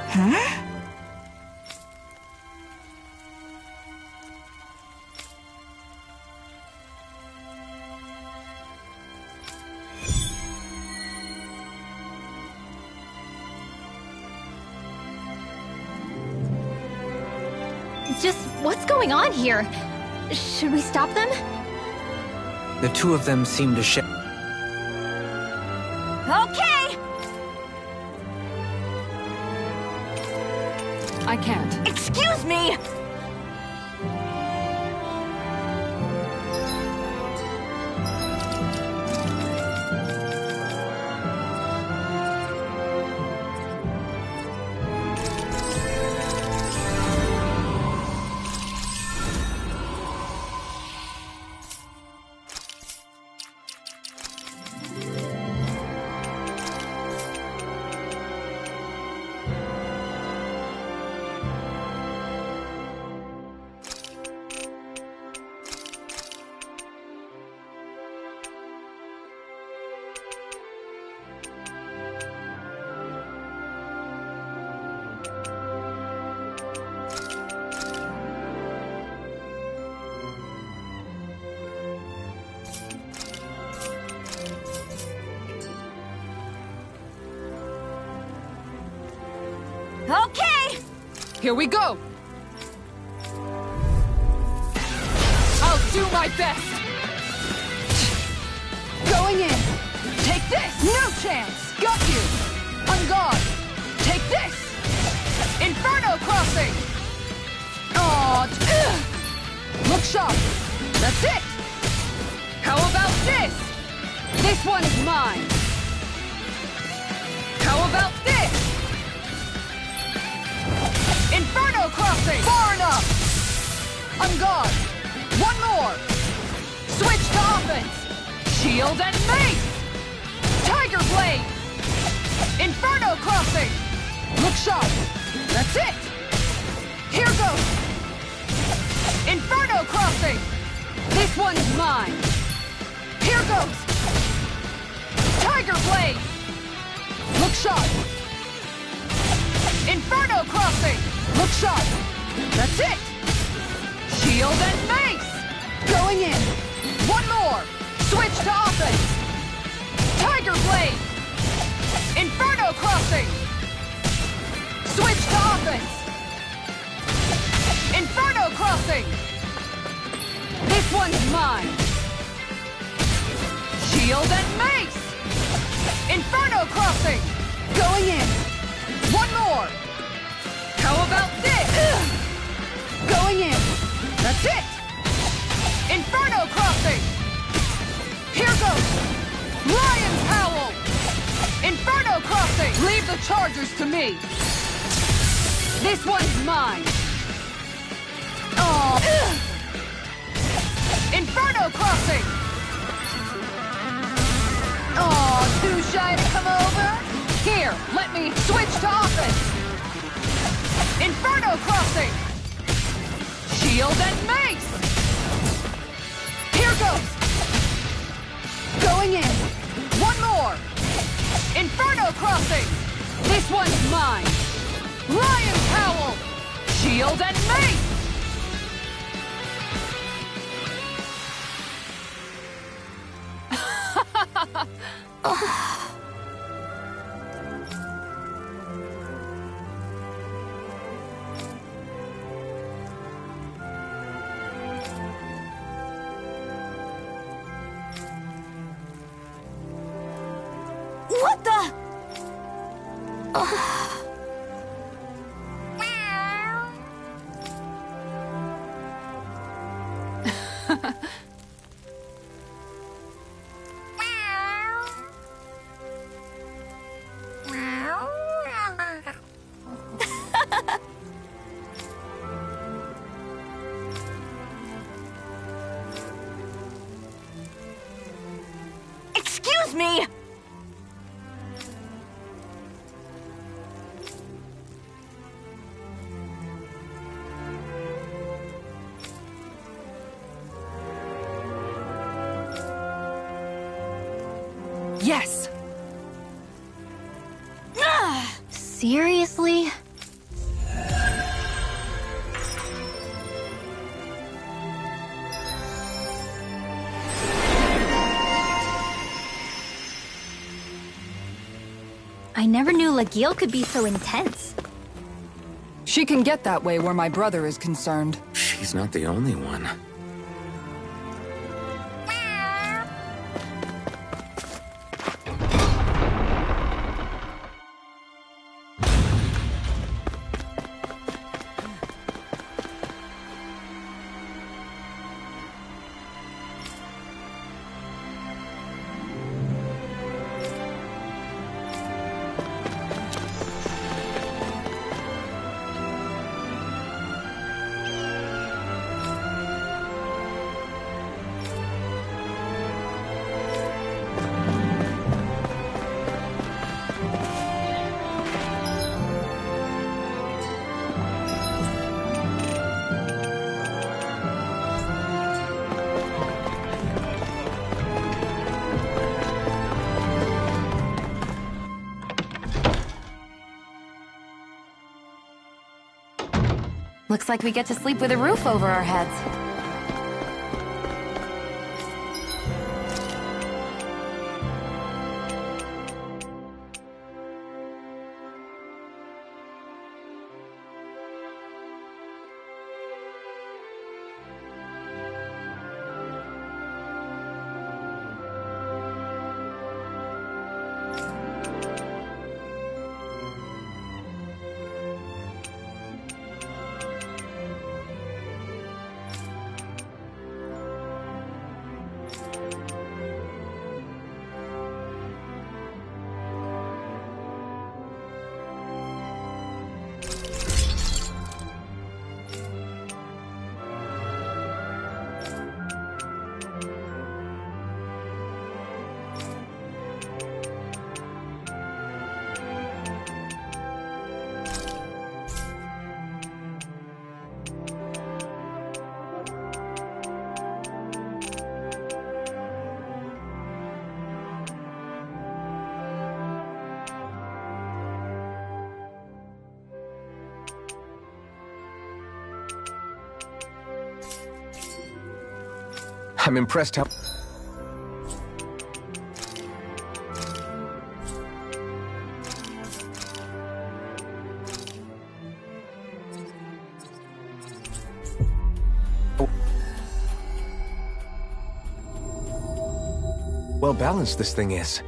O: Huh?
B: Just what's going on here? Should we stop them?
A: The two of them seem to share.
O: Okay!
C: I can't.
O: Excuse me! Okay!
C: Here we go! I'll do my best! Going in! Take this! No chance! Got you! On guard! Take this! Inferno crossing! Aw! Look sharp! That's it! How about this? This one's mine! How about this? Inferno crossing! Far enough! On guard! One more! Switch to offense! Shield and mace! Tiger blade! Inferno crossing! Look sharp! That's it! Here goes! Inferno crossing! This one's mine! Here goes! Tiger blade! Look sharp! Inferno crossing! Look sharp! That's it! Shield and mace! Going in! One more! Switch to offense! Tiger blade! Inferno crossing! Switch to offense! Inferno crossing! This one's mine! Shield and mace! Inferno crossing! Going in! Leave the chargers to me! This one's mine! Oh! Inferno Crossing! Oh, too shy to come over? Here, let me switch to offense! Inferno Crossing! Shield and mace! Here goes! Going in! One more! Inferno Crossing! This one's mine! Lion Cowl! Shield and mace!
O: What the? Excuse me!
C: Yes!
B: Seriously? I never knew Lagiel could be so intense.
C: She can get that way where my brother is concerned.
H: She's not the only one.
F: Looks like we get to sleep with a roof over our heads.
H: I'm impressed how... well balanced this thing is.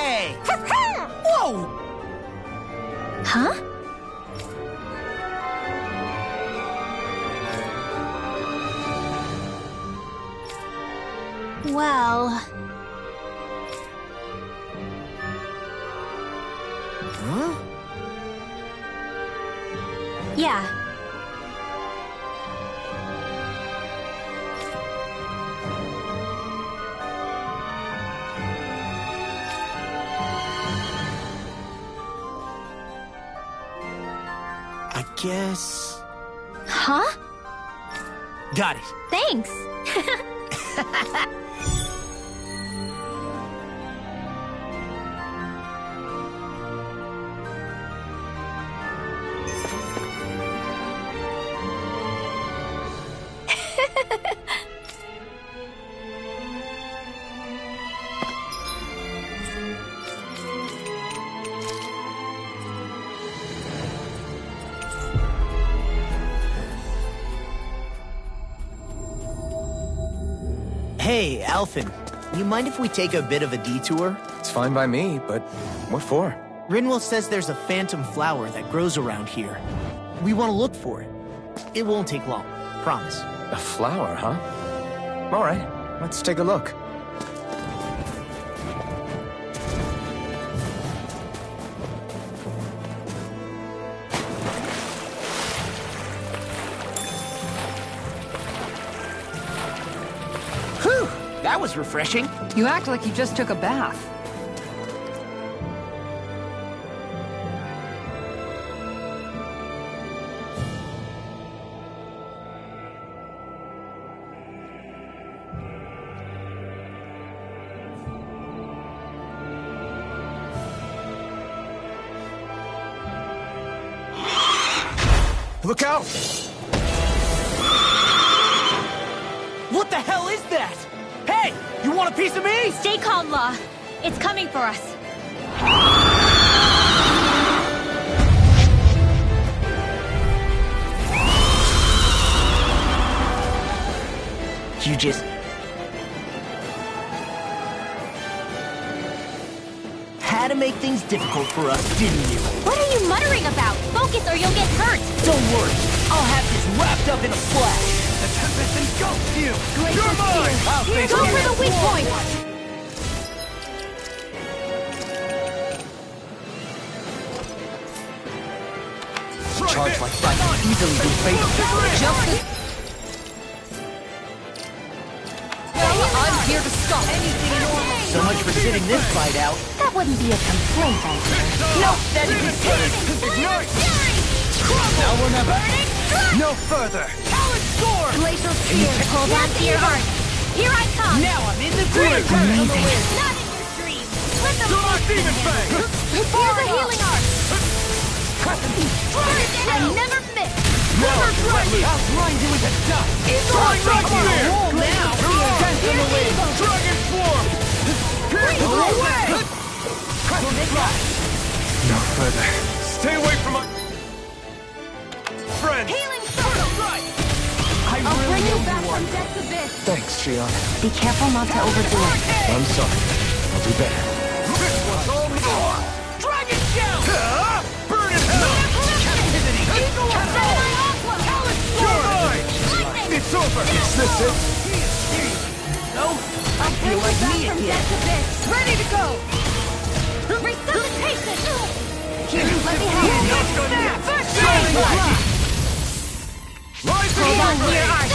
K: Hey! Whoa!
B: Huh? Well...
K: Huh?
B: Yeah.
K: I guess...
B: Huh?
K: Got it.
B: Thanks.
K: Hey, Alphen. You mind if we take a bit of a detour?
D: It's fine by me, but what for?
K: Rinwell says there's a phantom flower that grows around here. We want to look for it. It won't take long. Promise.
D: A flower, huh? All right, let's take a look.
K: Whew! That was refreshing.
C: You act like you just took a bath.
D: Look out!
K: What the hell is that? Hey! You want a piece of me?
B: Stay calm, Law. It's coming for us.
K: You just... had to make things difficult for us, didn't you?
B: What are you muttering about? Focus or you'll get hurt.
K: Don't worry. I'll have this wrapped up in a flash. The Tempest engulfs you. You're mine. I'll face
B: Go
K: you.
B: for the weak point.
D: Charge like that can easily be fatal.
C: Just as... I'm here to stop anything in your way.
K: So much for sitting this fight out.
B: That wouldn't be a complaint, I think.
K: No, that is a case.
E: Now or never. No further.
B: Glacial Spear, hold on to your heart. Here I come.
K: Now I'm in the green.
B: Amazing. Not in your dreams. Let them
E: Demon Fang!
B: Here's a healing art. I never miss.
E: I'll grind you into dust!
K: Going right here. Now.
E: Dragon Form! No further. Stay away from my... friends!
B: Healing circle. I'll bring you back from death's abyss.
H: Thanks, Shion.
F: Be careful not to overdo it.
H: I'm sorry. I'll do better.
E: This one's all more!
K: Dragon Shell.
E: Burn in hell!
K: Captivity.
E: You're mine! It's over! Is this it?
K: No, I feel like me again.
B: Ready to go. Resuscitation. Here, let me have it. First strike.
E: Rising
B: Hold on to your
E: Flame!
B: art.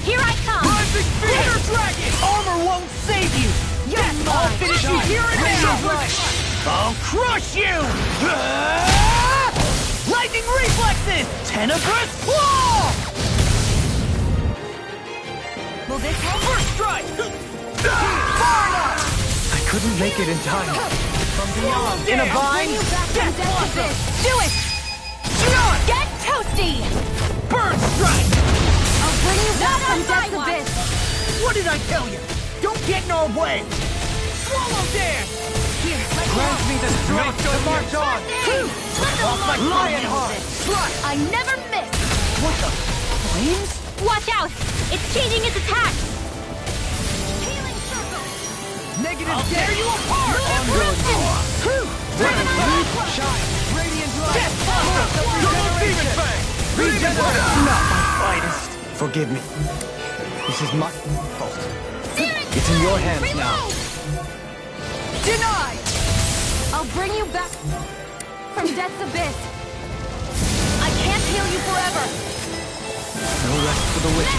B: Here I come.
E: Rising Spear!
K: Dragon. Armor won't save you. Yes, I'll finish you here and now. I'll crush you. Lightning reflexes. Tenebrous claw.
B: Will this help?
K: First strike. Far enough.
E: I couldn't make it in time.
K: From beyond. In a vine.
B: Death Blossom. Do it.
K: Shion.
B: Get toasty.
K: Burn strike.
B: I'll bring you back from death's abyss.
K: What did I tell you? Don't get in our way. Swallow dance.
B: Here, let me
E: Grant me the strength to march on!
K: Off my lion heart. Strike.
B: I never miss.
K: What the? Flames?
B: Watch out. It's changing its attack. Healing circle.
K: Negative. I'll tear you apart.
B: Eruption.
A: Forgive me. This is my fault. It's in your hands now.
O: Denied! I'll bring you back from death's abyss. I can't heal you forever.
A: No rest for the wicked.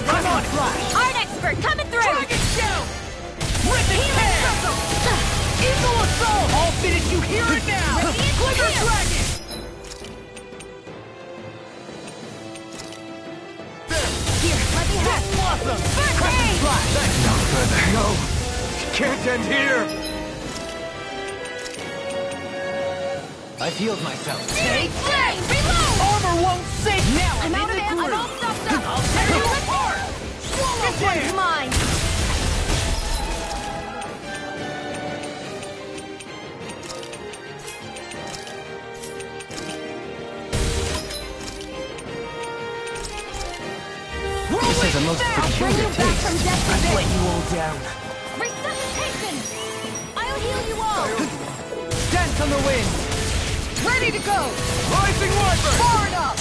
O: Come on, Flash! Art expert, coming through! Dragon Shout! Ripping hair! Eagle Assault! I'll finish you here and now! Glitter Dragon! Here, let me have Blossom! Crescent Flash!
A: No further.
E: No! It can't end here!
A: I've healed myself.
O: Take flame! Reload!
K: Armor won't save now!
O: I'm out of it! I'm all stuffed up! I'll tear you apart! This one's mine!
A: This has a most peculiar taste.
K: I've let you all down.
O: Resuscitation! I'll heal you all!
K: Dance on the wind!
O: Ready to go!
K: Rising Wyvern!
O: Far enough!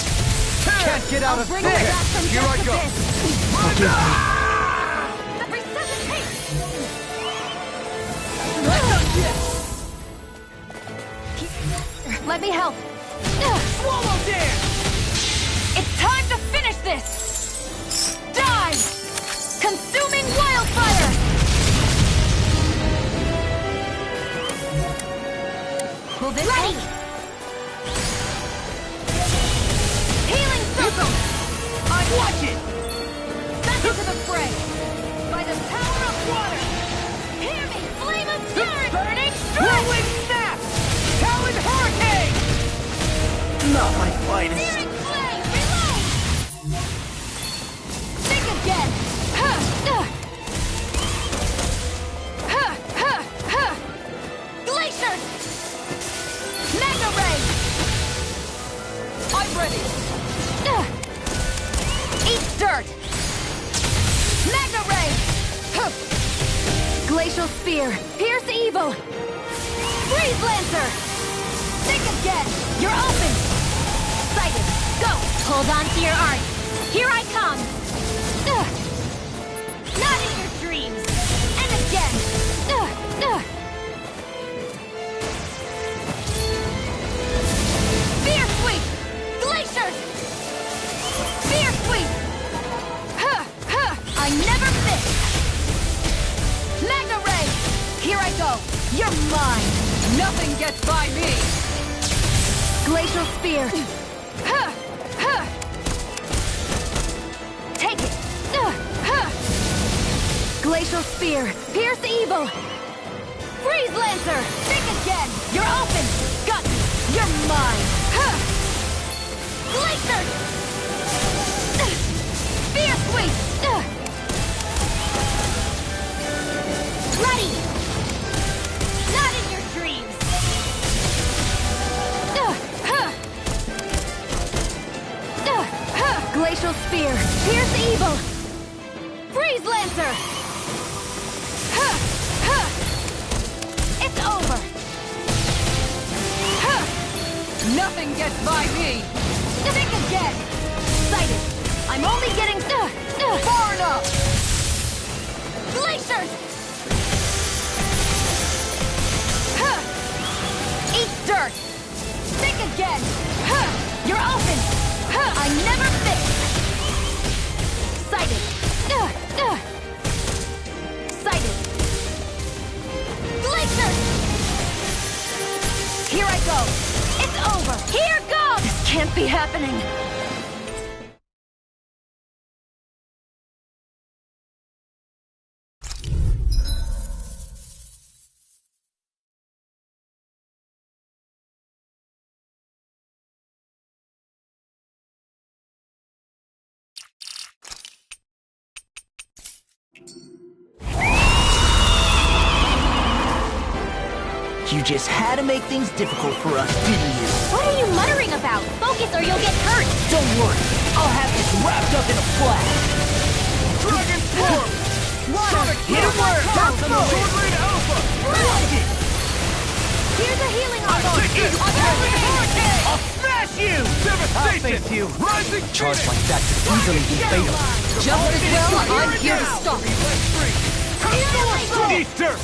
K: Can't get out
O: I'll
K: of
O: bring
K: this!
O: you back from
K: Here I
O: death's
K: go!
O: abyss.
A: Forgive me.
O: Resuscitate! Let me help.
K: Swallow dance!
O: It's time to finish this! Die! Consuming wildfire! Will this help? Healing circle!
K: Watch it!
O: Back into the fray! By the power of water! Hear me! Flame of Fury! Burning strike!
K: Whirling snap! Talon hurricane! Not my finest!
O: Searing flame! Reload! Think again! Glaciers! Mega ray! I'm ready! Eat dirt! Mega ray! Glacial spear! Pierce evil! Freeze lancer! Think again! You're open! Sighted! Go! Hold on to your art! Here I come! Not in your dreams! And again! Fear sweep! Glaciers! Fear sweep! I never miss! Mega ray! Here I go! You're mine! Nothing gets by me! Glacial spear! Take it! Glacial spear! Pierce evil! Freeze lancer! Think again! You're open! Got me! You're mine! Glacier! Spear sweep! Ready! Not in your dreams! Glacial spear! Pierce evil! Freeze lancer! It's over!
K: Nothing gets by me!
O: Think again! Sighted! I'm only getting...
K: Far enough!
O: Glaciers! Eat dirt! Think again! You're open! I never miss! Sighted! Sighted! Glacier! Here I go! It's over! Here goes! This can't be happening!
K: You just had to make things difficult for us, didn't you?
B: What are you muttering about? Focus or you'll get hurt!
K: Don't worry, I'll have this wrapped up in a flash. Dragon form!
O: Water!
K: Hit him where it hurts on the Sword Raid Alpha!
O: Like it! Here's a healing arm!
K: I'll smash you! I'll face you!
A: Charge like that could easily be fatal.
M: Just as well, I'm here to stop you.
P: Easter!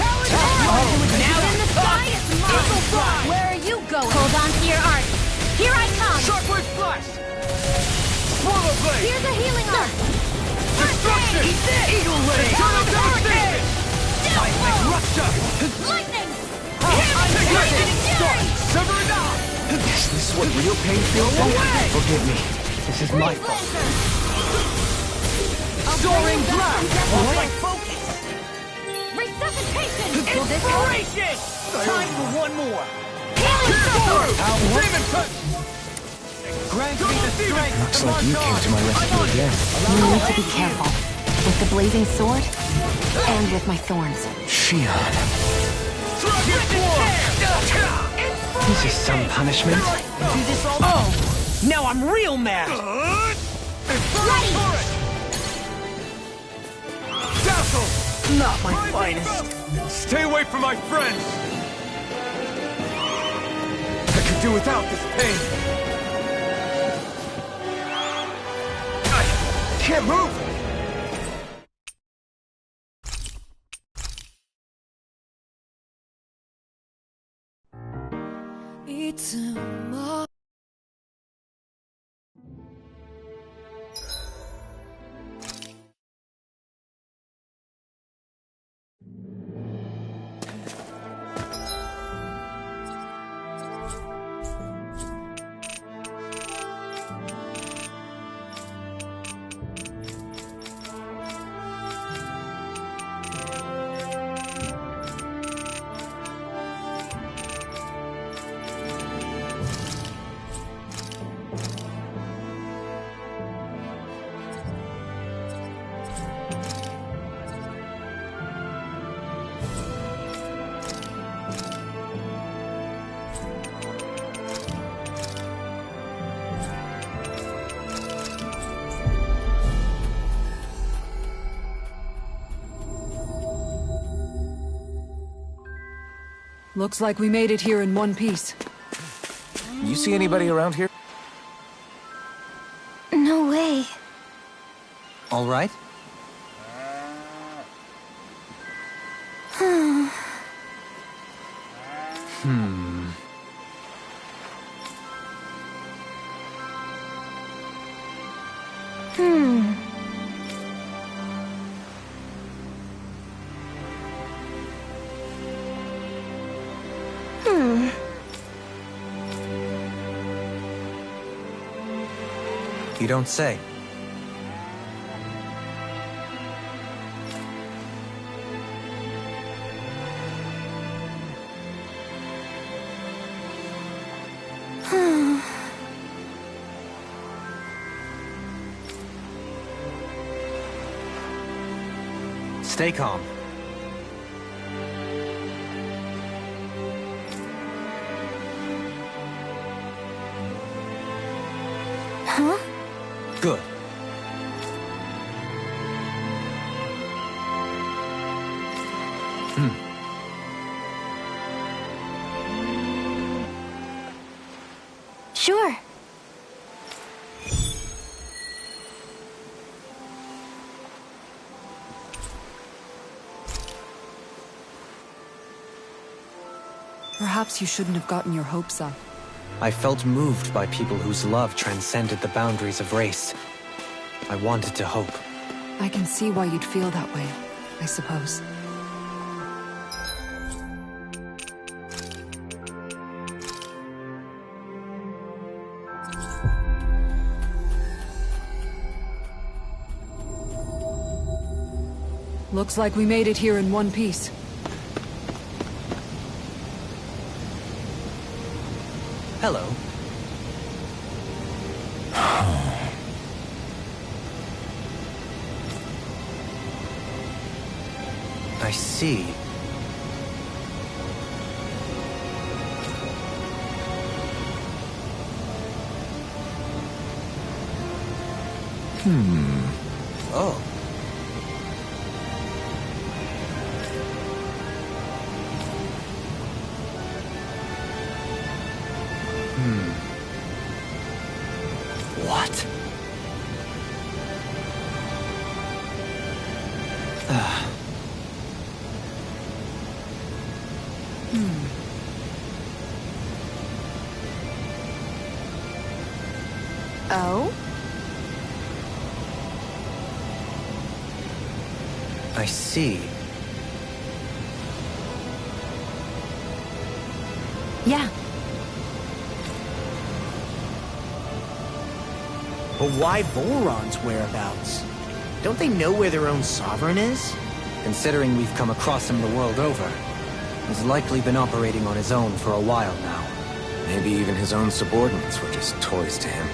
O: Now in the sky, it's mine! Where are you going?
B: Hold on to your art. Here I come!
P: Shockwave flash! Swallow blade!
O: Here's a healing art!
P: Destruction!
K: Eagle Ray!
P: Eternal devastation!
K: Seismic rupture!
O: Lightning!
P: Sever it out!
A: Is this what real pain feels like? Forgive me. This is my fault.
K: Soaring blast! Lost my focus!
O: Resuscitation!
K: Inspiration! Time for one more!
P: Demon touch!
K: Grant me the strength!
H: Looks like you came to my rescue again.
F: You need to be careful. With the blazing sword, and with my thorns.
H: Shion.
A: This is some punishment.
K: Do this all oh! Now I'm real mad!
P: Dazzle!
K: Not my finest.
P: Stay away from my friends! I could do without this pain. I can't move!
C: Looks like we made it here in one piece.
H: You see anybody around here?
B: No way.
A: All right? You don't say. Stay calm.
B: Huh?
A: Good.
B: Sure.
C: Perhaps you shouldn't have gotten your hopes up.
A: I felt moved by people whose love transcended the boundaries of race. I wanted to hope.
C: I can see why you'd feel that way, I suppose. Looks like we made it here in one piece.
A: Hello. I see. Oh.
F: Oh?
A: I see.
F: Yeah.
K: But why Volron's whereabouts? Don't they know where their own sovereign is?
A: Considering we've come across him the world over, he's likely been operating on his own for a while now.
H: Maybe even his own subordinates were just toys to him.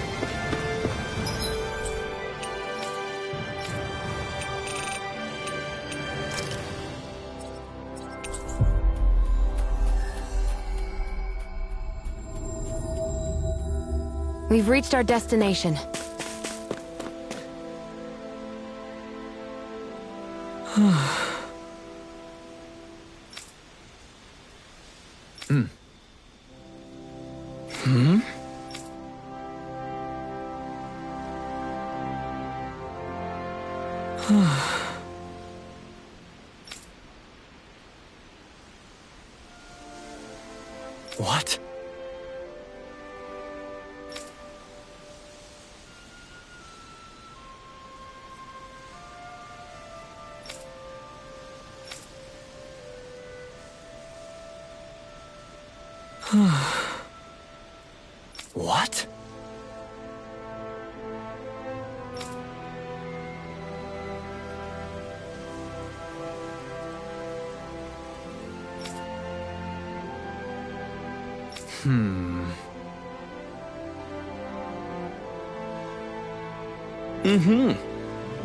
F: We've reached our destination.
A: What? What?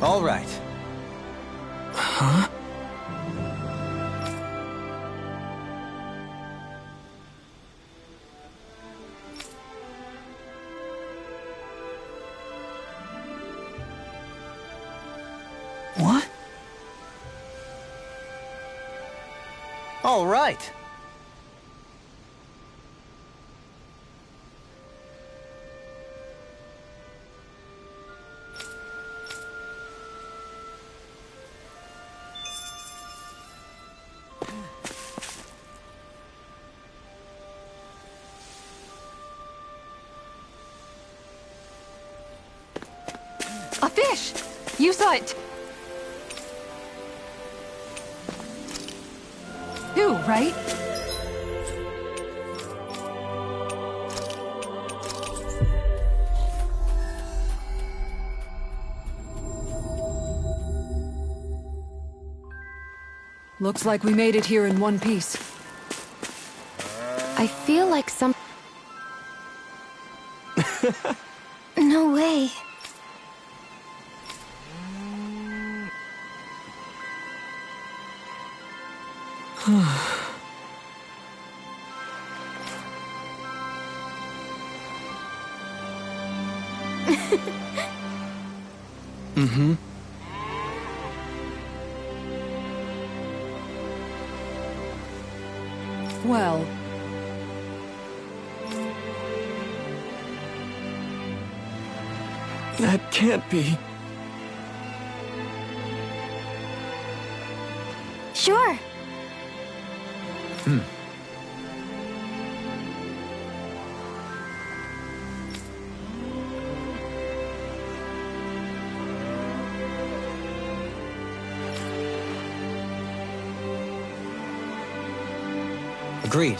A: All right.
D: Huh? What?
A: All right.
M: A fish! You saw it! You, right? Looks like we made it here in one piece.
F: I feel like some...
B: No way.
M: Well...
D: That can't be.
B: Sure.
A: Agreed.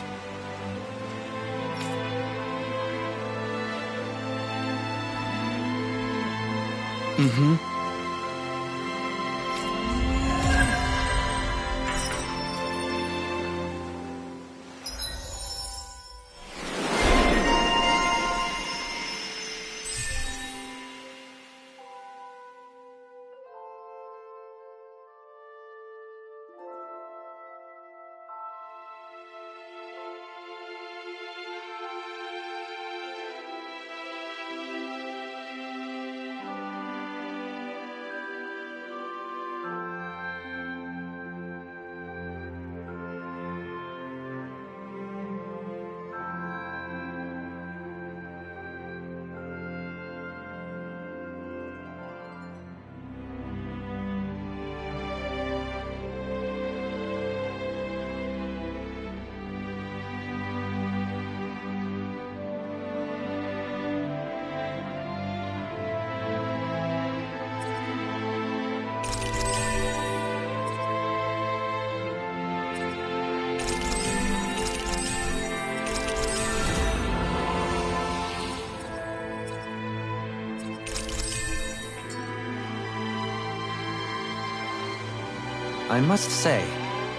A: I must say,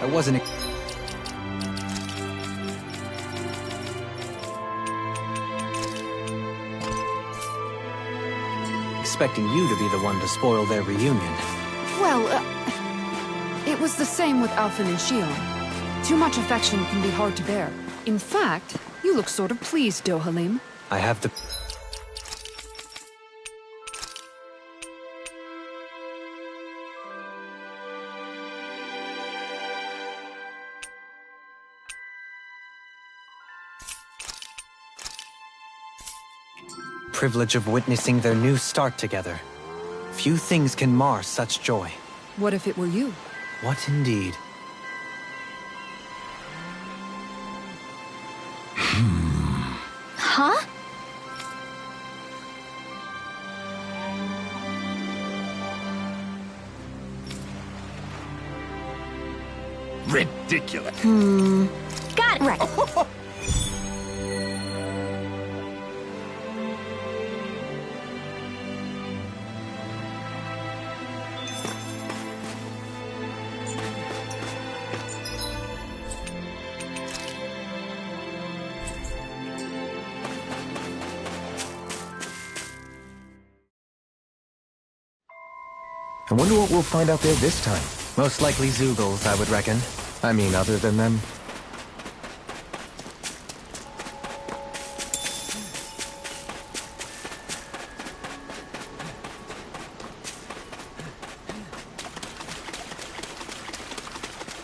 A: I wasn't expecting you to be the one to spoil their reunion.
C: Well, it was the same with Alphen and Shion. Too much affection can be hard to bear. In fact, you look sort of pleased, Dohalim.
A: I have the privilege of witnessing their new start together. Few things can mar such joy.
C: What if it were you?
A: What indeed?
B: Huh?
P: Ridiculous.
B: Got it! Right.
H: I wonder what we'll find out there this time.
A: Most likely Zeugles, I would reckon.
H: I mean, other than them.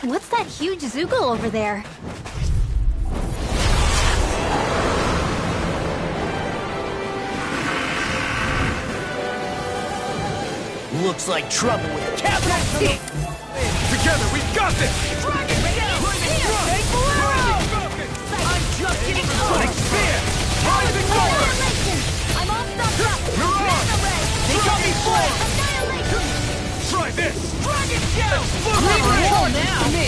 B: What's that huge Zeugle over there?
K: Looks like trouble with a capital T.
P: Together, we got this!
K: I'm just getting started.
P: Sonic Spear! Rising Roller!
O: I'm all stopped up!
P: Mirage!
K: They got me floored!
P: Try this!
K: Dragon Shell!
P: Leave
K: it
P: it
K: alone now! Me.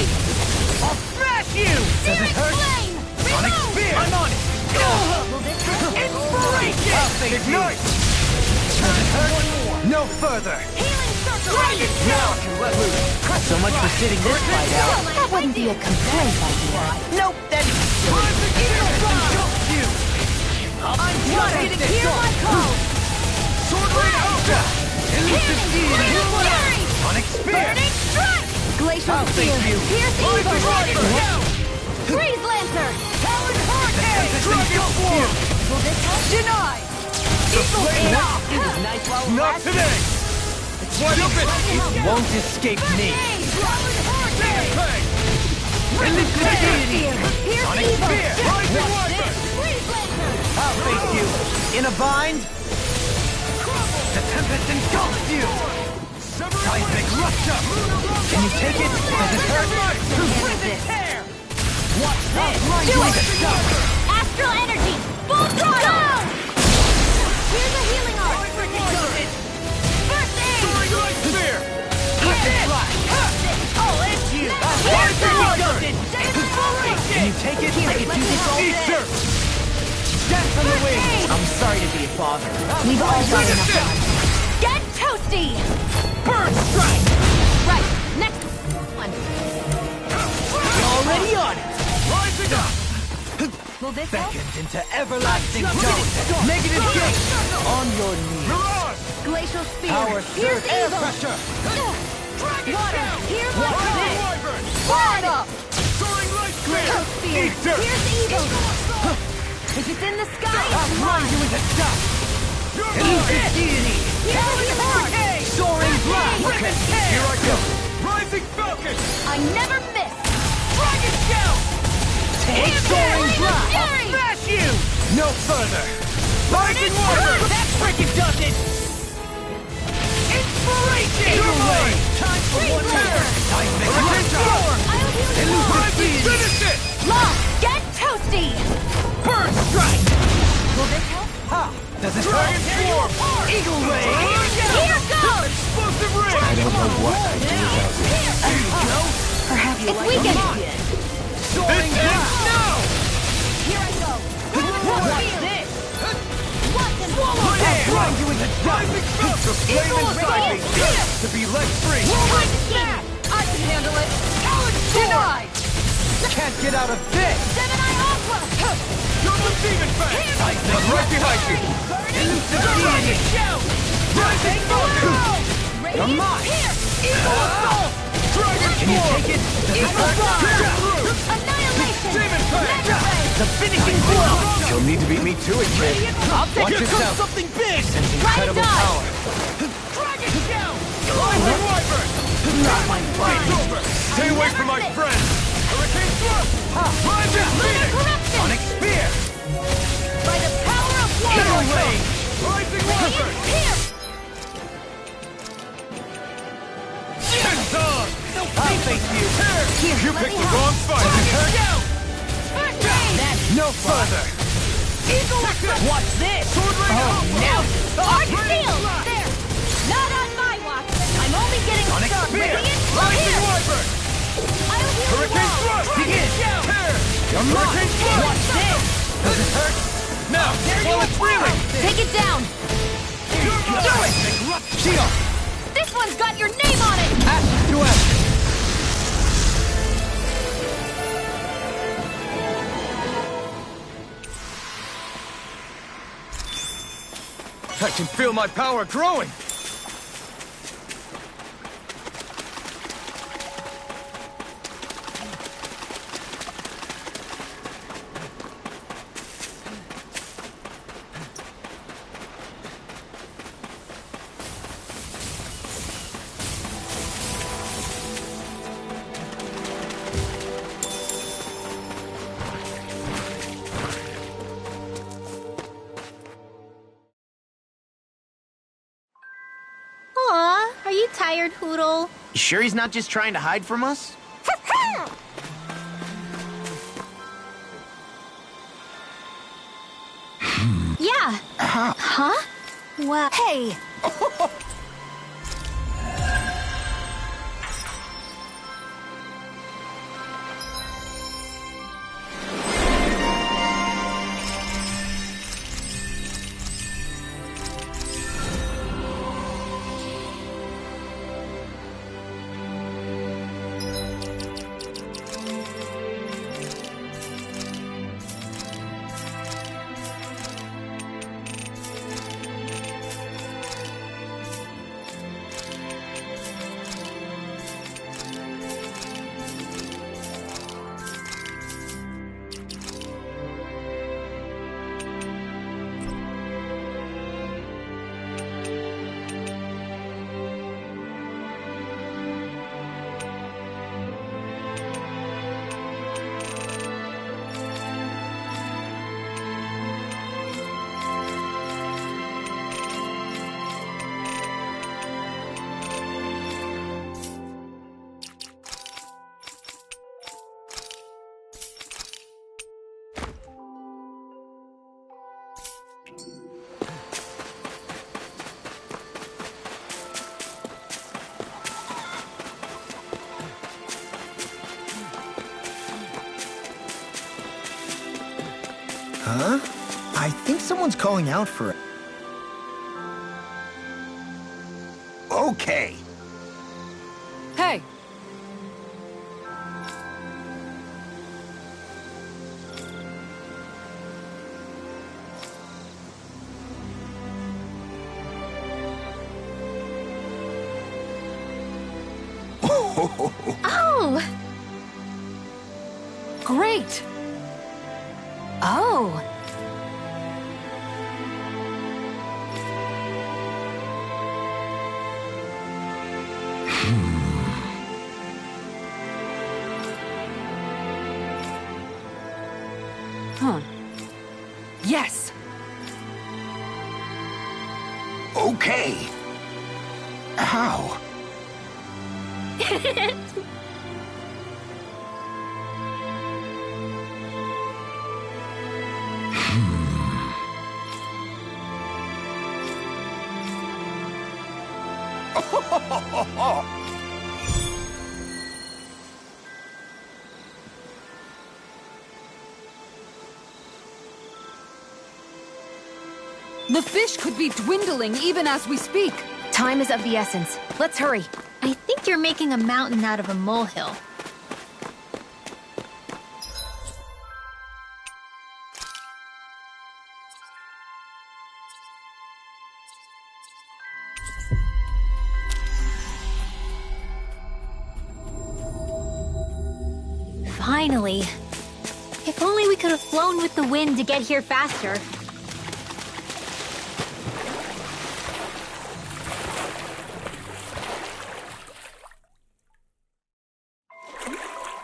K: I'll smash you!
P: Does it hurt?
O: Flame!
P: Sonic Spear!
K: I'm on it! Inspiration!
P: Ignite!
K: Does it hurt? No further!
O: Healing circle!
K: Dragon Shell! I can let loose! So much for sitting this fight out.
F: That wouldn't be a complete idea.
K: Nope, that's you! I'm just getting
O: Hear my call!
P: Sword Rain Alpha!
K: Elusive
O: Burning Fury!
P: Sonic Spear!
O: Burning Strike!
B: Glacial
K: I'll
B: Spear!
K: thank you!
O: Pierce
K: Rising
O: Evil!
K: Roller!
O: Freeze Lancer!
K: Talon Hurricane! Dragon Swarm!
O: Will this help?
K: Denied!
O: Eagle
K: Flame
O: Air!
K: It was nice while it
P: Not
K: lasted.
P: today! Stupid!
K: It won't escape me!
O: Talon Hurricane!
P: Bang!
K: Deity!
O: Pierce
P: Sonic
O: Evil!
P: Spear! Rising Wyvern!
O: Freeze Lancer!
K: I'll face you! In a bind? The Tempest engulfs you! Seismic Rupture! Can you take it? Does it hurt? Prison Tear! Watch this!
O: Do it! Astral Energy! Full throttle! Here's a healing arc! First aid!
P: Soaring Light Spear!
K: I'll end you!
O: Here's the
K: Inspiration! Can you take it? I can do this all day!
P: Ether!
K: Death on the wings! I'm sorry to be a bother.
B: We've all got enough
P: Resistance!
B: time.
O: Get toasty!
K: Burn Strike!
O: Right, next one.
K: Already on it!
P: Rising up!
O: Will this help?
K: Beckoned into everlasting zone! Negative gate! On your knees!
P: Mirage!
O: Glacial Spear!
K: Power
O: Pierce
K: surge air
O: Evil!
K: pressure!
P: Dragon
O: Water!
P: Shell!
O: Here
P: Rising
O: like this!
P: Wyvern!
O: Fire up!
P: Soaring Light
O: Glacial
P: Spear!
O: Spear!
P: Ether!
O: Pierce Evil! If it's in the sky,
K: I'll
O: it's
K: grind you
O: mine!
K: into dust!
P: You're
K: Elusive Deity!
O: Here's the arc!
K: Soaring Blast!
P: Okay, here I go! Rising Falcon!
O: I never miss!
K: Dragon Shell! Take Soaring Blast!
O: Fury!
K: Smash you! No further! Rising Water! That freaking does it! Inspiration!
P: You're mine!
K: Time for one more! Seismic
P: Hurricane
K: Storm!
O: I'll heal you
K: Elusive
O: all!
K: Deity!
P: Finish it!
O: Lost! Get toasty!
K: Burn Strike!
O: Will this help?
K: Ha! Does it
P: Dragon
K: hurt?
P: Swarm!
K: Eagle Ray!
O: Here goes!
P: Explosive Ring!
H: I don't know what I'd do without you.
K: There you go!
B: Perhaps
O: If we can...
K: Soaring
P: This ends
K: Blast!
P: now!
O: Here I go!
K: What's this?
O: Watch and swallow!
K: I'll grind you into dust!
P: Rising Falcon!
K: Flame inside me! To be let free!
O: Smash! I
M: can handle it.
K: Denied! Can't get out of this!
O: Gemini Aqua!
P: Double Demon Fang! I'm right behind you!
K: Elucidate! Rising Vulcan! You're mine!
O: Eagle Assault!
P: Dragon
K: Can you
P: Storm!
K: take it?
O: Eagle Fly!
P: Through!
O: Annihilation!
P: Demon Fang!
O: Mega Ray!
K: The finishing blow!
H: You'll need to beat me to it, kid.
K: I'll take
P: Watch
K: it.
P: yourself.
K: Something big!
O: Try to
K: Incredible
O: dodge.
K: power.
P: Dragon Shell! Rising Wyvern!
K: Not my
P: It's
K: fight.
P: over! Stay away from my friends! Hurricane Thrust! Rising Phoenix!
O: Corruption!
K: Onyx Spear!
O: By the power of
K: Eagle
O: water!
K: Ray!
P: Rising Wyvern!
O: Here!
P: Shinzon!
K: I'll face you.
O: Here,
P: You
O: let
P: picked
O: me
P: the
O: help.
P: wrong fight!
O: First aid!
K: No further.
O: Eagle Assault!
K: Watch this!
P: Sword Ray Alpha!
K: Now!
O: Arc Shield! There! Not on my watch! I'm only getting
K: Onyx
O: started!
K: Spear.
P: Rising
O: Here!
P: Wyvern!
O: I'll heal you
P: Hurricane
O: all!
P: Thrust!
K: Begin.
P: Tear!
K: You're mine.
P: Hurricane Thrust!
K: Watch this! Does it hurt?
P: Now, while it's reeling!
O: Take it down!
K: Do it! Shield!
O: This one's got your name on it!
K: Ashes to ashes!
P: I can feel my power growing!
B: Aw, are you tired, Hootle?
K: You sure he's not just trying to hide from us?
B: Yeah. Huh? Well, hey.
K: Huh? I think someone's calling out for it. Okay.
M: Hey!
B: Oh!
M: Great!
B: Oh!
M: Huh. Yes!
K: Okay. How?
C: The fish could be dwindling even as we speak.
F: Time is of the essence. Let's hurry.
B: I think you're making a mountain out of a molehill. Finally. If only we could have flown with the wind to get here faster.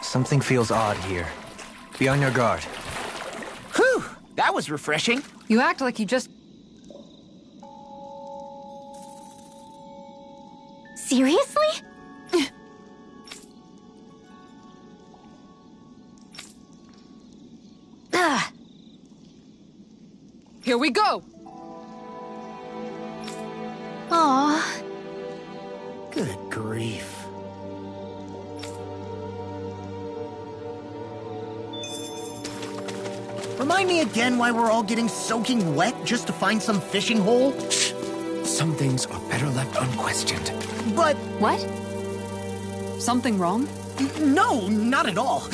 A: Something feels odd here. Be on your guard.
D: Whew! That was refreshing.
C: You act like you just...
B: Seriously?
C: Here we go!
B: Aww.
K: Good grief. Remind me again why we're all getting soaking wet just to find some fishing hole?
D: Some things are better left unquestioned.
K: But...
C: What? Something wrong?
K: No, not at all.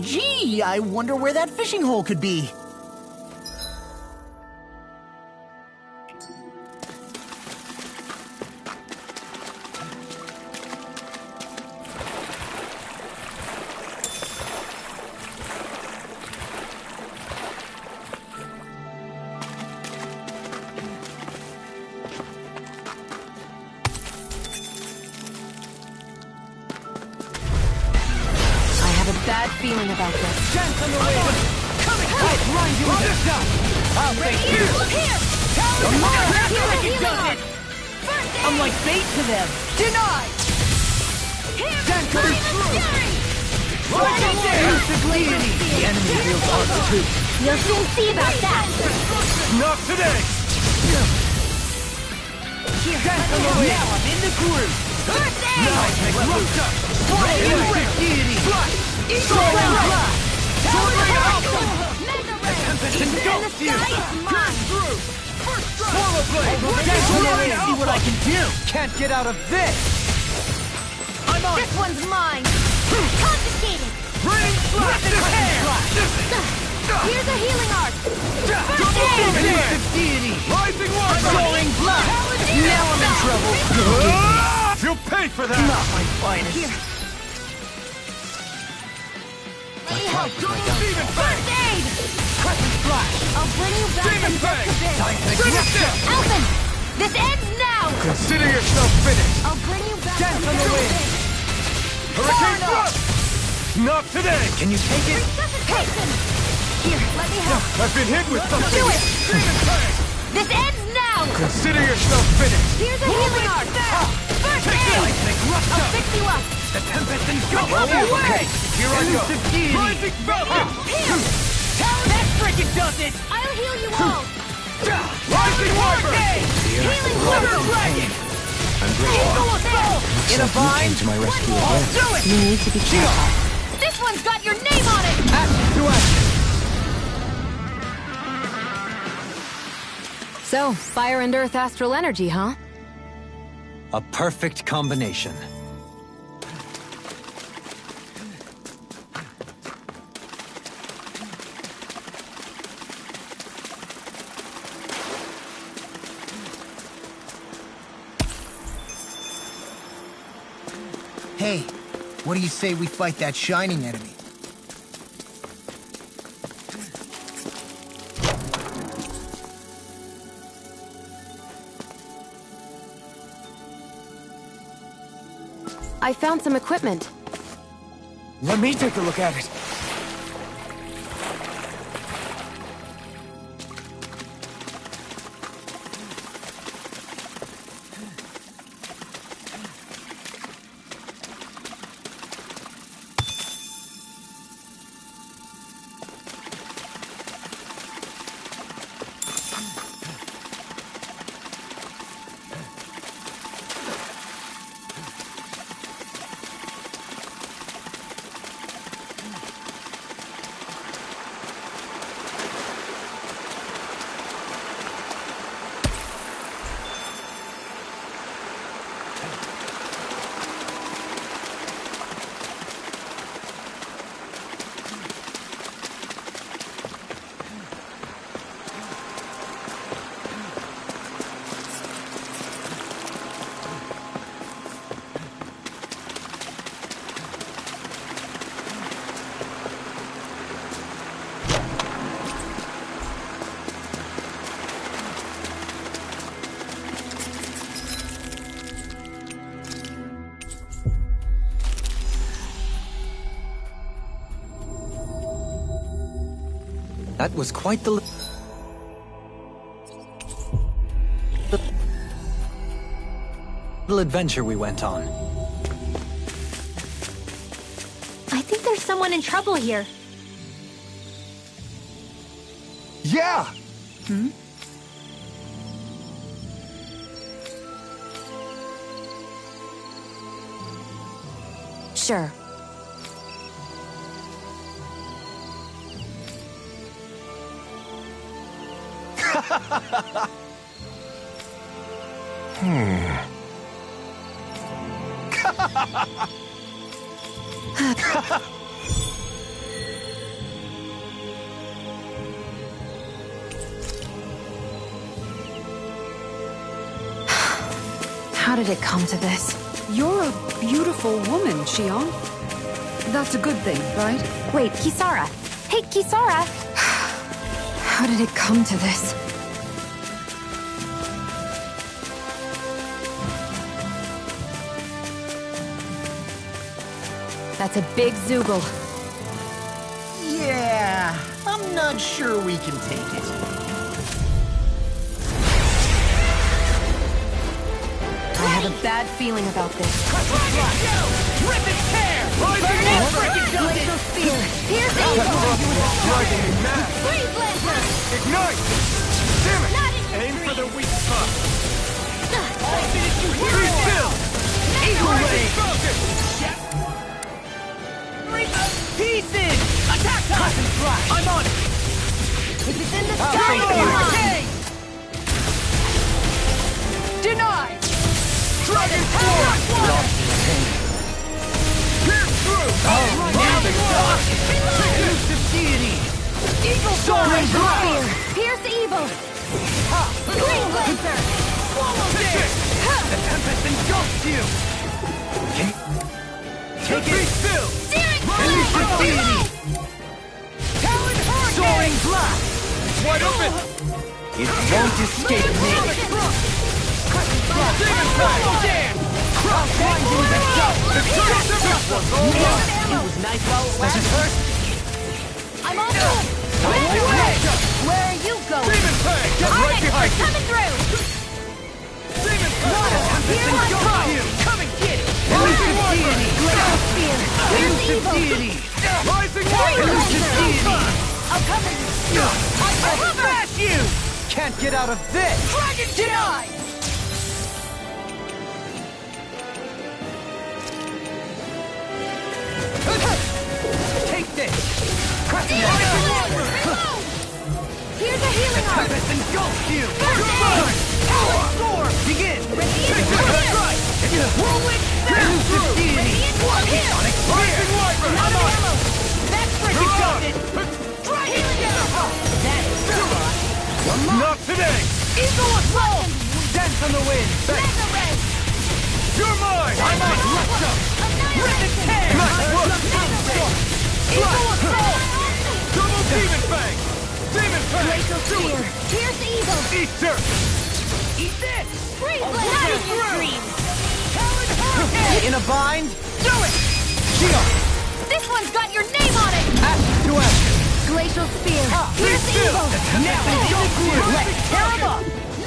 K: Gee, I wonder where that fishing hole could be.
F: Bad feeling about this.
E: Chance on the way! Coming! I'll grind you with this stuff! I'll take you!
O: Here!
K: Does it! I'm like bait to them! Denied!
E: Denko is through!
K: Right there! Instability! The enemy feels ours too.
B: You'll soon see about that.
E: Not today!
K: Chance on the way! Now I'm in the groove! Now I take Rupta! Fly! Sword Rain Blast! Sword Rain Alpha! The Tempest engulfs you! Pierce through! Swallow Blade! See what I can do!
E: Can't get out of this!
K: I'm on!
O: This one's mine! Confiscated!
E: Raining Blast in hand!
O: Here's a healing art!
E: Double Elusive Deity! Rising Water!
K: Soaring Blast! Now I'm in trouble!
E: You'll pay for that!
K: Not my finest!
O: Here.
E: Double Demon Fang!
O: First aid!
K: Crescent Flash!
O: I'll bring you back
E: Demon
O: from
E: Fang!
O: just a bit.
E: Finish them!
O: Alvin! This ends now!
E: Consider yourself finished!
O: I'll bring you back
E: Dance
O: from
E: on the
O: just a
E: wind!
O: bit.
E: Hurricane Thrust! Not today!
A: Can you take it?
O: Resuscitation! Here, let me help.
E: I've been hit with something!
O: Do it!
E: Demon Fang!
O: This ends now!
E: Consider yourself finished!
O: Here's a healing art! First aid! I'll fix you up!
E: The Tempest engulfs
O: Recover
E: you!
O: away!
E: Here I go!
K: Elusive Deity!
E: Rising Falcon!
K: That frickin' does it!
O: I'll heal you all!
E: Rising Wyvern!
O: Healing
K: Glitter
O: water!
K: Dragon!
H: I'm grateful.
K: In a
H: You
K: vine!
H: came to my rescue
K: I'll
H: again.
K: do it!
F: You need to be careful.
O: This one's got your name on it!
E: Action to action!
F: So, fire and earth astral energy, huh?
A: A perfect combination.
K: Hey, what do you say we fight that shining enemy?
F: I found some equipment.
D: Let me take a look at it.
A: That was quite the little adventure we went on.
B: I think there's someone in trouble here.
E: Yeah!
B: Hmm?
F: Sure. How did it come to this?
C: You're a beautiful woman, Shion. That's a good thing, right?
F: Wait, Kisara. Hey, Kisara! How did it come to this? That's a big Zoogle.
K: Yeah, I'm not sure we can take it.
F: I have a bad feeling about this.
P: Rip and tear!
O: Glacial Spear! Here's Evil!
P: Driving me mad!
O: Freeze Lancer!
P: Ignite! Damn it!
O: Not in your
P: Aim for
O: dreams.
P: the weak spot!
O: I'll finish you here!
P: Be still!
O: Eagle
P: Rising
O: Ray!
P: Falcon!
K: Pieces! Attack time! I'm on it!
O: If it's in the
K: I'll
O: sky,
K: face
O: come
K: you.
O: on!
K: Denied!
P: Dragon Force! Pierce through!
K: Now the dog! Elusive deity! Eagle Soaring
O: Glacial
K: Blast!
O: Spear! Pierce Evil! Freeze Lancer!
K: Swallow this! The Tempest engulfs you! Take it!
P: Be still!
O: Searing
K: Elusive
O: Blade!
K: deity!
P: Talon Hurricane!
K: Soaring Blast!
P: It's wide open!
K: It won't escape me!
P: Demon Pack!
K: I'll find you in the dust!
P: This one's all right!
K: It was nice while it lasted. First,
O: I'm on board! Where are you going?
P: Demon Pack! Get right
O: Onyx,
P: behind
O: we're
P: you!
O: coming through!
P: Demon Pack!
O: Here I
K: go!
O: go!
K: Come and get it! Elusive deity!
O: Glacial Spear! Pierce
K: Elusive
O: Evil!
K: deity!
P: Rising
O: Freeze
P: Warrior!
K: Elusive
O: Lancer!
K: deity!
O: I'll come in!
K: I'll smash you! Can't get out of this!
O: Dragon denied!
K: Take this!
O: Here's a healing arm!
K: Tempest engulfs you!
O: Burn!
K: Storm! Begin!
O: Radiant
K: Right! Whirlwind Elusive deity! Sonic Spear!
O: Another ammo! That's
K: Freaking got it!
O: healing arrow!
P: Not today!
K: Eagle assault! Dance on the wind!
O: Mega Red!
P: You're mine!
K: I'm on! Let's up! Rip and tear!
P: Nice work!
K: Eagle assault!
P: Double Demon Fang! Demon Fang!
O: Glacial Spear! Pierce Evil!
P: Easter!
K: Eat this!
O: Freeze Lancer! Not in your dreams!
K: Talon Hurricane! In a bind? Do it! Shion!
O: This one's got your name on it!
K: Ash to ash!
O: Glacial Spear! Pierce Evil!
K: Now engulf you! Let's tear him up!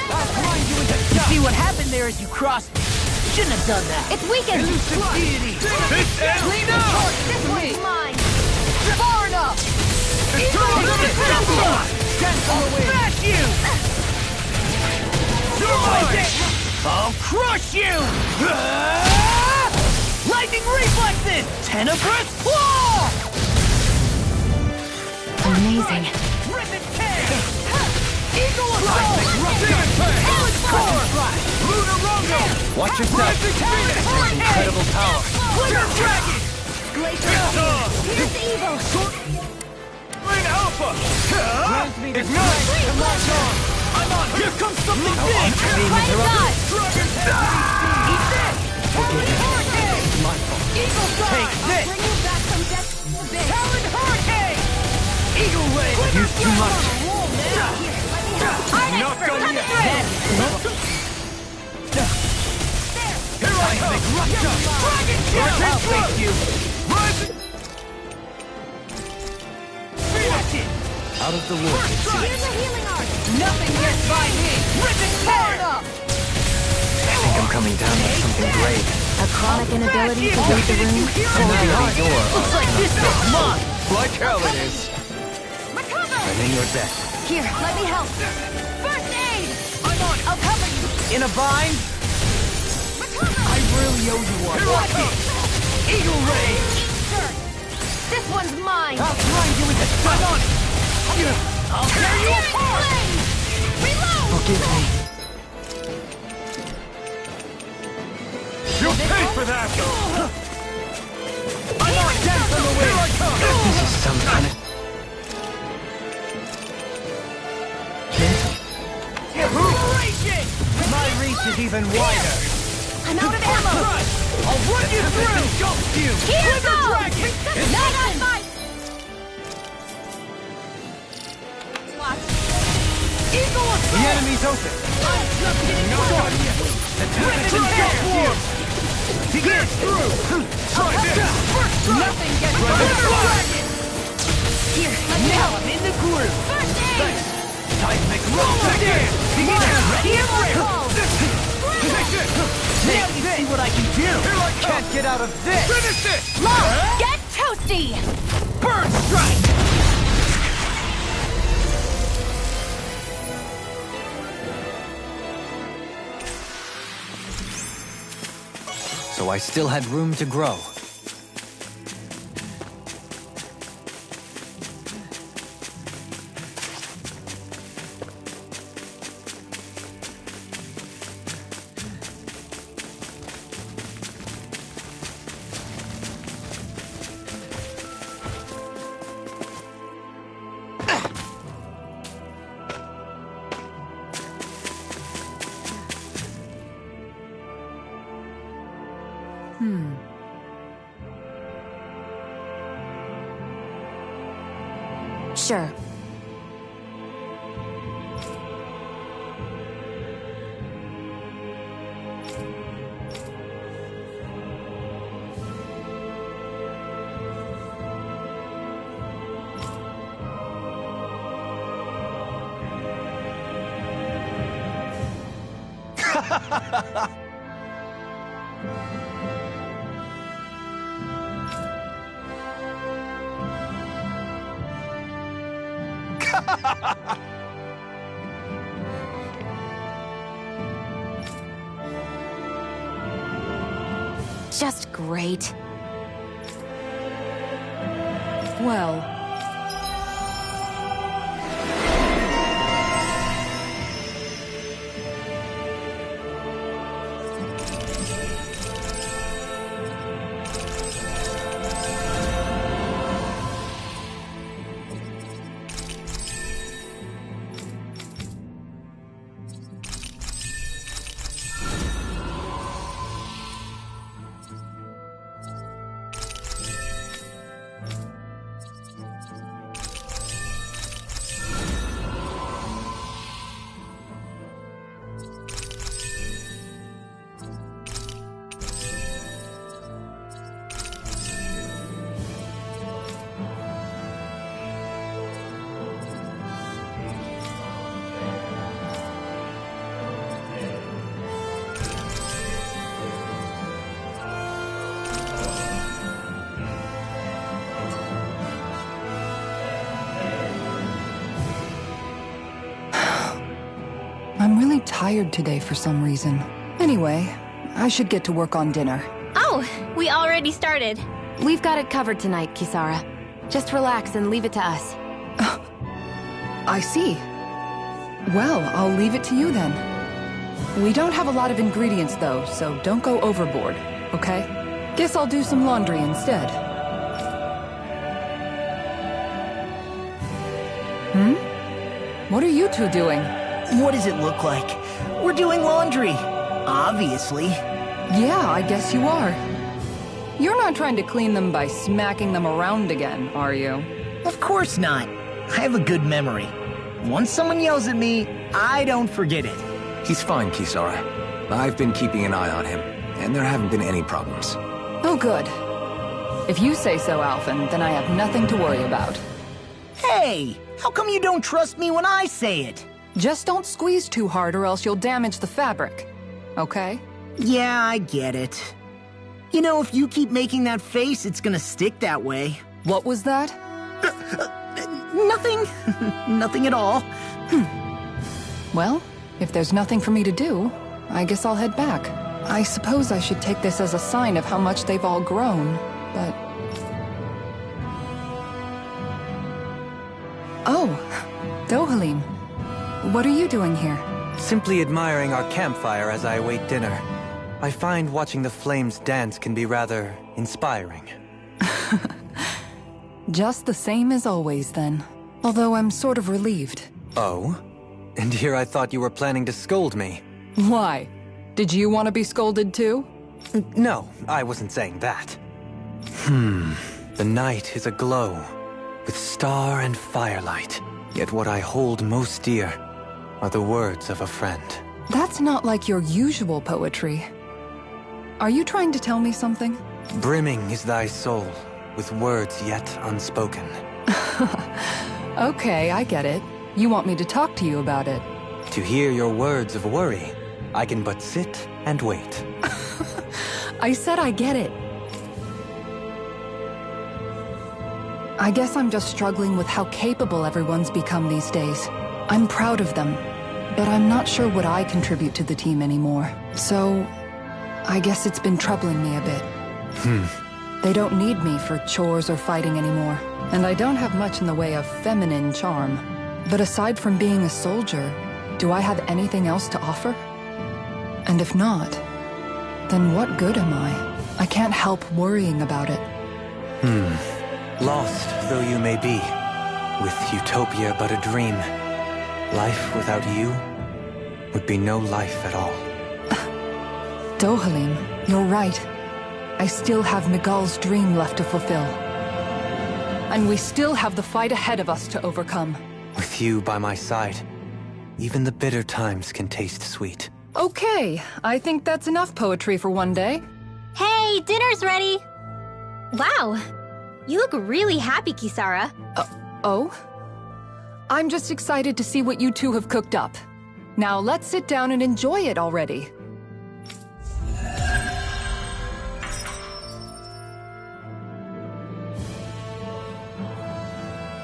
K: I'll blind you into dust! You see what happened there as you crossed me? Shouldn't have done that!
O: It's weakened!
K: Elusive deity!
P: This ends!
K: Clean up!
O: This one's mine!
K: Far enough! Dance on the wind! Smash you!
P: You're mine!
K: I'll crush you! Lightning reflexes! Tenebrous claw!
F: Amazing.
K: Rip and tear! Eagle assault!
P: Demon Fang!
K: Core!
P: Lunar Rondo!
K: Watch yourself! Incredible power! Glitter Dragon!
O: Glacial Spear! Pierce Evil!
P: Rain Alpha!
K: Grant me the
P: Ignite!
K: strength to march on! I'm on! Here comes something big!
O: Right side!
P: Dragon
K: Eat this! Hurricane!
O: Eagle Star!
K: Take this!
O: Bring you back from death to big!
K: Talon Hurricane! Eagle Ray! Use too much!
O: Onyx, we're coming through!
K: Here I come! Dragon Shield! I'll face you!
P: Rising!
K: Watch it!
A: Out of the woods, it seems.
O: Here's a healing art!
E: Nothing gets by me! Rip it hard up!
A: I think I'm coming down with something grave.
F: A chronic inability to read the room?
A: Maybe you're
K: Looks like this is mine!
A: like hell it is. I'm in your debt.
O: Here, let me help. First aid!
K: I'm on it!
O: I'll cover you.
K: In a bind? I really owe you one.
E: Here I come!
K: Eagle Rage!
O: This one's mine.
K: I'll grind you with the sun on it! I'll tear you apart!
O: Reload!
A: Forgive me.
P: You'll pay for that!
K: I'm on death on the way! Here I come!
A: This is some kind of...
K: Operation! My reach is even wider!
O: I'm out of ammo.
K: I'll run you through! Engulf you!
O: Here
K: Wither
O: goes!
K: Dragon!
O: Not fight!
K: Eagle
A: The
K: Assault!
A: enemy's open.
K: I'm just getting started! The Tempest Engulf! Begin through! Try this! Nothing gets by the Dragon!
O: Here, let me
K: Now
O: help.
K: I'm in the groove!
O: First aid!
K: Time to make roll again! Begin ready and
O: Roll.
K: Take this! Now you see what I can do! Here I come! Can't get out of this! Finish this!
O: Lock! Get toasty!
K: Burn strike!
A: So I still had room to grow.
F: Sure. Just great.
C: Well... I'm really tired today for some reason. Anyway, I should get to work on dinner.
B: Oh, we already started.
F: We've got it covered tonight, Kisara. Just relax and leave it to us.
C: I see. Well, I'll leave it to you then. We don't have a lot of ingredients though, so don't go overboard, okay? Guess I'll do some laundry instead. What are you two doing?
K: What does it look like? We're doing laundry. Obviously.
C: Yeah, I guess you are. You're not trying to clean them by smacking them around again, are you?
K: Of course not. I have a good memory. Once someone yells at me, I don't forget it.
H: He's fine, Kisara. I've been keeping an eye on him, and there haven't been any problems.
C: Oh, good. If you say so, Alphen, then I have nothing to worry about.
K: Hey, how come you don't trust me when I say it?
C: Just don't squeeze too hard or else you'll damage the fabric. Okay?
K: Yeah, I get it. You know, if you keep making that face, it's gonna stick that way.
C: What was that?
K: Nothing. Nothing at all.
C: Well, if there's nothing for me to do, I guess I'll head back. I suppose I should take this as a sign of how much they've all grown, but... Oh, Dohalim. What are you doing here?
A: Simply admiring our campfire as I await dinner. I find watching the flames dance can be rather inspiring.
C: Just the same as always, then. Although I'm sort of relieved.
A: Oh? And here I thought you were planning to scold me.
C: Why? Did you want to be scolded too?
A: No, I wasn't saying that. The night is aglow with star and firelight. Yet what I hold most dear are the words of a friend.
C: That's not like your usual poetry. Are you trying to tell me something?
A: Brimming is thy soul with words yet unspoken.
C: Okay, I get it. You want me to talk to you about it.
A: To hear your words of worry, I can but sit and wait.
C: I said I get it. I guess I'm just struggling with how capable everyone's become these days. I'm proud of them, but I'm not sure what I contribute to the team anymore. So, I guess it's been troubling me a bit. They don't need me for chores or fighting anymore, and I don't have much in the way of feminine charm. But aside from being a soldier, do I have anything else to offer? And if not, then what good am I? I can't help worrying about it.
A: Lost though you may be, with utopia but a dream, life without you would be no life at all.
C: Dohalim, you're right. I still have Miguel's dream left to fulfill. And we still have the fight ahead of us to overcome.
A: With you by my side, even the bitter times can taste sweet.
C: Okay, I think that's enough poetry for one day.
B: Hey, dinner's ready! Wow, you look really happy, Kisara.
C: Oh? I'm just excited to see what you two have cooked up. Now let's sit down and enjoy it already.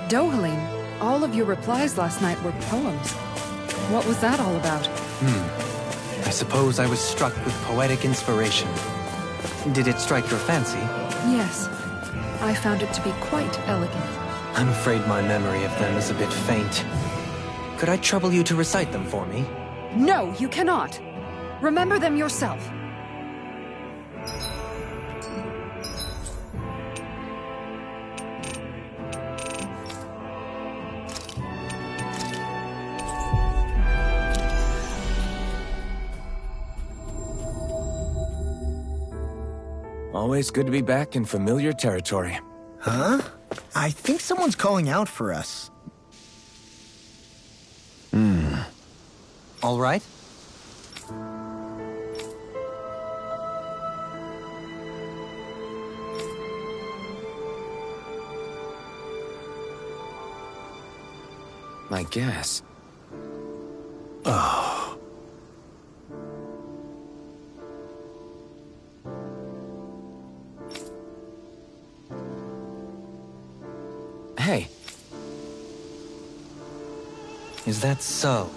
C: Dohalim, all of your replies last night were poems. What was that all about?
A: I suppose I was struck with poetic inspiration. Did it strike your fancy?
C: Yes. I found it to be quite elegant.
A: I'm afraid my memory of them is a bit faint. Could I trouble you to recite them for me?
C: No, you cannot. Remember them yourself.
J: Always good to be back in familiar territory.
K: Huh? I think someone's calling out for us.
A: All right.
H: My guess.
I: Oh.
H: Hey.
A: Is that so?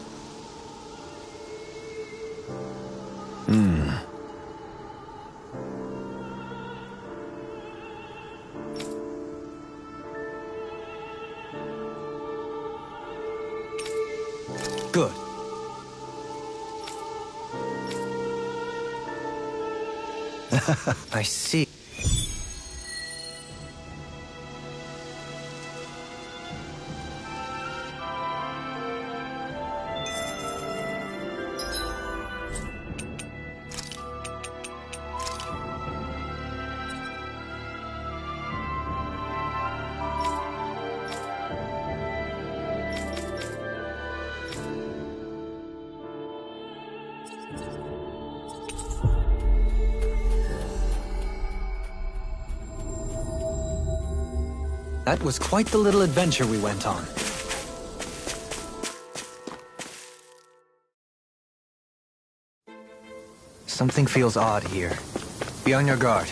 A: Good. I see. That was quite the little adventure we went on. Something feels odd here. Be on your guard.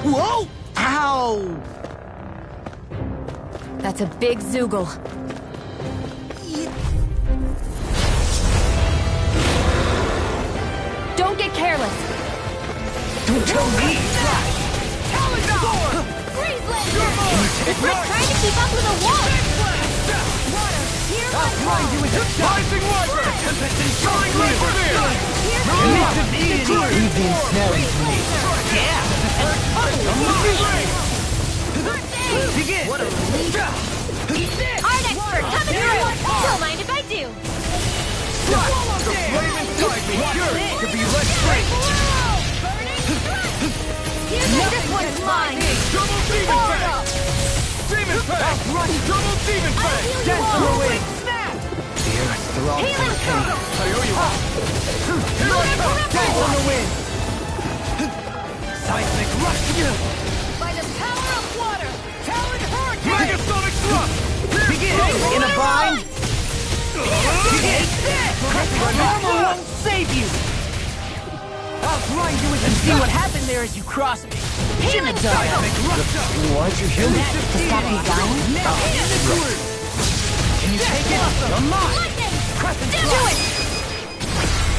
K: Whoa! Ow!
F: That's a big Zoogle. Don't get careless.
K: Don't tell me!
O: Freeze Lancer! It's like trying to keep up with a wall! Water, here I
K: I'll you with the rising water! Tempest is going right for me! Leave the ensnaring to me! Yeah! Begin! What a relief!
O: Art expert, coming through! Don't mind if I do!
K: The flame inside me! Yours could be less great!
O: This one's mine!
K: Double Demon Fang! Demon Fang! Double Demon Fang! Dance on the wing!
A: The earth throbs in pain.
K: I owe you all! Here I come! Dance on the wind! Seismic rush!
O: By the power of water! Talon Hurricane!
K: Megasonic thrust!
E: Begin! In a bind!
K: Your normal won't save you! I'll grind you with and see what happened there as you cross me.
O: Healing circle!
K: Why'd you heal me?
F: To stop you dying?
K: Can you take it? You're mine!
O: Lightning!
K: Crescent
O: Do
K: flash!
O: it!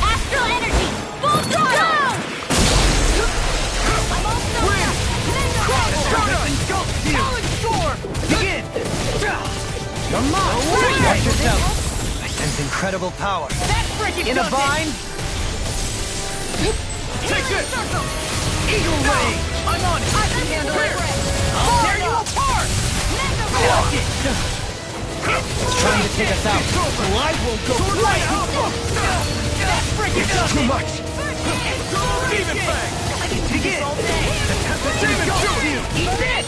O: Astral energy! Full throttle! I'm all filled up!
K: Crescent engulfs you! Begin! You're mine! Watch yourself!
A: I sense incredible power.
K: That freaking in a bind! Take this! Eagle Ray! I'm on it! I can handle it! I'll tear you apart! Block it!
A: It's trying to take us out.
K: So I won't go right out! That freaking does too much! Demon Fang! Begin! The Tempest Demon you! Eat this!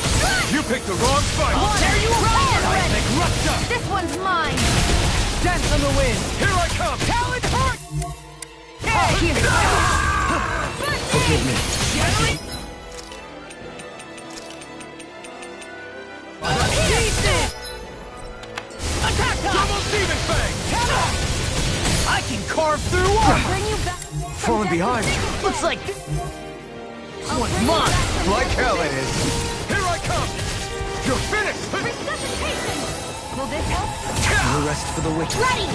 K: You picked the wrong fight!
O: I'll tear you apart!
K: Seismic Rupta!
O: This one's mine!
K: Dance on the wind! Here I come! Talon Hurt!
A: Forgive me.
K: Attack! Double Demon Fang! I can carve through water!
O: Bring you back!
K: Falling behind you. Looks like this one's mine!
J: Like hell it is.
K: Here I come! You're finished!
O: Resuscitation! Will this help?
A: No rest for the wicked.
O: Ready!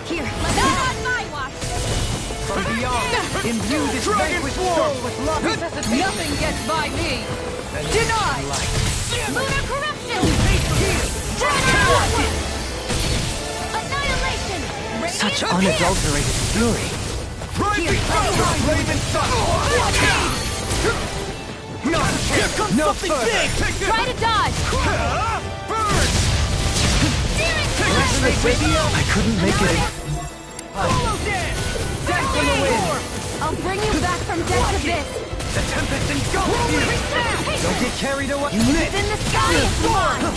O: Here, not on my watch!
K: From beyond, imbue this vanquished soul with love.
C: Nothing gets by me!
K: Denied!
O: Lunar corruption! Annihilation!
A: Such unadulterated fury.
K: Rising thunder, Raven Sun! Here comes something big! Take this!
O: Try to dodge!
K: Burn!
O: Demon
K: Take this! with you!
A: I couldn't make it.
K: Solo dance! Dance on the wind!
O: I'll bring you back from death to this!
A: The Tempest engulfs you! Don't get carried away! You
O: It's in the sky, it's mine!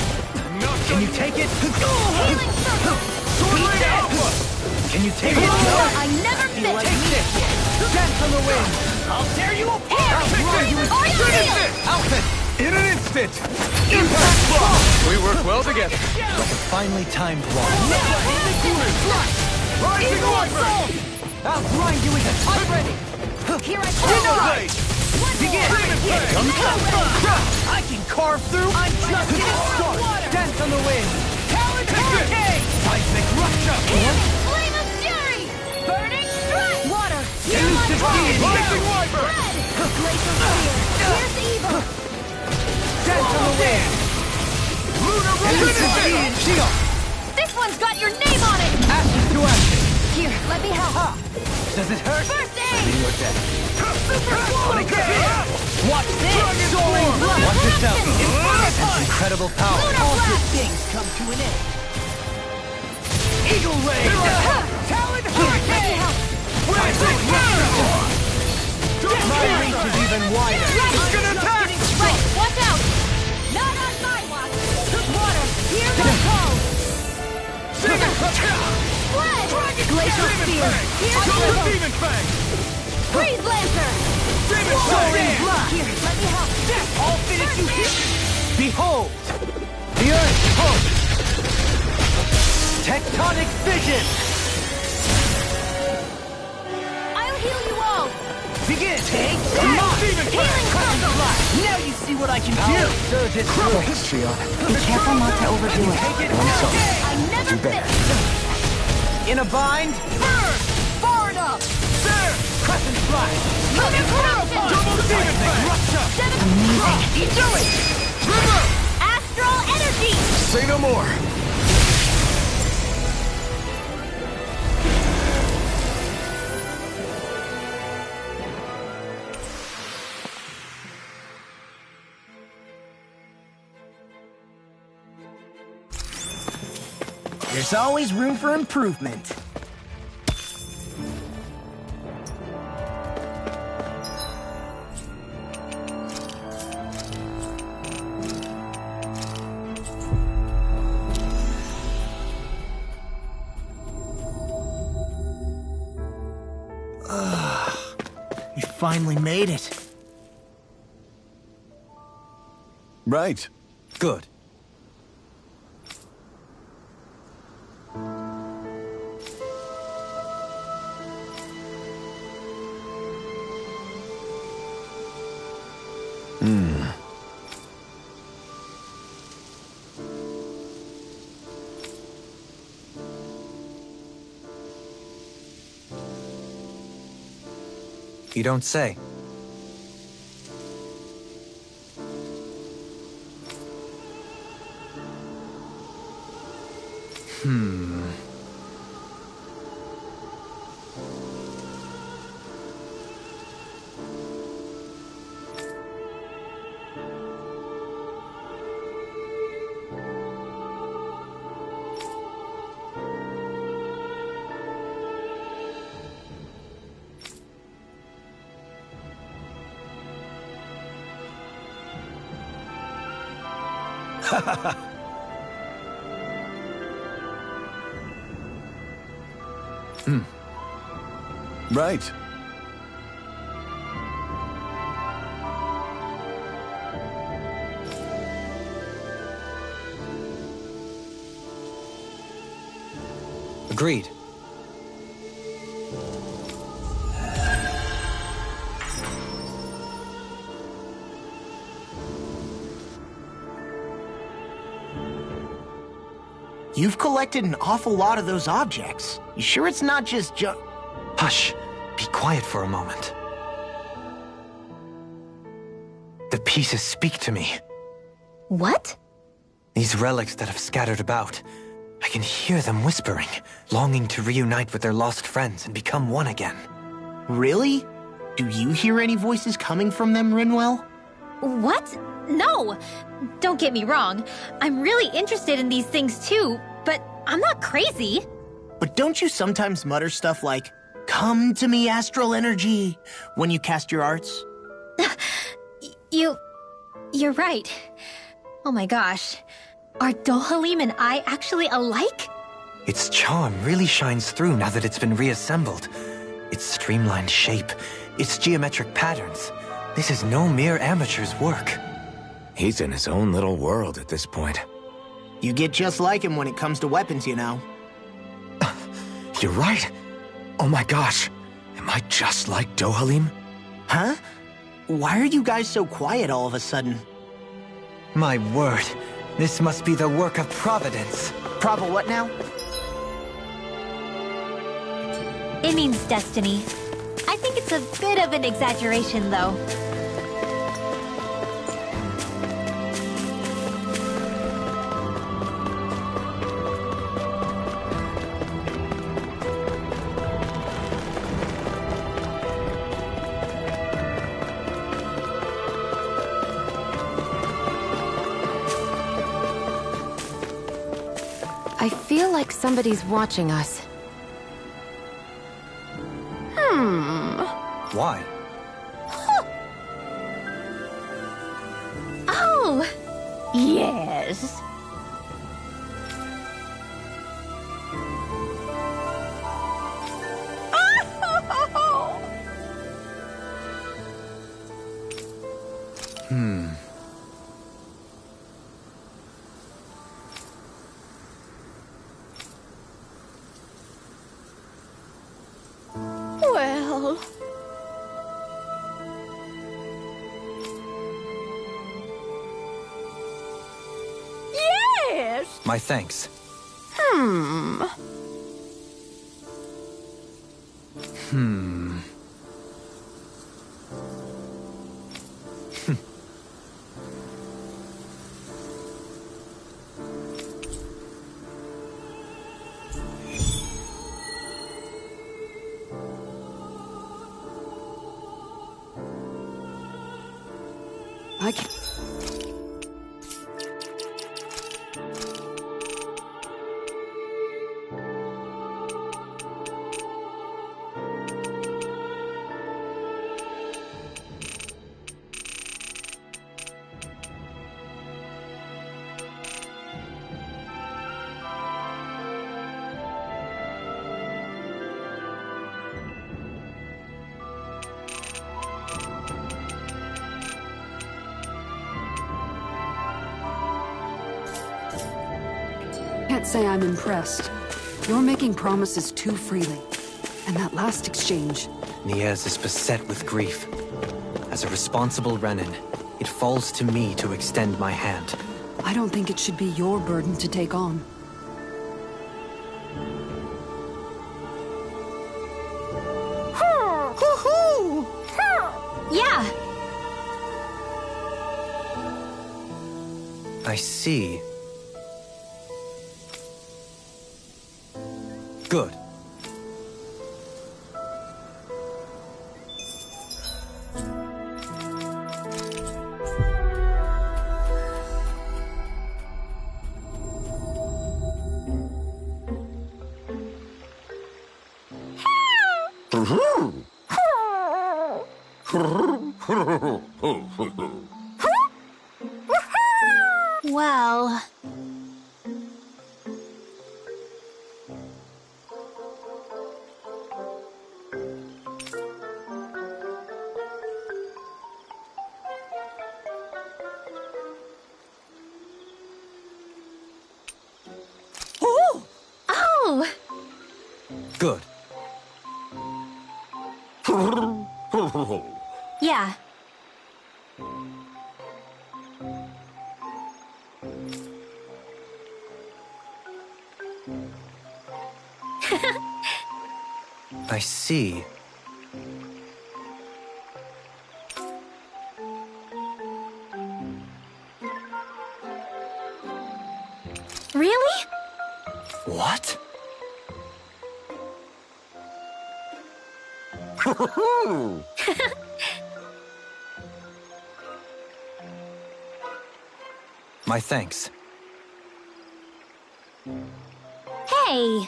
A: Can you take it?
O: Healing circle!
K: Sword Blade Alpha!
A: Can you take it?
O: I never miss!
A: Take this! Dance on the wind!
K: I'll tear you apart!
O: Are you real?
A: Alpha!
E: In an instant! Impact block! We work well together.
A: Finally timed one.
K: Rising Wyvern!
A: I'll grind you into time ready!
O: Here I
K: Denied!
A: Begin!
K: I can carve through! I'm just getting started!
A: Dance on the wind!
K: Talent Hurricane!
A: Seismic rupture!
O: Flame of fury! Burning strike! Water! Hear my
A: Elusive
O: call!
A: deity!
K: Rising Wyvern!
O: Red! Glacial spear! Here's evil!
A: Dance on the wind!
K: Lunar
A: Elusive
K: Revenant!
A: deity! Shield!
O: This one's got your name on it!
A: Ashes to ashes!
O: Here, let me help!
A: Ha! Does it hurt?
O: First
A: In
O: aid!
A: your death.
O: Super swallow!
A: Watch this! Soaring blood! Watch yourself! It's incredible power!
O: Lunar
K: All good
O: blast!
K: things come to an end. Eagle Ray! Talent
O: Let me
K: Hurricane!
O: help!
K: Rising
A: My reach is even wider!
K: It's gonna attack!
O: Right, watch out! Not on my watch! Water, hear my call! Fled! Glacial spear! Here's
K: Solar
O: evil!
K: Demon Fang!
O: Freeze Lancer!
K: Demon
A: Soaring
K: Fang!
A: blast!
O: Here, let me help!
K: Death all fitted you here!
A: Behold! The Earth's hope! Tectonic vision!
O: I'll heal you all!
A: Begin! Take
K: Demon Fang!
O: Healing circle!
K: Now you see what I can
A: Power
K: do!
A: surges through!
F: Be careful not to overdo it.
A: Take it!
O: I never miss!
A: In a bind!
K: Burn!
O: Far enough!
K: There!
A: Crescent flash!
K: Double Demon Fang!
O: Amazing!
K: Do it! River!
O: Astral energy!
E: Say no more.
K: There's always room for improvement. We finally made it.
I: Right.
A: Good. You don't say.
I: Right.
A: Agreed.
K: You've collected an awful lot of those objects. You sure it's not just junk?
A: Hush. Be quiet for a moment. The pieces speak to me.
B: What?
A: These relics that have scattered about. I can hear them whispering, longing to reunite with their lost friends and become one again.
K: Really? Do you hear any voices coming from them, Rinwell?
B: What? No! Don't get me wrong. I'm really interested in these things too, but I'm not crazy.
K: But don't you sometimes mutter stuff like, "Come to me, astral energy," when you cast your arts?
B: You're right. Oh my gosh. Are Dohalim and I actually alike?
A: Its charm really shines through now that it's been reassembled. Its streamlined shape, its geometric patterns. This is no mere amateur's work.
H: He's in his own little world at this point.
K: You get just like him when it comes to weapons, you know.
H: You're right. Oh my gosh. Am I just like Dohalim?
K: Huh? Why are you guys so quiet all of a sudden?
A: My word. This must be the work of Providence.
K: Prova what now?
B: It means destiny. I think it's a bit of an exaggeration, though.
F: I feel like somebody's watching us.
A: Why?
O: Oh! Yes. Well... Yes!
A: My thanks.
C: I can't... Can't say I'm impressed. You're making promises too freely. And that last exchange...
A: Niez is beset with grief. As a responsible Renin, it falls to me to extend my hand.
C: I don't think it should be your burden to take on.
B: Yeah!
A: I see. Good.
B: Well... Oh!
A: Good.
B: Yeah.
A: I see.
B: Really?
A: What? My thanks.
B: Hey!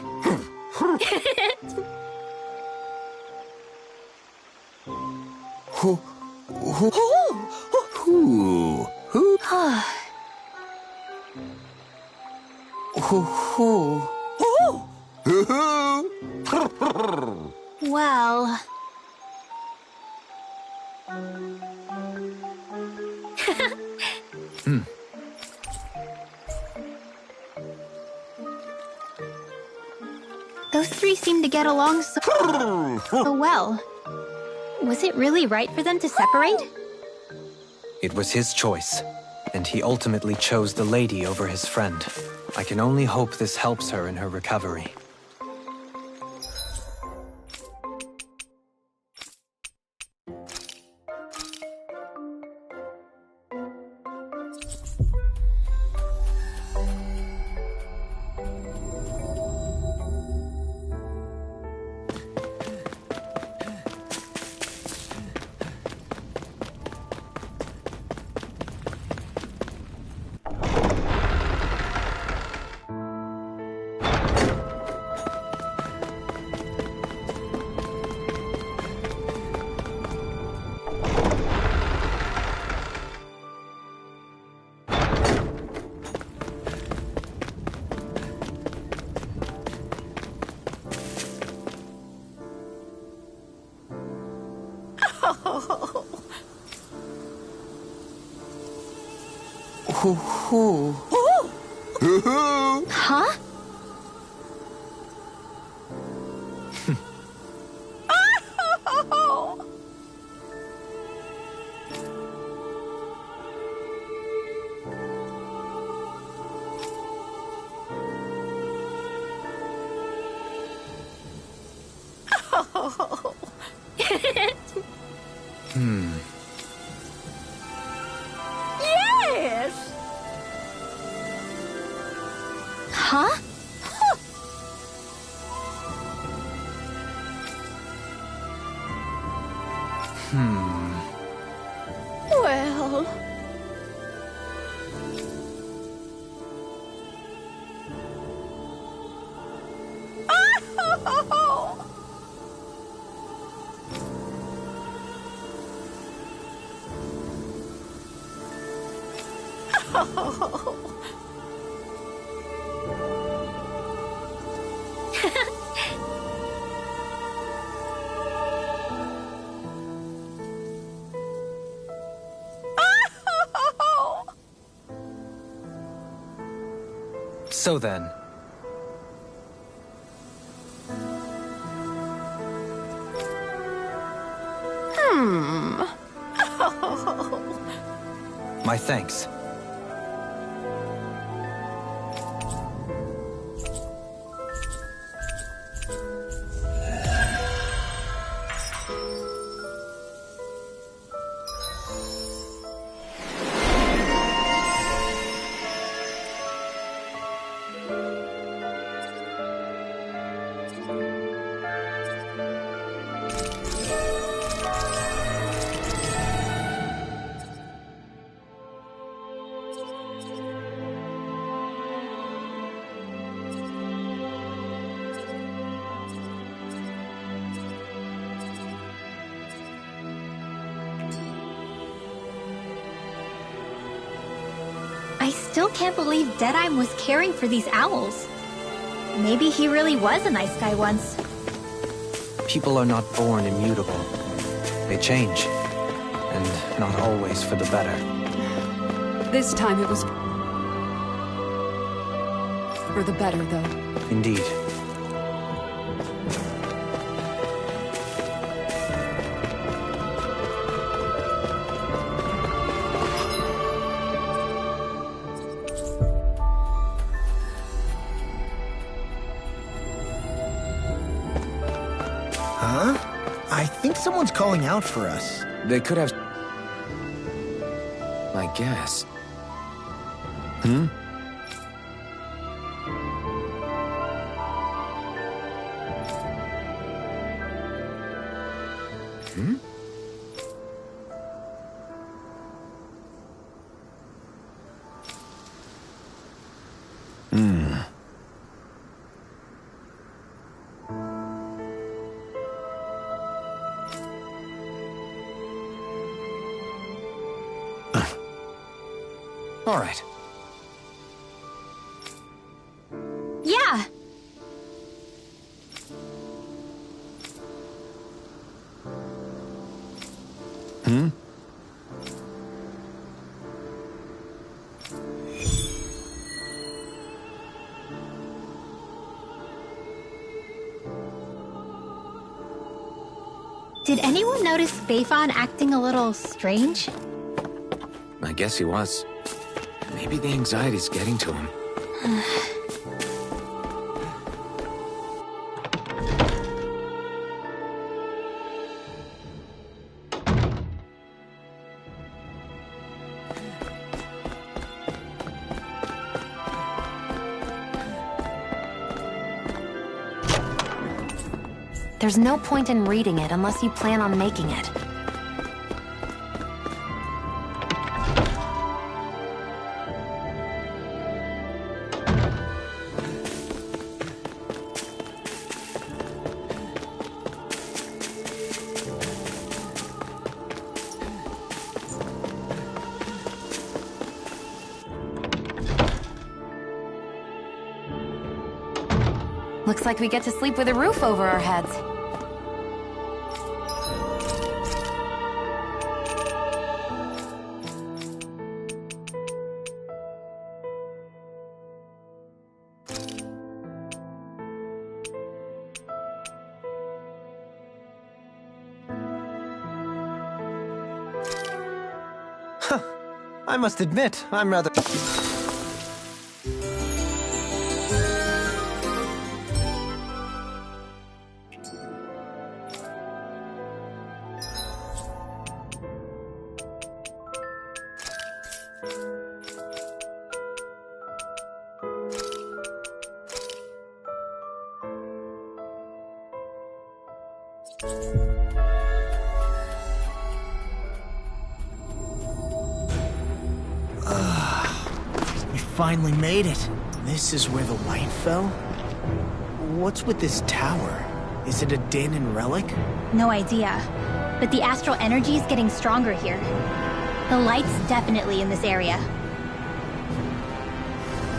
B: Well... Those three seem to get along so well. Was it really right for them to separate?
A: It was his choice, and he ultimately chose the lady over his friend. I can only hope this helps her in her recovery.
B: Huh?
O: Yes!
B: Huh?
O: Well...
A: So then, my thanks.
B: I still can't believe Deadeye was caring for these owls. Maybe he really was a nice guy once.
A: People are not born immutable. They change. And not always for the better.
C: This time it was for the better, though.
A: Indeed.
K: Huh? I think someone's calling out for us.
H: They could have... I guess. All right.
B: Yeah.
I: Hmm?
B: Did anyone notice Phaethon acting a little strange?
H: I guess he was. Maybe the anxiety's getting to him.
F: There's no point in reading it unless you plan on making it. Looks like we get to sleep with a roof over our heads.
A: I must admit, I'm rather...
D: Finally made it. This is where the light fell? What's with this tower? Is it a Dahnan relic?
B: No idea. But the astral energy is getting stronger here. The light's definitely in this area.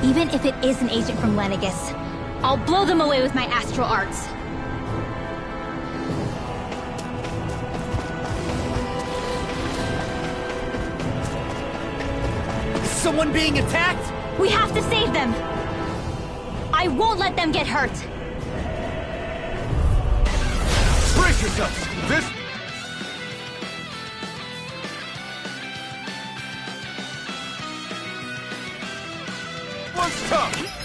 B: Even if it is an agent from Lenegis, I'll blow them away with my astral arts.
K: Is someone being attacked?
B: We have to save them! I won't let them get hurt!
P: Brace yourselves! This... one's tough!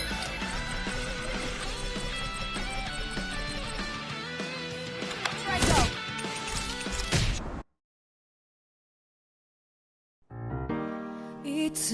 G: It's